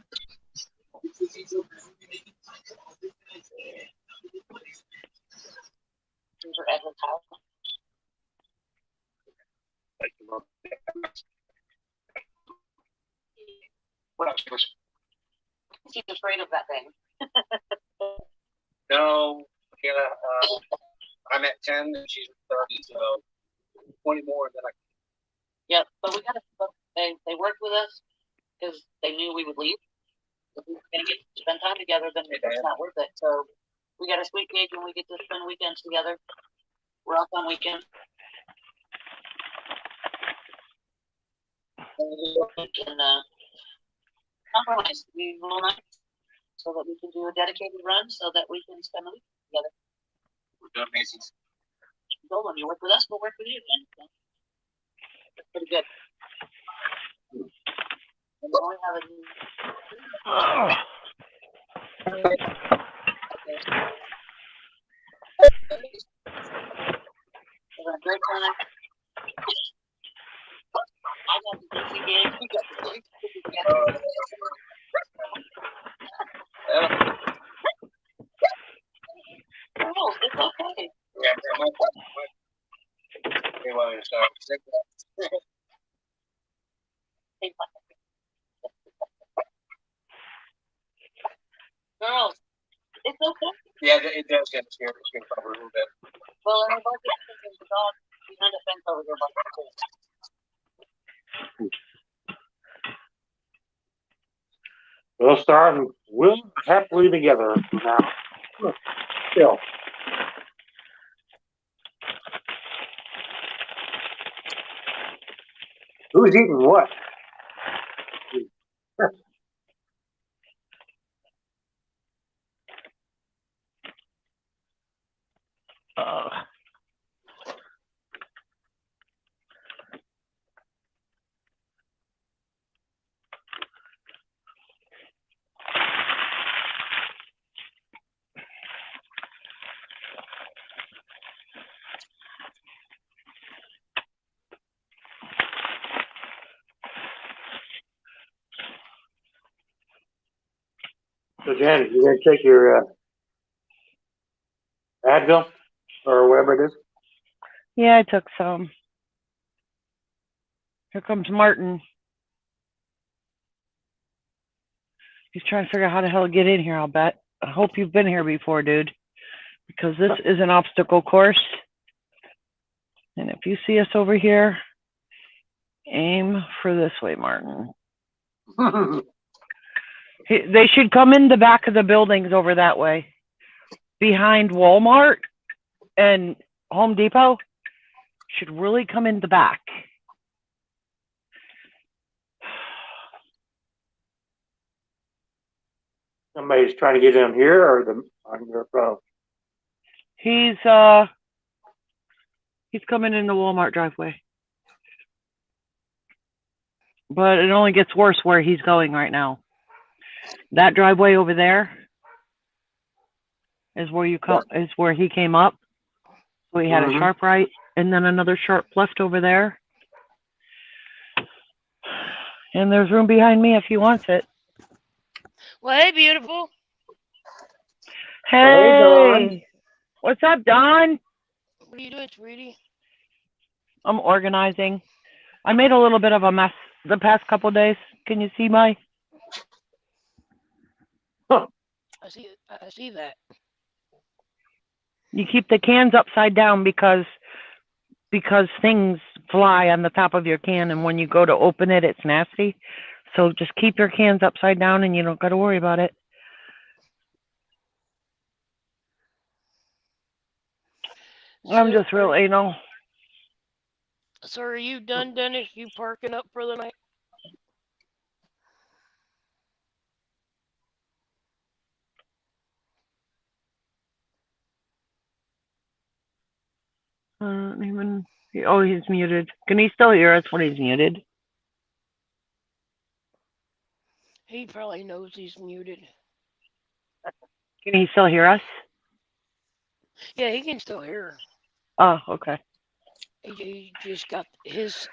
He's afraid of that thing. No, I'm at 10 and she's at 30, so 20 more than I. Yep, but we got to. They worked with us because they knew we would leave. If we were going to get to spend time together, then it's not worth it. So we got a sweet gig and we get to spend weekends together. We're off on weekends. We can compromise the whole night so that we can do a dedicated run so that we can spend the week together. We're doing Macy's. Go when you work with us, we'll work with you again. So that's pretty good. And we only have a great time. I got the busy gig. You got the busy gig. Oh, it's okay. Girls, it's okay. Yeah, it does get scared. It's going to cover a little bit. Well, and our budget is the dog behind the fence over here by the pool. We'll start and we'll happily together now. Still. Who's eating what? So Janet, you gonna take your Advil or whatever it is? Yeah, I took some. Here comes Martin. He's trying to figure out how the hell to get in here, I'll bet. I hope you've been here before, dude. Because this is an obstacle course. And if you see us over here, aim for this way, Martin. They should come in the back of the buildings over that way. Behind Walmart and Home Depot. Should really come in the back. Somebody's trying to get in here or on your phone? He's coming in the Walmart driveway. But it only gets worse where he's going right now. That driveway over there is where is where he came up. So he had a sharp right and then another sharp left over there. And there's room behind me if he wants it. Well, hey, beautiful. Hey, Don. What's up, Don? What are you doing, sweetie? I'm organizing. I made a little bit of a mess the past couple of days. Can you see my? I see that. You keep the cans upside down because things fly on the top of your can, and when you go to open it, it's nasty. So just keep your cans upside down, and you don't got to worry about it. I'm just really, So are you done, Dennis? You parking up for the night? Oh, he's muted. Can he still hear us when he's muted? He probably knows he's muted. Can he still hear us? Yeah, he can still hear. Oh, okay. He just got his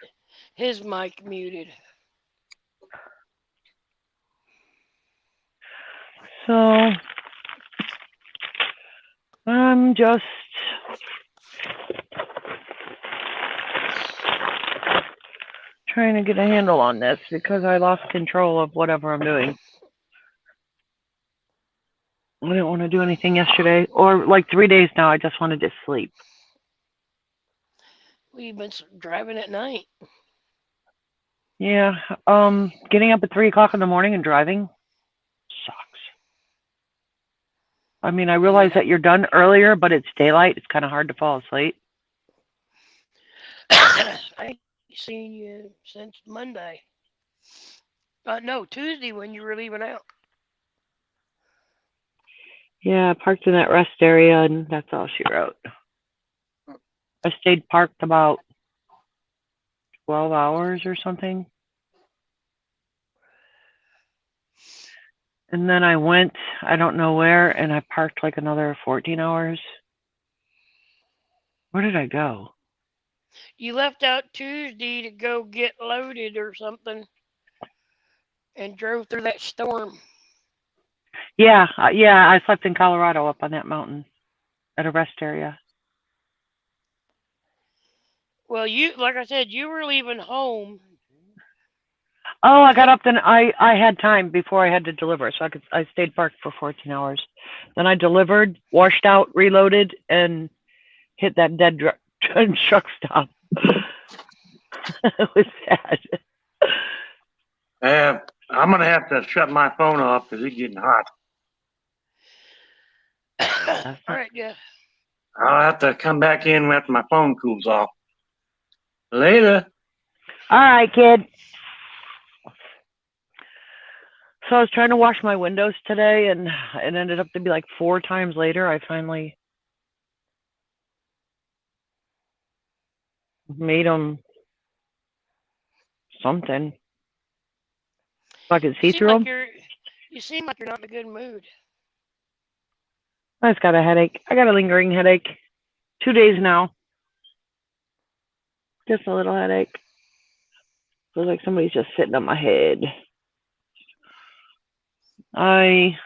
mic muted. So I'm just trying to get a handle on this because I lost control of whatever I'm doing. I didn't want to do anything yesterday, or like 3 days now. I just wanted to sleep. We've been driving at night. Yeah, getting up at 3 o'clock in the morning and driving sucks. I mean, I realize that you're done earlier, but it's daylight. It's kind of hard to fall asleep. I seen you since Monday. No, Tuesday when you were leaving out. Yeah, I parked in that rest area, and that's all she wrote. I stayed parked about 12 hours or something. And then I went, I don't know where, and I parked like another 14 hours. Where did I go? You left out Tuesday to go get loaded or something and drove through that storm. Yeah, I slept in Colorado up on that mountain at a rest area. Well, like I said, you were leaving home. Oh, I got up then. I had time before I had to deliver, so I stayed parked for 14 hours. Then I delivered, washed out, reloaded, and hit that dead truck stop. It was sad. I'm gonna have to shut my phone off because it's getting hot. All right, yeah. I'll have to come back in after my phone cools off. Later. All right, kid. So I was trying to wash my windows today, and it ended up to be like 4 times later. I finally made them something. So I could see through them. You seem like you're not in a good mood. I just got a headache. I got a lingering headache. 2 days now. Just a little headache. Feels like somebody's just sitting on my head. I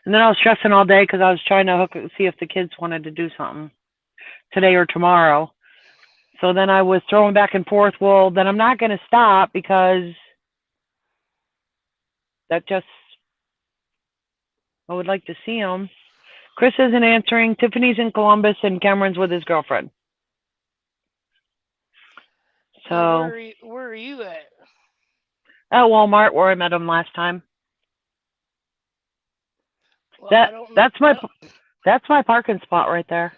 And then I was stressing all day because I was trying to see if the kids wanted to do something today or tomorrow. So then I was throwing back and forth. Well, then I'm not going to stop because that just, I would like to see them. Chris isn't answering. Tiffany's in Columbus and Cameron's with his girlfriend. So where are you at? At Walmart where I met him last time. Well, that's my parking spot right there.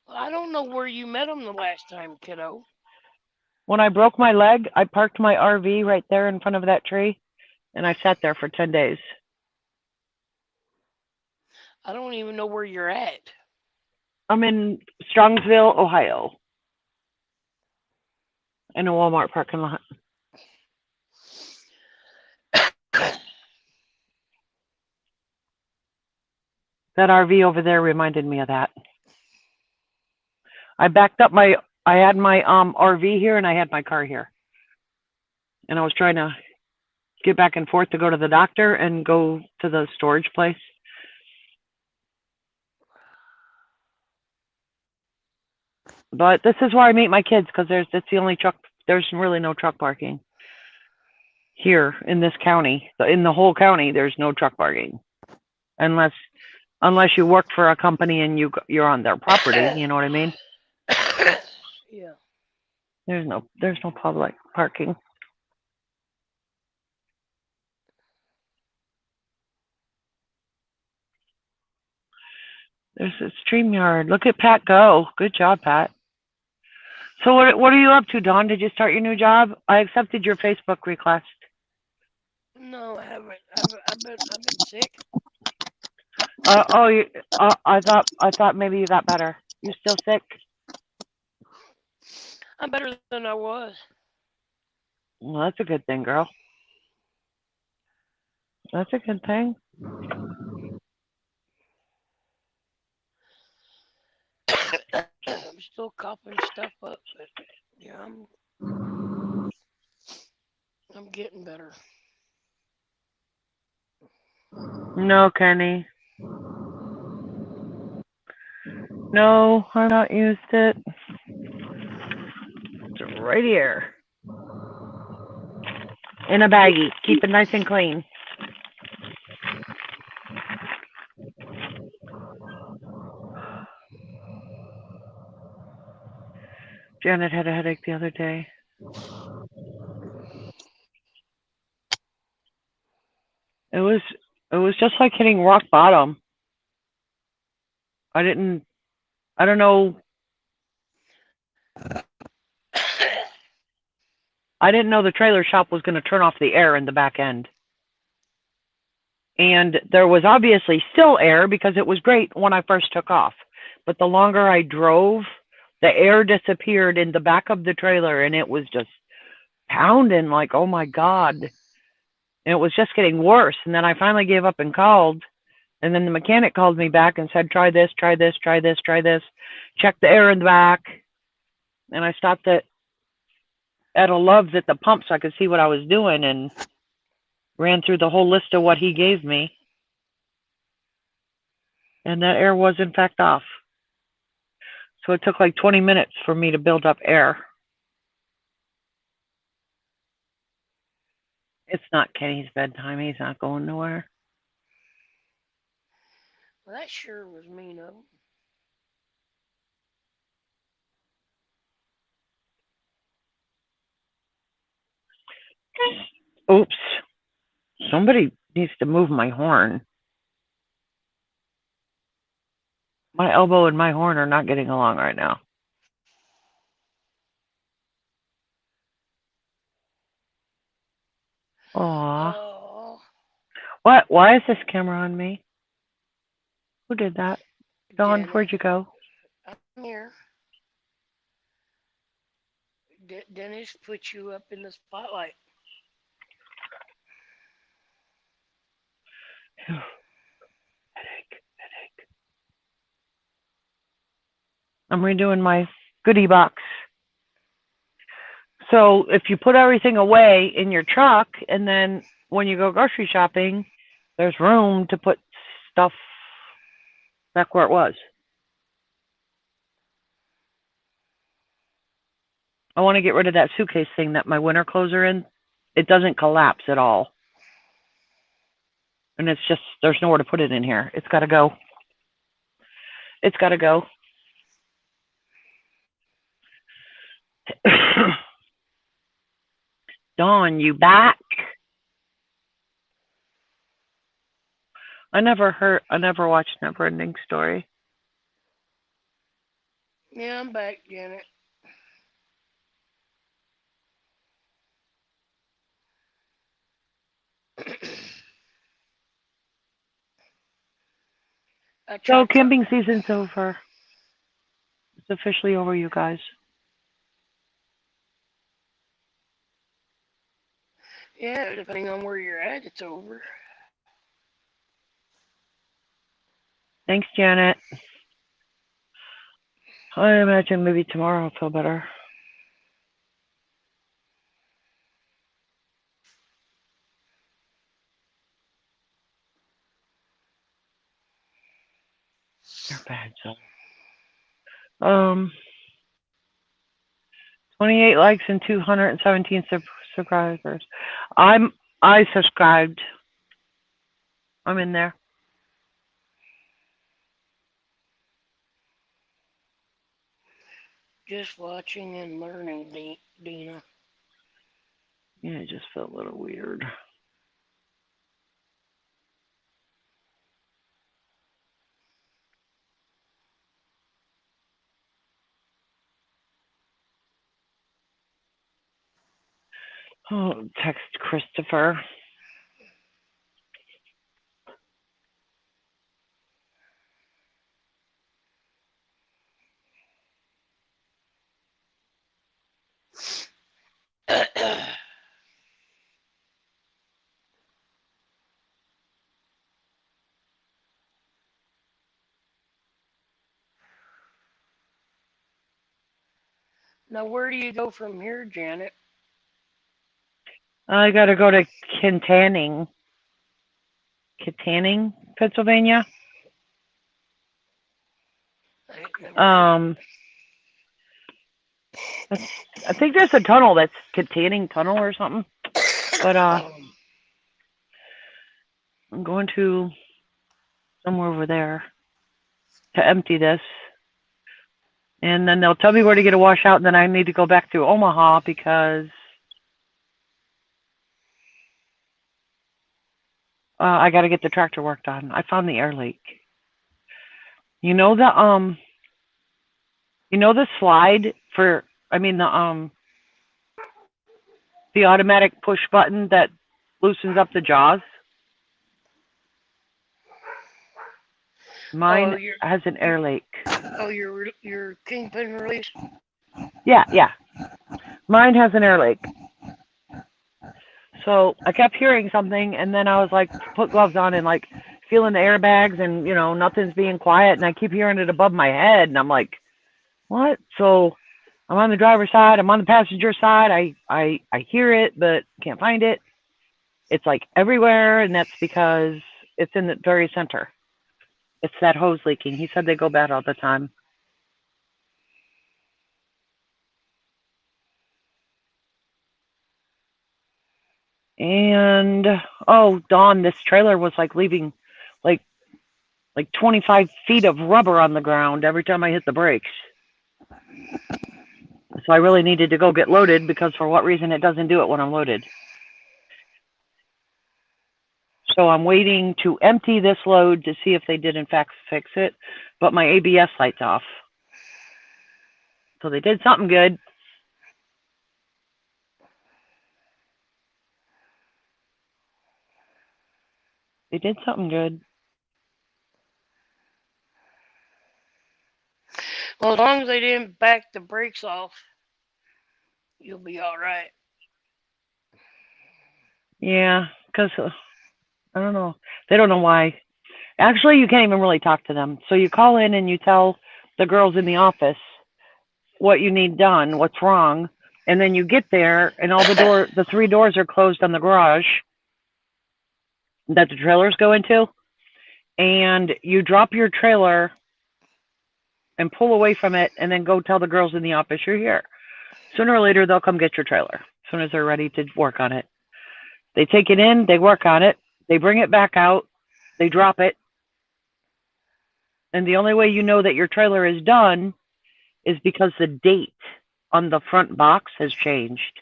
Well, I don't know where you met him the last time, kiddo. When I broke my leg, I parked my RV right there in front of that tree, and I sat there for 10 days. I don't even know where you're at. I'm in Strongsville, Ohio, in a Walmart parking lot. That RV over there reminded me of that. I backed up I had my RV here and I had my car here. And I was trying to get back and forth to go to the doctor and go to the storage place. But this is where I meet my kids because it's the only truck. There's really no truck parking here in this county. In the whole county, there's no truck parking unless you work for a company and you're on their property. You know what I mean? Yeah. There's no public parking. There's a StreamYard. Look at Pat go. Good job, Pat. So what are you up to, Dawn? Did you start your new job? I accepted your Facebook request. No, I haven't. I've been sick. I thought maybe you got better. You still sick? I'm better than I was. Well, that's a good thing, girl. That's a good thing. I'm still coughing stuff up, but yeah, I'm getting better. No, Kenny. No, I've not used it. It's right here. In a baggie. Keep it nice and clean. Janet had a headache the other day. It was just like hitting rock bottom. I don't know. I didn't know the trailer shop was going to turn off the air in the back end. And there was obviously still air because it was great when I first took off. But the longer I drove, the air disappeared in the back of the trailer and it was just pounding like, oh my God. And it was just getting worse. And then I finally gave up and called. And then the mechanic called me back and said, try this, try this, try this, try this. Check the air in the back. And I stopped at a Love's at the pump so I could see what I was doing and ran through the whole list of what he gave me. And that air was in fact off. So it took like 20 minutes for me to build up air. It's not Kenny's bedtime. He's not going nowhere. Well, that sure was mean of him. Oops. Somebody needs to move my horn. My elbow and my horn are not getting along right now. Aww. Oh. What? Why is this camera on me? Who did that? Dawn, where'd you go? I'm here. Dennis put you up in the spotlight. Headache. I'm redoing my goodie box. So if you put everything away in your truck and then when you go grocery shopping, there's room to put stuff back where it was. I want to get rid of that suitcase thing that my winter clothes are in. It doesn't collapse at all. And it's just, there's nowhere to put it in here. It's got to go. It's got to go. Dawn, you back? I never watched Neverending Story. Yeah, I'm back, Janet. So camping season's over. It's officially over, you guys. Yeah, depending on where you're at, it's over. Thanks, Janet. I imagine maybe tomorrow I'll feel better. They're bad, so. 28 likes and 217 subscribers. I subscribed. I'm in there. Just watching and learning, Dina. Yeah, it just felt a little weird. Oh, text Christopher. Now, where do you go from here, Janet? I got to go to Kittanning, Pennsylvania. I think there's a tunnel that's Kittanning Tunnel or something. But I'm going to somewhere over there to empty this. And then they'll tell me where to get a washout, and then I need to go back to Omaha because I got to get the tractor worked on. I found the air leak. You know the slide for, the automatic push button that loosens up the jaws? Mine has an air leak. Oh, your kingpin release? Yeah. Mine has an air leak. So I kept hearing something, and then I was like, put gloves on and like feeling the airbags, and nothing's being quiet, and I keep hearing it above my head, and I'm like, what? So I'm on the driver's side, I'm on the passenger side, I hear it, but can't find it. It's like everywhere, and that's because it's in the very center. It's that hose leaking. He said they go bad all the time. And Dawn, this trailer was like leaving like 25 feet of rubber on the ground every time I hit the brakes. So I really needed to go get loaded because for what reason it doesn't do it when I'm loaded. So I'm waiting to empty this load to see if they did in fact fix it, but my ABS light's off. So they did something good. They did something good. Well, as long as they didn't back the brakes off, you'll be all right. Yeah, because I don't know. They don't know why. Actually, you can't even really talk to them. So you call in and you tell the girls in the office what you need done, what's wrong, and then you get there and all the 3 doors are closed on the garage that the trailers go into, and you drop your trailer and pull away from it, and then go tell the girls in the office you're here. Sooner or later, they'll come get your trailer as soon as they're ready to work on it. They take it in, they work on it, they bring it back out, they drop it, and the only way you know that your trailer is done is because the date on the front box has changed.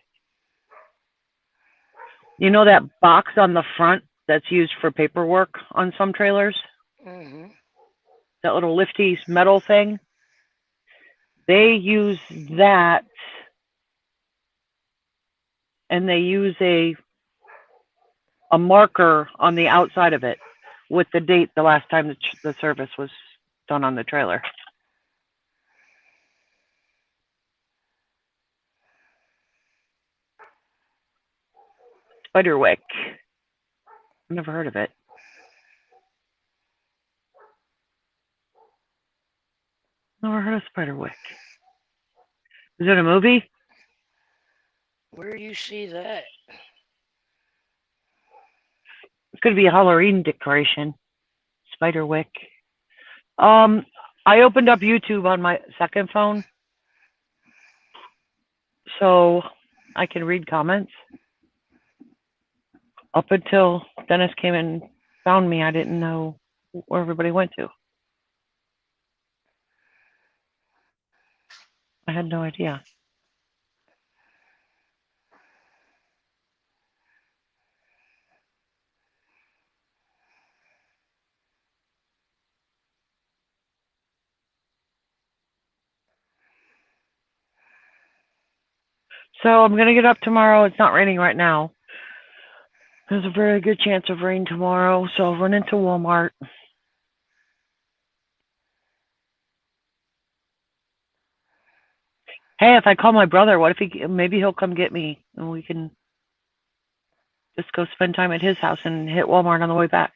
You know that box on the front that's used for paperwork on some trailers? Mm-hmm. That little lifty metal thing? They use that, and they use a marker on the outside of it with the date the last time the service was done on the trailer. Spiderwick. I've never heard of it. Never heard of Spiderwick. Is it a movie? Where do you see that? It's going to be a Halloween decoration. Spiderwick. I opened up YouTube on my second phone, so I can read comments. Up until Dennis came and found me, I didn't know where everybody went to. I had no idea. So I'm going to get up tomorrow. It's not raining right now. There's a very good chance of rain tomorrow, so I'll run into Walmart. Hey, if I call my brother, what if maybe he'll come get me and we can just go spend time at his house and hit Walmart on the way back.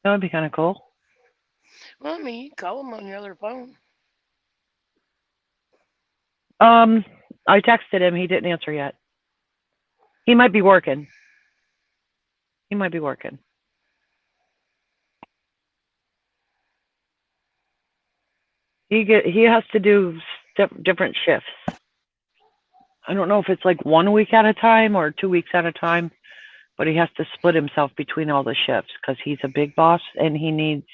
That would be kind of cool. Well, I mean, you can call him on your other phone. I texted him. He didn't answer yet. He might be working. He might be working. He has to do different shifts. I don't know if it's like 1 week at a time or 2 weeks at a time, but he has to split himself between all the shifts because he's a big boss and he needs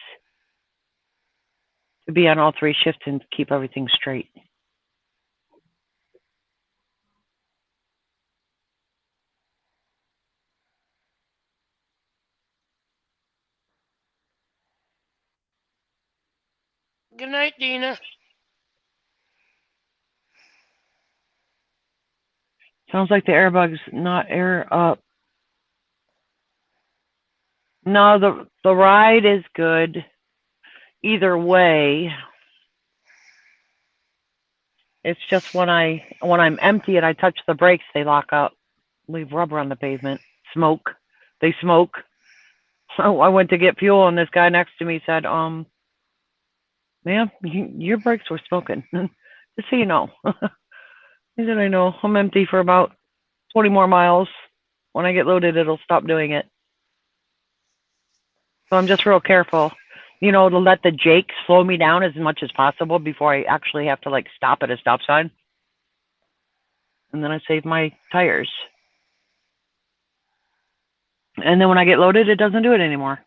to be on all 3 shifts and keep everything straight. Good night, Dina. Sounds like the airbug's not air up. No, the ride is good. Either way, it's just when I'm empty and I touch the brakes, they lock up. Leave rubber on the pavement. Smoke. They smoke. So I went to get fuel, and this guy next to me said, "Ma'am, your brakes were smoking." Just so you know. He said, "I know. I'm empty for about 20 more miles. When I get loaded, it'll stop doing it." So I'm just real careful, to let the Jake slow me down as much as possible before I actually have to stop at a stop sign. And then I save my tires. And then when I get loaded, it doesn't do it anymore.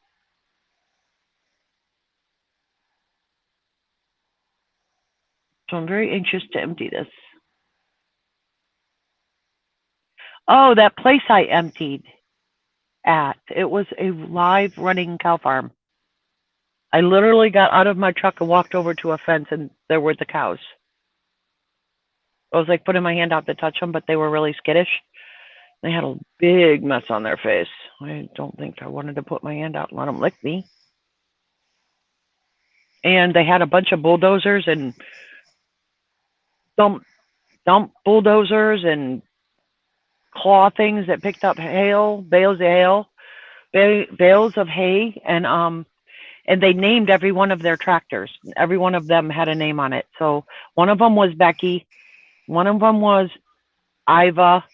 So I'm very anxious to empty this. Oh, that place I emptied at, it was a live running cow farm. I literally got out of my truck and walked over to a fence, and there were the cows. I was putting my hand out to touch them, but they were really skittish. They had a big mess on their face. I don't think I wanted to put my hand out and let them lick me. And they had a bunch of bulldozers and dump bulldozers and claw things that picked up bales of hay, and they named every one of their tractors. Every one of them had a name on it. So one of them was Becky, One of them was Iva.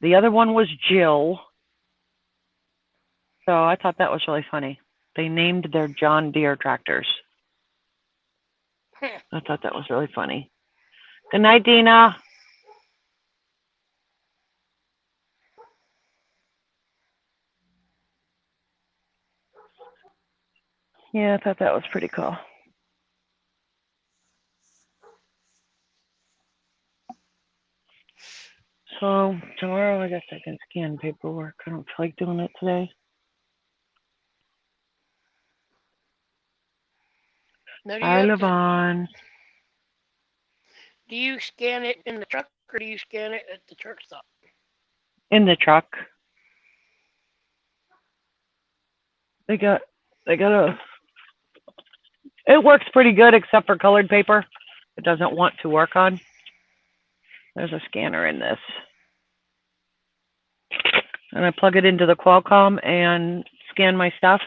The other one was Jill. So I thought that was really funny. They named their John Deere tractors. I thought that was really funny. Good night, Dina. Yeah, I thought that was pretty cool. So tomorrow, I guess I can scan paperwork. I don't feel like doing it today. Now, Hi, Levon. do you scan it in the truck or do you scan it at the truck stop? In the truck. They got a. It works pretty good except for colored paper. It doesn't want to work on. There's a scanner in this. And I plug it into the Qualcomm and scan my stuff.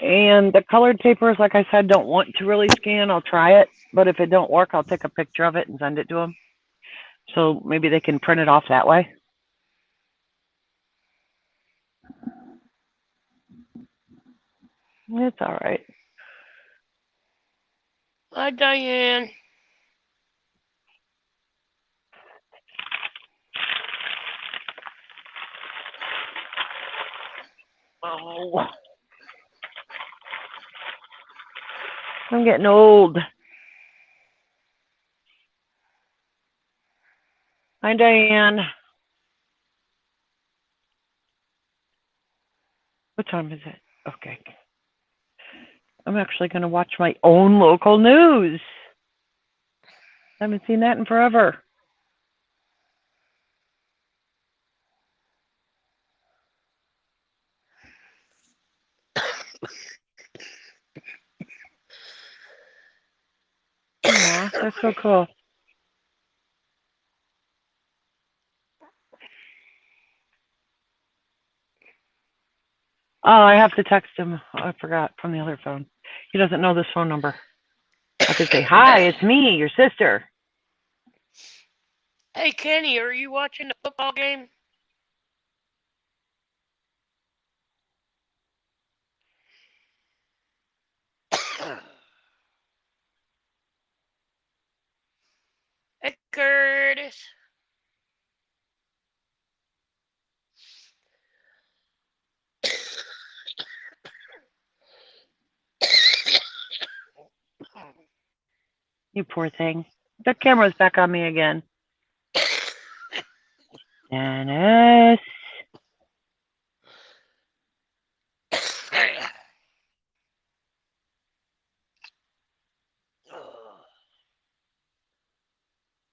And the colored papers, like I said, don't want to really scan. I'll try it. But if it don't work, I'll take a picture of it and send it to them. So maybe they can print it off that way. It's all right. Hi, Diane. Oh. I'm getting old. Hi, Diane. What time is it? Okay. I'm actually going to watch my own local news. I haven't seen that in forever. Aw, that's so cool. Oh, I have to text him. I forgot from the other phone. He doesn't know this phone number. I could say, hi, it's me, your sister. Hey, Kenny, are you watching the football game? Hey, Curtis. You poor thing. The camera's back on me again. Dennis.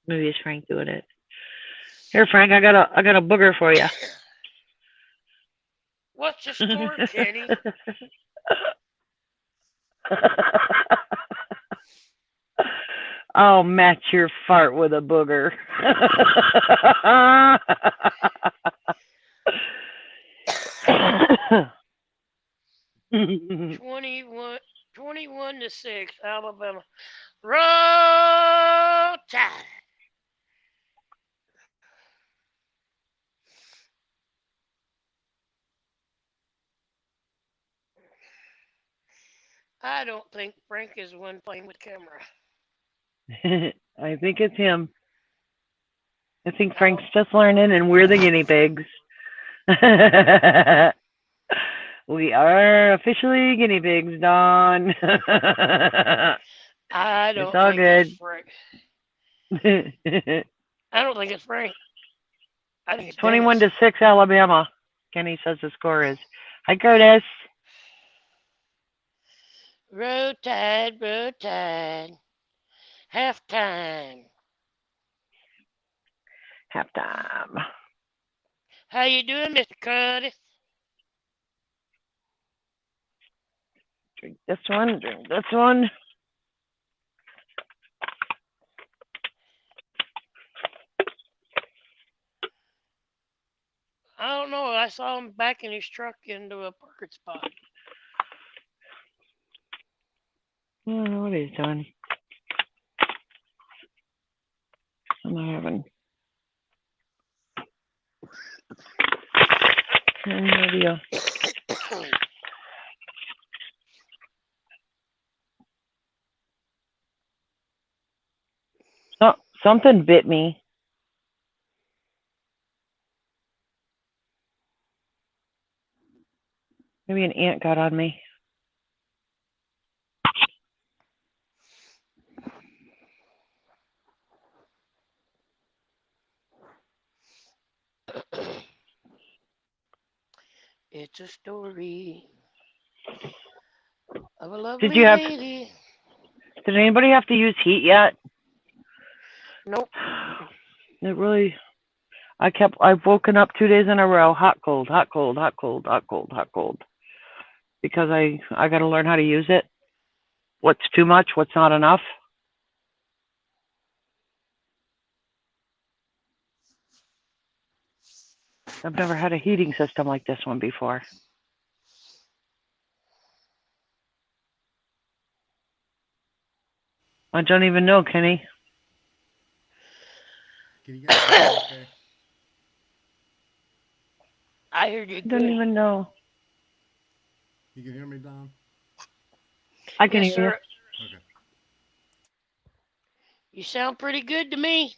Maybe it's Frank doing it. Here, Frank, I got a booger for you. What's the score, Kenny? I'll match your fart with a booger. 21-6, Alabama. Roll Tide. I don't think Frank is the one playing with camera. I think it's him. I think Frank's just learning and we're the guinea pigs. We are officially guinea pigs, Dawn. I don't It's all think good. it's Frank. I don't think it's Frank. I think it's 21-6 Alabama. Kenny says the score is. Hi, Curtis. Roll Tide, Roll Tide. Halftime. Halftime. How you doing, Mr. Curtis? Drink this one, drink this one. I don't know. I saw him backing his truck into a parking spot. I don't know what he's doing. am I having? No idea. Oh, something bit me. Maybe an ant got on me. It's a story of a lovely Did you have? lady. Did anybody have to use heat yet? Nope. It really. I've woken up 2 days in a row, hot, cold, hot, cold, hot, cold, hot, cold, hot, cold. Because I got to learn how to use it. What's too much? What's not enough? I've never had a heating system like this one before. I don't even know, Kenny. Can you guys hear me okay? I heard you I good. don't even know. You can hear me, Don? I can Yes, hear you. sir. Okay. You sound pretty good to me.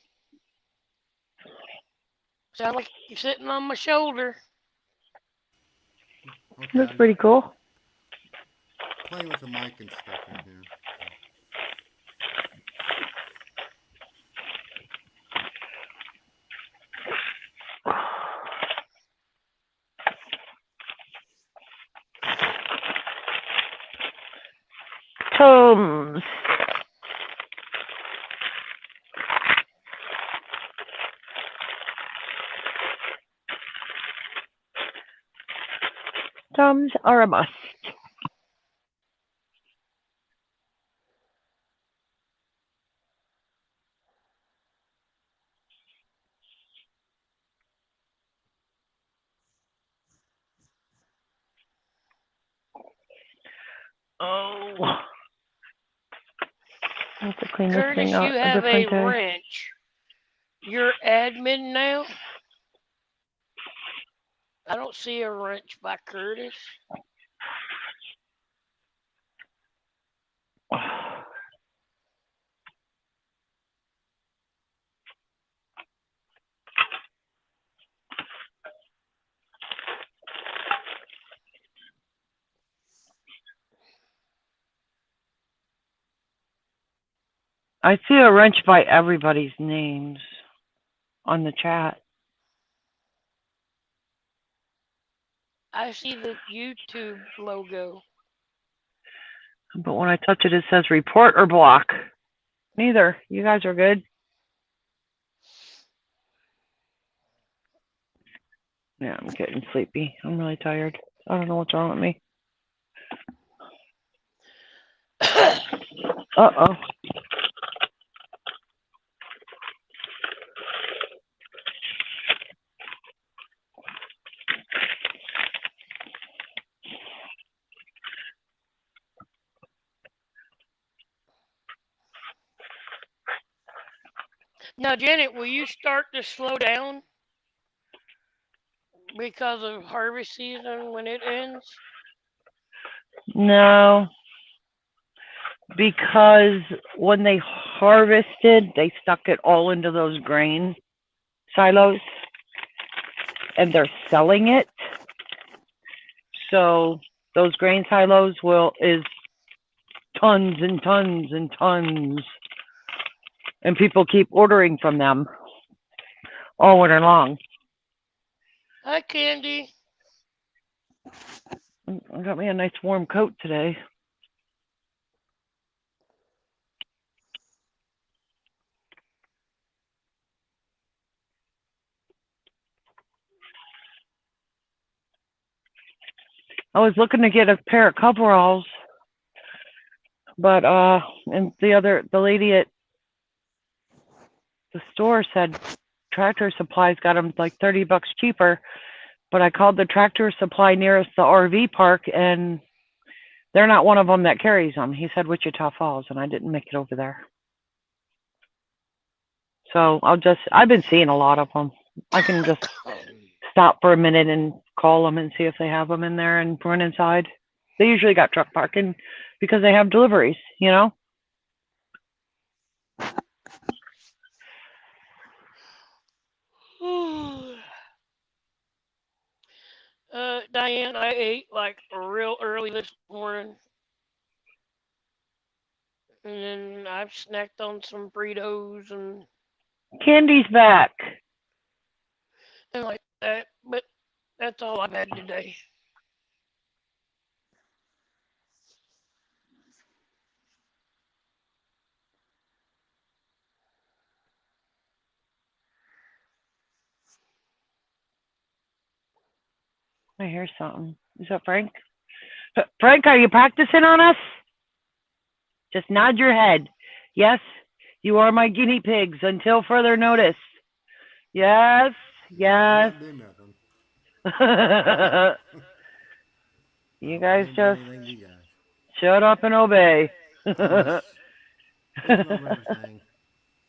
Sound like you're sitting on my shoulder. Okay. That's pretty cool. Playing with the mic and stuff in here. Tums. Tums are a must. Oh. I have to clean this Curtis, thing out you a have a different day. wrench. You're admin now? I don't see a wrench by Curtis. I see a wrench by everybody's names on the chat. I see the YouTube logo. But when I touch it, it says report or block. Neither. You guys are good. Yeah, I'm getting sleepy. I'm really tired. I don't know what's wrong with me. Uh-oh. Now, Janet, will you start to slow down because of harvest season when it ends? No. Because when they harvested, they stuck it all into those grain silos. And they're selling it. So those grain silos is tons and tons and tons. And people keep ordering from them all winter long. Hi, Candy. I got me a nice warm coat today. I was looking to get a pair of coveralls, but and the lady at the store said Tractor Supply's got them like $30 cheaper. But I called the Tractor Supply nearest the RV park, and they're not one of them that carries them. He said Wichita Falls, and I didn't make it over there. So I've been seeing a lot of them. I can just stop for a minute and call them and see if they have them in there and run inside. They usually got truck parking because they have deliveries, you know? Diane, I ate like real early this morning. And then I've snacked on some Fritos and Candy's back. like that. But that's all I've had today. I hear something. Is that Frank? Frank, are you practicing on us? Just nod your head. Yes, you are my guinea pigs until further notice. Yes, yes. Do nothing. You guys Can't do just anything to you guys. shut up and obey. I'm just looking over everything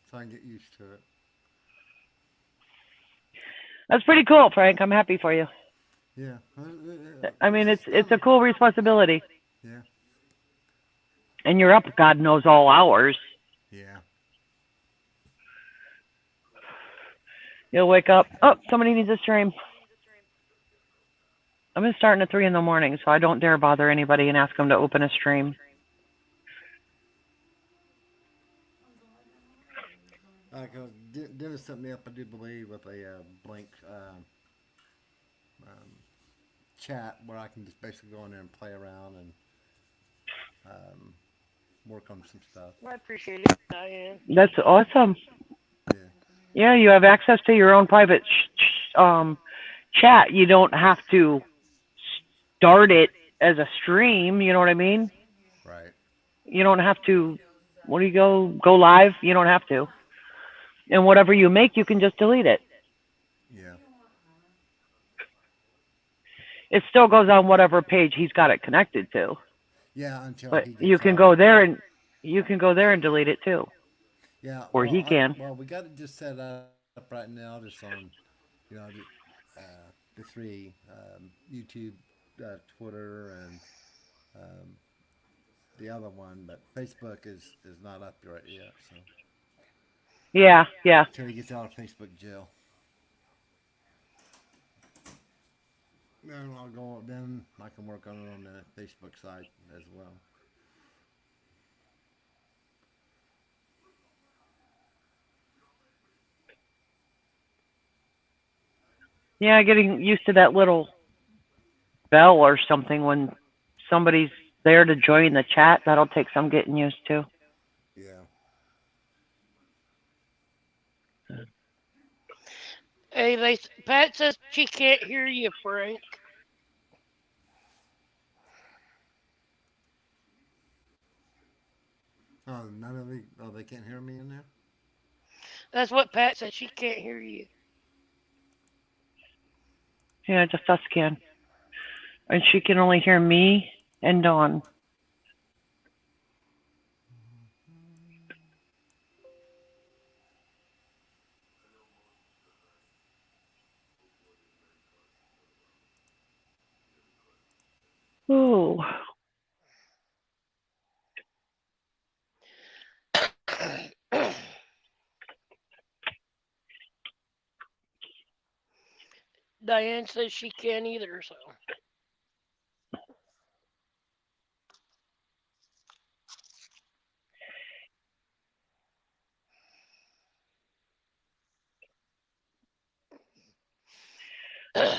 so I can get used to it. That's pretty cool, Frank. I'm happy for you. Yeah. I mean, it's a cool responsibility. Yeah. And you're up, God knows, all hours. Yeah. You'll wake up. Oh, somebody needs a stream. I'm going to start at 3 in the morning, so I don't dare bother anybody and ask them to open a stream. Because Dennis set me up, I do believe, with a blank chat where I can just basically go in there and play around and work on some stuff. I appreciate it, Diane. That's awesome. Yeah, you have access to your own private chat. You don't have to start it as a stream. You know what I mean? Right. You don't have to. What do you go live? You don't have to. And whatever you make, you can just delete it. Yeah. It still goes on whatever page he's got it connected to. Yeah, until but he gets you can on. go there and delete it too. Yeah. Or he can. Well, we got it just set up right now, just on, the three YouTube, Twitter, and the other one, but Facebook is not up right yet. So. Yeah. Until he gets out of Facebook jail. Then then I can work on it on the Facebook site as well. Yeah, getting used to that little bell or something when somebody's there to join the chat, that'll take some getting used to. Yeah. Hey, Pat says she can't hear you, Frank. Oh, they can't hear me in there? That's what Pat said. She can't hear you. Yeah, just us can. And she can only hear me and Dawn. Ooh. Diane says she can't either, so.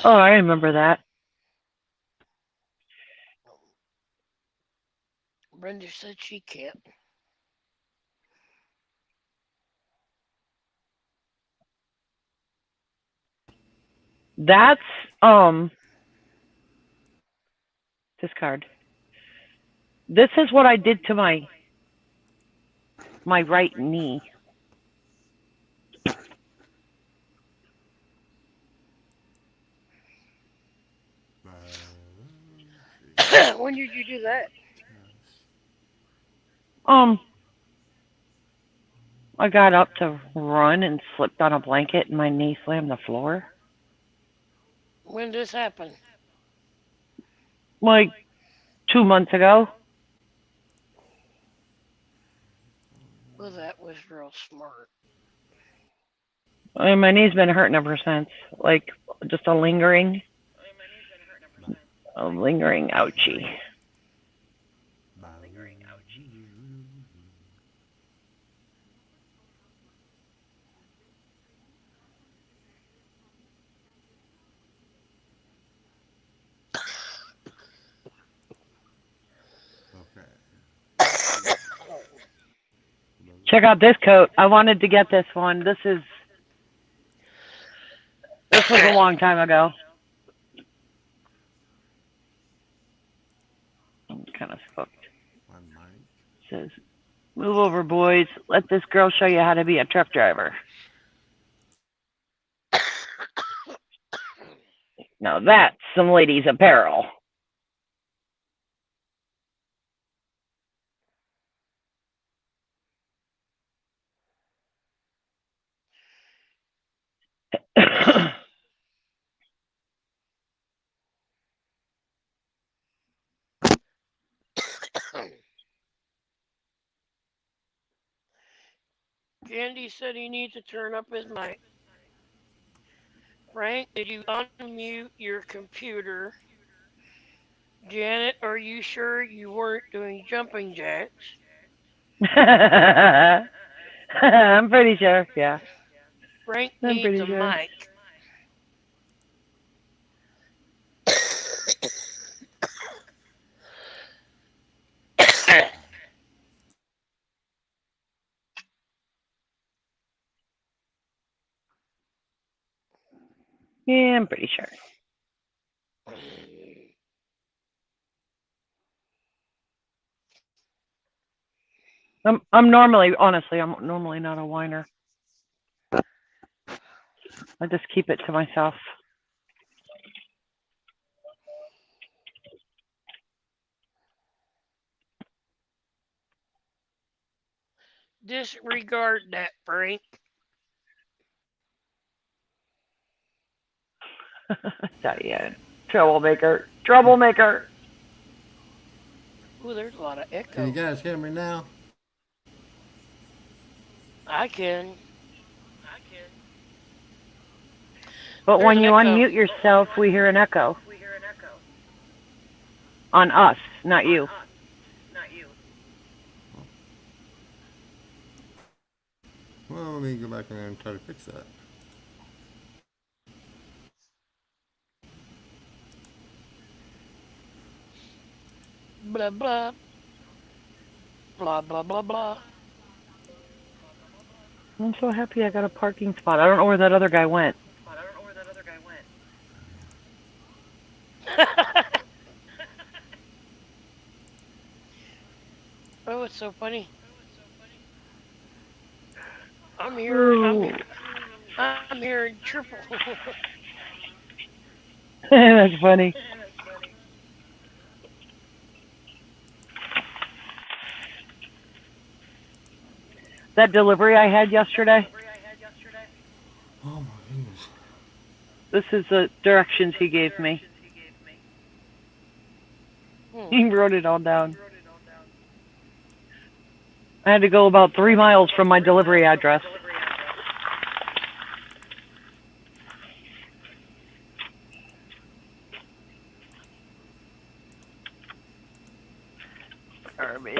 Oh, I remember that. Brenda said she can't. That's discard. This is what I did to my right knee. When did you do that? I got up to run and slipped on a blanket and my knee slammed the floor. When did this happen? Like 2 months ago. Well, that was real smart. I mean, my knee's been hurting ever since. Like just a lingering ouchie. Check out this coat. I wanted to get this one. This was a long time ago. I'm kind of fucked. It says, "Move over, boys. Let this girl show you how to be a truck driver." Now that's some ladies' apparel. Candy said he needs to turn up his mic. Frank, did you unmute your computer? Janet, are you sure you weren't doing jumping jacks? I'm pretty sure, yeah. Frank I'm needs pretty a sure. mic. Yeah, I'm pretty sure. I'm normally not a whiner. I just keep it to myself. Disregard that, Frank. Toliet. Troublemaker. Troublemaker. Ooh, there's a lot of echo. Can you guys hear me now? I can. But There's when an you echo. unmute yourself, we hear an echo. On us, not you. Well, let me go back in there and try to fix that. Blah, blah. Blah, blah, blah, blah. I'm so happy I got a parking spot. I don't know where that other guy went. Oh, it's so funny. I'm hearing triple. That's funny. That delivery I had yesterday. Oh my goodness. This is the directions he gave me. He wrote it all down. I had to go about 3 miles from my delivery address. Garbage.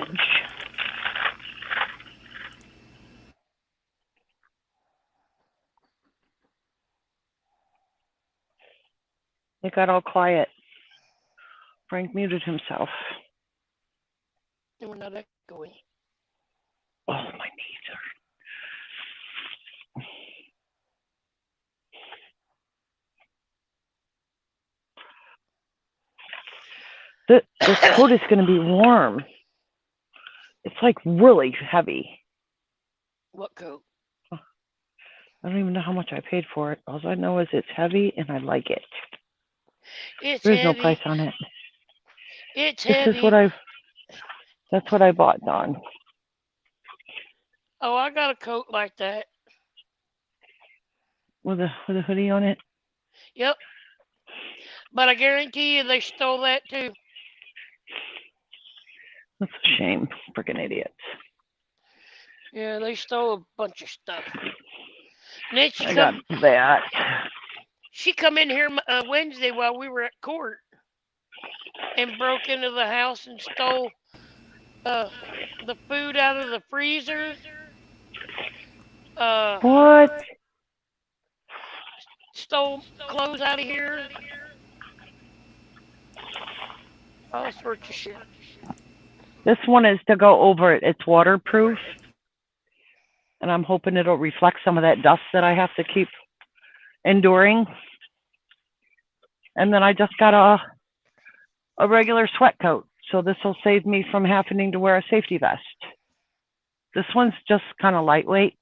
It got all quiet. Frank muted himself. And we're not echoing. Oh, my knees hurt. This coat is going to be warm. It's like really heavy. What coat? I don't even know how much I paid for it. All I know is it's heavy and I like it. It's There's heavy. no price on it. It's This heavy. is what that's what I bought, Don. Oh, I got a coat like that. With a hoodie on it. Yep. But I guarantee you they stole that too. That's a shame. Freaking idiots. Yeah, they stole a bunch of stuff. And then I got that. She come in here Wednesday while we were at court and broke into the house and stole the food out of the freezer. What? Stole clothes out of here. All sorts of shit. This one is to go over it. It's waterproof. And I'm hoping it'll reflect some of that dust that I have to keep enduring. And then I just got a regular sweat coat. So this will save me from having to wear a safety vest. This one's just kind of lightweight.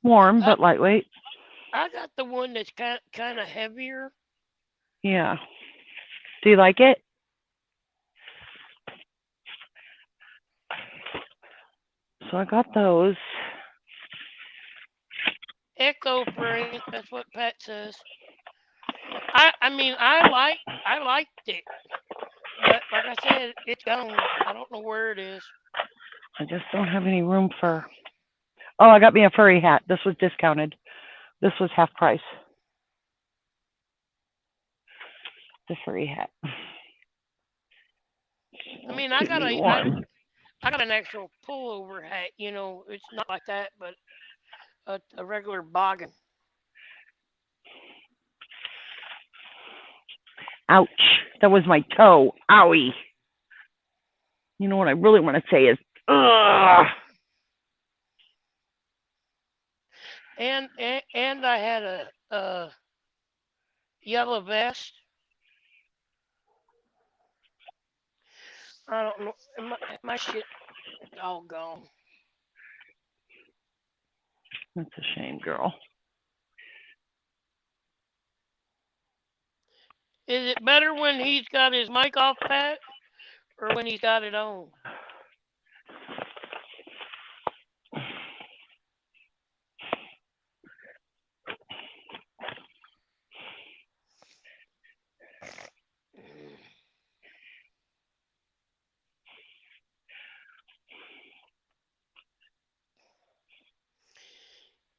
Warm, but lightweight. I got the one that's kind of heavier. Yeah. Do you like it? So I got those. Echo Frank, that's what Pat says. I mean I liked it. But like I said, it's gone. I don't know where it is. I just don't have any room for. Oh, I got me a furry hat. This was discounted. This was half price. The furry hat. I mean, I got an actual pullover hat. You know, it's not like that, but a regular boggin. Ouch. That was my toe. Owie. You know what I really want to say is, ugh. And I had a yellow vest. I don't know. My shit all gone. That's a shame, girl. Is it better when he's got his mic off, Pat, or when he's got it on?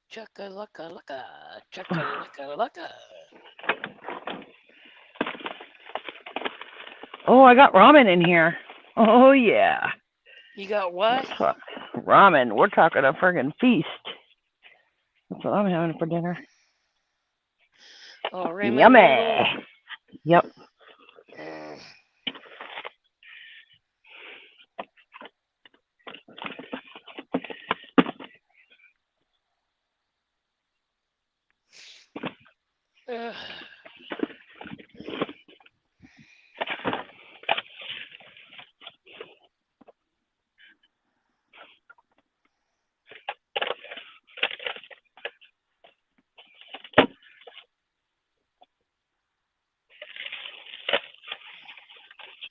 Chaka-laka-laka, chaka-laka-laka. Oh, I got ramen in here. Oh, yeah. You got what? Ramen. We're talking a friggin' feast. That's what I'm having for dinner. Oh, ramen Yummy. noodles? Yep.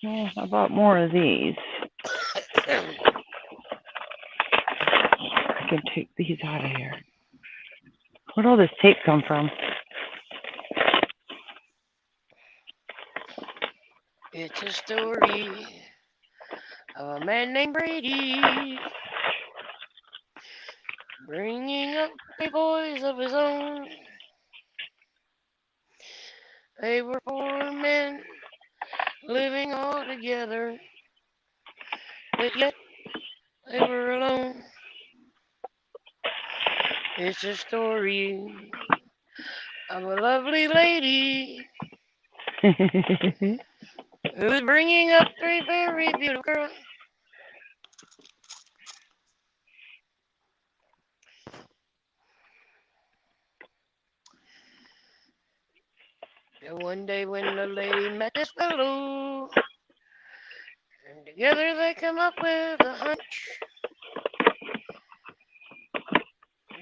Well, I bought more of these. I can take these out of here. Where'd all this tape come from? It's a story of a man named Brady bringing up three boys of his own. They were four men living all together, but yet they were alone. It's a story of a lovely lady who's bringing up three very beautiful girls. And one day when the lady met this fellow, and together they come up with a hunch.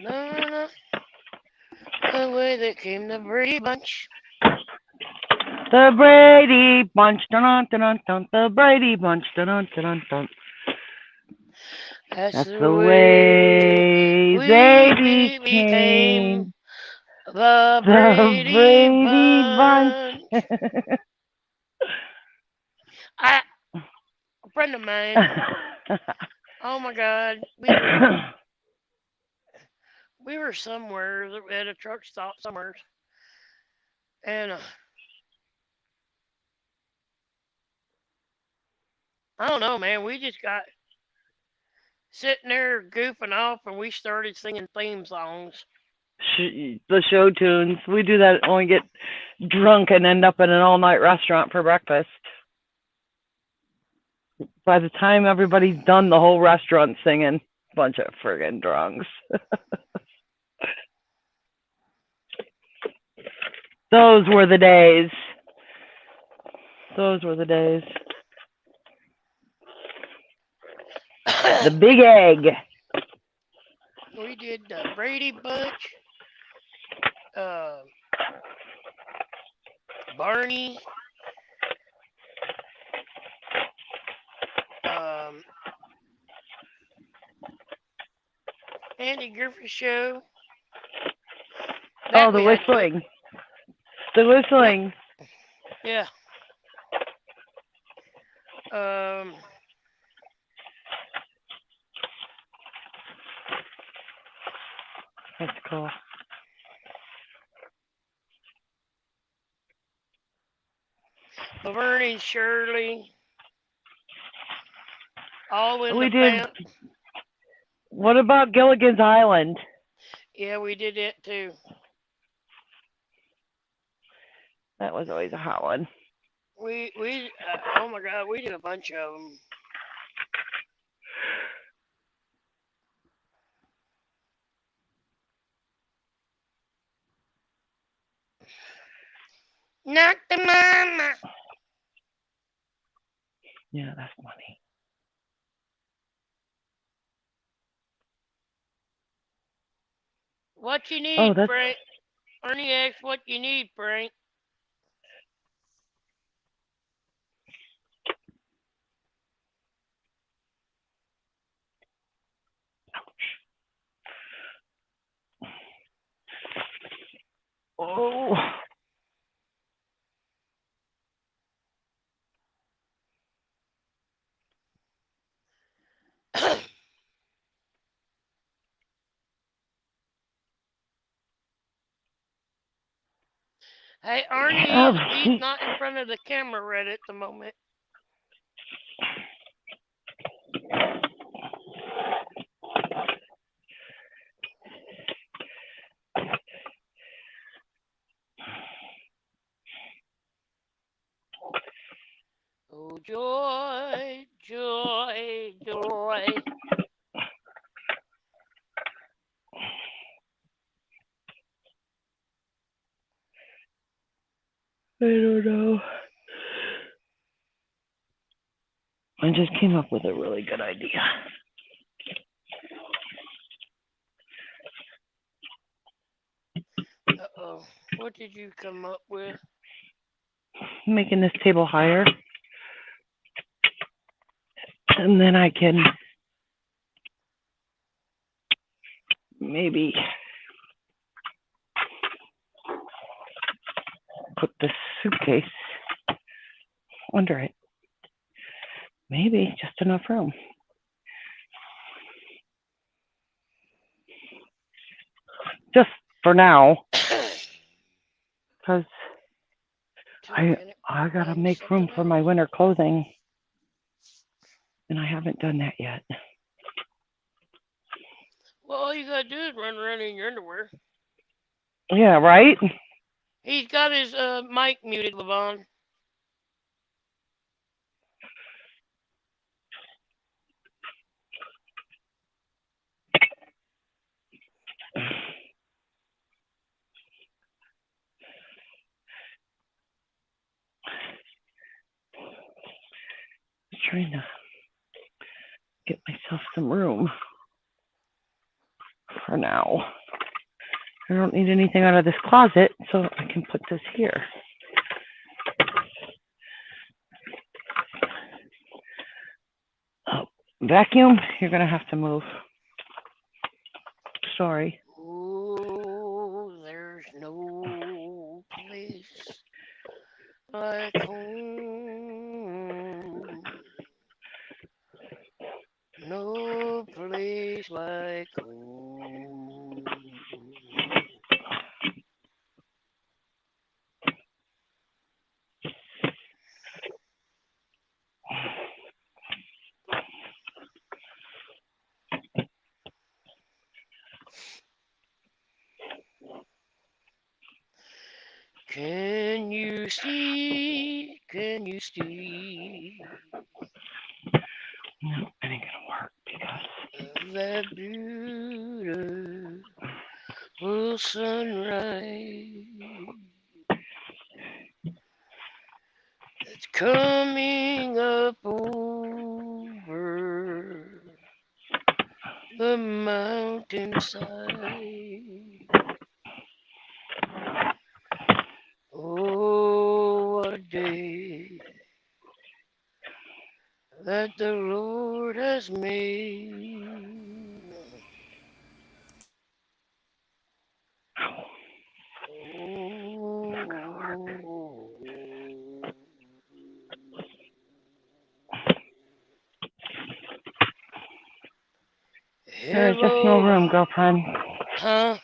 No, the way they came the Brady Bunch. The Brady Bunch, dun dun dun dun. The Brady Bunch, dun dun dun dun. That's the way they became the the Brady Bunch. Bunch. A friend of mine. Oh my God, we were somewhere at a truck stop somewhere, and I don't know, man. We just got sitting there goofing off, and we started singing theme songs. The show tunes. We do that when we get drunk and end up in an all-night restaurant for breakfast. By the time everybody's done, the whole restaurant's singing. Bunch of friggin' drunks. Those were the days. Those were the days. The Big Egg. We did the Brady Bunch, Barney, Andy Griffith Show. Oh, the whistling. The whistling. Yeah. That's cool. Laverne and Shirley. All in We the did. band. What about Gilligan's Island? Yeah, we did it too. That was always a hot one. We oh my God, we did a bunch of them. Knock the mama. Yeah, that's funny. What you need, Oh, that's... Frank? Ernie asked what you need, Frank. Oh. Hey, Arnie, he's not in front of the camera right at the moment. Oh, joy, joy, joy. I don't know. I just came up with a really good idea. Uh-oh. What did you come up with? Making this table higher. And then I can maybe put the suitcase under it. Maybe just enough room. Just for now. Because I gotta make room for my winter clothing. And I haven't done that yet. Well, all you gotta do is run around in your underwear. Yeah, right? He's got his mic muted, Levon. Just trying to get myself some room for now. I don't need anything out of this closet, so I can put this here. Oh, Vacuum, you're gonna have to move. Sorry. Oh, there's no place like home. No place like home. Can you see? Can you see? No, it ain't gonna work because that beautiful sunrise. It's coming up over the mountainside. Oh, what a day that the Lord has made. there's just no room, girlfriend. Huh?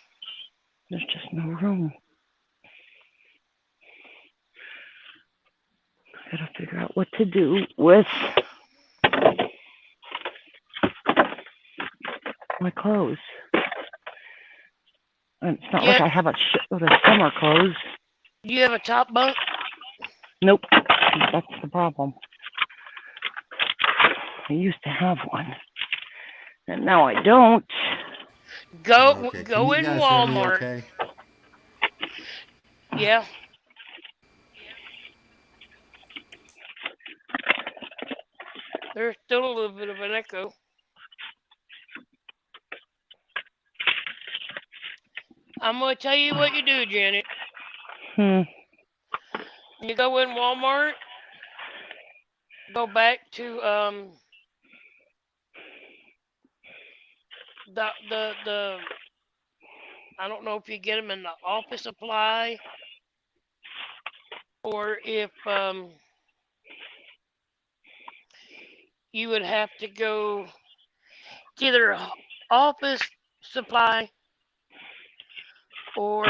There's just no room. I gotta figure out what to do with my clothes. And it's not like I have a shitload of summer clothes. Do you have a top bunk? Nope. That's the problem. I used to have one. And now I don't. Go Okay, go can you in guys hear me Walmart. okay? Yeah. There's still a little bit of an echo. I'm gonna tell you what you do, Janet. You go in Walmart. Go back to the I don't know if you get them in the office supply or if you would have to go to either office supply or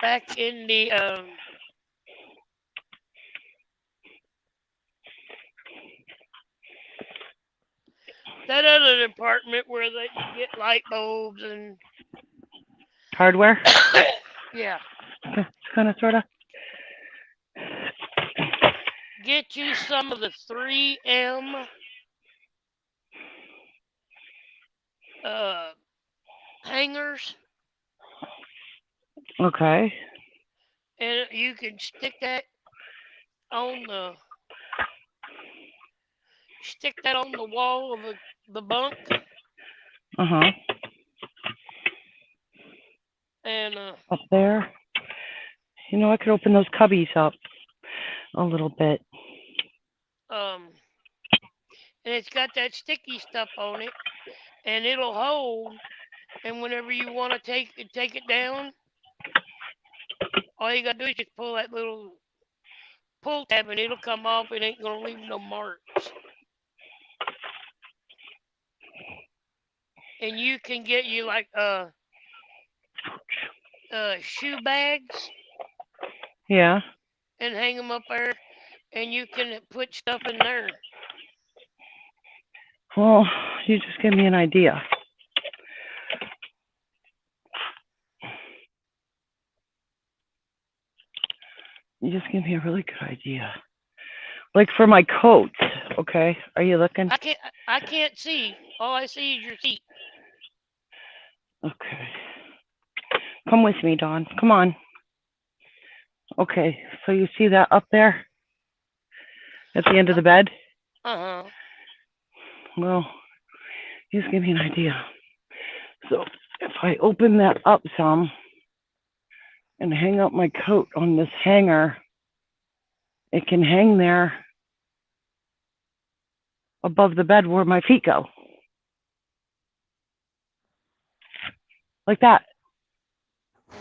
back in the that other department where you get light bulbs and Hardware? yeah. Kind of, sort of. Get you some of the 3M hangers. Okay. And you can stick that on the wall of the bunk. Uh-huh. And up there. You know, I could open those cubbies up a little bit. And it's got that sticky stuff on it, and it'll hold. And whenever you want to take it down, all you gotta do is just pull that little pull tab, and it'll come off. It ain't gonna leave no marks. And you can get you like shoe bags. Yeah. And hang them up there, and you can put stuff in there. Well, you just gave me an idea. You just gave me a really good idea. Like for my coats, okay? Are you looking? I can't see. All I see is your feet. Okay. Come with me, Dawn. Come on. Okay, so you see that up there? At the end of the bed? Uh-huh. Well, you just gave me an idea. So if I open that up some and hang up my coat on this hanger, it can hang there above the bed where my feet go. Like that.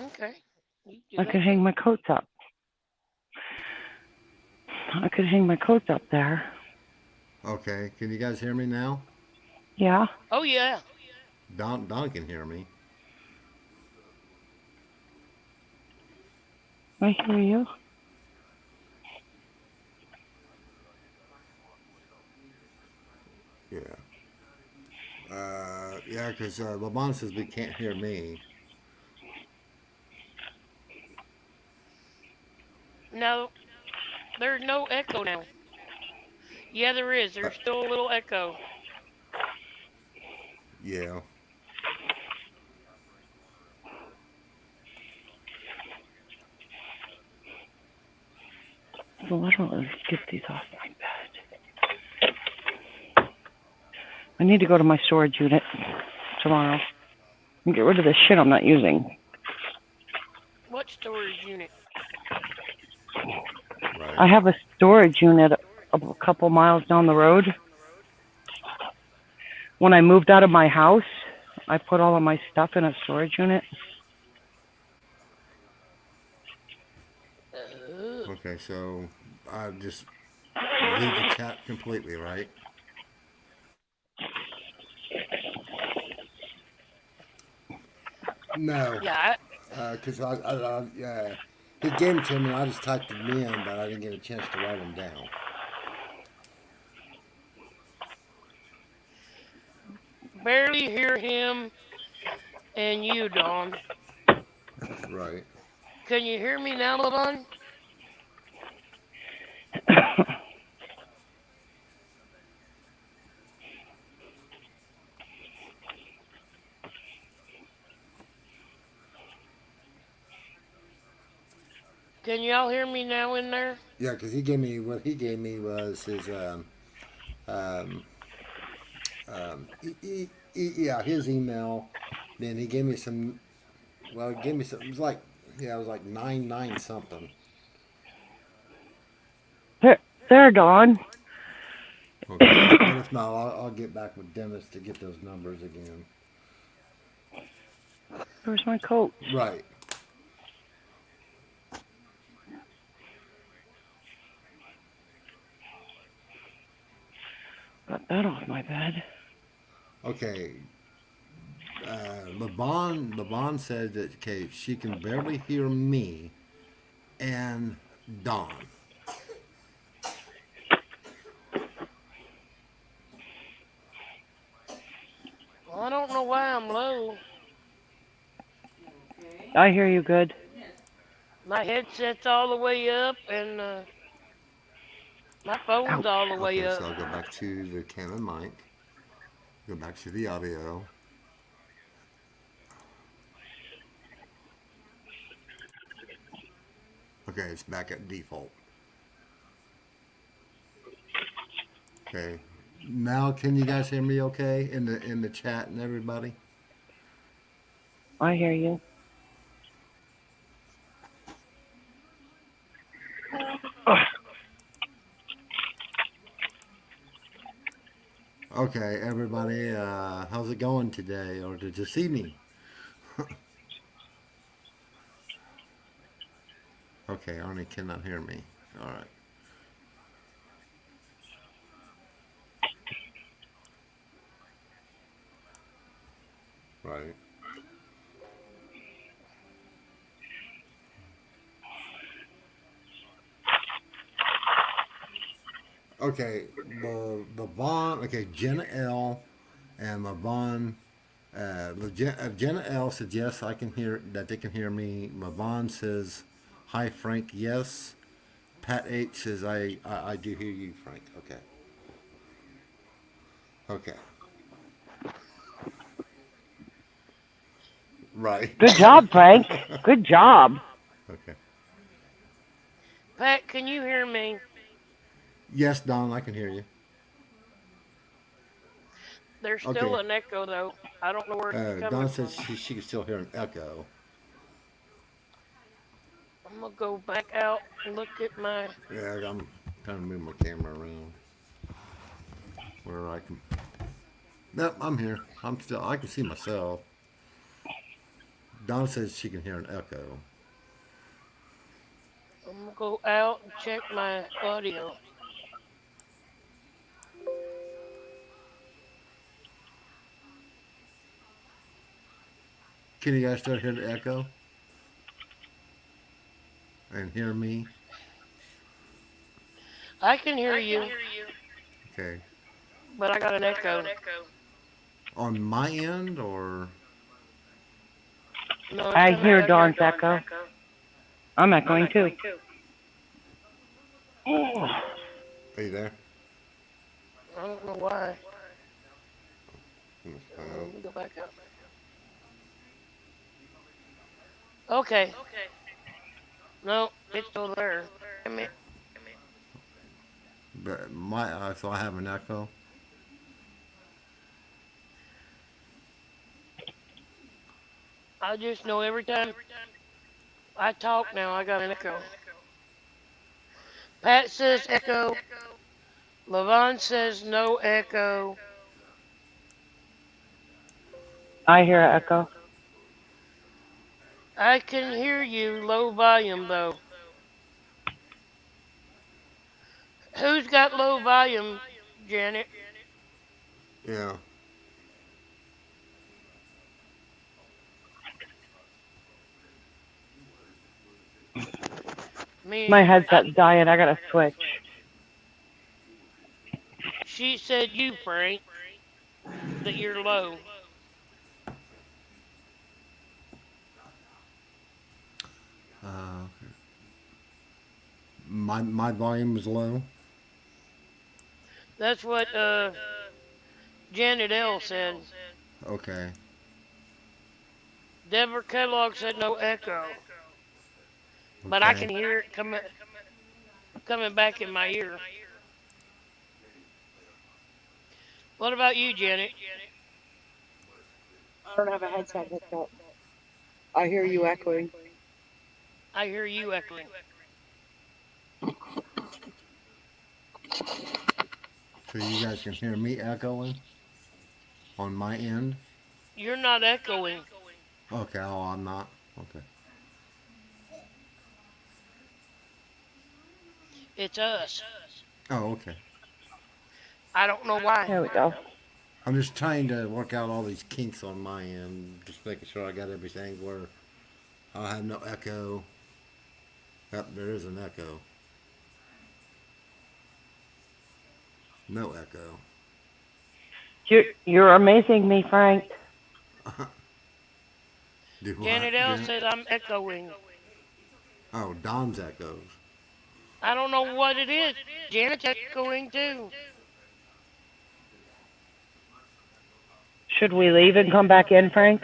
Okay. You do I that could hang too. my coats up. I could hang my coats up there. Okay, can you guys hear me now? Yeah. Oh yeah. Don can hear me. I hear you. Yeah. Yeah, because LeBron says we can't hear me. No, there's no echo now. Yeah, there is. There's still a little echo. Yeah. Well, I don't really get these off my bed. I need to go to my storage unit tomorrow and get rid of the shit I'm not using. What storage unit? Right. I have a storage unit a couple miles down the road. When I moved out of my house, I put all of my stuff in a storage unit. Okay, so I just leave the chat completely, right? No. Yeah. Because yeah, he gave them to me. I just typed them in, but I didn't get a chance to write them down. Barely hear him and you, Dawn. Right. Can you hear me now, Levon? Can y'all hear me now in there? Yeah, because he gave me what he gave me was his yeah, his email. Then he gave me some. Well, he gave me some. It was like it was like 99 something. There, Dawn. Okay, but if not, I'll get back with Dennis to get those numbers again. Where's my coat? Right. Got that off my bed. Okay. LeBon said that okay, she can barely hear me and Dawn. Well, I don't know why I'm low. I hear you good. My headset's all the way up and my phone's all the way Okay, up. so I'll go back to the Canon mic. Go back to the audio. Okay, it's back at default. Okay. Now can you guys hear me okay in the chat and everybody? I hear you. Okay, everybody, how's it going today or this evening? Okay, Arnie cannot hear me. All right. Right. Okay, the Vaughn. Okay, Jenna L. and Mavon. Jenna L says yes, I can hear that they can hear me. Mavon says, "Hi Frank, yes." Pat H says, I do hear you, Frank. Okay. Okay. Right. Good job, Frank. Good job. Okay. Pat, can you hear me? Yes, Don, I can hear you. There's still an echo though. I don't know where it's coming Don from. says she can still hear an echo. I'm gonna go back out and look at my. Yeah, I'm trying to move my camera around where I can. Nope, I'm here. I'm still. I can see myself. Dawn says she can hear an echo. I'm gonna go out and check my audio. Can you guys still hear the echo? And hear me? I can hear you, Okay. but I got an echo. On my end or? No, it's I coming hear back. Dawn's echo. I'm echoing too. Are you there? I don't know why. Oh. Let me go back up. Okay. No, it's still there. Damn it. But so I have an echo. I just know every time I talk now, I got an echo. Pat says echo. Levon says no echo. I hear an echo. I can hear you low volume though. Who's got low volume, Janet? Yeah. Me. My headset's dying. I gotta switch. She said you, Frank, that you're low. Okay. My volume is low. That's what Janet L said. Okay. Deborah Kellogg said no echo. But I Okay. can hear it coming back in my ear. What about you, Janet? I don't have a headset hooked up. I hear you echoing. I hear you echoing. So you guys can hear me echoing on my end? You're not echoing. Okay, oh, I'm not. Okay. It's us. Oh, okay. I don't know why. There we go. I'm just trying to work out all these kinks on my end, just making sure I got everything where I have no echo. Yep, there is an echo. No echo. You're amazing me, Frank. Do what? Janet L Janet? says I'm echoing. Oh, Don's echoes. I don't know what it is. Janet's echoing too. Should we leave and come back in, Frank?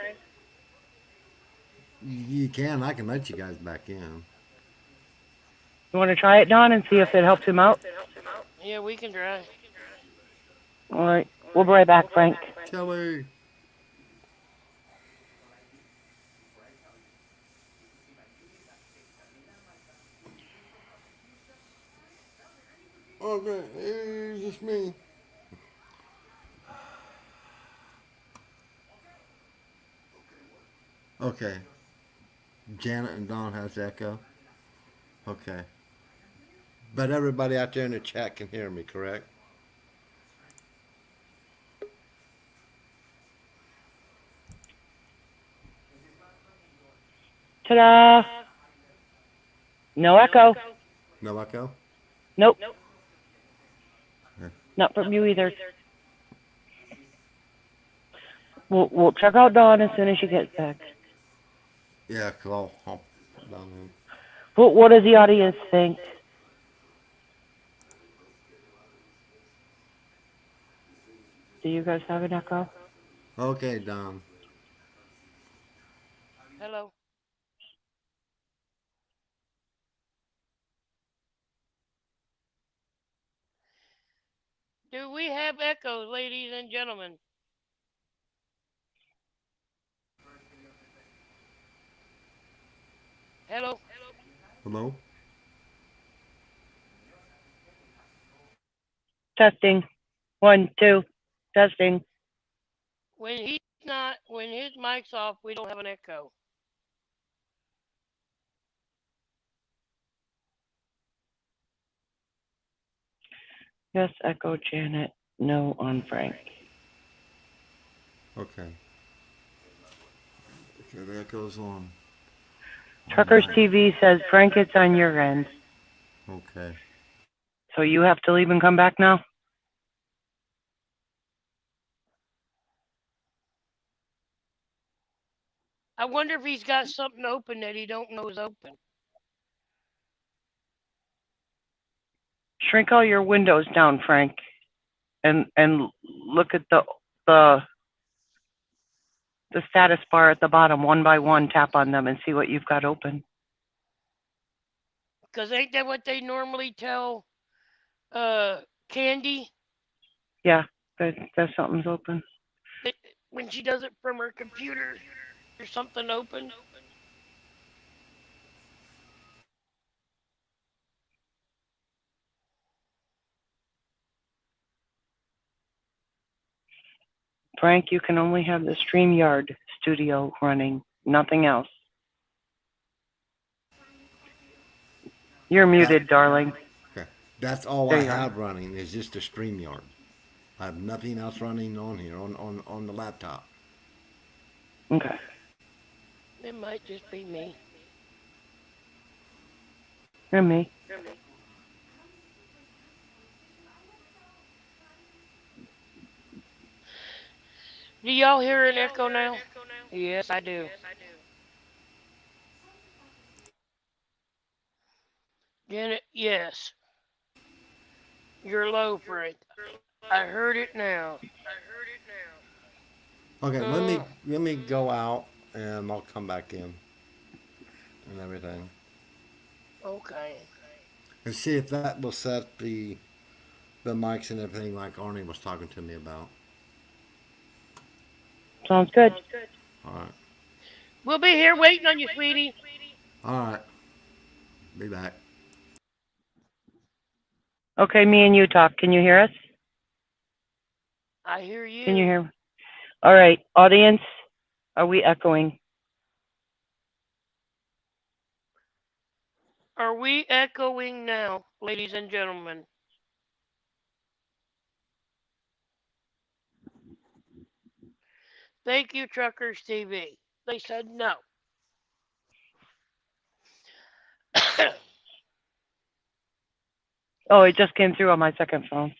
You can. I can let you guys back in. You want to try it, Dawn, and see if it helps him out? Yeah, we can try. All right. We'll be right back, Frank. Kelly. Okay, it's just me. Okay. Janet and Don has echo. Okay. But everybody out there in the chat can hear me, correct? Ta-da! No echo. No echo? Nope. Yeah. Not from you either. We'll check out Dawn as soon as she gets back. Yeah, because I'll hop down in. What does the audience think? Do you guys have an echo? Okay, Don. Hello. Do we have echoes, ladies and gentlemen? Hello. Hello? Testing. 1, 2. Testing. When his mic's off, we don't have an echo. Yes, echo Janet. No on Frank. Okay. Okay, that goes on. Truckers TV says, Frank, it's on your end. Okay. So you have to leave and come back now? I wonder if he's got something open that he don't know is open. Shrink all your windows down, Frank, and look at the status bar at the bottom, one by one. Tap on them and see what you've got open. Because ain't that what they normally tell Candy? Yeah, that something's open. When she does it from her computer, there's something open. Frank, you can only have the StreamYard studio running, nothing else. You're muted, darling. Okay. That's all There I you are. have running is just a StreamYard. I have nothing else running on here on the laptop. Okay. It might just be me. And me. Do y'all hear an echo now? Yes, I do. Janet, yes. You're low, Frank. I heard it now. Okay, let me go out and I'll come back in and everything. Okay. And see if that will set the mics and everything like Arnie was talking to me about. Sounds good. All right. We'll be here waiting on you, sweetie. All right. Be back. Okay, me and you talk. Can you hear us? I hear you. Can you hear me? All right, audience, are we echoing? Are we echoing now, ladies and gentlemen? Thank you, Truckers TV. They said no. Oh, it just came through on my second phone.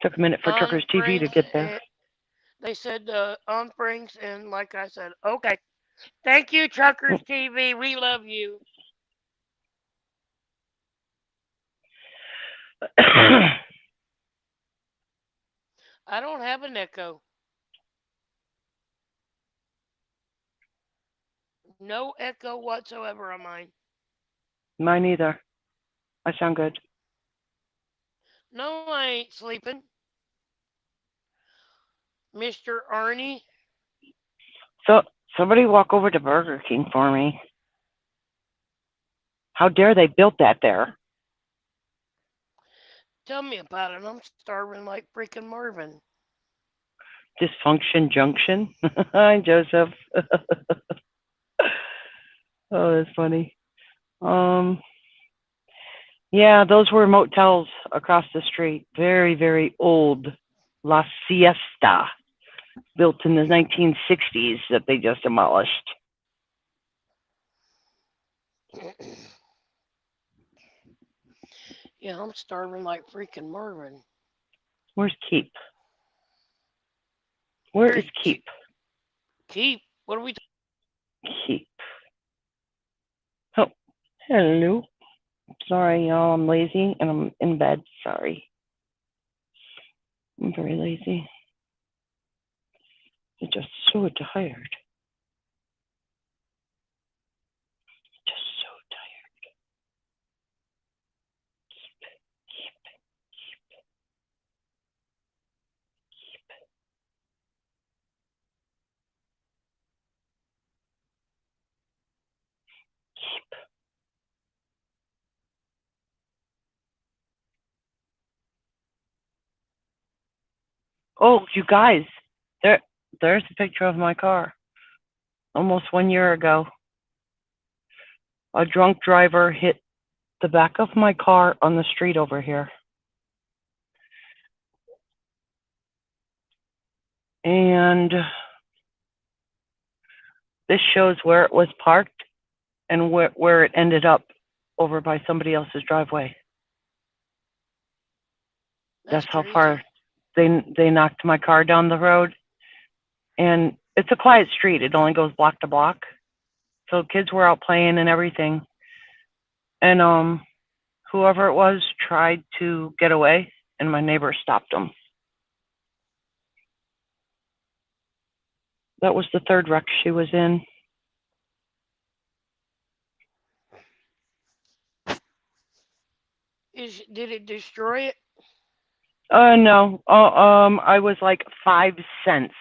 Took a minute for On Truckers TV to Franks, get there. they said on Franks, and like I said, okay. Thank you, Truckers TV. We love you. I don't have an echo. No echo whatsoever on mine. Mine either. I sound good. No, I ain't sleeping. Mr. Arnie? So somebody walk over to Burger King for me. How dare they built that there? Tell me about it. I'm starving like freaking Marvin. Dysfunction Junction. Hi, Joseph. Oh, that's funny. Yeah, those were motels across the street. Very, very old La Siesta, built in the 1960s that they just demolished. Yeah, I'm starving like freaking Marvin. Where's Keep? Where is Keep? Keep? What are we Keep. Oh, hello. Sorry, y'all. I'm lazy and I'm in bed. Sorry. I'm very lazy. I'm just so tired. Just so tired. Oh, you guys, there's a picture of my car. Almost 1 year ago. A drunk driver hit the back of my car on the street over here. And this shows where it was parked and where it ended up over by somebody else's driveway. That's how far they knocked my car down the road. And it's a quiet street. It only goes block to block. So kids were out playing and everything. And whoever it was tried to get away, and my neighbor stopped them. That was the third wreck she was in. Did it destroy it? No. I was like 5 cents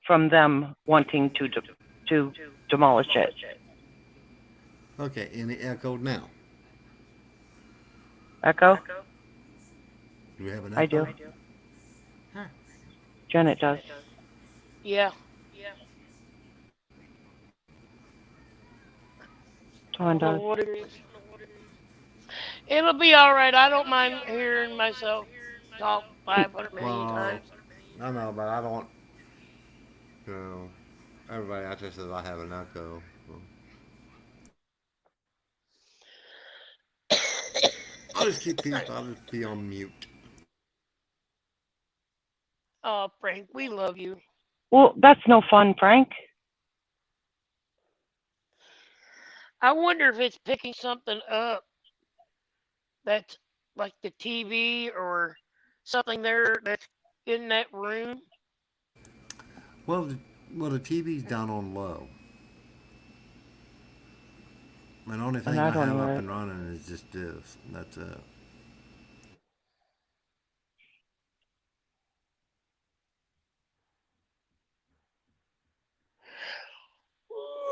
from them wanting to demolish it. Okay, any echo now? Echo? Do we have an I echo? do. Janet does. Yeah. Dawn does. What it is. It'll be all right. I don't mind hearing myself talk 500 million times. I know, but I don't. You know, everybody out there says I have an echo. I'll just I'll just be on mute. Oh, Frank, we love you. Well, that's no fun, Frank. I wonder if it's picking something up that's like the TV or something there that's in that room. Well, the TV's down on low. And the only thing I have up and running is just this. And that's it.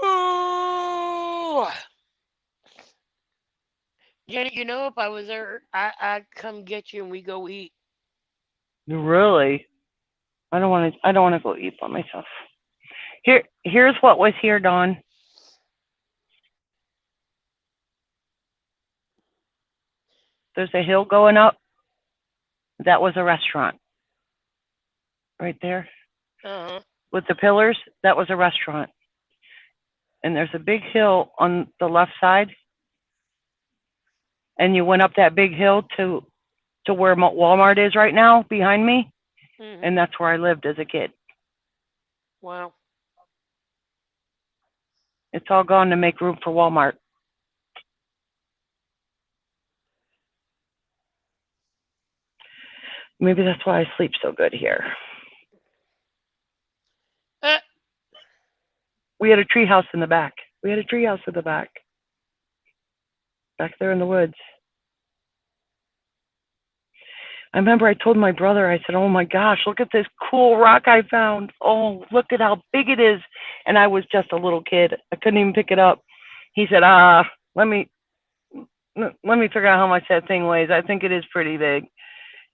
Oh. Janet, you know, if I was there, I'd come get you and we go eat. Really? I don't want to go eat by myself. Here's what was here, Dawn. There's a hill going up. That was a restaurant. Right there. Uh-huh. With the pillars, that was a restaurant. And there's a big hill on the left side. And you went up that big hill to where Walmart is right now, behind me. Mm-hmm. And that's where I lived as a kid. Wow. It's all gone to make room for Walmart. Maybe that's why I sleep so good here. We had a tree house in the back. Back there in the woods. I remember I told my brother, I said, oh my gosh, look at this cool rock I found. Oh, look at how big it is. And I was just a little kid. I couldn't even pick it up. He said, let me figure out how much that thing weighs. I think it is pretty big.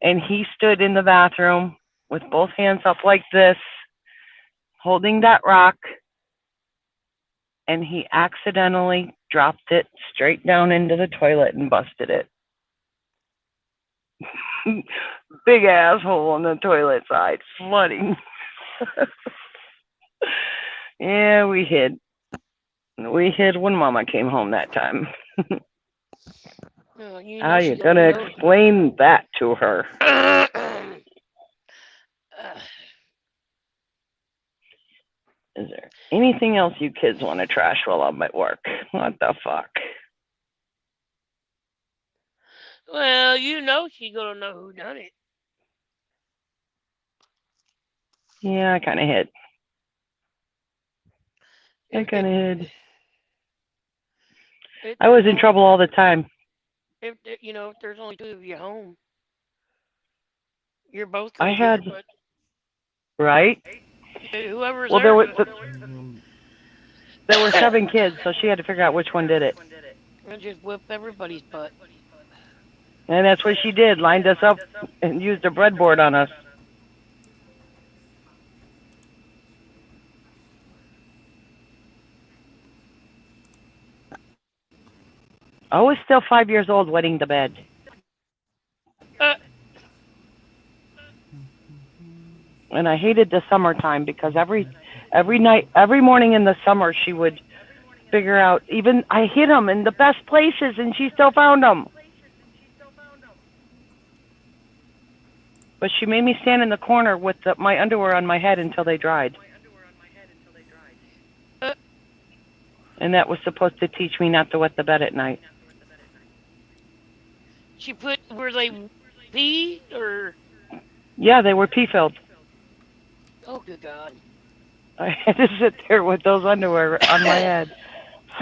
And he stood in the bathroom with both hands up like this, holding that rock. And he accidentally dropped it straight down into the toilet and busted it. Big asshole on the toilet side, flooding. Yeah, we hid. We hid when Mama came home that time. Oh, you know, How you gonna explain that to her? Is there anything else you kids want to trash while I'm at work? What the fuck? Well, you know she's gonna know who done it. Yeah, I kind of hid. I was in trouble all the time. If there's only two of you home, you're both I gonna had, get it, right? but whoever's Well, there. there were 7 kids, so she had to figure out which one did it. And just whip everybody's butt. And that's what she did, lined us up and used a breadboard on us. I was still 5 years old wetting the bed. And I hated the summertime because every night, every morning in the summer, she would figure out. Even I hid them in the best places, and she still found them. But she made me stand in the corner with my underwear on my head until they dried. And that was supposed to teach me not to wet the bed at night. Were they pee or? Yeah, they were pee-filled. Oh, good God. I had to sit there with those underwear on my head,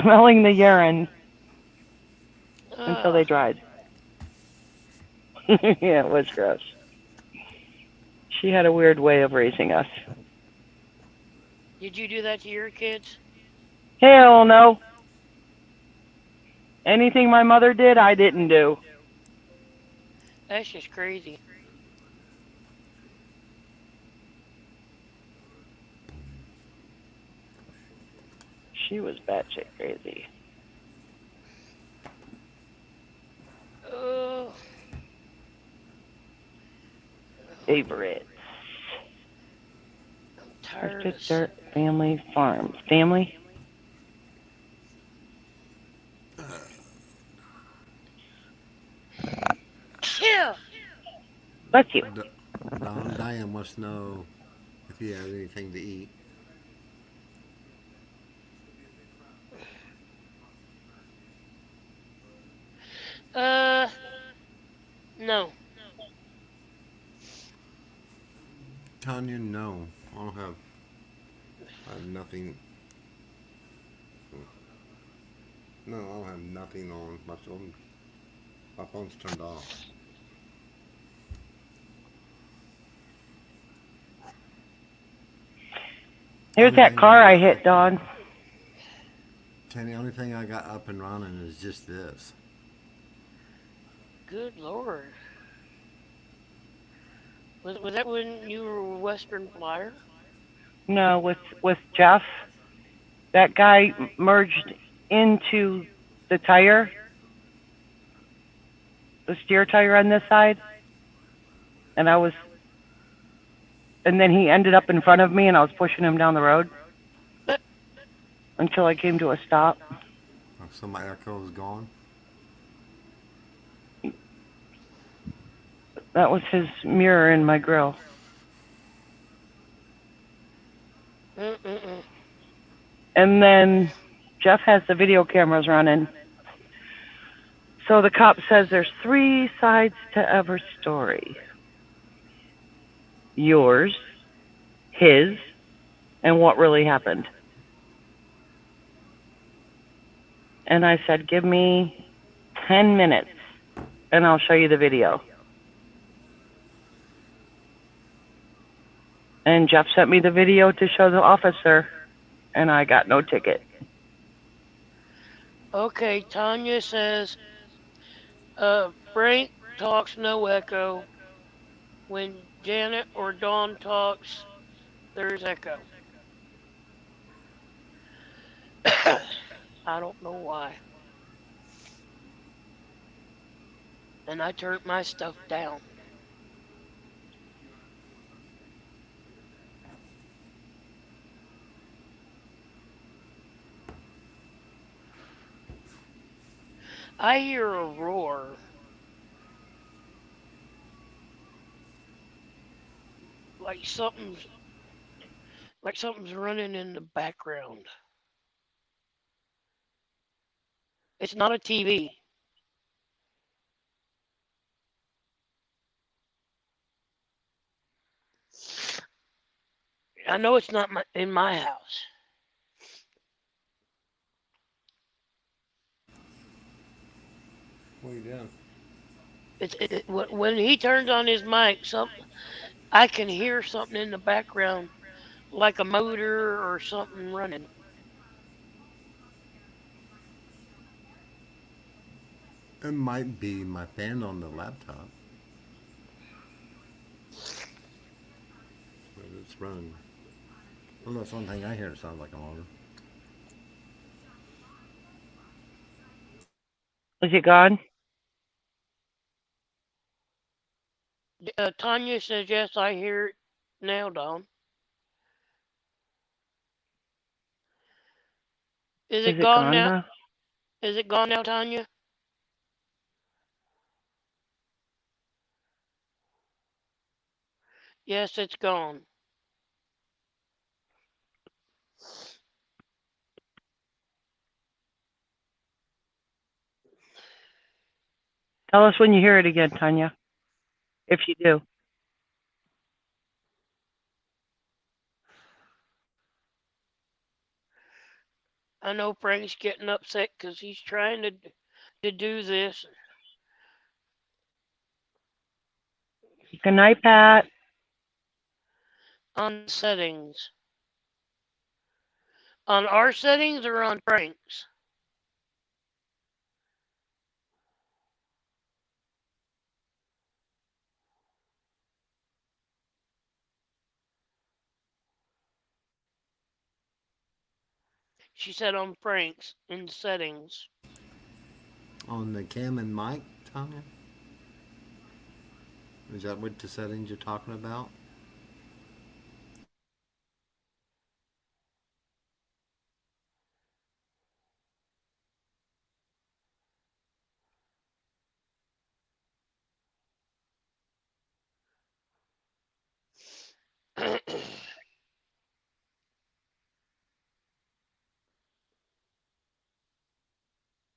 smelling the urine until they dried. Yeah, it was gross. She had a weird way of raising us. Did you do that to your kids? Hell no. Anything my mother did, I didn't do. That's just crazy. She was batshit crazy. Favorites. I'm tired of Dirt Family Farms. Family? Yeah. Bless you. Don Diane wants to know if you have anything to eat. No. Tanya, no. I have nothing. No, I don't have nothing on my phone. My phone's turned off. Here's that car I hit, Dawn. Tanya, the only thing I got up and running is just this. Good Lord. Was that when you were a Western Flyer? No, with Jeff. That guy merged into the tire, the steer tire on this side, and then he ended up in front of me, and I was pushing him down the road until I came to a stop. So my echo is gone. That was his mirror in my grill. And then Jeff has the video cameras running. So the cop says there's 3 sides to every story. Yours, his, and what really happened. And I said, give me 10 minutes and I'll show you the video. And Jeff sent me the video to show the officer, and I got no ticket. Okay, Tanya says, Frank talks no echo. When Janet or Dawn talks, there's echo. I don't know why. And I turned my stuff down. I hear a roar. Like something's running in the background. It's not a TV. I know it's not in my house. What are you doing? When he turns on his mic, I can hear something in the background, like a motor or something running. It might be my fan on the laptop. But it's running. Well, that's one thing I hear. It sounds like a motor. Is it gone? Tanya says yes. I hear it now, Don. Is it gone now? now? Is it gone now, Tanya? Yes, it's gone. Tell us when you hear it again, Tanya. If you do. I know Frank's getting upset because he's trying to do this. Good night, Pat. On settings. On our settings or on Frank's? She said on Frank's in settings. On the cam and mic, Tanya? Is that what the settings you're talking about?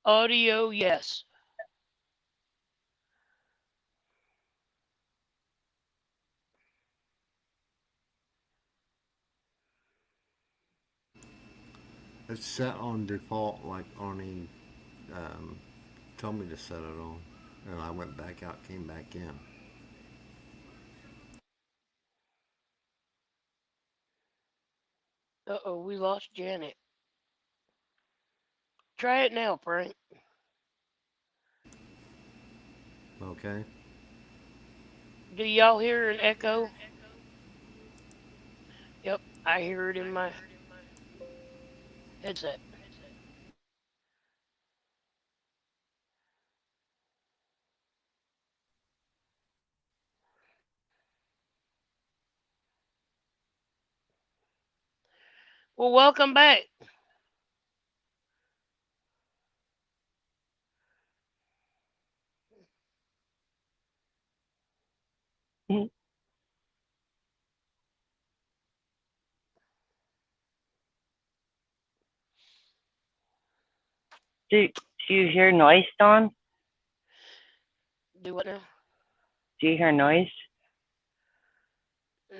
Audio, yes. It's set on default, like Arnie told me to set it on. And I went back out, came back in. Uh-oh, we lost Janet. Try it now, Frank. Okay. Do y'all hear an echo? Yep, I hear it in my headset. Well, welcome back. Do you hear noise, Dawn? Do what now? Do you hear noise?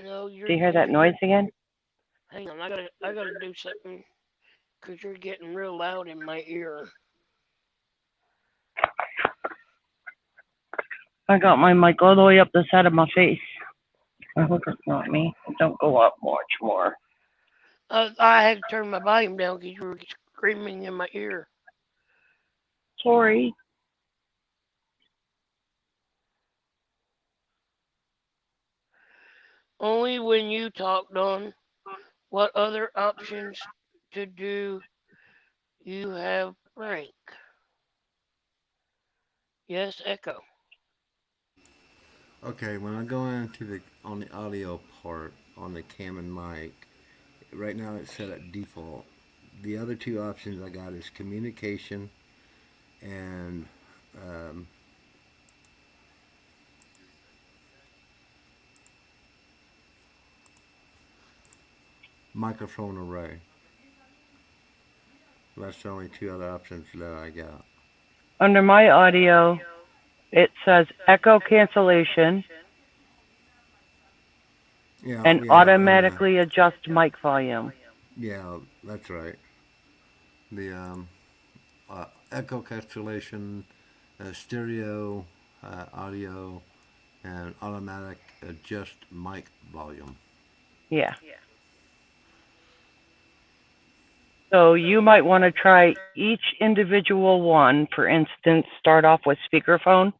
No, you're. Do you hear that noise again? Hang on, I gotta do something because you're getting real loud in my ear. I got my mic all the way up the side of my face. I hope it's not me. Don't go up much more. I had to turn my volume down because you were screaming in my ear. Sorry. Only when you talk, Dawn. What other options to do you have, Frank? Yes, echo. Okay, when I go into on the audio part on the cam and mic, right now it's set at default. The other two options I got is communication and microphone array. That's the only two other options that I got. Under my audio, it says echo cancellation and automatically adjust mic volume. Yeah, that's right. The echo cancellation, stereo audio, and automatic adjust mic volume. Yeah. So you might want to try each individual one. For instance, start off with speakerphone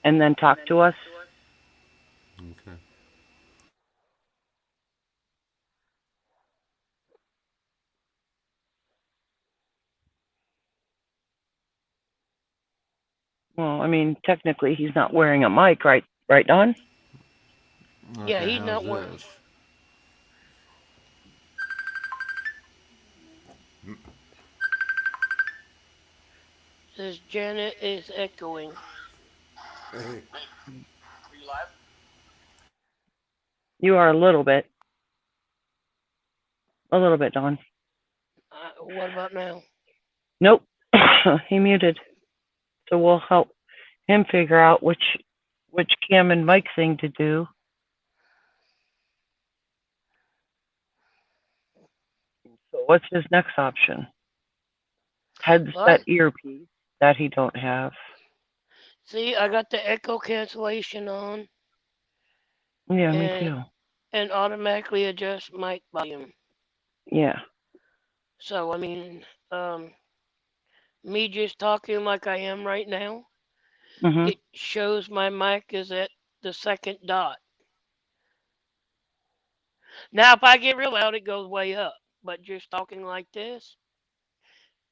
and then talk to us. Okay. Well, I mean, technically, he's not wearing a mic, right? Right, Don? Yeah, Okay, he's not how's wearing. this? Says Janet is echoing. Hey. You are a little bit. A little bit, Don. What about now? Nope. He muted. So we'll help him figure out which cam and mic thing to do. So what's his next option? Headset What? earpiece that he don't have. See, I got the echo cancellation on. Yeah, me too. And automatically adjust mic volume. Yeah. So I mean, me just talking like I am right now, Mhm. it shows my mic is at the second dot. Now, if I get real loud, it goes way up. But just talking like this,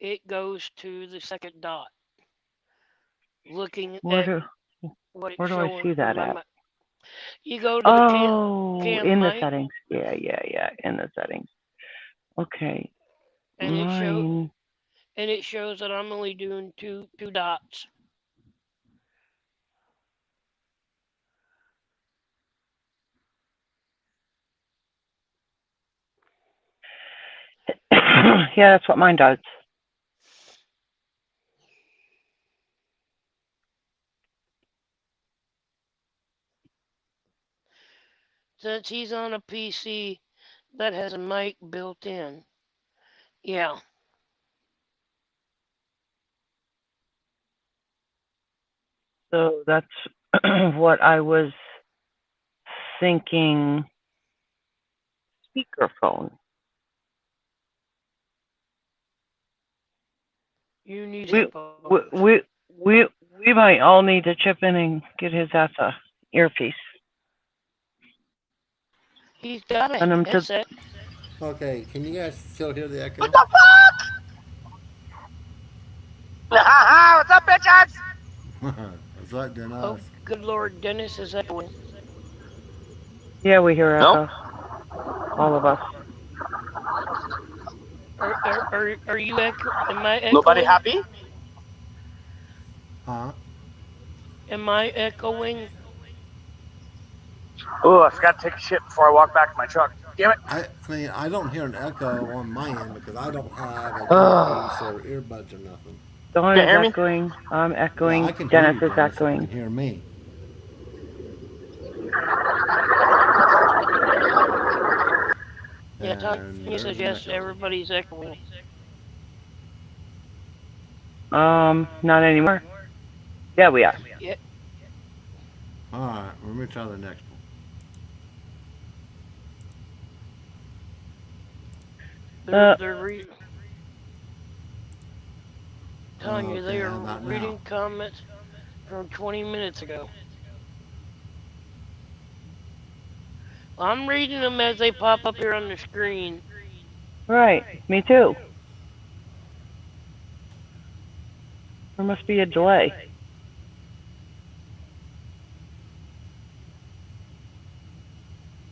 it goes to the second dot. Looking Where at do what it's where do I showing see for that my at? mic. You go to the cam in the mic, settings. Yeah, in the settings. Okay. and Mine. it shows that I'm only doing two dots. Yeah, that's what mine does. Since he's on a PC that has a mic built in. Yeah. So that's what I was thinking. Speakerphone. You need we might all need to chip in and get his ass a earpiece. He's got a Send him to. headset. Okay, can you guys still hear the echo? What the fuck? What's up, bitches? It's like Dennis. Oh, good Lord, Dennis is echoing. Yeah, we hear No? echo. All of us. Are you echo? Am I echoing? Nobody happy? Huh? Am I echoing? Oh, I forgot to take a shit before I walk back to my truck. Damn it. I mean, I don't hear an echo on my end because I don't have an earpiece or earbuds or nothing. Dawn Can't is hear me? echoing. I'm echoing. Yeah, I can Dennis hear you, is Dennis, echoing. if you can hear me. Yeah, Tanya says yes, everybody's echoing. Not anymore. Yeah, we are. Yeah. All right, let me try the next one. Tanya, they Okay, how are about reading now? comments from 20 minutes ago. I'm reading them as they pop up here on the screen. Right, me too. There must be a delay.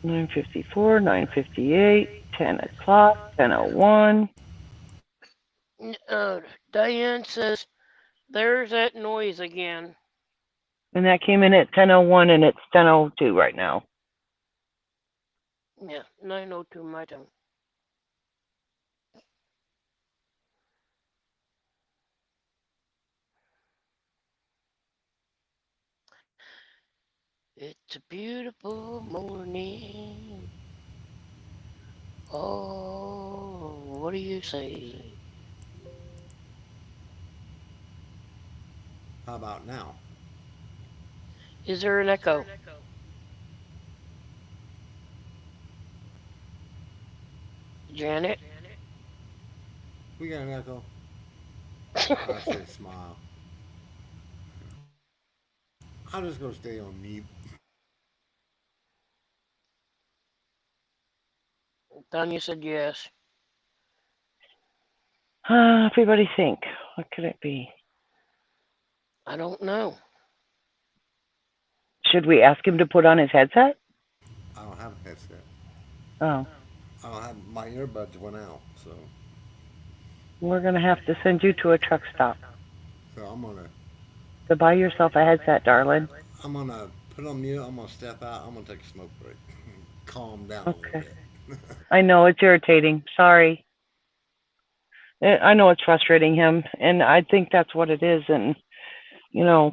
$9:54, $9:58, 10 o'clock, 10:01. Diane says, there's that noise again. And that came in at 10:01, and it's 10:02 right now. Yeah, 9:02 my time. It's a beautiful morning. Oh, what do you say? How about now? Is there an echo? Janet? We got an echo. I say smile. I'm just gonna stay on mute. Tanya said yes. Everybody think. What could it be? I don't know. Should we ask him to put on his headset? I don't have a headset. Oh, I don't have my earbuds went out, so we're gonna have to send you to a truck stop I'm gonna to buy yourself a headset, darling. put on mute. I'm gonna step out. I'm gonna take a smoke break. Calm down a little Okay. bit. I know it's irritating. Sorry. I know it's frustrating him, and I think that's what it is. And you know,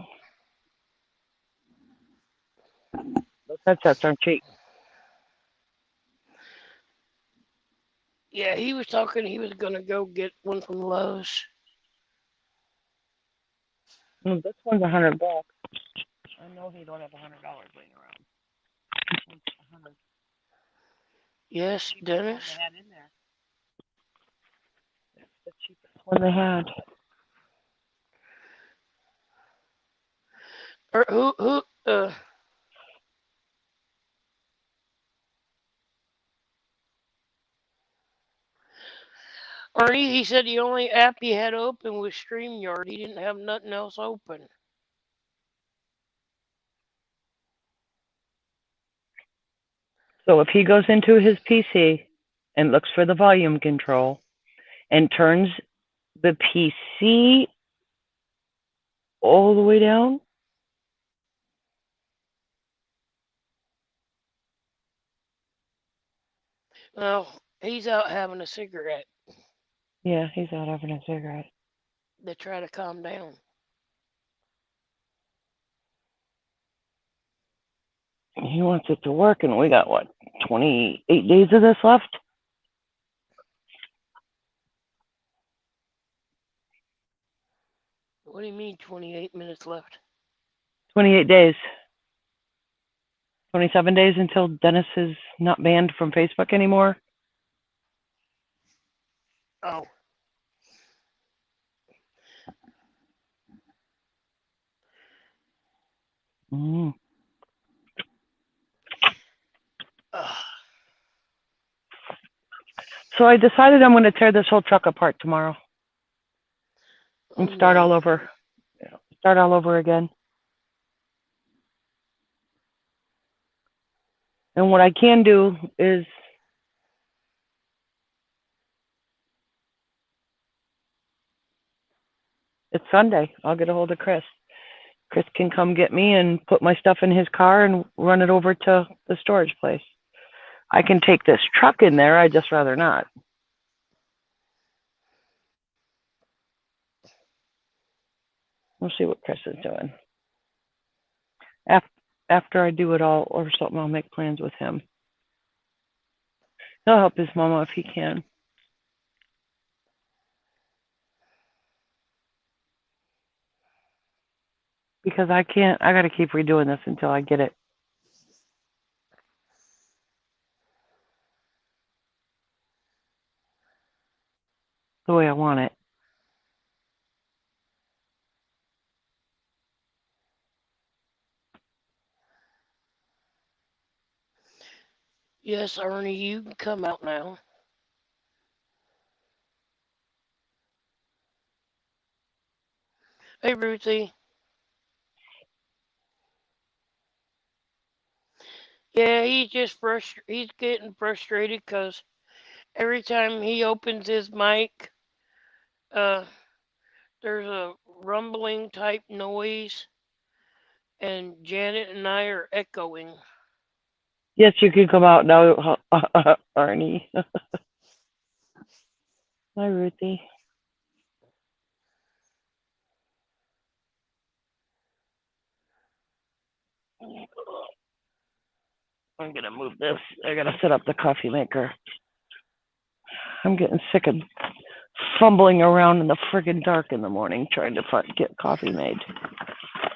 those headsets aren't cheap. Yeah, he was talking. He was gonna go get one from Lowe's. This one's $100. I know he don't have $100 laying around. This one's $100. Yes, Dennis. One they had in there. That's the cheapest one they had. Or who? Ernie, he said the only app he had open was StreamYard. He didn't have nothing else open. So if he goes into his PC and looks for the volume control and turns the PC all the way down, Well, he's out having a cigarette yeah, he's out having a cigarette. to try to calm down. He wants it to work, and we got, what, 28 days of this left? What do you mean 28 minutes left? 28 days. 27 days until Dennis is not banned from Facebook anymore. Oh. Mm. So I decided I'm going to tear this whole truck apart tomorrow and start all over. Start all over again. And what I can do is it's Sunday. I'll get a hold of Chris. Chris can come get me and put my stuff in his car and run it over to the storage place. I can take this truck in there. I'd just rather not. We'll see what Chris is doing. After I do it all or something, I'll make plans with him. He'll help his mama if he can. Because I can't, I got to keep redoing this until I get it. The way I want it. Yes, Ernie, you can come out now. Hey, Ruthie. Yeah, he's getting frustrated because every time he opens his mic, there's a rumbling type noise, and Janet and I are echoing. Yes, you can come out now, Arnie. Hi, Ruthie. I'm going to move this. I got to set up the coffee maker. I'm getting sick of fumbling around in the friggin' dark in the morning trying to get coffee made.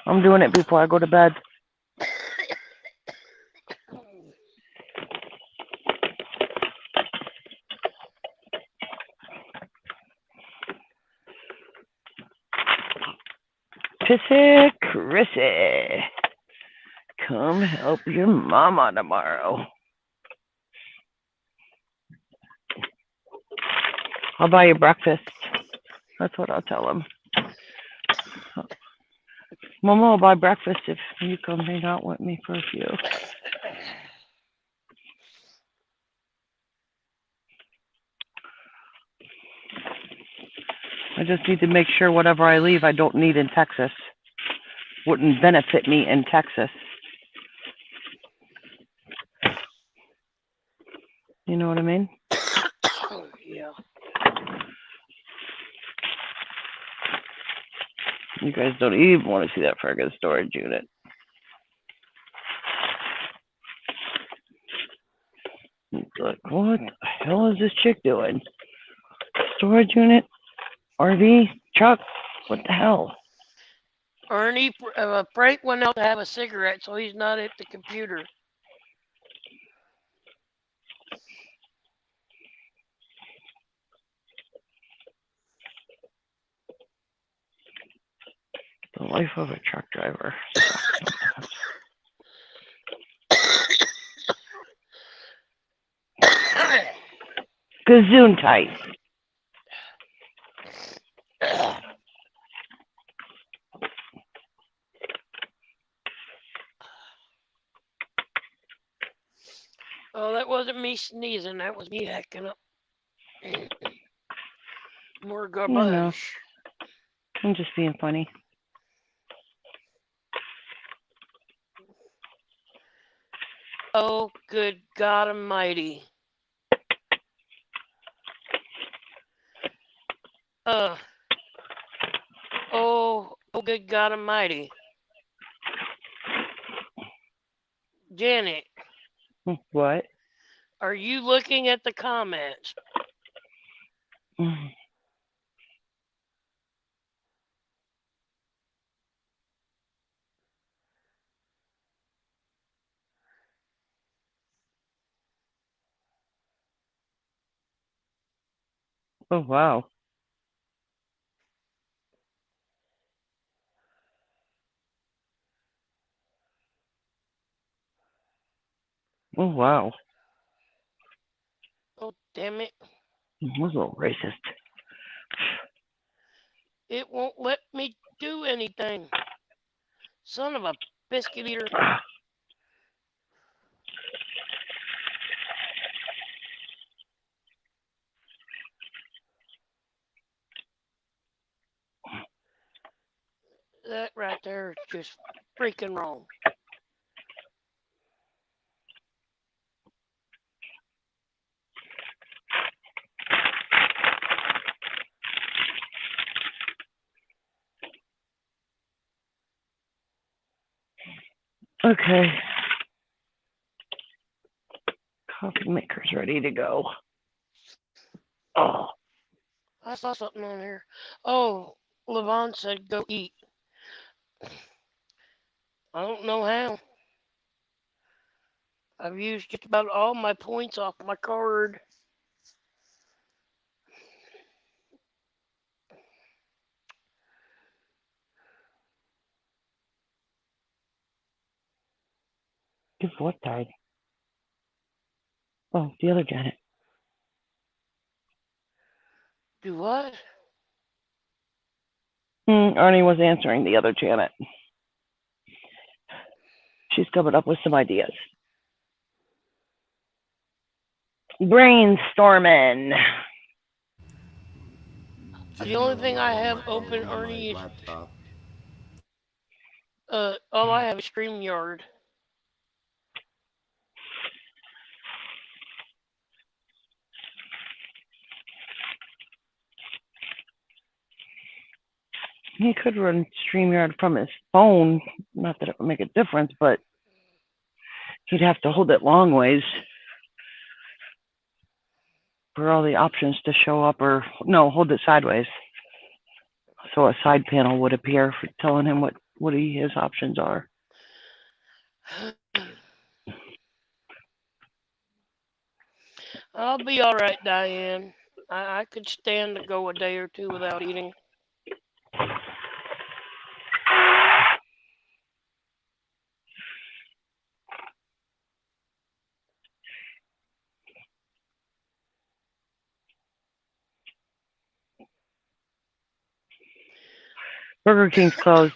I'm doing it before I go to bed. Pissy Chrissy, come help your mama tomorrow. I'll buy you breakfast. That's what I'll tell him. Momo will buy breakfast if you come hang out with me for a few. I just need to make sure whatever I leave, I don't need in Texas. Wouldn't benefit me in Texas. You know what I mean? Yeah. You guys don't even want to see that friggin' storage unit. It's like, what the hell is this chick doing? Storage unit? RV? Truck? What the hell? Ernie, Frank went out to have a cigarette, so he's not at the computer. The life of a truck driver. Gazoon tight. Oh, that wasn't me sneezing. That was me hacking up. More I don't know. garbage. I'm just being funny. Oh, good God Almighty. Oh, good God Almighty. Janet. What? Are you looking at the comments? Oh, wow. Oh, wow. Oh, damn it. That was a little racist. It won't let me do anything. Son of a biscuit eater. That right there is just freaking wrong. Okay. Coffee maker's ready to go. Oh. I saw something on here. Oh, Levon said go eat. I don't know how. I've used just about all my points off my card. Guess what died? Oh, the other Janet. Do what? Arnie was answering the other Janet. She's coming up with some ideas. Brainstorming. The only thing I have open, Ernie, is all I have is StreamYard. He could run StreamYard from his phone. Not that it would make a difference, but he'd have to hold it long ways for all the options to show up, or no, hold it sideways. So a side panel would appear for telling him what his options are. I'll be all right, Diane. I could stand to go a day or two without eating. Burger King's closed.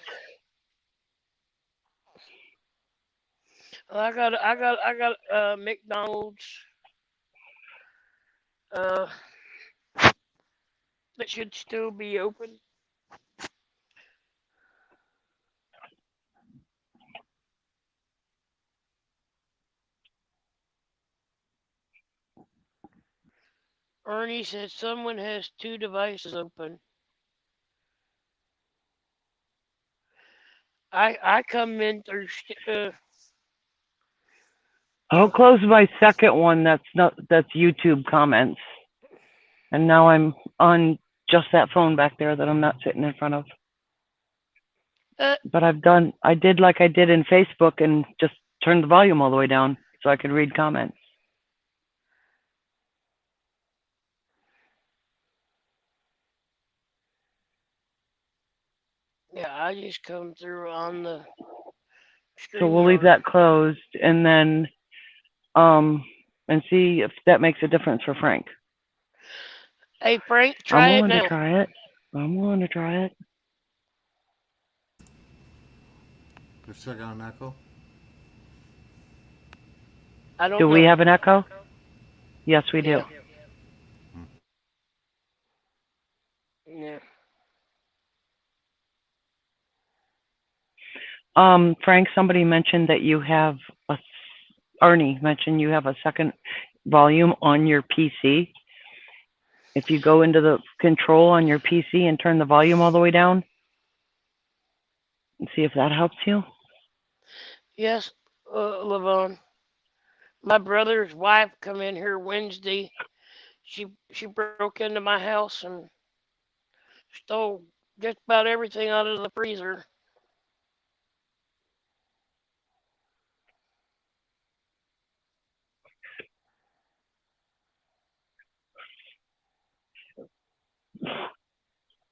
I got McDonald's. Uh, that should still be open. Ernie said someone has two devices open. I come in through. I'll close my second one. That's YouTube comments, and now I'm on just that phone back there that I'm not sitting in front of. But I did like I did in Facebook and just turned the volume all the way down so I could read comments. Yeah, I just come through on the. So we'll leave that closed and then and see if that makes a difference for Frank. Hey Frank, try it now. I'm willing to try it. I'm willing to try it. You're still got an echo? I don't Do know. we have an echo? Yes, we do. Yeah. Frank, somebody mentioned that you have Arnie mentioned you have a second volume on your PC. If you go into the control on your PC and turn the volume all the way down, and see if that helps you. Yes, Levon. My brother's wife come in here Wednesday. She broke into my house and stole just about everything out of the freezer.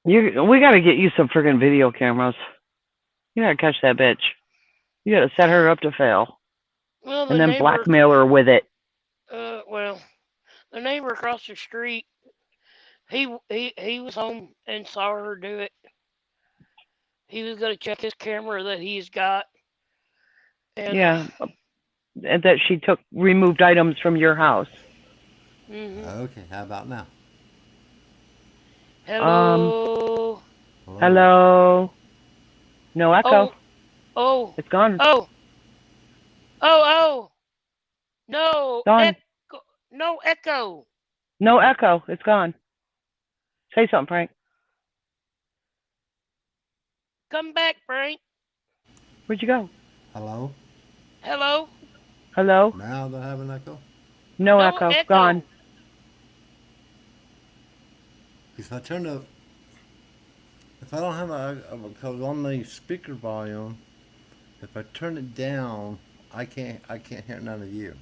We got to get you some friggin' video cameras. You gotta catch that bitch. You gotta set her up to fail, Well, and then blackmail her with it. Well, the neighbor across the street, he was home and saw her do it. He was gonna check his camera that he's got. And, yeah, and that she removed items from your house. Okay, how about now? Hello. Hello. No echo. Oh. It's gone. Oh. No. Gone. No echo. No echo. It's gone. Say something, Frank. Come back, Frank. Where'd you go? Hello? Hello. Hello. Now they have an echo? No echo. Gone. If I turn the, if I don't have because on the speaker volume, if I turn it down, I can't hear none of you.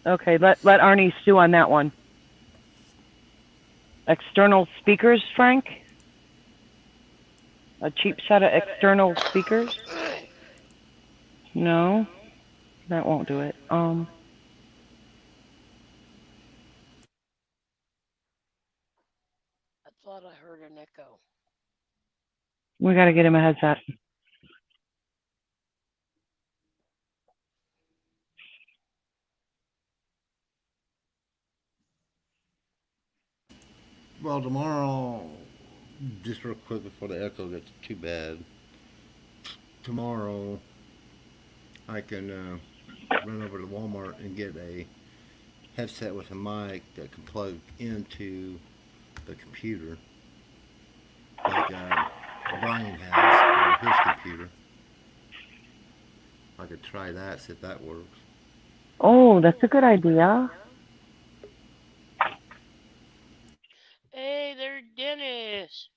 Okay, let Arnie stew on that one. External speakers, Frank? A cheap set of external speakers? No, that won't do it. I thought I heard an echo. We got to get him a headset. Well, tomorrow, just real quick before the echo gets too bad, tomorrow I can run over to Walmart and get a headset with a mic that can plug into the computer, like Brian has on his computer. I could try that, see if that works. Oh, that's a good idea. Hey, there's Dennis.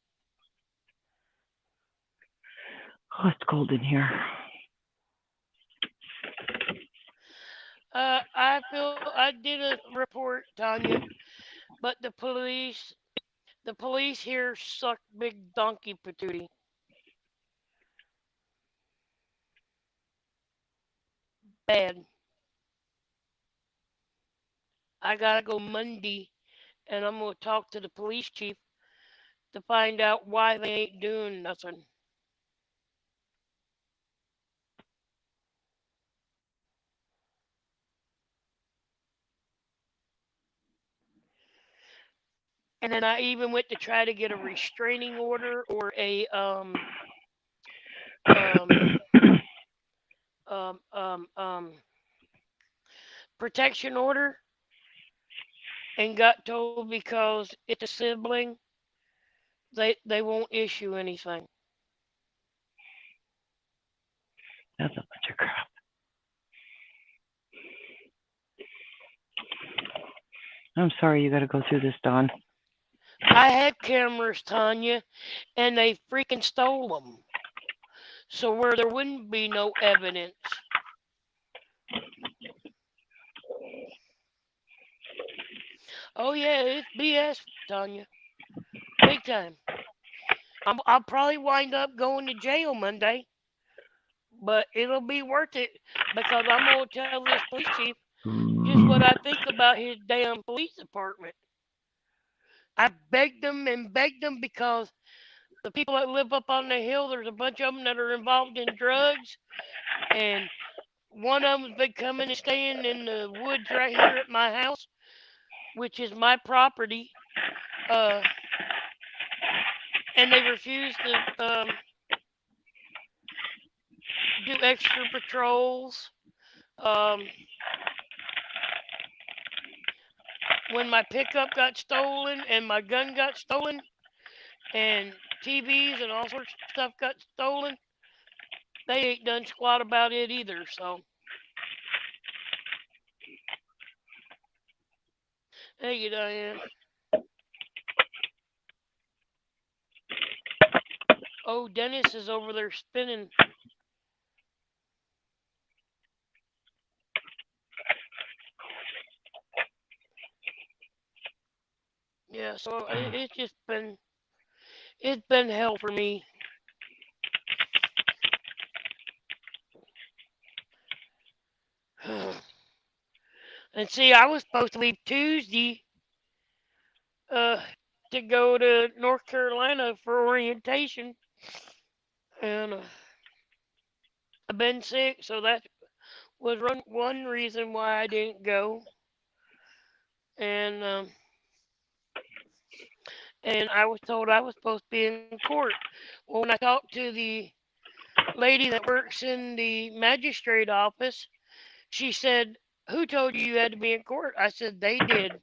Oh, it's cold in here. I did a report, Tanya, but the police here suck big donkey patootie. Bad. I gotta go Monday, and I'm gonna talk to the police chief to find out why they ain't doing nothing. And then I even went to try to get a restraining order or a protection order, and got told because it's a sibling, they won't issue anything. That's a bunch of crap. I'm sorry you got to go through this, Dawn. I had cameras, Tanya, and they freaking stole them. So where there wouldn't be no evidence. Oh yeah, it's BS, Tanya. Big time. I'll probably wind up going to jail Monday, but it'll be worth it because I'm gonna tell this police chief just what I think about his damn police department. I begged them and begged them because the people that live up on the hill, there's a bunch of them that are involved in drugs, and one of them's been coming and staying in the woods right here at my house, which is my property. And they refuse to do extra patrols. When my pickup got stolen and my gun got stolen and TVs and all sorts of stuff got stolen, they ain't done squat about it either. So, thank you, Diane. Oh, Dennis is over there spinning. Yeah, so it's been hell for me. And see, I was supposed to leave Tuesday to go to North Carolina for orientation, and I've been sick, so that was one reason why I didn't go. And I was told I was supposed to be in court. Well, when I talked to the lady that works in the magistrate office, she said, "Who told you had to be in court?" I said, "They did.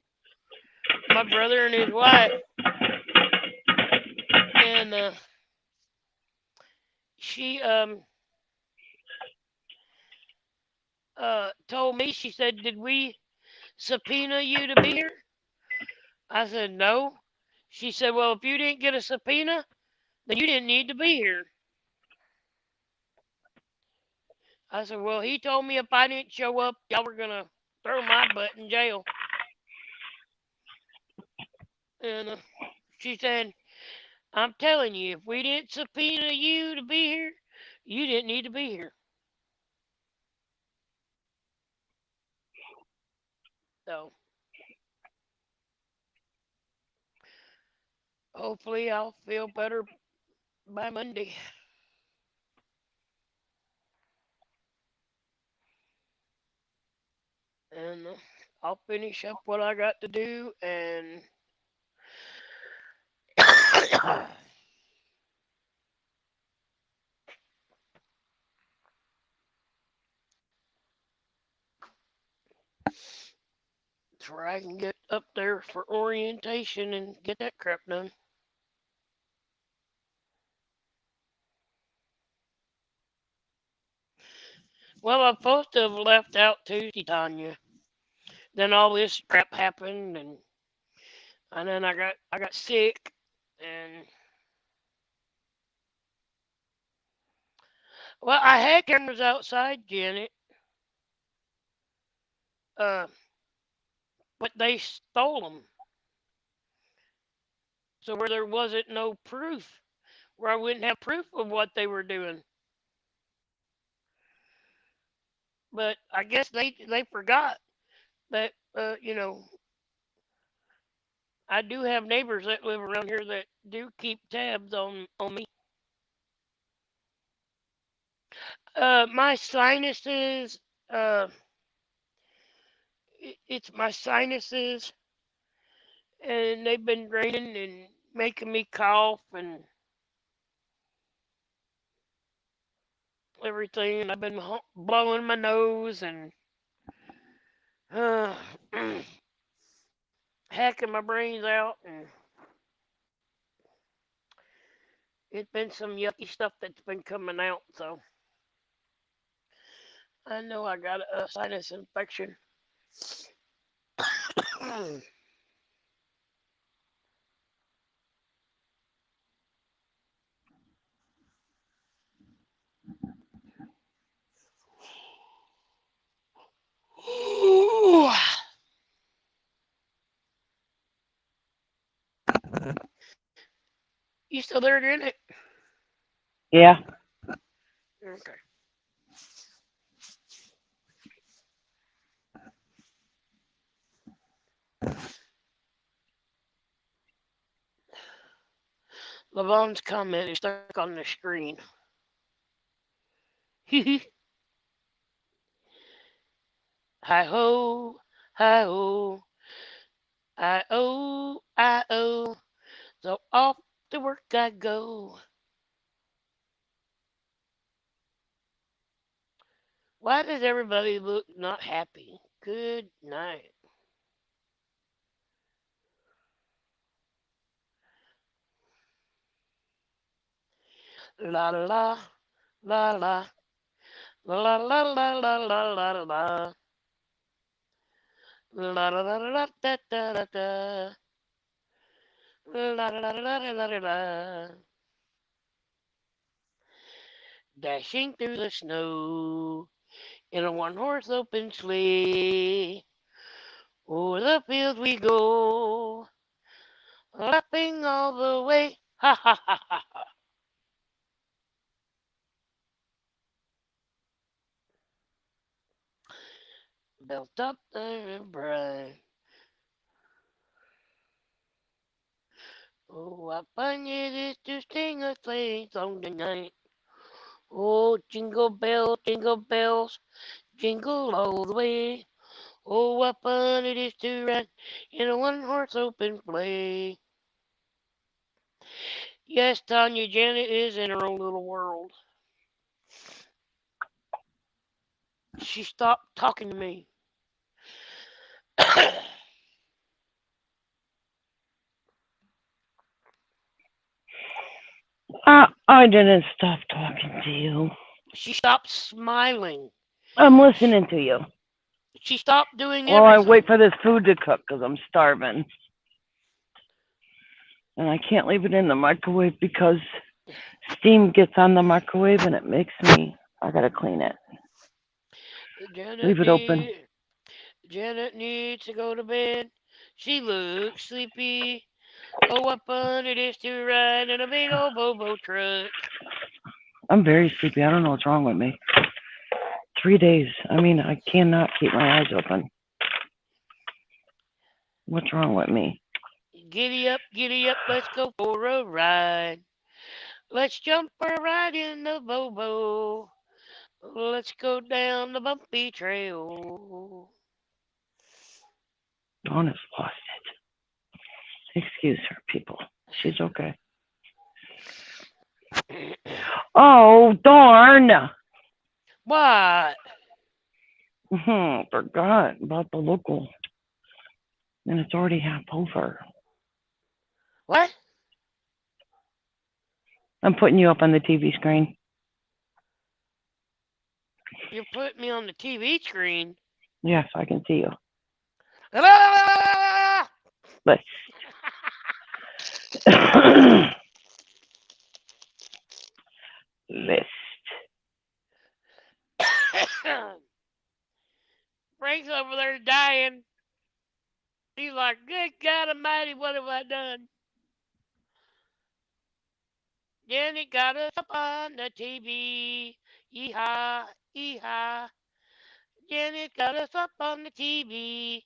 My brother and his wife." And she told me, she said, "Did we subpoena you to be here?" I said, "No." She said, "Well, if you didn't get a subpoena, then you didn't need to be here." I said, "Well, he told me if I didn't show up, y'all were going to throw my butt in jail." And she said, "I'm telling you, if we didn't subpoena you to be here, you didn't need to be here." So, hopefully I'll feel better by Monday. And I'll finish up what I got to do and so I can get up there for orientation and get that crap done. Well, I'm supposed to have left out Tuesday, Tanya. Then all this crap happened, and then I got sick, and well, I had cameras outside, Janet. But they stole them. So where there wasn't no proof, where I wouldn't have proof of what they were doing. But I guess they forgot that I do have neighbors that live around here that do keep tabs on me. My sinuses, it's my sinuses, and they've been draining and making me cough and everything. And I've been blowing my nose and uh, hacking my brains out, and it's been some yucky stuff that's been coming out. So I know I got a sinus infection. You still there, Janet? Yeah. Okay. Lavon's comment is stuck on the screen. Hi ho, hi ho, I oh. So off to work I go. Why does everybody look not happy? Good night. La la la, la la, la la la la la la la la. La la la la da da da da. La la la la la la la. Dashing through the snow in a one-horse open sleigh. O'er the fields we go, laughing all the way. Ha ha ha ha ha. Belt up the bride. Oh, what fun it is to sing a sleighing song tonight. Oh, jingle bells, jingle all the way. Oh, what fun it is to ride in a one-horse open sleigh. Yes, Tanya, Janet is in her own little world. She stopped talking to me. I didn't stop talking to you. She stopped smiling. I'm listening to you. She stopped doing Well, I everything. wait for this food to cook because I'm starving. And I can't leave it in the microwave because steam gets on the microwave and it makes me, I gotta clean it. Leave it open. Janet needs to go to bed. She looks sleepy. Oh, what fun it is to ride in a big old Bobo truck. I'm very sleepy. I don't know what's wrong with me. 3 days. I mean, I cannot keep my eyes open. What's wrong with me? Giddy up, let's go for a ride. Let's jump for a ride in the Bobo. Let's go down the bumpy trail. Dawn has lost it. Excuse her, people. She's okay. Oh, darn. What? Forgot about the local. And it's already half over. What? I'm putting you up on the TV screen. You put me on the TV screen. Yes, I can see you. Ah! But list. Frank's over there dying. He's like, good God Almighty, what have I done? Janet got us up on the TV. Yeehaw, yeehaw. Janet got us up on the TV.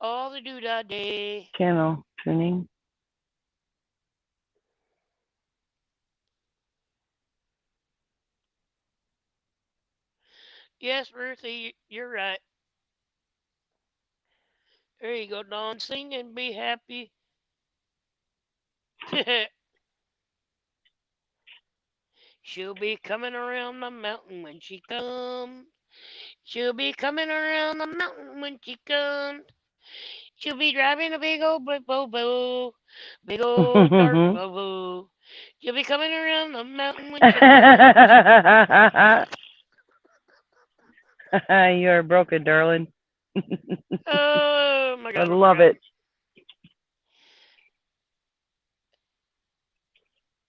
All the doo-dah day. Channel tuning. Yes, Ruthie, you're right. There you go, Dawn. Sing and be happy. She'll be coming around the mountain when she comes. She'll be coming around the mountain when she comes. She'll be driving a big old black Volvo, big old dark Volvo. She'll be coming around the mountain when she comes. You're broken, darling. Oh my God! I love it.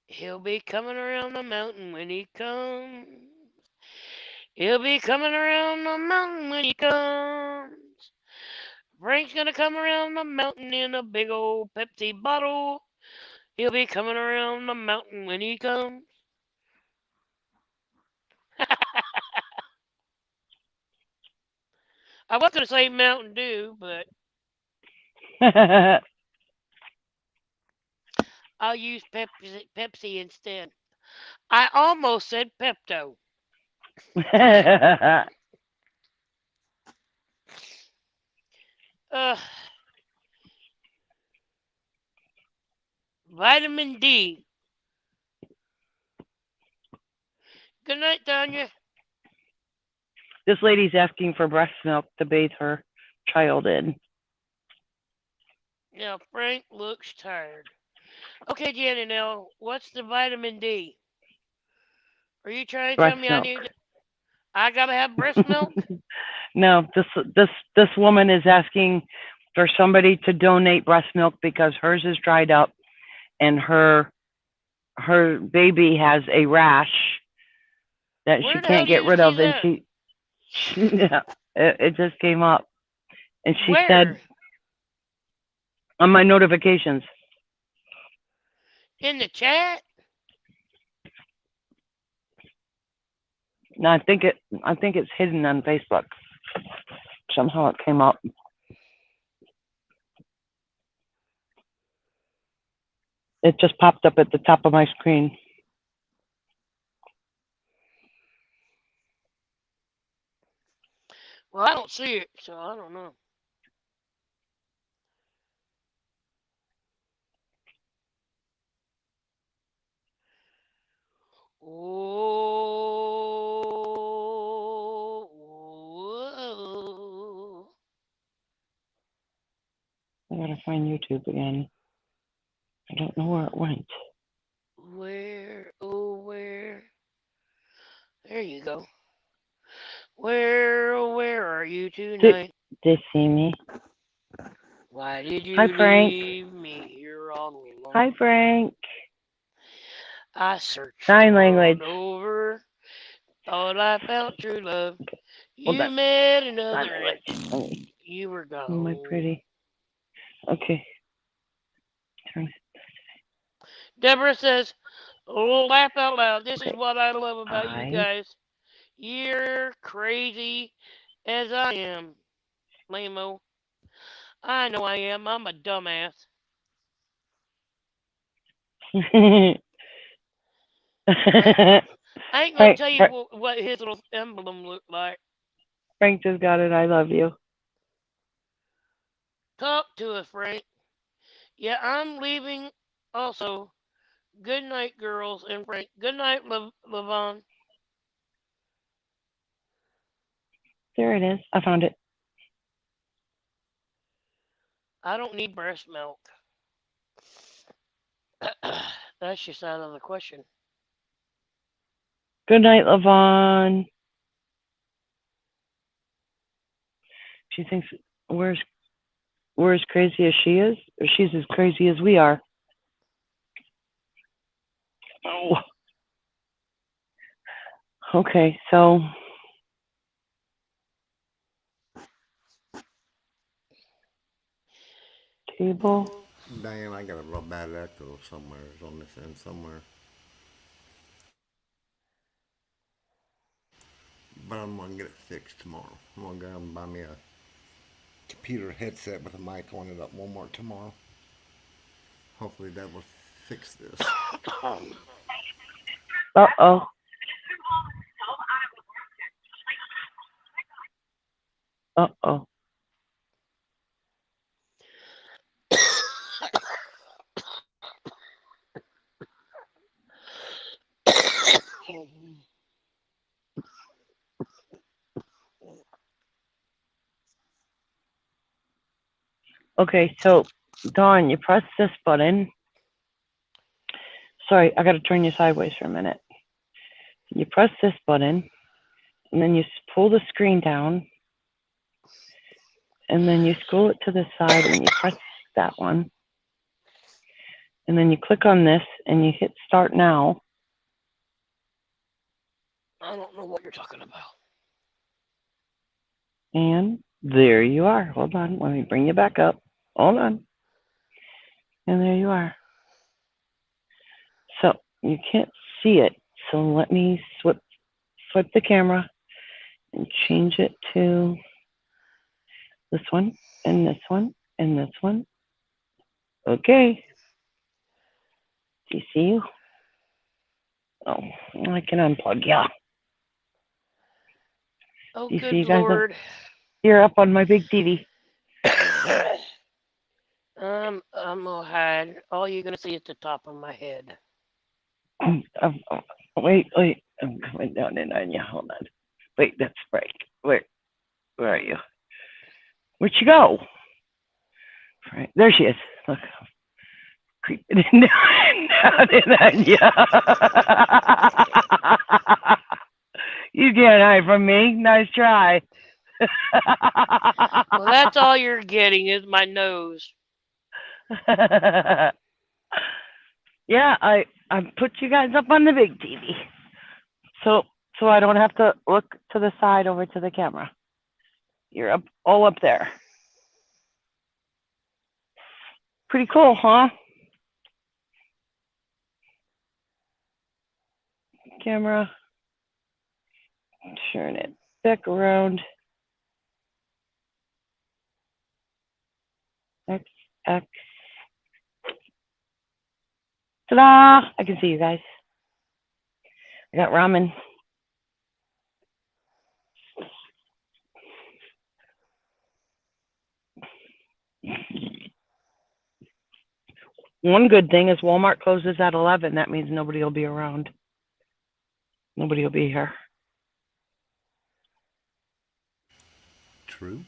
He'll be coming around the mountain when he comes. He'll be coming around the mountain when he comes. Frank's gonna come around the mountain in a big old Pepsi bottle. He'll be coming around the mountain when he comes. I was gonna say Mountain Dew, but I'll use Pepsi instead. I almost said Pepto. Vitamin D. Good night, Tanya. This lady's asking for breast milk to bathe her child in. Now, Frank looks tired. Okay, Janet, now, what's the vitamin D? Are you trying to Breast tell me milk. I gotta have breast milk? No, this woman is asking for somebody to donate breast milk because hers is dried up and her baby has a rash that Where she the hell can't get did you rid see of, and that? it just came up, and she Where? said on my notifications. In the chat? No, I think it's hidden on Facebook. Somehow it came up. It just popped up at the top of my screen. Well, I don't see it, so I don't know. Oh. I gotta find YouTube again. I don't know where it went. Where, oh, where? There you go. Where, oh, where are you tonight? Did they see me? Why did you Hi, Frank. leave me here all alone? Hi, Frank. I searched Sign the language. world over, thought I found true love. Hold You on. met Sign another language. and you were Oh, my gone. pretty. Okay. Turn it. Deborah says, oh, laugh out loud. This is what I love about you guys. You're crazy as I am, Lamo. I know I am. I'm a dumbass. I ain't gonna tell you what his little emblem looked like. Frank just got it. I love you. Talk to us, Frank. Yeah, I'm leaving also. Good night, girls and Frank. Good night, Levon. There it is. I found it. I don't need breast milk. That's just out of the question. Good night, Levon. She thinks we're as crazy as she is, or she's as crazy as we are. Oh. Okay, so table. Diane, I got a real bad echo somewhere. It's on this end somewhere. But I'm gonna get it fixed tomorrow. I'm gonna go and buy me a computer headset with a mic on it at Walmart tomorrow. Hopefully that will fix this. Uh-oh. Uh-oh. Okay, so Dawn, you press this button. Sorry, I got to turn you sideways for a minute. You press this button, and then you pull the screen down, and then you scroll it to the side, and you press that one, and then you click on this, and you hit Start Now. I don't know what you're talking about. And there you are. Hold on, let me bring you back up. Hold on. And there you are. So you can't see it. So let me flip the camera and change it to this one and this one and this one. Okay. Do you see you? Oh, I can unplug you. Oh, You good see you guys? Lord. You're up on my big TV. I'm gonna hide. All you're gonna see is the top of my head. Wait, I'm coming down in on you. Hold on. Wait, that's right. Where are you? Where'd she go? Right, there she is. Look, creeping down in on you. You can't hide from me. Nice try. Well, that's all you're getting is my nose. Yeah, I put you guys up on the big TV, so I don't have to look to the side over to the camera. You're up all up there. Pretty cool, huh? Camera. Turn it back around. X. Ta-da! I can see you guys. I got ramen. One good thing is Walmart closes at 11. That means nobody will be around. Nobody will be here. True.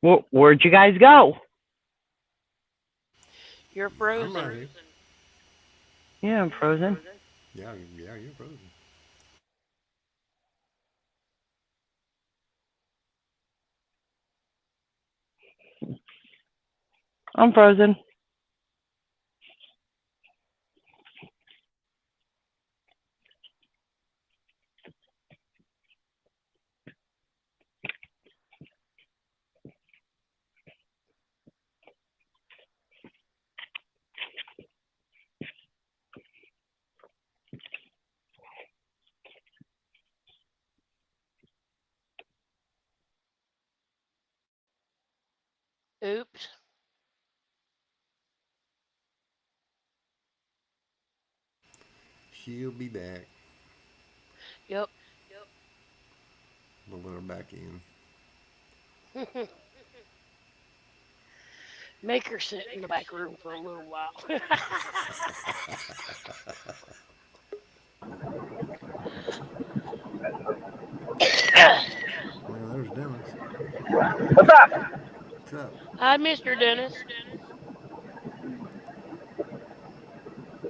Well, where'd you guys go? You're frozen. I'm right here. Yeah, I'm frozen. Yeah, you're frozen. I'm frozen. Oops. She'll be back. Yep. We'll let her back in. Make her sit in the back room for a little while. Well, there's Dennis. What's up? What's up? Hi, Mr. Dennis.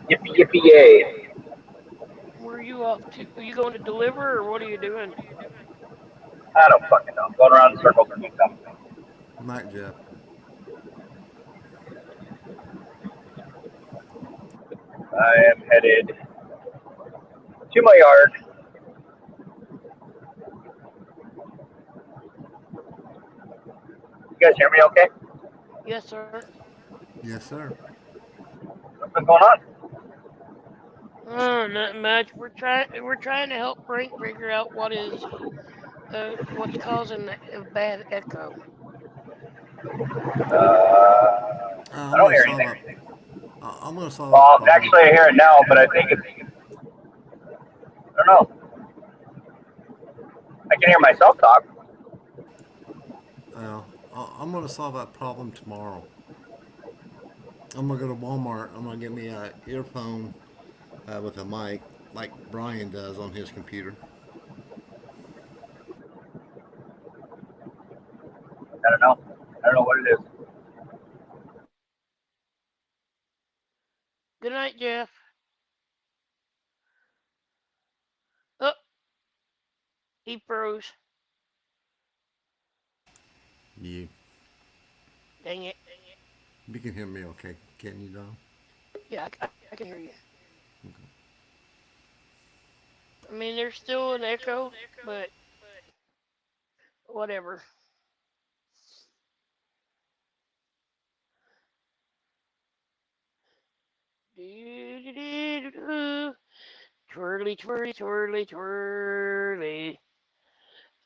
Yippee yippee yay! Where are you off to? Are you going to deliver or what are you doing? I don't fucking know. I'm going around in circles or something. Night, Jeff. I am headed to my yard. You guys hear me okay? Yes, sir. Yes, sir. What's been going on? Oh, not much. We're trying to help Frank figure out what's causing a bad echo. I don't hear anything. I'm gonna solve Well, that problem. actually, I hear it now, but I think it's. I don't know. I can hear myself talk. Well, I'm gonna solve that problem tomorrow. I'm gonna go to Walmart. I'm gonna get me an earphone with a mic like Brian does on his computer. I don't know. I don't know what it is. Good night, Jeff. Oh, he froze. Yeah. Dang it. You can hear me okay, can you, Don? Yeah, I can hear you. I mean, there's still an echo, but whatever. Twirly, twirly, twirly, twirly.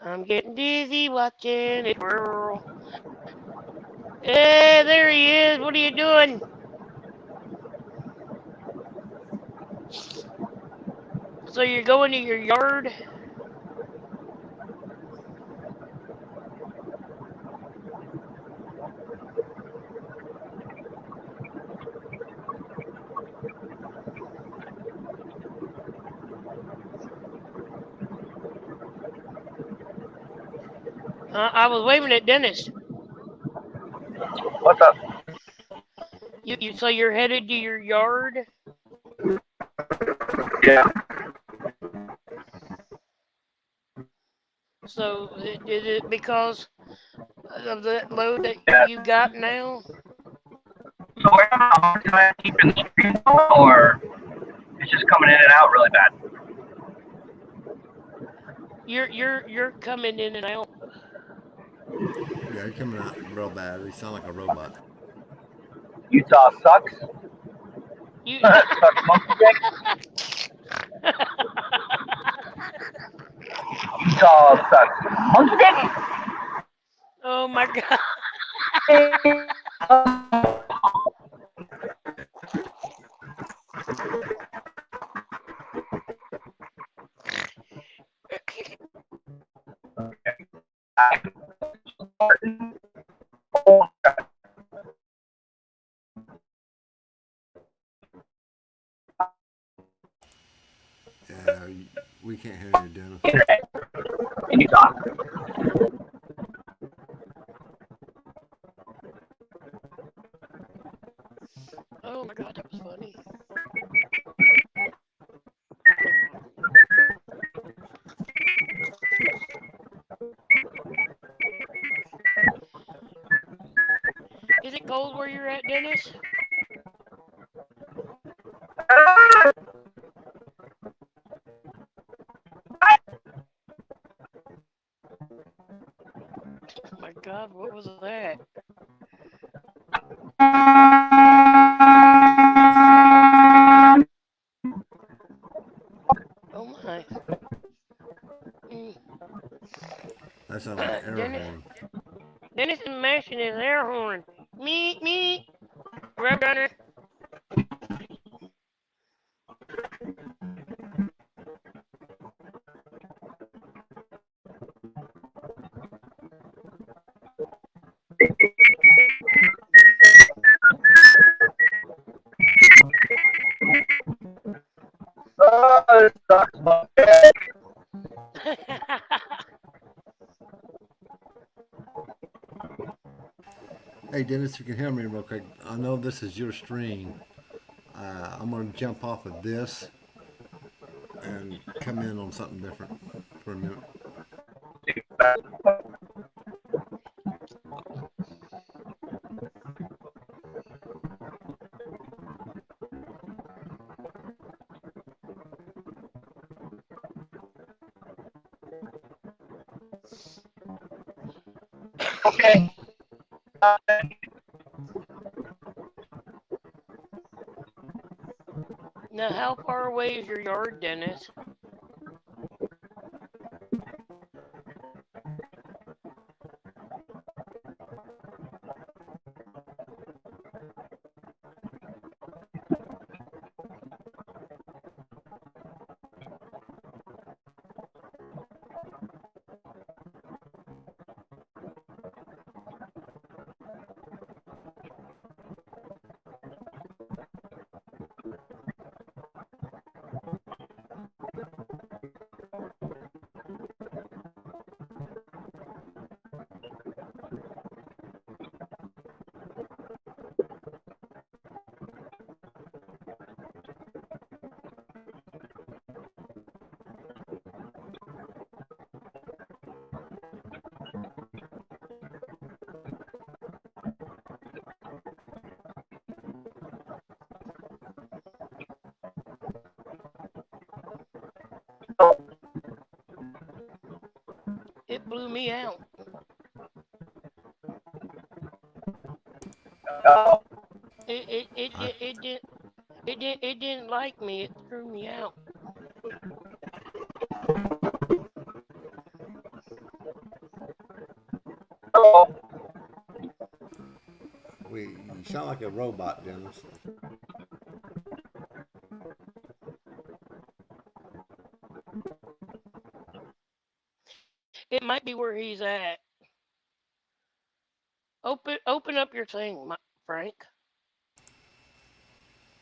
I'm getting dizzy watching it twirl. Hey, there he is. What are you doing? So you're going to your yard? I was waving at Dennis. What's up? So you're headed to your yard? Yeah. So is it because of the load that you got now? So where am I? Do I keep in the stream or it's just coming in and out really bad? You're coming in and out. Yeah, you're coming out real bad. You sound like a robot. Utah sucks. Sucks monkey dick. Utah sucks monkey dick. Oh my god. Yeah, we can't hear you, Dennis. In Utah. Oh my god, that was funny. Is it cold where you're at, Dennis? Oh my god, what was that? Oh my. That sounds like an air horn. Dennis is mashing his air horn. Me. Roadrunner. Oh, it sucks monkey dick. Hey, Dennis, if you can hear me real quick, I know this is your stream. I'm going to jump off of this and come in on something different for a minute. Okay. Now, how far away is your yard, Dennis? blew me out. It didn't like me. It threw me out. You sound like a robot, Dennis. It might be where he's at. Open up your thing, Frank.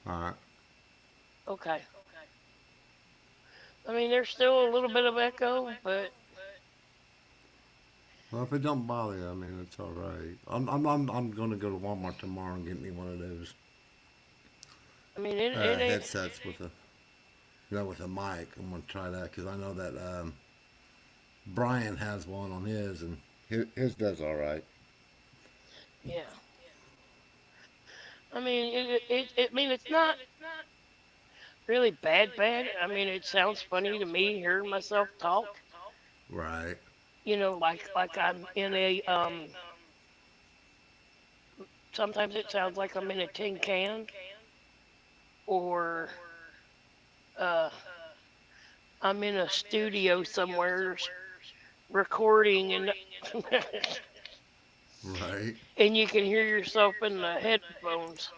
All right. Okay. I mean, there's still a little bit of echo, but Well, if it don't bother you, I mean, it's all right. I'm going to go to Walmart tomorrow and get me one of those. I mean, it headsets with a, with a mic. I'm going to try that because I know that Brian has one on his, and his does all right. Yeah. I mean, it's not really bad. I mean, it sounds funny to me hearing myself talk. Right. Like I'm in a sometimes it sounds like I'm in a tin can, or I'm in a studio somewhere recording, and right. And you can hear yourself in the headphones.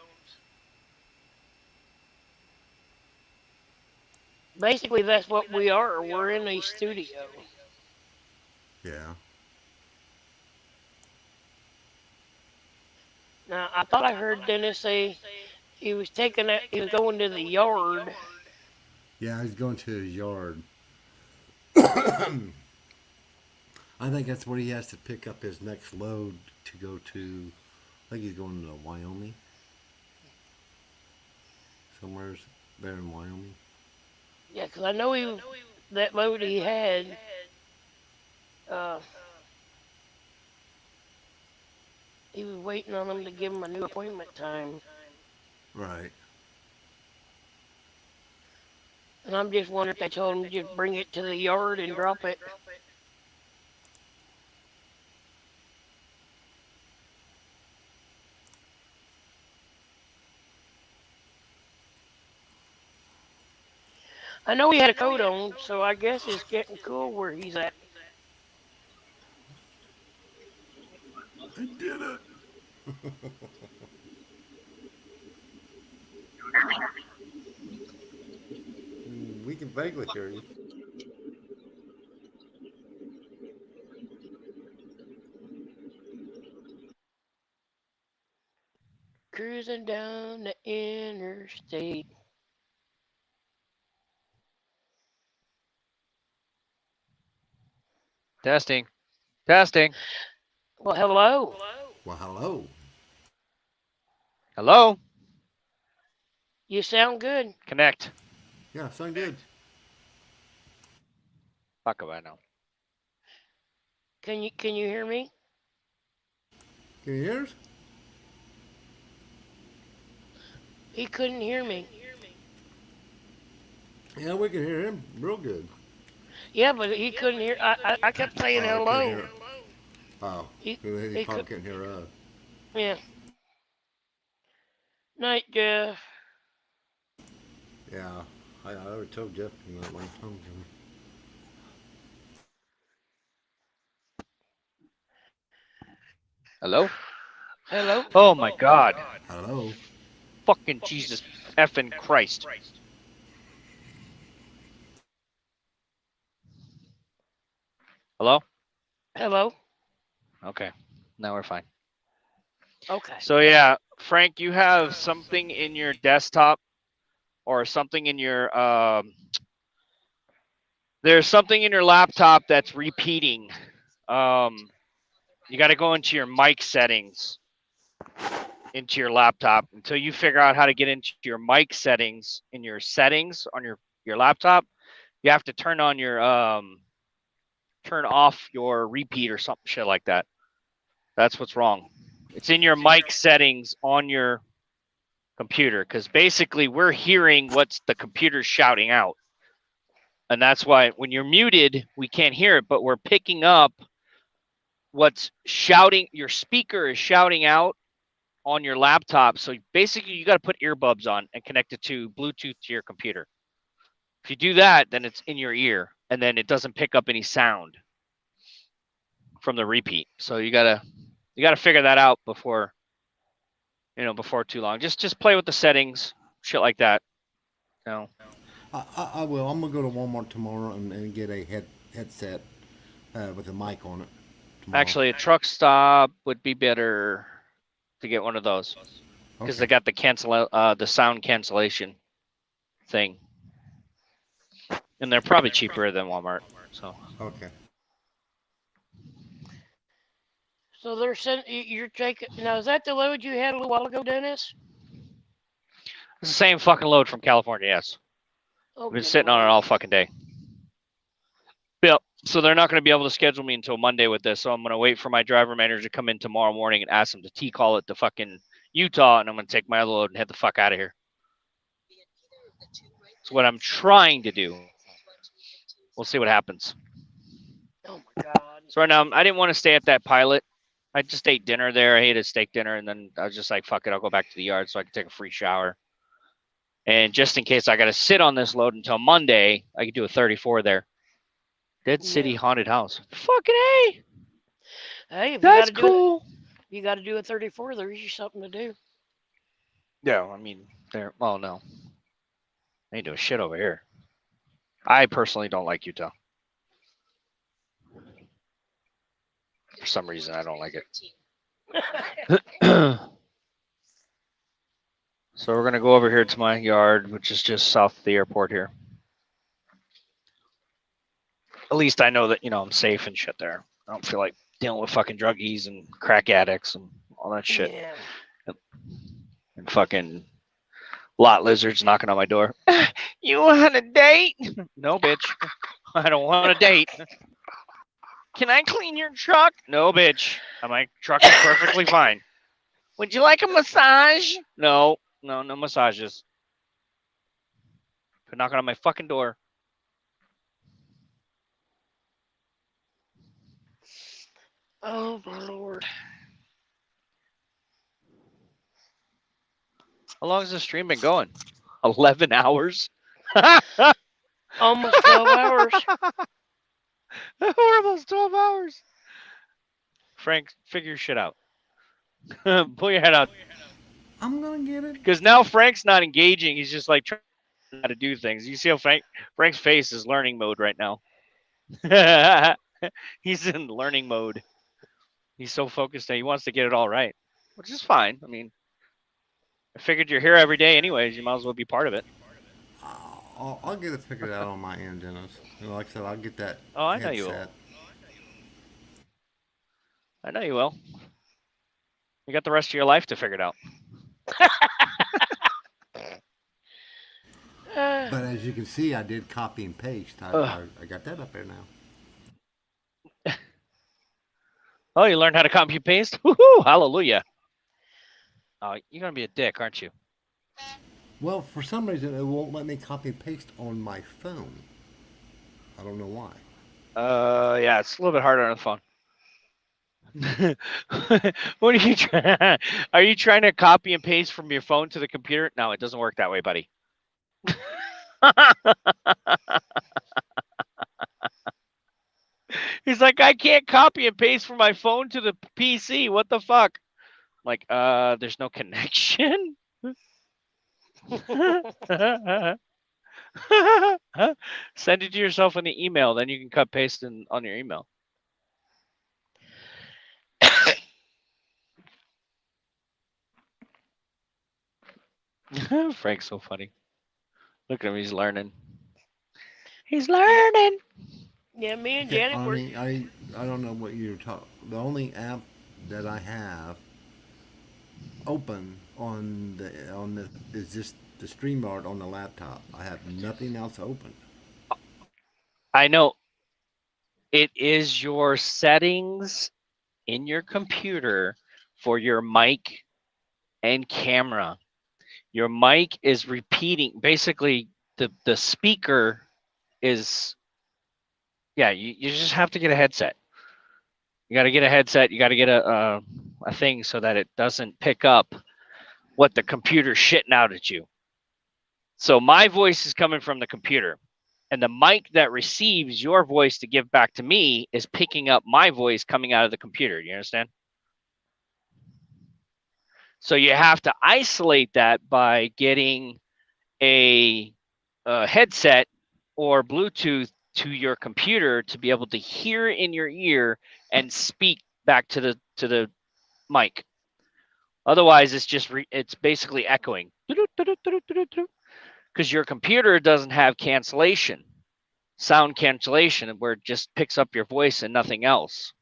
Basically, that's what we are. We're in a studio. Yeah. Now, I thought I heard Dennis say he was going to the yard. Yeah, he's going to his yard. I think that's where he has to pick up his next load to go to. I think he's going to Wyoming. Somewhere's there in Wyoming. Yeah, because I know that load he had. He was waiting on them to give him a new appointment time. Right. And I'm just wondering if they told him to just bring it to the yard and drop it. I know he had a coat on, so I guess it's getting cool where he's at. I did it. We can vaguely hear you. Cruising down the interstate. Testing. Well, hello. Well, hello. Hello. You sound good. Connect. Yeah, sound good. Fuck if I know. Can you hear me? Can you hear us? He couldn't hear me. Yeah, we can hear him real good. Yeah, but he couldn't hear. I kept saying hello. He probably couldn't hear us. Yeah. Night, Jeff. Yeah, I already told Jeff that one time. Hello? Hello? Oh my God. Hello? Fucking Jesus effing Christ. Hello? Hello? Okay. Now we're fine. Okay. So yeah, Frank, you have something in your desktop or something in your there's something in your laptop that's repeating. You got to go into your mic settings into your laptop until you figure out how to get into your mic settings in your settings on your laptop. You have to turn on your turn off your repeat or something shit like that. That's what's wrong. It's in your mic settings on your computer because basically we're hearing what's the computer's shouting out. And that's why when you're muted, we can't hear it, but we're picking up what's shouting, your speaker is shouting out on your laptop. So basically you got to put earbuds on and connect it to Bluetooth to your computer. If you do that, then it's in your ear and then it doesn't pick up any sound from the repeat. So you gotta figure that out before too long. Just play with the settings, shit like that. I will. I'm gonna go to Walmart tomorrow and get a headset with a mic on it. Tomorrow. Actually, a truck stop would be better to get one of those because they got the sound cancellation thing, and they're probably cheaper than Walmart. So okay. So they're sending you're taking now. Is that the load you had a little while ago, Dennis? it's the same fucking load from California. Yes, I've been sitting on it all fucking day. Yep. So they're not going to be able to schedule me until Monday with this. So I'm going to wait for my driver manager to come in tomorrow morning and ask him to T-call it to fucking Utah, and I'm going to take my other load and head the fuck out of here. That's what I'm trying to do. We'll see what happens. Oh my God. So right now, I didn't want to stay at that pilot. I just ate dinner there. I ate a steak dinner, and then I was just like, fuck it, I'll go back to the yard so I can take a free shower. And just in case I got to sit on this load until Monday, I could do a 34 there. Dead City Haunted House. Fucking A! Hey, if that's you gotta cool. You got to do a 34. There's something to do. Yeah, I mean, well, no. I ain't doing shit over here. I personally don't like Utah. For some reason, I don't like it. So we're going to go over here to my yard, which is just south of the airport here. At least I know that, I'm safe and shit there. I don't feel like dealing with fucking druggies and crack addicts and all that shit. Yeah. And fucking lot lizards knocking on my door. You want a date? No, bitch. I don't want a date. Can I clean your truck? No, bitch. My truck is perfectly fine. Would you like a massage? No massages. They're knocking on my fucking door. Oh my Lord. How long has the stream been going? 11 hours? Almost 12 hours. We're almost 12 hours. Frank, figure your shit out. Pull your head out. I'm gonna get it. Because now Frank's not engaging. He's just like trying how to do things. You see how Frank's face is learning mode right now. He's in learning mode. He's so focused that he wants to get it all right, which is fine. I mean, I figured you're here every day anyways. You might as well be part of it. I'll get it figured out on my end, Dennis. Like I said, I'll get that. Oh, I know you will. I know you will. You got the rest of your life to figure it out. But as you can see, I did copy and paste. I got that up there now. Oh, you learned how to copy and paste? Woohoo! Hallelujah. Oh, you're going to be a dick, aren't you? Well, for some reason, it won't let me copy and paste on my phone. I don't know why. Yeah, it's a little bit harder on the phone. What are you trying? Are you trying to copy and paste from your phone to the computer? No, it doesn't work that way, buddy. He's like, I can't copy and paste from my phone to the PC. What the fuck? I'm like, there's no connection. Send it to yourself in the email, then you can cut paste on your email. Frank's so funny. Look at him, he's learning. He's learning. Yeah, me and Okay, Janet were. I don't know what you're talking. The only app that I have open on the is just the StreamYard on the laptop. I have nothing else open. I know. It is your settings in your computer for your mic and camera. Your mic is repeating. Basically, the speaker is. Yeah, you just have to get a headset. You got to get a headset. You got to get a thing so that it doesn't pick up what the computer's shitting out at you. So my voice is coming from the computer, and the mic that receives your voice to give back to me is picking up my voice coming out of the computer. You understand? So you have to isolate that by getting a headset or Bluetooth to your computer to be able to hear in your ear and speak back to the mic. Otherwise, it's basically echoing because your computer doesn't have cancellation, sound cancellation, where it just picks up your voice and nothing else.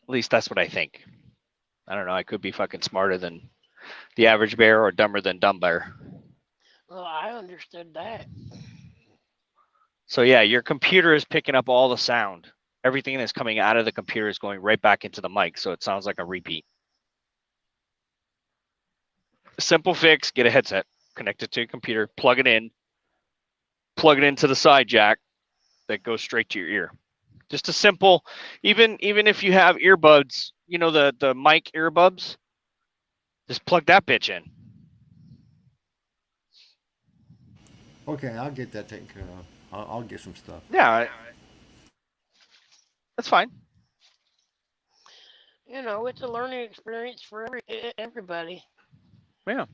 At least that's what I think. I don't know. I could be fucking smarter than the average bear or dumber than dumb bear. Well, I understood that. So yeah, your computer is picking up all the sound. Everything that's coming out of the computer is going right back into the mic, so it sounds like a repeat. Simple fix, get a headset, connect it to your computer, plug it into the side jack that goes straight to your ear. Just a simple, even if you have earbuds, you know, the mic earbuds, just plug that bitch in. Okay, I'll get that taken care of. I'll get some stuff. Yeah, that's fine. You know, it's a learning experience for everybody. Yeah.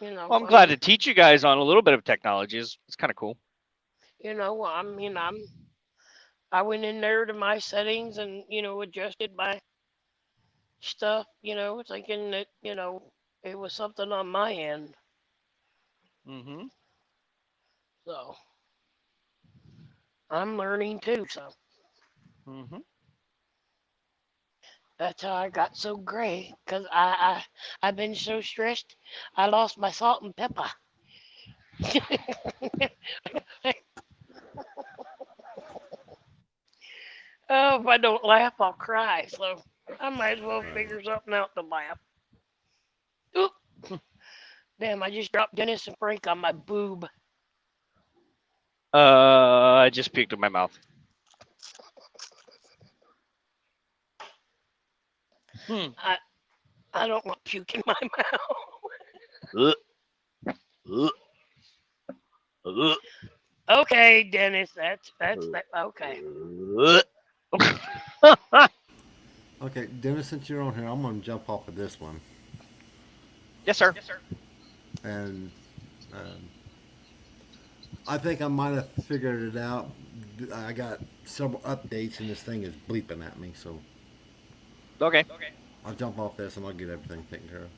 You know, Well, I'm glad to teach you guys on a little bit of technology. It's kind of cool. You know, I mean, I went in there to my settings and, you know, adjusted my stuff, you know, thinking that, you know, it was something on my end. Mm-hmm. So I'm learning too, so Mm-hmm. that's how I got so gray, because I've been so stressed, I lost my salt and pepper. Oh, if I don't laugh, I'll cry. So I might as well figure something out to laugh. Oop. Damn, I just dropped Dennis and Frank on my boob. I just puked in my mouth. I don't want puke in my mouth. Okay, Dennis, that's that. Okay. Okay, Dennis, since you're on here, I'm gonna jump off of this one. Yes, sir. And I think I might have figured it out. I got several updates, and this thing is bleeping at me. So Okay. I'll jump off this, and I'll get everything taken care of.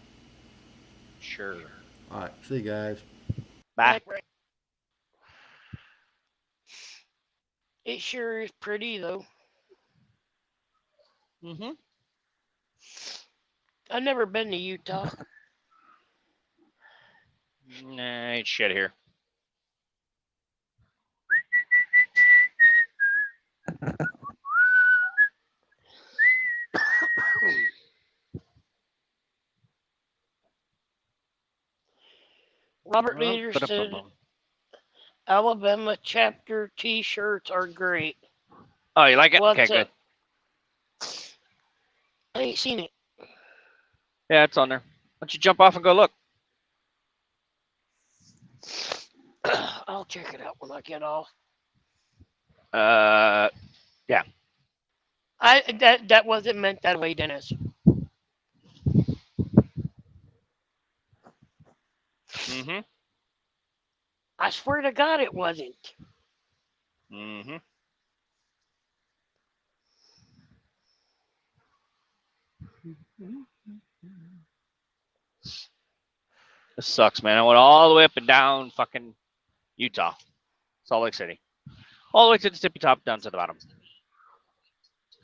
Sure. All right, see you guys. Bye. It sure is pretty though. Mm-hmm. I've never been to Utah. Nah, ain't shit here. Robert Leader said Alabama chapter T-shirts are great. Oh, you like it? What's Okay, up? Good. I ain't seen it. Yeah, it's on there. Why don't you jump off and go look? I'll check it out when I get off. Yeah. That wasn't meant that way, Dennis. Mm-hmm. I swear to God, it wasn't. Mm-hmm. This sucks, man. I went all the way up and down fucking Utah, Salt Lake City, all the way to the tippy top, down to the bottom.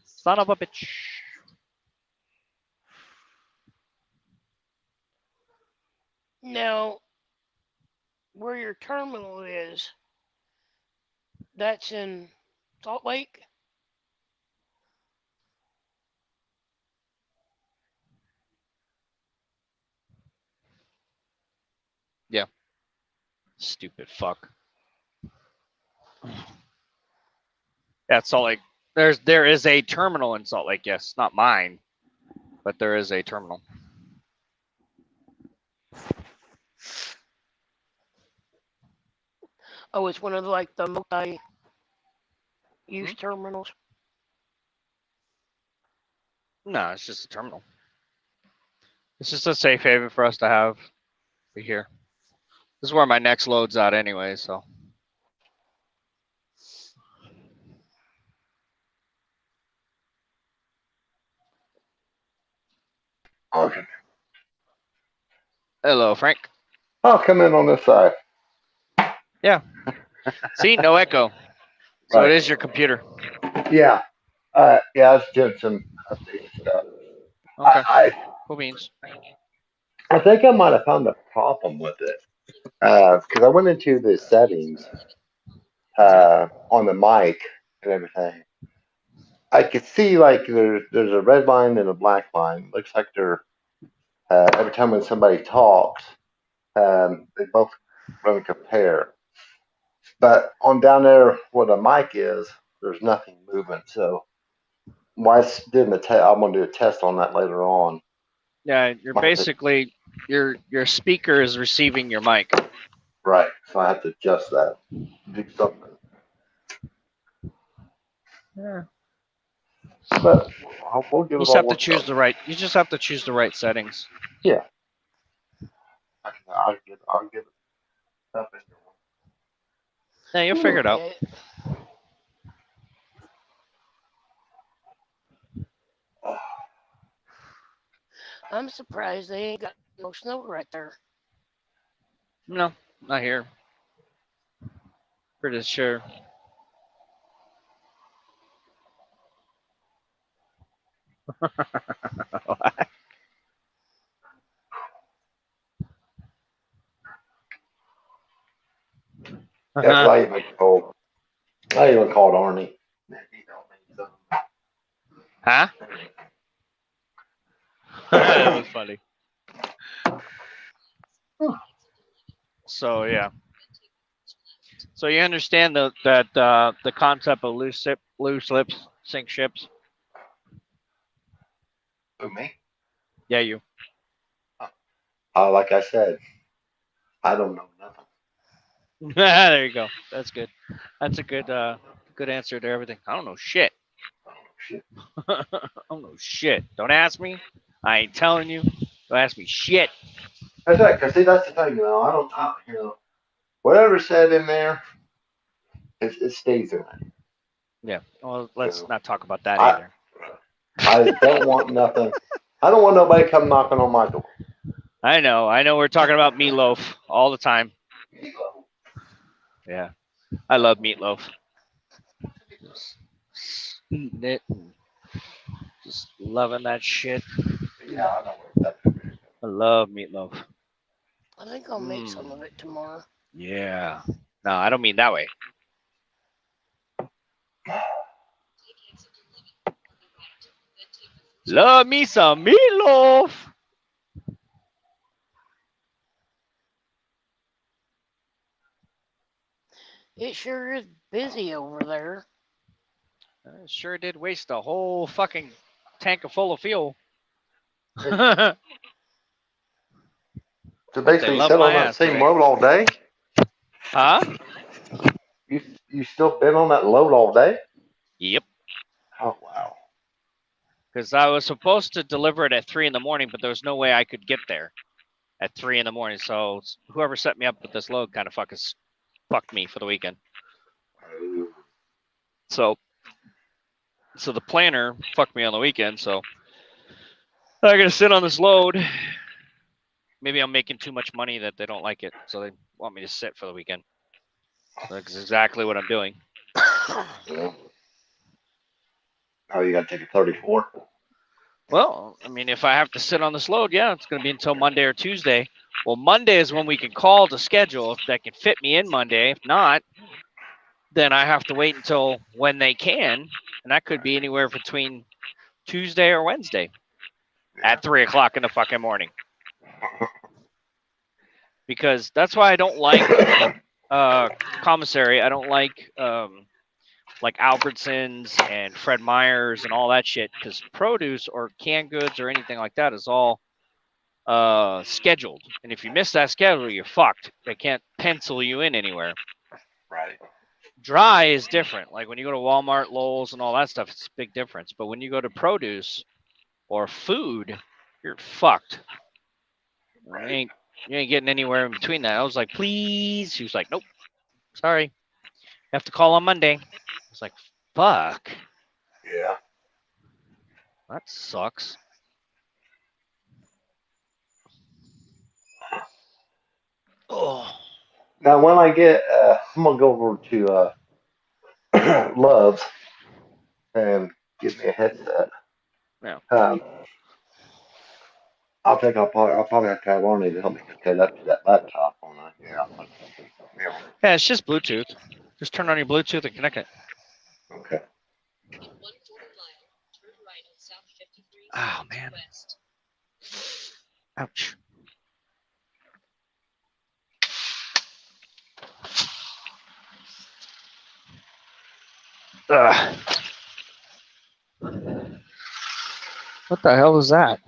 Son of a bitch. Now, where your terminal is, that's in Salt Lake? Yeah. Stupid fuck. Yeah, Salt Lake. There is a terminal in Salt Lake. Yes, not mine, but there is a terminal. Oh, it's one of the multi-use terminals. No, it's just a terminal. It's just a safe haven for us to have here. This is where my next load's at anyway, so. Okay. Hello, Frank. I'll come in on this side. Yeah. See, no echo. So Right. it is your computer. Yeah. Yeah, I was doing some updating stuff. Okay. Cool beans. I think I might have found a problem with it. Because I went into the settings on the mic and everything. I could see like there's a red line and a black line. Looks like they're every time when somebody talks, they both run compare. But on down there where the mic is, there's nothing moving. So why didn't the test? I'm gonna do a test on that later on. Yeah, you're basically your speaker is receiving your mic. Right. So I have to adjust that. Do something. Yeah. But we'll give You it just all have to one choose shot. the right. You just have to choose the right settings. Yeah. I'll get it up in Yeah, you'll figure it out. I'm surprised they ain't got no snow right there. No, not here. Pretty sure. Yeah, I even called Arnie. Huh? That was funny. So yeah. So you understand that the concept of loose lips sink ships? Who, me? Yeah, you. Like I said, I don't know nothing. There you go. That's good. That's a good answer to everything. I don't know shit. I don't know shit. Don't ask me. I ain't telling you. Don't ask me shit. That's right. Cause see, that's the thing. Whatever's said in there, it stays in there. Yeah. Well, let's not talk about that I- either. I don't want nothing. I don't want nobody come knocking on my door. I know. We're talking about meatloaf all the time. Yeah. I love meatloaf. Just eating it and just loving that shit. Yeah, I know. I love meatloaf. I think I'll make some of it tomorrow. Yeah. No, I don't mean that way. Love me some meatloaf. It sure is busy over there. I sure did waste a whole fucking tank full of fuel. So basically, you sit on that same load all day? Huh? You still been on that load all day? Yep. Oh wow. Because I was supposed to deliver it at 3 in the morning, but there was no way I could get there at 3 in the morning. So whoever set me up with this load kind of fucked me for the weekend. So the planner fucked me on the weekend. So I gotta sit on this load. Maybe I'm making too much money that they don't like it, so they want me to sit for the weekend. That's exactly what I'm doing. Oh, you got to take a 34? Well, I mean, if I have to sit on this load, yeah, it's going to be until Monday or Tuesday. Well, Monday is when we can call to schedule if they can fit me in Monday. If not, then I have to wait until when they can, and that could be anywhere between Tuesday or Wednesday at 3 o'clock in the fucking morning. Because that's why I don't like commissary. I don't like like Albertsons and Fred Meyer's and all that shit, because produce or canned goods or anything like that is all scheduled. And if you miss that schedule, you're fucked. They can't pencil you in anywhere. Right. Dry is different. Like when you go to Walmart, Lowe's, and all that stuff, it's a big difference. But when you go to produce or food, you're fucked. Right. You ain't getting anywhere in between that. I was like, please. She was like, nope. Sorry. You have to call on Monday. I was like, fuck. Yeah. That sucks. Oh. Now, when I get, I'm gonna go over to Love's and get me a headset. Yeah. I'll probably have to have Arnie to help me hook that up to that laptop on that. Yeah. Yeah, it's just Bluetooth. Just turn on your Bluetooth and connect it. Okay. Oh, man. Ouch. Ugh. What the hell is that?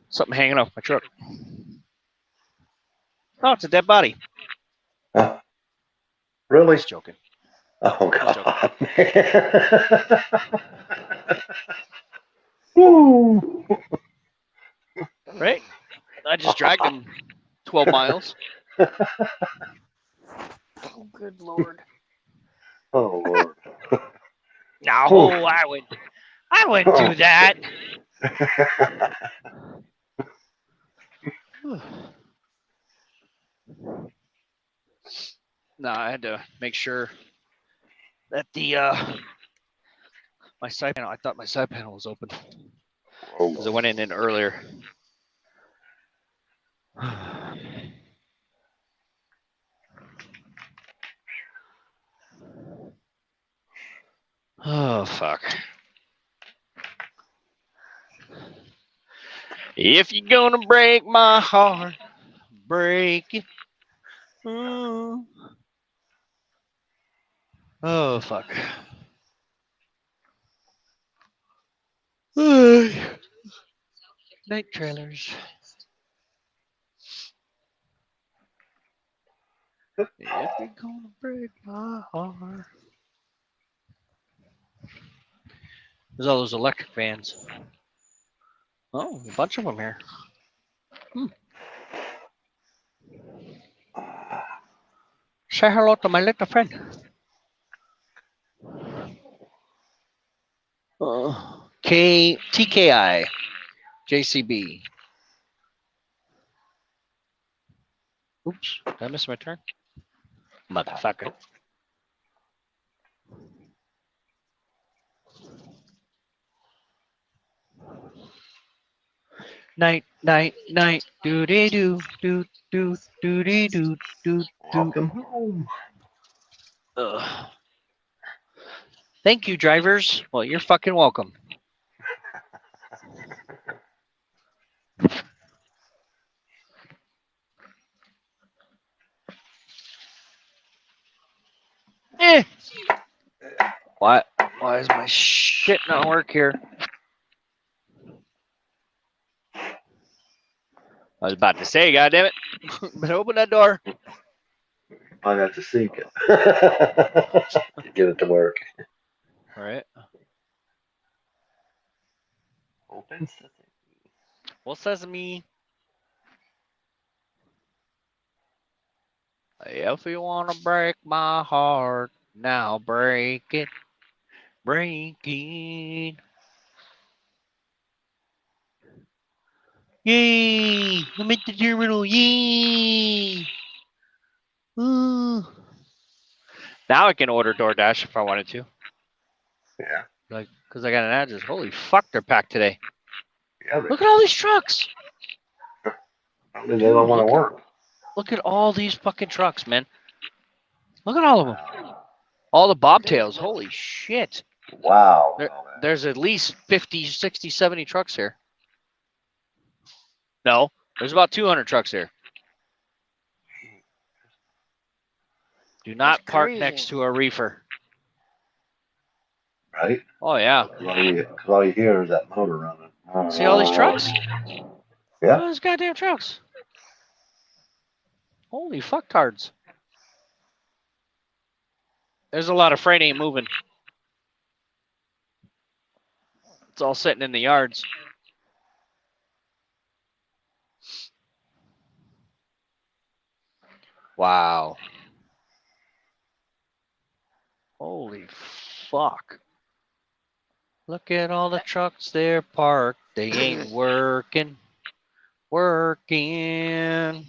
Something hanging off my truck. Oh, it's a dead body. Really? Just joking. Oh God. Right? I just dragged him 12 miles. Oh, good Lord. Oh Lord. No, I wouldn't do that. No, I had to make sure that the my side panel. I thought my side panel was open because I went in earlier. Oh fuck! If you're gonna break my heart, break it. Ooh. Oh fuck! Night trailers. If you're gonna break my heart. There's all those electric vans. Oh, a bunch of them here. Say hello to my little friend. TKI, JCB. Oops, did I miss my turn? Motherfucker. Night, night, night, doo dee doo, doo doo doo dee doo doo doo. Welcome home. Thank you, drivers. Well, you're fucking welcome. Why does my shit not work here? I was about to say, goddammit. But open that door. I have to sync it to get it to work. All right. Open sesame. Well, sesame. If you want to break my heart, now break it. Break it. Yay! I'm at the terminal. Yay! Ooh. Now I can order DoorDash if I wanted to. Yeah. Like, because I got an address. Holy fuck, they're packed today. Yeah. Look at all these trucks. They don't want to work. Look at all these fucking trucks, man. Look at all of them. All the bobtails. Holy shit. Wow. There's at least 50, 60, 70 trucks here. No, there's about 200 trucks here. Do not park next to a reefer. right? Oh yeah. Because all you hear is that motor running. See all these trucks? Yeah. All those goddamn trucks. Holy fucktards. There's a lot of freight ain't moving. It's all sitting in the yards. Wow. Holy fuck. Look at all the trucks there parked. They ain't working. Working.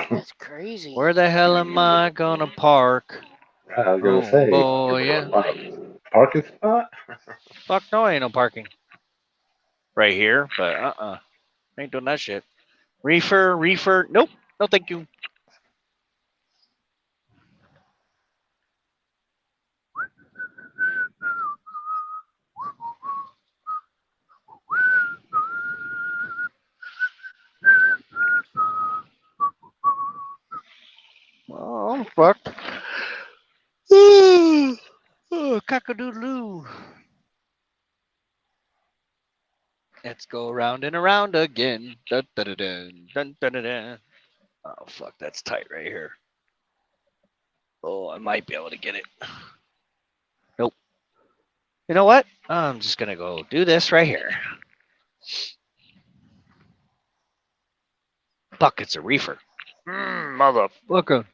That's crazy. Where the hell am I gonna park? I was gonna say, boy, is yeah. there a parking spot? Fuck no, ain't no parking. Right here, but ain't doing that shit. Reefer, nope. No thank you. Oh, I'm fucked. Oh, cock-a-doodle-doo. Let's go round and around again. Dun, dun, dun, dun, dun, dun, dun, dun. Oh, fuck, that's tight right here. Oh, I might be able to get it. Nope. You know what? I'm just going to go do this right here. Fuck, it's a reefer. Motherfucker.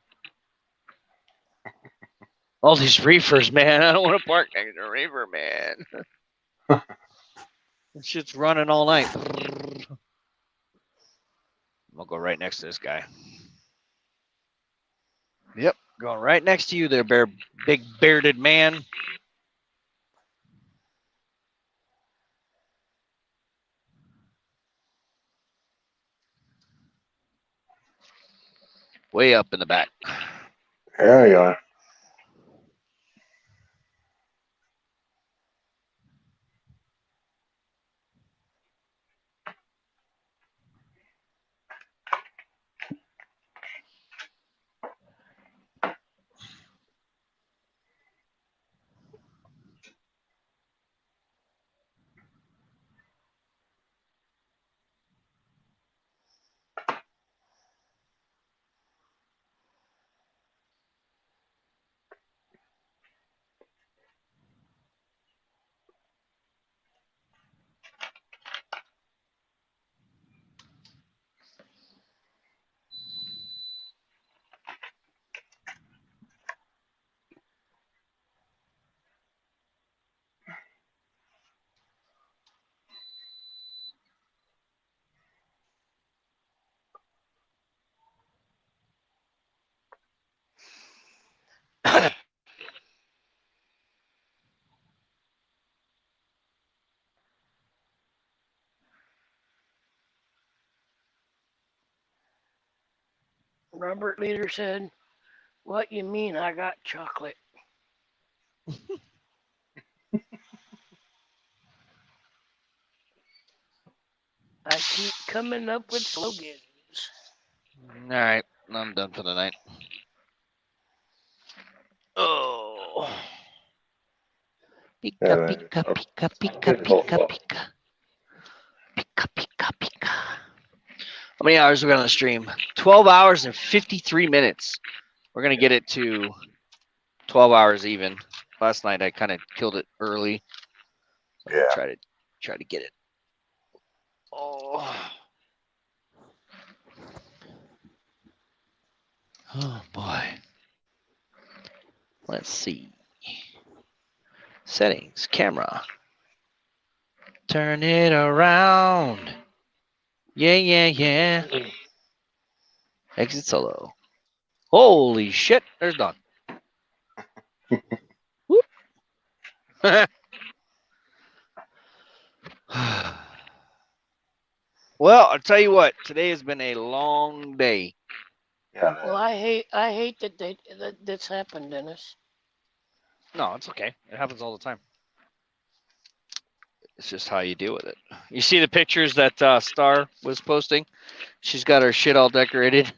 All these reefers, man. I don't want to park next to a reefer, man. This shit's running all night. I'll go right next to this guy. Yep, going right next to you there, big bearded man. Way up in the back. There you are. Robert Leader said, "What you mean I got chocolate?" I keep coming up with slogans. All right, I'm done for the night. Oh. Pika, Yeah, pika, pika, pika, pika, pika. Pika, pika, pika. How many hours are we on the stream? 12 hours and 53 minutes. We're going to get it to 12 hours even. Last night I kind of killed it early. So yeah. Try to get it. Oh. Oh boy. Let's see. Settings, camera. Turn it around. Yeah. Exit solo. Holy shit, there's Dawn. Whoop. Well, I'll tell you what, today has been a long day. Yeah. Well, I hate that that's happened, Dennis. No, it's okay. It happens all the time. It's just how you deal with it. You see the pictures that Star was posting? She's got her shit all decorated.